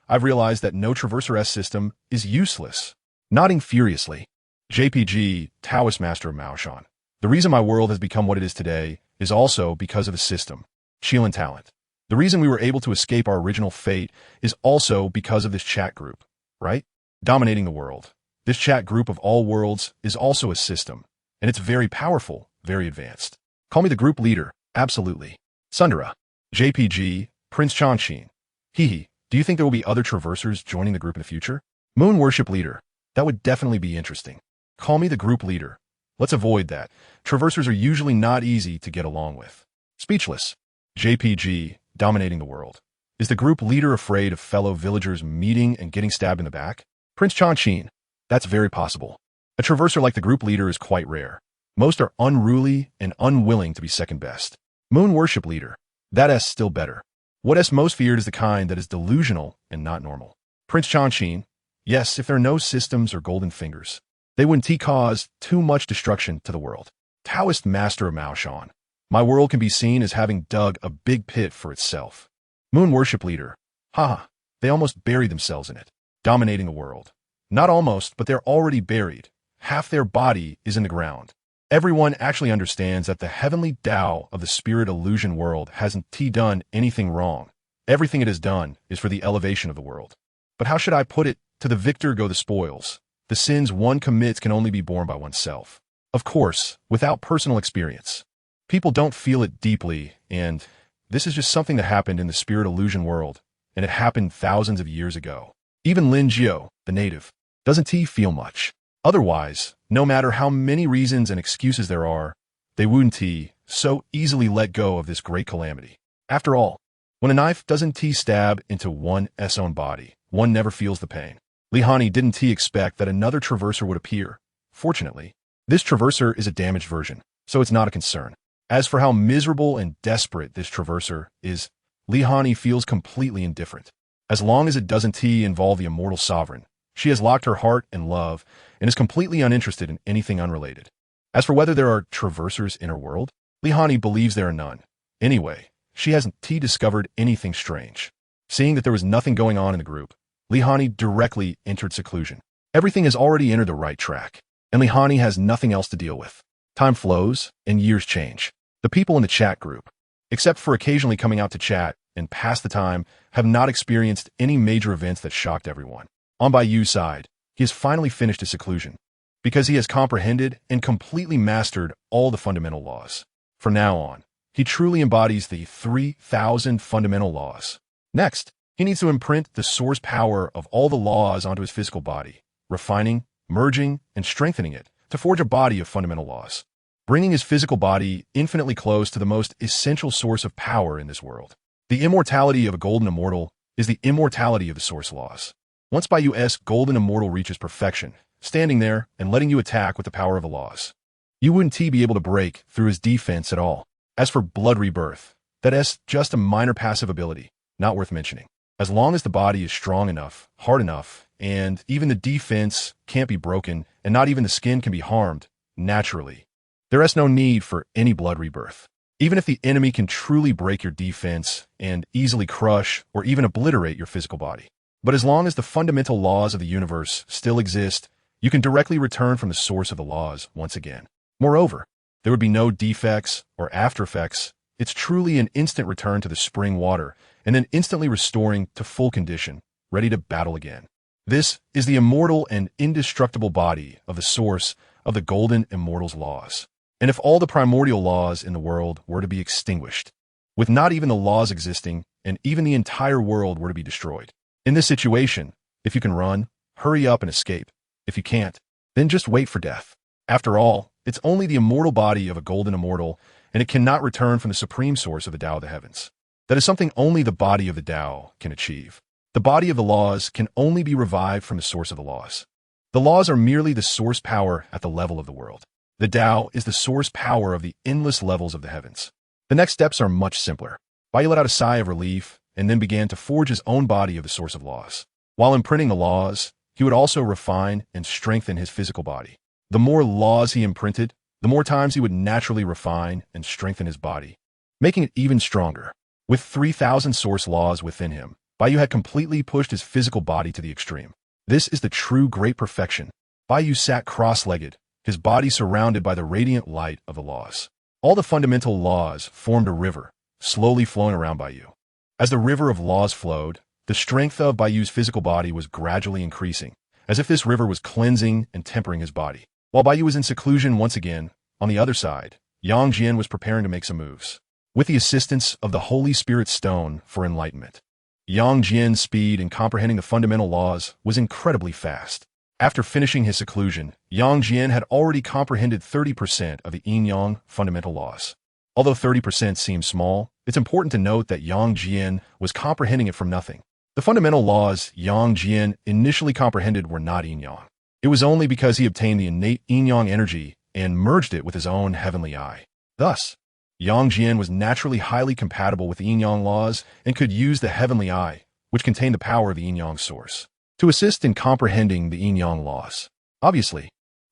I've realized that no traverser-S system is useless. Nodding furiously. JPG, Taoist master of Maoshan. The reason my world has become what it is today is also because of a system. Qilin talent. The reason we were able to escape our original fate is also because of this chat group, right? Dominating the world. This chat group of all worlds is also a system, and it's very powerful, very advanced. Call me the group leader, absolutely. Sundara. JPG, Prince Changqing. Hehe, do you think there will be other traversers joining the group in the future? Moon worship leader. That would definitely be interesting. Call me the group leader. Let's avoid that. Traversers are usually not easy to get along with. Speechless. JPG, dominating the world. Is the group leader afraid of fellow villagers meeting and getting stabbed in the back? Prince Changqing. That's very possible. A traverser like the group leader is quite rare. Most are unruly and unwilling to be second best. Moon worship leader. That's still better. What is most feared is the kind that is delusional and not normal. Prince Changqing. Yes, if there are no systems or golden fingers, they wouldn't cause too much destruction to the world. Taoist master of Maoshan. My world can be seen as having dug a big pit for itself. Moon worship leader. Haha, they almost buried themselves in it. Dominating the world. Not almost, but they're already buried. Half their body is in the ground. Everyone actually understands that the heavenly Tao of the spirit illusion world hasn't done anything wrong. Everything it has done is for the elevation of the world. But how should I put it? To the victor go the spoils. The sins one commits can only be borne by oneself. Of course, without personal experience. People don't feel it deeply, and this is just something that happened in the spirit illusion world, and it happened thousands of years ago. Even Lin Jiao, the native, doesn't he feel much? Otherwise, no matter how many reasons and excuses there are, they wouldn't he so easily let go of this great calamity. After all, when a knife doesn't he stab into one's own body, one never feels the pain. Lihani didn't he expect that another traverser would appear. Fortunately, this traverser is a damaged version, so it's not a concern. As for how miserable and desperate this traverser is, Lihani feels completely indifferent. As long as it doesn't he involve the immortal sovereign, she has locked her heart and love and is completely uninterested in anything unrelated. As for whether there are traversers in her world, Lihani believes there are none. Anyway, she hasn't discovered anything strange. Seeing that there was nothing going on in the group, Lihani directly entered seclusion. Everything has already entered the right track, and Lihani has nothing else to deal with. Time flows, and years change. The people in the chat group, except for occasionally coming out to chat and pass the time, have not experienced any major events that shocked everyone. On Bai Yu's side, he has finally finished his seclusion, because he has comprehended and completely mastered all the fundamental laws. From now on, he truly embodies the 3,000 fundamental laws. Next, he needs to imprint the source power of all the laws onto his physical body, refining, merging, and strengthening it to forge a body of fundamental laws, bringing his physical body infinitely close to the most essential source of power in this world. The immortality of a golden immortal is the immortality of the source laws. Once Bai Yu's golden immortal reaches perfection, standing there and letting you attack with the power of the laws, you wouldn't be able to break through his defense at all. As for blood rebirth, that's just a minor passive ability, not worth mentioning. As long as the body is strong enough, hard enough, and even the defense can't be broken, and not even the skin can be harmed, naturally, there is no need for any blood rebirth. Even if the enemy can truly break your defense and easily crush or even obliterate your physical body. But as long as the fundamental laws of the universe still exist, you can directly return from the source of the laws once again. Moreover, there would be no defects or after effects. It's truly an instant return to the spring water and then instantly restoring to full condition, ready to battle again. This is the immortal and indestructible body of the source of the golden immortal's laws. And if all the primordial laws in the world were to be extinguished, with not even the laws existing, and even the entire world were to be destroyed. In this situation, if you can run, hurry up and escape. If you can't, then just wait for death. After all, it's only the immortal body of a golden immortal, and it cannot return from the supreme source of the Tao of the heavens. That is something only the body of the Tao can achieve. The body of the laws can only be revived from the source of the laws. The laws are merely the source power at the level of the world. The Tao is the source power of the endless levels of the heavens. The next steps are much simpler. Bai Yu let out a sigh of relief and then began to forge his own body of the source of laws. While imprinting the laws, he would also refine and strengthen his physical body. The more laws he imprinted, the more times he would naturally refine and strengthen his body, making it even stronger. With 3,000 source laws within him, Bai Yu had completely pushed his physical body to the extreme. This is the true great perfection. Bai Yu sat cross-legged, his body surrounded by the radiant light of the laws. All the fundamental laws formed a river, slowly flowing around Bai Yu. As the river of laws flowed, the strength of Bai Yu's physical body was gradually increasing, as if this river was cleansing and tempering his body. While Bai Yu was in seclusion once again, on the other side, Yang Jian was preparing to make some moves. With the assistance of the Holy Spirit Stone for enlightenment, Yang Jian's speed in comprehending the fundamental laws was incredibly fast. After finishing his seclusion, Yang Jian had already comprehended 30% of the yin-yang fundamental laws. Although 30% seems small, it's important to note that Yang Jian was comprehending it from nothing. The fundamental laws Yang Jian initially comprehended were not yin-yang. It was only because he obtained the innate yin-yang energy and merged it with his own heavenly eye. Thus, Yang Jian was naturally highly compatible with the yin-yang laws and could use the heavenly eye, which contained the power of the yin-yang source, to assist in comprehending the yin-yang laws. Obviously,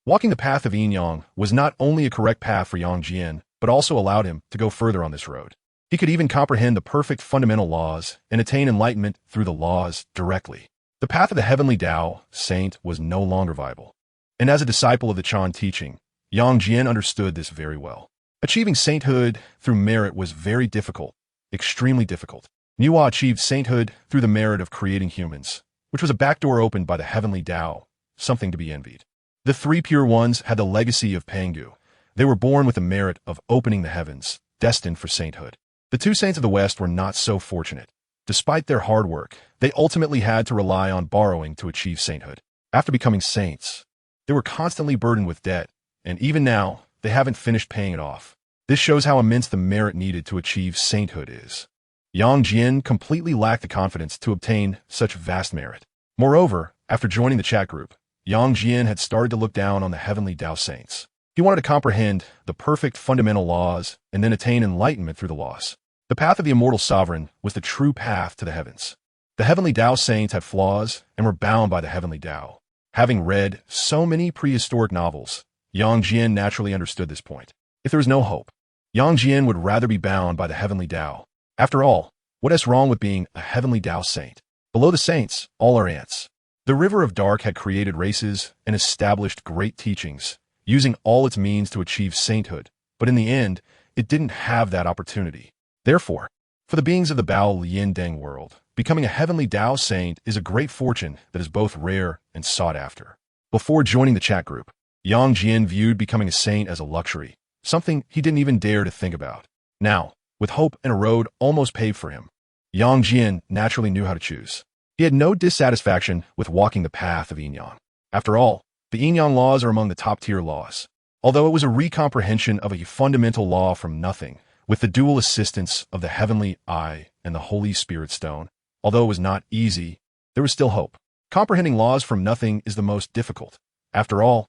walking the path of yin-yang was not only a correct path for Yang Jian, but also allowed him to go further on this road. He could even comprehend the perfect fundamental laws and attain enlightenment through the laws directly. The path of the heavenly Tao, saint, was no longer viable. And as a disciple of the Chan teaching, Yang Jian understood this very well. Achieving sainthood through merit was very difficult, extremely difficult. Niwa achieved sainthood through the merit of creating humans, which was a backdoor opened by the heavenly Tao, something to be envied. The three pure ones had the legacy of Pangu. They were born with the merit of opening the heavens, destined for sainthood. The two saints of the West were not so fortunate. Despite their hard work, they ultimately had to rely on borrowing to achieve sainthood. After becoming saints, they were constantly burdened with debt, and even now, they haven't finished paying it off. This shows how immense the merit needed to achieve sainthood is. Yang Jian completely lacked the confidence to obtain such vast merit. Moreover, after joining the chat group, Yang Jian had started to look down on the heavenly Tao saints. He wanted to comprehend the perfect fundamental laws and then attain enlightenment through the laws. The path of the immortal sovereign was the true path to the heavens. The heavenly Tao saints had flaws and were bound by the heavenly Tao. Having read so many prehistoric novels, Yang Jian naturally understood this point. If there was no hope, Yang Jian would rather be bound by the heavenly Tao. After all, what is wrong with being a heavenly Tao saint? Below the saints, all are ants. The river of dark had created races and established great teachings, using all its means to achieve sainthood, but in the end, it didn't have that opportunity. Therefore, for the beings of the Bao Lian Deng world, becoming a heavenly Tao saint is a great fortune that is both rare and sought after. Before joining the chat group, Yang Jian viewed becoming a saint as a luxury, something he didn't even dare to think about. Now, with hope and a road almost paved for him, Yang Jian naturally knew how to choose. He had no dissatisfaction with walking the path of yin-yang. After all, the yin-yang laws are among the top-tier laws. Although it was a recomprehension of a fundamental law from nothing, with the dual assistance of the heavenly eye and the Holy Spirit stone, although it was not easy, there was still hope. Comprehending laws from nothing is the most difficult. After all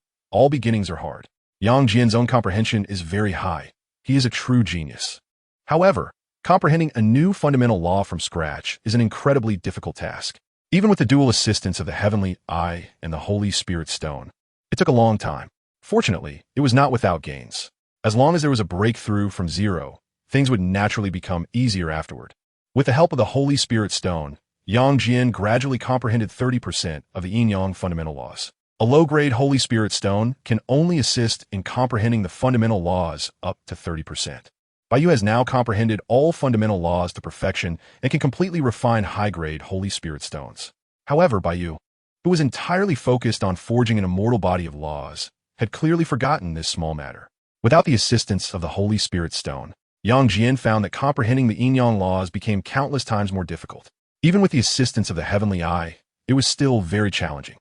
beginnings are hard. Yang Jian's own comprehension is very high. He is a true genius. However, comprehending a new fundamental law from scratch is an incredibly difficult task. Even with the dual assistance of the heavenly eye and the Holy Spirit stone, it took a long time. Fortunately, it was not without gains. As long as there was a breakthrough from zero, things would naturally become easier afterward. With the help of the Holy Spirit stone, Yang Jian gradually comprehended 30% of the yin-yang fundamental laws. A low-grade Holy Spirit stone can only assist in comprehending the fundamental laws up to 30%. Bai Yu has now comprehended all fundamental laws to perfection and can completely refine high-grade Holy Spirit stones. However, Bai Yu, who was entirely focused on forging an immortal body of laws, had clearly forgotten this small matter. Without the assistance of the Holy Spirit stone, Yang Jian found that comprehending the yin-yang laws became countless times more difficult. Even with the assistance of the heavenly eye, it was still very challenging.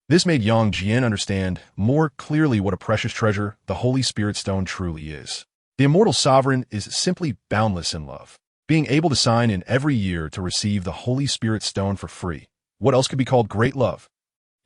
This made Yang Jian understand more clearly what a precious treasure the Holy Spirit stone truly is. The immortal sovereign is simply boundless in love. Being able to sign in every year to receive the Holy Spirit stone for free, what else could be called great love?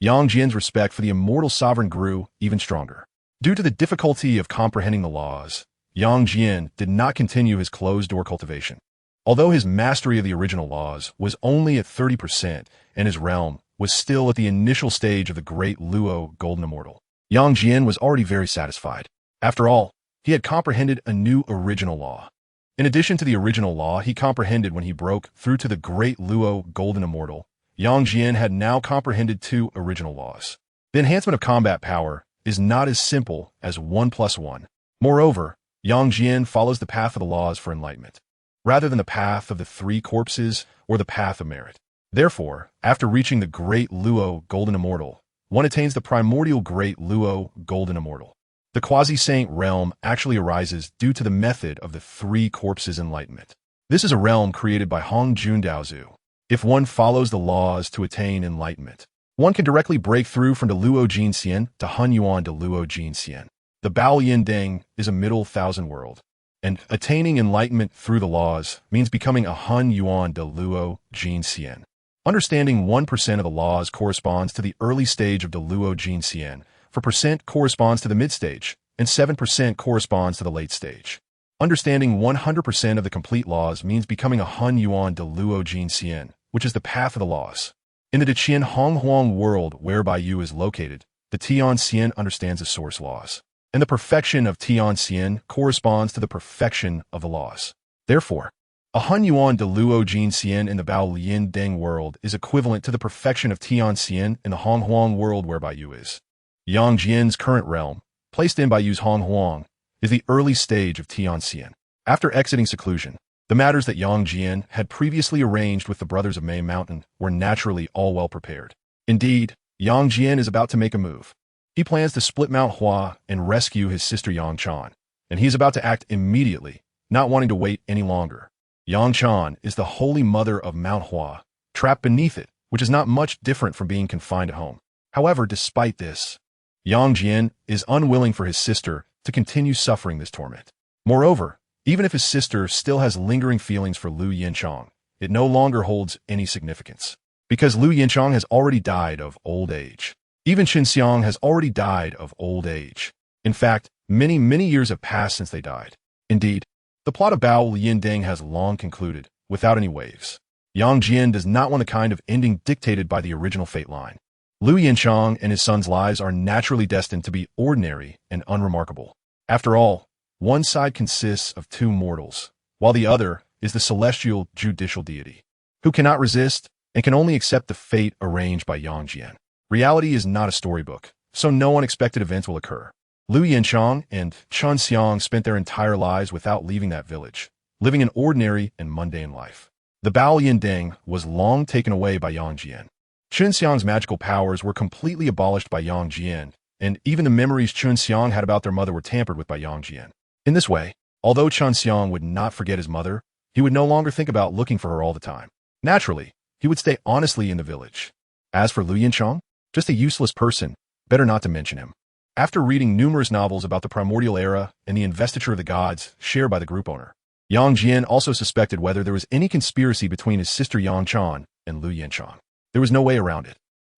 Yang Jian's respect for the immortal sovereign grew even stronger. Due to the difficulty of comprehending the laws, Yang Jian did not continue his closed-door cultivation. Although his mastery of the original laws was only at 30% and his realm was still at the initial stage of the great Luo Golden Immortal, Yang Jian was already very satisfied. After all, he had comprehended a new original law. In addition to the original law he comprehended when he broke through to the great Luo Golden Immortal, Yang Jian had now comprehended 2 original laws. The enhancement of combat power is not as simple as 1 plus 1. Moreover, Yang Jian follows the path of the laws for enlightenment, rather than the path of the 3 corpses or the path of merit. Therefore, after reaching the great Luo Golden Immortal, one attains the primordial great Luo Golden Immortal. The quasi-saint realm actually arises due to the method of the 3 corpses enlightenment. This is a realm created by Hong Jun Daozu. If one follows the laws to attain enlightenment, one can directly break through from the Luo Jin Xian to Hun Yuan to Luo Jin Xian. The Bao Yin Deng is a middle thousand world, and attaining enlightenment through the laws means becoming a Hun Yuan de Luo Jin Xian. Understanding 1% of the laws corresponds to the early stage of the Luo Jin Xian, for percent corresponds to the mid-stage, and 7% corresponds to the late stage. Understanding 100% of the complete laws means becoming a Hun Yuan de Luo Jin Xian, which is the path of the laws. In the Deqian Hong Huang world where Bai Yu is located, the Tian Xian understands the source laws, and the perfection of Tian Xian corresponds to the perfection of the laws. Therefore, a Hun Yuan de Luo Jin Xian in the Bao Lian Deng world is equivalent to the perfection of Tian Xian in the Hong Huang world where Bai Yu is. Yang Jian's current realm, placed in Bai Yu's Hong Huang, is the early stage of Tian Xian. After exiting seclusion, the matters that Yang Jian had previously arranged with the brothers of Mei Mountain were naturally all well prepared. Indeed, Yang Jian is about to make a move. He plans to split Mount Hua and rescue his sister Yang Chan, and he is about to act immediately, not wanting to wait any longer. Yang Chan is the holy mother of Mount Hua, trapped beneath it, which is not much different from being confined at home. However, despite this, Yang Jian is unwilling for his sister to continue suffering this torment. Moreover, even if his sister still has lingering feelings for Lu Yinchang, it no longer holds any significance, because Lu Yinchang has already died of old age. Even Qinxiang has already died of old age. In fact, many, many years have passed since they died. Indeed, the plot of Bao Liyinding has long concluded, without any waves. Yang Jian does not want the kind of ending dictated by the original fate line. Lu Yinchang and his son's lives are naturally destined to be ordinary and unremarkable. After all, one side consists of two mortals, while the other is the celestial judicial deity, who cannot resist and can only accept the fate arranged by Yang Jian. Reality is not a storybook, so no unexpected events will occur. Lu Yinchang and Qinxiang spent their entire lives without leaving that village, living an ordinary and mundane life. The Bao Yinding was long taken away by Yang Jian. Qinxiang's magical powers were completely abolished by Yang Jian, and even the memories Qinxiang had about their mother were tampered with by Yang Jian. In this way, although Qinxiang would not forget his mother, he would no longer think about looking for her all the time. Naturally, he would stay honestly in the village. As for Lu Yinchang, just a useless person, better not to mention him. After reading numerous novels about the Primordial era and the investiture of the gods shared by the group owner, Yang Jian also suspected whether there was any conspiracy between his sister Yang Chan and Lu Yinchang. There was no way around it.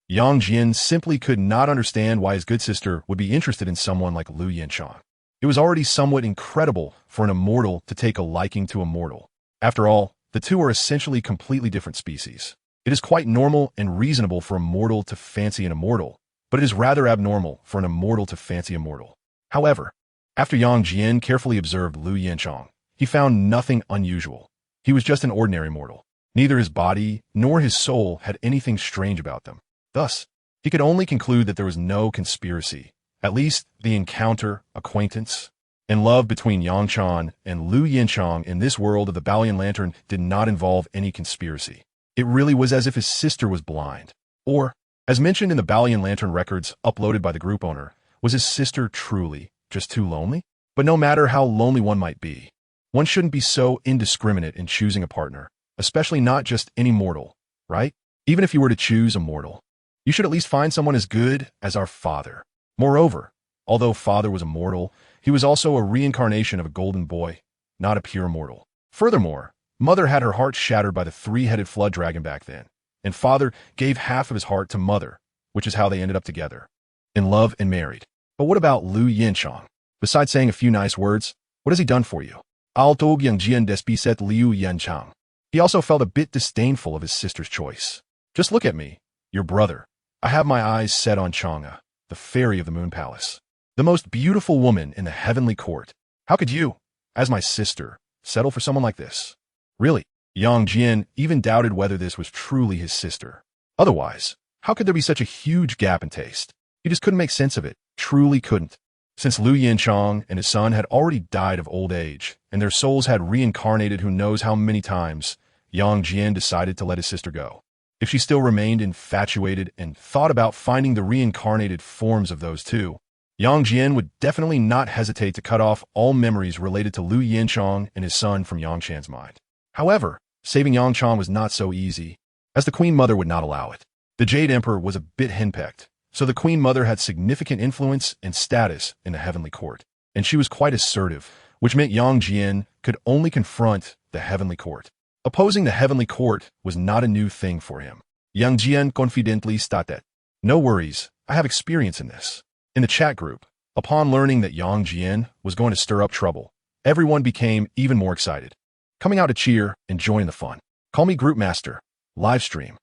Yang Jian simply could not understand why his good sister would be interested in someone like Lu Yinchang. It was already somewhat incredible for an immortal to take a liking to a mortal. After all, the two are essentially completely different species. It is quite normal and reasonable for a mortal to fancy an immortal, but it is rather abnormal for an immortal to fancy a mortal. However, after Yang Jian carefully observed Lu Yinchang, he found nothing unusual. He was just an ordinary mortal. Neither his body nor his soul had anything strange about them. Thus, he could only conclude that there was no conspiracy. At least the encounter, acquaintance, and love between Yang Chan and Lu Yinchang in this world of the Balian Lantern did not involve any conspiracy. It really was as if his sister was blind. Or, as mentioned in the Balian Lantern records uploaded by the group owner, was his sister truly just too lonely? But no matter how lonely one might be, one shouldn't be so indiscriminate in choosing a partner, especially not just any mortal, right? Even if you were to choose a mortal, you should at least find someone as good as our father. Moreover, although father was a mortal, he was also a reincarnation of a golden boy, not a pure mortal. Furthermore, mother had her heart shattered by the three-headed flood dragon back then, and father gave half of his heart to mother, which is how they ended up together, in love and married. But what about Lu Yinchang? Besides saying a few nice words, what has he done for you? Altog Yang Jian despiset Liu Yinchang. He also felt a bit disdainful of his sister's choice. Just look at me, your brother. I have my eyes set on Chang'e, the fairy of the Moon Palace, the most beautiful woman in the heavenly court. How could you, as my sister, settle for someone like this? Really, Yang Jian even doubted whether this was truly his sister. Otherwise, how could there be such a huge gap in taste? He just couldn't make sense of it, truly couldn't. Since Lu Yinchang and his son had already died of old age, and their souls had reincarnated who knows how many times, Yang Jian decided to let his sister go. If she still remained infatuated and thought about finding the reincarnated forms of those two, Yang Jian would definitely not hesitate to cut off all memories related to Lu Yinchang and his son from Yang Chan's mind. However, saving Yang Chan was not so easy, as the Queen Mother would not allow it. The Jade Emperor was a bit henpecked, so the Queen Mother had significant influence and status in the heavenly court, and she was quite assertive, which meant Yang Jian could only confront the heavenly court. Opposing the heavenly court was not a new thing for him. Yang Jian confidently stated, "No worries, I have experience in this." In the chat group, upon learning that Yang Jian was going to stir up trouble, everyone became even more excited, coming out to cheer and join the fun. Call me Group Master. Livestream,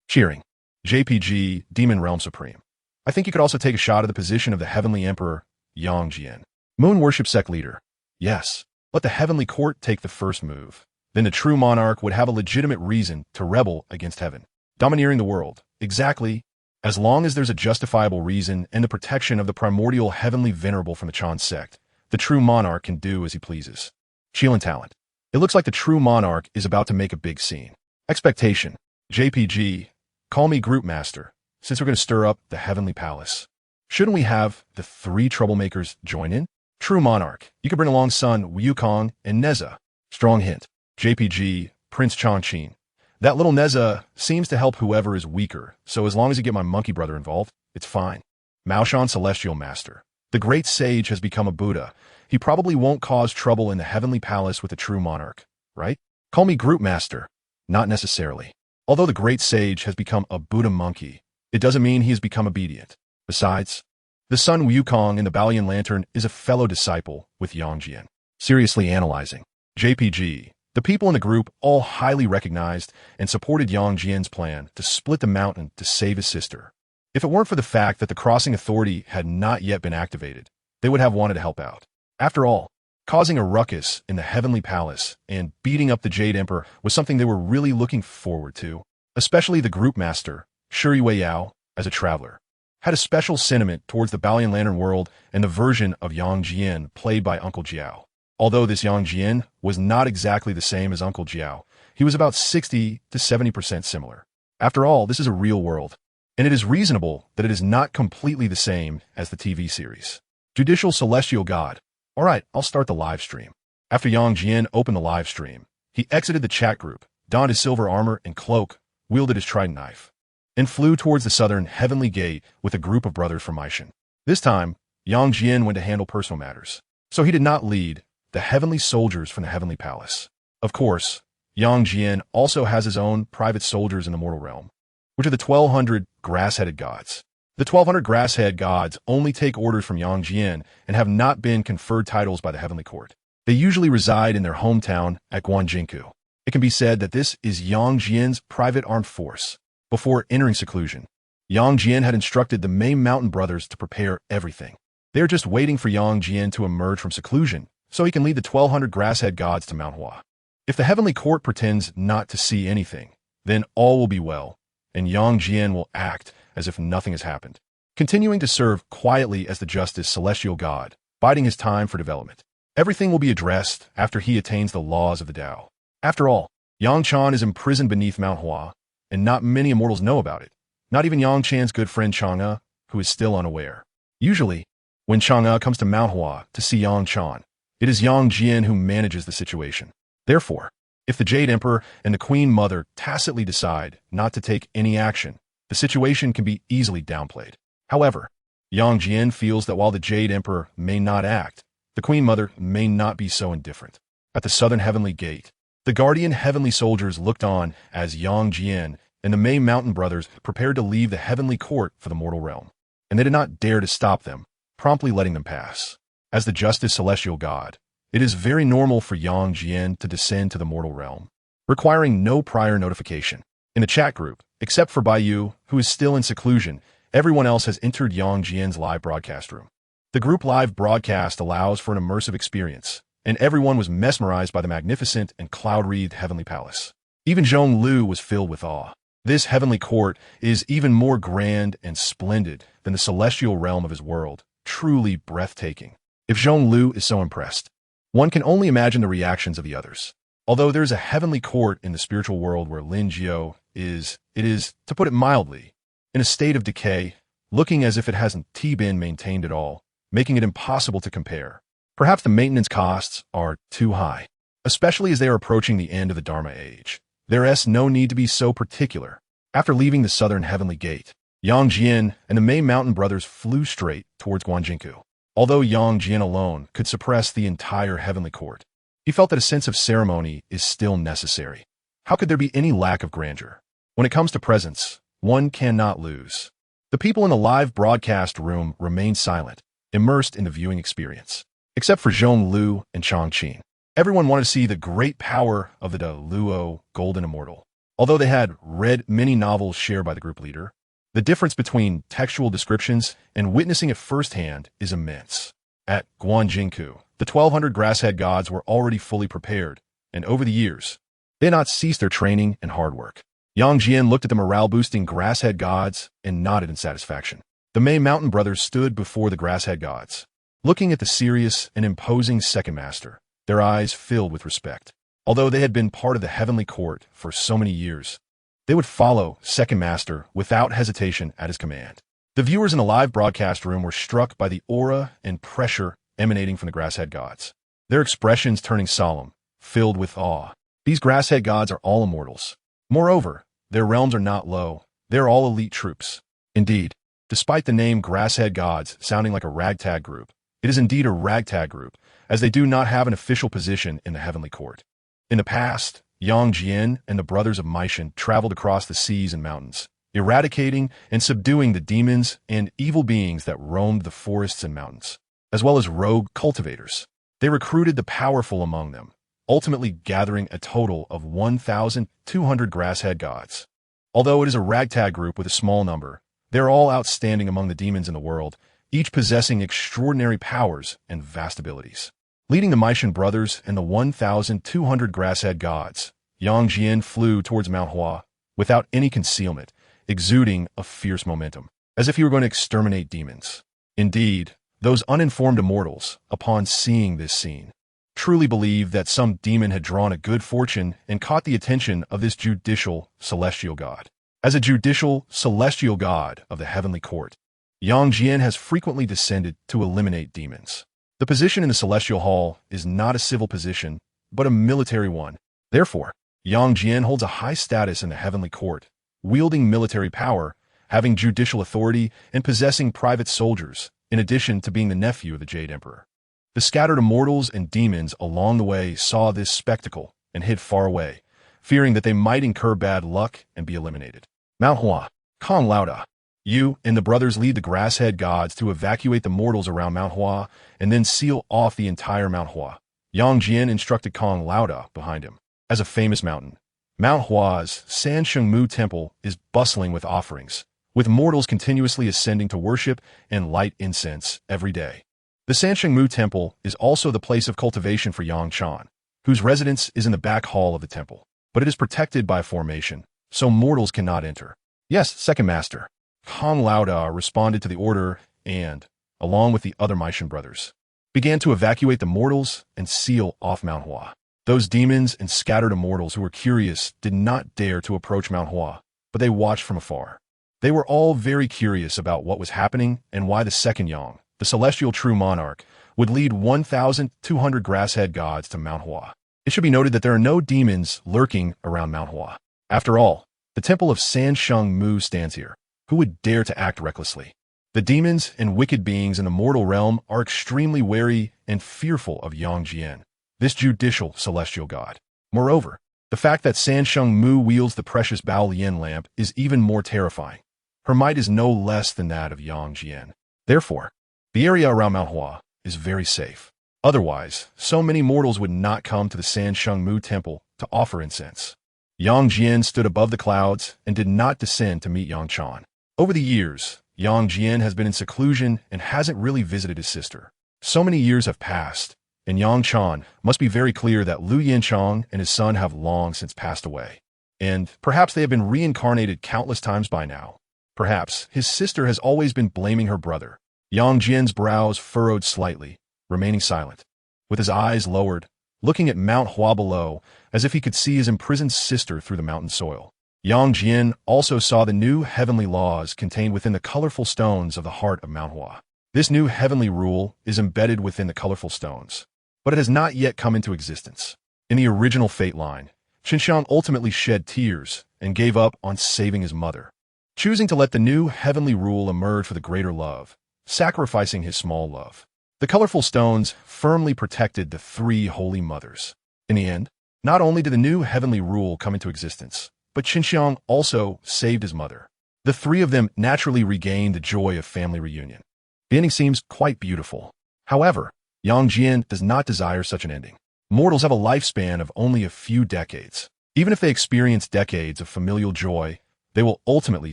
cheering. JPG, Demon Realm Supreme. I think you could also take a shot at the position of the Heavenly Emperor, Yang Jian. Moon Worship Sect Leader. Yes, let the Heavenly Court take the first move. Then the true monarch would have a legitimate reason to rebel against heaven, domineering the world. Exactly. As long as there's a justifiable reason and the protection of the primordial heavenly venerable from the Chan sect, the true monarch can do as he pleases. Shielan Talent. It looks like the true monarch is about to make a big scene. Expectation. JPG, call me Group Master, since we're going to stir up the heavenly palace. Shouldn't we have the three troublemakers join in? True monarch, you could bring along son Wukong and Neza. Strong hint. JPG, Prince Changqing. That little Neza seems to help whoever is weaker, so as long as you get my monkey brother involved, it's fine. Maoshan Celestial Master. The great sage has become a Buddha. He probably won't cause trouble in the heavenly palace with the true monarch, right? Call me Group Master. Not necessarily. Although the great sage has become a Buddha monkey, it doesn't mean he has become obedient. Besides, the Sun Wukong in the Balian Lantern is a fellow disciple with Yang Jian. Seriously analyzing. JPG. The people in the group all highly recognized and supported Yang Jian's plan to split the mountain to save his sister. If it weren't for the fact that the crossing authority had not yet been activated, they would have wanted to help out. After all, causing a ruckus in the Heavenly Palace and beating up the Jade Emperor was something they were really looking forward to, especially the group master, Shuri Yao, as a traveler, had a special sentiment towards the Balian Lantern world and the version of Yang Jian played by Uncle Jiao. Although this Yang Jian was not exactly the same as Uncle Jiao, he was about 60 to 70% similar. After all, this is a real world, and it is reasonable that it is not completely the same as the TV series. Judicial Celestial God. Alright, I'll start the live stream. After Yang Jian opened the live stream, he exited the chat group, donned his silver armor and cloak, wielded his trident knife, and flew towards the southern heavenly gate with a group of brothers from Maishan. This time, Yang Jian went to handle personal matters, so he did not lead the heavenly soldiers from the heavenly palace. Of course, Yang Jian also has his own private soldiers in the mortal realm, which are the 1,200 grass-headed gods. The 1,200 grass-head gods only take orders from Yang Jian and have not been conferred titles by the heavenly court. They usually reside in their hometown at Guanjinku. It can be said that this is Yang Jian's private armed force. Before entering seclusion, Yang Jian had instructed the Mei Mountain brothers to prepare everything. They are just waiting for Yang Jian to emerge from seclusion so he can lead the 1,200 grass-head gods to Mount Hua. If the heavenly court pretends not to see anything, then all will be well, and Yang Jian will act as if nothing has happened, continuing to serve quietly as the Justice Celestial God, biding his time for development. Everything will be addressed after he attains the laws of the Tao. After all, Yang Chan is imprisoned beneath Mount Hua, and not many immortals know about it. Not even Yang Chan's good friend Chang'e, who is still unaware. Usually, when Chang'e comes to Mount Hua to see Yang Chan, it is Yang Jian who manages the situation. Therefore, if the Jade Emperor and the Queen Mother tacitly decide not to take any action, the situation can be easily downplayed. However, Yang Jian feels that while the Jade Emperor may not act, the Queen Mother may not be so indifferent. At the southern heavenly gate, the guardian heavenly soldiers looked on as Yang Jian and the Mei Mountain brothers prepared to leave the heavenly court for the mortal realm, and they did not dare to stop them, promptly letting them pass. As the Justice Celestial God, it is very normal for Yang Jian to descend to the mortal realm, requiring no prior notification. In the chat group, except for Bai Yu, who is still in seclusion, everyone else has entered Yang Jian's live broadcast room. The group live broadcast allows for an immersive experience, and everyone was mesmerized by the magnificent and cloud-wreathed heavenly palace. Even Zhong Lu was filled with awe. This heavenly court is even more grand and splendid than the celestial realm of his world, truly breathtaking. If Zhong Lu is so impressed, one can only imagine the reactions of the others. Although there is a heavenly court in the spiritual world where Lin Jiao is, to put it mildly, in a state of decay, looking as if it hasn't been maintained at all, making it impossible to compare. Perhaps the maintenance costs are too high, especially as they are approaching the end of the Dharma age. There is no need to be so particular. After leaving the southern heavenly gate, Yang Jian and the Mei Mountain brothers flew straight towards Guanjinku. Although Yang Jian alone could suppress the entire heavenly court, he felt that a sense of ceremony is still necessary. How could there be any lack of grandeur? When it comes to presence, one cannot lose. The people in the live broadcast room remained silent, immersed in the viewing experience. Except for Zhong Lu and Chang Qin. Everyone wanted to see the great power of the Luo Golden Immortal. Although they had read many novels shared by the group leader, the difference between textual descriptions and witnessing it firsthand is immense. At Guanjinku, the 1,200 grasshead gods were already fully prepared, and over the years, they had not ceased their training and hard work. Yang Jian looked at the morale-boosting grasshead gods and nodded in satisfaction. The Mei Mountain brothers stood before the grasshead gods, looking at the serious and imposing second master, their eyes filled with respect. Although they had been part of the heavenly court for so many years, they would follow second master without hesitation at his command. The viewers in the live broadcast room were struck by the aura and pressure emanating from the grasshead gods, their expressions turning solemn, filled with awe. These grasshead gods are all immortals. Moreover, their realms are not low. They're all elite troops. Indeed, despite the name Grasshead Gods sounding like a ragtag group, it is indeed a ragtag group, as they do not have an official position in the heavenly court. In the past, Yang Jian and the brothers of Maishan traveled across the seas and mountains, eradicating and subduing the demons and evil beings that roamed the forests and mountains, as well as rogue cultivators. They recruited the powerful among them, ultimately gathering a total of 1,200 Grasshead Gods. Although it is a ragtag group with a small number, they're all outstanding among the demons in the world, each possessing extraordinary powers and vast abilities. Leading the Maishan brothers and the 1,200 Grasshead Gods, Yang Jian flew towards Mount Hua without any concealment, exuding a fierce momentum, as if he were going to exterminate demons. Indeed, those uninformed immortals, upon seeing this scene, truly believed that some demon had drawn a good fortune and caught the attention of this judicial celestial god. As a judicial celestial god of the heavenly court, Yang Jian has frequently descended to eliminate demons. The position in the celestial hall is not a civil position, but a military one. Therefore, Yang Jian holds a high status in the heavenly court, wielding military power, having judicial authority, and possessing private soldiers, in addition to being the nephew of the Jade Emperor. The scattered immortals and demons along the way saw this spectacle and hid far away, fearing that they might incur bad luck and be eliminated. Mount Hua, Kong Lauda. You and the brothers lead the Grasshead Gods to evacuate the mortals around Mount Hua and then seal off the entire Mount Hua. Yang Jian instructed Kong Lauda behind him. As a famous mountain, Mount Hua's Sansheng Temple is bustling with offerings, with mortals continuously ascending to worship and light incense every day. The Sansheng Temple is also the place of cultivation for Yang Chan, whose residence is in the back hall of the temple, but it is protected by a formation, so mortals cannot enter. Yes, Second Master. Kong Lauda responded to the order and, along with the other Maishan brothers, began to evacuate the mortals and seal off Mount Hua. Those demons and scattered immortals who were curious did not dare to approach Mount Hua, but they watched from afar. They were all very curious about what was happening and why the second Yang, the celestial true monarch, would lead 1,200 Grasshead Gods to Mount Hua. It should be noted that there are no demons lurking around Mount Hua. After all, the temple of Sansheng stands here. Who would dare to act recklessly? The demons and wicked beings in the mortal realm are extremely wary and fearful of Yang Jian, this judicial celestial god. Moreover, the fact that Sansheng wields the precious Bao Lian lamp is even more terrifying. Her might is no less than that of Yang Jian. Therefore, the area around Mount Hua is very safe. Otherwise, so many mortals would not come to the Sansheng temple to offer incense. Yang Jian stood above the clouds and did not descend to meet Yang Chan. Over the years, Yang Jian has been in seclusion and hasn't really visited his sister. So many years have passed, and Yang Chan must be very clear that Lu Yanchang and his son have long since passed away. And perhaps they have been reincarnated countless times by now. Perhaps his sister has always been blaming her brother. Yang Jian's brows furrowed slightly, remaining silent, with his eyes lowered, looking at Mount Hua below, as if he could see his imprisoned sister through the mountain soil. Yang Jian also saw the new heavenly laws contained within the colorful stones of the heart of Mount Hua. This new heavenly rule is embedded within the colorful stones, but it has not yet come into existence. In the original fate line, Xinxiang ultimately shed tears and gave up on saving his mother, choosing to let the new heavenly rule emerge for the greater love, sacrificing his small love. The colorful stones firmly protected the three holy mothers. In the end, not only did the new heavenly rule come into existence, but Xinxiang also saved his mother. The three of them naturally regained the joy of family reunion. The ending seems quite beautiful. However, Yang Jian does not desire such an ending. Mortals have a lifespan of only a few decades. Even if they experience decades of familial joy, they will ultimately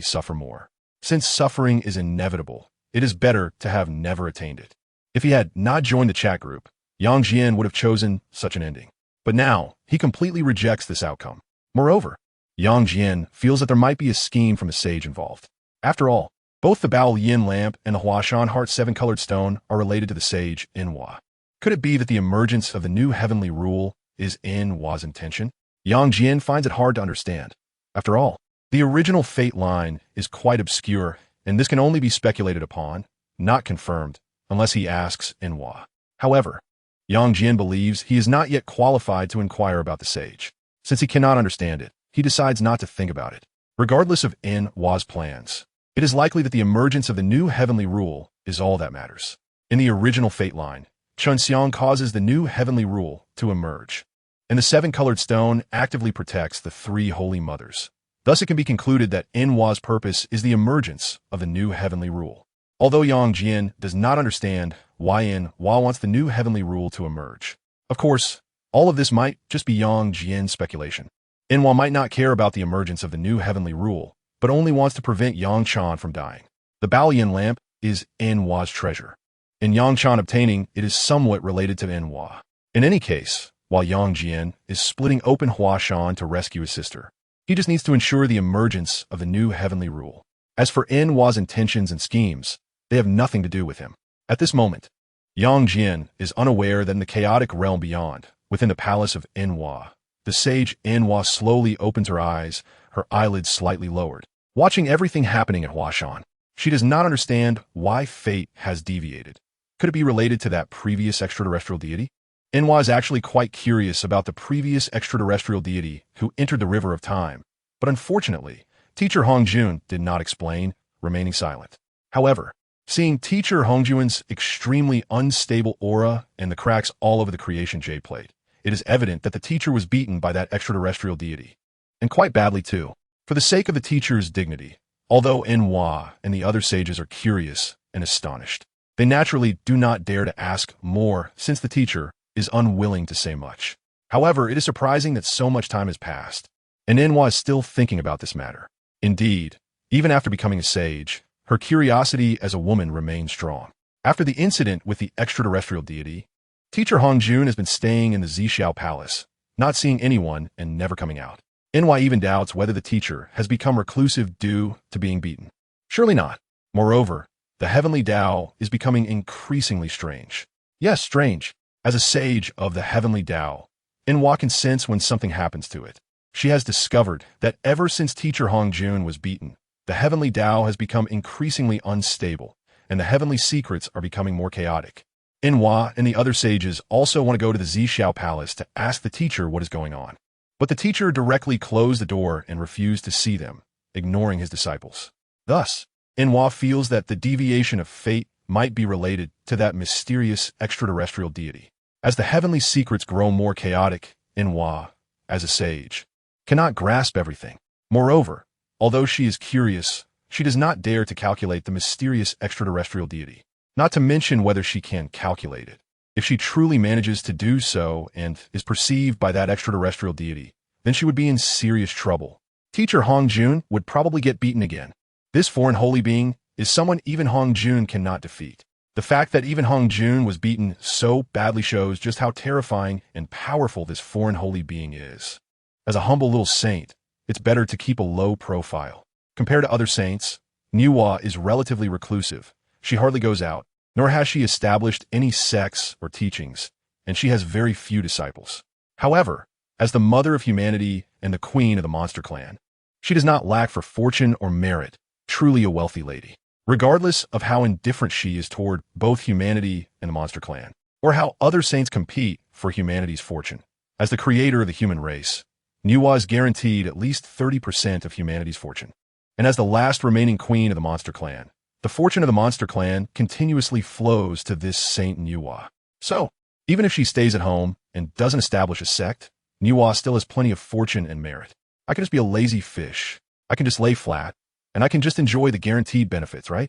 suffer more. Since suffering is inevitable, it is better to have never attained it. If he had not joined the chat group, Yang Jian would have chosen such an ending. But now, he completely rejects this outcome. Moreover, Yang Jian feels that there might be a scheme from a sage involved. After all, both the Bao Yin lamp and the Huashan Heart 7-colored stone are related to the sage Inhua. Could it be that the emergence of the new heavenly rule is Inhua's intention? Yang Jian finds it hard to understand. After all, the original fate line is quite obscure, and this can only be speculated upon, not confirmed, unless he asks Inhua. However, Yang Jian believes he is not yet qualified to inquire about the sage. Since he cannot understand it, he decides not to think about it. Regardless of N-Wa's plans, it is likely that the emergence of the new heavenly rule is all that matters. In the original fate line, Chunxiang causes the new heavenly rule to emerge, and the seven-colored stone actively protects the three holy mothers. Thus, it can be concluded that N-Wa's purpose is the emergence of the new heavenly rule. Although Yang Jian does not understand why N-Wa wants the new heavenly rule to emerge. Of course, all of this might just be Yang Jian's speculation. N-Wa might not care about the emergence of the new heavenly rule, but only wants to prevent Yang Chan from dying. The Baoyan lamp is N-Wa's treasure. In Yang Chan obtaining, it is somewhat related to N-Wa. In any case, while Yang Jian is splitting open Hua Shan to rescue his sister, he just needs to ensure the emergence of the new heavenly rule. As for N-Wa's intentions and schemes, they have nothing to do with him. At this moment, Yang Jian is unaware that in the chaotic realm beyond, within the palace of N-Wa, the sage N-Wa slowly opens her eyes, her eyelids slightly lowered, watching everything happening at Huashan. She does not understand why fate has deviated. Could it be related to that previous extraterrestrial deity? N-Wa is actually quite curious about the previous extraterrestrial deity who entered the river of time, but unfortunately, Teacher Hongjun did not explain, remaining silent. However, seeing Teacher Hongjun's extremely unstable aura and the cracks all over the creation jade plate, it is evident that the teacher was beaten by that extraterrestrial deity. And quite badly too. For the sake of the teacher's dignity, although N-Wa and the other sages are curious and astonished, they naturally do not dare to ask more since the teacher is unwilling to say much. However, it is surprising that so much time has passed, and N-Wa is still thinking about this matter. Indeed, even after becoming a sage, her curiosity as a woman remains strong. After the incident with the extraterrestrial deity, Teacher Hongjun has been staying in the Zixiao Palace, not seeing anyone and never coming out. N-Y even doubts whether the teacher has become reclusive due to being beaten. Surely not. Moreover, the heavenly Tao is becoming increasingly strange. Yes, strange. As a sage of the heavenly Tao, N-Y can sense when something happens to it. She has discovered that ever since Teacher Hongjun was beaten, the heavenly Tao has become increasingly unstable, and the heavenly secrets are becoming more chaotic. N-Wa and the other sages also want to go to the Zixiao Palace to ask the teacher what is going on. But the teacher directly closed the door and refused to see them, ignoring his disciples. Thus, N-Wa feels that the deviation of fate might be related to that mysterious extraterrestrial deity. As the heavenly secrets grow more chaotic, N-Wa, as a sage, cannot grasp everything. Moreover, although she is curious, she does not dare to calculate the mysterious extraterrestrial deity, not to mention whether she can calculate it. If she truly manages to do so and is perceived by that extraterrestrial deity, then she would be in serious trouble. Teacher Hongjun would probably get beaten again. This foreign holy being is someone even Hongjun cannot defeat. The fact that even Hongjun was beaten so badly shows just how terrifying and powerful this foreign holy being is. As a humble little saint, it's better to keep a low profile. Compared to other saints, Niwa is relatively reclusive. She hardly goes out, nor has she established any sects or teachings, and she has very few disciples. However, as the mother of humanity and the queen of the monster clan, she does not lack for fortune or merit, truly a wealthy lady. Regardless of how indifferent she is toward both humanity and the monster clan, or how other saints compete for humanity's fortune, as the creator of the human race, Niwa is guaranteed at least 30% of humanity's fortune. And as the last remaining queen of the monster clan, the fortune of the monster clan continuously flows to this Saint Niwa. So, even if she stays at home and doesn't establish a sect, Niwa still has plenty of fortune and merit. I can just be a lazy fish. I can just lay flat, and I can just enjoy the guaranteed benefits, right?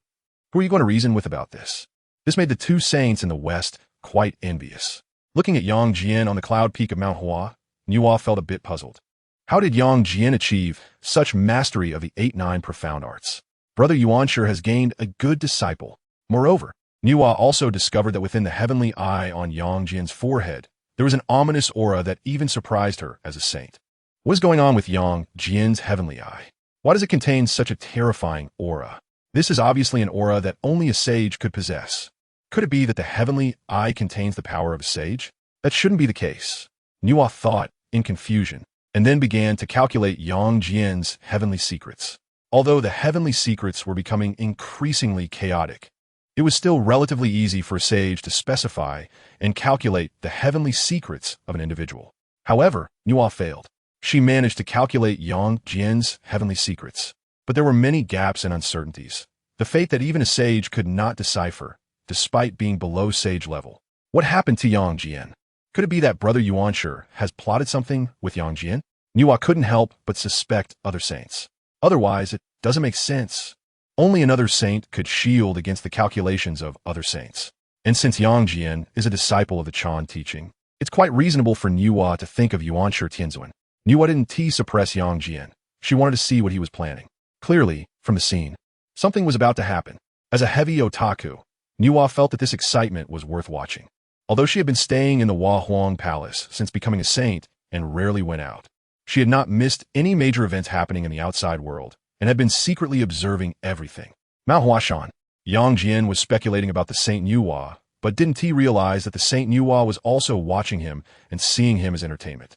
Who are you going to reason with about this? This made the two saints in the west quite envious. Looking at Yang Jian on the cloud peak of Mount Hua, Niwa felt a bit puzzled. How did Yang Jian achieve such mastery of the 8-9 profound arts? Brother Yuanshi has gained a good disciple. Moreover, Niwa also discovered that within the heavenly eye on Yang Jian's forehead, there was an ominous aura that even surprised her as a saint. What is going on with Yang Jian's heavenly eye? Why does it contain such a terrifying aura? This is obviously an aura that only a sage could possess. Could it be that the heavenly eye contains the power of a sage? That shouldn't be the case. Niwa thought in confusion, and then began to calculate Yang Jian's heavenly secrets. Although the heavenly secrets were becoming increasingly chaotic, it was still relatively easy for a sage to specify and calculate the heavenly secrets of an individual. However, Niwa failed. she managed to calculate Yang Jian's heavenly secrets. But there were many gaps and uncertainties. The fate that even a sage could not decipher, despite being below sage level. What happened to Yang Jian? Could it be that Brother Yuanshi has plotted something with Yang Jian? Niwa couldn't help but suspect other saints. Otherwise, it doesn't make sense. Only another saint could shield against the calculations of other saints. And since Yang Jian is a disciple of the Chan teaching, it's quite reasonable for Niwa to think of Yuanshi Tianzuan. Niwa didn't suppress Yang Jian. She wanted to see what he was planning. Clearly, from the scene, something was about to happen. As a heavy otaku, Niwa felt that this excitement was worth watching. Although she had been staying in the Hua Huang Palace since becoming a saint and rarely went out, she had not missed any major events happening in the outside world and had been secretly observing everything. Mount Huashan. Yang Jian was speculating about the Saint Niwa, but didn't he realize that the Saint Niwa was also watching him and seeing him as entertainment?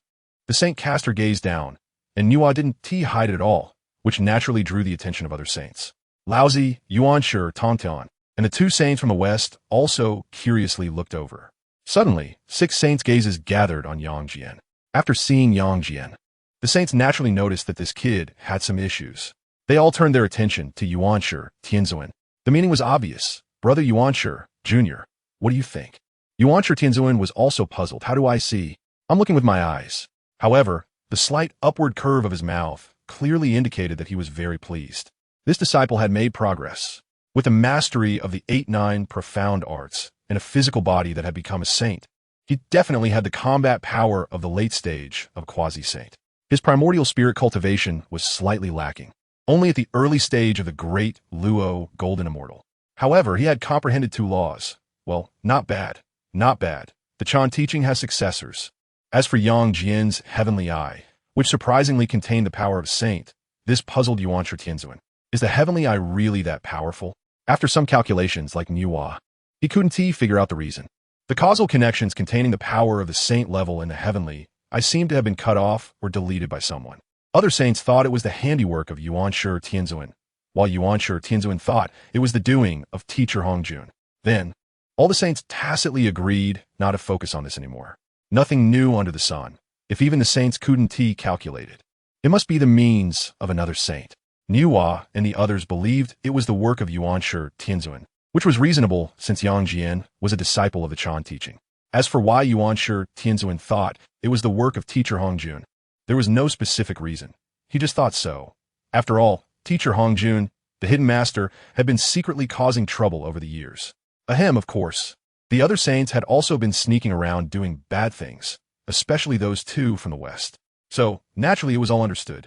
The saint cast her gaze down, and Niwa didn't hide it at all, which naturally drew the attention of other saints. Laozi, Yuanshi, Tontian, and the two saints from the west also curiously looked over. Suddenly, 6 saints' gazes gathered on Yang Jian. After seeing Yang Jian, the saints naturally noticed that this kid had some issues. They all turned their attention to Yuanshi Tianzuan. The meaning was obvious. Brother Yuanshi, Jr., what do you think? Yuanshi Tianzuan was also puzzled. How do I see? I'm looking with my eyes. However, the slight upward curve of his mouth clearly indicated that he was very pleased. This disciple had made progress. With the mastery of the 8-9 profound arts and a physical body that had become a saint, he definitely had the combat power of the late stage of quasi-saint. His primordial spirit cultivation was slightly lacking, only at the early stage of the great Luo Golden Immortal. However, he had comprehended 2 laws. Well, not bad. Not bad. The Chan teaching has successors. As for Yang Jian's heavenly eye, which surprisingly contained the power of a saint, this puzzled Yuanshi Tianzuan. Is the heavenly eye really that powerful? After some calculations like Niwa, he couldn't figure out the reason. The causal connections containing the power of the saint level and the heavenly eye seemed to have been cut off or deleted by someone. Other saints thought it was the handiwork of Yuanshi Tianzuan, while Yuanshi Tianzuan thought it was the doing of teacher Hongjun. Then, all the saints tacitly agreed not to focus on this anymore. Nothing new under the sun. If even the saints couldn't calculate it, it must be the means of another saint. Niwa and the others believed it was the work of Yuanshi Tianzuan, which was reasonable since Yang Jian was a disciple of the Chan teaching. As for why Yuanshi Tianzuan thought it was the work of teacher Hongjun, there was no specific reason. He just thought so. After all, teacher Hongjun, the hidden master, had been secretly causing trouble over the years. Ahem, of course. The other saints had also been sneaking around doing bad things, especially those 2 from the west. So, naturally, it was all understood.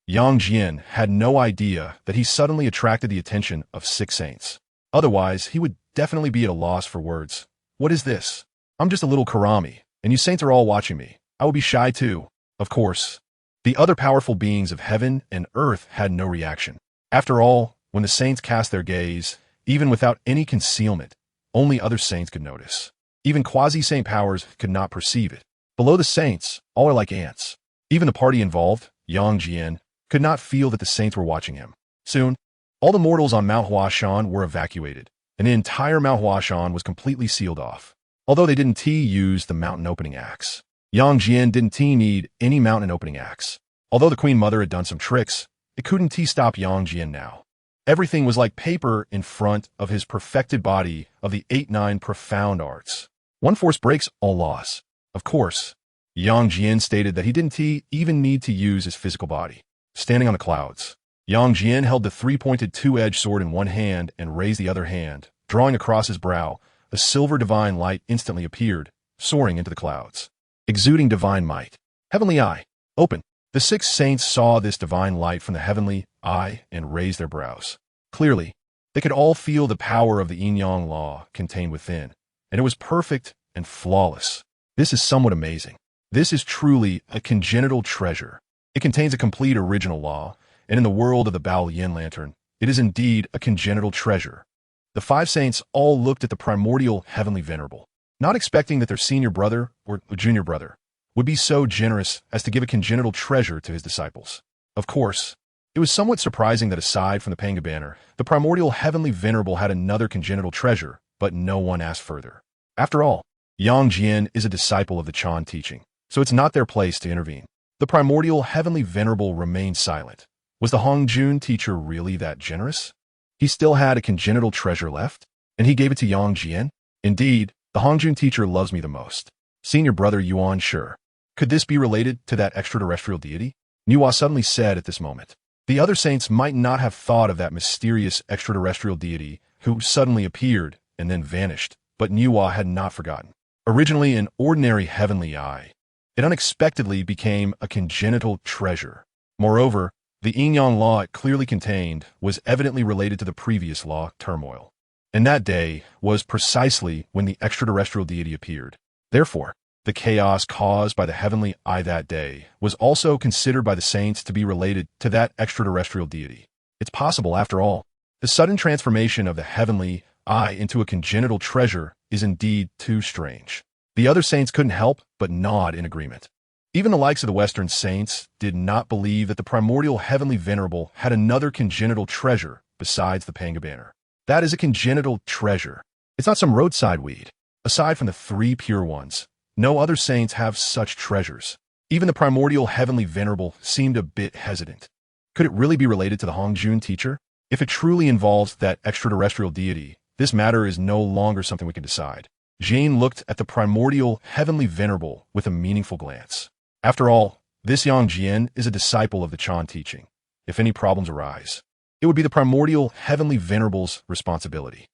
Yang Jian had no idea that he suddenly attracted the attention of 6 saints. Otherwise, he would definitely be at a loss for words. What is this? I'm just a little karami, and you saints are all watching me. I would be shy too. Of course. The other powerful beings of heaven and earth had no reaction. After all, when the saints cast their gaze, even without any concealment, only other saints could notice. Even quasi-saint powers could not perceive it. Below the saints, all are like ants. Even the party involved, Yang Jian, could not feel that the saints were watching him. Soon, all the mortals on Mount Huashan were evacuated, and the entire Mount Huashan was completely sealed off. Although they didn't use the mountain opening axe. Yang Jian didn't need any mountain opening axe. Although the Queen Mother had done some tricks, it couldn't stop Yang Jian now. Everything was like paper in front of his perfected body of the 8-9 profound arts. One force breaks all laws. Of course, Yang Jian stated that he didn't even need to use his physical body. Standing on the clouds, Yang Jian held the 3-pointed 2-edged sword in one hand and raised the other hand, drawing across his brow. A silver divine light instantly appeared, soaring into the clouds, exuding divine might. Heavenly eye, open. The 6 saints saw this divine light from the heavenly eye and raised their brows. Clearly, they could all feel the power of the yin-yang law contained within, and it was perfect and flawless. This is somewhat amazing. This is truly a congenital treasure. It contains a complete original law, and in the world of the Bao Yin Lantern, it is indeed a congenital treasure. The 5 saints all looked at the primordial heavenly venerable, not expecting that their senior brother or junior brother would be so generous as to give a congenital treasure to his disciples. Of course, it was somewhat surprising that aside from the Panga banner, the primordial heavenly venerable had another congenital treasure, but no one asked further. After all, Yang Jian is a disciple of the Chan teaching, so it's not their place to intervene. The primordial heavenly venerable remained silent. Was the Hongjun teacher really that generous? He still had a congenital treasure left, and he gave it to Yang Jian? Indeed, the Hongjun teacher loves me the most. Senior brother Yuan, sure. Could this be related to that extraterrestrial deity? Nuwa suddenly said at this moment. The other saints might not have thought of that mysterious extraterrestrial deity who suddenly appeared and then vanished, but Nuwa had not forgotten. Originally an ordinary heavenly eye, it unexpectedly became a congenital treasure. Moreover, the yin-yang law it clearly contained was evidently related to the previous law, turmoil. And that day was precisely when the extraterrestrial deity appeared. Therefore, the chaos caused by the heavenly eye that day was also considered by the saints to be related to that extraterrestrial deity. It's possible, after all. The sudden transformation of the heavenly eye into a congenital treasure is indeed too strange. The other saints couldn't help but nod in agreement. Even the likes of the Western saints did not believe that the primordial heavenly venerable had another congenital treasure besides the Panga banner. That is a congenital treasure. It's not some roadside weed. Aside from the 3 pure ones, no other saints have such treasures. Even the primordial heavenly venerable seemed a bit hesitant. Could it really be related to the Hongjun teacher? If it truly involves that extraterrestrial deity, this matter is no longer something we can decide. Jane looked at the primordial heavenly venerable with a meaningful glance. After all, this Yang Jian is a disciple of the Chan teaching. If any problems arise, it would be the primordial heavenly venerable's responsibility.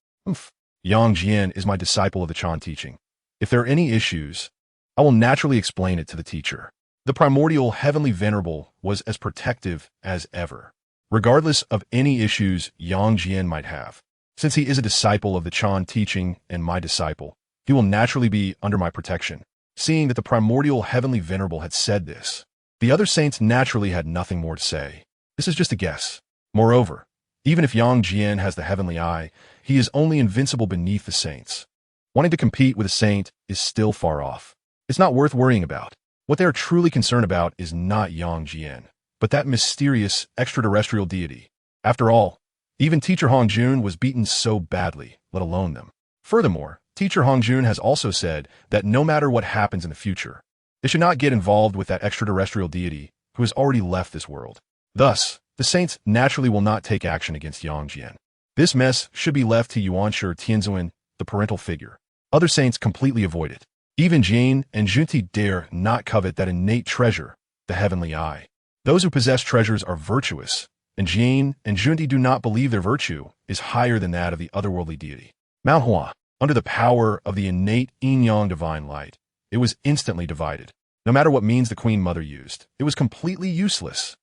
Yang Jian is my disciple of the Chan teaching. If there are any issues, I will naturally explain it to the teacher. The primordial heavenly venerable was as protective as ever, regardless of any issues Yang Jian might have. Since he is a disciple of the Chan teaching and my disciple, he will naturally be under my protection. Seeing that the primordial heavenly venerable had said this, the other saints naturally had nothing more to say. This is just a guess. Moreover, even if Yang Jian has the heavenly eye, he is only invincible beneath the saints. Wanting to compete with a saint is still far off. It's not worth worrying about. What they are truly concerned about is not Yang Jian, but that mysterious extraterrestrial deity. After all, even Teacher Hongjun was beaten so badly, let alone them. Furthermore, Teacher Hongjun has also said that no matter what happens in the future, they should not get involved with that extraterrestrial deity who has already left this world. Thus, the saints naturally will not take action against Yang Jian. This mess should be left to Yuanshi Tianzuan, the parental figure. Other saints completely avoid it. Even Jane and Junti dare not covet that innate treasure, the heavenly eye. Those who possess treasures are virtuous, and Jane and Junti do not believe their virtue is higher than that of the otherworldly deity. Mount Hua, under the power of the innate yin-yang divine light, it was instantly divided. No matter what means the Queen Mother used, it was completely useless.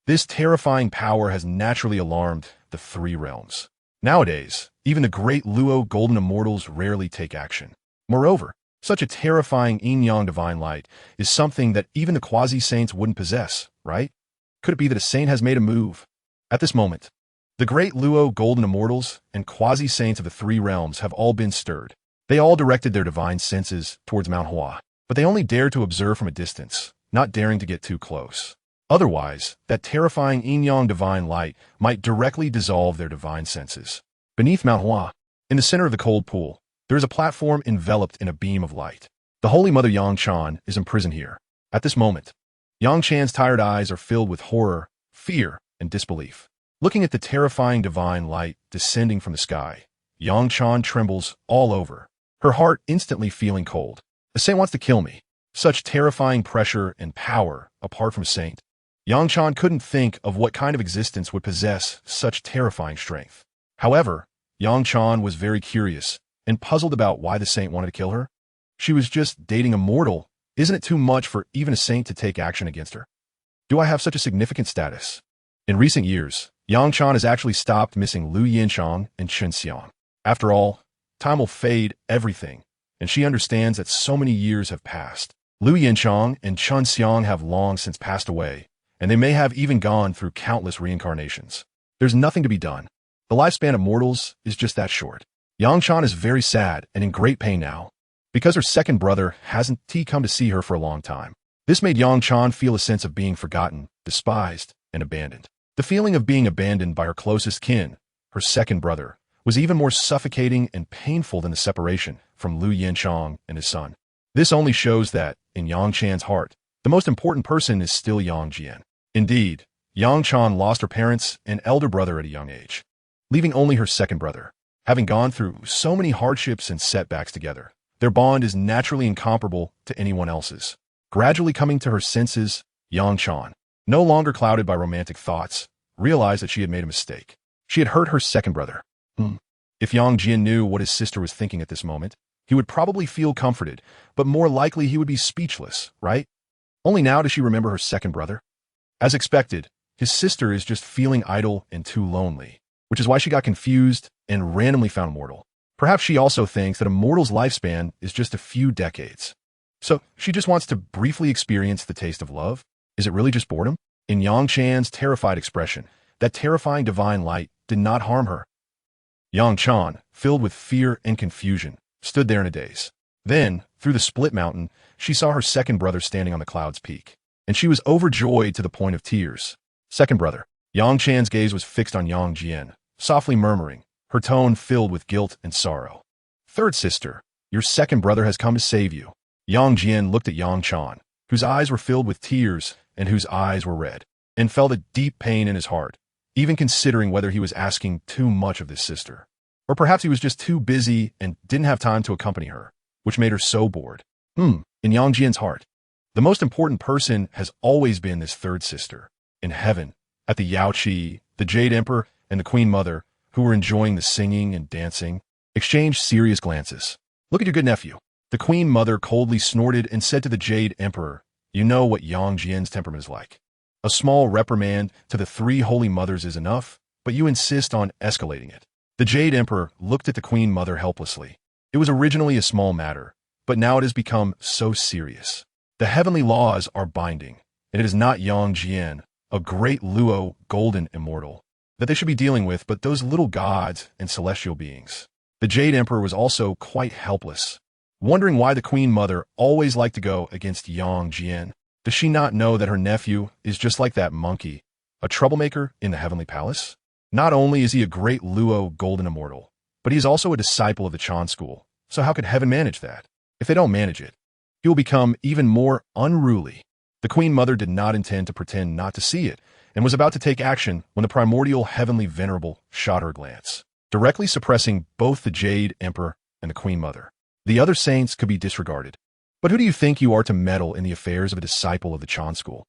This terrifying power has naturally alarmed the 3 realms. Nowadays, even the great Luo golden immortals rarely take action. Moreover, such a terrifying yin-yang divine light is something that even the quasi-saints wouldn't possess, right? Could it be that a saint has made a move? At this moment, the great Luo golden immortals and quasi-saints of the 3 realms have all been stirred. They all directed their divine senses towards Mount Hua, but they only dared to observe from a distance, not daring to get too close. Otherwise, that terrifying yin-yang divine light might directly dissolve their divine senses. Beneath Mount Hua, in the center of the cold pool, there is a platform enveloped in a beam of light. The Holy Mother Yang Chan is imprisoned here. At this moment, Yang Chan's tired eyes are filled with horror, fear, and disbelief. Looking at the terrifying divine light descending from the sky, Yang Chan trembles all over, her heart instantly feeling cold. The saint wants to kill me. Such terrifying pressure and power apart from a saint. Yang Chan couldn't think of what kind of existence would possess such terrifying strength. However, Yang Chan was very curious and puzzled about why the saint wanted to kill her. She was just dating a mortal. Isn't it too much for even a saint to take action against her? Do I have such a significant status? In recent years, Yang Chan has actually stopped missing Lu Yinshang and Chen Xiang. After all, time will fade everything, and she understands that so many years have passed. Lu Yinshang and Chen Xiang have long since passed away, and they may have even gone through countless reincarnations. There's nothing to be done. The lifespan of mortals is just that short. Yang Chan is very sad and in great pain now, because her second brother hasn't come to see her for a long time. This made Yang Chan feel a sense of being forgotten, despised, and abandoned. The feeling of being abandoned by her closest kin, her second brother, was even more suffocating and painful than the separation from Lu Yinshang and his son. This only shows that, in Yang Chan's heart, The most important person is still Yang Jian. Indeed, Yang Chan lost her parents and elder brother at a young age, leaving only her second brother. Having gone through so many hardships and setbacks together, their bond is naturally incomparable to anyone else's. Gradually coming to her senses, Yang Chan, no longer clouded by romantic thoughts, realized that she had made a mistake. She had hurt her second brother. If Yang Jian knew what his sister was thinking at this moment, he would probably feel comforted, but more likely he would be speechless, right? Only now does she remember her second brother. As expected, his sister is just feeling idle and too lonely, which is why she got confused and randomly found a mortal. Perhaps she also thinks that a mortal's lifespan is just a few decades. So she just wants to briefly experience the taste of love? Is it really just boredom? In Yang Chan's terrified expression, that terrifying divine light did not harm her. Yang Chan, filled with fear and confusion, stood there in a daze. Then, through the split mountain, she saw her second brother standing on the cloud's peak, and she was overjoyed to the point of tears. Second brother. Yang Chan's gaze was fixed on Yang Jian, softly murmuring, her tone filled with guilt and sorrow. Third sister, your second brother has come to save you. Yang Jian looked at Yang Chan, whose eyes were filled with tears and whose eyes were red, and felt a deep pain in his heart, even considering whether he was asking too much of this sister. Or perhaps he was just too busy and didn't have time to accompany her, which made her so bored. In Yang Jian's heart, the most important person has always been this third sister. In heaven, at the Yao Qi, the Jade Emperor and the Queen Mother, who were enjoying the singing and dancing, exchanged serious glances. Look at your good nephew. The Queen Mother coldly snorted and said to the Jade Emperor, you know what Yang Jian's temperament is like. A small reprimand to the three holy mothers is enough, but you insist on escalating it. The Jade Emperor looked at the Queen Mother helplessly. It was originally a small matter, but now it has become so serious. The heavenly laws are binding, and it is not Yang Jian, a great Luo golden immortal, that they should be dealing with, but those little gods and celestial beings. The Jade Emperor was also quite helpless, wondering why the Queen Mother always liked to go against Yang Jian. Does she not know that her nephew is just like that monkey, a troublemaker in the heavenly palace? Not only is he a great Luo golden immortal, but he is also a disciple of the Chan school. So how could heaven manage that? If they don't manage it, he will become even more unruly. The Queen Mother did not intend to pretend not to see it, and was about to take action when the primordial heavenly venerable shot her glance, directly suppressing both the Jade Emperor and the Queen Mother. The other saints could be disregarded. But who do you think you are to meddle in the affairs of a disciple of the Chan school?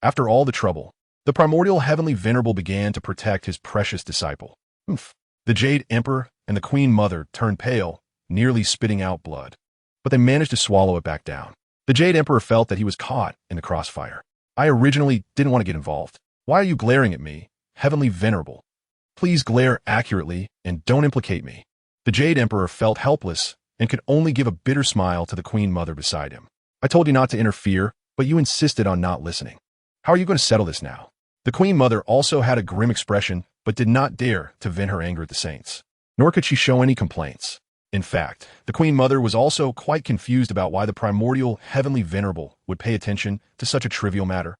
After all the trouble, the primordial heavenly venerable began to protect his precious disciple. The Jade Emperor and the Queen Mother turned pale, nearly spitting out blood. But they managed to swallow it back down. The Jade Emperor felt that he was caught in the crossfire. I originally didn't want to get involved. Why are you glaring at me, heavenly venerable? Please glare accurately and don't implicate me. The Jade Emperor felt helpless and could only give a bitter smile to the Queen Mother beside him. I told you not to interfere, but you insisted on not listening. How are you going to settle this now? The Queen Mother also had a grim expression, but did not dare to vent her anger at the saints. Nor could she show any complaints. In fact, the Queen Mother was also quite confused about why the primordial heavenly venerable would pay attention to such a trivial matter.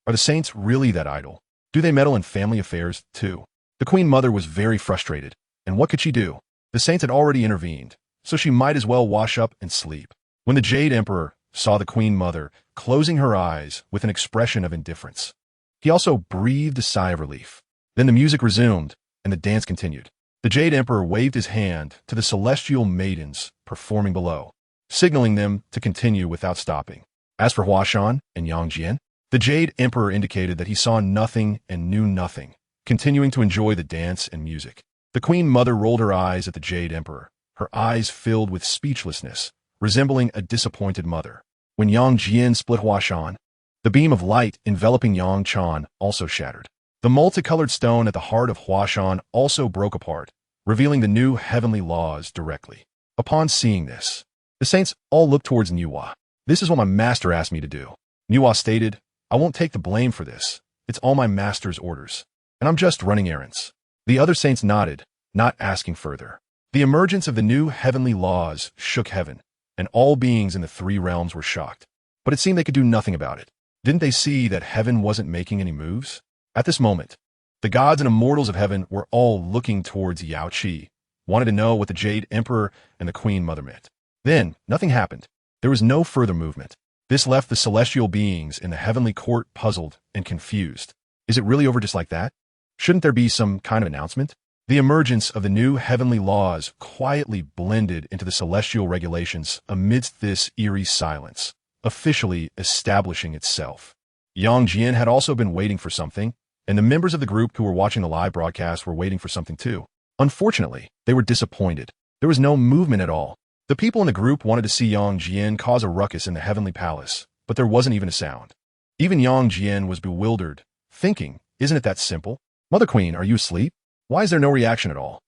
Are the saints really that idle? Do they meddle in family affairs, too? The Queen Mother was very frustrated, and what could she do? The saints had already intervened, so she might as well wash up and sleep. When the Jade Emperor saw the Queen Mother closing her eyes with an expression of indifference, he also breathed a sigh of relief. Then the music resumed, and the dance continued. The Jade Emperor waved his hand to the celestial maidens performing below, signaling them to continue without stopping. As for Huashan and Yang Jian, the Jade Emperor indicated that he saw nothing and knew nothing, continuing to enjoy the dance and music. The Queen Mother rolled her eyes at the Jade Emperor, her eyes filled with speechlessness, resembling a disappointed mother. When Yang Jian split Huashan, the beam of light enveloping Yang Chan also shattered. The multicolored stone at the heart of Huashan also broke apart, revealing the new heavenly laws directly. Upon seeing this, the saints all looked towards Niwa. This is what my master asked me to do. Niwa stated, I won't take the blame for this. It's all my master's orders, and I'm just running errands. The other saints nodded, not asking further. The emergence of the new heavenly laws shook heaven, and all beings in the three realms were shocked. But it seemed they could do nothing about it. Didn't they see that heaven wasn't making any moves? At this moment, the gods and immortals of heaven were all looking towards Yao Qi, wanted to know what the Jade Emperor and the Queen Mother meant. Then, nothing happened. There was no further movement. This left the celestial beings in the heavenly court puzzled and confused. Is it really over just like that? Shouldn't there be some kind of announcement? The emergence of the new heavenly laws quietly blended into the celestial regulations amidst this eerie silence, officially establishing itself. Yang Jian had also been waiting for something, and the members of the group who were watching the live broadcast were waiting for something too. Unfortunately, they were disappointed. There was no movement at all. The people in the group wanted to see Yang Jian cause a ruckus in the heavenly palace, but there wasn't even a sound. Even Yang Jian was bewildered, thinking, isn't it that simple? Mother Queen, are you asleep? Why is there no reaction at all?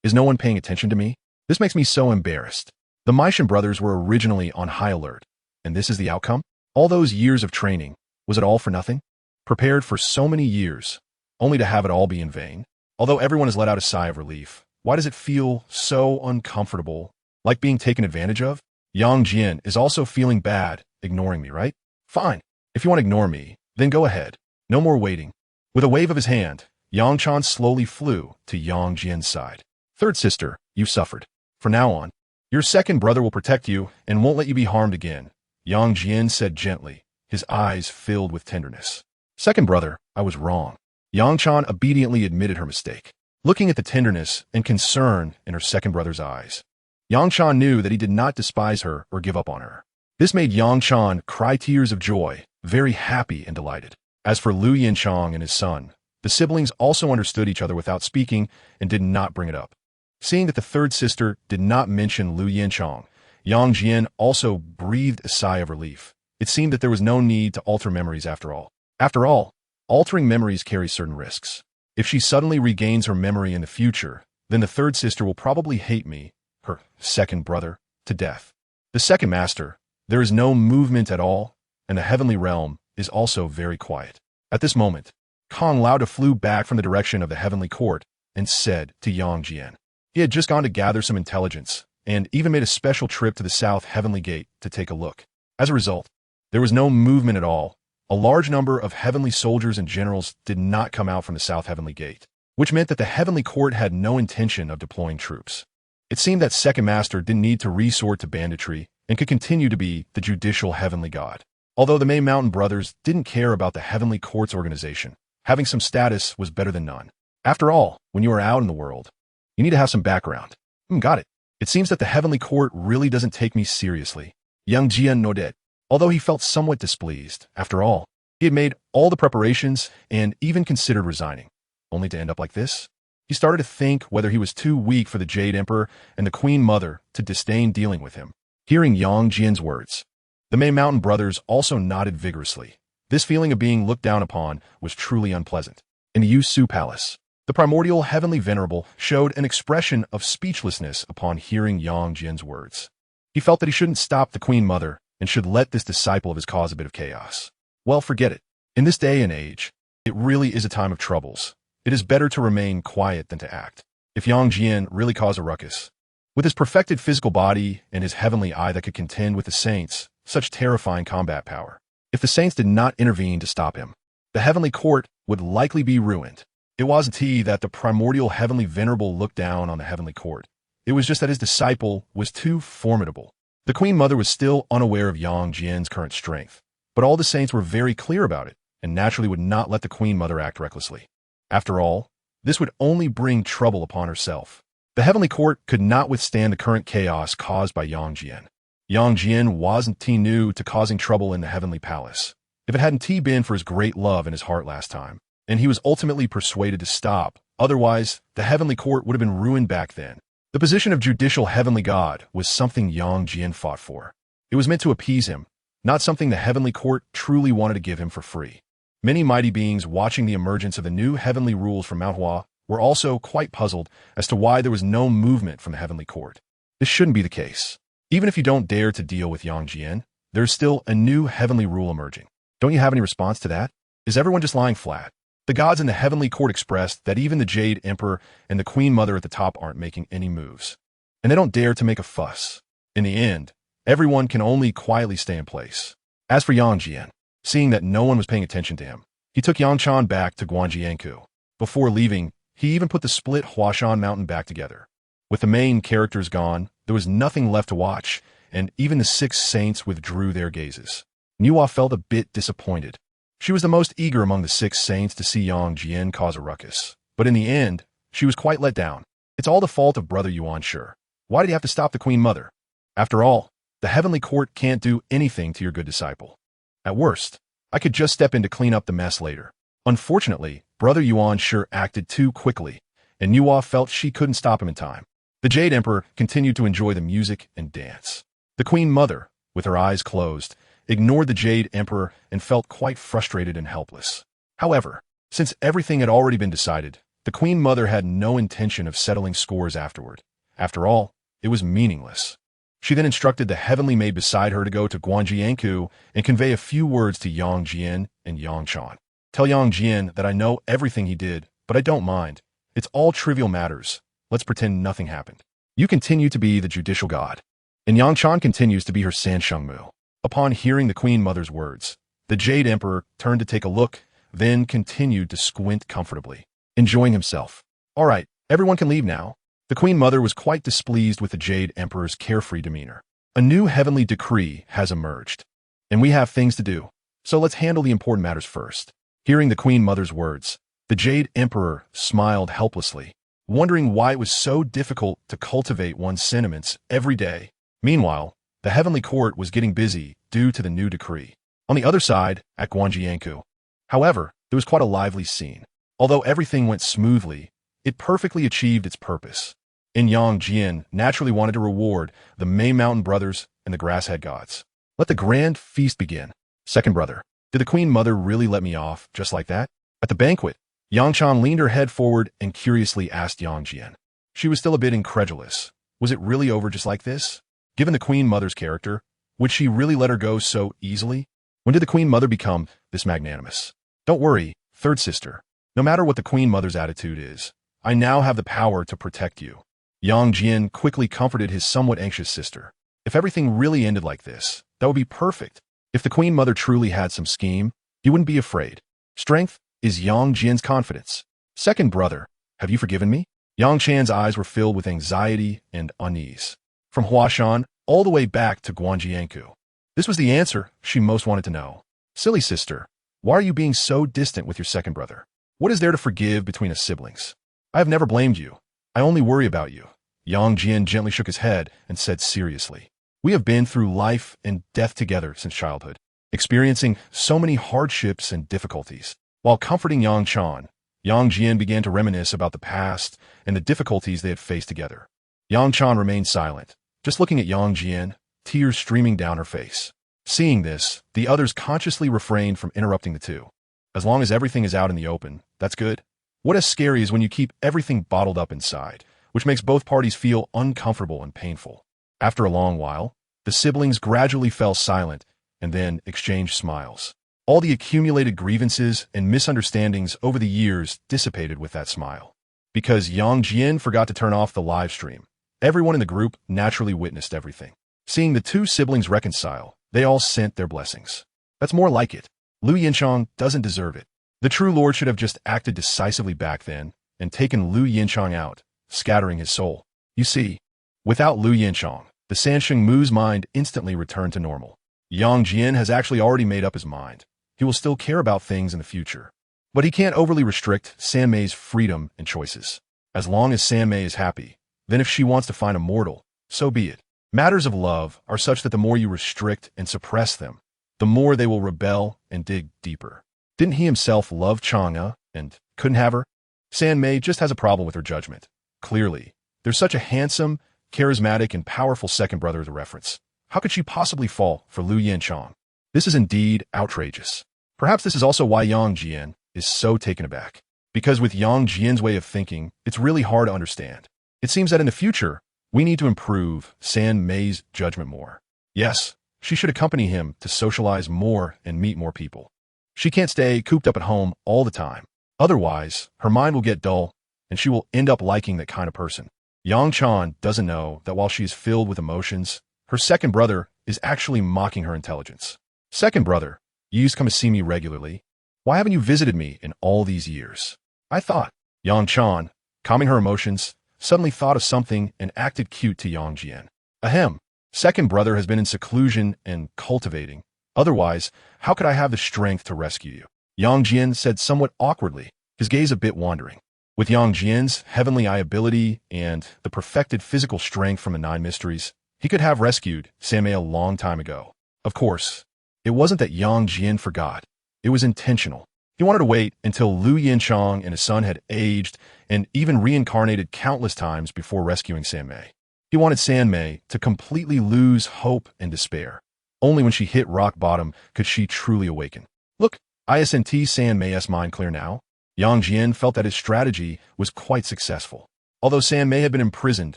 Is no one paying attention to me? This makes me so embarrassed. The Maishan brothers were originally on high alert, and this is the outcome? All those years of training, was it all for nothing? Prepared for so many years, only to have it all be in vain? Although everyone has let out a sigh of relief, why does it feel so uncomfortable, like being taken advantage of? Yang Jian is also feeling bad, ignoring me, right? Fine. If you want to ignore me, then go ahead. No more waiting. With a wave of his hand, Yang Chan slowly flew to Yang Jian's side. Third sister, you suffered. From now on, your second brother will protect you and won't let you be harmed again, Yang Jian said gently, his eyes filled with tenderness. Second brother, I was wrong. Yang Chan obediently admitted her mistake, looking at the tenderness and concern in her second brother's eyes. Yang Chan knew that he did not despise her or give up on her. This made Yang Chan cry tears of joy, very happy and delighted. As for Lu Yinchang and his son, the siblings also understood each other without speaking and did not bring it up. Seeing that the third sister did not mention Lu Yinchang, Yang Jian also breathed a sigh of relief. It seemed that there was no need to alter memories after all. After all, altering memories carries certain risks. If she suddenly regains her memory in the future, then the third sister will probably hate me, her second brother, to death. The second master, there is no movement at all, and the heavenly realm is also very quiet. At this moment, Kong Lauda flew back from the direction of the heavenly court and said to Yang Jian. He had just gone to gather some intelligence and even made a special trip to the south heavenly gate to take a look. As a result, there was no movement at all. A large number of heavenly soldiers and generals did not come out from the south heavenly gate, which meant that the heavenly court had no intention of deploying troops. It seemed that second master didn't need to resort to banditry and could continue to be the judicial heavenly god. Although the May Mountain brothers didn't care about the heavenly court's organization, having some status was better than none. After all, when you are out in the world, you need to have some background. Got it. It seems that the heavenly court really doesn't take me seriously. Yang Jian nodded, although he felt somewhat displeased. After all, he had made all the preparations and even considered resigning, only to end up like this. He started to think whether he was too weak for the Jade Emperor and the Queen Mother to disdain dealing with him. Hearing Yang Jian's words, the May Mountain brothers also nodded vigorously. This feeling of being looked down upon was truly unpleasant. In the Yu Su Palace, the Primordial Heavenly Venerable showed an expression of speechlessness upon hearing Yang Jian's words. He felt that he shouldn't stop the Queen Mother and should let this disciple of his cause a bit of chaos. Well, forget it. In this day and age, it really is a time of troubles. It is better to remain quiet than to act. If Yang Jian really caused a ruckus, with his perfected physical body and his heavenly eye that could contend with the saints, such terrifying combat power, if the saints did not intervene to stop him, the heavenly court would likely be ruined. It wasn't that the Primordial Heavenly Venerable looked down on the heavenly court. It was just that his disciple was too formidable. The Queen Mother was still unaware of Yang Jian's current strength, but all the saints were very clear about it, and naturally would not let the Queen Mother act recklessly. After all, this would only bring trouble upon herself. The heavenly court could not withstand the current chaos caused by Yang Jian. Yang Jian wasn't new to causing trouble in the heavenly palace. If it hadn't been for his great love in his heart last time, and he was ultimately persuaded to stop, otherwise, the heavenly court would have been ruined back then. The position of judicial heavenly god was something Yang Jian fought for. It was meant to appease him, not something the heavenly court truly wanted to give him for free. Many mighty beings watching the emergence of the new heavenly rules from Mount Hua were also quite puzzled as to why there was no movement from the heavenly court. This shouldn't be the case. Even if you don't dare to deal with Yang Jian, there's still a new heavenly rule emerging. Don't you have any response to that? Is everyone just lying flat? The gods in the heavenly court expressed that even the Jade Emperor and the Queen Mother at the top aren't making any moves. And they don't dare to make a fuss. In the end, everyone can only quietly stay in place. As for Yang Jian, seeing that no one was paying attention to him, he took Yang Chan back to Guanjianku. Before leaving, he even put the split Huashan mountain back together. With the main characters gone, there was nothing left to watch, and even the 6 saints withdrew their gazes. Nuo felt a bit disappointed. She was the most eager among the 6 saints to see Yang Jian cause a ruckus. But in the end, she was quite let down. It's all the fault of Brother Yuan, sure. Why did he have to stop the Queen Mother? After all, the Heavenly Court can't do anything to your good disciple. At worst, I could just step in to clean up the mess later. Unfortunately, Brother Yuan sure acted too quickly, and Nuo felt she couldn't stop him in time. The Jade Emperor continued to enjoy the music and dance. The Queen Mother, with her eyes closed, ignored the Jade Emperor and felt quite frustrated and helpless. However, since everything had already been decided, the Queen Mother had no intention of settling scores afterward. After all, it was meaningless. She then instructed the heavenly maid beside her to go to Guanjianku and convey a few words to Yang Jian and Yang Chan. Tell Yang Jian that I know everything he did, but I don't mind. It's all trivial matters. Let's pretend nothing happened. You continue to be the judicial god, and Yang Chan continues to be her Sanshengmu. Upon hearing the Queen Mother's words, the Jade Emperor turned to take a look, then continued to squint comfortably, enjoying himself. All right, everyone can leave now. The Queen Mother was quite displeased with the Jade Emperor's carefree demeanor. A new heavenly decree has emerged, and we have things to do, so let's handle the important matters first. Hearing the Queen Mother's words, the Jade Emperor smiled helplessly, wondering why it was so difficult to cultivate one's sentiments every day. Meanwhile, the Heavenly Court was getting busy due to the new decree. On the other side, at Guanjianku, however, there was quite a lively scene. Although everything went smoothly, it perfectly achieved its purpose. And Yang Jian naturally wanted to reward the May Mountain Brothers and the Grasshead Gods. Let the grand feast begin. Second brother, did the Queen Mother really let me off just like that? At the banquet, Yang Chan leaned her head forward and curiously asked Yang Jian. She was still a bit incredulous. Was it really over just like this? Given the Queen Mother's character, would she really let her go so easily? When did the Queen Mother become this magnanimous? Don't worry, third sister. No matter what the Queen Mother's attitude is, I now have the power to protect you. Yang Jian quickly comforted his somewhat anxious sister. If everything really ended like this, that would be perfect. If the Queen Mother truly had some scheme, he wouldn't be afraid. Strength is Yang Jian's confidence. Second brother, have you forgiven me? Yang Chan's eyes were filled with anxiety and unease. From Huashan all the way back to Guanjianku. This was the answer she most wanted to know. Silly sister, why are you being so distant with your second brother? What is there to forgive between us siblings? I have never blamed you. I only worry about you. Yang Jian gently shook his head and said seriously, we have been through life and death together since childhood, experiencing so many hardships and difficulties. While comforting Yang Chan, Yang Jian began to reminisce about the past and the difficulties they had faced together. Yang Chan remained silent, just looking at Yang Jian, tears streaming down her face. Seeing this, the others consciously refrained from interrupting the two. As long as everything is out in the open, that's good. What is scary is when you keep everything bottled up inside, which makes both parties feel uncomfortable and painful. After a long while, the siblings gradually fell silent and then exchanged smiles. All the accumulated grievances and misunderstandings over the years dissipated with that smile. Because Yang Jian forgot to turn off the live stream, everyone in the group naturally witnessed everything. Seeing the two siblings reconcile, they all sent their blessings. That's more like it. Lu Yinchang doesn't deserve it. The true lord should have just acted decisively back then and taken Lu Yinchang out, scattering his soul. You see, without Lu Yinchang, the Sansheng Mu's mind instantly returned to normal. Yang Jian has actually already made up his mind. He will still care about things in the future. But he can't overly restrict San Mei's freedom and choices. As long as San Mei is happy, then if she wants to find a mortal, so be it. Matters of love are such that the more you restrict and suppress them, the more they will rebel and dig deeper. Didn't he himself love Chang'e and couldn't have her? San Mei just has a problem with her judgment. Clearly, there's such a handsome, charismatic, and powerful second brother as a reference. How could she possibly fall for Lu Yinchang? This is indeed outrageous. Perhaps this is also why Yang Jian is so taken aback. Because with Yang Jian's way of thinking, it's really hard to understand. It seems that in the future, we need to improve San Mei's judgment more. Yes, she should accompany him to socialize more and meet more people. She can't stay cooped up at home all the time. Otherwise, her mind will get dull, and she will end up liking that kind of person. Yang Chan doesn't know that while she is filled with emotions, her second brother is actually mocking her intelligence. Second brother, you used to come to see me regularly. Why haven't you visited me in all these years? I thought. Yang Chan, calming her emotions, suddenly thought of something and acted cute to Yang Jian. Ahem. Second brother has been in seclusion and cultivating, Otherwise, how could I have the strength to rescue you? Yang Jian said somewhat awkwardly, his gaze a bit wandering. With Yang Jian's heavenly eye ability and the perfected physical strength from the Nine Mysteries, he could have rescued San Mei a long time ago. Of course, it wasn't that Yang Jian forgot. It was intentional. He wanted to wait until Liu Yinchang and his son had aged and even reincarnated countless times before rescuing San Mei. He wanted San Mei to completely lose hope and despair. Only when she hit rock bottom could she truly awaken. Look, isn't San Mei's mind clear now? Yang Jian felt that his strategy was quite successful. Although San Mei had been imprisoned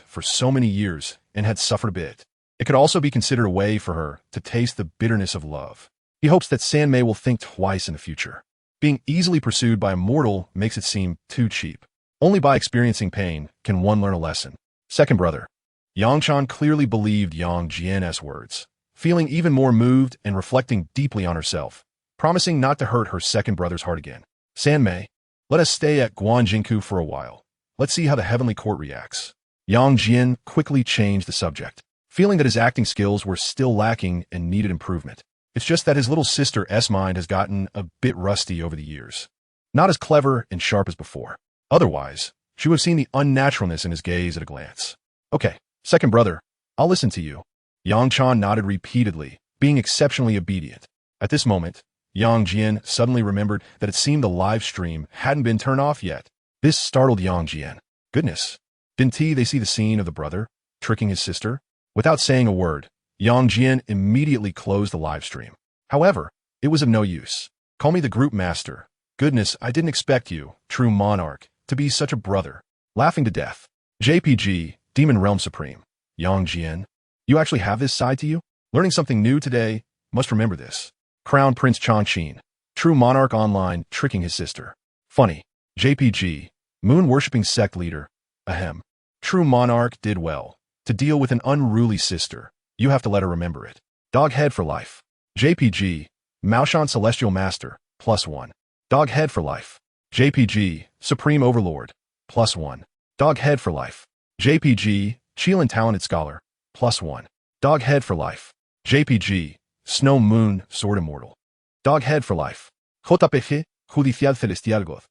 for so many years and had suffered a bit, it could also be considered a way for her to taste the bitterness of love. He hopes that San Mei will think twice in the future. Being easily pursued by a mortal makes it seem too cheap. Only by experiencing pain can one learn a lesson. Second brother. Yang Chan clearly believed Yang Jian's words, feeling even more moved and reflecting deeply on herself, promising not to hurt her second brother's heart again. San Mei, let us stay at Guanjinku for a while. Let's see how the heavenly court reacts. Yang Jian quickly changed the subject, feeling that his acting skills were still lacking and needed improvement. It's just that his little sister's mind has gotten a bit rusty over the years. Not as clever and sharp as before. Otherwise, she would have seen the unnaturalness in his gaze at a glance. Okay, second brother, I'll listen to you. Yang Chan nodded repeatedly, being exceptionally obedient. At this moment, Yang Jian suddenly remembered that it seemed the live stream hadn't been turned off yet. This startled Yang Jian. Goodness, didn't they see the scene of the brother tricking his sister? Without saying a word, Yang Jian immediately closed the live stream. However, it was of no use. Call me the group master. Goodness, I didn't expect you, true monarch, to be such a brother. Laughing to death. JPG, Demon Realm Supreme. Yang Jian, you actually have this side to you? Learning something new today, must remember this. Crown Prince Changqin, true monarch online, tricking his sister. Funny. JPG, moon-worshipping sect leader. Ahem. True monarch did well. To deal with an unruly sister, you have to let her remember it. Dog head for life. JPG, Maoshan Celestial Master, +1. Dog head for life. JPG, Supreme Overlord, +1. Dog head for life. JPG, Qilin Talented Scholar, +1. Dog head for life. JPG, Snow Moon Sword Immortal. Dog head for life. JPG, Judicial Celestial God.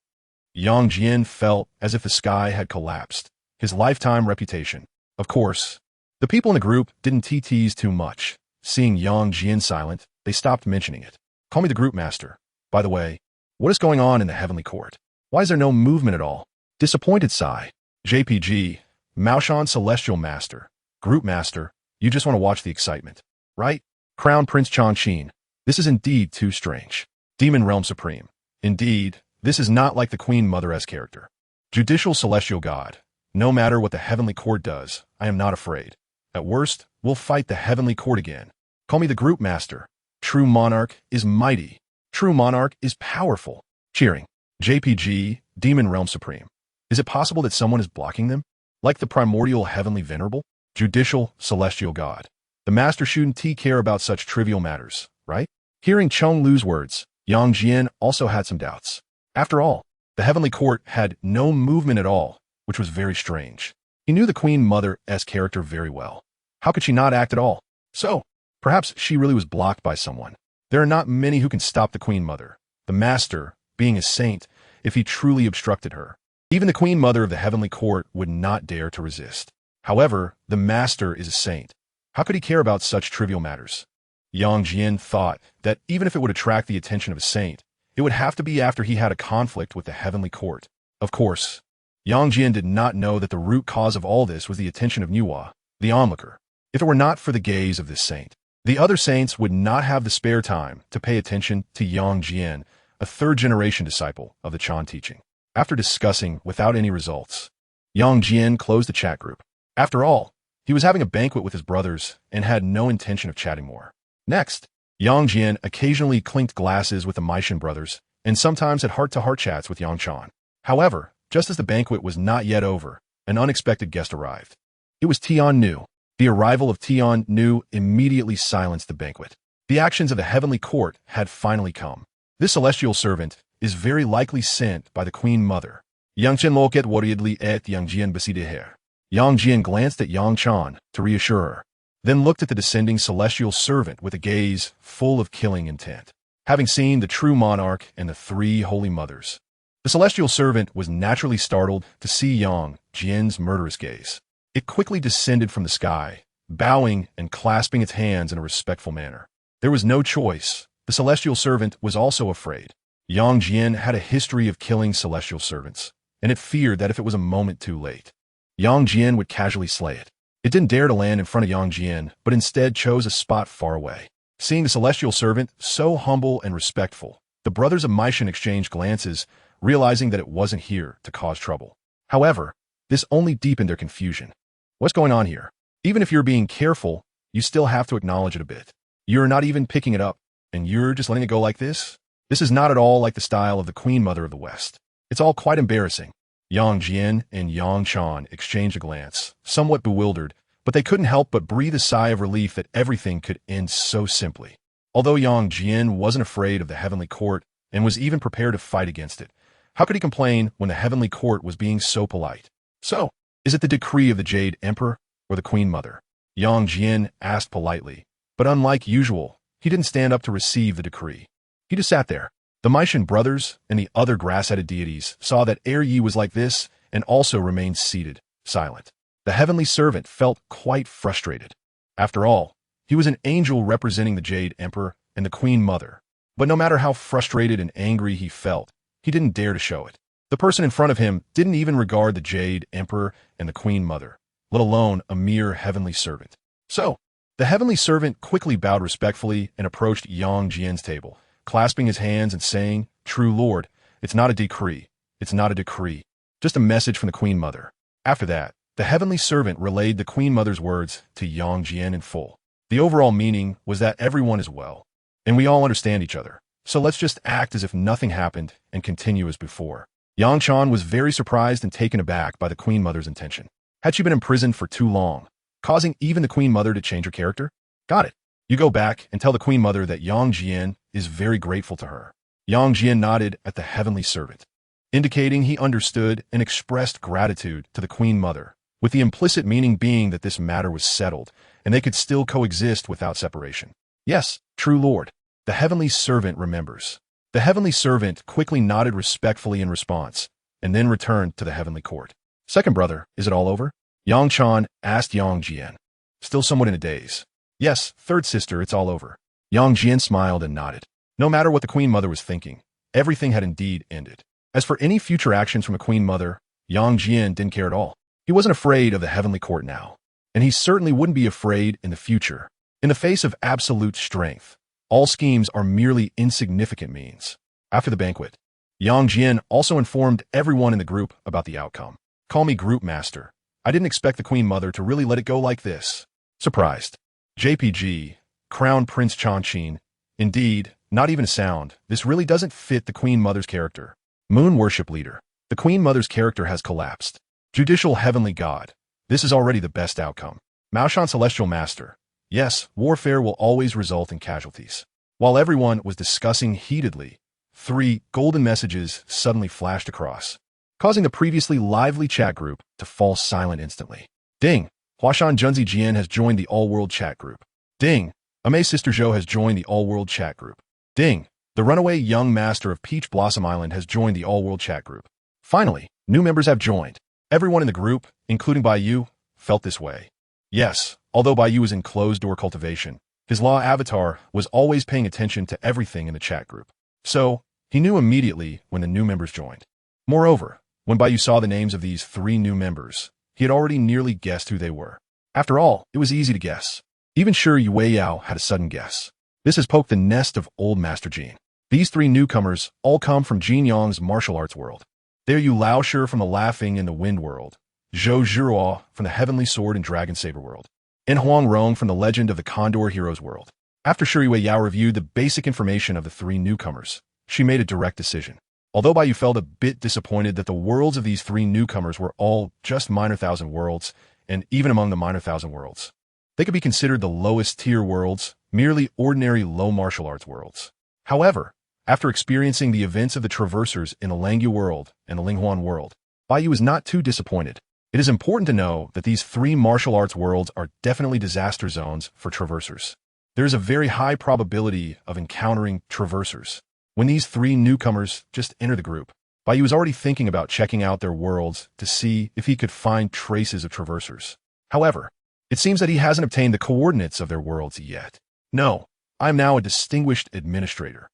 Yang Jian felt as if the sky had collapsed. His lifetime reputation. Of course, the people in the group didn't tease too much. Seeing Yang Jian silent, they stopped mentioning it. Call me the group master. By the way, what is going on in the heavenly court? Why is there no movement at all? Disappointed sigh. JPG, Maoshan Celestial Master, Group Master, you just want to watch the excitement, right? Crown Prince Changqin, this is indeed too strange. Demon Realm Supreme, indeed, this is not like the Queen Mother-esque character. Judicial Celestial God, no matter what the heavenly court does, I am not afraid. At worst, we'll fight the heavenly court again. Call me the Group Master. True monarch is mighty. True monarch is powerful. Cheering. JPG, Demon Realm Supreme. Is it possible that someone is blocking them? Like the Primordial Heavenly Venerable? Judicial Celestial God. The Master shouldn't care about such trivial matters, right? Hearing Cheng Lu's words, Yang Jian also had some doubts. After all, the heavenly court had no movement at all, which was very strange. He knew the Queen Mother-esque character very well. How could she not act at all? So, perhaps she really was blocked by someone. There are not many who can stop the Queen Mother, the Master, being a saint, if he truly obstructed her. Even the Queen Mother of the heavenly court would not dare to resist. However, the Master is a saint. How could he care about such trivial matters? Yang Jian thought that even if it would attract the attention of a saint, it would have to be after he had a conflict with the heavenly court. Of course, Yang Jian did not know that the root cause of all this was the attention of Nuwa, the onlooker. If it were not for the gaze of this saint, the other saints would not have the spare time to pay attention to Yang Jian, a third-generation disciple of the Chan teaching. After discussing without any results, Yang Jian closed the chat group. After all, he was having a banquet with his brothers and had no intention of chatting more. Next, Yang Jian occasionally clinked glasses with the Maishan brothers and sometimes had heart-to-heart chats with Yang Chan. However, just as the banquet was not yet over, an unexpected guest arrived. It was Tian Nu. The arrival of Tian Nu immediately silenced the banquet. The actions of the heavenly court had finally come. This celestial servant is very likely sent by the Queen Mother. Yang Chen loket worriedly at Yang Jian besideher. Yang Jian glanced at Yang Chan to reassure her. then looked at the descending celestial servant with a gaze full of killing intent. Having seen the true monarch and the three holy mothers, the celestial servant was naturally startled to see Yang Jian's murderous gaze. It quickly descended from the sky, bowing and clasping its hands in a respectful manner. There was no choice. The celestial servant was also afraid. Yang Jian had a history of killing celestial servants, and it feared that if it was a moment too late, Yang Jian would casually slay it. It didn't dare to land in front of Yang Jian, but instead chose a spot far away. Seeing the celestial servant so humble and respectful, the brothers of Meishan exchanged glances, realizing that it wasn't here to cause trouble. However, this only deepened their confusion. What's going on here? Even if you're being careful, you still have to acknowledge it a bit. You're not even picking it up, and you're just letting it go like this? This is not at all like the style of the Queen Mother of the West. It's all quite embarrassing. Yang Jian and Yang Chan exchanged a glance, somewhat bewildered, but they couldn't help but breathe a sigh of relief that everything could end so simply. Although Yang Jian wasn't afraid of the heavenly court and was even prepared to fight against it, how could he complain when the heavenly court was being so polite? So, is it the decree of the Jade Emperor or the Queen Mother? Yang Jian asked politely, but unlike usual, he didn't stand up to receive the decree. He just sat there. The Meishan brothers and the other grass-headed deities saw that Yi was like this and also remained seated, silent. The heavenly servant felt quite frustrated. After all, he was an angel representing the Jade Emperor and the Queen Mother. But no matter how frustrated and angry he felt, he didn't dare to show it. The person in front of him didn't even regard the Jade Emperor and the Queen Mother, let alone a mere heavenly servant. So, the heavenly servant quickly bowed respectfully and approached Yang Jian's table, clasping his hands and saying, "True Lord, it's not a decree. It's not a decree. Just a message from the Queen Mother." After that, the heavenly servant relayed the Queen Mother's words to Yang Jian in full. The overall meaning was that everyone is well, and we all understand each other. So let's just act as if nothing happened and continue as before. Yang Chan was very surprised and taken aback by the Queen Mother's intention. Had she been imprisoned for too long, causing even the Queen Mother to change her character? Got it. You go back and tell the Queen Mother that Yang Jian is very grateful to her. Yang Jian nodded at the heavenly servant, indicating he understood and expressed gratitude to the Queen Mother, with the implicit meaning being that this matter was settled and they could still coexist without separation. Yes, true Lord. The heavenly servant remembers. The heavenly servant quickly nodded respectfully in response, and then returned to the heavenly court. Second brother, is it all over? Yang Chan asked Yang Jian, still somewhat in a daze. Yes, third sister, it's all over. Yang Jian smiled and nodded. No matter what the Queen Mother was thinking, everything had indeed ended. As for any future actions from a Queen Mother, Yang Jian didn't care at all. He wasn't afraid of the heavenly court now, and he certainly wouldn't be afraid in the future. In the face of absolute strength, all schemes are merely insignificant means. After the banquet, Yang Jian also informed everyone in the group about the outcome. Call me group master. I didn't expect the Queen Mother to really let it go like this. Surprised. JPG, Crown Prince Changqin. Indeed, not even a sound. This really doesn't fit the Queen Mother's character. Moon Worship Leader. The Queen Mother's character has collapsed. Judicial Heavenly God. This is already the best outcome. Maoshan Celestial Master. Yes, warfare will always result in casualties. While everyone was discussing heatedly, 3 golden messages suddenly flashed across, causing the previously lively chat group to fall silent instantly. Ding! Huashan Junzi Jian has joined the all-world chat group. Ding! Amei Sister Zhou has joined the all-world chat group. Ding! The runaway young master of Peach Blossom Island has joined the all-world chat group. Finally, new members have joined. Everyone in the group, including Bai Yu, felt this way. Yes, although Bai Yu was in closed-door cultivation, his law avatar was always paying attention to everything in the chat group. So, he knew immediately when the new members joined. Moreover, when Bai Yu saw the names of these 3 new members, he had already nearly guessed who they were. After all, it was easy to guess. Even sure Yue Yao had a sudden guess. This has poked the nest of old Master Jean. These 3 newcomers all come from Jin Yang's martial arts world. They're Yu Laoshi from the Laughing in the Wind world, Zhou Zhiruo from the Heavenly Sword and Dragon Saber world, and Huang Rong from the Legend of the Condor Heroes world. After Yue Yao reviewed the basic information of the 3 newcomers, she made a direct decision. Although Bai Yu felt a bit disappointed that the worlds of these 3 newcomers were all just minor thousand worlds, and even among the minor thousand worlds, they could be considered the lowest tier worlds, merely ordinary low martial arts worlds. However, after experiencing the events of the Traversers in the Langyu world and the Linghuan world, Bai Yu was not too disappointed. It is important to know that these three martial arts worlds are definitely disaster zones for traversers. There is a very high probability of encountering traversers. When these three newcomers just enter the group, Bai Yu was already thinking about checking out their worlds to see if he could find traces of traversers. However, it seems that he hasn't obtained the coordinates of their worlds yet. No, I am now a distinguished administrator.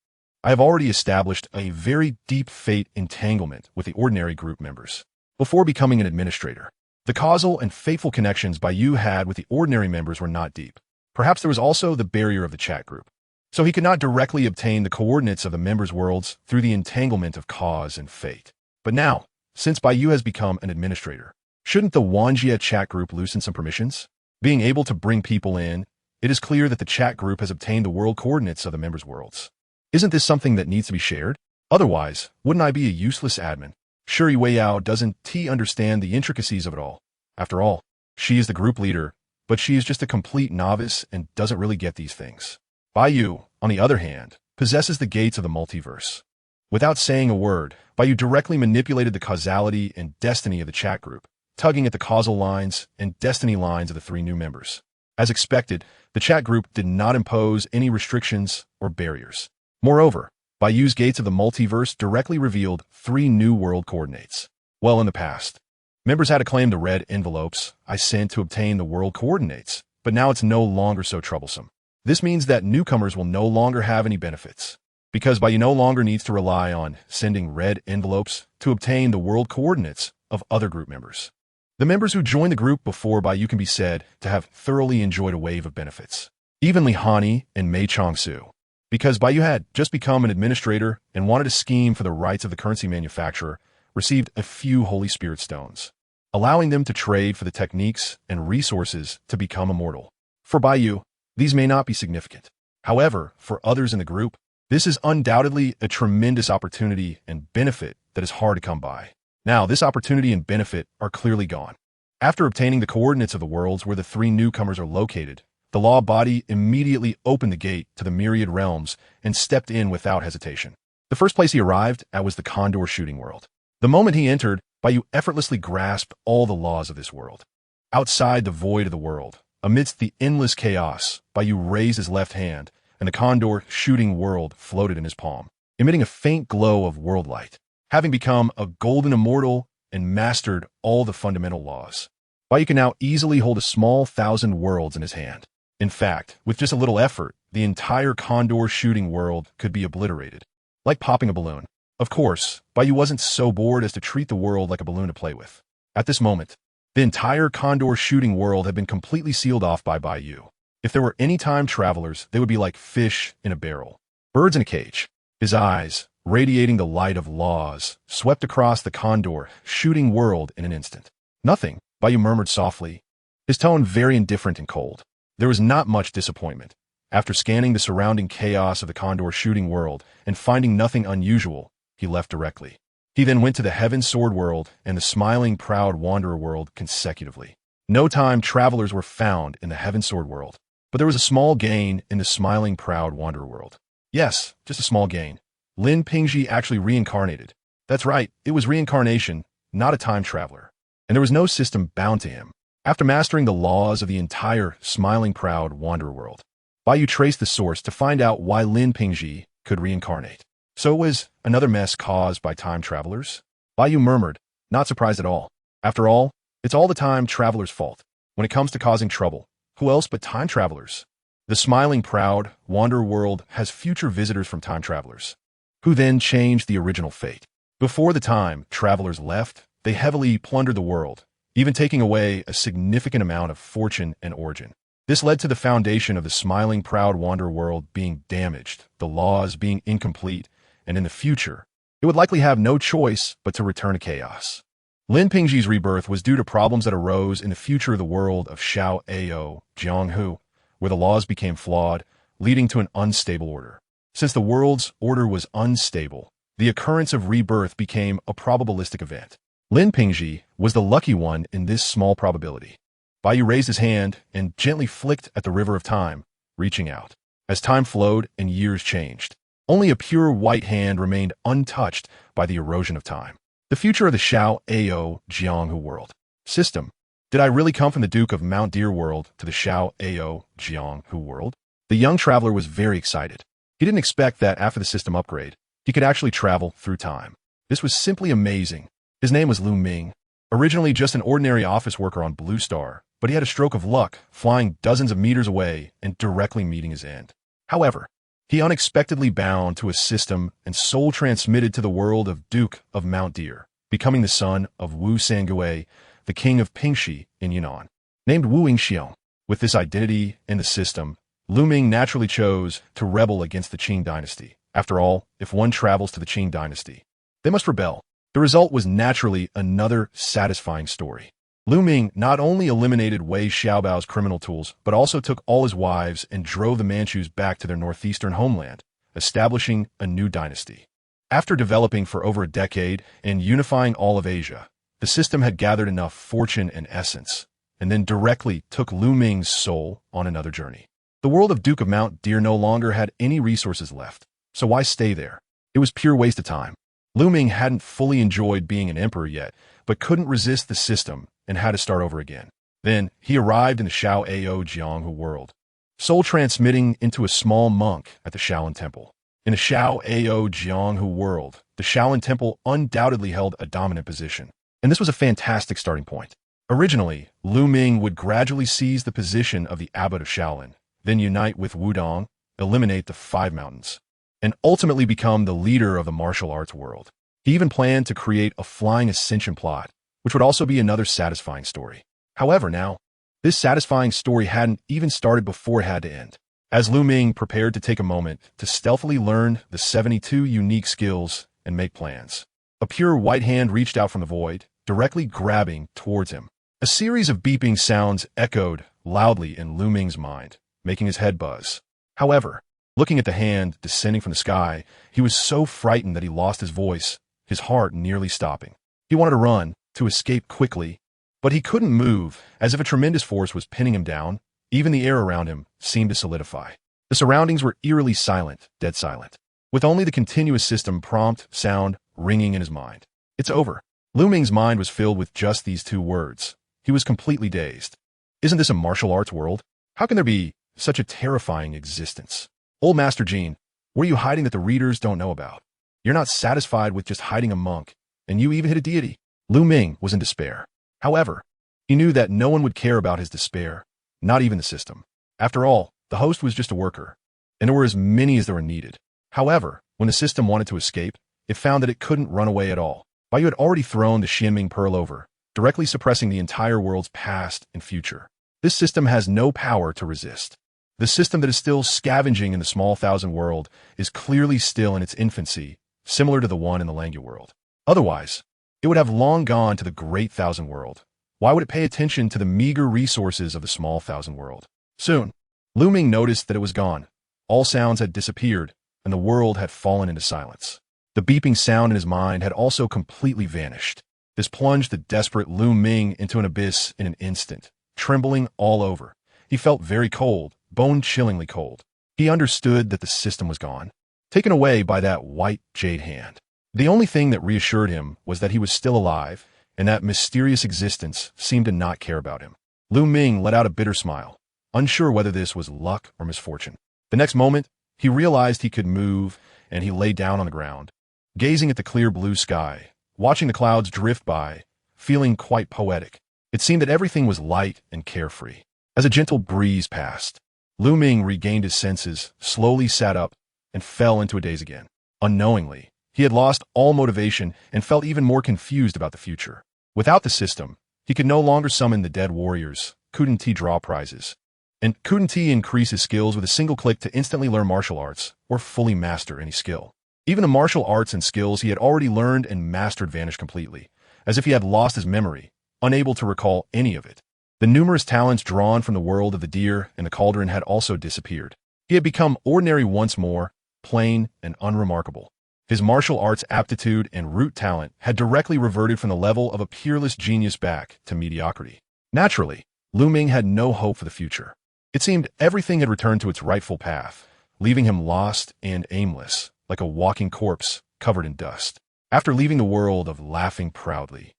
I have already established a very deep fate entanglement with the ordinary group members. Before becoming an administrator, the causal and fateful connections Bai Yu had with the ordinary members were not deep. Perhaps there was also the barrier of the chat group. So he could not directly obtain the coordinates of the members' worlds through the entanglement of cause and fate. But now, since Bai Yu has become an administrator, shouldn't the Wanjie chat group loosen some permissions? Being able to bring people in, it is clear that the chat group has obtained the world coordinates of the members' worlds. Isn't this something that needs to be shared? Otherwise, wouldn't I be a useless admin? Sure, Wei Yao doesn't understand the intricacies of it all. After all, she is the group leader, but she is just a complete novice and doesn't really get these things. Bai Yu, on the other hand, possesses the gates of the multiverse. Without saying a word, Bai Yu directly manipulated the causality and destiny of the chat group, tugging at the causal lines and destiny lines of the three new members. As expected, the chat group did not impose any restrictions or barriers. Moreover, Bai Yu's gates of the multiverse directly revealed three new world coordinates. Well, in the past, members had to claim the red envelopes I sent to obtain the world coordinates, but now it's no longer so troublesome. This means that newcomers will no longer have any benefits, because Bai Yu no longer needs to rely on sending red envelopes to obtain the world coordinates of other group members. The members who join the group before Bai Yu can be said to have thoroughly enjoyed a wave of benefits. Even Li Hani and Mei Changsu. Because Bai Yu had just become an administrator and wanted a scheme for the rights of the currency manufacturer, received a few Holy Spirit stones, allowing them to trade for the techniques and resources to become immortal. For Bai Yu, these may not be significant. However, for others in the group, this is undoubtedly a tremendous opportunity and benefit that is hard to come by. Now, this opportunity and benefit are clearly gone. After obtaining the coordinates of the worlds where the three newcomers are located, the law body immediately opened the gate to the myriad realms and stepped in without hesitation. The first place he arrived at was the Condor shooting world. The moment he entered, Bai Yu effortlessly grasped all the laws of this world. Outside the void of the world, amidst the endless chaos, Bai Yu raised his left hand, and the Condor shooting world floated in his palm, emitting a faint glow of world light. Having become a golden immortal and mastered all the fundamental laws, Bai Yu can now easily hold a small 1,000 worlds in his hand. In fact, with just a little effort, the entire Condor shooting world could be obliterated, like popping a balloon. Of course, Bai Yu wasn't so bored as to treat the world like a balloon to play with. At this moment, the entire Condor shooting world had been completely sealed off by Bai Yu. If there were any time travelers, they would be like fish in a barrel, birds in a cage. His eyes, radiating the light of laws, swept across the Condor shooting world in an instant. Nothing, Bai Yu murmured softly, his tone very indifferent and cold. There was not much disappointment. After scanning the surrounding chaos of the Condor shooting world and finding nothing unusual, he left directly. He then went to the Heaven Sword world and the Smiling Proud Wanderer world consecutively. No time travelers were found in the Heaven Sword world, but there was a small gain in the Smiling Proud Wanderer world. Yes, just a small gain. Lin Pingji actually reincarnated. That's right, it was reincarnation, not a time traveler. And there was no system bound to him. After mastering the laws of the entire Smiling Proud Wanderer world, Bai Yu traced the source to find out why Lin Pingji could reincarnate. So it was another mess caused by time travelers? Bai Yu murmured, not surprised at all. After all, it's all the time travelers' fault. When it comes to causing trouble, who else but time travelers? The Smiling Proud Wanderer world has future visitors from time travelers, who then changed the original fate. Before the time travelers left, they heavily plundered the world, even taking away a significant amount of fortune and origin. This led to the foundation of the Smiling Proud Wanderer world being damaged, the laws being incomplete, and in the future, it would likely have no choice but to return to chaos. Lin Pingji's rebirth was due to problems that arose in the future of the world of Xiao Ao Jianghu, where the laws became flawed, leading to an unstable order. Since the world's order was unstable, the occurrence of rebirth became a probabilistic event. Lin Pingji was the lucky one in this small probability. Bai Yu raised his hand and gently flicked at the river of time, reaching out. As time flowed and years changed, only a pure white hand remained untouched by the erosion of time. The future of the Xiao Ao Jianghu world. System. Did I really come from the Duke of Mount Deer world to the Xiao Ao Jiang Hu world? The young traveler was very excited. He didn't expect that after the system upgrade, he could actually travel through time. This was simply amazing. His name was Lu Ming, originally just an ordinary office worker on Blue Star, but he had a stroke of luck, flying dozens of meters away and directly meeting his end. However, he unexpectedly bound to a system and soul transmitted to the world of Duke of Mount Deer, becoming the son of Wu Sangui, the king of Pingxi in Yunnan. Named Wu Yingxiang, with this identity in the system, Lu Ming naturally chose to rebel against the Qing dynasty. After all, if one travels to the Qing dynasty, they must rebel. The result was naturally another satisfying story. Lu Ming not only eliminated Wei Xiaobao's criminal tools, but also took all his wives and drove the Manchus back to their northeastern homeland, establishing a new dynasty. After developing for over a decade and unifying all of Asia, the system had gathered enough fortune and essence, and then directly took Lu Ming's soul on another journey. The world of Duke of Mount Deer no longer had any resources left, so why stay there? It was pure waste of time. Lu Ming hadn't fully enjoyed being an emperor yet, but couldn't resist the system and had to start over again. Then, he arrived in the Xiao Ao Jianghu world, soul transmitting into a small monk at the Shaolin Temple. In the Xiao Ao Jianghu world, the Shaolin Temple undoubtedly held a dominant position, and this was a fantastic starting point. Originally, Lu Ming would gradually seize the position of the abbot of Shaolin, then unite with Wudong, eliminate the Five Mountains, and ultimately become the leader of the martial arts world. He even planned to create a flying ascension plot, which would also be another satisfying story. However, now, this satisfying story hadn't even started before it had to end. As Lu Ming prepared to take a moment to stealthily learn the 72 unique skills and make plans, a pure white hand reached out from the void, directly grabbing towards him. A series of beeping sounds echoed loudly in Lu Ming's mind, making his head buzz. However, looking at the hand descending from the sky, he was so frightened that he lost his voice, his heart nearly stopping. He wanted to run, to escape quickly, but he couldn't move, as if a tremendous force was pinning him down. Even the air around him seemed to solidify. The surroundings were eerily silent, dead silent, with only the continuous system prompt sound ringing in his mind. It's over. Lu Ming's mind was filled with just these two words. He was completely dazed. Isn't this a martial arts world? How can there be such a terrifying existence? Old Master Jean, what are you hiding that the readers don't know about? You're not satisfied with just hiding a monk, and you even hit a deity. Lu Ming was in despair. However, he knew that no one would care about his despair, not even the system. After all, the host was just a worker, and there were as many as there were needed. However, when the system wanted to escape, it found that it couldn't run away at all. Bai Yu had already thrown the Xianming Pearl over, directly suppressing the entire world's past and future. This system has no power to resist. The system that is still scavenging in the small thousand world is clearly still in its infancy, similar to the one in the Langya world. Otherwise, it would have long gone to the great thousand world. Why would it pay attention to the meager resources of the small thousand world? Soon, Lu Ming noticed that it was gone. All sounds had disappeared, and the world had fallen into silence. The beeping sound in his mind had also completely vanished. This plunged the desperate Lu Ming into an abyss in an instant, trembling all over. He felt very cold, bone-chillingly cold. He understood that the system was gone, taken away by that white jade hand. The only thing that reassured him was that he was still alive, and that mysterious existence seemed to not care about him. Lu Ming let out a bitter smile, unsure whether this was luck or misfortune. The next moment, he realized he could move, and he lay down on the ground, gazing at the clear blue sky, watching the clouds drift by, feeling quite poetic. It seemed that everything was light and carefree. As a gentle breeze passed, Lu Ming regained his senses, slowly sat up, and fell into a daze again. Unknowingly, he had lost all motivation and felt even more confused about the future. Without the system, he could no longer summon the dead warriors, couldn't he draw prizes, and couldn't he increase his skills with a single click to instantly learn martial arts or fully master any skill. Even the martial arts and skills he had already learned and mastered vanished completely, as if he had lost his memory, unable to recall any of it. The numerous talents drawn from the world of the deer and the cauldron had also disappeared. He had become ordinary once more, plain and unremarkable. His martial arts aptitude and root talent had directly reverted from the level of a peerless genius back to mediocrity. Naturally, Lu Ming had no hope for the future. It seemed everything had returned to its rightful path, leaving him lost and aimless, like a walking corpse covered in dust. After leaving the world of laughing proudly,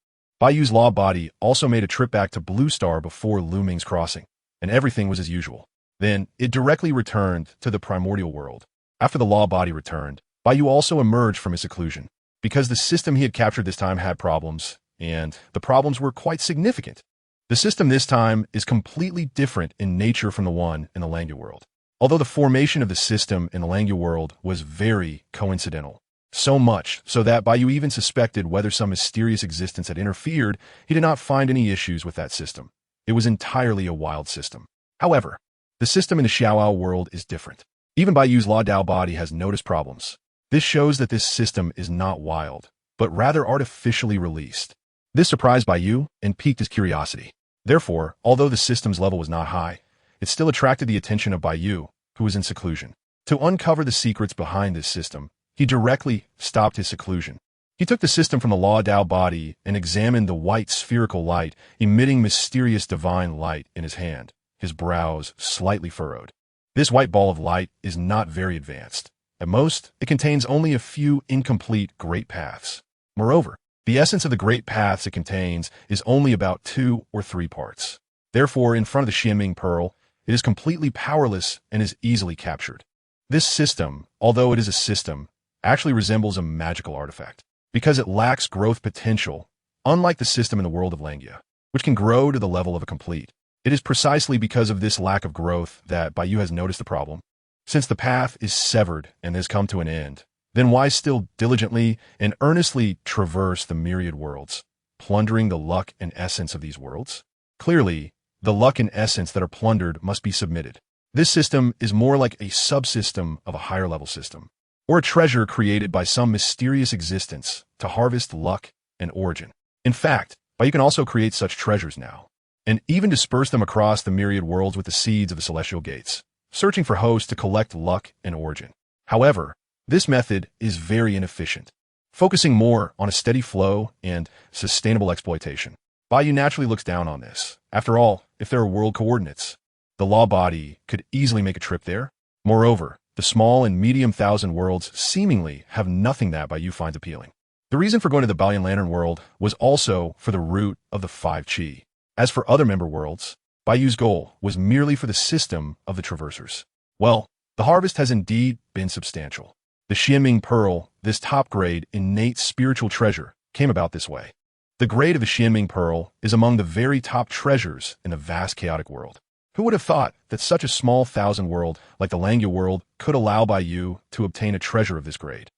Bai Yu's law body also made a trip back to Blue Star before Luming's crossing, and everything was as usual. Then, it directly returned to the primordial world. After the law body returned, Bai Yu also emerged from his seclusion, because the system he had captured this time had problems, and the problems were quite significant. The system this time is completely different in nature from the one in the Langya world. Although the formation of the system in the Langya world was very coincidental, so much so that Bai Yu even suspected whether some mysterious existence had interfered, he did not find any issues with that system. It was entirely a wild system. However, the system in the Xiaoao world is different. Even Bai Yu's Law Dao body has noticed problems. This shows that this system is not wild, but rather artificially released. This surprised Bai Yu and piqued his curiosity. Therefore, although the system's level was not high, it still attracted the attention of Bai Yu, who was in seclusion. To uncover the secrets behind this system, he directly stopped his seclusion. He took the system from the Law Dao body and examined the white spherical light, emitting mysterious divine light in his hand, his brows slightly furrowed. This white ball of light is not very advanced. At most, it contains only a few incomplete great paths. Moreover, the essence of the great paths it contains is only about 2 or 3 parts. Therefore, in front of the Xianming Pearl, it is completely powerless and is easily captured. This system, although it is a system, actually resembles a magical artifact, because it lacks growth potential, unlike the system in the world of Langya, which can grow to the level of a complete. It is precisely because of this lack of growth that Bai Yu has noticed the problem. Since the path is severed and has come to an end, then why still diligently and earnestly traverse the myriad worlds, plundering the luck and essence of these worlds? Clearly, the luck and essence that are plundered must be submitted. This system is more like a subsystem of a higher level system, or a treasure created by some mysterious existence to harvest luck and origin. In fact, Bai Yu can also create such treasures now, and even disperse them across the myriad worlds with the seeds of the celestial gates, searching for hosts to collect luck and origin. However, this method is very inefficient, focusing more on a steady flow and sustainable exploitation. Bai Yu naturally looks down on this. After all, if there are world coordinates, the law body could easily make a trip there. Moreover, the small and medium thousand worlds seemingly have nothing that Bai Yu finds appealing. The reason for going to the Balian Lantern world was also for the root of the 5 Qi. As for other member worlds, Bai Yu's goal was merely for the system of the traversers. Well, the harvest has indeed been substantial. The Xianming Pearl, this top-grade, innate spiritual treasure, came about this way. The grade of the Xianming Pearl is among the very top treasures in the vast chaotic world. Who would have thought that such a small thousand world like the Langya world could allow Bai Yu to obtain a treasure of this grade?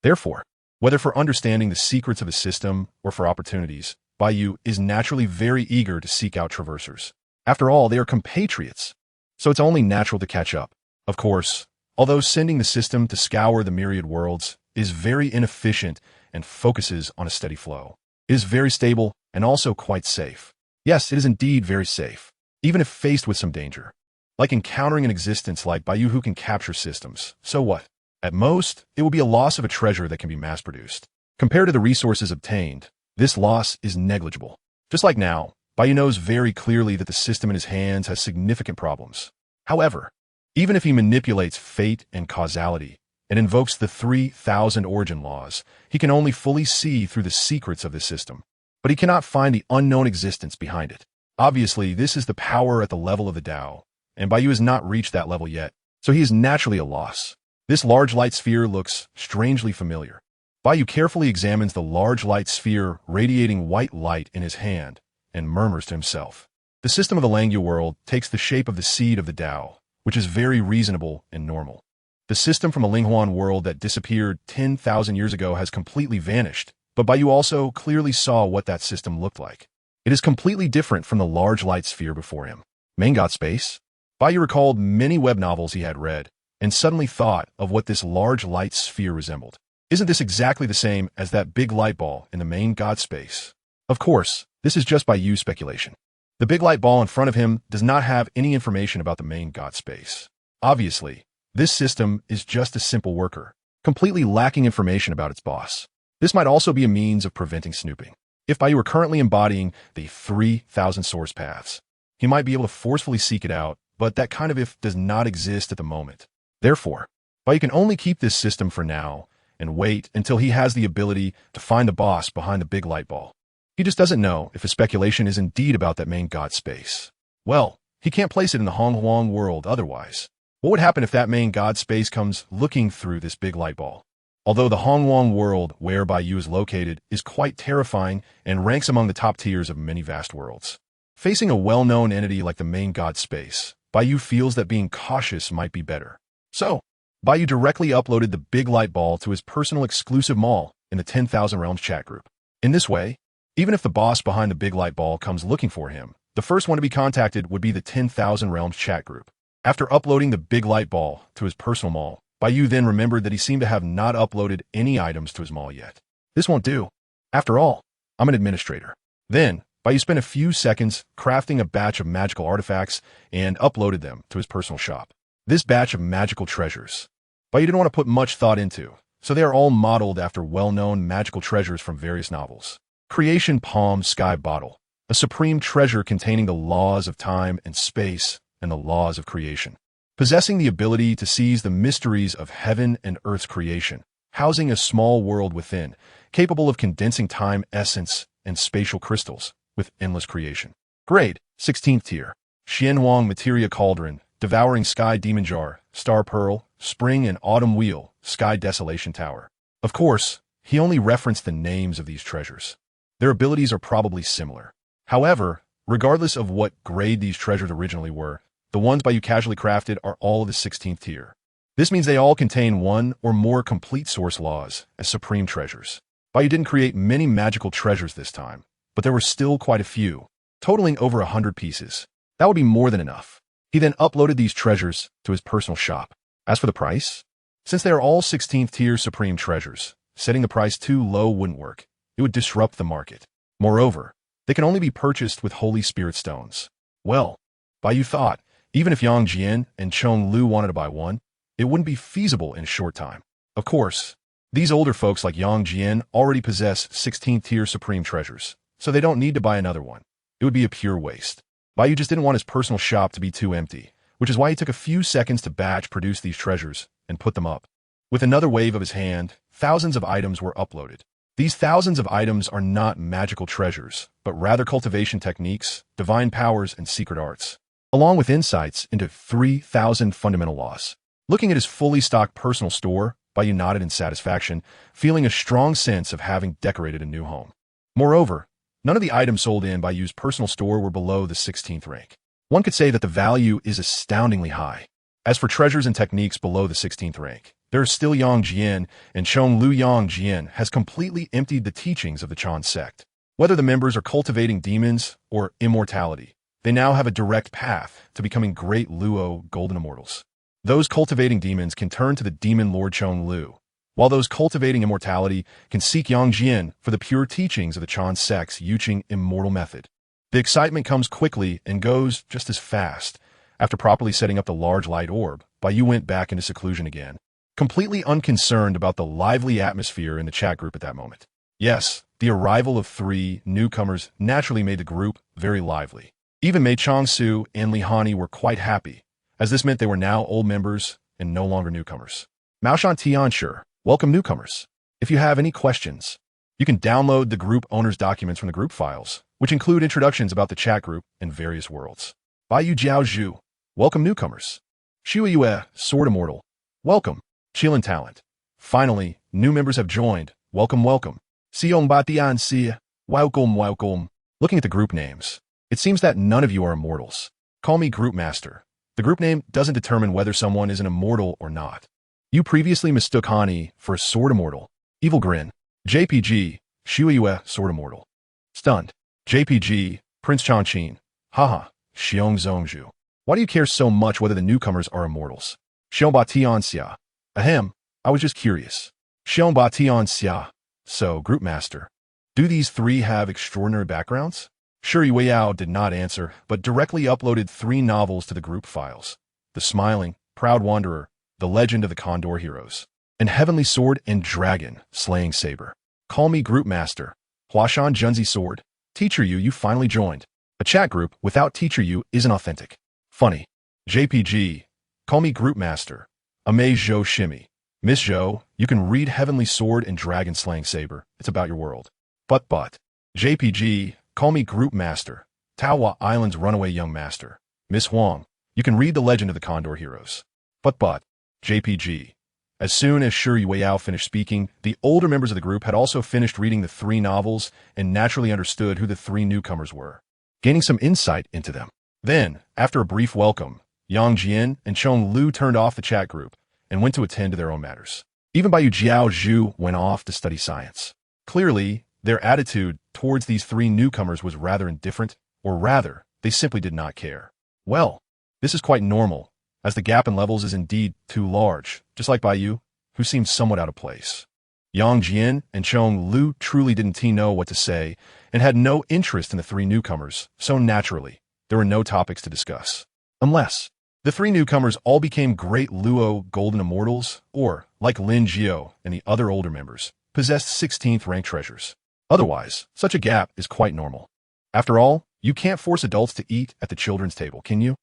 Therefore, whether for understanding the secrets of a system or for opportunities, Bai Yu is naturally very eager to seek out traversers. After all, they are compatriots, so it's only natural to catch up. Of course, although sending the system to scour the myriad worlds is very inefficient and focuses on a steady flow, it is very stable and also quite safe. Yes, it is indeed very safe, even if faced with some danger. Like encountering an existence like Bai Yu who can capture systems. So what? At most, it will be a loss of a treasure that can be mass-produced. Compared to the resources obtained, this loss is negligible. Just like now, Bai Yu knows very clearly that the system in his hands has significant problems. However, even if he manipulates fate and causality and invokes the 3,000 origin laws, he can only fully see through the secrets of this system. But he cannot find the unknown existence behind it. Obviously, this is the power at the level of the Tao, and Bai Yu has not reached that level yet, so he is naturally a loss. This large light sphere looks strangely familiar. Bai Yu carefully examines the large light sphere radiating white light in his hand and murmurs to himself. The system of the Langya world takes the shape of the seed of the Tao, which is very reasonable and normal. The system from the Linghuan world that disappeared 10,000 years ago has completely vanished, but Bai Yu also clearly saw what that system looked like. It is completely different from the large light sphere before him. Main God space? Bai Yu recalled many web novels he had read, and suddenly thought of what this large light sphere resembled. Isn't this exactly the same as that big light ball in the main God space? Of course, this is just Bai Yu's speculation. The big light ball in front of him does not have any information about the main God space. Obviously, this system is just a simple worker, completely lacking information about its boss. This might also be a means of preventing snooping. If Bai Yu were currently embodying the 3,000 source paths, he might be able to forcefully seek it out, but that kind of if does not exist at the moment. Therefore, Bai Yu can only keep this system for now and wait until he has the ability to find the boss behind the big light ball. He just doesn't know if his speculation is indeed about that main god space. Well, he can't place it in the Honghuang world otherwise. What would happen if that main god space comes looking through this big light ball? Although the Honghuang world where Bai Yu is located is quite terrifying and ranks among the top tiers of many vast worlds. Facing a well-known entity like the main god space, Bai Yu feels that being cautious might be better. So, Bai Yu directly uploaded the big light ball to his personal exclusive mall in the 10,000 Realms chat group. In this way, even if the boss behind the big light ball comes looking for him, the first one to be contacted would be the 10,000 Realms chat group. After uploading the big light ball to his personal mall, Bai Yu then remembered that he seemed to have not uploaded any items to his mall yet. This won't do. After all, I'm an administrator. Then, Bai Yu spent a few seconds crafting a batch of magical artifacts and uploaded them to his personal shop. This batch of magical treasures, Bai Yu didn't want to put much thought into, so they are all modeled after well-known magical treasures from various novels. Creation Palm Sky Bottle, a supreme treasure containing the laws of time and space and the laws of creation. Possessing the ability to seize the mysteries of heaven and earth's creation, housing a small world within, capable of condensing time essence and spatial crystals with endless creation. Grade, 16th tier. Xianhuang Materia Cauldron, Devouring Sky Demon Jar, Star Pearl, Spring and Autumn Wheel, Sky Desolation Tower. Of course, he only referenced the names of these treasures. Their abilities are probably similar. However, regardless of what grade these treasures originally were, the ones Bai Yu casually crafted are all of the 16th tier. This means they all contain one or more complete source laws as supreme treasures. Bai Yu didn't create many magical treasures this time, but there were still quite a few, totaling over 100 pieces. That would be more than enough. He then uploaded these treasures to his personal shop. As for the price, since they are all 16th tier supreme treasures, setting the price too low wouldn't work. It would disrupt the market. Moreover, they can only be purchased with Holy Spirit stones. Well, Bai Yu thought, even if Yang Jian and Chong Lu wanted to buy one, it wouldn't be feasible in a short time. Of course, these older folks like Yang Jian already possess 16th tier supreme treasures, so they don't need to buy another one. It would be a pure waste. Bai Yu just didn't want his personal shop to be too empty, which is why he took a few seconds to batch produce these treasures and put them up. With another wave of his hand, thousands of items were uploaded. These thousands of items are not magical treasures, but rather cultivation techniques, divine powers, and secret arts, along with insights into 3,000 fundamental laws. Looking at his fully stocked personal store, Bai Yu nodded in satisfaction, feeling a strong sense of having decorated a new home. Moreover, none of the items sold in Bai Yu's personal store were below the 16th rank. One could say that the value is astoundingly high. As for treasures and techniques below the 16th rank, there is still Yang Jian, and Chong Lu. Yang Jian has completely emptied the teachings of the Chan sect. Whether the members are cultivating demons or immortality, they now have a direct path to becoming great Luo golden immortals. Those cultivating demons can turn to the demon lord Chong Lu, while those cultivating immortality can seek Yang Jian for the pure teachings of the Chan sect's Yuqing immortal method. The excitement comes quickly and goes just as fast. After properly setting up the large light orb, Bai Yu went back into seclusion again, completely unconcerned about the lively atmosphere in the chat group at that moment. Yes, the arrival of 3 newcomers naturally made the group very lively. Even Mei Changsu and Li Hani were quite happy, as this meant they were now old members and no longer newcomers. Mao Shan Tianshi, welcome newcomers. If you have any questions, you can download the group owner's documents from the group files, which include introductions about the chat group and various worlds. Bai Yu Jiao Zhu, welcome newcomers. Xue Yue, Sword Immortal, welcome. Qilin Talent. Finally, new members have joined. Welcome, welcome. Xiong Ba Tian Si, welcome, welcome. Looking at the group names, it seems that none of you are immortals. Call me Group Master. The group name doesn't determine whether someone is an immortal or not. You previously mistook Hani for a Sword Immortal. Evil Grin. JPG, Xue Yue, Sword Immortal. Stunned. JPG, Prince Changqin. Haha, Xiong Zongzhu. Why do you care so much whether the newcomers are immortals? Xiong Ba Tian Xia. Ahem, I was just curious. Xiong Ba Tian Xia. So, Group Master, do these 3 have extraordinary backgrounds? Shuri Weiyao did not answer, but directly uploaded 3 novels to the group files. The Smiling, Proud Wanderer, The Legend of the Condor Heroes, and Heavenly Sword and Dragon, Slaying Saber. Call me Group Master. Huashan Junzi Sword. Teacher you finally joined. A chat group without Teacher you isn't authentic. Funny. JPG, call me Group Master. Amei Zhou Shimi. Miss Zhou, you can read Heavenly Sword and Dragon Slaying Saber. It's about your world. But. JPG, call me Group Master. Taowa Island's runaway young master. Miss Huang, you can read the legend of the Condor heroes. But, JPG. As soon as Shi Yueyao finished speaking, the older members of the group had also finished reading the 3 novels and naturally understood who the 3 newcomers were, gaining some insight into them. Then, after a brief welcome, Yang Jian and Chong Lu turned off the chat group and went to attend to their own matters. Even Bai Yu Jiao Zhu went off to study science. Clearly, their attitude towards these 3 newcomers was rather indifferent, or rather, they simply did not care. Well, this is quite normal, as the gap in levels is indeed too large, just like Bai Yu, who seemed somewhat out of place. Yang Jian and Chong Lu truly didn't know what to say and had no interest in the 3 newcomers, so naturally, there were no topics to discuss. Unless the 3 newcomers all became great Luo golden immortals, or, like Lin Jiao and the other older members, possessed 16th rank treasures. Otherwise, such a gap is quite normal. After all, you can't force adults to eat at the children's table, can you?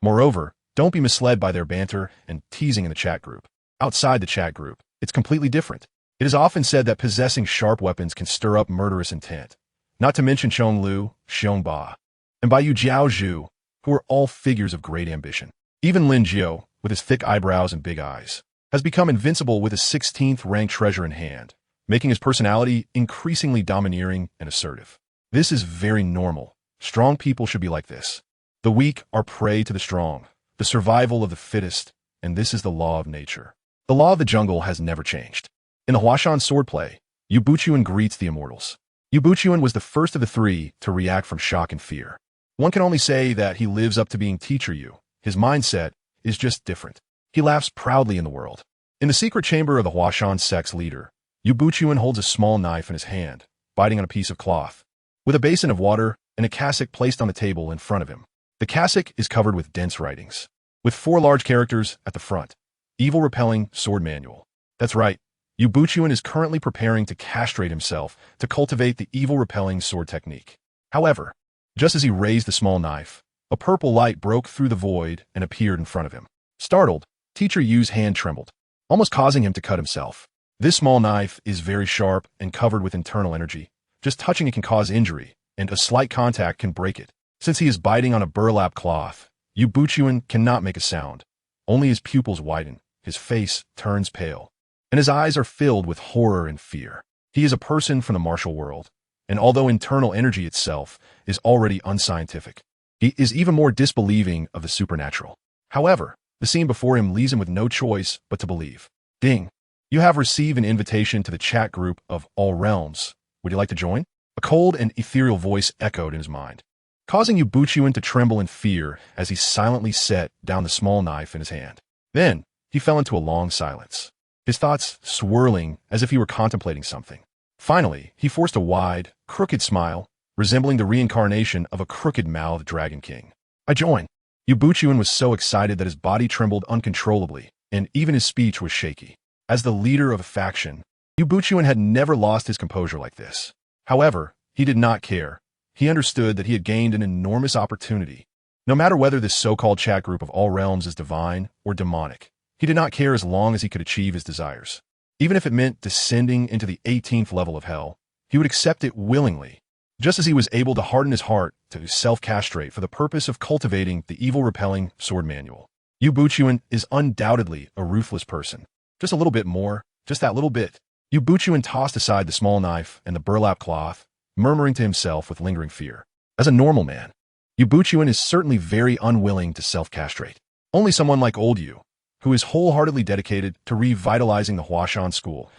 Moreover, don't be misled by their banter and teasing in the chat group. Outside the chat group, it's completely different. It is often said that possessing sharp weapons can stir up murderous intent, not to mention Chong Lu, Xiong Ba, and Bai Yu Jiao Zhu, who are all figures of great ambition. Even Lin Jiao, with his thick eyebrows and big eyes, has become invincible with a 16th rank treasure in hand, making his personality increasingly domineering and assertive. This is very normal. Strong people should be like this. The weak are prey to the strong, the survival of the fittest, and this is the law of nature. The law of the jungle has never changed. In the Huashan swordplay, Yu Buchuan greets the immortals. Yu Buchuan was the first of the 3 to react from shock and fear. One can only say that he lives up to being Teacher Yu. His mindset is just different. He laughs proudly in the world. In the secret chamber of the Huashan sect's leader, Yu Buchuan holds a small knife in his hand, biting on a piece of cloth, with a basin of water and a cassock placed on the table in front of him. The cassock is covered with dense writings, with 4 large characters at the front. Evil Repelling Sword Manual. That's right, Yu Buchuan is currently preparing to castrate himself to cultivate the evil repelling sword technique. However, just as he raised the small knife, a purple light broke through the void and appeared in front of him. Startled, Teacher Yu's hand trembled, almost causing him to cut himself. This small knife is very sharp and covered with internal energy. Just touching it can cause injury, and a slight contact can break it. Since he is biting on a burlap cloth, Yu Buchuan cannot make a sound. Only his pupils widen, his face turns pale, and his eyes are filled with horror and fear. He is a person from the martial world, and although internal energy itself is already unscientific, he is even more disbelieving of the supernatural. However, the scene before him leaves him with no choice but to believe. Ding! You have received an invitation to the chat group of All Realms. Would you like to join? A cold and ethereal voice echoed in his mind, causing Yu Buchuan to tremble in fear as he silently set down the small knife in his hand. Then, he fell into a long silence, his thoughts swirling as if he were contemplating something. Finally, he forced a wide, crooked smile, resembling the reincarnation of a crooked-mouthed Dragon King. I join. Yu Buchuan was so excited that his body trembled uncontrollably, and even his speech was shaky. As the leader of a faction, Yu Buchuan had never lost his composure like this. However, he did not care. He understood that he had gained an enormous opportunity. No matter whether this so-called chat group of All Realms is divine or demonic, he did not care as long as he could achieve his desires. Even if it meant descending into the 18th level of hell, he would accept it willingly, just as he was able to harden his heart to self-castrate for the purpose of cultivating the evil-repelling sword manual. Yu Buchuan is undoubtedly a ruthless person. Just a little bit more, just that little bit. Yu Buchuan tossed aside the small knife and the burlap cloth, murmuring to himself with lingering fear. As a normal man, Yu Buchuan is certainly very unwilling to self-castrate. Only someone like old Yu, who is wholeheartedly dedicated to revitalizing the Huashan school,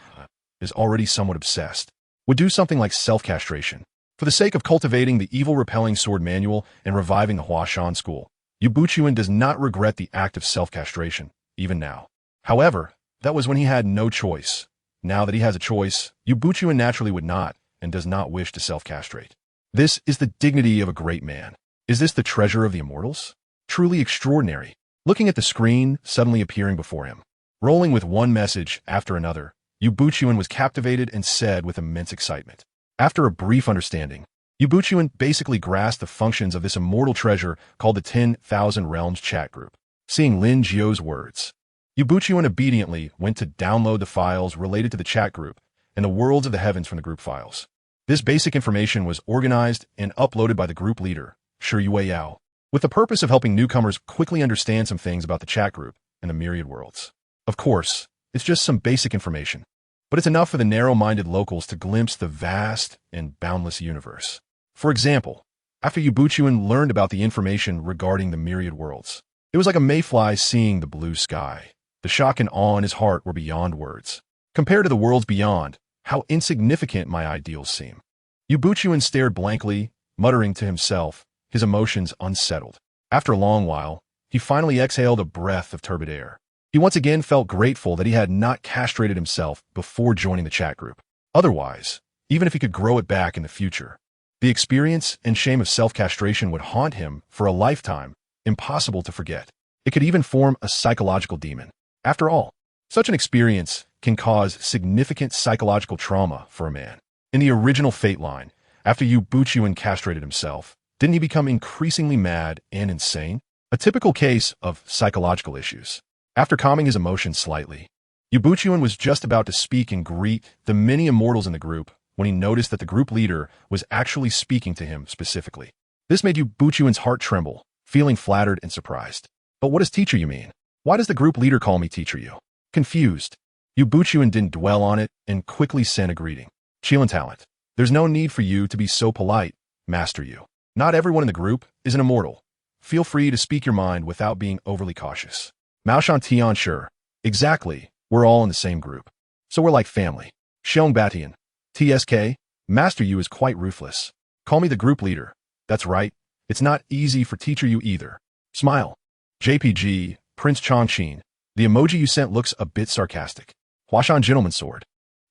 is already somewhat obsessed, would do something like self-castration. For the sake of cultivating the evil-repelling sword manual and reviving the Huashan school, Yu Buchuan does not regret the act of self-castration, even now. However, that was when he had no choice. Now that he has a choice, Yu Buchuan naturally would not, and does not wish to self-castrate. This is the dignity of a great man. Is this the treasure of the immortals? Truly extraordinary. Looking at the screen suddenly appearing before him, rolling with one message after another, Yu Buchuan was captivated and said with immense excitement. After a brief understanding, Yu Buchuan basically grasped the functions of this immortal treasure called the 10,000 Realms chat group. Seeing Lin Jiao's words, Yu Buchuan obediently went to download the files related to the chat group and the worlds of the heavens from the group files. This basic information was organized and uploaded by the group leader, Shi Yao, with the purpose of helping newcomers quickly understand some things about the chat group and the myriad worlds. Of course, it's just some basic information, but it's enough for the narrow-minded locals to glimpse the vast and boundless universe. For example, after Yu Buchuan learned about the information regarding the myriad worlds, it was like a mayfly seeing the blue sky. The shock and awe in his heart were beyond words. Compared to the worlds beyond, how insignificant my ideals seem. Yu Buchuan stared blankly, muttering to himself, his emotions unsettled. After a long while, he finally exhaled a breath of turbid air. He once again felt grateful that he had not castrated himself before joining the chat group. Otherwise, even if he could grow it back in the future, the experience and shame of self-castration would haunt him for a lifetime, impossible to forget. It could even form a psychological demon. After all, such an experience can cause significant psychological trauma for a man. In the original Fate line, after Yu Buchuan castrated himself, didn't he become increasingly mad and insane? A typical case of psychological issues. After calming his emotions slightly, Yu Buchuan was just about to speak and greet the many immortals in the group when he noticed that the group leader was actually speaking to him specifically. This made Yu Buchuan's heart tremble, feeling flattered and surprised. But what does teacher you mean? Why does the group leader call me teacher you? Confused, Yu Buchuan didn't dwell on it and quickly sent a greeting. Chill and talent. There's no need for you to be so polite, Master Yu. Not everyone in the group is an immortal. Feel free to speak your mind without being overly cautious. Maoshan Tian, sure. Exactly, we're all in the same group. So we're like family. Xiong Batian. TSK, Master Yu is quite ruthless. Call me the group leader. That's right. It's not easy for teacher Yu either. Smile. JPG, Prince Chongqing. The emoji you sent looks a bit sarcastic. Huashan Gentleman's Sword.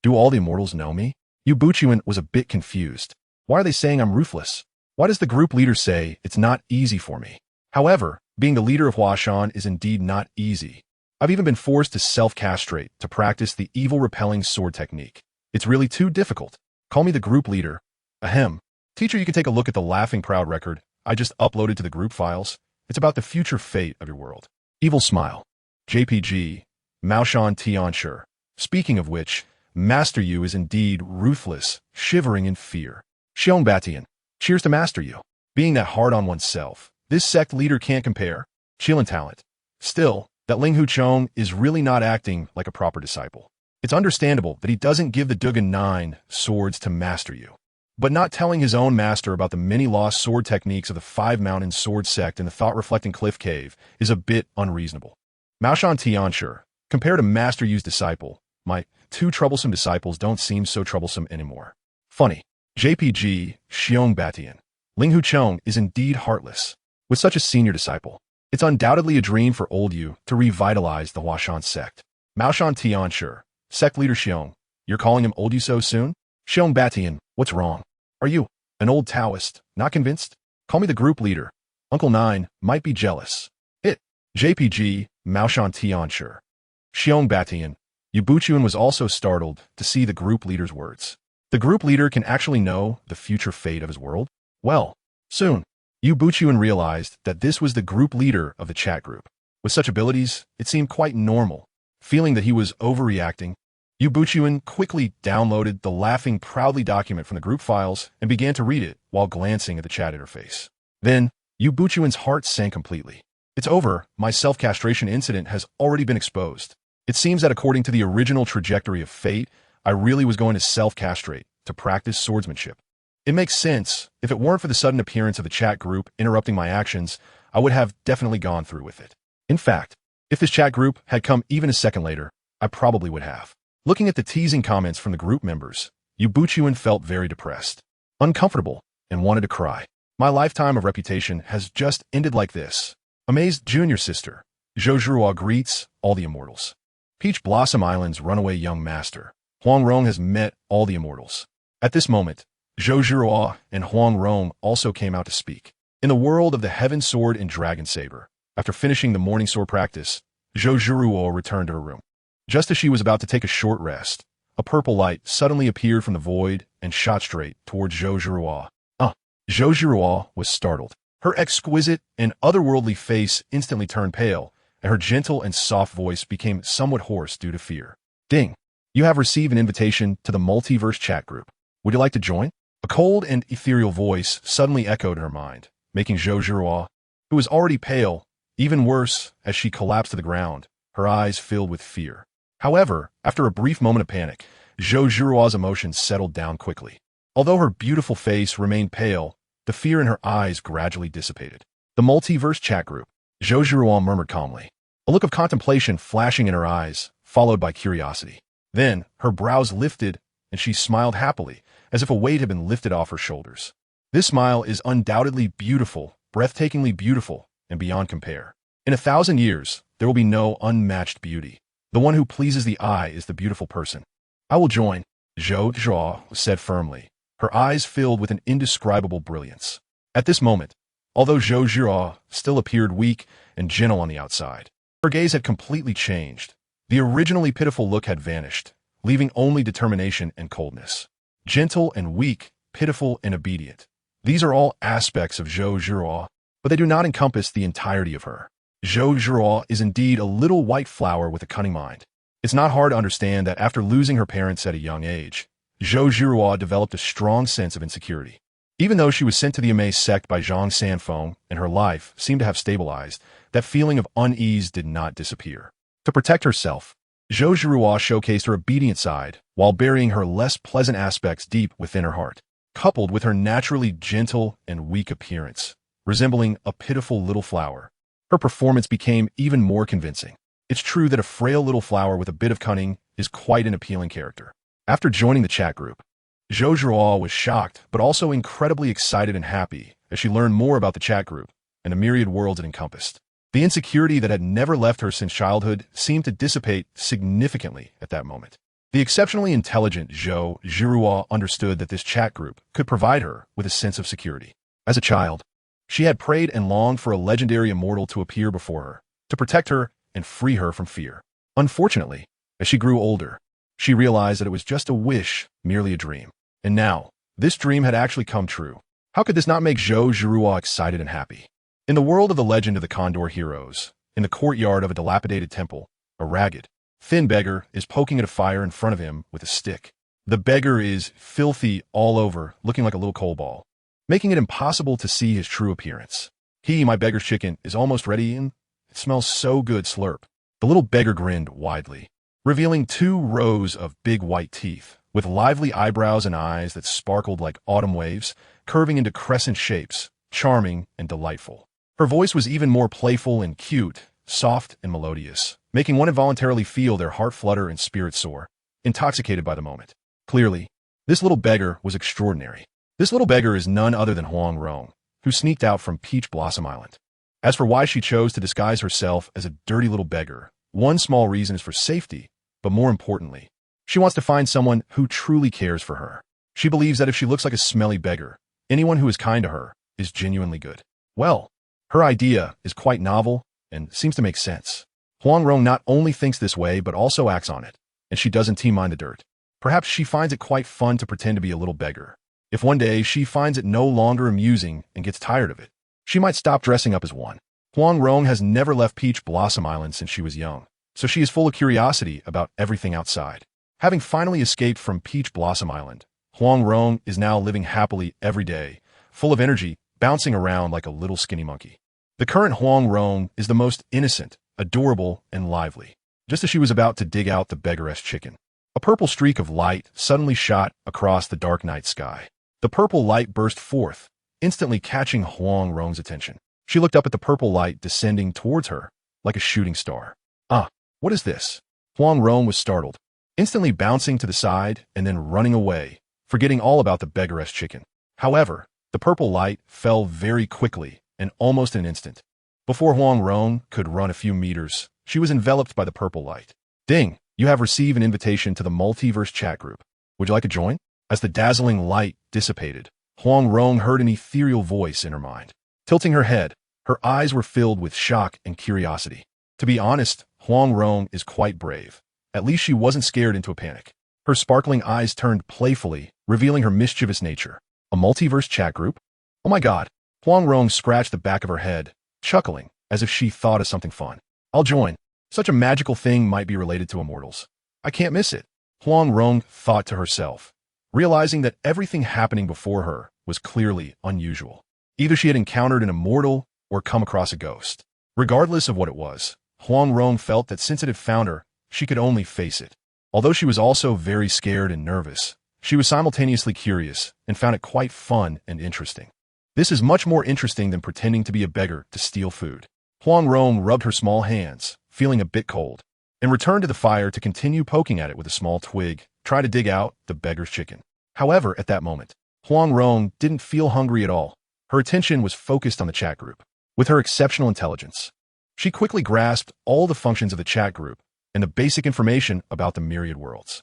Do all the immortals know me? Yu Buchuan was a bit confused. Why are they saying I'm ruthless? Why does the group leader say it's not easy for me? However, being the leader of Huashan is indeed not easy. I've even been forced to self-castrate to practice the evil-repelling sword technique. It's really too difficult. Call me the group leader. Ahem. Teacher, you can take a look at the Laughing Proud record I just uploaded to the group files. It's about the future fate of your world. Evil smile. JPG, Maoshan Tianshur. Speaking of which, Master Yu is indeed ruthless, shivering in fear. Xiong Batian. Cheers to Master Yu. Being that hard on oneself, this sect leader can't compare. Chill and talent. Still, that Ling Huchong is really not acting like a proper disciple. It's understandable that he doesn't give the Dugan 9 swords to Master Yu. But not telling his own master about the many lost sword techniques of the Five Mountain Sword Sect in the thought-reflecting Cliff Cave is a bit unreasonable. Maoshan Tianshur, compared to Master Yu's disciple, my two troublesome disciples don't seem so troublesome anymore. Funny. JPG, Xiong Batian. Ling Huchong is indeed heartless. With such a senior disciple, it's undoubtedly a dream for old Yu to revitalize the Huashan sect. Maoshan Tianshur, sect leader Xiong, you're calling him old Yu so soon? Xiong Batian, what's wrong? Are you an old Taoist, not convinced? Call me the group leader. Uncle Nine might be jealous. JPG, Maoshan Tianshur. Xiong Batian. Yu Buchuan was also startled to see the group leader's words. The group leader can actually know the future fate of his world? Well, soon, Yu Buchuan realized that this was the group leader of the chat group. With such abilities, it seemed quite normal. Feeling that he was overreacting, Yu Buchuan quickly downloaded the Laughing Proudly document from the group files and began to read it while glancing at the chat interface. Then, Yu Buchuan's heart sank completely. It's over, my self-castration incident has already been exposed. It seems that according to the original trajectory of fate, I really was going to self-castrate to practice swordsmanship. It makes sense. If it weren't for the sudden appearance of the chat group interrupting my actions, I would have definitely gone through with it. In fact, if this chat group had come even a second later, I probably would have. Looking at the teasing comments from the group members, Yu Buchuan felt very depressed, uncomfortable, and wanted to cry. My lifetime of reputation has just ended like this. Amazed junior sister, Zhou Zhuruo greets all the immortals. Peach Blossom Island's runaway young master, Huang Rong has met all the immortals. At this moment, Zhou Zhuruo and Huang Rong also came out to speak. In the world of the Heaven Sword and Dragon Saber, after finishing the morning sword practice, Zhou Zhuruo returned to her room. Just as she was about to take a short rest, a purple light suddenly appeared from the void and shot straight towards Zhou Zhuruo. Zhou Zhuruo was startled. Her exquisite and otherworldly face instantly turned pale, and her gentle and soft voice became somewhat hoarse due to fear. Ding! You have received an invitation to the multiverse chat group. Would you like to join? A cold and ethereal voice suddenly echoed in her mind, making Zhou Zhiruo, who was already pale, even worse as she collapsed to the ground, her eyes filled with fear. However, after a brief moment of panic, Zhou Zhiruo's emotions settled down quickly. Although her beautiful face remained pale, the fear in her eyes gradually dissipated. The multiverse chat group, Zhou Zhiruo murmured calmly, a look of contemplation flashing in her eyes, followed by curiosity. Then, her brows lifted, and she smiled happily, as if a weight had been lifted off her shoulders. This smile is undoubtedly beautiful, breathtakingly beautiful, and beyond compare. In 1,000 years, there will be no unmatched beauty. The one who pleases the eye is the beautiful person. I will join, Zhou Zhiruo said firmly, her eyes filled with an indescribable brilliance. At this moment, although Zhou Zhiruo still appeared weak and gentle on the outside, her gaze had completely changed. The originally pitiful look had vanished, leaving only determination and coldness. Gentle and weak, pitiful and obedient. These are all aspects of Zhou Zhiruo, but they do not encompass the entirety of her. Zhou Zhiruo is indeed a little white flower with a cunning mind. It's not hard to understand that after losing her parents at a young age, Zhou Zhiruo developed a strong sense of insecurity. Even though she was sent to the Amaze sect by Zhang Sanfeng and her life seemed to have stabilized, that feeling of unease did not disappear. To protect herself, Zhou Zhiruo showcased her obedient side while burying her less pleasant aspects deep within her heart, coupled with her naturally gentle and weak appearance, resembling a pitiful little flower. Her performance became even more convincing. It's true that a frail little flower with a bit of cunning is quite an appealing character. After joining the chat group, Zhou Zhiruo was shocked but also incredibly excited and happy as she learned more about the chat group and the myriad worlds it encompassed. The insecurity that had never left her since childhood seemed to dissipate significantly at that moment. The exceptionally intelligent Zhou Zhiruo understood that this chat group could provide her with a sense of security. As a child, she had prayed and longed for a legendary immortal to appear before her, to protect her and free her from fear. Unfortunately, as she grew older, she realized that it was just a wish, merely a dream. And now, this dream had actually come true. How could this not make Zhou Zhiruo excited and happy? In the world of the legend of the Condor heroes, in the courtyard of a dilapidated temple, a ragged, thin beggar is poking at a fire in front of him with a stick. The beggar is filthy all over, looking like a little coal ball, making it impossible to see his true appearance. My beggar's chicken, is almost ready and it smells so good, slurp. The little beggar grinned widely, revealing 2 rows of big white teeth, with lively eyebrows and eyes that sparkled like autumn waves, curving into crescent shapes, charming and delightful. Her voice was even more playful and cute, soft and melodious, making one involuntarily feel their heart flutter and spirit soar, intoxicated by the moment. Clearly, this little beggar was extraordinary. This little beggar is none other than Huang Rong, who sneaked out from Peach Blossom Island. As for why she chose to disguise herself as a dirty little beggar, one small reason is for safety, but more importantly, she wants to find someone who truly cares for her. She believes that if she looks like a smelly beggar, anyone who is kind to her is genuinely good. Well, her idea is quite novel and seems to make sense. Huang Rong not only thinks this way but also acts on it, and she doesn't mind the dirt. Perhaps she finds it quite fun to pretend to be a little beggar. If one day she finds it no longer amusing and gets tired of it, she might stop dressing up as one. Huang Rong has never left Peach Blossom Island since she was young, so she is full of curiosity about everything outside. Having finally escaped from Peach Blossom Island, Huang Rong is now living happily every day, full of energy, bouncing around like a little skinny monkey. The current Huang Rong is the most innocent, adorable, and lively, just as she was about to dig out the beggaress chicken. A purple streak of light suddenly shot across the dark night sky. The purple light burst forth, instantly catching Huang Rong's attention. She looked up at the purple light descending towards her, like a shooting star. Ah, what is this? Huang Rong was startled, instantly bouncing to the side and then running away, forgetting all about the beggaress chicken. However, the purple light fell very quickly and almost in an instant. Before Huang Rong could run a few meters, she was enveloped by the purple light. Ding! You have received an invitation to the multiverse chat group. Would you like to join? As the dazzling light dissipated, Huang Rong heard an ethereal voice in her mind. Tilting her head, her eyes were filled with shock and curiosity. To be honest, Huang Rong is quite brave. At least she wasn't scared into a panic. Her sparkling eyes turned playfully, revealing her mischievous nature. A multiverse chat group? Oh my god. Huang Rong scratched the back of her head, chuckling, as if she thought of something fun. I'll join. Such a magical thing might be related to immortals. I can't miss it. Huang Rong thought to herself, realizing that everything happening before her was clearly unusual. Either she had encountered an immortal or come across a ghost. Regardless of what it was, Huang Rong felt that since it had found her, she could only face it. Although she was also very scared and nervous, she was simultaneously curious and found it quite fun and interesting. This is much more interesting than pretending to be a beggar to steal food. Huang Rong rubbed her small hands, feeling a bit cold, and returned to the fire to continue poking at it with a small twig, try to dig out the beggar's chicken. However, at that moment, Huang Rong didn't feel hungry at all. Her attention was focused on the chat group. With her exceptional intelligence, she quickly grasped all the functions of the chat group and the basic information about the myriad worlds.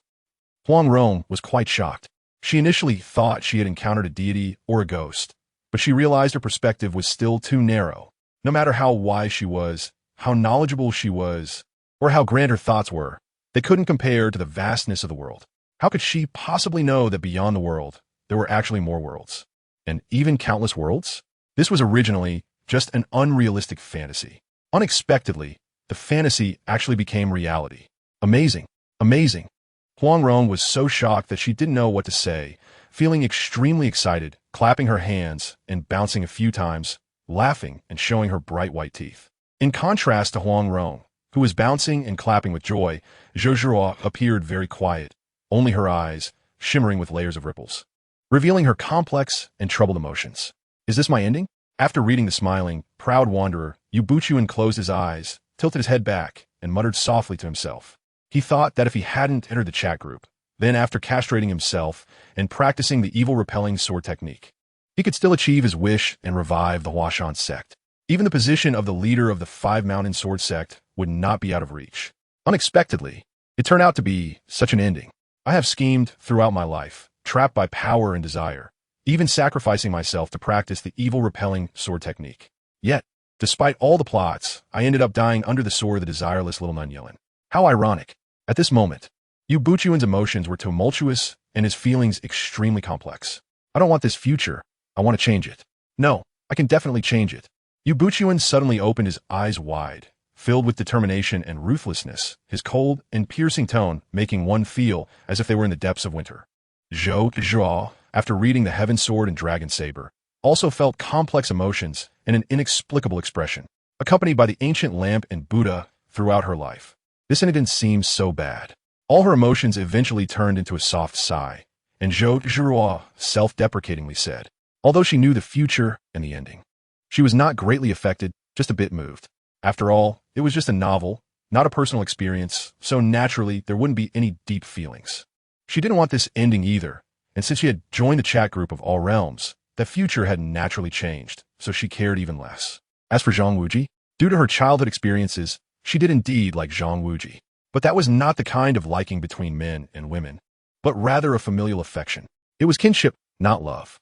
Huang Rong was quite shocked. She initially thought she had encountered a deity or a ghost, but she realized her perspective was still too narrow. No matter how wise she was, how knowledgeable she was, or how grand her thoughts were, they couldn't compare to the vastness of the world. How could she possibly know that beyond the world, there were actually more worlds? And even countless worlds? This was originally just an unrealistic fantasy. Unexpectedly, the fantasy actually became reality. Amazing. Amazing. Huang Rong was so shocked that she didn't know what to say, feeling extremely excited, clapping her hands and bouncing a few times, laughing and showing her bright white teeth. In contrast to Huang Rong, who was bouncing and clapping with joy, Zhou Zhuo appeared very quiet, only her eyes shimmering with layers of ripples, revealing her complex and troubled emotions. Is this my ending? After reading the smiling, proud wanderer, Yu Buchuan closed his eyes, tilted his head back, and muttered softly to himself. He thought that if he hadn't entered the chat group, then after castrating himself and practicing the evil-repelling sword technique, he could still achieve his wish and revive the Huashan sect. Even the position of the leader of the Five Mountain Sword sect would not be out of reach. Unexpectedly, it turned out to be such an ending. I have schemed throughout my life, trapped by power and desire, even sacrificing myself to practice the evil-repelling sword technique. Yet, despite all the plots, I ended up dying under the sword of the desireless little nun Yelin. How ironic. At this moment, Yu Buchuan's emotions were tumultuous and his feelings extremely complex. I don't want this future. I want to change it. No, I can definitely change it. Yu Buchuan suddenly opened his eyes wide, filled with determination and ruthlessness, his cold and piercing tone making one feel as if they were in the depths of winter. Zhou Zhuo, after reading the Heaven Sword and Dragon Saber, also felt complex emotions and an inexplicable expression, accompanied by the ancient lamp and Buddha throughout her life. This incident seemed so bad. All her emotions eventually turned into a soft sigh, and Zhou Zhuo self-deprecatingly said, although she knew the future and the ending, she was not greatly affected, just a bit moved. After all, it was just a novel, not a personal experience, so naturally there wouldn't be any deep feelings. She didn't want this ending either, and since she had joined the chat group of all realms, the future had naturally changed, so she cared even less. As for Zhang Wuji, due to her childhood experiences, she did indeed like Zhang Wuji. But that was not the kind of liking between men and women, but rather a familial affection. It was kinship, not love.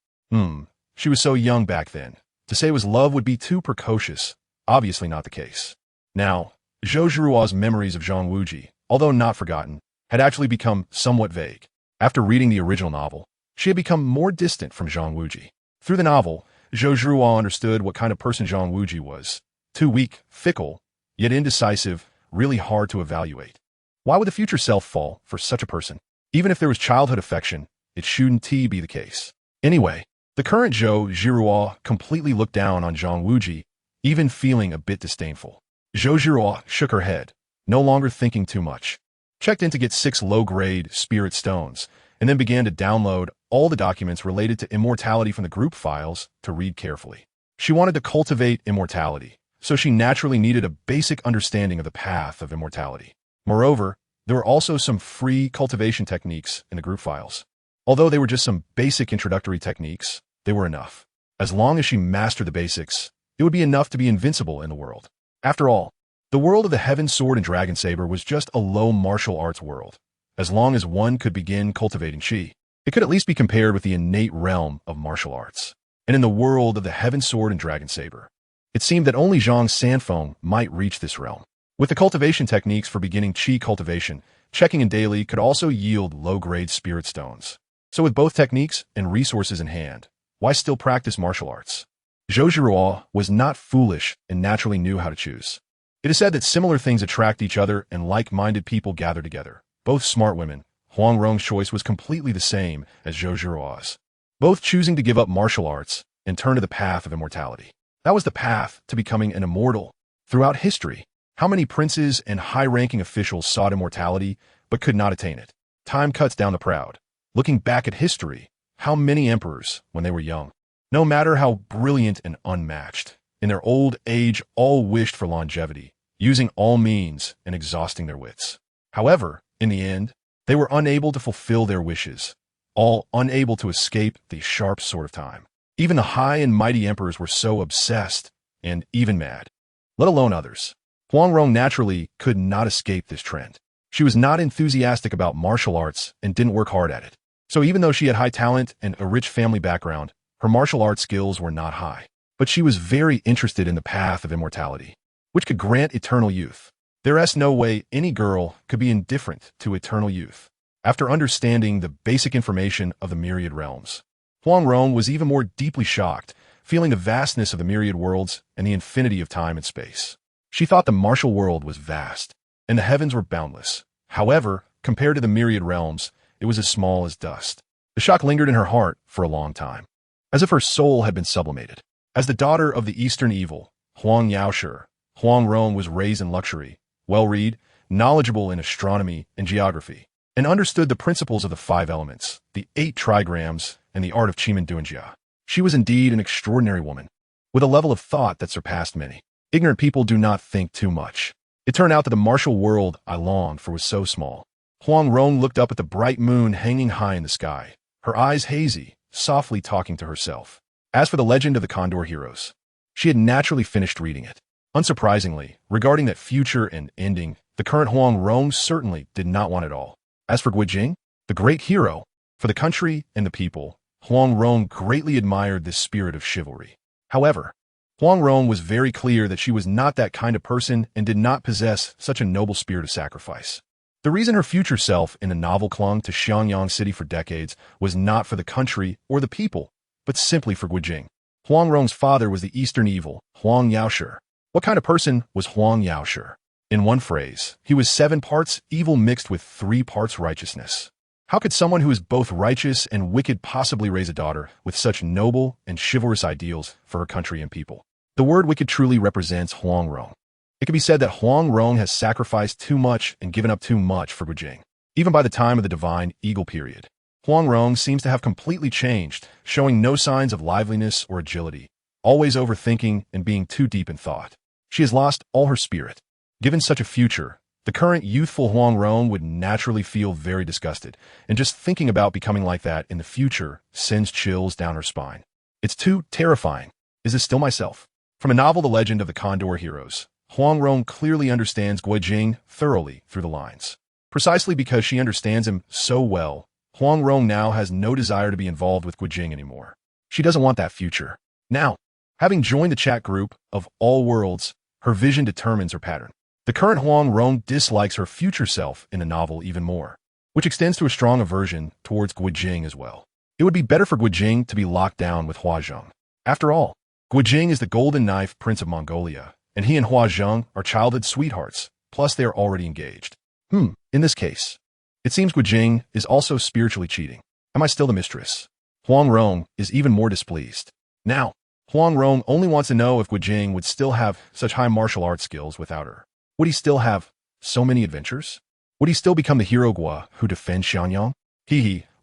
She was so young back then. To say it was love would be too precocious, obviously not the case. Now, Zhou Zhuo's memories of Zhang Wuji, although not forgotten, had actually become somewhat vague. After reading the original novel, she had become more distant from Zhang Wuji. Through the novel, Zhou Zhuo understood what kind of person Zhang Wuji was. Too weak, fickle, yet indecisive, really hard to evaluate. Why would the future self fall for such a person? Even if there was childhood affection, it shouldn't be the case. Anyway, the current Zhou Zhuo completely looked down on Zhang Wuji, even feeling a bit disdainful. Zhou Zhuo shook her head, no longer thinking too much. Checked in to get 6 low-grade spirit stones, and then began to download all the documents related to immortality from the group files to read carefully. She wanted to cultivate immortality, so she naturally needed a basic understanding of the path of immortality. Moreover, there were also some free cultivation techniques in the group files. Although they were just some basic introductory techniques, they were enough. As long as she mastered the basics, it would be enough to be invincible in the world. After all, the world of the Heaven Sword and Dragon Saber was just a low martial arts world. As long as one could begin cultivating chi, it could at least be compared with the innate realm of martial arts. And in the world of the Heaven Sword and Dragon Saber, it seemed that only Zhang Sanfeng might reach this realm. With the cultivation techniques for beginning chi cultivation, checking in daily could also yield low-grade spirit stones. So with both techniques and resources in hand, why still practice martial arts? Zhou Zhuo was not foolish and naturally knew how to choose. It is said that similar things attract each other and like-minded people gather together. Both smart women, Huang Rong's choice was completely the same as Zhou Zhiruo's, both choosing to give up martial arts and turn to the path of immortality. That was the path to becoming an immortal. Throughout history, how many princes and high-ranking officials sought immortality but could not attain it? Time cuts down the proud. Looking back at history, how many emperors, when they were young, no matter how brilliant and unmatched, in their old age all wished for longevity, using all means and exhausting their wits. However, in the end, they were unable to fulfill their wishes, all unable to escape the sharp sword of time. Even the high and mighty emperors were so obsessed and even mad, let alone others. Huang Rong naturally could not escape this trend. She was not enthusiastic about martial arts and didn't work hard at it. So even though she had high talent and a rich family background, her martial arts skills were not high. But she was very interested in the path of immortality, which could grant eternal youth. There's no way any girl could be indifferent to eternal youth. After understanding the basic information of the myriad realms, Huang Rong was even more deeply shocked, feeling the vastness of the myriad worlds and the infinity of time and space. She thought the martial world was vast, and the heavens were boundless. However, compared to the myriad realms, it was as small as dust. The shock lingered in her heart for a long time, as if her soul had been sublimated. As the daughter of the Eastern Evil, Huang Yaoshi, Huang Rong was raised in luxury, well-read, knowledgeable in astronomy and geography, and understood the principles of the 5 elements, the 8 trigrams, and the art of Qi Duanjia. She was indeed an extraordinary woman, with a level of thought that surpassed many. Ignorant people do not think too much. It turned out that the martial world I longed for was so small. Huang Rong looked up at the bright moon hanging high in the sky, her eyes hazy, softly talking to herself. As for the legend of the Condor Heroes, she had naturally finished reading it. Unsurprisingly, regarding that future and ending, the current Huang Rong certainly did not want it all. As for Guijing, the great hero, for the country and the people, Huang Rong greatly admired this spirit of chivalry. However, Huang Rong was very clear that she was not that kind of person and did not possess such a noble spirit of sacrifice. The reason her future self in the novel clung to Xiangyang City for decades was not for the country or the people, but simply for Guijing. Huang Rong's father was the Eastern Evil, Huang Yaoshi. What kind of person was Huang Yaoshi? In one phrase, he was 7 parts evil mixed with 3 parts righteousness. How could someone who is both righteous and wicked possibly raise a daughter with such noble and chivalrous ideals for her country and people? The word wicked truly represents Huang Rong. It can be said that Huang Rong has sacrificed too much and given up too much for Guijing. Even by the time of the Divine Eagle period, Huang Rong seems to have completely changed, showing no signs of liveliness or agility, always overthinking and being too deep in thought. She has lost all her spirit. Given such a future, the current youthful Huang Rong would naturally feel very disgusted, and just thinking about becoming like that in the future sends chills down her spine. It's too terrifying. Is this still myself? From a novel, The Legend of the Condor Heroes, Huang Rong clearly understands Guijing thoroughly through the lines. Precisely because she understands him so well, Huang Rong now has no desire to be involved with Guijing anymore. She doesn't want that future. Now, having joined the chat group of all worlds, her vision determines her pattern. The current Huang Rong dislikes her future self in the novel even more, which extends to a strong aversion towards Guijing as well. It would be better for Guijing to be locked down with Huazheng. After all, Guijing is the Golden Knife Prince of Mongolia, and he and Huazheng are childhood sweethearts, plus they are already engaged. In this case, it seems Guijing is also spiritually cheating. Am I still the mistress? Huang Rong is even more displeased. Now, Huang Rong only wants to know if Guijing would still have such high martial arts skills without her. Would he still have so many adventures? Would he still become the hero Gua who defends Xianyang?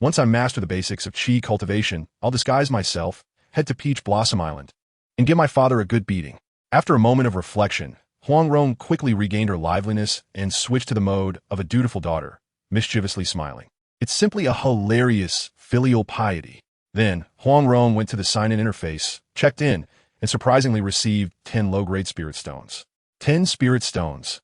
Once I master the basics of Qi cultivation, I'll disguise myself, head to Peach Blossom Island, and give my father a good beating. After a moment of reflection, Huang Rong quickly regained her liveliness and switched to the mode of a dutiful daughter, mischievously smiling. It's simply a hilarious filial piety. Then, Huang Rong went to the sign-in interface, checked in, and surprisingly received 10 low-grade spirit stones. 10 spirit stones.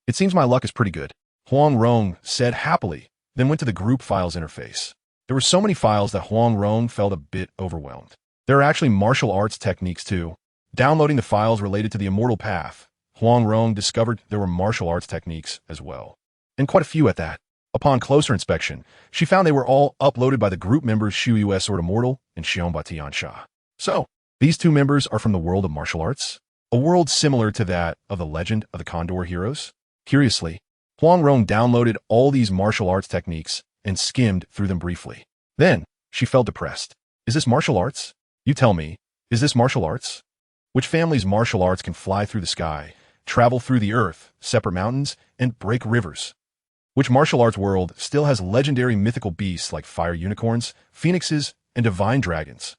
It seems my luck is pretty good, Huang Rong said happily, then went to the group files interface. There were so many files that Huang Rong felt a bit overwhelmed. There are actually martial arts techniques too. Downloading the files related to the immortal path, Huang Rong discovered there were martial arts techniques as well. And quite a few at that. Upon closer inspection, she found they were all uploaded by the group members Shu Yue Sword Immortal and Xiongba Tiansha. So, these 2 members are from the world of martial arts? A world similar to that of the Legend of the Condor Heroes? Curiously, Huang Rong downloaded all these martial arts techniques and skimmed through them briefly. Then, she felt depressed. Is this martial arts? You tell me, is this martial arts? Which family's martial arts can fly through the sky, travel through the earth, separate mountains, and break rivers? Which martial arts world still has legendary mythical beasts like fire unicorns, phoenixes, and divine dragons?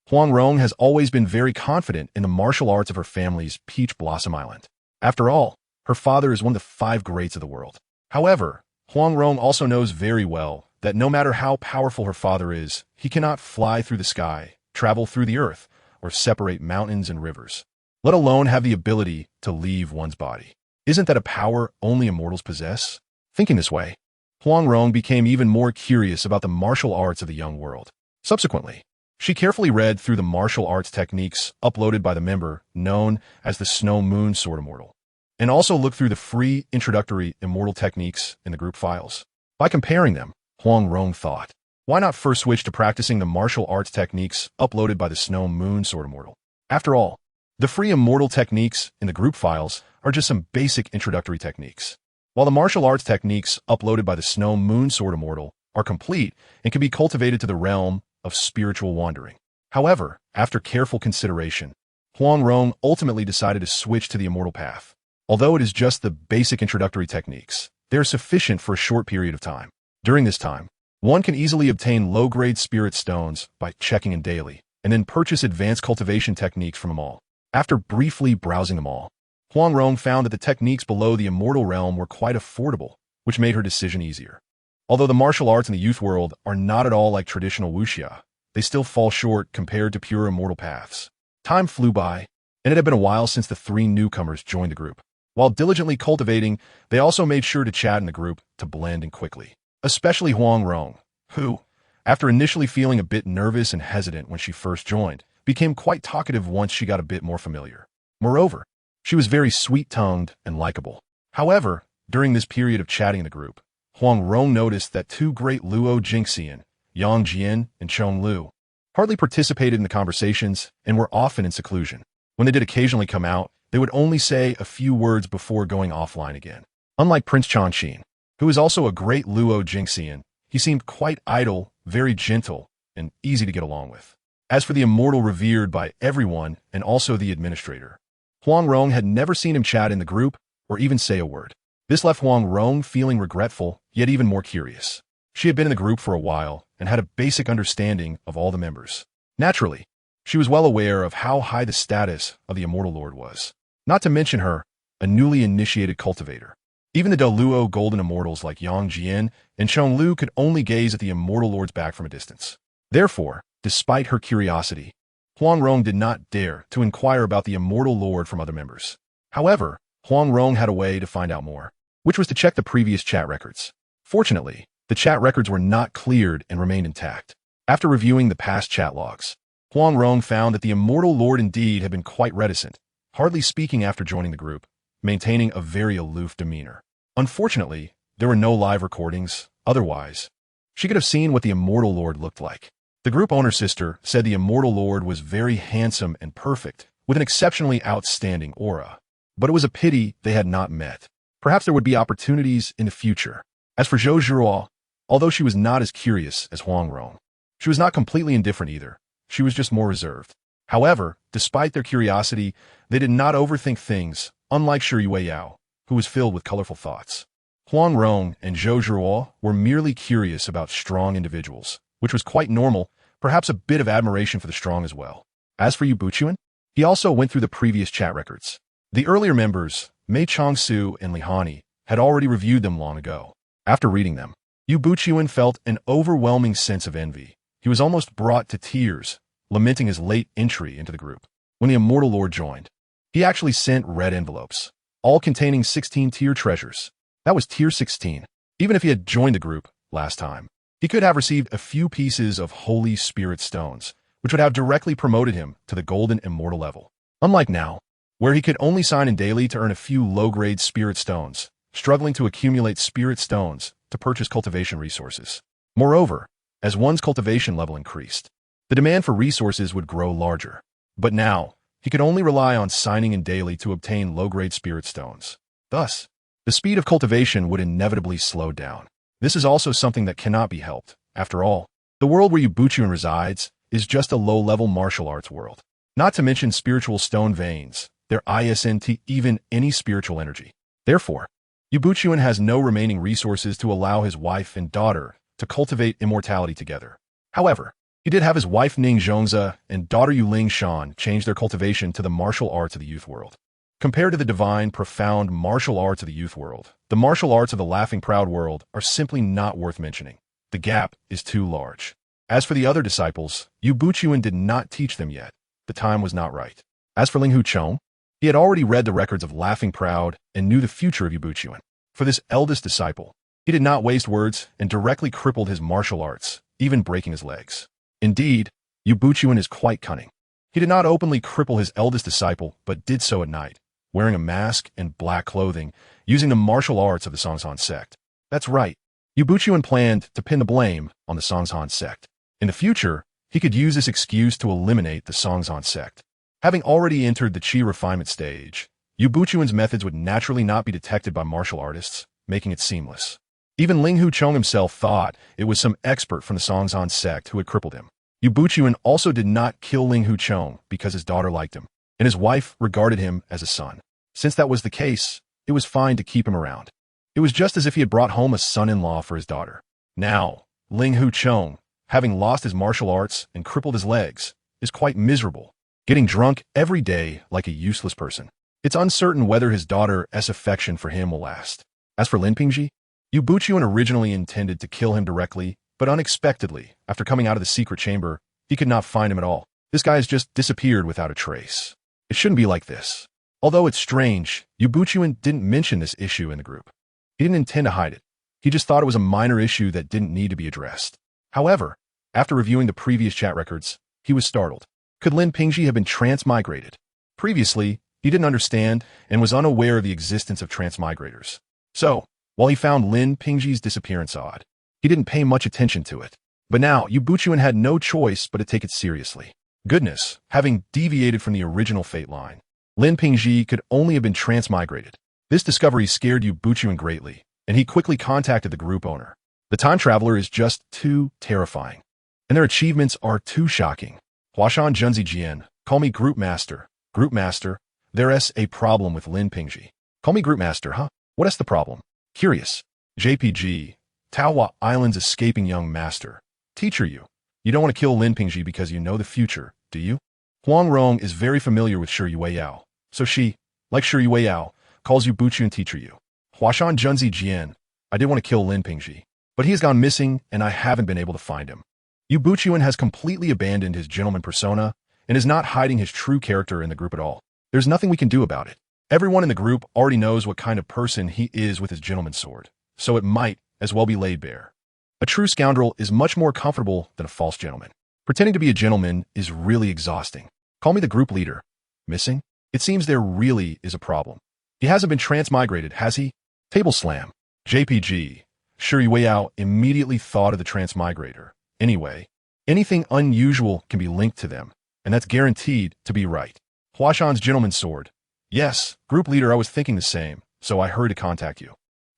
Huang Rong has always been very confident in the martial arts of her family's Peach Blossom Island. After all, her father is one of the 5 greats of the world. However, Huang Rong also knows very well that no matter how powerful her father is, he cannot fly through the sky, travel through the earth, or separate mountains and rivers, let alone have the ability to leave one's body. Isn't that a power only immortals possess? Thinking this way, Huang Rong became even more curious about the martial arts of the young world. Subsequently, she carefully read through the martial arts techniques uploaded by the member known as the Snow Moon Sword Immortal, and also looked through the free introductory immortal techniques in the group files. By comparing them, Huang Rong thought, why not first switch to practicing the martial arts techniques uploaded by the Snow Moon Sword Immortal? After all, the free immortal techniques in the group files are just some basic introductory techniques, while the martial arts techniques uploaded by the Snow Moon Sword Immortal are complete and can be cultivated to the realm of spiritual wandering. However, after careful consideration, Huang Rong ultimately decided to switch to the immortal path. Although it is just the basic introductory techniques, they are sufficient for a short period of time. During this time, one can easily obtain low-grade spirit stones by checking in daily, and then purchase advanced cultivation techniques from them all. After briefly browsing them all, Huang Rong found that the techniques below the immortal realm were quite affordable, which made her decision easier. Although the martial arts in the youth world are not at all like traditional wuxia, they still fall short compared to pure immortal paths. Time flew by, and it had been a while since the 3 newcomers joined the group. While diligently cultivating, they also made sure to chat in the group to blend in quickly. Especially Huang Rong, who, after initially feeling a bit nervous and hesitant when she first joined, became quite talkative once she got a bit more familiar. Moreover, she was very sweet-tongued and likable. However, during this period of chatting in the group, Huang Rong noticed that 2 great Luo Jingxian, Yang Jian and Chong Lu, hardly participated in the conversations and were often in seclusion. When they did occasionally come out, they would only say a few words before going offline again. Unlike Prince Changqin, who is also a great Luo Jingxian, he seemed quite idle, very gentle, and easy to get along with. As for the immortal revered by everyone and also the administrator, Huang Rong had never seen him chat in the group or even say a word. This left Huang Rong feeling regretful, yet even more curious. She had been in the group for a while and had a basic understanding of all the members. Naturally, she was well aware of how high the status of the Immortal Lord was. Not to mention her, a newly initiated cultivator. Even the Deluo Golden Immortals like Yang Jian and Chong Lu could only gaze at the Immortal Lord's back from a distance. Therefore, despite her curiosity, Huang Rong did not dare to inquire about the Immortal Lord from other members. However, Huang Rong had a way to find out more, which was to check the previous chat records. Fortunately, the chat records were not cleared and remained intact. After reviewing the past chat logs, Huang Rong found that the Immortal Lord indeed had been quite reticent, hardly speaking after joining the group, maintaining a very aloof demeanor. Unfortunately, there were no live recordings. Otherwise, she could have seen what the Immortal Lord looked like. The group owner's sister said the Immortal Lord was very handsome and perfect, with an exceptionally outstanding aura. But it was a pity they had not met. Perhaps there would be opportunities in the future. As for Zhou Zhuo, although she was not as curious as Huang Rong, she was not completely indifferent either. She was just more reserved. However, despite their curiosity, they did not overthink things, unlike Shi Yueyao, who was filled with colorful thoughts. Huang Rong and Zhou Zhuo were merely curious about strong individuals, which was quite normal, perhaps a bit of admiration for the strong as well. As for Yu Buchuan, he also went through the previous chat records. The earlier members, Mei Changsu and Li Hani, had already reviewed them long ago. After reading them, Yu Buchuan felt an overwhelming sense of envy. He was almost brought to tears, lamenting his late entry into the group. When the Immortal Lord joined, he actually sent red envelopes, all containing 16 tier treasures. That was tier 16. Even if he had joined the group last time, he could have received a few pieces of Holy Spirit stones, which would have directly promoted him to the Golden Immortal level. Unlike now, where he could only sign in daily to earn a few low-grade spirit stones, struggling to accumulate spirit stones to purchase cultivation resources. Moreover, as one's cultivation level increased, the demand for resources would grow larger. But now, he could only rely on signing in daily to obtain low-grade spirit stones. Thus, the speed of cultivation would inevitably slow down. This is also something that cannot be helped. After all, the world where Yu Buchuan resides is just a low-level martial arts world. Not to mention spiritual stone veins, their isn't even any spiritual energy. Therefore, Yu Buchuan has no remaining resources to allow his wife and daughter to cultivate immortality together. However, he did have his wife Ning Zhongze and daughter Yu Ling Shan change their cultivation to the martial arts of the youth world. Compared to the divine, profound martial arts of the youth world, the martial arts of the laughing proud world are simply not worth mentioning. The gap is too large. As for the other disciples, Yu Buchuan did not teach them yet. The time was not right. As for Ling Huchong, he had already read the records of Laughing Proud and knew the future of Yu Buchuan. For this eldest disciple, he did not waste words and directly crippled his martial arts, even breaking his legs. Indeed, Yu Buchuan is quite cunning. He did not openly cripple his eldest disciple, but did so at night, wearing a mask and black clothing, using the martial arts of the Songsan sect. That's right, Yu Buchuan planned to pin the blame on the Songsan sect. In the future, he could use this excuse to eliminate the Songsan sect. Having already entered the Qi refinement stage, Yu Buchuan's methods would naturally not be detected by martial artists, making it seamless. Even Ling Huchong himself thought it was some expert from the Songsan sect who had crippled him. Yu Buchuan also did not kill Ling Huchong because his daughter liked him, and his wife regarded him as a son. Since that was the case, it was fine to keep him around. It was just as if he had brought home a son-in-law for his daughter. Now, Ling Huchong, having lost his martial arts and crippled his legs, is quite miserable, getting drunk every day like a useless person. It's uncertain whether his daughter's affection for him will last. As for Lin Pingji, Yu Buchuan originally intended to kill him directly, but unexpectedly, after coming out of the secret chamber, he could not find him at all. This guy has just disappeared without a trace. It shouldn't be like this. Although it's strange, Yu Buchuan didn't mention this issue in the group. He didn't intend to hide it. He just thought it was a minor issue that didn't need to be addressed. However, after reviewing the previous chat records, he was startled. Could Lin Pingji have been transmigrated? Previously, he didn't understand and was unaware of the existence of transmigrators. So, while he found Lin Pingji's disappearance odd, he didn't pay much attention to it. But now, Yu Buchuan had no choice but to take it seriously. Goodness, having deviated from the original fate line, Lin Pingji could only have been transmigrated. This discovery scared Yu Buchuan greatly, and he quickly contacted the group owner. The time traveler is just too terrifying, and their achievements are too shocking. Huashan Junzi Jian, call me Group Master. Group Master, there's a problem with Lin Pingji. Call me Group Master, huh? What is the problem? Curious. JPG, Taohua Island's escaping young master. Teacher Yu, you don't want to kill Lin Pingji because you know the future, do you? Huang Rong is very familiar with Shi Yueyao, so she, like Shi Yueyao, calls Yu Buchuan Teacher Yu. Huashan Junzi Jian, I did want to kill Lin Pingji, but he has gone missing and I haven't been able to find him. Yu Buchuan has completely abandoned his gentleman persona and is not hiding his true character in the group at all. There's nothing we can do about it. Everyone in the group already knows what kind of person he is with his gentleman's sword, so it might as well be laid bare. A true scoundrel is much more comfortable than a false gentleman. Pretending to be a gentleman is really exhausting. Call me the group leader. Missing? It seems there really is a problem. He hasn't been transmigrated, has he? Table slam. JPG. Shi Yueyao immediately thought of the transmigrator. Anyway, anything unusual can be linked to them, and that's guaranteed to be right. Huashan's gentleman's sword. Yes, group leader, I was thinking the same, so I hurried to contact you.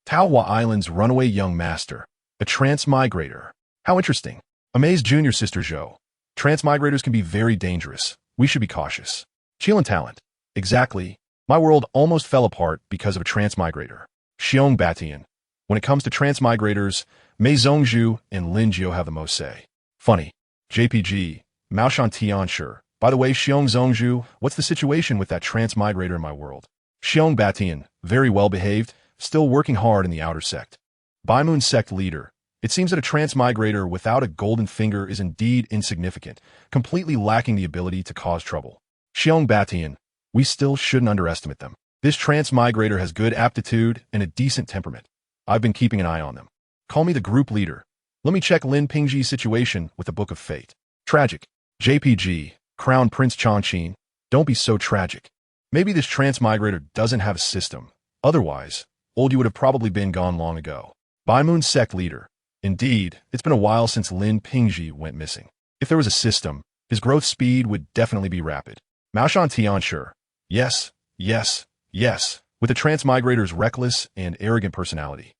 Taohua Island's runaway young master. A transmigrator. How interesting. Amazed junior sister Zhou. Transmigrators can be very dangerous. We should be cautious. Qilin talent. Exactly. My world almost fell apart because of a transmigrator. Xiong Batian. When it comes to transmigrators, Mei Zhongzhu and Lin Jiu have the most say. Funny. JPG. Maoshan Tianshi. By the way, Xiong Zhongzhu, what's the situation with that transmigrator in my world? Xiong Batian. Very well behaved, still working hard in the outer sect. Bai Moon sect leader. It seems that a transmigrator without a golden finger is indeed insignificant, completely lacking the ability to cause trouble. Xiong Batian. We still shouldn't underestimate them. This transmigrator has good aptitude and a decent temperament. I've been keeping an eye on them. Call me the group leader. Let me check Lin Pingji's situation with the Book of Fate. Tragic. JPG. Crown Prince Chongqing. Don't be so tragic. Maybe this transmigrator doesn't have a system. Otherwise, old you would have probably been gone long ago. Bai Moon sect leader. Indeed, it's been a while since Lin Pingji went missing. If there was a system, his growth speed would definitely be rapid. Maoshan Tianshi. Yes, yes, yes, with the transmigrator's reckless and arrogant personality.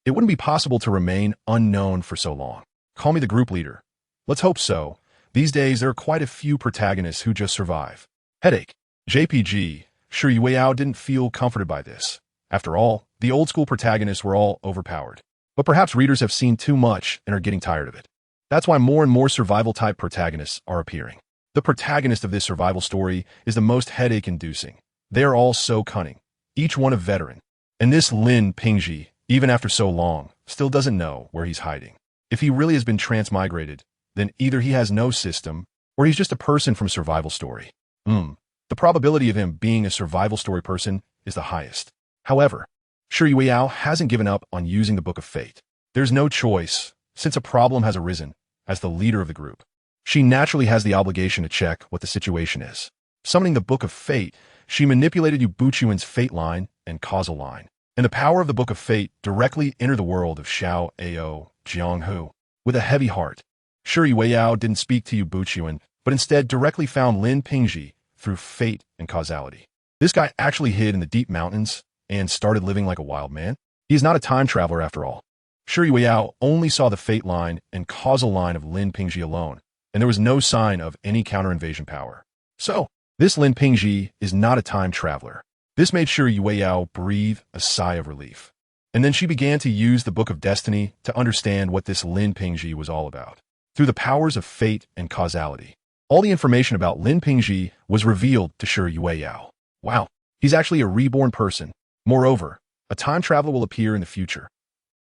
It wouldn't be possible to remain unknown for so long. Call me the group leader. Let's hope so. These days, there are quite a few protagonists who just survive. Headache. JPG. Sure, Yue Yao didn't feel comforted by this. After all, the old-school protagonists were all overpowered. But perhaps readers have seen too much and are getting tired of it. That's why more and more survival-type protagonists are appearing. The protagonist of this survival story is the most headache-inducing. They are all so cunning, each one a veteran. And this Lin Pingji, even after so long, still doesn't know where he's hiding. If he really has been transmigrated, then either he has no system, or he's just a person from a survival story. The probability of him being a survival story person is the highest. However, Shi Yao hasn't given up on using the Book of Fate. There's no choice, since a problem has arisen. As the leader of the group, she naturally has the obligation to check what the situation is. Summoning the Book of Fate, she manipulated Yu Buchuan's fate line and causal line, and the power of the Book of Fate directly entered the world of Xiao Ao Jianghu. With a heavy heart, Shi Yao didn't speak to Yu Buchuan, but instead directly found Lin Pingji through fate and causality. This guy actually hid in the deep mountains and started living like a wild man. He is not a time traveler after all. Shi Yao only saw the fate line and causal line of Lin Pingji alone, and there was no sign of any counter-invasion power. So, this Lin Pingji is not a time traveler. This made Shi Yao breathe a sigh of relief. And then she began to use the Book of Destiny to understand what this Lin Pingji was all about. Through the powers of fate and causality, all the information about Lin Pingji was revealed to Shi Yao. Wow, he's actually a reborn person. Moreover, a time traveler will appear in the future.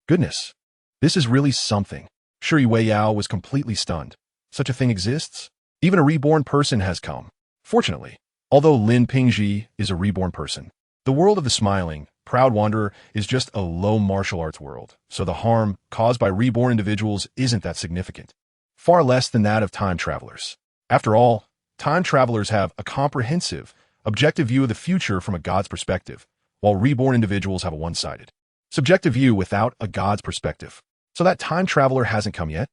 Goodness, this is really something. Shi Yao was completely stunned. Such a thing exists? Even a reborn person has come. Fortunately, although Lin Pingji is a reborn person, the world of the smiling, proud wanderer is just a low martial arts world, so the harm caused by reborn individuals isn't that significant. Far less than that of time travelers. After all, time travelers have a comprehensive, objective view of the future from a god's perspective, while reborn individuals have a one-sided, subjective view without a god's perspective. So that time traveler hasn't come yet?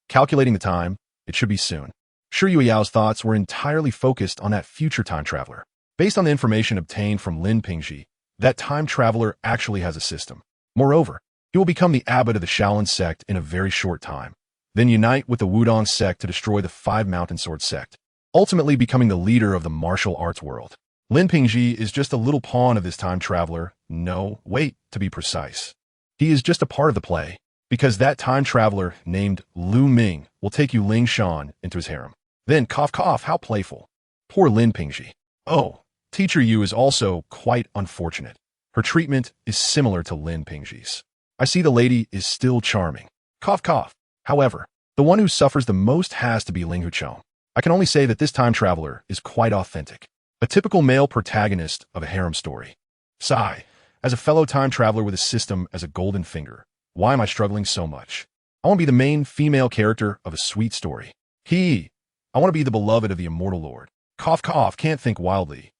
Calculating the time, it should be soon. Shi Yao's thoughts were entirely focused on that future time traveler. Based on the information obtained from Lin Pingji, that time traveler actually has a system. Moreover, he will become the abbot of the Shaolin sect in a very short time, then unite with the Wudong sect to destroy the Five Mountain Sword sect, ultimately becoming the leader of the martial arts world. Lin Pingji is just a little pawn of this time traveler. No, wait, to be precise. He is just a part of the play, because that time traveler named Lu Ming will take Yu Ling Shan into his harem. Then, cough cough, how playful. Poor Lin Pingji. Oh, Teacher Yu is also quite unfortunate. Her treatment is similar to Lin Pingji's. I see the lady is still charming. Cough cough. However, the one who suffers the most has to be Ling Huchong. I can only say that this time traveler is quite authentic. A typical male protagonist of a harem story. Sigh. As a fellow time traveler with a system as a golden finger, why am I struggling so much? I want to be the main female character of a sweet story. I want to be the beloved of the immortal lord. Cough cough, can't think wildly.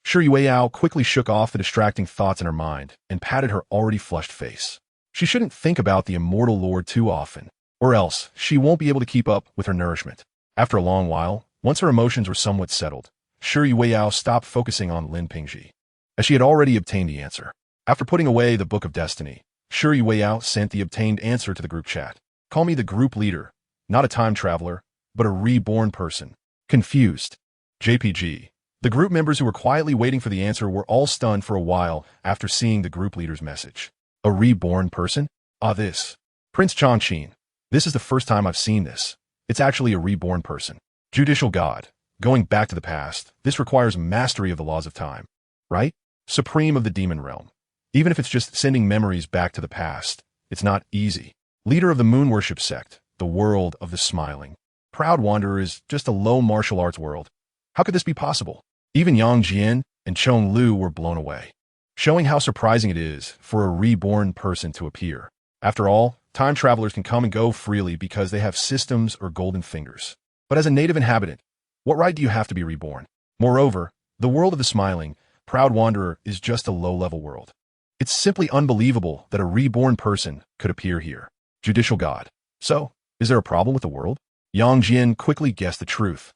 Shi Yao quickly shook off the distracting thoughts in her mind and patted her already flushed face. She shouldn't think about the immortal lord too often, or else she won't be able to keep up with her nourishment. After a long while, once her emotions were somewhat settled, Shi Yao stopped focusing on Lin Pingji, as she had already obtained the answer. After putting away the Book of Destiny, Shi Yao sent the obtained answer to the group chat. Call me the group leader, not a time traveler, but a reborn person. Confused. JPG. The group members who were quietly waiting for the answer were all stunned for a while after seeing the group leader's message. A reborn person? This. Prince Chongqing. This is the first time I've seen this. It's actually a reborn person. Judicial God. Going back to the past, this requires mastery of the laws of time. Right? Supreme of the demon realm. Even if it's just sending memories back to the past, it's not easy. Leader of the moon worship sect, the world of the smiling. Proud wanderer is just a low martial arts world. How could this be possible? Even Yang Jian and Chong Lu were blown away, showing how surprising it is for a reborn person to appear. After all, time travelers can come and go freely because they have systems or golden fingers. But as a native inhabitant, what right do you have to be reborn? Moreover, the world of the smiling, proud wanderer is just a low-level world. It's simply unbelievable that a reborn person could appear here. Judicial God. So, is there a problem with the world? Yang Jian quickly guessed the truth.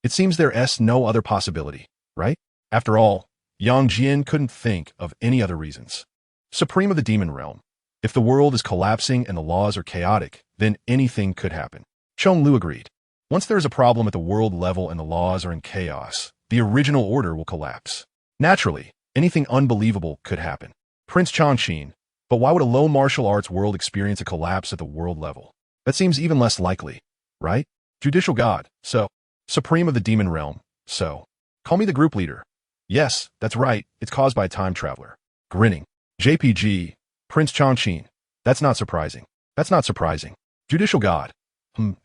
It seems there's no other possibility, right? After all, Yang Jian couldn't think of any other reasons. Supreme of the demon realm. If the world is collapsing and the laws are chaotic, then anything could happen. Chong Lu agreed. Once there is a problem at the world level and the laws are in chaos, the original order will collapse. Naturally, anything unbelievable could happen. Prince Chongqing, but why would a low martial arts world experience a collapse at the world level? That seems even less likely, right? Judicial God, so. Supreme of the demon realm, so. Call me the group leader. Yes, that's right, it's caused by a time traveler. Grinning. JPG, Prince Chongqing. That's not surprising. That's not surprising. Judicial God.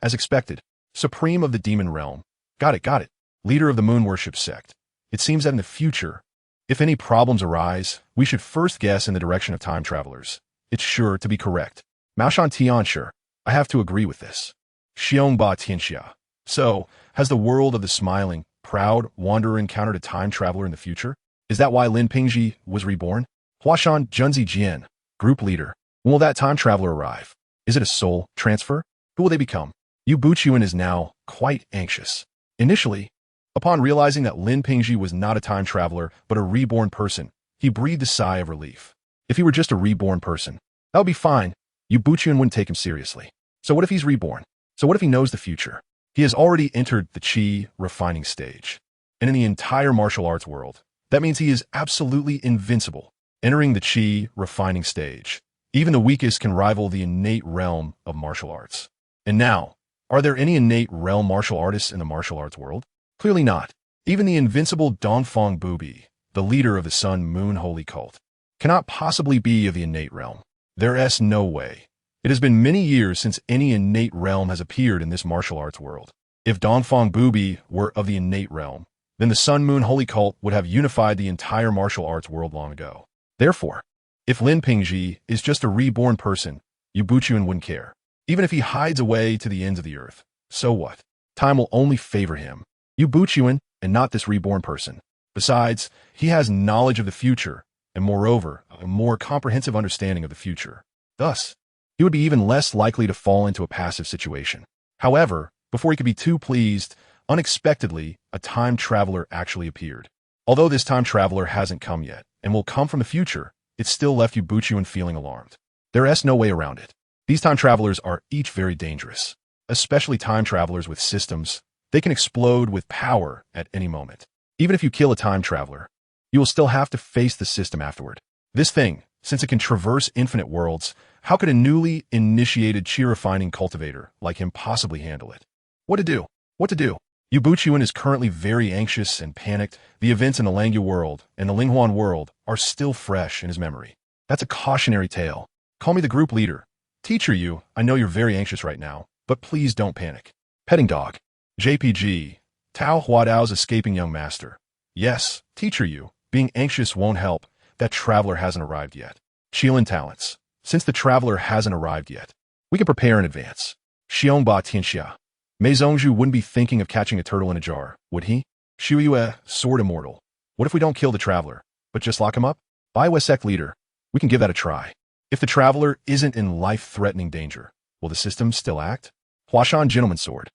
As expected. Supreme of the demon realm. Got it. Leader of the moon worship sect. It seems that in the future, if any problems arise, we should first guess in the direction of time travelers. It's sure to be correct. Maoshan Tian, sure. I have to agree with this. Xiongba Tianxia. So, has the world of the smiling, proud wanderer encountered a time traveler in the future? Is that why Lin Pingji was reborn? Huashan Junzi Jian, group leader. When will that time traveler arrive? Is it a soul transfer? Who will they become? Yu Buchuan is now quite anxious. Initially, upon realizing that Lin Pingji was not a time traveler but a reborn person, he breathed a sigh of relief. If he were just a reborn person, that would be fine. Yu Buchuan wouldn't take him seriously. So what if he's reborn? So what if he knows the future? He has already entered the Qi refining stage. And in the entire martial arts world, that means he is absolutely invincible. Entering the Qi refining stage, even the weakest can rival the innate realm of martial arts. And now, are there any innate realm martial artists in the martial arts world? Clearly not. Even the invincible Dongfang Bubi, the leader of the Sun Moon Holy Cult, cannot possibly be of the innate realm. There is no way. It has been many years since any innate realm has appeared in this martial arts world. If Dongfang Bubi were of the innate realm, then the Sun Moon Holy Cult would have unified the entire martial arts world long ago. Therefore, if Lin Pingji is just a reborn person, Yu Buchuan wouldn't care. Even if he hides away to the ends of the earth, so what? Time will only favor him. Yu Buchuan, and not this reborn person. Besides, he has knowledge of the future, and moreover, a more comprehensive understanding of the future. Thus, he would be even less likely to fall into a passive situation. However, before he could be too pleased, unexpectedly, a time traveler actually appeared. Although this time traveler hasn't come yet, and will come from the future, it still left Yu Buchuan feeling alarmed. There is no way around it. These time travelers are each very dangerous, especially time travelers with systems. They can explode with power at any moment. Even if you kill a time traveler, you will still have to face the system afterward. This thing, since it can traverse infinite worlds, how could a newly initiated Qi refining cultivator like him possibly handle it? What to do? What to do? Yu Buchuan is currently very anxious and panicked. The events in the Langyu world and the Linghuan world are still fresh in his memory. That's a cautionary tale. Call me the group leader. Teacher Yu, I know you're very anxious right now, but please don't panic. Petting dog. JPG. Tao Huadao's escaping young master. Yes, Teacher Yu, being anxious won't help. That traveler hasn't arrived yet. Qilin talents. Since the traveler hasn't arrived yet, we can prepare in advance. Xiongba Tianxia. Mei Zongzhu wouldn't be thinking of catching a turtle in a jar, would he? Xu Yue, sword immortal. What if we don't kill the traveler, but just lock him up? Bai Yu sect leader. We can give that a try. If the traveler isn't in life-threatening danger, will the system still act? Huashan gentleman's sword.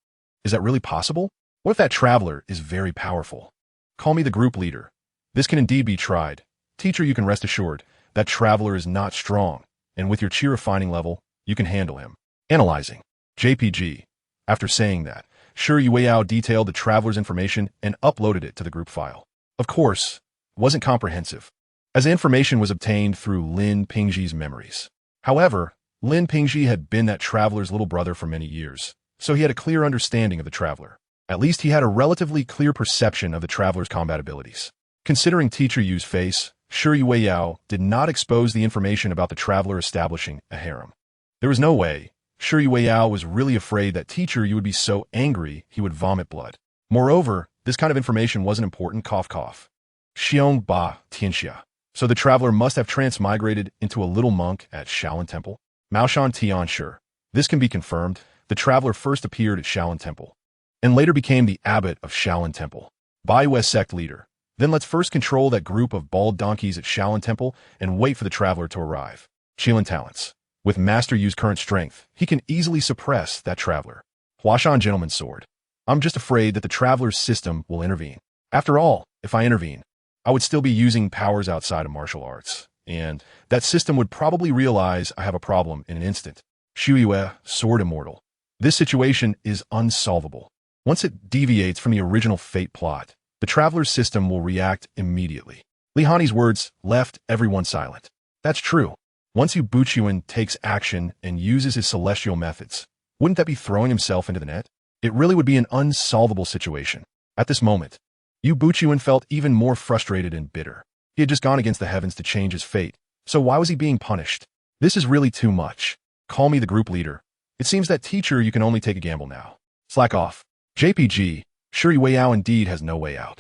Is that really possible? What if that traveler is very powerful? Call me the group leader. This can indeed be tried. Teacher, you can rest assured that traveler is not strong, and with your Qi refining level, you can handle him. Analyzing. JPG. After saying that, Shi Yueyao detailed the traveler's information and uploaded it to the group file. Of course, it wasn't comprehensive, as the information was obtained through Lin Pingji's memories. However, Lin Pingji had been that traveler's little brother for many years, so he had a clear understanding of the traveler. At least he had a relatively clear perception of the traveler's combat abilities. Considering Teacher Yu's face, Shi Yueyao did not expose the information about the traveler establishing a harem. There was no way Shi Yueyao was really afraid that Teacher Yu would be so angry he would vomit blood. Moreover, this kind of information wasn't important. Cough cough. Xiongba Tianxia. So the traveler must have transmigrated into a little monk at Shaolin Temple. Maoshan Tian, sure. This can be confirmed. The traveler first appeared at Shaolin Temple, and later became the abbot of Shaolin Temple. Bai Yu sect leader. Then let's first control that group of bald donkeys at Shaolin Temple and wait for the traveler to arrive. Qilin talents. With Master Yu's current strength, he can easily suppress that traveler. Huashan gentleman's sword. I'm just afraid that the traveler's system will intervene. After all, if I intervene, I would still be using powers outside of martial arts, and that system would probably realize I have a problem in an instant. Shuyue, Sword Immortal. This situation is unsolvable. Once it deviates from the original fate plot, the Traveler's system will react immediately. Li Hani's words left everyone silent. That's true. Once Yu Buchuan takes action and uses his celestial methods, wouldn't that be throwing himself into the net? It really would be an unsolvable situation. At this moment, Yu Buchuan felt even more frustrated and bitter. He had just gone against the heavens to change his fate, so why was he being punished? This is really too much. Call me the group leader. It seems that teacher you can only take a gamble now. Slack off. JPG, Shuri Weiyao indeed has no way out.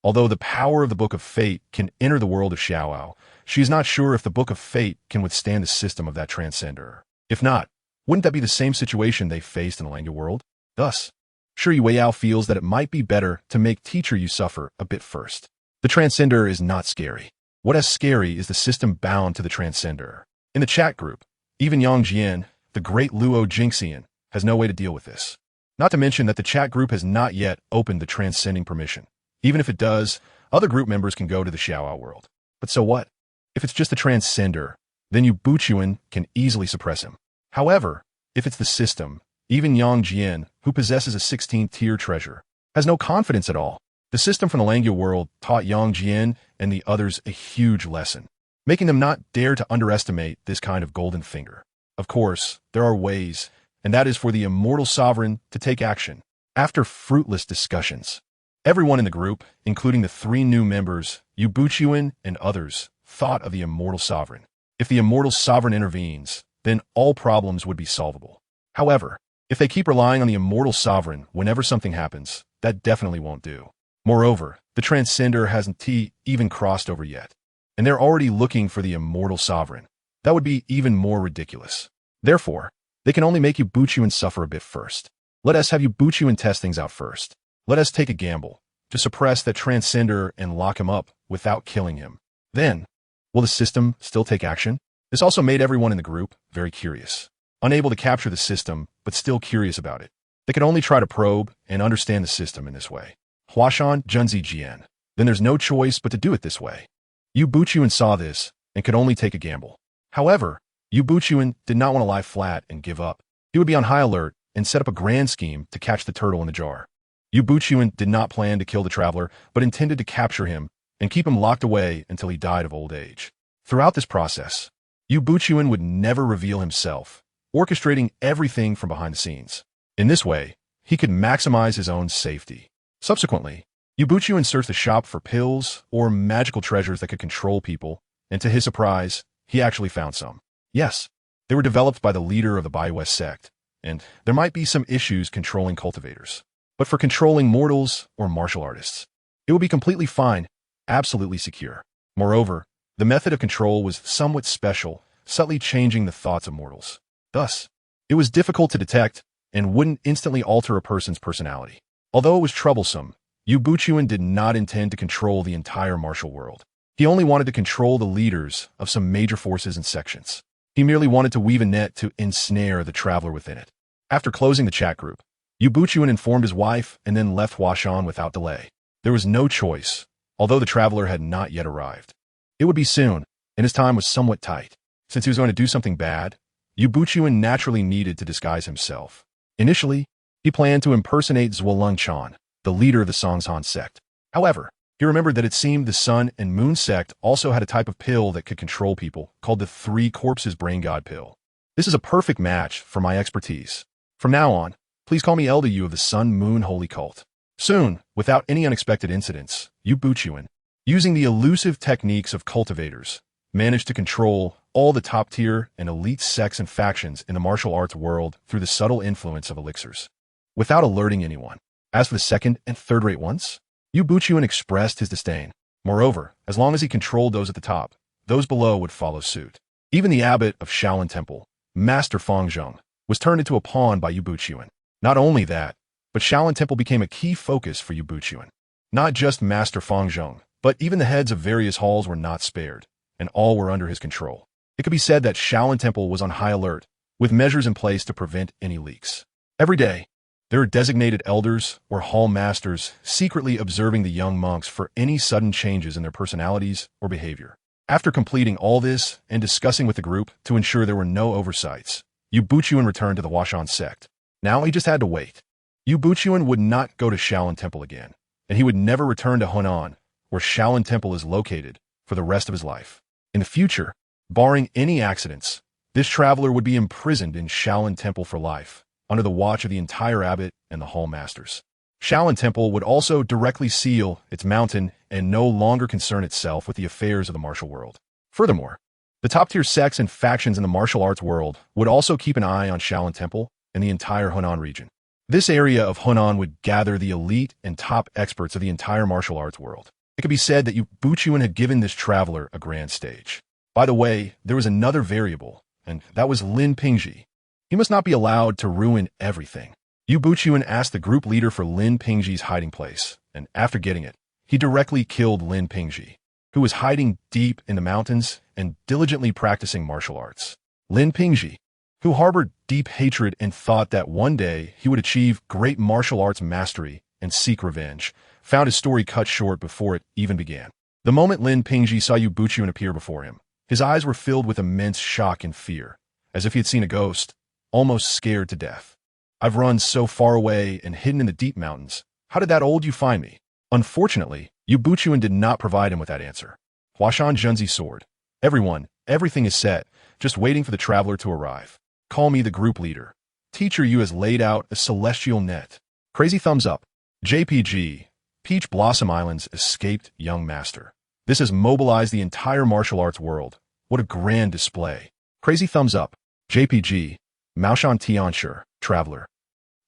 Although the power of the Book of Fate can enter the world of Xiaoao, she is not sure if the Book of Fate can withstand the system of that transcender. If not, wouldn't that be the same situation they faced in the Langya world? Thus, Shuri Weiyao feels that it might be better to make Teacher Yu suffer a bit first. The transcender is not scary. What is scary is the system bound to the transcender. In the chat group, even Yang Jian, the great Luo Jingxian, has no way to deal with this. Not to mention that the chat group has not yet opened the transcending permission. Even if it does, other group members can go to the Xiaoao world. But so what? If it's just a transcender, then Yu Buchuan can easily suppress him. However, if it's the system, even Yang Jian, who possesses a 16th-tier treasure, has no confidence at all. The system from the Langya world taught Yang Jian and the others a huge lesson, making them not dare to underestimate this kind of golden finger. Of course, there are ways, and that is for the immortal sovereign to take action. After fruitless discussions, everyone in the group, including the 3 new members, Yu Buchuan and others, thought of the immortal sovereign. If the immortal sovereign intervenes, then all problems would be solvable. However, if they keep relying on the immortal sovereign whenever something happens, that definitely won't do. Moreover, the transcender hasn't even crossed over yet, and they're already looking for the immortal sovereign. That would be even more ridiculous. Therefore, they can only make Yu Buchuan suffer a bit first. Let us have Yu Buchuan test things out first. Let us take a gamble to suppress that transcender and lock him up without killing him. Then, will the system still take action? This also made everyone in the group very curious. Unable to capture the system, but still curious about it. They could only try to probe and understand the system in this way. Huashan Junzi Jian. Then there's no choice but to do it this way. Yu Buchuan saw this and could only take a gamble. However, Yu Buchuan did not want to lie flat and give up. He would be on high alert and set up a grand scheme to catch the turtle in the jar. Yu Buchuan did not plan to kill the traveler, but intended to capture him and keep him locked away until he died of old age. Throughout this process, Yu Buchuan would never reveal himself, orchestrating everything from behind the scenes. In this way, he could maximize his own safety. Subsequently, Yu Buchuan searched the shop for pills or magical treasures that could control people, and to his surprise, he actually found some. Yes, they were developed by the leader of the Bai Yu sect, and there might be some issues controlling cultivators. But for controlling mortals or martial artists, it would be completely fine, absolutely secure. Moreover, the method of control was somewhat special, subtly changing the thoughts of mortals. Thus, it was difficult to detect and wouldn't instantly alter a person's personality. Although it was troublesome, Yu Buchuan did not intend to control the entire martial world. He only wanted to control the leaders of some major forces and sections. He merely wanted to weave a net to ensnare the traveler within it. After closing the chat group, Yu Buchuan informed his wife and then left Huashan without delay. There was no choice, although the traveler had not yet arrived. It would be soon, and his time was somewhat tight. Since he was going to do something bad, Yu Buchuan naturally needed to disguise himself. Initially, he planned to impersonate Zhuolong Chan, the leader of the Songzhan sect. However, he remembered that it seemed the Sun and Moon sect also had a type of pill that could control people, called the 3 Corpses Brain God pill. This is a perfect match for my expertise. From now on, please call me Elder Yu of the Sun Moon Holy Cult. Soon, without any unexpected incidents, Yu Buchuan, using the elusive techniques of cultivators, managed to control all the top-tier and elite sects and factions in the martial arts world through the subtle influence of elixirs, without alerting anyone. As for the second and third-rate ones, Yu Buchuan expressed his disdain. Moreover, as long as he controlled those at the top, those below would follow suit. Even the abbot of Shaolin Temple, Master Fang Zheng, was turned into a pawn by Yu Buchuan. Not only that, but Shaolin Temple became a key focus for Yu Buchuan. Not just Master Fang Zheng, but even the heads of various halls were not spared, and all were under his control. It could be said that Shaolin Temple was on high alert, with measures in place to prevent any leaks. Every day, there are designated elders or hall masters secretly observing the young monks for any sudden changes in their personalities or behavior. After completing all this and discussing with the group to ensure there were no oversights, Yu Buchuan returned to the Huashan sect. Now he just had to wait. Yu Buchuan would not go to Shaolin Temple again, and he would never return to Hunan, where Shaolin Temple is located, for the rest of his life. In the future, barring any accidents, this traveler would be imprisoned in Shaolin Temple for life, under the watch of the entire abbot and the hall masters. Shaolin Temple would also directly seal its mountain and no longer concern itself with the affairs of the martial world. Furthermore, the top-tier sects and factions in the martial arts world would also keep an eye on Shaolin Temple and the entire Hunan region. This area of Hunan would gather the elite and top experts of the entire martial arts world. It could be said that Yu Buchuan had given this traveler a grand stage. By the way, there was another variable, and that was Lin Pingji. He must not be allowed to ruin everything. Yu Buchuan asked the group leader for Lin Pingji's hiding place, and after getting it, he directly killed Lin Pingji, who was hiding deep in the mountains and diligently practicing martial arts. Lin Pingji, who harbored deep hatred and thought that one day he would achieve great martial arts mastery and seek revenge, found his story cut short before it even began. The moment Lin Pingji saw Yu Buchuan appear before him, his eyes were filled with immense shock and fear, as if he had seen a ghost, almost scared to death. "I've run so far away and hidden in the deep mountains. How did that old you find me?" Unfortunately, Yu Buchuan did not provide him with that answer. Huashan Junzi soared. Everything is set, just waiting for the traveler to arrive. Call me the group leader. Teacher Yu has laid out a celestial net. Crazy thumbs up. JPG, Peach Blossom Island's escaped young master. This has mobilized the entire martial arts world. What a grand display. Crazy thumbs up. JPG, Maoshan Tianshi, traveler.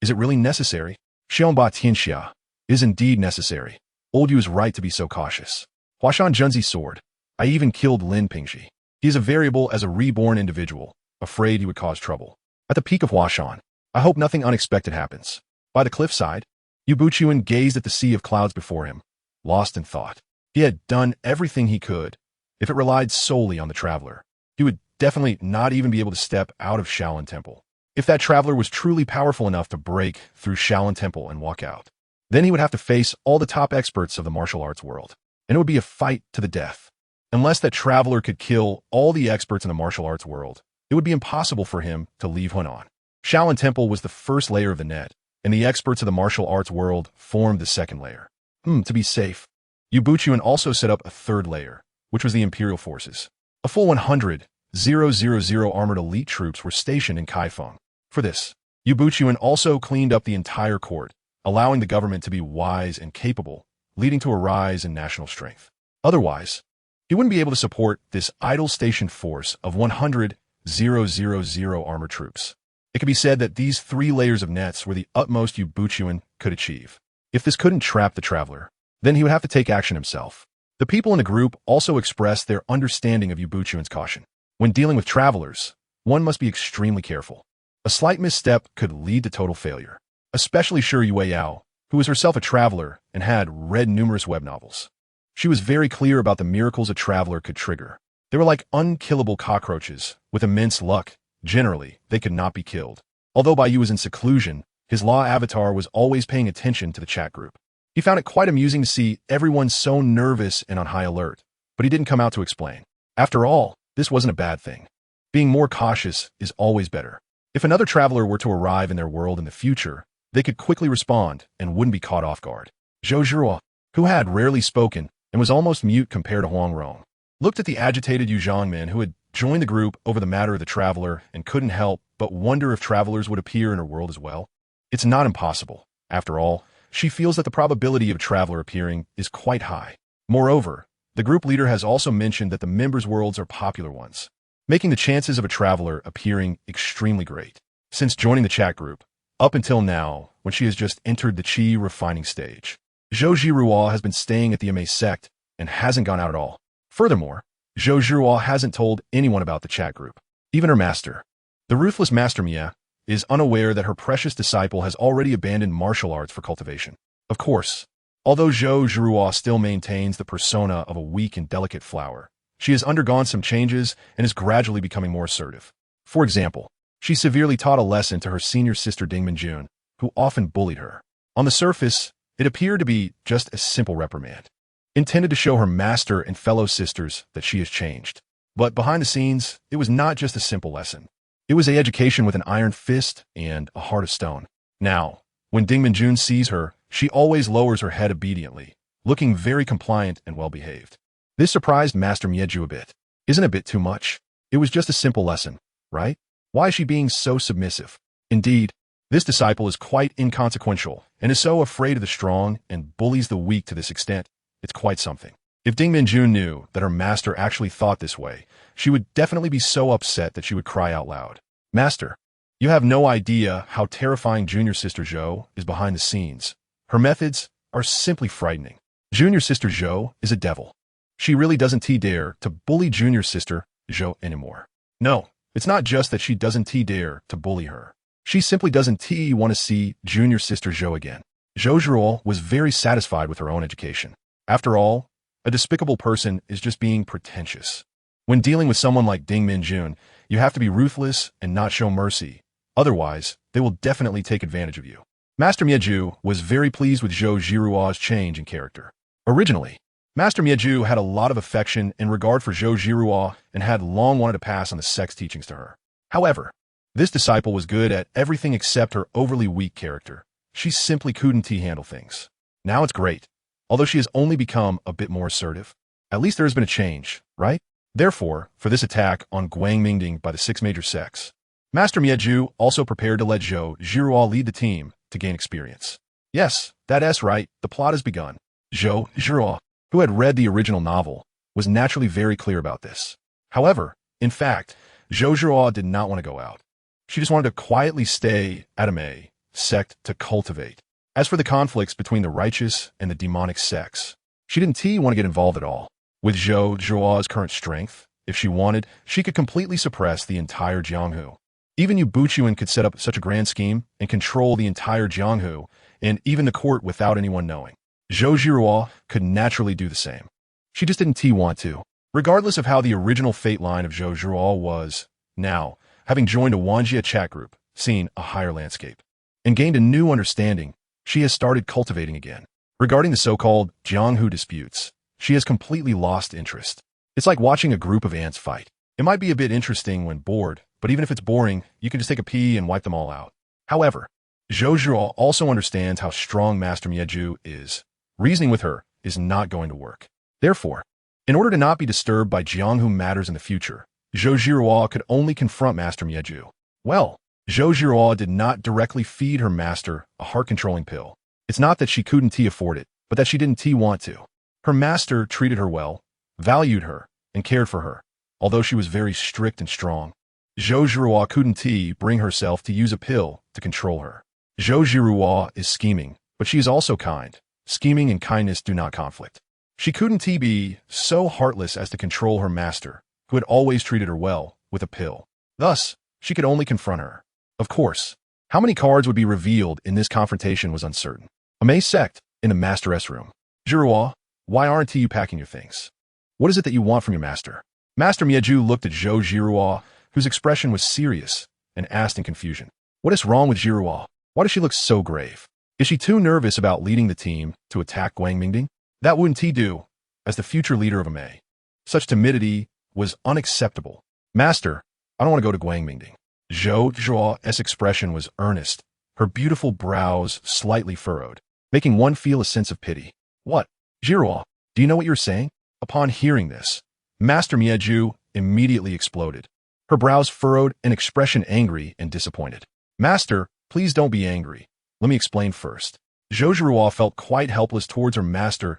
Is it really necessary? Xiongba Tianxia is indeed necessary. Old Yu is right to be so cautious. Huashan Junzi soared. I even killed Lin Pingji. He is a variable as a reborn individual, afraid he would cause trouble. At the peak of Huashan, I hope nothing unexpected happens. By the cliffside, Yu Buchuan gazed at the sea of clouds before him, lost in thought. He had done everything he could. If it relied solely on the traveler, he would definitely not even be able to step out of Shaolin Temple. If that traveler was truly powerful enough to break through Shaolin Temple and walk out, then he would have to face all the top experts of the martial arts world, and it would be a fight to the death. Unless that traveler could kill all the experts in the martial arts world, it would be impossible for him to leave Hunan. Shaolin Temple was the first layer of the net, and the experts of the martial arts world formed the second layer. To be safe, Yu Buchuan also set up a third layer, which was the Imperial forces. A full 100,000 armored elite troops were stationed in Kaifeng. For this, Yu Buchuan also cleaned up the entire court, allowing the government to be wise and capable, leading to a rise in national strength. Otherwise, he wouldn't be able to support this idle station force of 100,000 armored troops. It could be said that these three layers of nets were the utmost Yu Buchuan could achieve. If this couldn't trap the traveler, then he would have to take action himself. The people in the group also expressed their understanding of Yu Buchuan's caution. When dealing with travelers, one must be extremely careful. A slight misstep could lead to total failure. Especially Yue Yao, who was herself a traveler and had read numerous web novels. She was very clear about the miracles a traveler could trigger. They were like unkillable cockroaches, with immense luck. Generally, they could not be killed. Although Bai Yu was in seclusion, his law avatar was always paying attention to the chat group. He found it quite amusing to see everyone so nervous and on high alert, but he didn't come out to explain. After all, this wasn't a bad thing. Being more cautious is always better. If another traveler were to arrive in their world in the future, they could quickly respond and wouldn't be caught off guard. Zhou Zhuo, who had rarely spoken and was almost mute compared to Huang Rong, looked at the agitated Yu Zhangmin who had joined the group over the matter of the traveler and couldn't help but wonder if travelers would appear in her world as well. It's not impossible. After all, she feels that the probability of a traveler appearing is quite high. Moreover, the group leader has also mentioned that the members' worlds are popular ones, making the chances of a traveler appearing extremely great. Since joining the chat group, up until now, when she has just entered the Qi refining stage, Zhou Zhiruo has been staying at the MA sect and hasn't gone out at all. Furthermore, Zhou Zhiruo hasn't told anyone about the chat group, even her master. The ruthless Master Mia is unaware that her precious disciple has already abandoned martial arts for cultivation. Of course, although Zhou Zhiruo still maintains the persona of a weak and delicate flower, she has undergone some changes and is gradually becoming more assertive. For example, she severely taught a lesson to her senior sister Ding Minjun, who often bullied her. On the surface, it appeared to be just a simple reprimand. intended to show her master and fellow sisters that she has changed. But behind the scenes, it was not just a simple lesson. It was an education with an iron fist and a heart of stone. Now, when Ding Minjun sees her, she always lowers her head obediently, looking very compliant and well-behaved. This surprised Master Mieju a bit. Isn't it a bit too much? It was just a simple lesson, right? Why is she being so submissive? Indeed, this disciple is quite inconsequential and is so afraid of the strong and bullies the weak to this extent. It's quite something. If Ding Minjun knew that her master actually thought this way, she would definitely be so upset that she would cry out loud. Master, you have no idea how terrifying junior sister Zhou is behind the scenes. Her methods are simply frightening. Junior sister Zhou is a devil. She really doesn't dare to bully junior sister Zhou anymore. No, it's not just that she doesn't dare to bully her. She simply doesn't want to see junior sister Zhou again. Zhou Zhuo was very satisfied with her own education. After all, a despicable person is just being pretentious. When dealing with someone like Ding Minjun, you have to be ruthless and not show mercy. Otherwise, they will definitely take advantage of you. Master Mieju was very pleased with Zhou Zhiruo's change in character. Originally, Master Mieju had a lot of affection and regard for Zhou Zhiruo and had long wanted to pass on the sex teachings to her. However, this disciple was good at everything except her overly weak character. She simply couldn't handle things. Now it's great. Although she has only become a bit more assertive, at least there has been a change, right? Therefore, for this attack on Guangmingding by the 6 major sects, Master Mieju also prepared to let Zhou Zhiruo lead the team to gain experience. Yes, that's right, the plot has begun. Zhou Zhiruo, who had read the original novel, was naturally very clear about this. However, in fact, Zhou Zhiruo did not want to go out. She just wanted to quietly stay at a sect to cultivate. As for the conflicts between the righteous and the demonic sects, she didn't want to get involved at all. With Zhou Zhiruo's current strength, if she wanted, she could completely suppress the entire Jianghu. Even Yu Buchuan could set up such a grand scheme and control the entire Jianghu and even the court without anyone knowing. Zhou Zhiruo could naturally do the same. She just didn't want to. Regardless of how the original fate line of Zhou Zhiruo was, now, having joined a Wanjia chat group, seen a higher landscape, and gained a new understanding, she has started cultivating again. Regarding the so-called Jianghu disputes, she has completely lost interest. It's like watching a group of ants fight. It might be a bit interesting when bored, but even if it's boring, you can just take a pee and wipe them all out. However, Zhou Zhiruo also understands how strong Master Mieju is. Reasoning with her is not going to work. Therefore, in order to not be disturbed by Jianghu matters in the future, Zhou Zhiruo could only confront Master Mieju. Well, Zhou Zhiruo did not directly feed her master a heart-controlling pill. It's not that she couldn't afford it, but that she didn't want to. Her master treated her well, valued her, and cared for her, although she was very strict and strong. Zhou Zhiruo couldn't bring herself to use a pill to control her. Zhou Zhiruo is scheming, but she is also kind. Scheming and kindness do not conflict. She couldn't be so heartless as to control her master, who had always treated her well, with a pill. Thus, she could only confront her. Of course, how many cards would be revealed in this confrontation was uncertain. A Mei sect in the Master S room. Zhiruo, why aren't you packing your things? What is it that you want from your master? Master Mieju looked at Zhou Zhiruo, whose expression was serious, and asked in confusion. What is wrong with Zhiruo? Why does she look so grave? Is she too nervous about leading the team to attack Guangmingding? That wouldn't do, as the future leader of a Mei. Such timidity was unacceptable. Master, I don't want to go to Guangmingding. Zhou Zhuo's expression was earnest, her beautiful brows slightly furrowed, making one feel a sense of pity. What? Zhiruo, do you know what you're saying? Upon hearing this, Master Mieju immediately exploded, her brows furrowed, an expression angry and disappointed. Master, please don't be angry. Let me explain first. Zhou Zhiruo felt quite helpless towards her master's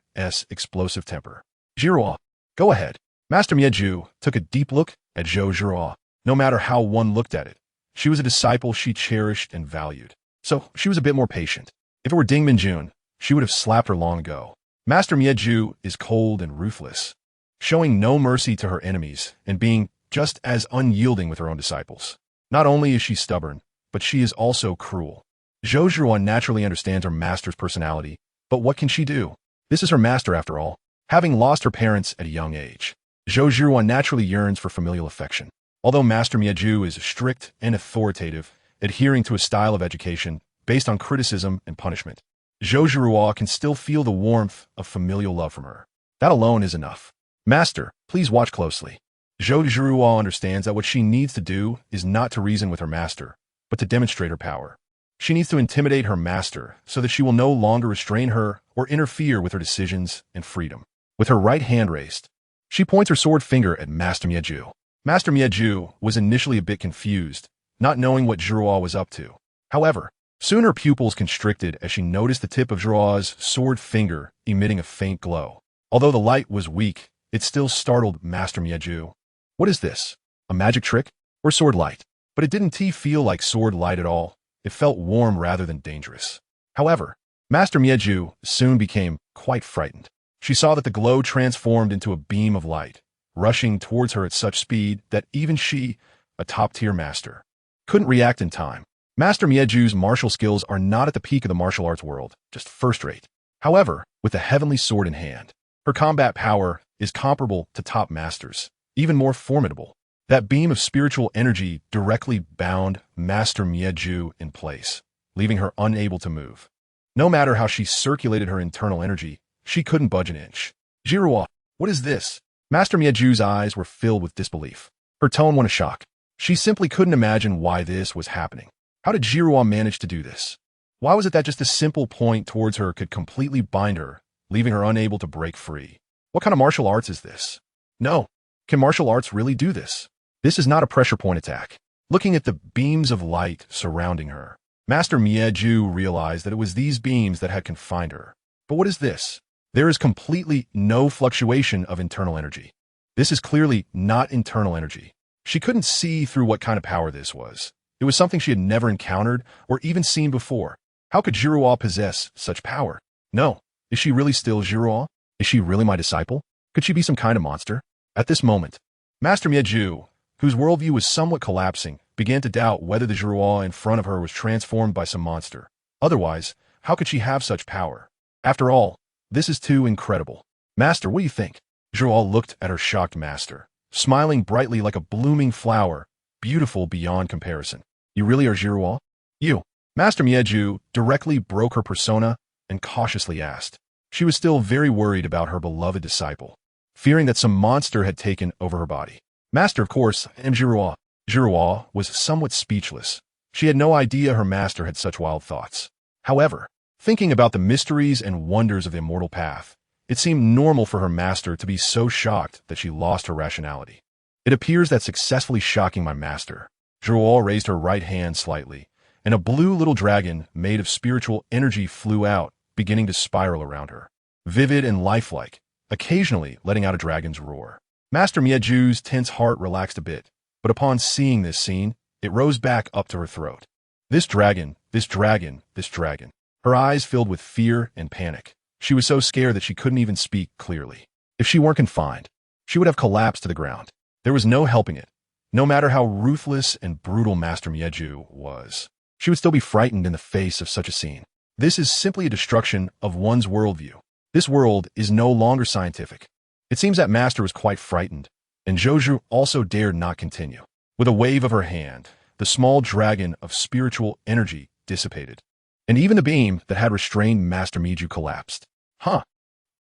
explosive temper. Zhiruo, go ahead. Master Mieju took a deep look at Zhou Zhiruo. No matter how one looked at it, she was a disciple she cherished and valued. So she was a bit more patient. If it were Ding Minjun, she would have slapped her long ago. Master Mieju is cold and ruthless, showing no mercy to her enemies and being just as unyielding with her own disciples. Not only is she stubborn, but she is also cruel. Zhou Zhiruo naturally understands her master's personality, but what can she do? This is her master after all, having lost her parents at a young age. Zhou Zhiruo naturally yearns for familial affection. Although Master Mieju is strict and authoritative, adhering to a style of education based on criticism and punishment, Zhou Zhiruo can still feel the warmth of familial love from her. That alone is enough. Master, please watch closely. Zhou Zhiruo understands that what she needs to do is not to reason with her master, but to demonstrate her power. She needs to intimidate her master so that she will no longer restrain her or interfere with her decisions and freedom. With her right hand raised, she points her sword finger at Master Mieju. Master Mieju was initially a bit confused, not knowing what Zhiruo was up to. However, soon her pupils constricted as she noticed the tip of Zhiruo's sword finger emitting a faint glow. Although the light was weak, it still startled Master Mieju. What is this? A magic trick? Or sword light? But it didn't feel like sword light at all. It felt warm rather than dangerous. However, Master Mieju soon became quite frightened. She saw that the glow transformed into a beam of light, rushing towards her at such speed that even she, a top-tier master, couldn't react in time. Master Mieju's martial skills are not at the peak of the martial arts world, just first-rate. However, with the heavenly sword in hand, her combat power is comparable to top masters, even more formidable. That beam of spiritual energy directly bound Master Mieju in place, leaving her unable to move. No matter how she circulated her internal energy, she couldn't budge an inch. Zhiruo, what is this? Master Mieju's eyes were filled with disbelief. Her tone went a shock. She simply couldn't imagine why this was happening. How did Zhiruo manage to do this? Why was it that just a simple point towards her could completely bind her, leaving her unable to break free? What kind of martial arts is this? No. Can martial arts really do this? This is not a pressure point attack. Looking at the beams of light surrounding her, Master Mieju realized that it was these beams that had confined her. But what is this? There is completely no fluctuation of internal energy. This is clearly not internal energy. She couldn't see through what kind of power this was. It was something she had never encountered or even seen before. How could Zhiruo possess such power? No. Is she really still Zhiruo? Is she really my disciple? Could she be some kind of monster? At this moment, Master Mieju, whose worldview was somewhat collapsing, began to doubt whether the Zhiruo in front of her was transformed by some monster. Otherwise, how could she have such power? After all, this is too incredible. Master, what do you think? Zhiruo looked at her shocked master, smiling brightly like a blooming flower, beautiful beyond comparison. You really are Zhiruo? You. Master Mieju directly broke her persona and cautiously asked. She was still very worried about her beloved disciple, fearing that some monster had taken over her body. Master, of course, am Zhiruo. Zhiruo was somewhat speechless. She had no idea her master had such wild thoughts. However, thinking about the mysteries and wonders of the immortal path, it seemed normal for her master to be so shocked that she lost her rationality. It appears that successfully shocking my master. Zhiruo raised her right hand slightly, and a blue little dragon made of spiritual energy flew out, beginning to spiral around her. Vivid and lifelike, occasionally letting out a dragon's roar. Master Mieju's tense heart relaxed a bit, but upon seeing this scene, it rose back up to her throat. This dragon, this dragon, this dragon. Her eyes filled with fear and panic. She was so scared that she couldn't even speak clearly. If she weren't confined, she would have collapsed to the ground. There was no helping it. No matter how ruthless and brutal Master Mieju was, she would still be frightened in the face of such a scene. This is simply a destruction of one's worldview. This world is no longer scientific. It seems that Master was quite frightened, and Zhou also dared not continue. With a wave of her hand, the small dragon of spiritual energy dissipated, and even the beam that had restrained Master Mieju collapsed. Huh.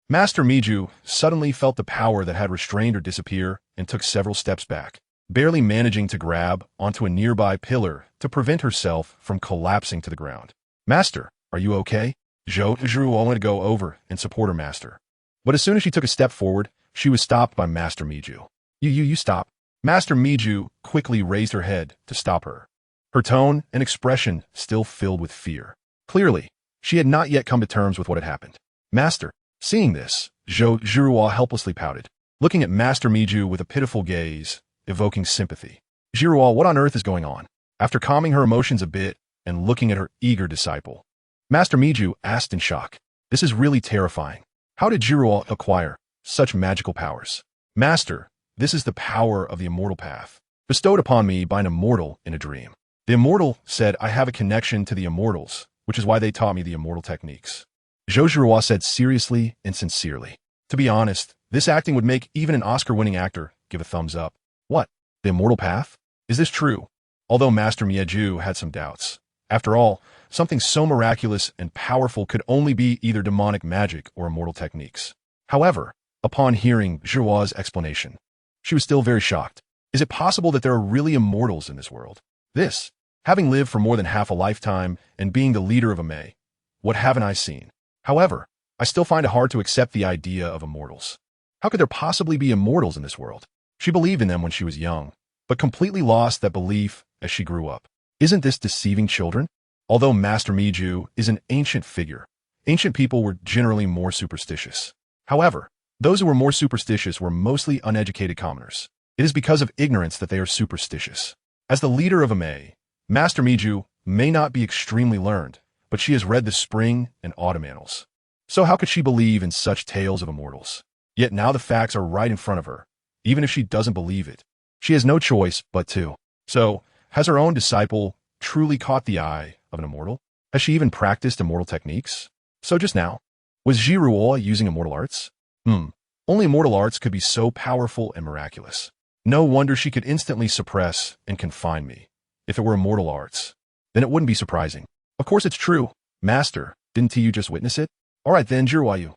Master Mieju suddenly felt the power that had restrained her disappear and took several steps back, barely managing to grab onto a nearby pillar to prevent herself from collapsing to the ground. Master, are you okay? Zhou wanted to go over and support her master. But as soon as she took a step forward, she was stopped by Master Mieju. You stop. Master Mieju quickly raised her head to stop her, her tone and expression still filled with fear. Clearly, she had not yet come to terms with what had happened. Master, seeing this, Zhiruo helplessly pouted, looking at Master Mieju with a pitiful gaze, evoking sympathy. Zhiruo, what on earth is going on? After calming her emotions a bit and looking at her eager disciple, Master Mieju asked in shock. This is really terrifying. How did Zhiruo acquire such magical powers? Master, this is the power of the immortal path, bestowed upon me by an immortal in a dream. The immortal said I have a connection to the immortals, which is why they taught me the immortal techniques. Zhiruo said seriously and sincerely. To be honest, this acting would make even an Oscar-winning actor give a thumbs up. What? The immortal path? Is this true? Although Master Mieju had some doubts. After all, something so miraculous and powerful could only be either demonic magic or immortal techniques. However, upon hearing Zhiruo's explanation. She was still very shocked. Is it possible that there are really immortals in this world? This, having lived for more than half a lifetime and being the leader of a Mei, what haven't I seen? However, I still find it hard to accept the idea of immortals. How could there possibly be immortals in this world? She believed in them when she was young, but completely lost that belief as she grew up. Isn't this deceiving children? Although Master Miju is an ancient figure, ancient people were generally more superstitious. However, those who were more superstitious were mostly uneducated commoners. It is because of ignorance that they are superstitious. As the leader of a Mei, Master Miju may not be extremely learned, but she has read the spring and autumn annals. So how could she believe in such tales of immortals? Yet now the facts are right in front of her, even if she doesn't believe it. She has no choice but to. So, has her own disciple truly caught the eye of an immortal? Has she even practiced immortal techniques? So just now, was Zhiruo using immortal arts? Only immortal arts could be so powerful and miraculous. No wonder she could instantly suppress and confine me. If it were immortal arts, then it wouldn't be surprising. Of course it's true. Master, didn't you just witness it? All right then, Zhiruo.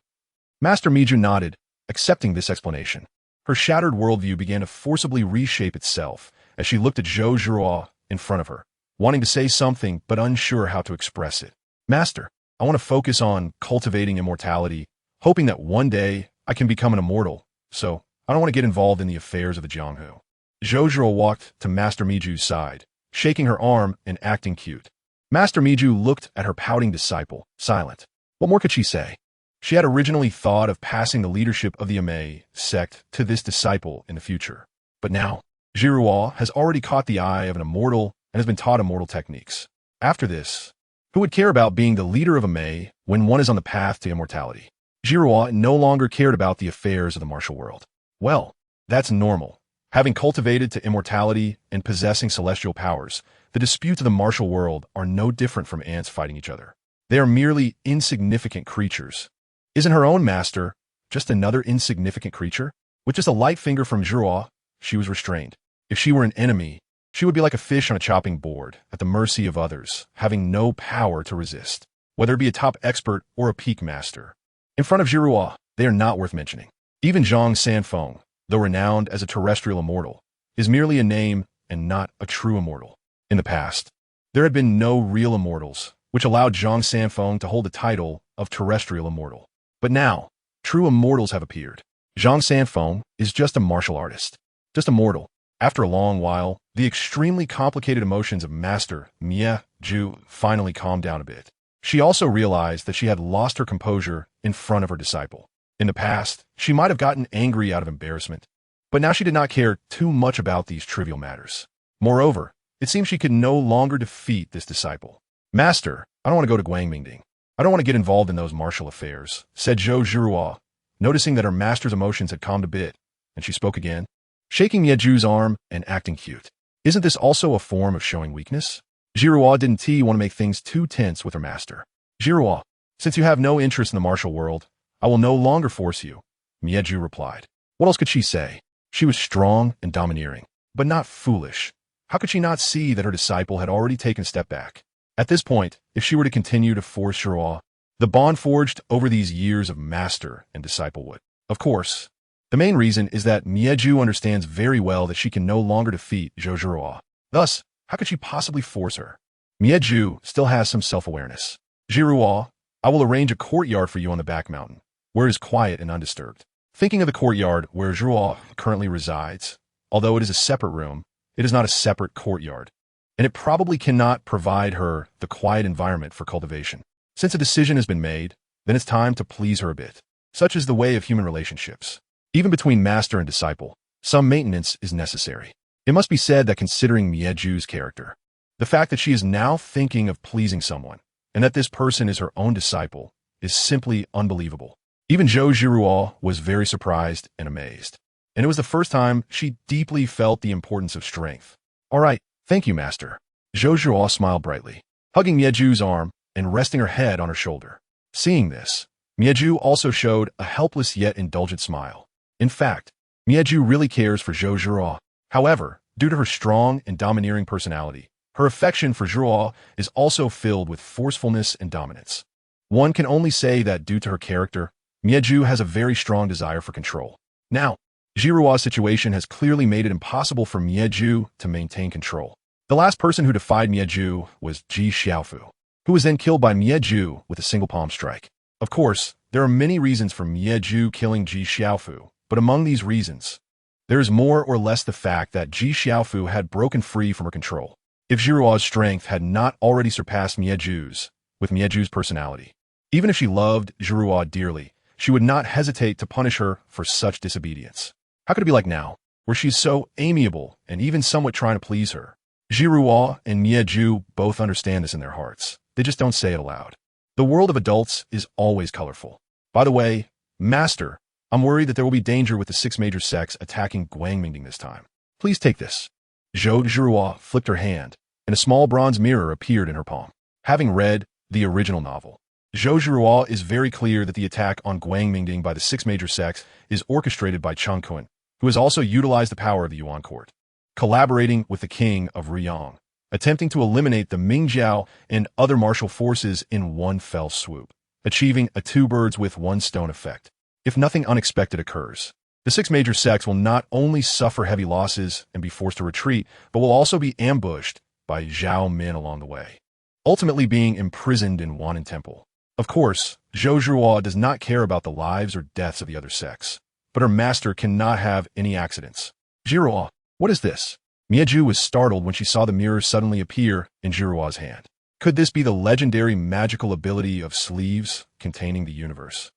Master Miju nodded, accepting this explanation. Her shattered worldview began to forcibly reshape itself as she looked at Zhiruo in front of her, wanting to say something but unsure how to express it. Master, I want to focus on cultivating immortality, hoping that one day I can become an immortal, so I don't want to get involved in the affairs of the Jianghu. Zhiruo walked to Master Miju's side, shaking her arm and acting cute. Master Miju looked at her pouting disciple, silent. What more could she say? She had originally thought of passing the leadership of the Amei sect to this disciple in the future. But now, Zhiruo has already caught the eye of an immortal and has been taught immortal techniques. After this, who would care about being the leader of a Mei when one is on the path to immortality? Zhiruo no longer cared about the affairs of the martial world. Well, that's normal. Having cultivated to immortality and possessing celestial powers, the disputes of the martial world are no different from ants fighting each other. They are merely insignificant creatures. Isn't her own master just another insignificant creature? With just a light finger from Zhiruo, she was restrained. If she were an enemy, she would be like a fish on a chopping board, at the mercy of others, having no power to resist, whether it be a top expert or a peak master. In front of Zhiruo, they are not worth mentioning. Even Zhang Sanfeng, though renowned as a terrestrial immortal, is merely a name and not a true immortal. In the past, there had been no real immortals, which allowed Zhang Sanfeng to hold the title of terrestrial immortal. But now, true immortals have appeared. Zhang Sanfeng is just a martial artist, just a mortal. After a long while, the extremely complicated emotions of Master Miju finally calmed down a bit. She also realized that she had lost her composure in front of her disciple. In the past, she might have gotten angry out of embarrassment, but now she did not care too much about these trivial matters. Moreover, it seemed she could no longer defeat this disciple. Master, I don't want to go to Guangmingding. I don't want to get involved in those martial affairs, said Zhiruo, noticing that her master's emotions had calmed a bit, and she spoke again, shaking Miju's arm and acting cute. Isn't this also a form of showing weakness? Zhiruo didn't want to make things too tense with her master. Zhiruo, since you have no interest in the martial world, I will no longer force you, Miju replied. What else could she say? She was strong and domineering, but not foolish. How could she not see that her disciple had already taken a step back? At this point, if she were to continue to force Zhiruo, the bond forged over these years of master and disciple would. Of course, the main reason is that Miju understands very well that she can no longer defeat Zhiruo. Thus, how could she possibly force her? Miju still has some self-awareness. Zhiruo, I will arrange a courtyard for you on the back mountain, where it is quiet and undisturbed. Thinking of the courtyard where Zhiruo currently resides, although it is a separate room, it is not a separate courtyard, and it probably cannot provide her the quiet environment for cultivation. Since a decision has been made, then it's time to please her a bit. Such is the way of human relationships. Even between master and disciple, some maintenance is necessary. It must be said that considering Miju's character, the fact that she is now thinking of pleasing someone, and that this person is her own disciple, is simply unbelievable. Even Zhiruo was very surprised and amazed, and it was the first time she deeply felt the importance of strength. All right, thank you, master. Zhiruo smiled brightly, hugging Miju's arm and resting her head on her shoulder. Seeing this, Miju also showed a helpless yet indulgent smile. In fact, Miju really cares for Zhiruo. However, due to her strong and domineering personality, her affection for Zhiruo is also filled with forcefulness and dominance. One can only say that due to her character, Mieju has a very strong desire for control. Now, Jiruo's situation has clearly made it impossible for Mieju to maintain control. The last person who defied Mieju was Ji Xiaofu, who was then killed by Mieju with a single palm strike. Of course, there are many reasons for Mieju killing Ji Xiaofu, but among these reasons, there is more or less the fact that Ji Xiaofu had broken free from her control. If Jiruo's strength had not already surpassed Mieju's, with Mieju's personality, even if she loved Jiruo dearly, she would not hesitate to punish her for such disobedience. How could it be like now, where she's so amiable and even somewhat trying to please her? Jiruo and Mieju both understand this in their hearts. They just don't say it aloud. The world of adults is always colorful. By the way, Master, I'm worried that there will be danger with the 6 major sects attacking Guangmingding this time. Please take this. Zhou Jiruo flicked her hand, and a small bronze mirror appeared in her palm. Having read the original novel, Zhou Jiruo is very clear that the attack on Guangmingding by the 6 major sects is orchestrated by Cheng Kun, who has also utilized the power of the Yuan court, collaborating with the king of Riyang, attempting to eliminate the Mingjiao and other martial forces in one fell swoop, achieving a 2 birds with 1 stone effect. If nothing unexpected occurs, the 6 major sects will not only suffer heavy losses and be forced to retreat, but will also be ambushed by Zhao Min along the way, ultimately being imprisoned in Wan'an Temple. Of course, Zhou Jiruo does not care about the lives or deaths of the other sects, but her master cannot have any accidents. Jiruo, what is this? Mieju was startled when she saw the mirror suddenly appear in Jiruo's hand. Could this be the legendary magical ability of sleeves containing the universe?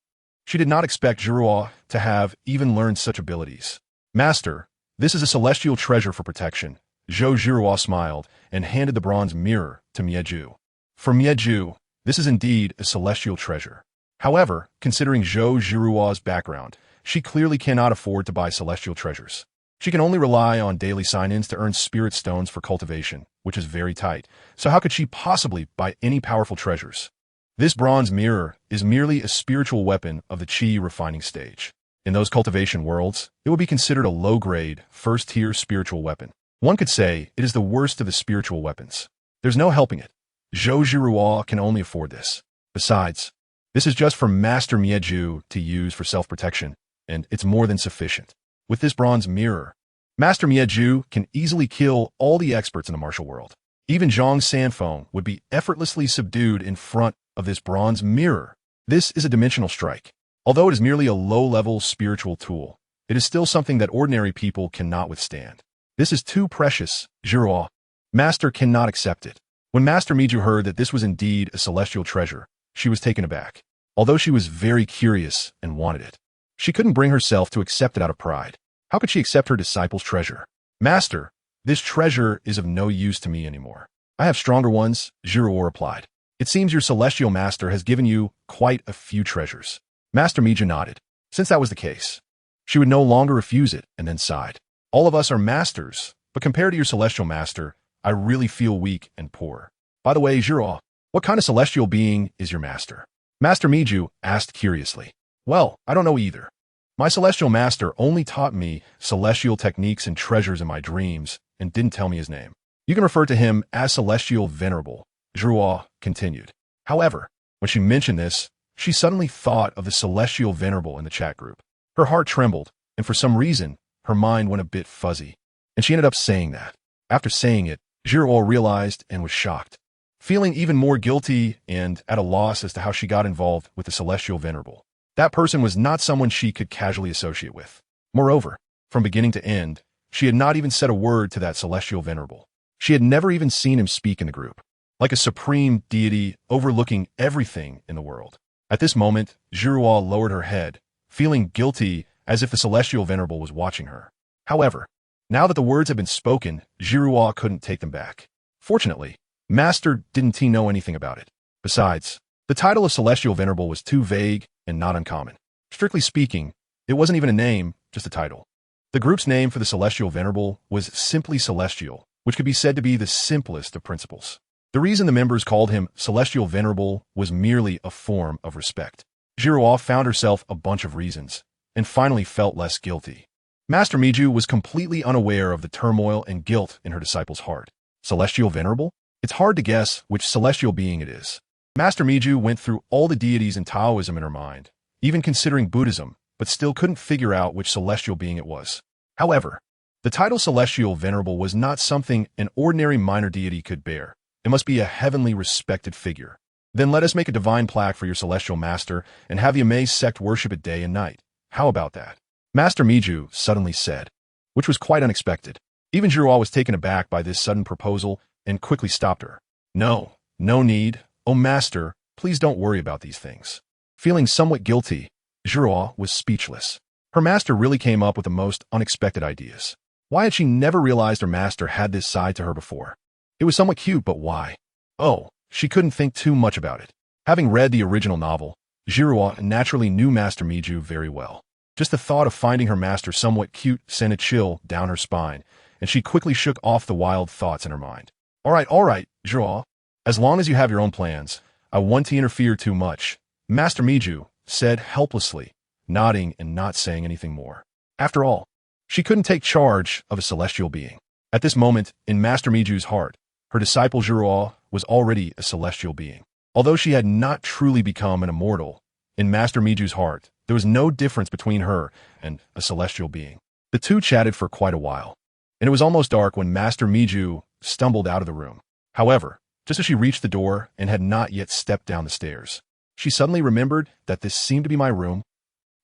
She did not expect Jiruo to have even learned such abilities. Master, this is a celestial treasure for protection. Zhou Jiruo smiled and handed the bronze mirror to Mieju. For Mieju, this is indeed a celestial treasure. However, considering Zhou Jiruo's background, she clearly cannot afford to buy celestial treasures. She can only rely on daily sign-ins to earn spirit stones for cultivation, which is very tight. So how could she possibly buy any powerful treasures? This bronze mirror is merely a spiritual weapon of the Qi refining stage. In those cultivation worlds, it would be considered a low-grade, first-tier spiritual weapon. One could say it is the worst of the spiritual weapons. There's no helping it. Zhou Jiruo can only afford this. Besides, this is just for Master Mieju to use for self-protection, and it's more than sufficient. With this bronze mirror, Master Mieju can easily kill all the experts in the martial world. Even Zhang Sanfeng would be effortlessly subdued in front of this bronze mirror. This is a dimensional strike. Although it is merely a low-level spiritual tool, it is still something that ordinary people cannot withstand. This is too precious, Jiruo. Master cannot accept it. When Master Mieju heard that this was indeed a celestial treasure, she was taken aback. Although she was very curious and wanted it, she couldn't bring herself to accept it out of pride. How could she accept her disciple's treasure? Master, this treasure is of no use to me anymore. I have stronger ones, Jiruo replied. It seems your celestial master has given you quite a few treasures. Master Mieju nodded. Since that was the case, she would no longer refuse it and then sighed. All of us are masters, but compared to your celestial master, I really feel weak and poor. By the way, Jiruo, what kind of celestial being is your master? Master Mieju asked curiously. Well, I don't know either. My celestial master only taught me celestial techniques and treasures in my dreams and didn't tell me his name. You can refer to him as Celestial Venerable, Jiruo continued. However, when she mentioned this, she suddenly thought of the Celestial Venerable in the chat group. Her heart trembled, and for some reason, her mind went a bit fuzzy, and she ended up saying that. After saying it, Jiruo realized and was shocked, feeling even more guilty and at a loss as to how she got involved with the Celestial Venerable. That person was not someone she could casually associate with. Moreover, from beginning to end, she had not even said a word to that Celestial Venerable. She had never even seen him speak in the group, like a supreme deity overlooking everything in the world. At this moment, Jiruo lowered her head, feeling guilty as if the Celestial Venerable was watching her. However, now that the words had been spoken, Jiruo couldn't take them back. Fortunately, Master didn't know anything about it. Besides, the title of Celestial Venerable was too vague and not uncommon. Strictly speaking, it wasn't even a name, just a title. The group's name for the Celestial Venerable was simply Celestial, which could be said to be the simplest of principles. The reason the members called him Celestial Venerable was merely a form of respect. Jiruo found herself a bunch of reasons, and finally felt less guilty. Master Mieju was completely unaware of the turmoil and guilt in her disciple's heart. Celestial Venerable? It's hard to guess which celestial being it is. Master Mieju went through all the deities in Taoism in her mind, even considering Buddhism, but still couldn't figure out which celestial being it was. However, the title Celestial Venerable was not something an ordinary minor deity could bear. It must be a heavenly respected figure. Then let us make a divine plaque for your celestial master and have the Amaze sect worship it day and night. How about that? Master Miju suddenly said, which was quite unexpected. Even Zhuo was taken aback by this sudden proposal and quickly stopped her. No, no need. Oh, master, please don't worry about these things. Feeling somewhat guilty, Zhuo was speechless. Her master really came up with the most unexpected ideas. Why had she never realized her master had this side to her before? It was somewhat cute, but why? Oh, she couldn't think too much about it. Having read the original novel, Zhuo naturally knew Master Miju very well. Just the thought of finding her master somewhat cute sent a chill down her spine, and she quickly shook off the wild thoughts in her mind. All right, Zhuo. As long as you have your own plans, I won't interfere too much, Master Miju said helplessly, nodding and not saying anything more. After all, she couldn't take charge of a celestial being. At this moment, in Master Miju's heart, her disciple Zhuo was already a celestial being. Although she had not truly become an immortal, in Master Miju's heart, there was no difference between her and a celestial being. The two chatted for quite a while, and it was almost dark when Master Miju stumbled out of the room. However, just as she reached the door and had not yet stepped down the stairs, she suddenly remembered that this seemed to be my room.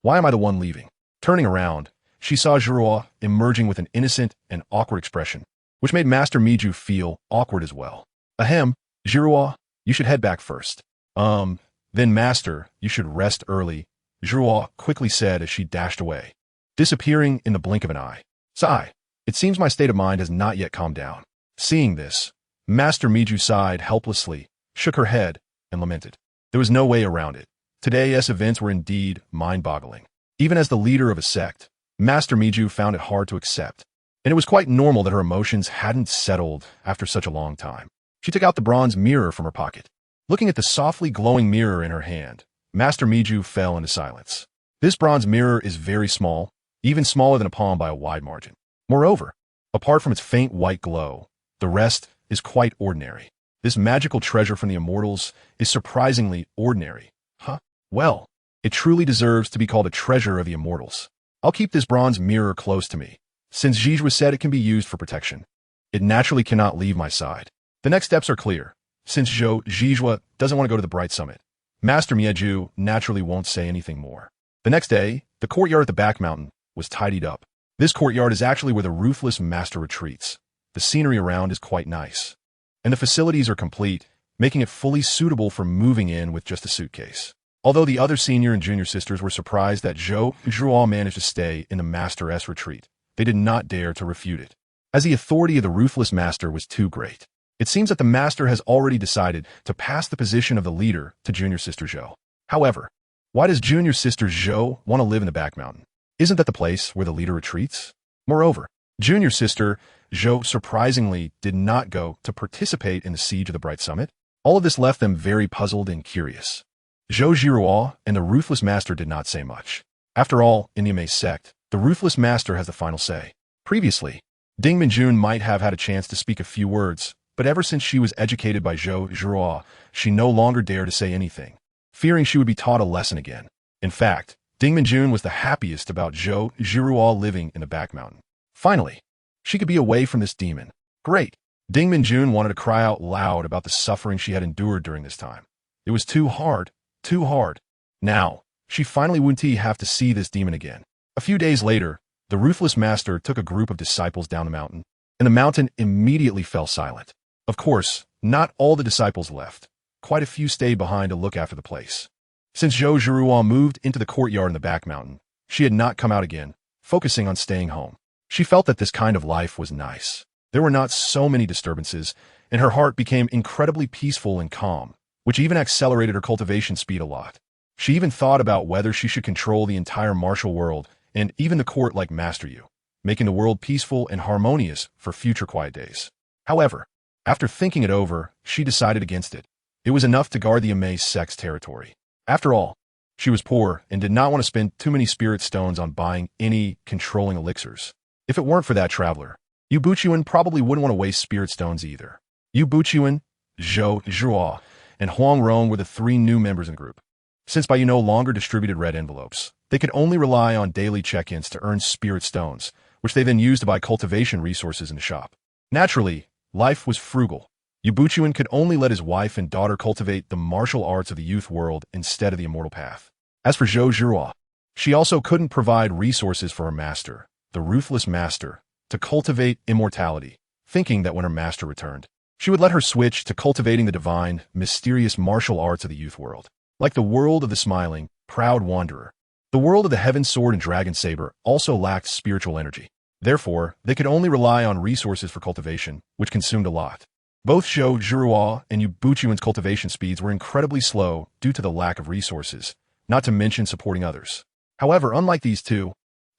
Why am I the one leaving? Turning around, she saw Zhuo emerging with an innocent and awkward expression, which made Master Miju feel awkward as well. Ahem, Zhuo, you should head back first. Then Master, you should rest early, Zhuo quickly said as she dashed away, disappearing in the blink of an eye. Sigh, it seems my state of mind has not yet calmed down. Seeing this, Master Miju sighed helplessly, shook her head, and lamented. There was no way around it. Today's events were indeed mind-boggling. Even as the leader of a sect, Master Miju found it hard to accept, and it was quite normal that her emotions hadn't settled after such a long time. She took out the bronze mirror from her pocket. Looking at the softly glowing mirror in her hand, Master Miju fell into silence. This bronze mirror is very small, even smaller than a palm by a wide margin. Moreover, apart from its faint white glow, the rest is quite ordinary. This magical treasure from the immortals is surprisingly ordinary. Huh? Well, it truly deserves to be called a treasure of the immortals. I'll keep this bronze mirror close to me. Since Zhijua said it can be used for protection, it naturally cannot leave my side. The next steps are clear. Since Zhijua doesn't want to go to the Bright Summit, Master Mieju naturally won't say anything more. The next day, the courtyard at the back mountain was tidied up. This courtyard is actually where the Ruthless Master retreats. The scenery around is quite nice, and the facilities are complete, making it fully suitable for moving in with just a suitcase. Although the other senior and junior sisters were surprised that Zhuo managed to stay in the Master-S retreat, they did not dare to refute it, as the authority of the Ruthless Master was too great. It seems that the Master has already decided to pass the position of the leader to Junior Sister Zhou. However, why does Junior Sister Zhou want to live in the back mountain? Isn't that the place where the leader retreats? Moreover, Junior Sister Zhou surprisingly did not go to participate in the siege of the Bright Summit. All of this left them very puzzled and curious. Zhou Jiruo and the Ruthless Master did not say much. After all, in the Amaze sect, the Ruthless Master has the final say. Previously, Ding Minjun might have had a chance to speak a few words, but ever since she was educated by Zhou Jiruo, she no longer dared to say anything, fearing she would be taught a lesson again. In fact, Ding Minjun was the happiest about Zhou Jiruo living in the back mountain. Finally, she could be away from this demon. Great! Ding Minjun wanted to cry out loud about the suffering she had endured during this time. It was too hard, too hard. Now, she finally wouldn't have to see this demon again. A few days later, the Ruthless Master took a group of disciples down the mountain, and the mountain immediately fell silent. Of course, not all the disciples left. Quite a few stayed behind to look after the place. Since Zhou Jiruo moved into the courtyard in the back mountain, she had not come out again, focusing on staying home. She felt that this kind of life was nice. There were not so many disturbances, and her heart became incredibly peaceful and calm, which even accelerated her cultivation speed a lot. She even thought about whether she should control the entire martial world and even the court like Master Yu, making the world peaceful and harmonious for future quiet days. However, after thinking it over, she decided against it. It was enough to guard the Amaze sect's territory. After all, she was poor and did not want to spend too many spirit stones on buying any controlling elixirs. If it weren't for that traveler, Yu Buchuan probably wouldn't want to waste spirit stones either. Yu Buchuan, Zhou Zhuo, and Huang Rong were the three new members in the group. Since Bai Yu no longer distributed red envelopes, they could only rely on daily check-ins to earn spirit stones, which they then used to buy cultivation resources in the shop. Naturally, life was frugal. Yubuchuan could only let his wife and daughter cultivate the martial arts of the youth world instead of the immortal path. As for Zhou Zhihua, she also couldn't provide resources for her master, the ruthless master, to cultivate immortality, thinking that when her master returned, she would let her switch to cultivating the divine, mysterious martial arts of the youth world. Like the world of the smiling, proud wanderer, the world of the heaven sword and dragon saber also lacked spiritual energy. Therefore, they could only rely on resources for cultivation, which consumed a lot. Both Zhou Zhihua and Yubuchuan's cultivation speeds were incredibly slow due to the lack of resources, not to mention supporting others. However, unlike these two,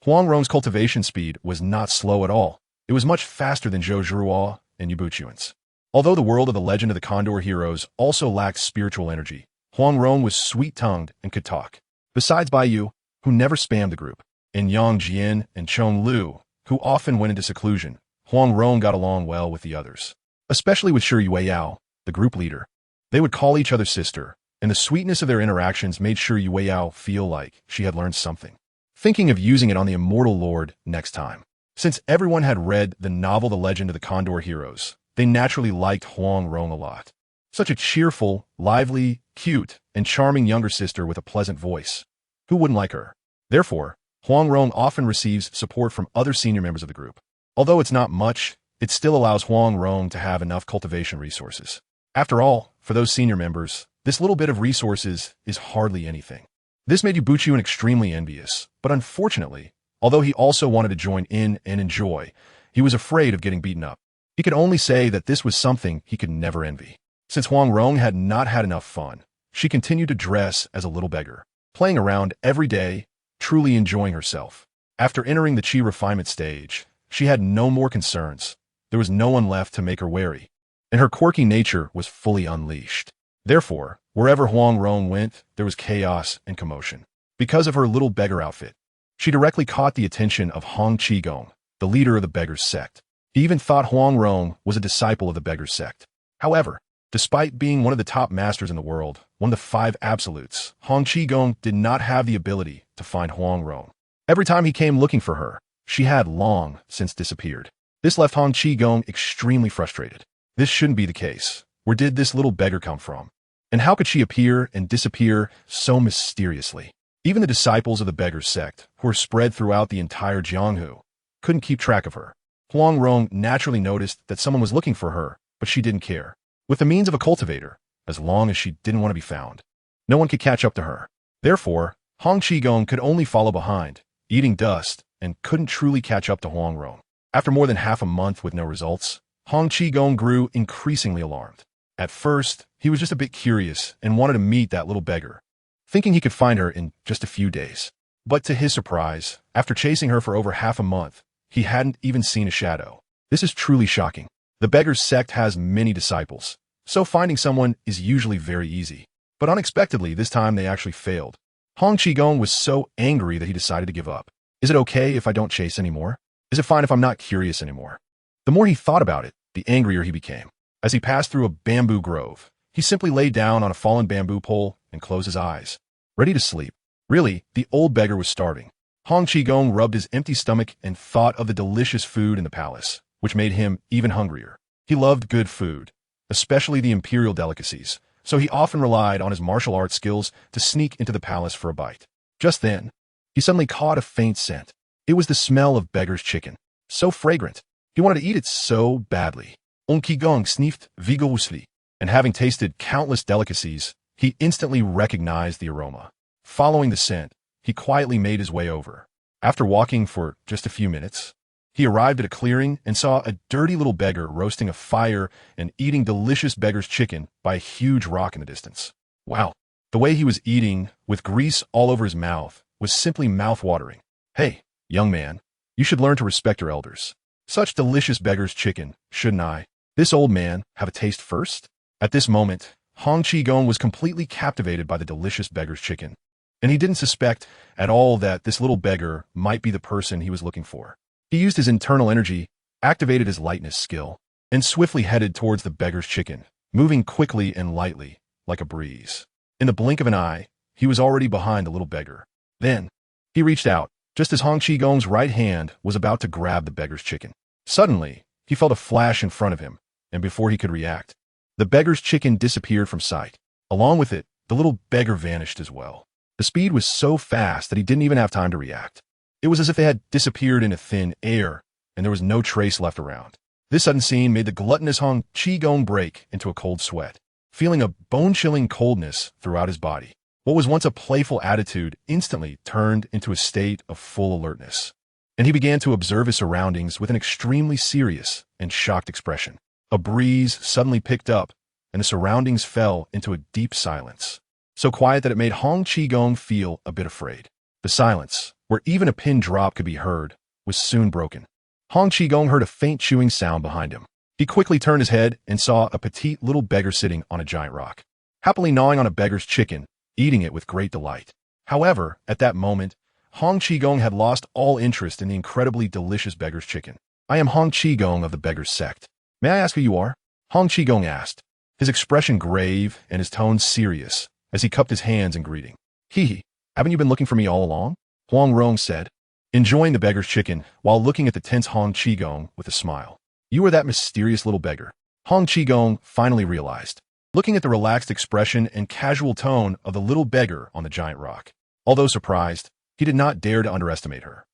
Huang Rong's cultivation speed was not slow at all. It was much faster than Zhou Zhihua and Yubuchuan's. Although the world of the Legend of the Condor heroes also lacked spiritual energy, Huang Rong was sweet-tongued and could talk. Besides Bai Yu, who never spammed the group, and Yang Jian and Chong Lu, who often went into seclusion, Huang Rong got along well with the others. Especially with Shi Yueyao, the group leader. They would call each other sister, and the sweetness of their interactions made Shi Yueyao feel like she had learned something. Thinking of using it on the Immortal Lord next time. Since everyone had read the novel The Legend of the Condor Heroes, they naturally liked Huang Rong a lot. Such a cheerful, lively, cute, and charming younger sister with a pleasant voice. Who wouldn't like her? Therefore, Huang Rong often receives support from other senior members of the group. Although it's not much, it still allows Huang Rong to have enough cultivation resources. After all, for those senior members, this little bit of resources is hardly anything. This made Yubuchuan extremely envious, but unfortunately, although he also wanted to join in and enjoy, he was afraid of getting beaten up. He could only say that this was something he could never envy. Since Huang Rong had not had enough fun, she continued to dress as a little beggar, playing around every day, truly enjoying herself. After entering the Qi refinement stage, she had no more concerns. There was no one left to make her wary, and her quirky nature was fully unleashed. Therefore, wherever Huang Rong went, there was chaos and commotion. Because of her little beggar outfit, she directly caught the attention of Hong Qigong, the leader of the Beggars sect. He even thought Huang Rong was a disciple of the Beggars sect. However, despite being one of the top masters in the world, one of the 5 absolutes, Hong Qigong did not have the ability to find Huang Rong. Every time he came looking for her, she had long since disappeared. This left Hong Qigong extremely frustrated. This shouldn't be the case. Where did this little beggar come from? And how could she appear and disappear so mysteriously? Even the disciples of the Beggars sect, who were spread throughout the entire Jianghu, couldn't keep track of her. Huang Rong naturally noticed that someone was looking for her, but she didn't care. With the means of a cultivator, as long as she didn't want to be found, no one could catch up to her. Therefore, Hong Qigong could only follow behind, eating dust, and couldn't truly catch up to Huang Rong. After more than half a month with no results, Hong Qigong grew increasingly alarmed. At first, he was just a bit curious and wanted to meet that little beggar, thinking he could find her in just a few days. But to his surprise, after chasing her for over half a month, he hadn't even seen a shadow. This is truly shocking. The Beggars sect has many disciples, so finding someone is usually very easy. But unexpectedly, this time they actually failed. Hong Qigong was so angry that he decided to give up. Is it okay if I don't chase anymore? Is it fine if I'm not curious anymore? The more he thought about it, the angrier he became. As he passed through a bamboo grove, he simply lay down on a fallen bamboo pole and closed his eyes, ready to sleep. Really, the old beggar was starving. Hong Qigong rubbed his empty stomach and thought of the delicious food in the palace, which made him even hungrier. He loved good food, especially the imperial delicacies, so he often relied on his martial arts skills to sneak into the palace for a bite. Just then, he suddenly caught a faint scent. It was the smell of beggar's chicken, so fragrant. He wanted to eat it so badly. Hong Qigong sniffed vigorously, and having tasted countless delicacies, he instantly recognized the aroma. Following the scent, he quietly made his way over. After walking for just a few minutes, he arrived at a clearing and saw a dirty little beggar roasting a fire and eating delicious beggar's chicken by a huge rock in the distance. Wow, the way he was eating, with grease all over his mouth, was simply mouth-watering. Hey, young man, you should learn to respect your elders. Such delicious beggar's chicken, shouldn't I? This old man have a taste first? At this moment, Hong Qigong was completely captivated by the delicious beggar's chicken, and he didn't suspect at all that this little beggar might be the person he was looking for. He used his internal energy, activated his lightness skill, and swiftly headed towards the beggar's chicken, moving quickly and lightly, like a breeze. In the blink of an eye, he was already behind the little beggar. Then, he reached out, just as Hong Qigong's right hand was about to grab the beggar's chicken. Suddenly, he felt a flash in front of him, and before he could react, the beggar's chicken disappeared from sight. Along with it, the little beggar vanished as well. The speed was so fast that he didn't even have time to react. It was as if they had disappeared into thin air, and there was no trace left around. This sudden scene made the gluttonous Hong Qigong break into a cold sweat, feeling a bone-chilling coldness throughout his body. What was once a playful attitude instantly turned into a state of full alertness, and he began to observe his surroundings with an extremely serious and shocked expression. A breeze suddenly picked up, and the surroundings fell into a deep silence, so quiet that it made Hong Qigong feel a bit afraid. The silence, where even a pin drop could be heard, was soon broken. Hong Qigong heard a faint chewing sound behind him. He quickly turned his head and saw a petite little beggar sitting on a giant rock, happily gnawing on a beggar's chicken, eating it with great delight. However, at that moment, Hong Qigong had lost all interest in the incredibly delicious beggar's chicken. "I am Hong Qigong of the beggar's sect. May I ask who you are?" Hong Qigong asked, his expression grave and his tone serious as he cupped his hands in greeting. "Hee, haven't you been looking for me all along?" Huang Rong said, enjoying the beggar's chicken while looking at the tense Hong Qigong with a smile. "You are that mysterious little beggar." Hong Qigong finally realized, looking at the relaxed expression and casual tone of the little beggar on the giant rock. Although surprised, he did not dare to underestimate her.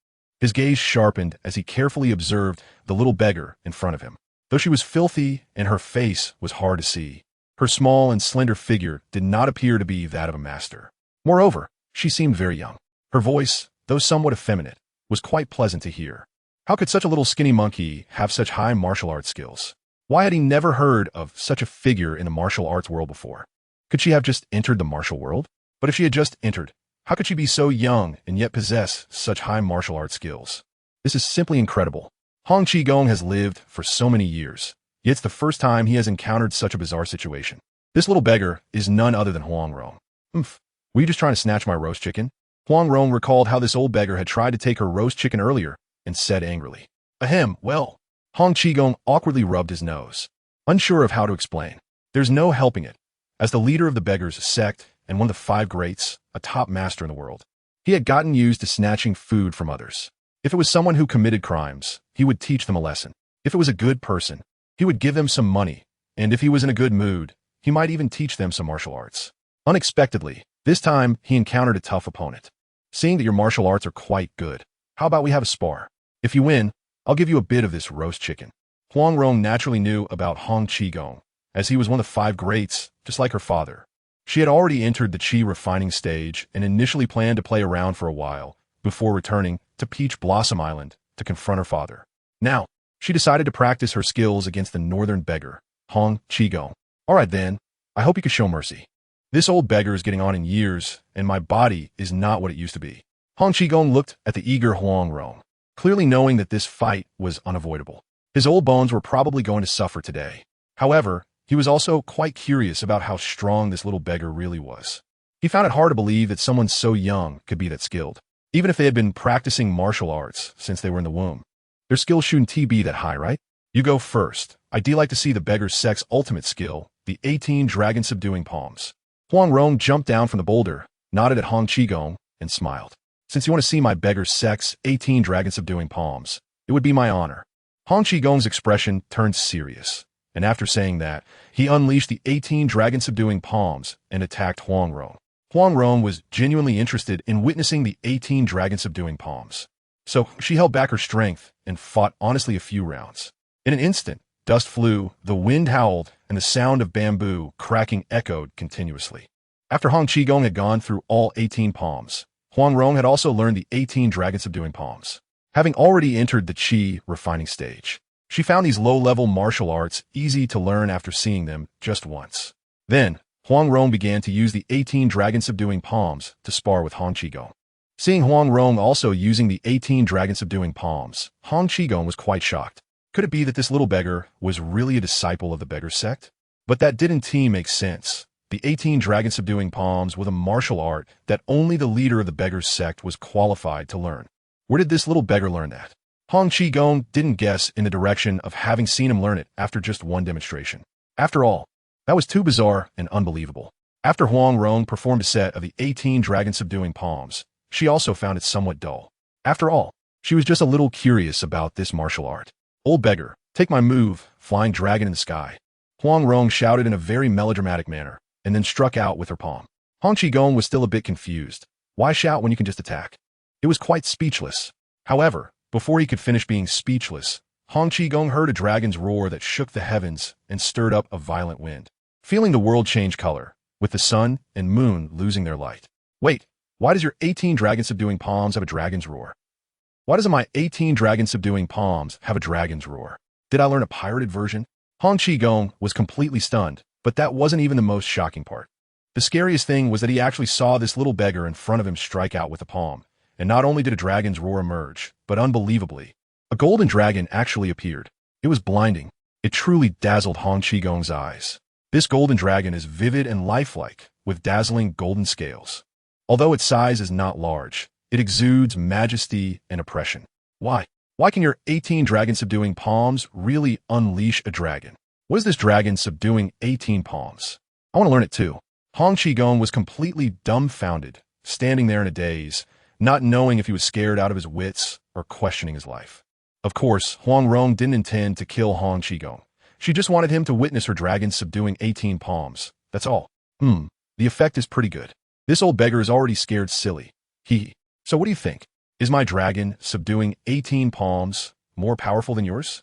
His gaze sharpened as he carefully observed the little beggar in front of him. Though she was filthy and her face was hard to see, her small and slender figure did not appear to be that of a master. Moreover, she seemed very young. Her voice, though somewhat effeminate, was quite pleasant to hear. How could such a little skinny monkey have such high martial arts skills? Why had he never heard of such a figure in the martial arts world before? Could she have just entered the martial world? But if she had just entered, how could she be so young and yet possess such high martial arts skills? This is simply incredible. Hong Qigong has lived for so many years, yet it's the first time he has encountered such a bizarre situation. This little beggar is none other than Huang Rong. Were you just trying to snatch my roast chicken?" Huang Rong recalled how this old beggar had tried to take her roast chicken earlier and said angrily. "Ahem, well." Hong Qigong awkwardly rubbed his nose, unsure of how to explain. There's no helping it. As the leader of the beggar's sect and one of the 5 greats, a top master in the world, he had gotten used to snatching food from others. If it was someone who committed crimes, he would teach them a lesson. If it was a good person, he would give them some money, and if he was in a good mood, he might even teach them some martial arts. Unexpectedly, this time he encountered a tough opponent. "Seeing that your martial arts are quite good, how about we have a spar? If you win, I'll give you a bit of this roast chicken." Huang Rong naturally knew about Hong Qigong, as he was one of the 5 greats, just like her father. She had already entered the Qi refining stage and initially planned to play around for a while before returning to Peach Blossom Island to confront her father. Now, she decided to practice her skills against the northern beggar, Hong Qigong. "All right then, I hope you can show mercy. This old beggar is getting on in years, and my body is not what it used to be." Hong Qigong looked at the eager Huang Rong, clearly knowing that this fight was unavoidable. His old bones were probably going to suffer today. However, he was also quite curious about how strong this little beggar really was. He found it hard to believe that someone so young could be that skilled, even if they had been practicing martial arts since they were in the womb. Their skills shouldn't be that high, right? "You go first. I'd like to see the beggar's sect's ultimate skill, the 18 dragon subduing palms." Huang Rong jumped down from the boulder, nodded at Hong Qigong, and smiled. "Since you want to see my beggar's sect's 18 dragon subduing palms, it would be my honor." Hong Qigong's expression turned serious, and after saying that, he unleashed the 18 dragon subduing palms and attacked Huang Rong. Huang Rong was genuinely interested in witnessing the 18 dragon subduing palms, so she held back her strength and fought honestly a few rounds. In an instant, dust flew, the wind howled, and the sound of bamboo cracking echoed continuously. After Hong Qigong had gone through all 18 palms, Huang Rong had also learned the 18 dragon subduing palms. Having already entered the Qi refining stage, she found these low-level martial arts easy to learn after seeing them just once. Then, Huang Rong began to use the 18 dragon subduing palms to spar with Hong Qigong. Seeing Huang Rong also using the 18 dragon subduing palms, Hong Qigong was quite shocked. Could it be that this little beggar was really a disciple of the beggar's sect? But that didn't make sense. The 18 dragon subduing palms were the martial art that only the leader of the beggar's sect was qualified to learn. Where did this little beggar learn that? Hong Qigong didn't guess in the direction of having seen him learn it after just one demonstration. After all, that was too bizarre and unbelievable. After Huang Rong performed a set of the 18 dragon-subduing palms, she also found it somewhat dull. After all, she was just a little curious about this martial art. Old beggar, take my move, flying dragon in the sky. Huang Rong shouted in a very melodramatic manner, and then struck out with her palm. Hong Qigong was still a bit confused. Why shout when you can just attack? It was quite speechless. However, before he could finish being speechless, Hong Qigong heard a dragon's roar that shook the heavens and stirred up a violent wind. Feeling the world change color, with the sun and moon losing their light. Wait, why does your 18 dragon-subduing palms have a dragon's roar? Why doesn't my 18 dragon-subduing palms have a dragon's roar? Did I learn a pirated version? Hong Qigong was completely stunned, but that wasn't even the most shocking part. The scariest thing was that he actually saw this little beggar in front of him strike out with a palm, and not only did a dragon's roar emerge, but unbelievably, a golden dragon actually appeared. It was blinding. It truly dazzled Hong Qigong's eyes. This golden dragon is vivid and lifelike, with dazzling golden scales. Although its size is not large, it exudes majesty and oppression. Why? Why can your 18 dragon-subduing palms really unleash a dragon? What is this dragon subduing 18 palms? I want to learn it too. Hong Qigong was completely dumbfounded, standing there in a daze, not knowing if he was scared out of his wits or questioning his life. Of course, Huang Rong didn't intend to kill Hong Qigong. She just wanted him to witness her dragon subduing 18 palms. That's all. The effect is pretty good. This old beggar is already scared silly. So what do you think? Is my dragon subduing 18 palms more powerful than yours?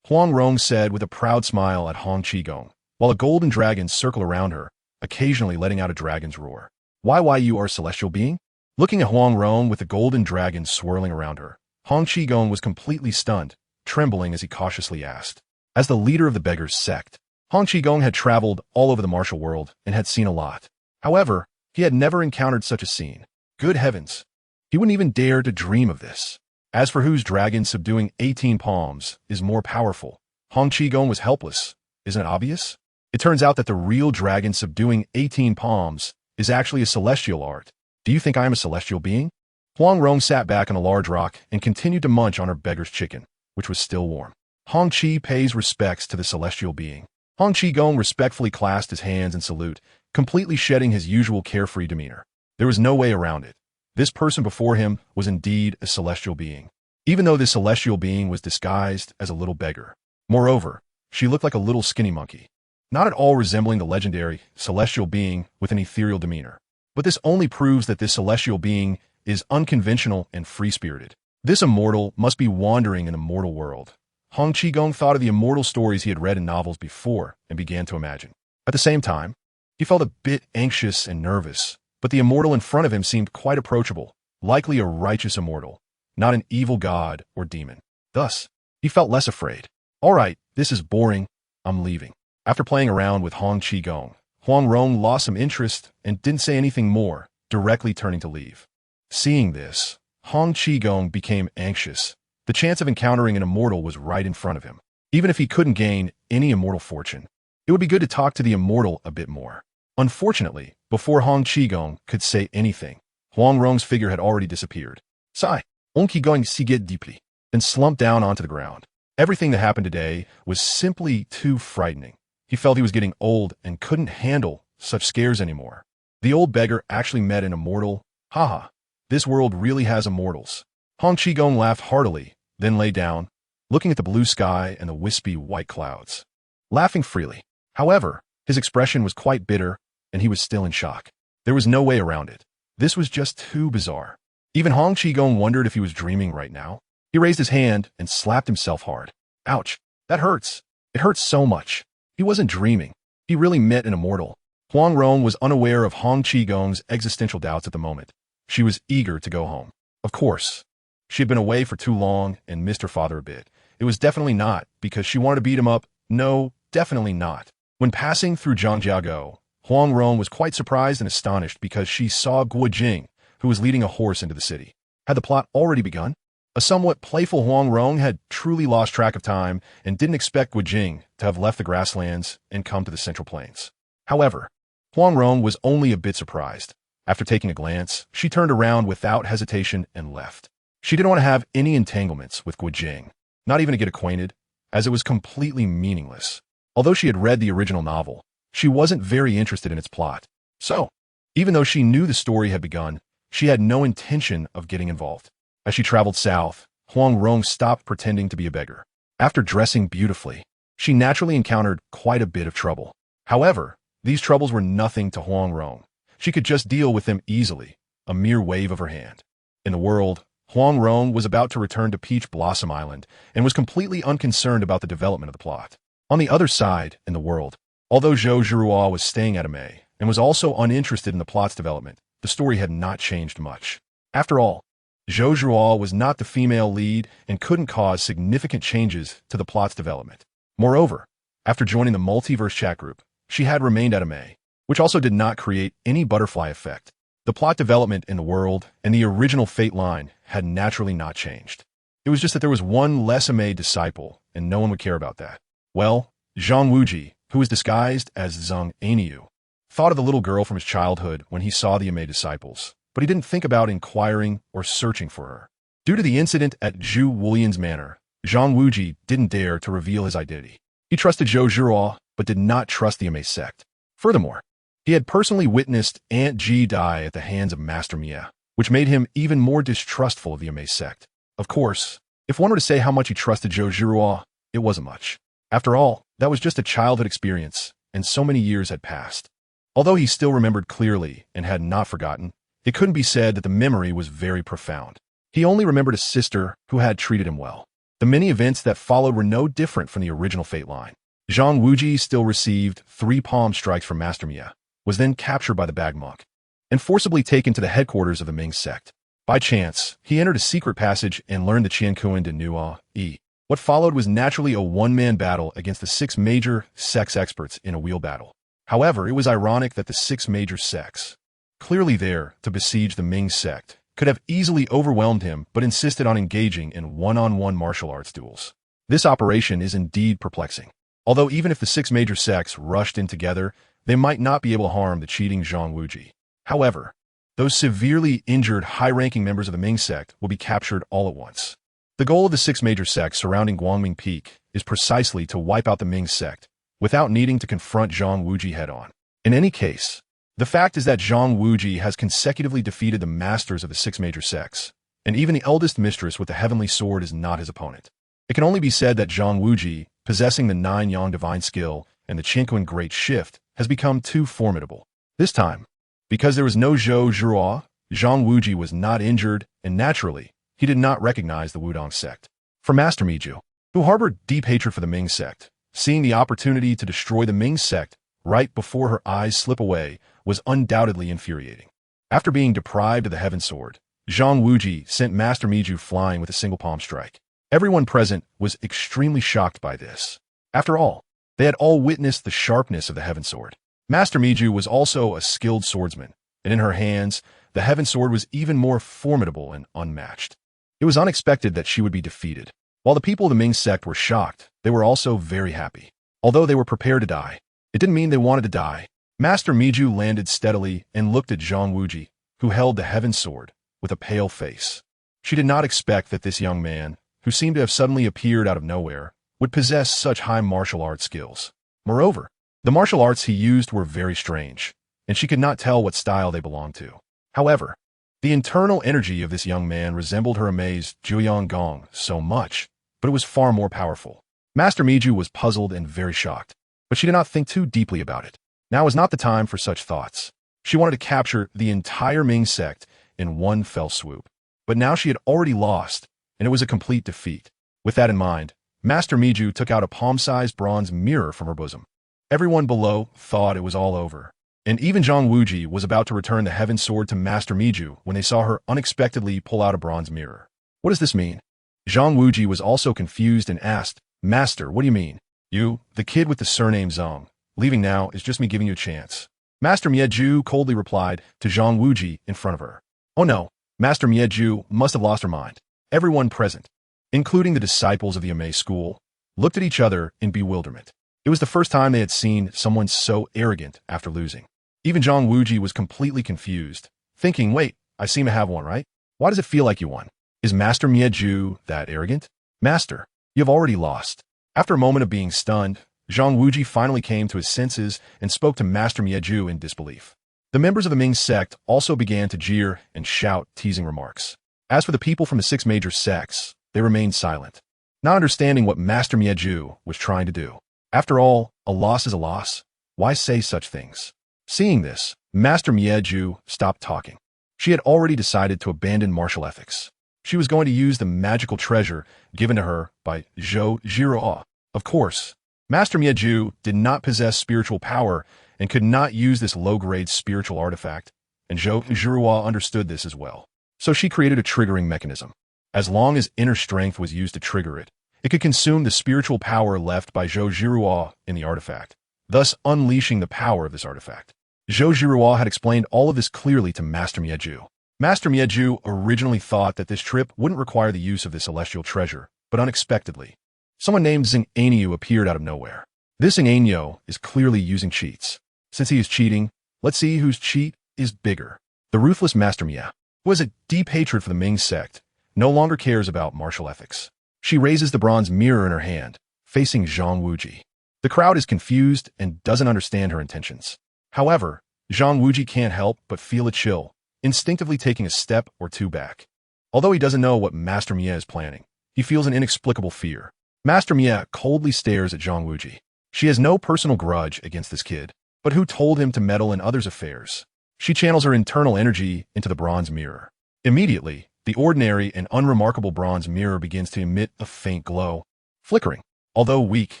Huang Rong said with a proud smile at Hong Qigong, while a golden dragon circled around her, occasionally letting out a dragon's roar. Why you are a celestial being? Looking at Huang Rong with the golden dragon swirling around her, Hong Qigong was completely stunned, trembling as he cautiously asked. As the leader of the beggars' sect, Hong Qigong had traveled all over the martial world and had seen a lot. However, he had never encountered such a scene. Good heavens! He wouldn't even dare to dream of this. As for whose dragon subduing 18 palms is more powerful, Hong Qigong was helpless. Isn't it obvious? It turns out that the real dragon subduing 18 palms is actually a celestial art. Do you think I am a celestial being? Huang Rong sat back on a large rock and continued to munch on her beggar's chicken, which was still warm. Hong Qi pays respects to the celestial being. Hong Qigong respectfully clasped his hands in salute, completely shedding his usual carefree demeanor. There was no way around it. This person before him was indeed a celestial being, even though this celestial being was disguised as a little beggar. Moreover, she looked like a little skinny monkey, not at all resembling the legendary celestial being with an ethereal demeanor. But this only proves that this celestial being is unconventional and free-spirited. This immortal must be wandering in a mortal world. Hong Qigong thought of the immortal stories he had read in novels before and began to imagine. At the same time, he felt a bit anxious and nervous, but the immortal in front of him seemed quite approachable, likely a righteous immortal, not an evil god or demon. Thus, he felt less afraid. All right, this is boring. I'm leaving. After playing around with Hong Qigong, Huang Rong lost some interest and didn't say anything more, directly turning to leave. Seeing this, Hong Qigong became anxious. The chance of encountering an immortal was right in front of him. Even if he couldn't gain any immortal fortune, it would be good to talk to the immortal a bit more. Unfortunately, before Hong Qigong could say anything, Huang Rong's figure had already disappeared. Sigh, Hong Qigong sighed deeply, then slumped down onto the ground. Everything that happened today was simply too frightening. He felt he was getting old and couldn't handle such scares anymore. The old beggar actually met an immortal. Haha, this world really has immortals. Hong Qigong laughed heartily, then lay down, looking at the blue sky and the wispy white clouds, laughing freely. However, his expression was quite bitter, and he was still in shock. There was no way around it. This was just too bizarre. Even Hong Qigong wondered if he was dreaming right now. He raised his hand and slapped himself hard. Ouch, that hurts. It hurts so much. He wasn't dreaming. He really met an immortal. Huang Rong was unaware of Hong Qigong's existential doubts at the moment. She was eager to go home. Of course. She had been away for too long and missed her father a bit. It was definitely not because she wanted to beat him up. No, definitely not. When passing through Zhangjiago, Huang Rong was quite surprised and astonished because she saw Guo Jing, who was leading a horse into the city. Had the plot already begun? A somewhat playful Huang Rong had truly lost track of time and didn't expect Guo Jing to have left the grasslands and come to the Central Plains. However, Huang Rong was only a bit surprised. After taking a glance, she turned around without hesitation and left. She didn't want to have any entanglements with Guo Jing, not even to get acquainted, as it was completely meaningless. Although she had read the original novel, she wasn't very interested in its plot. So, even though she knew the story had begun, she had no intention of getting involved. As she traveled south, Huang Rong stopped pretending to be a beggar. After dressing beautifully, she naturally encountered quite a bit of trouble. However, these troubles were nothing to Huang Rong. She could just deal with them easily, a mere wave of her hand. In the world, Huang Rong was about to return to Peach Blossom Island and was completely unconcerned about the development of the plot. On the other side, in the world, although Zhou Zhiruo was staying at Amei and was also uninterested in the plot's development, the story had not changed much. After all, Zhou Zhiruo was not the female lead and couldn't cause significant changes to the plot's development. Moreover, after joining the multiverse chat group, she had remained at Amei, which also did not create any butterfly effect. The plot development in the world and the original fate line had naturally not changed. It was just that there was one less Amei disciple, and no one would care about that. Well, Zhang Wuji, who was disguised as Zhang Aniu, thought of the little girl from his childhood when he saw the Amei disciples, but he didn't think about inquiring or searching for her. Due to the incident at Zhu Wulian's manor, Zhang Wuji didn't dare to reveal his identity. He trusted Zhou Zhiruo, but did not trust the Amei sect. Furthermore, he had personally witnessed Aunt Ji die at the hands of Master Mia, which made him even more distrustful of the Amei sect. Of course, if one were to say how much he trusted Zhou Zhiruo, it wasn't much. After all, that was just a childhood experience, and so many years had passed. Although he still remembered clearly and had not forgotten, it couldn't be said that the memory was very profound. He only remembered a sister who had treated him well. The many events that followed were no different from the original fate line. Zhang Wuji still received 3 palm strikes from Master Mia, was then captured by the bag monk, and forcibly taken to the headquarters of the Ming sect. By chance, he entered a secret passage and learned the Qiankuan de Nua Yi. What followed was naturally a one-man battle against the 6 major sects experts in a wield battle. However, it was ironic that the 6 major sects, clearly there to besiege the Ming sect, could have easily overwhelmed him but insisted on engaging in one-on-one martial arts duels. This operation is indeed perplexing. Although even if the 6 major sects rushed in together, they might not be able to harm the cheating Zhang Wuji. However, those severely injured high-ranking members of the Ming sect will be captured all at once. The goal of the 6 major sects surrounding Guangming Peak is precisely to wipe out the Ming sect without needing to confront Zhang Wuji head-on. In any case, the fact is that Zhang Wuji has consecutively defeated the masters of the 6 major sects, and even the eldest mistress with the heavenly sword is not his opponent. It can only be said that Zhang Wuji, possessing the 9 Yang divine skill and the Qiankuan great shift, has become too formidable. This time, because there was no Zhou Zhiruo, Zhang Wuji was not injured, and naturally, he did not recognize the Wudong sect. For Master Miju, who harbored deep hatred for the Ming sect, seeing the opportunity to destroy the Ming sect right before her eyes slip away was undoubtedly infuriating. After being deprived of the Heaven Sword, Zhang Wuji sent Master Miju flying with a single palm strike. Everyone present was extremely shocked by this. After all, they had all witnessed the sharpness of the Heaven Sword. Master Miju was also a skilled swordsman, and in her hands, the Heaven Sword was even more formidable and unmatched. It was unexpected that she would be defeated. While the people of the Ming sect were shocked, they were also very happy. Although they were prepared to die, it didn't mean they wanted to die. Master Miju landed steadily and looked at Zhang Wuji, who held the Heaven Sword, with a pale face. She did not expect that this young man, who seemed to have suddenly appeared out of nowhere, would possess such high martial arts skills. Moreover, the martial arts he used were very strange, and she could not tell what style they belonged to. However, the internal energy of this young man resembled her amazed Zhuyang Gong so much, but it was far more powerful. Master Miju was puzzled and very shocked, but she did not think too deeply about it. Now was not the time for such thoughts. She wanted to capture the entire Ming sect in one fell swoop. But now she had already lost, and it was a complete defeat. With that in mind, Master Miju took out a palm-sized bronze mirror from her bosom. Everyone below thought it was all over, and even Zhang Wuji was about to return the Heaven Sword to Master Miju when they saw her unexpectedly pull out a bronze mirror. What does this mean? Zhang Wuji was also confused and asked, "Master, what do you mean? You, the kid with the surname Zhang, leaving now is just me giving you a chance." Master Mieju coldly replied to Zhang Wuji in front of her. Oh no, Master Mieju must have lost her mind. Everyone present, including the disciples of the Amei school, looked at each other in bewilderment. It was the first time they had seen someone so arrogant after losing. Even Zhang Wuji was completely confused, thinking, wait, I seem to have one, right? Why does it feel like you won? Is Master Mieju that arrogant? Master, you have already lost. After a moment of being stunned, Zhang Wuji finally came to his senses and spoke to Master Mieju in disbelief. The members of the Ming sect also began to jeer and shout teasing remarks. As for the people from the 6 major sects, they remained silent, not understanding what Master Mieju was trying to do. After all, a loss is a loss. Why say such things? Seeing this, Master Mieju stopped talking. She had already decided to abandon martial ethics. She was going to use the magical treasure given to her by Zhou Jiruo. Of course, Master Mieju did not possess spiritual power and could not use this low-grade spiritual artifact, and Zhou Jiruo understood this as well. So she created a triggering mechanism. As long as inner strength was used to trigger it, it could consume the spiritual power left by Zhou Jiruo in the artifact, thus unleashing the power of this artifact. Zhou Jiruo had explained all of this clearly to Master Mieju. Master Mieju originally thought that this trip wouldn't require the use of this celestial treasure, but unexpectedly, someone named Xing Yu appeared out of nowhere. This Xing Yu is clearly using cheats. Since he is cheating, let's see whose cheat is bigger. The ruthless Master Mie, who has a deep hatred for the Ming sect, no longer cares about martial ethics. She raises the bronze mirror in her hand, facing Zhang Wuji. The crowd is confused and doesn't understand her intentions. However, Zhang Wuji can't help but feel a chill, instinctively taking a step or two back. Although he doesn't know what Master Mie is planning, he feels an inexplicable fear. Master Mie coldly stares at Zhang Wuji. She has no personal grudge against this kid, but who told him to meddle in others' affairs? She channels her internal energy into the bronze mirror. Immediately, the ordinary and unremarkable bronze mirror begins to emit a faint glow, flickering. Although weak,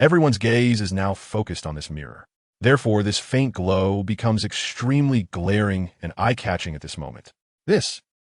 everyone's gaze is now focused on this mirror. Therefore, this faint glow becomes extremely glaring and eye-catching at this moment.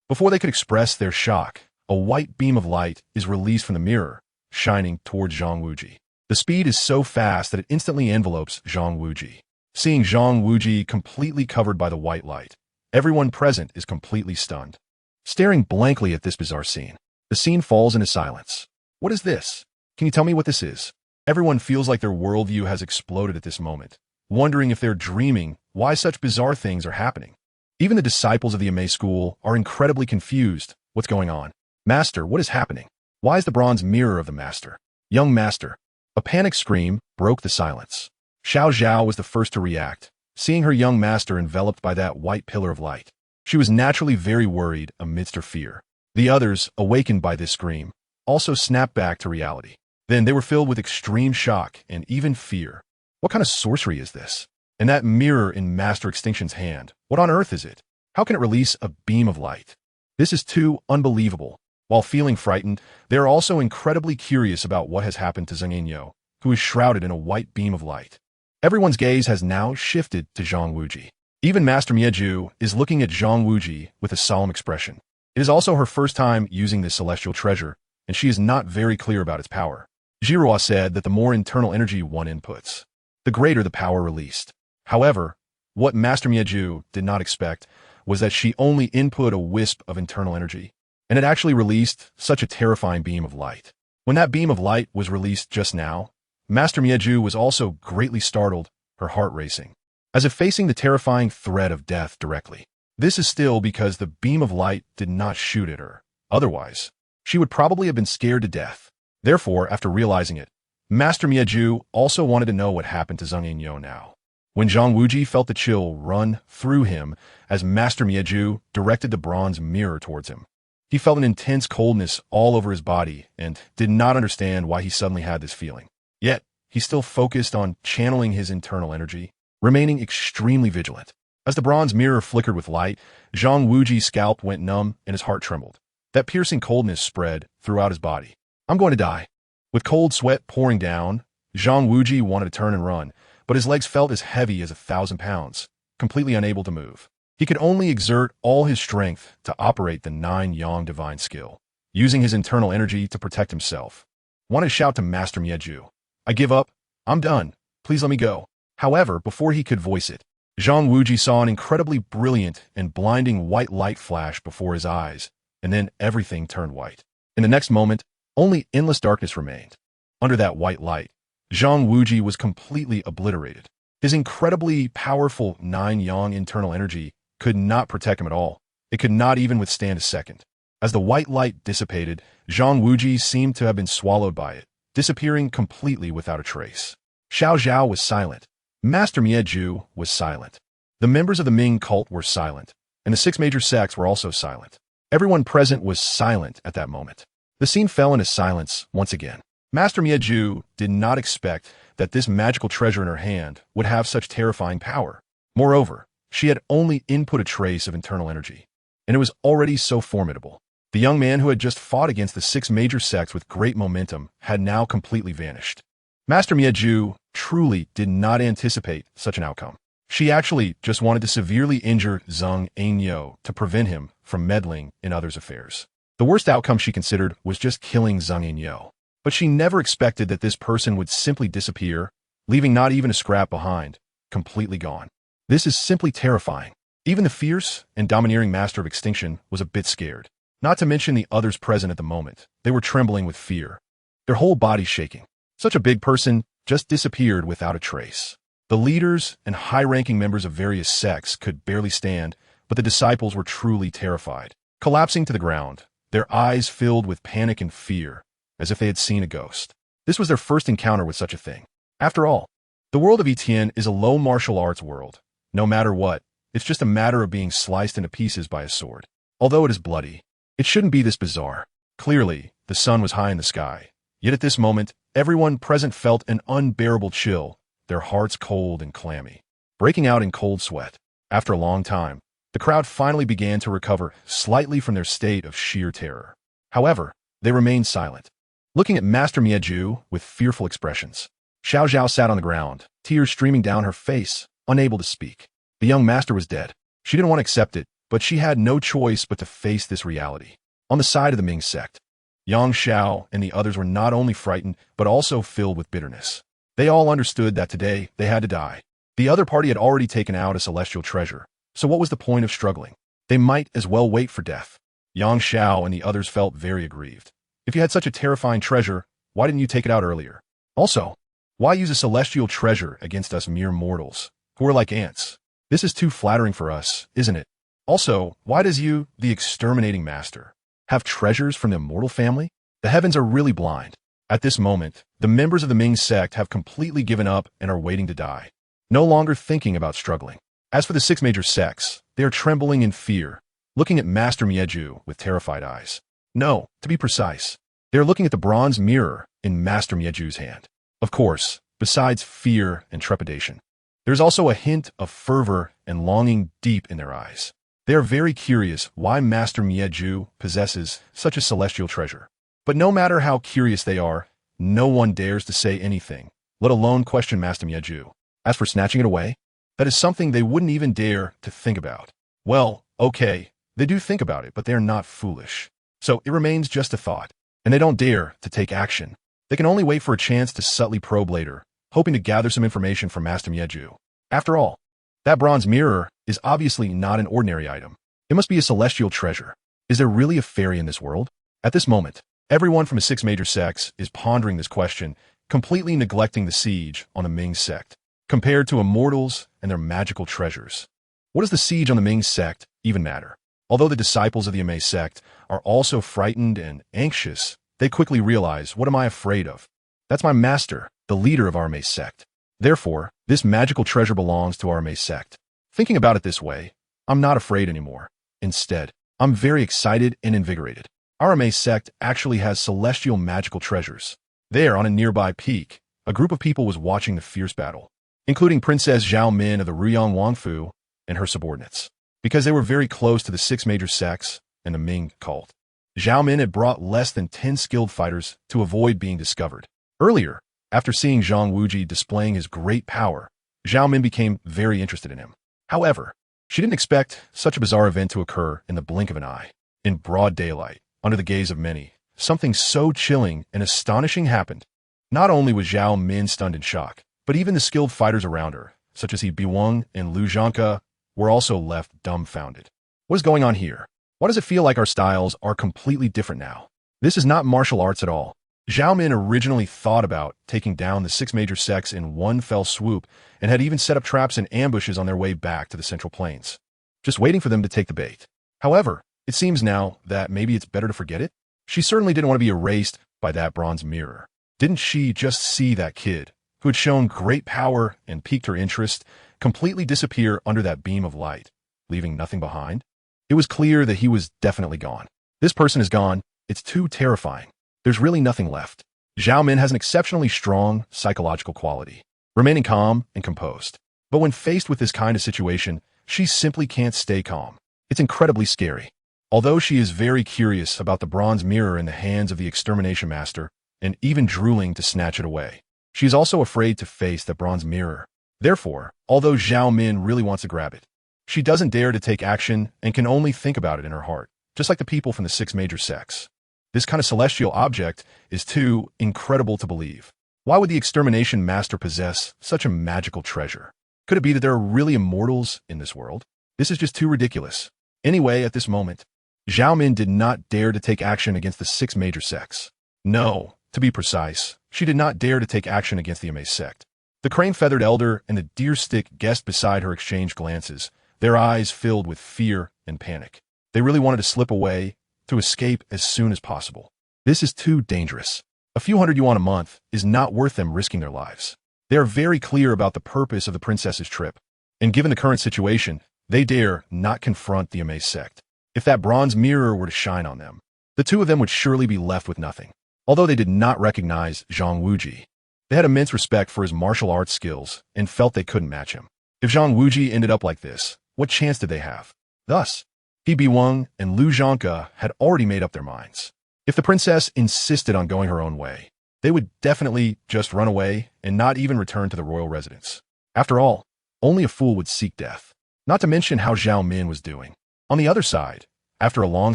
Before they could express their shock, a white beam of light is released from the mirror, shining towards Zhang Wuji. The speed is so fast that it instantly envelopes Zhang Wuji. Seeing Zhang Wuji completely covered by the white light, everyone present is completely stunned. Staring blankly at this bizarre scene, the scene falls into silence. What is this? Can you tell me what this is? Everyone feels like their worldview has exploded at this moment, wondering if they're dreaming why such bizarre things are happening. Even the disciples of the Ame school are incredibly confused. What's going on? Master, what is happening? Why is the bronze mirror of the master? Young master. A panic scream broke the silence. Xiao Zhao was the first to react, seeing her young master enveloped by that white pillar of light. She was naturally very worried amidst her fear. The others, awakened by this scream, also snapped back to reality. Then they were filled with extreme shock and even fear. What kind of sorcery is this? And that mirror in Master Extinction's hand, what on earth is it? How can it release a beam of light? This is too unbelievable. While feeling frightened, they are also incredibly curious about what has happened to Xing Yu, who is shrouded in a white beam of light. Everyone's gaze has now shifted to Zhang Wuji. Even Master Mieju is looking at Zhang Wuji with a solemn expression. It is also her first time using this celestial treasure, and she is not very clear about its power. Jiruo said that the more internal energy one inputs, the greater the power released. However, what Master Mieju did not expect was that she only input a wisp of internal energy, and it actually released such a terrifying beam of light. When that beam of light was released just now, Master Mieju was also greatly startled, her heart racing, as if facing the terrifying threat of death directly. This is still because the beam of light did not shoot at her. Otherwise, she would probably have been scared to death. Therefore, after realizing it, Master Mieju also wanted to know what happened to Xing Yu now. When Zhang Wuji felt the chill run through him as Master Mieju directed the bronze mirror towards him, he felt an intense coldness all over his body and did not understand why he suddenly had this feeling. Yet, he still focused on channeling his internal energy, remaining extremely vigilant. As the bronze mirror flickered with light, Zhang Wuji's scalp went numb and his heart trembled. That piercing coldness spread throughout his body. I'm going to die. With cold sweat pouring down, Zhang Wuji wanted to turn and run, but his legs felt as heavy as 1,000 pounds, completely unable to move. He could only exert all his strength to operate the 9 Yang divine skill, using his internal energy to protect himself. Wanted to shout to Master Mieju, I give up. I'm done. Please let me go. However, before he could voice it, Zhang Wuji saw an incredibly brilliant and blinding white light flash before his eyes, and then everything turned white. In the next moment, only endless darkness remained. Under that white light, Zhang Wuji was completely obliterated. His incredibly powerful 9 Yang internal energy could not protect him at all. It could not even withstand a second. As the white light dissipated, Zhang Wuji seemed to have been swallowed by it, disappearing completely without a trace. Xiao Zhao was silent. Master Mieju was silent. The members of the Ming cult were silent, and the six major sects were also silent. Everyone present was silent at that moment. The scene fell into silence once again. Master Miezhu did not expect that this magical treasure in her hand would have such terrifying power. Moreover, she had only input a trace of internal energy, and it was already so formidable. The young man who had just fought against the six major sects with great momentum had now completely vanished. Master Miezhu truly did not anticipate such an outcome. She actually just wanted to severely injure Zhang Ainyo to prevent him from meddling in others' affairs. The worst outcome she considered was just killing Zhang Ainyo. But she never expected that this person would simply disappear, leaving not even a scrap behind, completely gone. This is simply terrifying. Even the fierce and domineering Master of Extinction was a bit scared. Not to mention the others present at the moment. They were trembling with fear, their whole bodies shaking. Such a big person just disappeared without a trace. The leaders and high-ranking members of various sects could barely stand, but the disciples were truly terrified. Collapsing to the ground, their eyes filled with panic and fear, as if they had seen a ghost. This was their first encounter with such a thing. After all, the world of Etienne is a low martial arts world. No matter what, it's just a matter of being sliced into pieces by a sword. Although it is bloody, it shouldn't be this bizarre. Clearly, the sun was high in the sky. Yet at this moment, everyone present felt an unbearable chill, their hearts cold and clammy, breaking out in cold sweat. After a long time, the crowd finally began to recover slightly from their state of sheer terror. However, they remained silent, looking at Master Miezhu with fearful expressions. Xiao Zhao sat on the ground, tears streaming down her face, unable to speak. The young master was dead. She didn't want to accept it, but she had no choice but to face this reality. On the side of the Ming sect, Yang Xiao and the others were not only frightened, but also filled with bitterness. They all understood that today they had to die. The other party had already taken out a celestial treasure, so what was the point of struggling? They might as well wait for death. Yang Xiao and the others felt very aggrieved. If you had such a terrifying treasure, why didn't you take it out earlier? Also, why use a celestial treasure against us mere mortals, who are like ants? This is too flattering for us, isn't it? Also, why does you, the exterminating master, have treasures from the immortal family? The heavens are really blind. At this moment, the members of the Ming sect have completely given up and are waiting to die, no longer thinking about struggling. As for the six major sects, they are trembling in fear, looking at Master Miezhu with terrified eyes. No, to be precise, they are looking at the bronze mirror in Master Miezhu's hand. Of course, besides fear and trepidation, there's also a hint of fervor and longing deep in their eyes. They are very curious why Master Miezhu possesses such a celestial treasure. But no matter how curious they are, no one dares to say anything, let alone question Master Miezhu. As for snatching it away, that is something they wouldn't even dare to think about. Well, okay, they do think about it, but they're not foolish. So it remains just a thought, and they don't dare to take action. They can only wait for a chance to subtly probe later, hoping to gather some information from Master Miezhu. After all, that bronze mirror is obviously not an ordinary item. It must be a celestial treasure. Is there really a fairy in this world? At this moment, everyone from the six major sects is pondering this question, completely neglecting the siege on the Ming sect, compared to immortals and their magical treasures. What does the siege on the Ming sect even matter? Although the disciples of the Bai sect are also frightened and anxious, they quickly realize, what am I afraid of? That's my master, the leader of our Bai sect. Therefore, this magical treasure belongs to our Bai sect. Thinking about it this way, I'm not afraid anymore. Instead, I'm very excited and invigorated. Our Bai sect actually has celestial magical treasures. There, on a nearby peak, a group of people was watching the fierce battle, including Princess Zhao Min of the Ruyang Wangfu and her subordinates. Because they were very close to the six major sects and the Ming cult, Zhao Min had brought less than 10 skilled fighters to avoid being discovered. Earlier, after seeing Zhang Wuji displaying his great power, Zhao Min became very interested in him. However, she didn't expect such a bizarre event to occur in the blink of an eye. In broad daylight, under the gaze of many, something so chilling and astonishing happened. Not only was Zhao Min stunned in shock, but even the skilled fighters around her, such as He Biweng and Lu Zhangke, were also left dumbfounded. What is going on here? Why does it feel like our styles are completely different now? This is not martial arts at all. Zhao Min originally thought about taking down the six major sects in one fell swoop and had even set up traps and ambushes on their way back to the Central Plains, just waiting for them to take the bait. However, it seems now that maybe it's better to forget it. She certainly didn't want to be erased by that bronze mirror. Didn't she just see that kid, who had shown great power and piqued her interest, completely disappear under that beam of light, leaving nothing behind? It was clear that he was definitely gone. This person is gone. It's too terrifying. There's really nothing left. Zhao Min has an exceptionally strong psychological quality, remaining calm and composed. But when faced with this kind of situation, she simply can't stay calm. It's incredibly scary. Although she is very curious about the bronze mirror in the hands of the extermination master, and even drooling to snatch it away, she is also afraid to face that bronze mirror. Therefore, although Zhao Min really wants to grab it, she doesn't dare to take action and can only think about it in her heart, just like the people from the 6 major sects. This kind of celestial object is too incredible to believe. Why would the extermination master possess such a magical treasure? Could it be that there are really immortals in this world? This is just too ridiculous. Anyway, at this moment, Zhao Min did not dare to take action against the 6 major sects. No, to be precise, she did not dare to take action against the Amaze sect. The crane-feathered elder and the deer-stick guest beside her exchanged glances, their eyes filled with fear and panic. They really wanted to slip away, to escape as soon as possible. This is too dangerous. A few hundred yuan a month is not worth them risking their lives. They are very clear about the purpose of the princess's trip, and given the current situation, they dare not confront the Amaze sect. If that bronze mirror were to shine on them, the two of them would surely be left with nothing. Although they did not recognize Zhang Wuji, they had immense respect for his martial arts skills and felt they couldn't match him. If Zhang Wuji ended up like this, what chance did they have? Thus, He Biweng and Lu Zhangke had already made up their minds. If the princess insisted on going her own way, they would definitely just run away and not even return to the royal residence. After all, only a fool would seek death. Not to mention how Zhao Min was doing. On the other side, after a long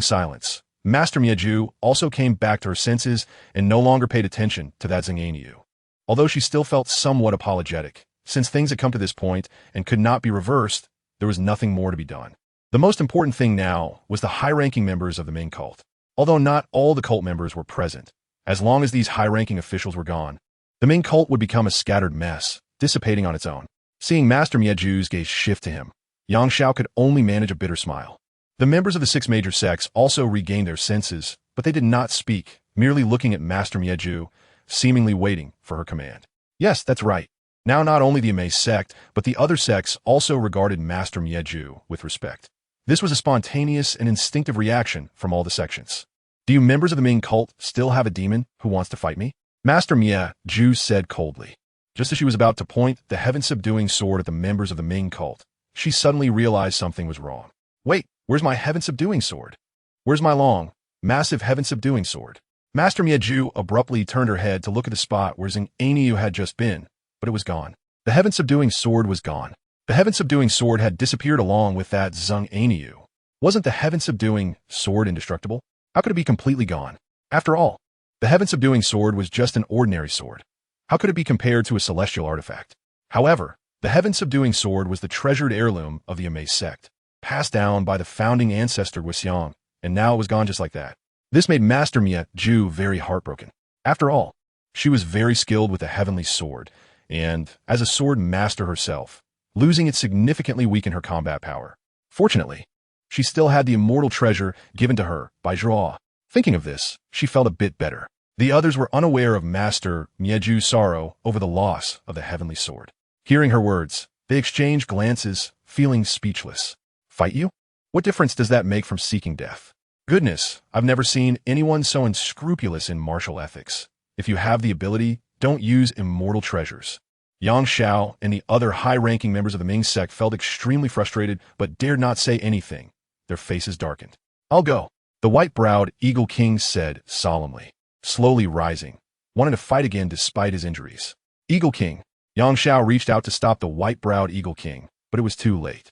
silence, Master Mieju also came back to her senses and no longer paid attention to that Yu. Although she still felt somewhat apologetic, since things had come to this point and could not be reversed, there was nothing more to be done. The most important thing now was the high-ranking members of the main cult. Although not all the cult members were present, as long as these high-ranking officials were gone, the main cult would become a scattered mess, dissipating on its own. Seeing Master Mieju's gaze shift to him, Yang Xiao could only manage a bitter smile. The members of the 6 major sects also regained their senses, but they did not speak, merely looking at Master Mieju, seemingly waiting for her command. Yes, that's right. Now not only the Amaze sect, but the other sects also regarded Master Mieju with respect. This was a spontaneous and instinctive reaction from all the sections. Do you members of the main cult still have a demon who wants to fight me? Master Mieju said coldly. Just as she was about to point the heaven-subduing sword at the members of the main cult, she suddenly realized something was wrong. Wait, where's my heaven-subduing sword? Where's my long, massive heaven-subduing sword? Master Mieju abruptly turned her head to look at the spot where Zhang Yu had just been, but it was gone. The heaven-subduing sword was gone. The heaven-subduing sword had disappeared along with that Zhang Yu. Wasn't the heaven-subduing sword indestructible? How could it be completely gone? After all, the heaven-subduing sword was just an ordinary sword. How could it be compared to a celestial artifact? However, the heaven-subduing sword was the treasured heirloom of the Amaze sect, passed down by the founding ancestor Xiang, and now it was gone just like that. This made Master Mieju very heartbroken. After all, she was very skilled with the heavenly sword, and, as a sword master herself, losing it significantly weakened her combat power. Fortunately, she still had the immortal treasure given to her by Zhuo. Thinking of this, she felt a bit better. The others were unaware of Master Mieju's sorrow over the loss of the heavenly sword. Hearing her words, they exchanged glances, feeling speechless. Fight you? What difference does that make from seeking death? Goodness, I've never seen anyone so unscrupulous in martial ethics. If you have the ability, don't use immortal treasures. Yang Xiao and the other high-ranking members of the Ming sect felt extremely frustrated but dared not say anything. Their faces darkened. I'll go, the white-browed Eagle King said solemnly, slowly rising, wanting to fight again despite his injuries. Eagle King. Yang Xiao reached out to stop the white-browed Eagle King, but it was too late.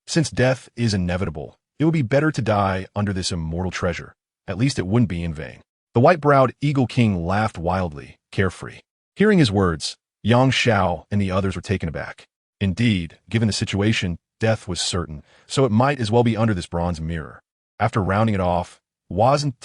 Since death is inevitable, it would be better to die under this immortal treasure. At least it wouldn't be in vain. The white-browed Eagle King laughed wildly, carefree. Hearing his words, Yang Xiao and the others were taken aback. Indeed, given the situation, death was certain, so it might as well be under this bronze mirror. After rounding it off, wasn't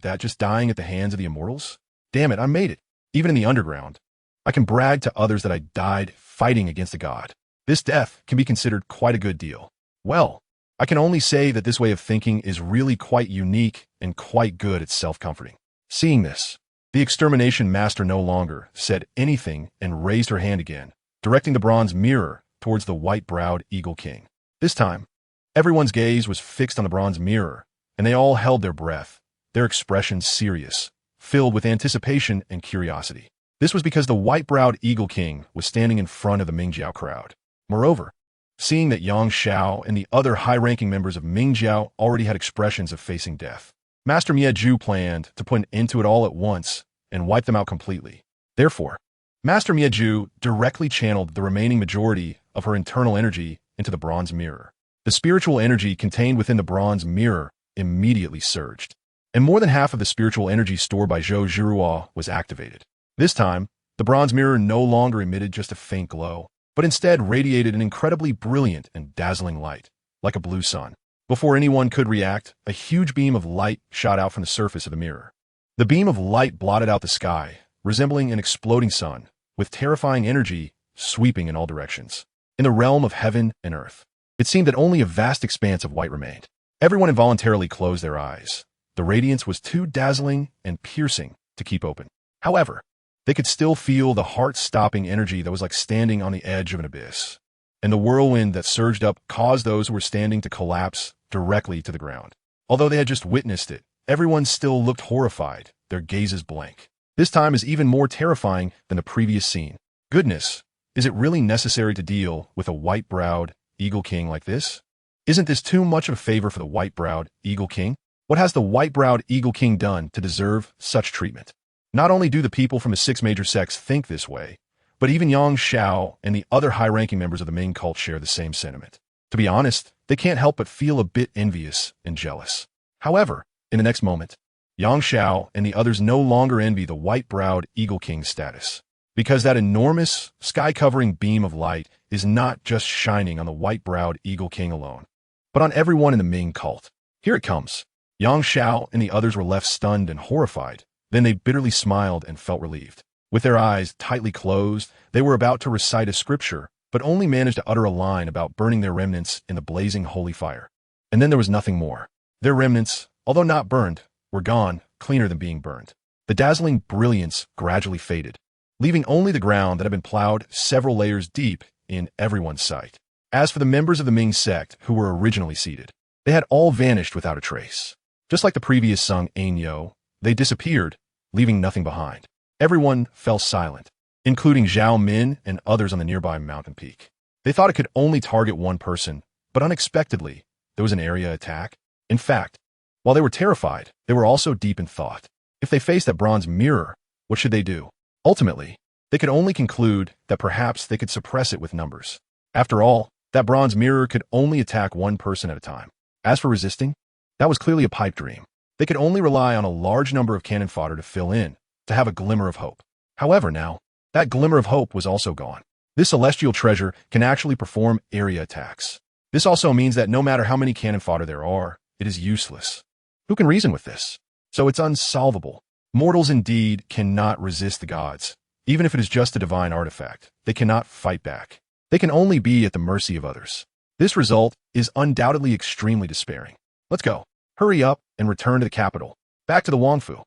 that just dying at the hands of the immortals? Damn it, I made it. Even in the underground, I can brag to others that I died fighting against a god. This death can be considered quite a good deal. Well, I can only say that this way of thinking is really quite unique and quite good at self-comforting. Seeing this, the extermination master no longer said anything and raised her hand again, directing the bronze mirror towards the white-browed Eagle King. This time, everyone's gaze was fixed on the bronze mirror, and they all held their breath, their expressions serious, filled with anticipation and curiosity. This was because the white-browed Eagle King was standing in front of the Mingjiao crowd. Moreover, seeing that Yang Xiao and the other high-ranking members of Mingjiao already had expressions of facing death, Master Miezhu planned to put an end to it all at once and wipe them out completely. Therefore, Master Miezhu directly channeled the remaining majority of her internal energy into the bronze mirror. The spiritual energy contained within the bronze mirror immediately surged, and more than half of the spiritual energy stored by Zhou Zhiruo was activated. This time, the bronze mirror no longer emitted just a faint glow, but instead radiated an incredibly brilliant and dazzling light, like a blue sun. Before anyone could react, a huge beam of light shot out from the surface of the mirror. The beam of light blotted out the sky, resembling an exploding sun, with terrifying energy sweeping in all directions. In the realm of heaven and earth, it seemed that only a vast expanse of white remained. Everyone involuntarily closed their eyes. The radiance was too dazzling and piercing to keep open. However, they could still feel the heart-stopping energy that was like standing on the edge of an abyss. And the whirlwind that surged up caused those who were standing to collapse directly to the ground. Although they had just witnessed it, everyone still looked horrified, their gazes blank. This time is even more terrifying than the previous scene. Goodness, is it really necessary to deal with a white-browed Eagle King like this? Isn't this too much of a favor for the white-browed Eagle King? What has the white-browed Eagle King done to deserve such treatment? Not only do the people from the 6 major sects think this way, but even Yang Xiao and the other high-ranking members of the main cult share the same sentiment. To be honest, they can't help but feel a bit envious and jealous. However, in the next moment, Yang Xiao and the others no longer envy the white-browed Eagle King's status, because that enormous, sky-covering beam of light is not just shining on the white-browed Eagle King alone, but on everyone in the Ming cult. Here it comes. Yang Xiao and the others were left stunned and horrified. Then they bitterly smiled and felt relieved. With their eyes tightly closed, they were about to recite a scripture, but only managed to utter a line about burning their remnants in the blazing holy fire. And then there was nothing more. Their remnants, although not burned, were gone, cleaner than being burned. The dazzling brilliance gradually faded, leaving only the ground that had been plowed several layers deep in everyone's sight. As for the members of the Ming sect who were originally seated, they had all vanished without a trace. Just like the previous Sung Ainyo, they disappeared, leaving nothing behind. Everyone fell silent, including Zhao Min and others on the nearby mountain peak. They thought it could only target one person, but unexpectedly, there was an area attack. In fact, while they were terrified, they were also deep in thought. If they faced that bronze mirror, what should they do? Ultimately, they could only conclude that perhaps they could suppress it with numbers. After all, that bronze mirror could only attack one person at a time. As for resisting, that was clearly a pipe dream. They could only rely on a large number of cannon fodder to fill in, to have a glimmer of hope. However, now, that glimmer of hope was also gone. This celestial treasure can actually perform area attacks. This also means that no matter how many cannon fodder there are, it is useless. Who can reason with this? So it's unsolvable. Mortals indeed cannot resist the gods. Even if it is just a divine artifact, they cannot fight back. They can only be at the mercy of others. This result is undoubtedly extremely despairing. Let's go. Hurry up and return to the capital. Back to the Wangfu.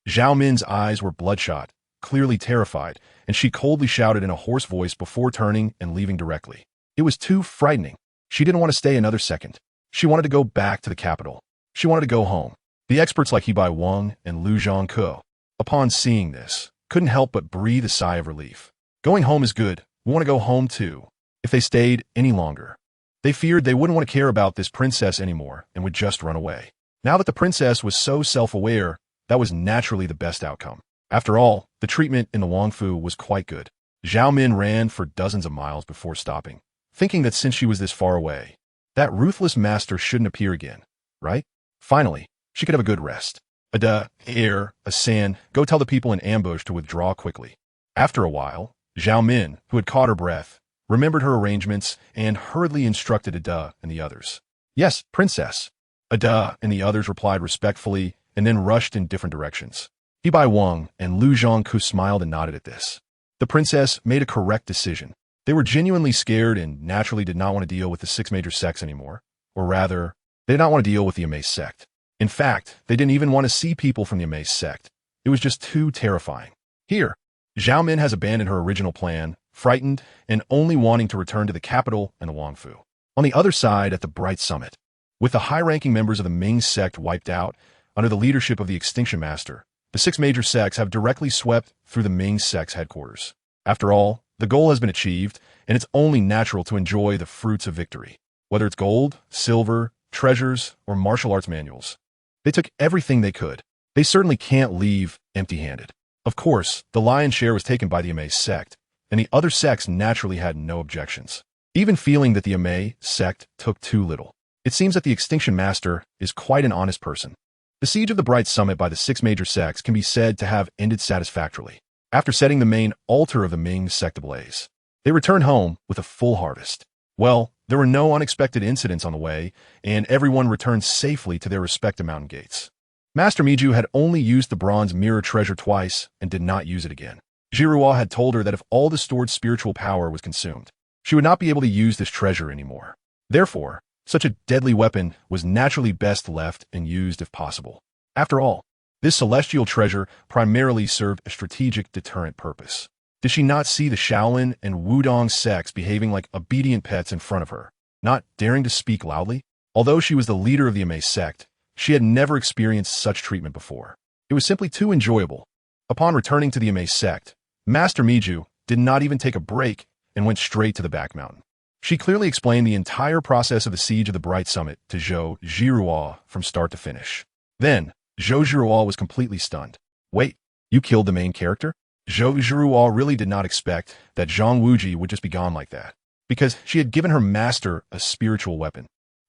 Zhao Min's eyes were bloodshot, clearly terrified, and she coldly shouted in a hoarse voice before turning and leaving directly. It was too frightening. She didn't want to stay another second. She wanted to go back to the capital. She wanted to go home. The experts like Bai Wang and Lu Zhangke, upon seeing this, couldn't help but breathe a sigh of relief. Going home is good. We want to go home too. If they stayed any longer, they feared they wouldn't want to care about this princess anymore and would just run away. Now that the princess was so self-aware, that was naturally the best outcome. After all, the treatment in the Wangfu was quite good. Zhao Min ran for dozens of miles before stopping, thinking that since she was this far away, that ruthless master shouldn't appear again, right? Finally, she could have a good rest. Ada, Air, Asan, go tell the people in ambush to withdraw quickly. After a while, Zhao Min, who had caught her breath, remembered her arrangements and hurriedly instructed Ada and the others. Yes, princess. Ada and the others replied respectfully and then rushed in different directions. Bai Wang and Lu Zhangku smiled and nodded at this. The princess made a correct decision. They were genuinely scared and naturally did not want to deal with the 6 major sects anymore. Or rather, they did not want to deal with the Amaze sect. In fact, they didn't even want to see people from the Amaze sect. It was just too terrifying. Here, Zhao Min has abandoned her original plan frightened, and only wanting to return to the capital and the Wangfu. On the other side, at the Bright Summit, with the high-ranking members of the Ming sect wiped out under the leadership of the Extinction Master, the 6 major sects have directly swept through the Ming sect's headquarters. After all, the goal has been achieved, and it's only natural to enjoy the fruits of victory. Whether it's gold, silver, treasures, or martial arts manuals. They took everything they could. They certainly can't leave empty-handed. Of course, the lion's share was taken by the Amei sect, and the other sects naturally had no objections, even feeling that the Amei sect took too little. It seems that the Extinction Master is quite an honest person. The siege of the Bright Summit by the 6 major sects can be said to have ended satisfactorily. After setting the main altar of the Ming sect ablaze, they returned home with a full harvest. Well, there were no unexpected incidents on the way, and everyone returned safely to their respective mountain gates. Master Miju had only used the bronze mirror treasure twice and did not use it again. Jiruo had told her that if all the stored spiritual power was consumed, she would not be able to use this treasure anymore. Therefore, such a deadly weapon was naturally best left and used if possible. After all, this celestial treasure primarily served a strategic deterrent purpose. Did she not see the Shaolin and Wudong sects behaving like obedient pets in front of her, not daring to speak loudly? Although she was the leader of the Amei sect, she had never experienced such treatment before. It was simply too enjoyable. Upon returning to the Amei sect, Master Miju did not even take a break and went straight to the back mountain. She clearly explained the entire process of the siege of the Bright Summit to Zhou Jiruo from start to finish. Then, Zhou Jiruo was completely stunned. Wait, you killed the main character? Zhou Jiruo really did not expect that Zhang Wuji would just be gone like that, because she had given her master a spiritual weapon.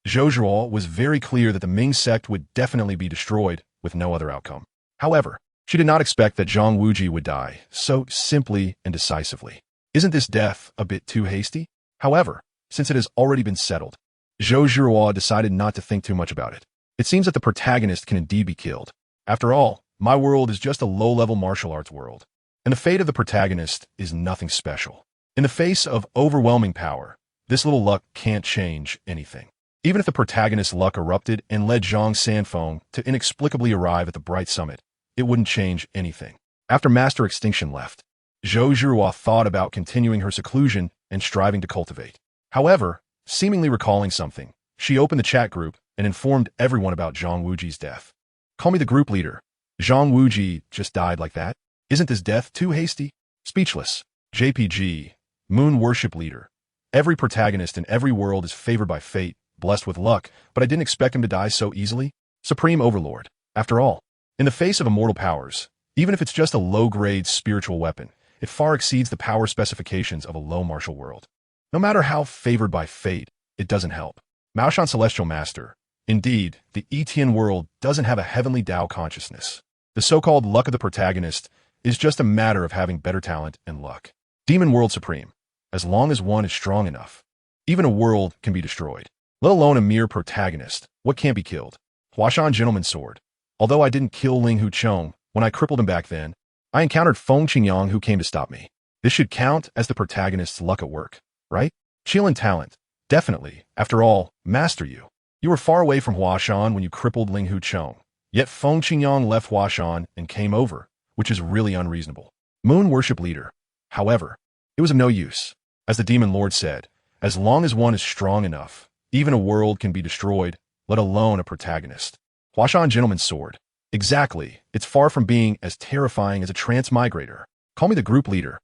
Zhou Jiruo was very clear that the Ming sect would definitely be destroyed with no other outcome. However, she did not expect that Zhang Wuji would die so simply and decisively. Isn't this death a bit too hasty? However, since it has already been settled, Zhou Jiruo decided not to think too much about it. It seems that the protagonist can indeed be killed. After all, my world is just a low-level martial arts world, and the fate of the protagonist is nothing special. In the face of overwhelming power, this little luck can't change anything. Even if the protagonist's luck erupted and led Zhang Sanfeng to inexplicably arrive at the Bright Summit, it wouldn't change anything. After Master Extinction left, Zhou Jiruo thought about continuing her seclusion and striving to cultivate. However, seemingly recalling something, she opened the chat group and informed everyone about Zhang Wuji's death. Call me the group leader. Zhang Wuji just died like that? Isn't this death too hasty? Speechless. JPG, Moon Worship Leader. Every protagonist in every world is favored by fate, blessed with luck, but I didn't expect him to die so easily. Supreme Overlord. After all, in the face of immortal powers, even if it's just a low-grade spiritual weapon, it far exceeds the power specifications of a low martial world. No matter how favored by fate, it doesn't help. Maoshan Celestial Master. Indeed, the Etian world doesn't have a heavenly Tao consciousness. The so-called luck of the protagonist is just a matter of having better talent and luck. Demon World Supreme. As long as one is strong enough, even a world can be destroyed, let alone a mere protagonist. What can't be killed? Huashan Gentleman's Sword. Although I didn't kill Ling Huchong when I crippled him back then, I encountered Feng Qingyang who came to stop me. This should count as the protagonist's luck at work, right? Qilin talent. Definitely. After all, Master Yu. You were far away from Huashan when you crippled Ling Huchong. Yet Feng Qingyang left Huashan and came over, which is really unreasonable. Moon Worship Leader. However, it was of no use. As the Demon Lord said, as long as one is strong enough, even a world can be destroyed, let alone a protagonist. Huashan Gentleman's Sword. Exactly. It's far from being as terrifying as a transmigrator. Call me the group leader.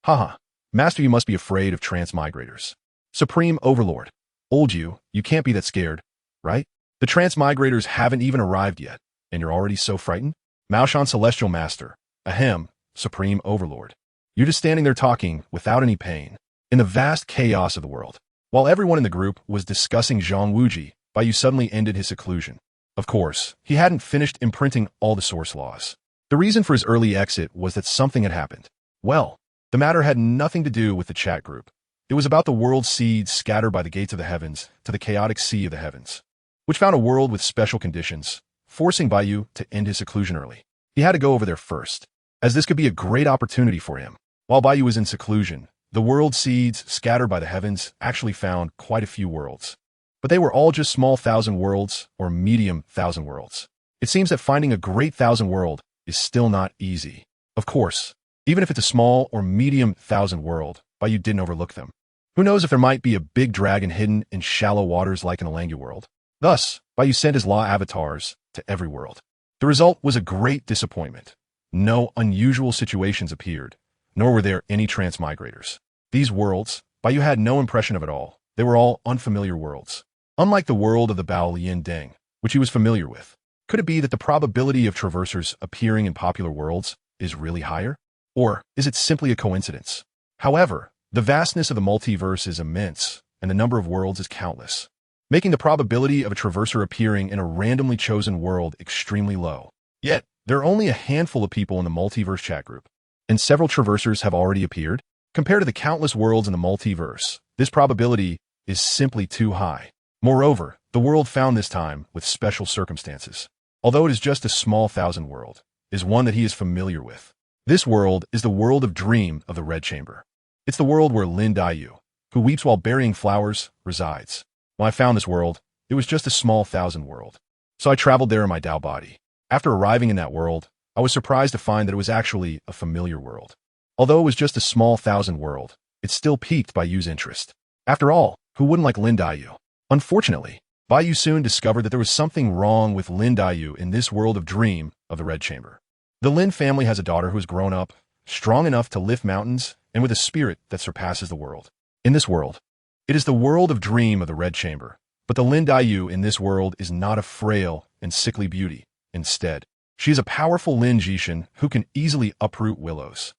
Haha. Master, you must be afraid of transmigrators. Supreme Overlord. Old you can't be that scared, right? The transmigrators haven't even arrived yet, and you're already so frightened? Maoshan Celestial Master. Ahem, Supreme Overlord. You're just standing there talking without any pain, in the vast chaos of the world. While everyone in the group was discussing Zhang Wuji, Bai Yu suddenly ended his seclusion. Of course, he hadn't finished imprinting all the source laws. The reason for his early exit was that something had happened. Well, the matter had nothing to do with the chat group. It was about the world seeds scattered by the gates of the heavens to the chaotic sea of the heavens, which found a world with special conditions, forcing Bai Yu to end his seclusion early. He had to go over there first, as this could be a great opportunity for him. While Bai Yu was in seclusion, the world seeds scattered by the heavens actually found quite a few worlds. But they were all just small thousand worlds or medium thousand worlds. It seems that finding a great thousand world is still not easy. Of course, Even if it's a small or medium thousand world, Bai Yu didn't overlook them. Who knows if there might be a big dragon hidden in shallow waters like in the Langu world. Thus, Bai Yu sent his law avatars to every world. The result was a great disappointment. No unusual situations appeared, nor were there any transmigrators. These worlds, Bai Yu had no impression of at all. They were all unfamiliar worlds. Unlike the world of the Bao Lian Deng, which he was familiar with. Could it be that the probability of traversers appearing in popular worlds is really higher? Or is it simply a coincidence? However, the vastness of the multiverse is immense, and the number of worlds is countless, making the probability of a traverser appearing in a randomly chosen world extremely low. Yet, there are only a handful of people in the multiverse chat group, and several traversers have already appeared. Compared to the countless worlds in the multiverse, this probability is simply too high. Moreover, the world found this time with special circumstances. Although it is just a small thousand world, is one that he is familiar with. This world is the world of dream of the Red Chamber. It's the world where Lin Bai Yu, who weeps while burying flowers, resides. When I found this world, it was just a small thousand world. So I traveled there in my Dao body. After arriving in that world, I was surprised to find that it was actually a familiar world. Although it was just a small thousand world, it still piqued Bai Yu's interest. After all, who wouldn't like Lin Bai Yu? Unfortunately, Bai Yu soon discovered that there was something wrong with Lin Bai Yu in this world of dream of the Red Chamber. The Lin family has a daughter who has grown up, strong enough to lift mountains, and with a spirit that surpasses the world. In this world, it is the world of dream of the Red Chamber, but the Lin Bai Yu in this world is not a frail and sickly beauty. Instead, she is a powerful Lin Jishin who can easily uproot willows.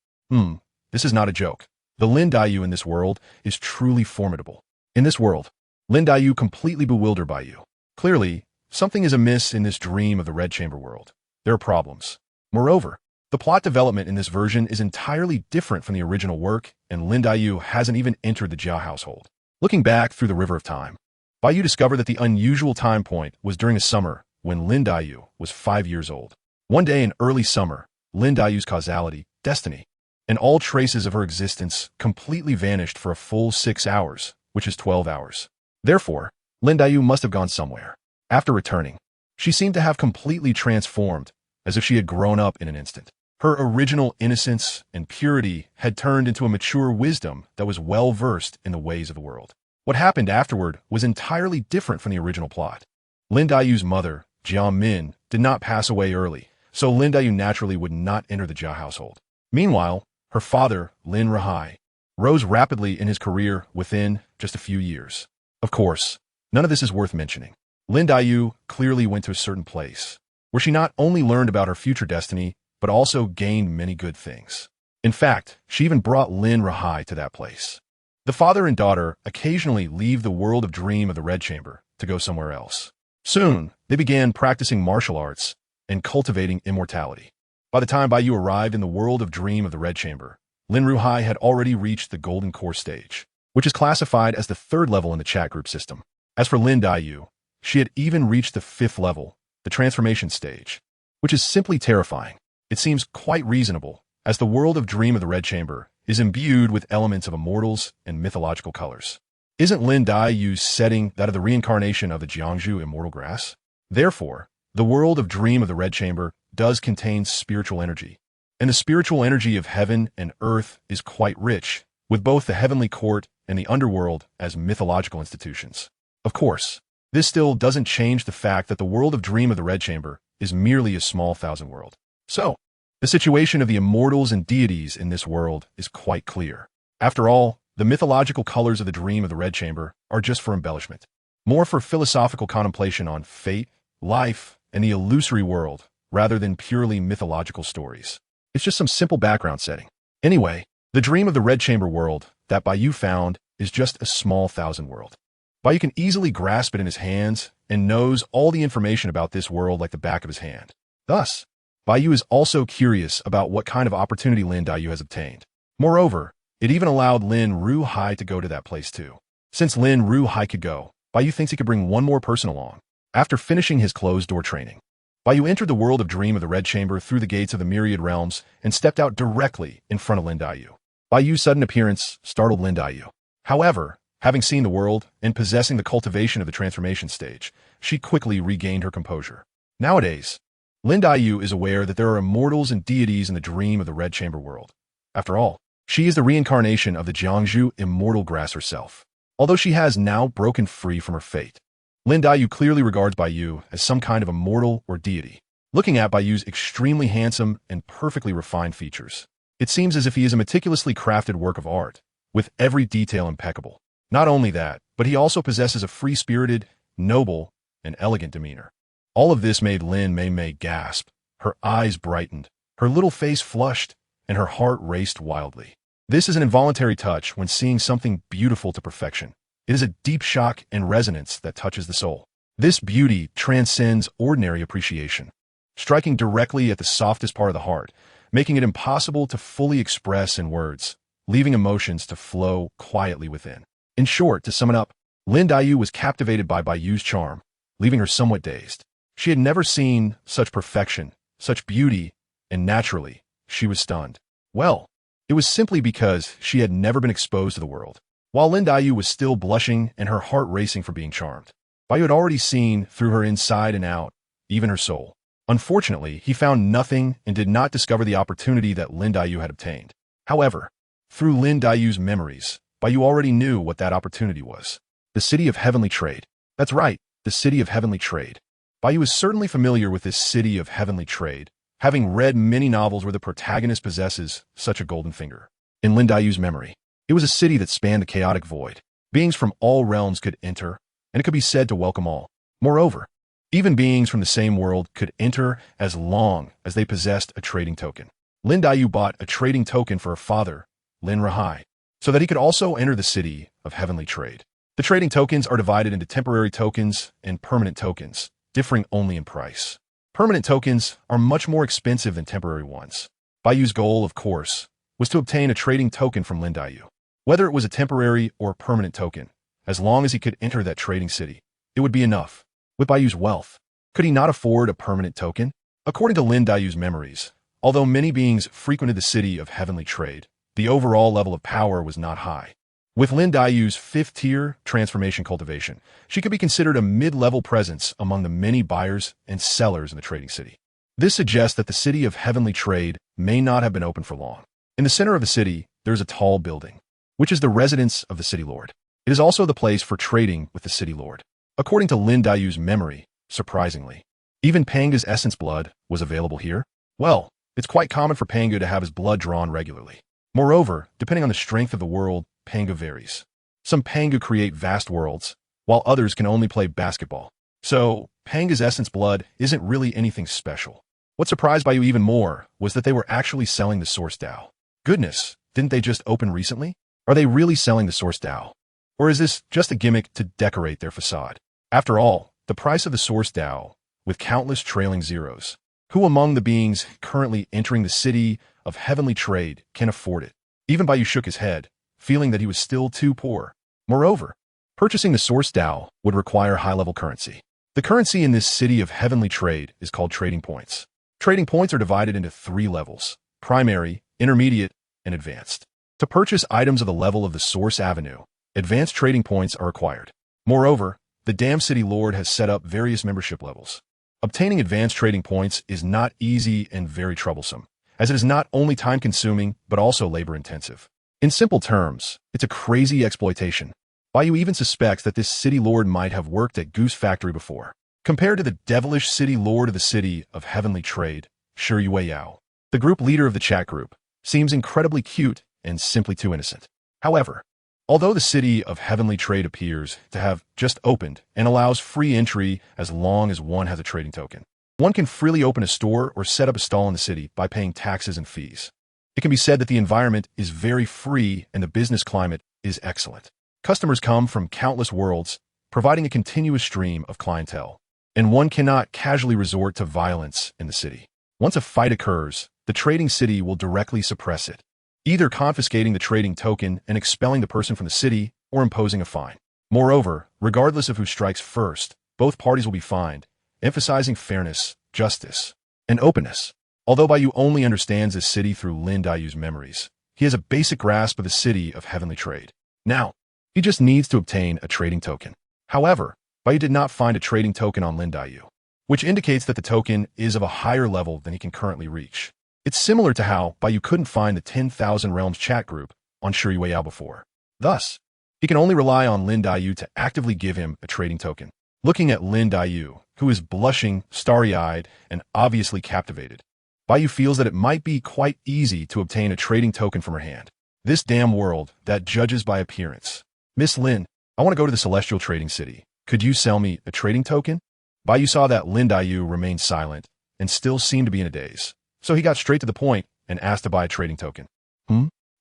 This is not a joke. The Lin Bai Yu in this world is truly formidable. In this world, Lin Bai Yu completely bewildered Bai Yu. Clearly, something is amiss in this dream of the Red Chamber world. There are problems. Moreover, the plot development in this version is entirely different from the original work, and Lin Bai Yu hasn't even entered the Jia household. Looking back through the river of time, Bai Yu discovered that the unusual time point was during a summer when Lin Bai Yu was 5 years old. One day in early summer, Lin Bai Yu's causality, destiny, and all traces of her existence completely vanished for a full 6 hours, which is 12 hours. Therefore, Lin Bai Yu must have gone somewhere. After returning, she seemed to have completely transformed, as if she had grown up in an instant. Her original innocence and purity had turned into a mature wisdom that was well-versed in the ways of the world. What happened afterward was entirely different from the original plot. Lin Bai Yu's mother, Jia Min, did not pass away early, so Lin Bai Yu naturally would not enter the Jia household. Meanwhile, her father, Lin Rahai, rose rapidly in his career within just a few years. Of course, none of this is worth mentioning. Lin Bai Yu clearly went to a certain place, where she not only learned about her future destiny, but also gained many good things. In fact, she even brought Lin Rahai to that place. The father and daughter occasionally leave the world of dream of the Red Chamber to go somewhere else. Soon, they began practicing martial arts and cultivating immortality. By the time Bai Yu arrived in the world of dream of the Red Chamber, Lin Ruhai had already reached the Golden Core stage, which is classified as the 3rd level in the chat group system. As for Lin Bai Yu, she had even reached the 5th level, the transformation stage, which is simply terrifying. It seems quite reasonable, as the world of dream of the Red Chamber is imbued with elements of immortals and mythological colors. Isn't Lin Bai Yu's setting that of the reincarnation of the Jiangzhu immortal grass? Therefore, the world of dream of the Red Chamber does contain spiritual energy, and the spiritual energy of heaven and earth is quite rich, with both the heavenly court and the underworld as mythological institutions. Of course, this still doesn't change the fact that the world of dream of the Red Chamber is merely a small thousand world. So, the situation of the immortals and deities in this world is quite clear. After all, the mythological colors of the dream of the Red Chamber are just for embellishment, more for philosophical contemplation on fate, life, and the illusory world, rather than purely mythological stories. It's just some simple background setting. Anyway, the dream of the Red Chamber world that Bai Yu found is just a small thousand world. Bai Yu can easily grasp it in his hands and knows all the information about this world like the back of his hand. Thus, Bai Yu is also curious about what kind of opportunity Lin Bai Yu has obtained. Moreover, it even allowed Lin Ruhai to go to that place too. Since Lin Ruhai could go, Bai Yu thinks he could bring one more person along. After finishing his closed-door training, Bai Yu entered the world of dream of the Red Chamber through the gates of the myriad realms and stepped out directly in front of Lin Bai Yu. Bai Yu's sudden appearance startled Lin Bai Yu. However, having seen the world and possessing the cultivation of the transformation stage, she quickly regained her composure. Nowadays, Lin Bai Yu is aware that there are immortals and deities in the dream of the Red Chamber world. After all, she is the reincarnation of the Jiangzhu immortal grass herself. Although she has now broken free from her fate, Lin Yu clearly regards Bai Yu as some kind of immortal or deity. Looking at Bai Yu's extremely handsome and perfectly refined features, it seems as if he is a meticulously crafted work of art, with every detail impeccable. Not only that, but he also possesses a free-spirited, noble, and elegant demeanor. All of this made Lin Mei gasp. Her eyes brightened, her little face flushed, and her heart raced wildly. This is an involuntary touch when seeing something beautiful to perfection. It is a deep shock and resonance that touches the soul. This beauty transcends ordinary appreciation, striking directly at the softest part of the heart, making it impossible to fully express in words, leaving emotions to flow quietly within. In short, to sum it up, Lin Yu was captivated by Bai Yu's charm, leaving her somewhat dazed. She had never seen such perfection, such beauty, and naturally, she was stunned. Well, it was simply because she had never been exposed to the world. While Lin Yu was still blushing and her heart racing for being charmed, Bai Yu had already seen through her inside and out, even her soul. Unfortunately, he found nothing and did not discover the opportunity that Lin Yu had obtained. However, through Lin Yu's memories, Bai Yu already knew what that opportunity was. The city of heavenly trade. That's right, the city of heavenly trade. Bai Yu is certainly familiar with this city of heavenly trade, having read many novels where the protagonist possesses such a golden finger. In Lin Yu's memory, it was a city that spanned a chaotic void. Beings from all realms could enter, and it could be said to welcome all. Moreover, even beings from the same world could enter as long as they possessed a trading token. Lin Yu bought a trading token for her father, Lin Rahai, so that he could also enter the city of heavenly trade. The trading tokens are divided into temporary tokens and permanent tokens, differing only in price. Permanent tokens are much more expensive than temporary ones. Bai Yu's goal, of course, was to obtain a trading token from Lin Yu. Whether it was a temporary or permanent token, as long as he could enter that trading city, it would be enough. With Bai Yu's wealth, could he not afford a permanent token? According to Lin Yu's memories, although many beings frequented the city of heavenly trade, the overall level of power was not high. With Lin Yu's 5th tier transformation cultivation, she could be considered a mid-level presence among the many buyers and sellers in the trading city. This suggests that the city of heavenly trade may not have been open for long. In the center of the city, there is a tall building, which is the residence of the city lord. It is also the place for trading with the city lord. According to Lin Yu's memory, surprisingly, even Panga's essence blood was available here. Well, it's quite common for Panga to have his blood drawn regularly. Moreover, depending on the strength of the world, Panga varies. Some Panga create vast worlds, while others can only play basketball. So, Panga's essence blood isn't really anything special. What surprised Bai Yu even more was that they were actually selling the Source Dao. Goodness, didn't they just open recently? Are they really selling the Source Dao? Or is this just a gimmick to decorate their facade? After all, the price of the Source Dao, with countless trailing zeros. Who among the beings currently entering the city of heavenly trade can afford it? Even Bai Yu shook his head, feeling that he was still too poor. Moreover, purchasing the Source Dao would require high-level currency. The currency in this city of heavenly trade is called trading points. Trading points are divided into 3 levels: primary, intermediate, and advanced. To purchase items of the level of the Source Avenue, advanced trading points are required. Moreover, the Dam City Lord has set up various membership levels. Obtaining advanced trading points is not easy and very troublesome, as it is not only time-consuming but also labor-intensive. In simple terms, it's a crazy exploitation. Bai Yu even suspects that this city lord might have worked at Goose Factory before. Compared to the devilish city lord of the city of heavenly trade, Shi Yao, the group leader of the chat group, seems incredibly cute and simply too innocent. However, although the city of heavenly trade appears to have just opened and allows free entry as long as one has a trading token, one can freely open a store or set up a stall in the city by paying taxes and fees. It can be said that the environment is very free and the business climate is excellent. Customers come from countless worlds, providing a continuous stream of clientele, and one cannot casually resort to violence in the city. Once a fight occurs, the trading city will directly suppress it, either confiscating the trading token and expelling the person from the city or imposing a fine. Moreover, regardless of who strikes first, both parties will be fined, emphasizing fairness, justice, and openness. Although Bai Yu only understands this city through Lin Yu's memories, he has a basic grasp of the city of heavenly trade. Now, he just needs to obtain a trading token. However, Bai Yu did not find a trading token on Lin Yu, which indicates that the token is of a higher level than he can currently reach. It's similar to how Bai Yu couldn't find the 10,000 Realms chat group on Shuiwei before. Thus, he can only rely on Lin Daiyu to actively give him a trading token. Looking at Lin Daiyu, who is blushing, starry-eyed, and obviously captivated, Bai Yu feels that it might be quite easy to obtain a trading token from her hand. This damn world that judges by appearance. Miss Lin, I want to go to the Celestial Trading City. Could you sell me a trading token? Bai Yu saw that Lin Daiyu remained silent and still seemed to be in a daze. So he got straight to the point and asked to buy a trading token.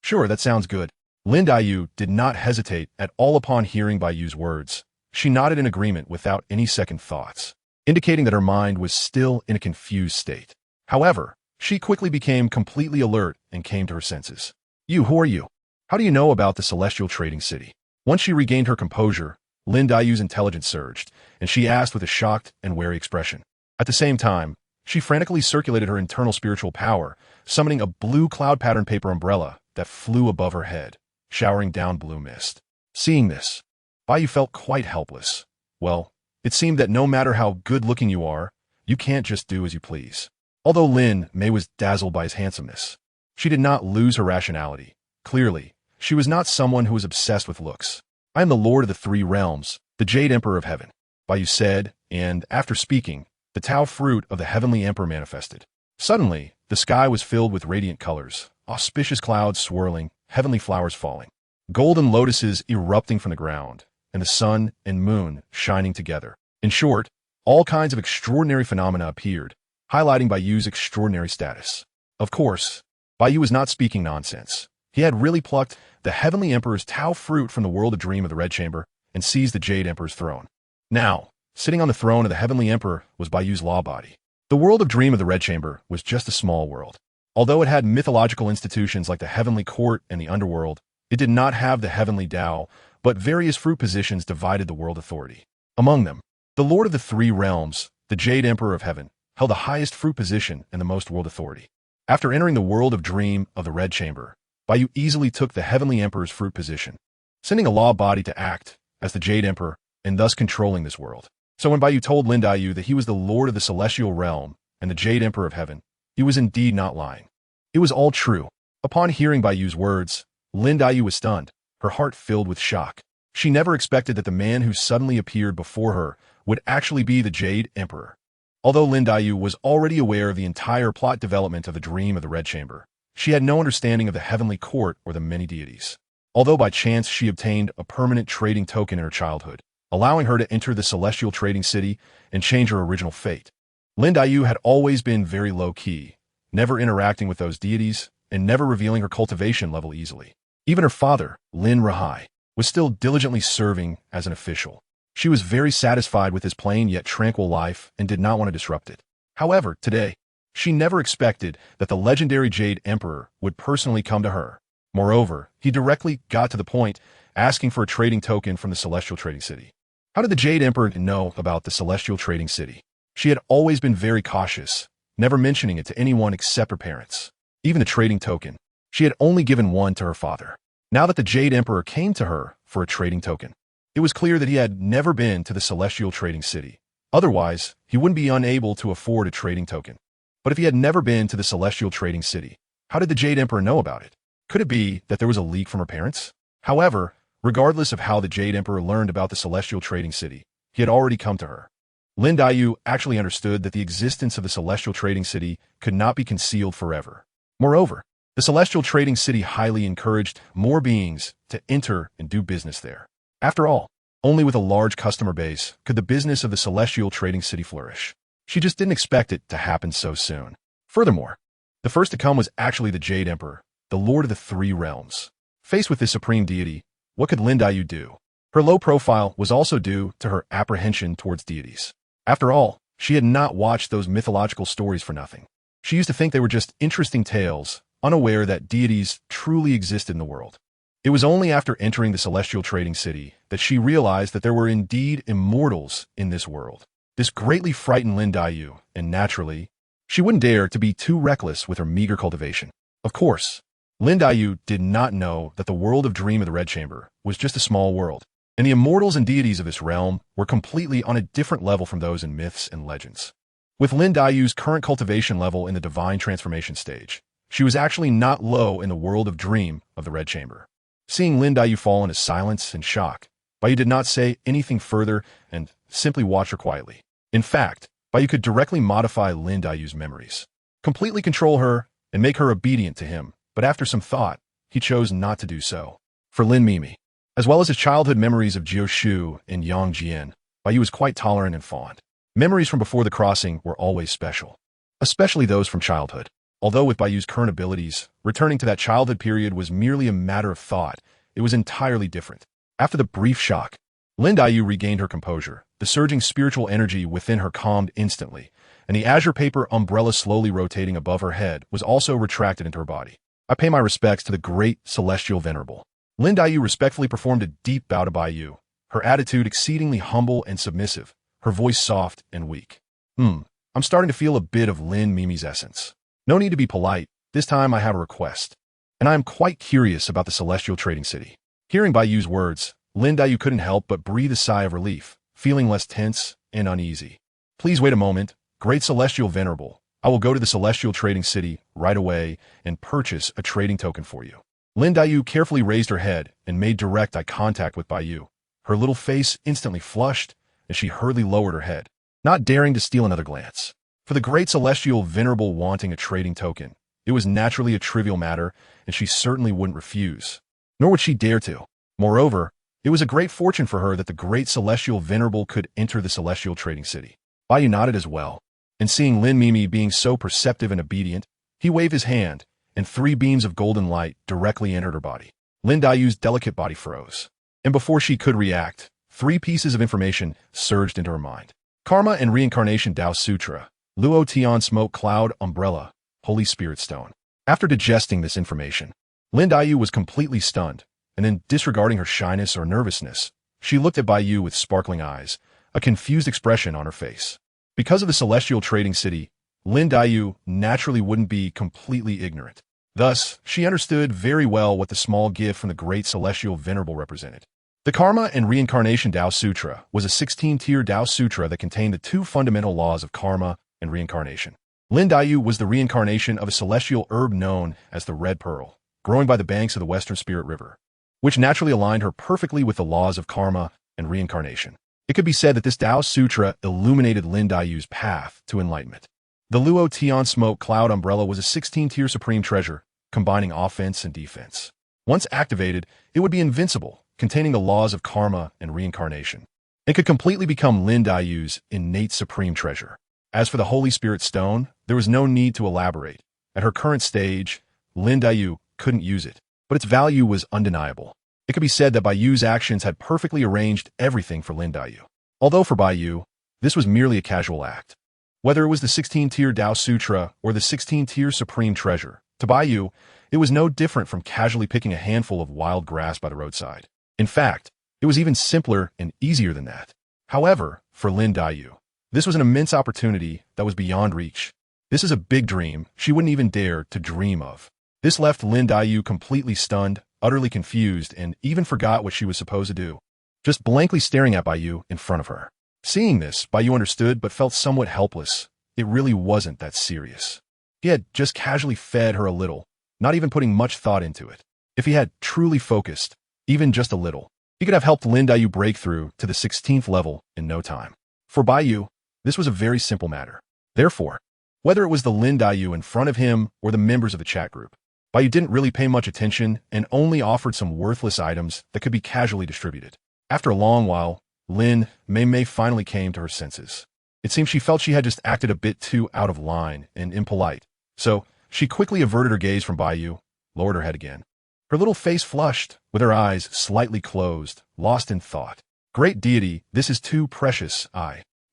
Sure, that sounds good. Lin Daiyu did not hesitate at all upon hearing Bai Yu's words. She nodded in agreement without any second thoughts, indicating that her mind was still in a confused state. However, she quickly became completely alert and came to her senses. You, who are you? How do you know about the Celestial Trading City? Once she regained her composure, Lin Daiyu's intelligence surged, and she asked with a shocked and wary expression. At the same time, she frantically circulated her internal spiritual power, summoning a blue cloud pattern paper umbrella that flew above her head, showering down blue mist. Seeing this, Bai Yu felt quite helpless. Well, it seemed that no matter how good-looking you are, you can't just do as you please. Although Lin Mei was dazzled by his handsomeness, she did not lose her rationality. Clearly, she was not someone who was obsessed with looks. I am the Lord of the Three Realms, the Jade Emperor of Heaven, Bai Yu said, and after speaking, the Tao fruit of the Heavenly Emperor manifested. Suddenly, the sky was filled with radiant colors, auspicious clouds swirling, heavenly flowers falling, golden lotuses erupting from the ground, and the sun and moon shining together. In short, all kinds of extraordinary phenomena appeared, highlighting Bai Yu's extraordinary status. Of course, Bai Yu was not speaking nonsense. He had really plucked the Heavenly Emperor's Tao fruit from the world of dream of the Red Chamber and seized the Jade Emperor's throne. Now, sitting on the throne of the Heavenly Emperor was Bai Yu's law body. The world of dream of the Red Chamber was just a small world. Although it had mythological institutions like the Heavenly Court and the Underworld, it did not have the Heavenly Tao, but various fruit positions divided the world authority. Among them, the Lord of the Three Realms, the Jade Emperor of Heaven, held the highest fruit position and the most world authority. After entering the world of dream of the Red Chamber, Bai Yu easily took the Heavenly Emperor's fruit position, sending a law body to act as the Jade Emperor and thus controlling this world. So when Bai Yu told Lin Daiyu that he was the Lord of the Celestial Realm and the Jade Emperor of Heaven, he was indeed not lying. It was all true. Upon hearing Bai Yu's words, Lin Daiyu was stunned, her heart filled with shock. She never expected that the man who suddenly appeared before her would actually be the Jade Emperor. Although Lin Daiyu was already aware of the entire plot development of the dream of the Red Chamber, she had no understanding of the Heavenly Court or the many deities. Although by chance she obtained a permanent trading token in her childhood, allowing her to enter the Celestial Trading City and change her original fate, Lin Daiyu had always been very low-key, never interacting with those deities and never revealing her cultivation level easily. Even her father, Lin Rahai, was still diligently serving as an official. She was very satisfied with his plain yet tranquil life and did not want to disrupt it. However, today, she never expected that the legendary Jade Emperor would personally come to her. Moreover, he directly got to the point, asking for a trading token from the Celestial Trading City. How did the Jade Emperor know about the Celestial Trading City? She had always been very cautious, never mentioning it to anyone except her parents. Even the trading token, she had only given one to her father. Now that the Jade Emperor came to her for a trading token, it was clear that he had never been to the Celestial Trading City. Otherwise, he wouldn't be unable to afford a trading token. But if he had never been to the Celestial Trading City, how did the Jade Emperor know about it? Could it be that there was a leak from her parents? However, regardless of how the Jade Emperor learned about the Celestial Trading City, he had already come to her. Lin Daiyu actually understood that the existence of the Celestial Trading City could not be concealed forever. Moreover, the Celestial Trading City highly encouraged more beings to enter and do business there. After all, only with a large customer base could the business of the Celestial Trading City flourish. She just didn't expect it to happen so soon. Furthermore, the first to come was actually the Jade Emperor, the Lord of the Three Realms. Faced with this supreme deity, what could Lin Daiyu do? Her low profile was also due to her apprehension towards deities. After all, she had not watched those mythological stories for nothing. She used to think they were just interesting tales, unaware that deities truly existed in the world. It was only after entering the Celestial Trading City that she realized that there were indeed immortals in this world. This greatly frightened Lin Daiyu, and naturally, she wouldn't dare to be too reckless with her meager cultivation. Of course, Lin Daiyu did not know that the world of dream of the Red Chamber was just a small world, and the immortals and deities of this realm were completely on a different level from those in myths and legends. With Lin Daiyu's current cultivation level in the divine transformation stage, she was actually not low in the world of dream of the Red Chamber. Seeing Lin Daiyu fall into silence and shock, Bai Yu did not say anything further and simply watched her quietly. In fact, Bai Yu could directly modify Lin Daiyu's memories, completely control her, and make her obedient to him, but after some thought, he chose not to do so. For Lin Mimi, as well as his childhood memories of Jiu and Yang Jian, Bai Yu was quite tolerant and fond. Memories from before the crossing were always special, especially those from childhood. Although with Bai Yu's current abilities, returning to that childhood period was merely a matter of thought, it was entirely different. After the brief shock, Lin Daiyu regained her composure. The surging spiritual energy within her calmed instantly, and the azure paper umbrella slowly rotating above her head was also retracted into her body. I pay my respects to the great celestial venerable. Lin Daiyu respectfully performed a deep bow to Bai Yu, her attitude exceedingly humble and submissive, her voice soft and weak. I'm starting to feel a bit of Lin Mimi's essence. No need to be polite, this time I have a request, and I am quite curious about the celestial trading city. Hearing Bai Yu's words, Lin Daiyu couldn't help but breathe a sigh of relief, feeling less tense and uneasy. Please wait a moment, great celestial venerable. I will go to the celestial trading city right away and purchase a trading token for you. Lin Daiyu carefully raised her head and made direct eye contact with Bai Yu. Her little face instantly flushed, and she hurriedly lowered her head, not daring to steal another glance. For the great celestial venerable wanting a trading token, it was naturally a trivial matter, and she certainly wouldn't refuse. Nor would she dare to. Moreover, it was a great fortune for her that the great celestial venerable could enter the celestial trading city. Bai Yu nodded as well, and seeing Lin Mimi being so perceptive and obedient, he waved his hand, and 3 beams of golden light directly entered her body. Lin Daiyu's delicate body froze, and before she could react, 3 pieces of information surged into her mind. Karma and Reincarnation Tao Sutra, Luo Tian Smoke Cloud Umbrella, Holy Spirit Stone. After digesting this information, Lin Daiyu was completely stunned, and then disregarding her shyness or nervousness, she looked at Bai Yu with sparkling eyes, a confused expression on her face. Because of the celestial trading city, Lin Daiyu naturally wouldn't be completely ignorant. Thus, she understood very well what the small gift from the great celestial venerable represented. The Karma and Reincarnation Tao Sutra was a 16-tier Tao Sutra that contained the 2 fundamental laws of karma and reincarnation. Lin Daiyu was the reincarnation of a celestial herb known as the Red Pearl, growing by the banks of the Western Spirit River, which naturally aligned her perfectly with the laws of karma and reincarnation. It could be said that this Tao Sutra illuminated Lin Daiyu's path to enlightenment. The Luo Tian Smoke Cloud Umbrella was a 16-tier supreme treasure, combining offense and defense. Once activated, it would be invincible, containing the laws of karma and reincarnation. It could completely become Lin Daiyu's innate supreme treasure. As for the Holy Spirit Stone, there was no need to elaborate. At her current stage, Lin Daiyu couldn't use it, but its value was undeniable. It could be said that Bai Yu's actions had perfectly arranged everything for Lin Daiyu. Although for Bai Yu, this was merely a casual act. Whether it was the 16-tier Tao Sutra or the 16-tier Supreme Treasure, to Bai Yu, it was no different from casually picking a handful of wild grass by the roadside. In fact, it was even simpler and easier than that. However, for Lin Daiyu, this was an immense opportunity that was beyond reach. This is a big dream she wouldn't even dare to dream of. This left Lin Daiyu completely stunned, utterly confused, and even forgot what she was supposed to do, just blankly staring at Bai Yu in front of her. Seeing this, Bai Yu understood but felt somewhat helpless. It really wasn't that serious. He had just casually fed her a little, not even putting much thought into it. If he had truly focused, even just a little, he could have helped Lin Daiyu break through to the 16th level in no time. For Bai Yu, this was a very simple matter. Therefore, whether it was the Lin Daiyu in front of him or the members of the chat group, Bai Yu didn't really pay much attention and only offered some worthless items that could be casually distributed. After a long while, Lin Mei finally came to her senses. It seemed she felt she had just acted a bit too out of line and impolite, so she quickly averted her gaze from Bai Yu, lowered her head again. Her little face flushed, with her eyes slightly closed, lost in thought. Great deity, this is too precious,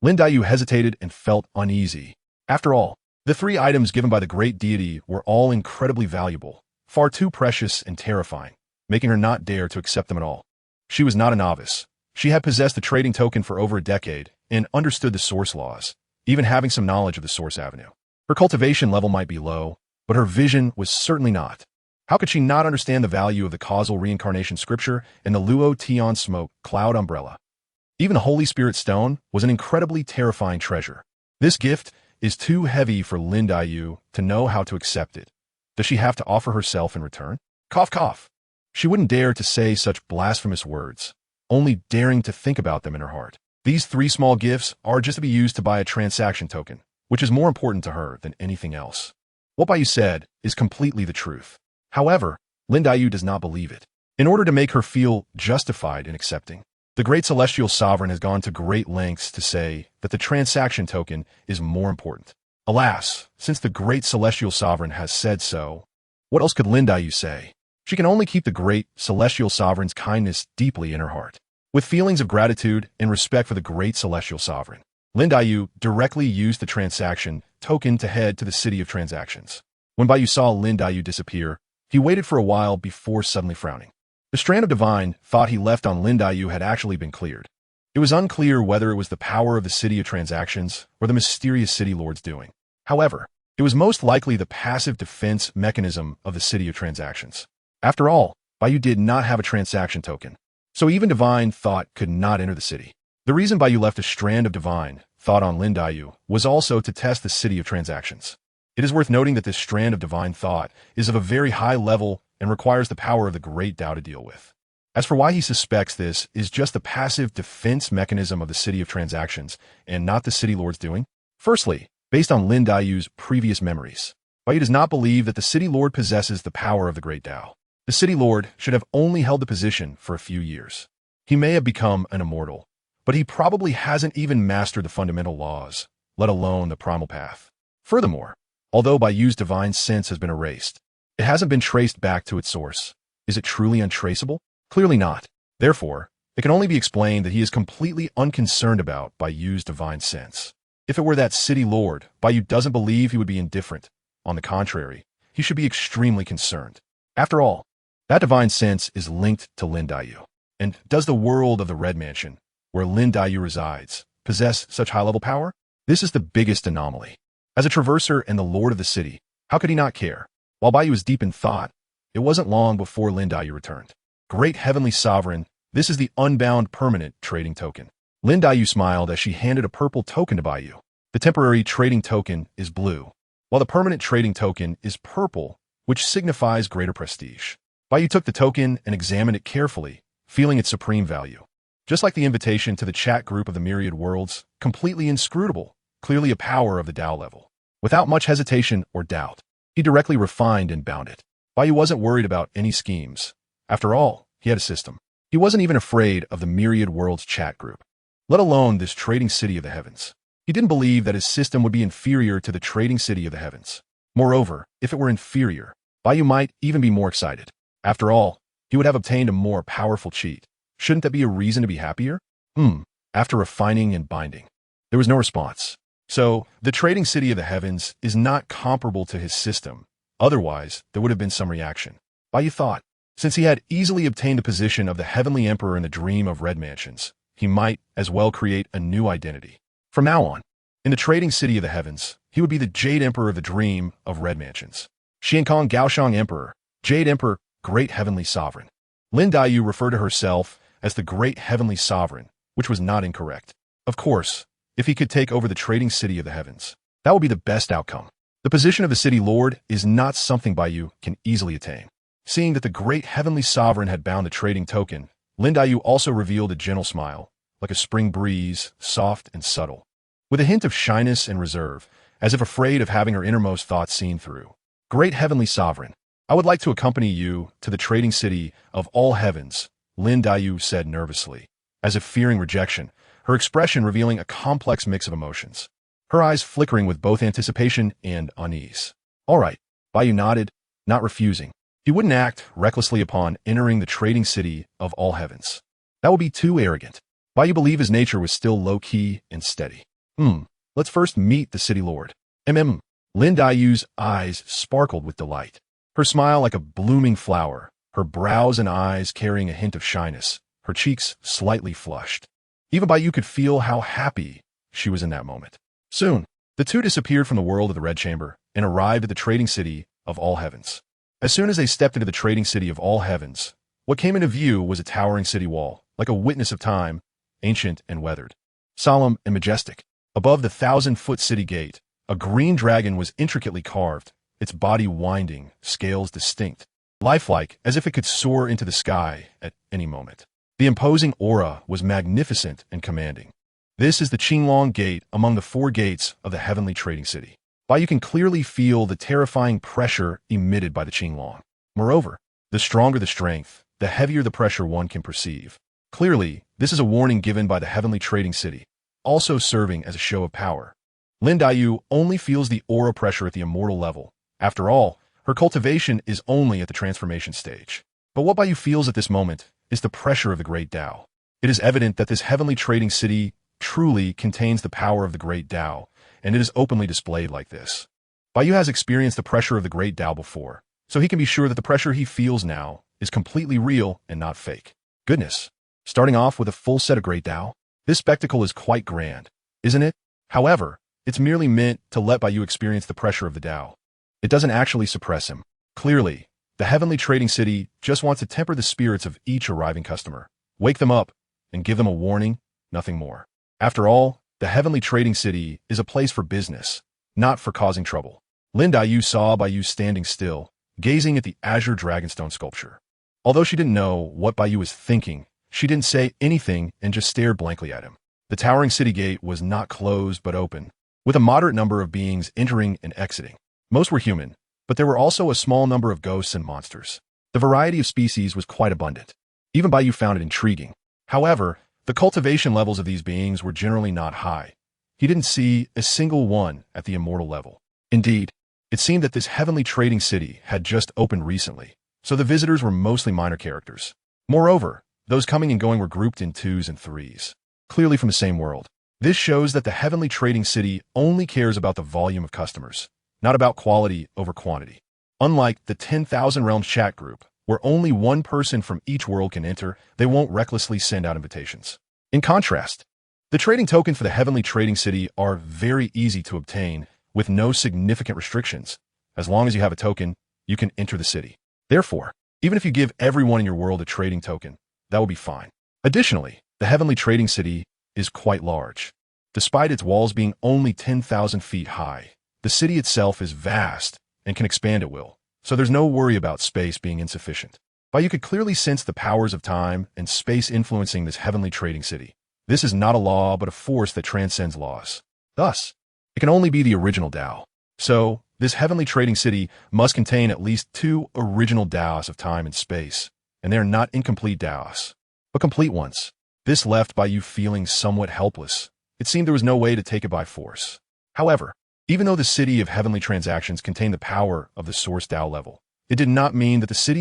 Lin Daiyu hesitated and felt uneasy. After all, the 3 items given by the great deity were all incredibly valuable, far too precious and terrifying, making her not dare to accept them at all. She was not a novice. She had possessed the trading token for over a decade and understood the source laws, even having some knowledge of the source avenue. Her cultivation level might be low, but her vision was certainly not. How could she not understand the value of the causal reincarnation scripture and the Luo Tian Smoke Cloud Umbrella? Even the Holy Spirit Stone was an incredibly terrifying treasure. This gift, is too heavy for Lin Yu to know how to accept it. Does she have to offer herself in return? Cough, cough. She wouldn't dare to say such blasphemous words, only daring to think about them in her heart. These 3 small gifts are just to be used to buy a transaction token, which is more important to her than anything else. What Bai Yu said is completely the truth. However, Lin Yu does not believe it. In order to make her feel justified in accepting, the great celestial sovereign has gone to great lengths to say that the transaction token is more important. Alas, since the great celestial sovereign has said so, what else could Lin Yu say? She can only keep the great celestial sovereign's kindness deeply in her heart. With feelings of gratitude and respect for the great celestial sovereign, Lin Yu directly used the transaction token to head to the city of transactions. When Bai Yu saw Lin Yu disappear, he waited for a while before suddenly frowning. The strand of divine thought he left on Lin Yu had actually been cleared. It was unclear whether it was the power of the city of transactions or the mysterious city lord's doing. However, it was most likely the passive defense mechanism of the city of transactions. After all, Bai Yu did not have a transaction token, so even divine thought could not enter the city. The reason Bai Yu left a strand of divine thought on Lin Yu was also to test the city of transactions. It is worth noting that this strand of divine thought is of a very high level and requires the power of the great Tao to deal with. As for why he suspects this is just the passive defense mechanism of the city of transactions and not the city lord's doing. Firstly, based on Lin Yu's previous memories, Bai Yu does not believe that the city lord possesses the power of the great Tao. The city lord should have only held the position for a few years. He may have become an immortal, but he probably hasn't even mastered the fundamental laws, let alone the primal path. Furthermore, although Bai Yu's divine sense has been erased, it hasn't been traced back to its source. Is it truly untraceable? Clearly not. Therefore, it can only be explained that he is completely unconcerned about Bai Yu's divine sense. If it were that city lord, Bai Yu doesn't believe he would be indifferent. On the contrary, he should be extremely concerned. After all, that divine sense is linked to Lin Yu. And does the world of the Red Mansion, where Lin Yu resides, possess such high-level power? This is the biggest anomaly. As a traverser and the lord of the city, how could he not care? While Bai Yu was deep in thought, it wasn't long before Lin Yu returned. Great heavenly sovereign, this is the unbound permanent trading token. Lin Yu smiled as she handed a purple token to Bai Yu. The temporary trading token is blue, while the permanent trading token is purple, which signifies greater prestige. Bai Yu took the token and examined it carefully, feeling its supreme value. Just like the invitation to the chat group of the myriad worlds, completely inscrutable, clearly a power of the Tao level. Without much hesitation or doubt, he directly refined and bound it. Bai Yu wasn't worried about any schemes. After all, he had a system. He wasn't even afraid of the myriad worlds chat group, let alone this trading city of the heavens. He didn't believe that his system would be inferior to the trading city of the heavens. Moreover, if it were inferior, Bai Yu might even be more excited. After all, he would have obtained a more powerful cheat. Shouldn't that be a reason to be happier? After refining and binding, there was no response. So, the trading city of the heavens is not comparable to his system. Otherwise, there would have been some reaction. Bai Yu thought, since he had easily obtained the position of the heavenly emperor in the dream of red mansions, he might as well create a new identity. From now on, in the trading city of the heavens, he would be the Jade Emperor of the dream of red mansions. Xiankong Gaoshang Emperor, Jade Emperor, Great Heavenly Sovereign. Lin Yu referred to herself as the Great Heavenly Sovereign, which was not incorrect. Of course, if he could take over the trading city of the heavens, that would be the best outcome. The position of the city lord is not something Bai Yu can easily attain. Seeing that the Great Heavenly Sovereign had bound the trading token, Lin Yu also revealed a gentle smile, like a spring breeze, soft and subtle, with a hint of shyness and reserve, as if afraid of having her innermost thoughts seen through. Great Heavenly Sovereign, I would like to accompany you to the trading city of all heavens, Lin Yu said nervously, as if fearing rejection, her expression revealing a complex mix of emotions, her eyes flickering with both anticipation and unease. All right, Bai Yu nodded, not refusing. He wouldn't act recklessly upon entering the trading city of all heavens. That would be too arrogant. Bai Yu believed his nature was still low-key and steady. Let's first meet the city lord. Lin Yu's eyes sparkled with delight. Her smile like a blooming flower, her brows and eyes carrying a hint of shyness, her cheeks slightly flushed. Even Bai Yu could feel how happy she was in that moment. Soon, the two disappeared from the world of the Red Chamber and arrived at the trading city of all heavens. As soon as they stepped into the trading city of all heavens, what came into view was a towering city wall, like a witness of time, ancient and weathered. Solemn and majestic. Above the 1,000-foot city gate, A green dragon was intricately carved, its body winding, scales distinct, lifelike as if it could soar into the sky at any moment. The imposing aura was magnificent and commanding. This is the Qinglong Gate among the 4 gates of the heavenly trading city. Bai Yu can clearly feel the terrifying pressure emitted by the Qinglong. Moreover, the stronger the strength, the heavier the pressure one can perceive. Clearly, this is a warning given by the heavenly trading city, also serving as a show of power. Lin Daiyu only feels the aura pressure at the immortal level. After all, her cultivation is only at the transformation stage. But what Bai Yu feels at this moment is the pressure of the great Tao. It is evident that this heavenly trading city truly contains the power of the great Tao, and it is openly displayed like this. Bai Yu has experienced the pressure of the great Tao before, so he can be sure that the pressure he feels now is completely real and not fake. Goodness, starting off with a full set of great Tao? This spectacle is quite grand, isn't it? However, it's merely meant to let Bai Yu experience the pressure of the Tao. It doesn't actually suppress him. Clearly, the heavenly trading city just wants to temper the spirits of each arriving customer, wake them up, and give them a warning, nothing more. After all, the heavenly trading city is a place for business, not for causing trouble. Lin Daiyu saw Bai Yu standing still, gazing at the azure dragonstone sculpture. Although she didn't know what Bai Yu was thinking, she didn't say anything and just stared blankly at him. The towering city gate was not closed but open, with a moderate number of beings entering and exiting. Most were human, but there were also a small number of ghosts and monsters. The variety of species was quite abundant. Even Bai Yu found it intriguing. However, the cultivation levels of these beings were generally not high. He didn't see a single one at the immortal level. Indeed, it seemed that this heavenly trading city had just opened recently, so the visitors were mostly minor characters. Moreover, those coming and going were grouped in 2s and 3s, clearly from the same world. This shows that the heavenly trading city only cares about the volume of customers, not about quality over quantity. Unlike the 10,000 Realms chat group, where only one person from each world can enter, they won't recklessly send out invitations. In contrast, the trading tokens for the heavenly trading city are very easy to obtain with no significant restrictions. As long as you have a token, you can enter the city. Therefore, even if you give everyone in your world a trading token, that will be fine. Additionally, the heavenly trading city is quite large. Despite its walls being only 10,000 feet high, the city itself is vast and can expand at will. So there's no worry about space being insufficient. But you could clearly sense the powers of time and space influencing this heavenly trading city. This is not a law, but a force that transcends laws. Thus, it can only be the original Tao. So, this heavenly trading city must contain at least 2 original Taos of time and space, and they are not incomplete Taos, but complete ones. This left Bai Yu feeling somewhat helpless. It seemed there was no way to take it by force. However, even though the city of heavenly transactions contained the power of the source Tao level, it did not mean that the city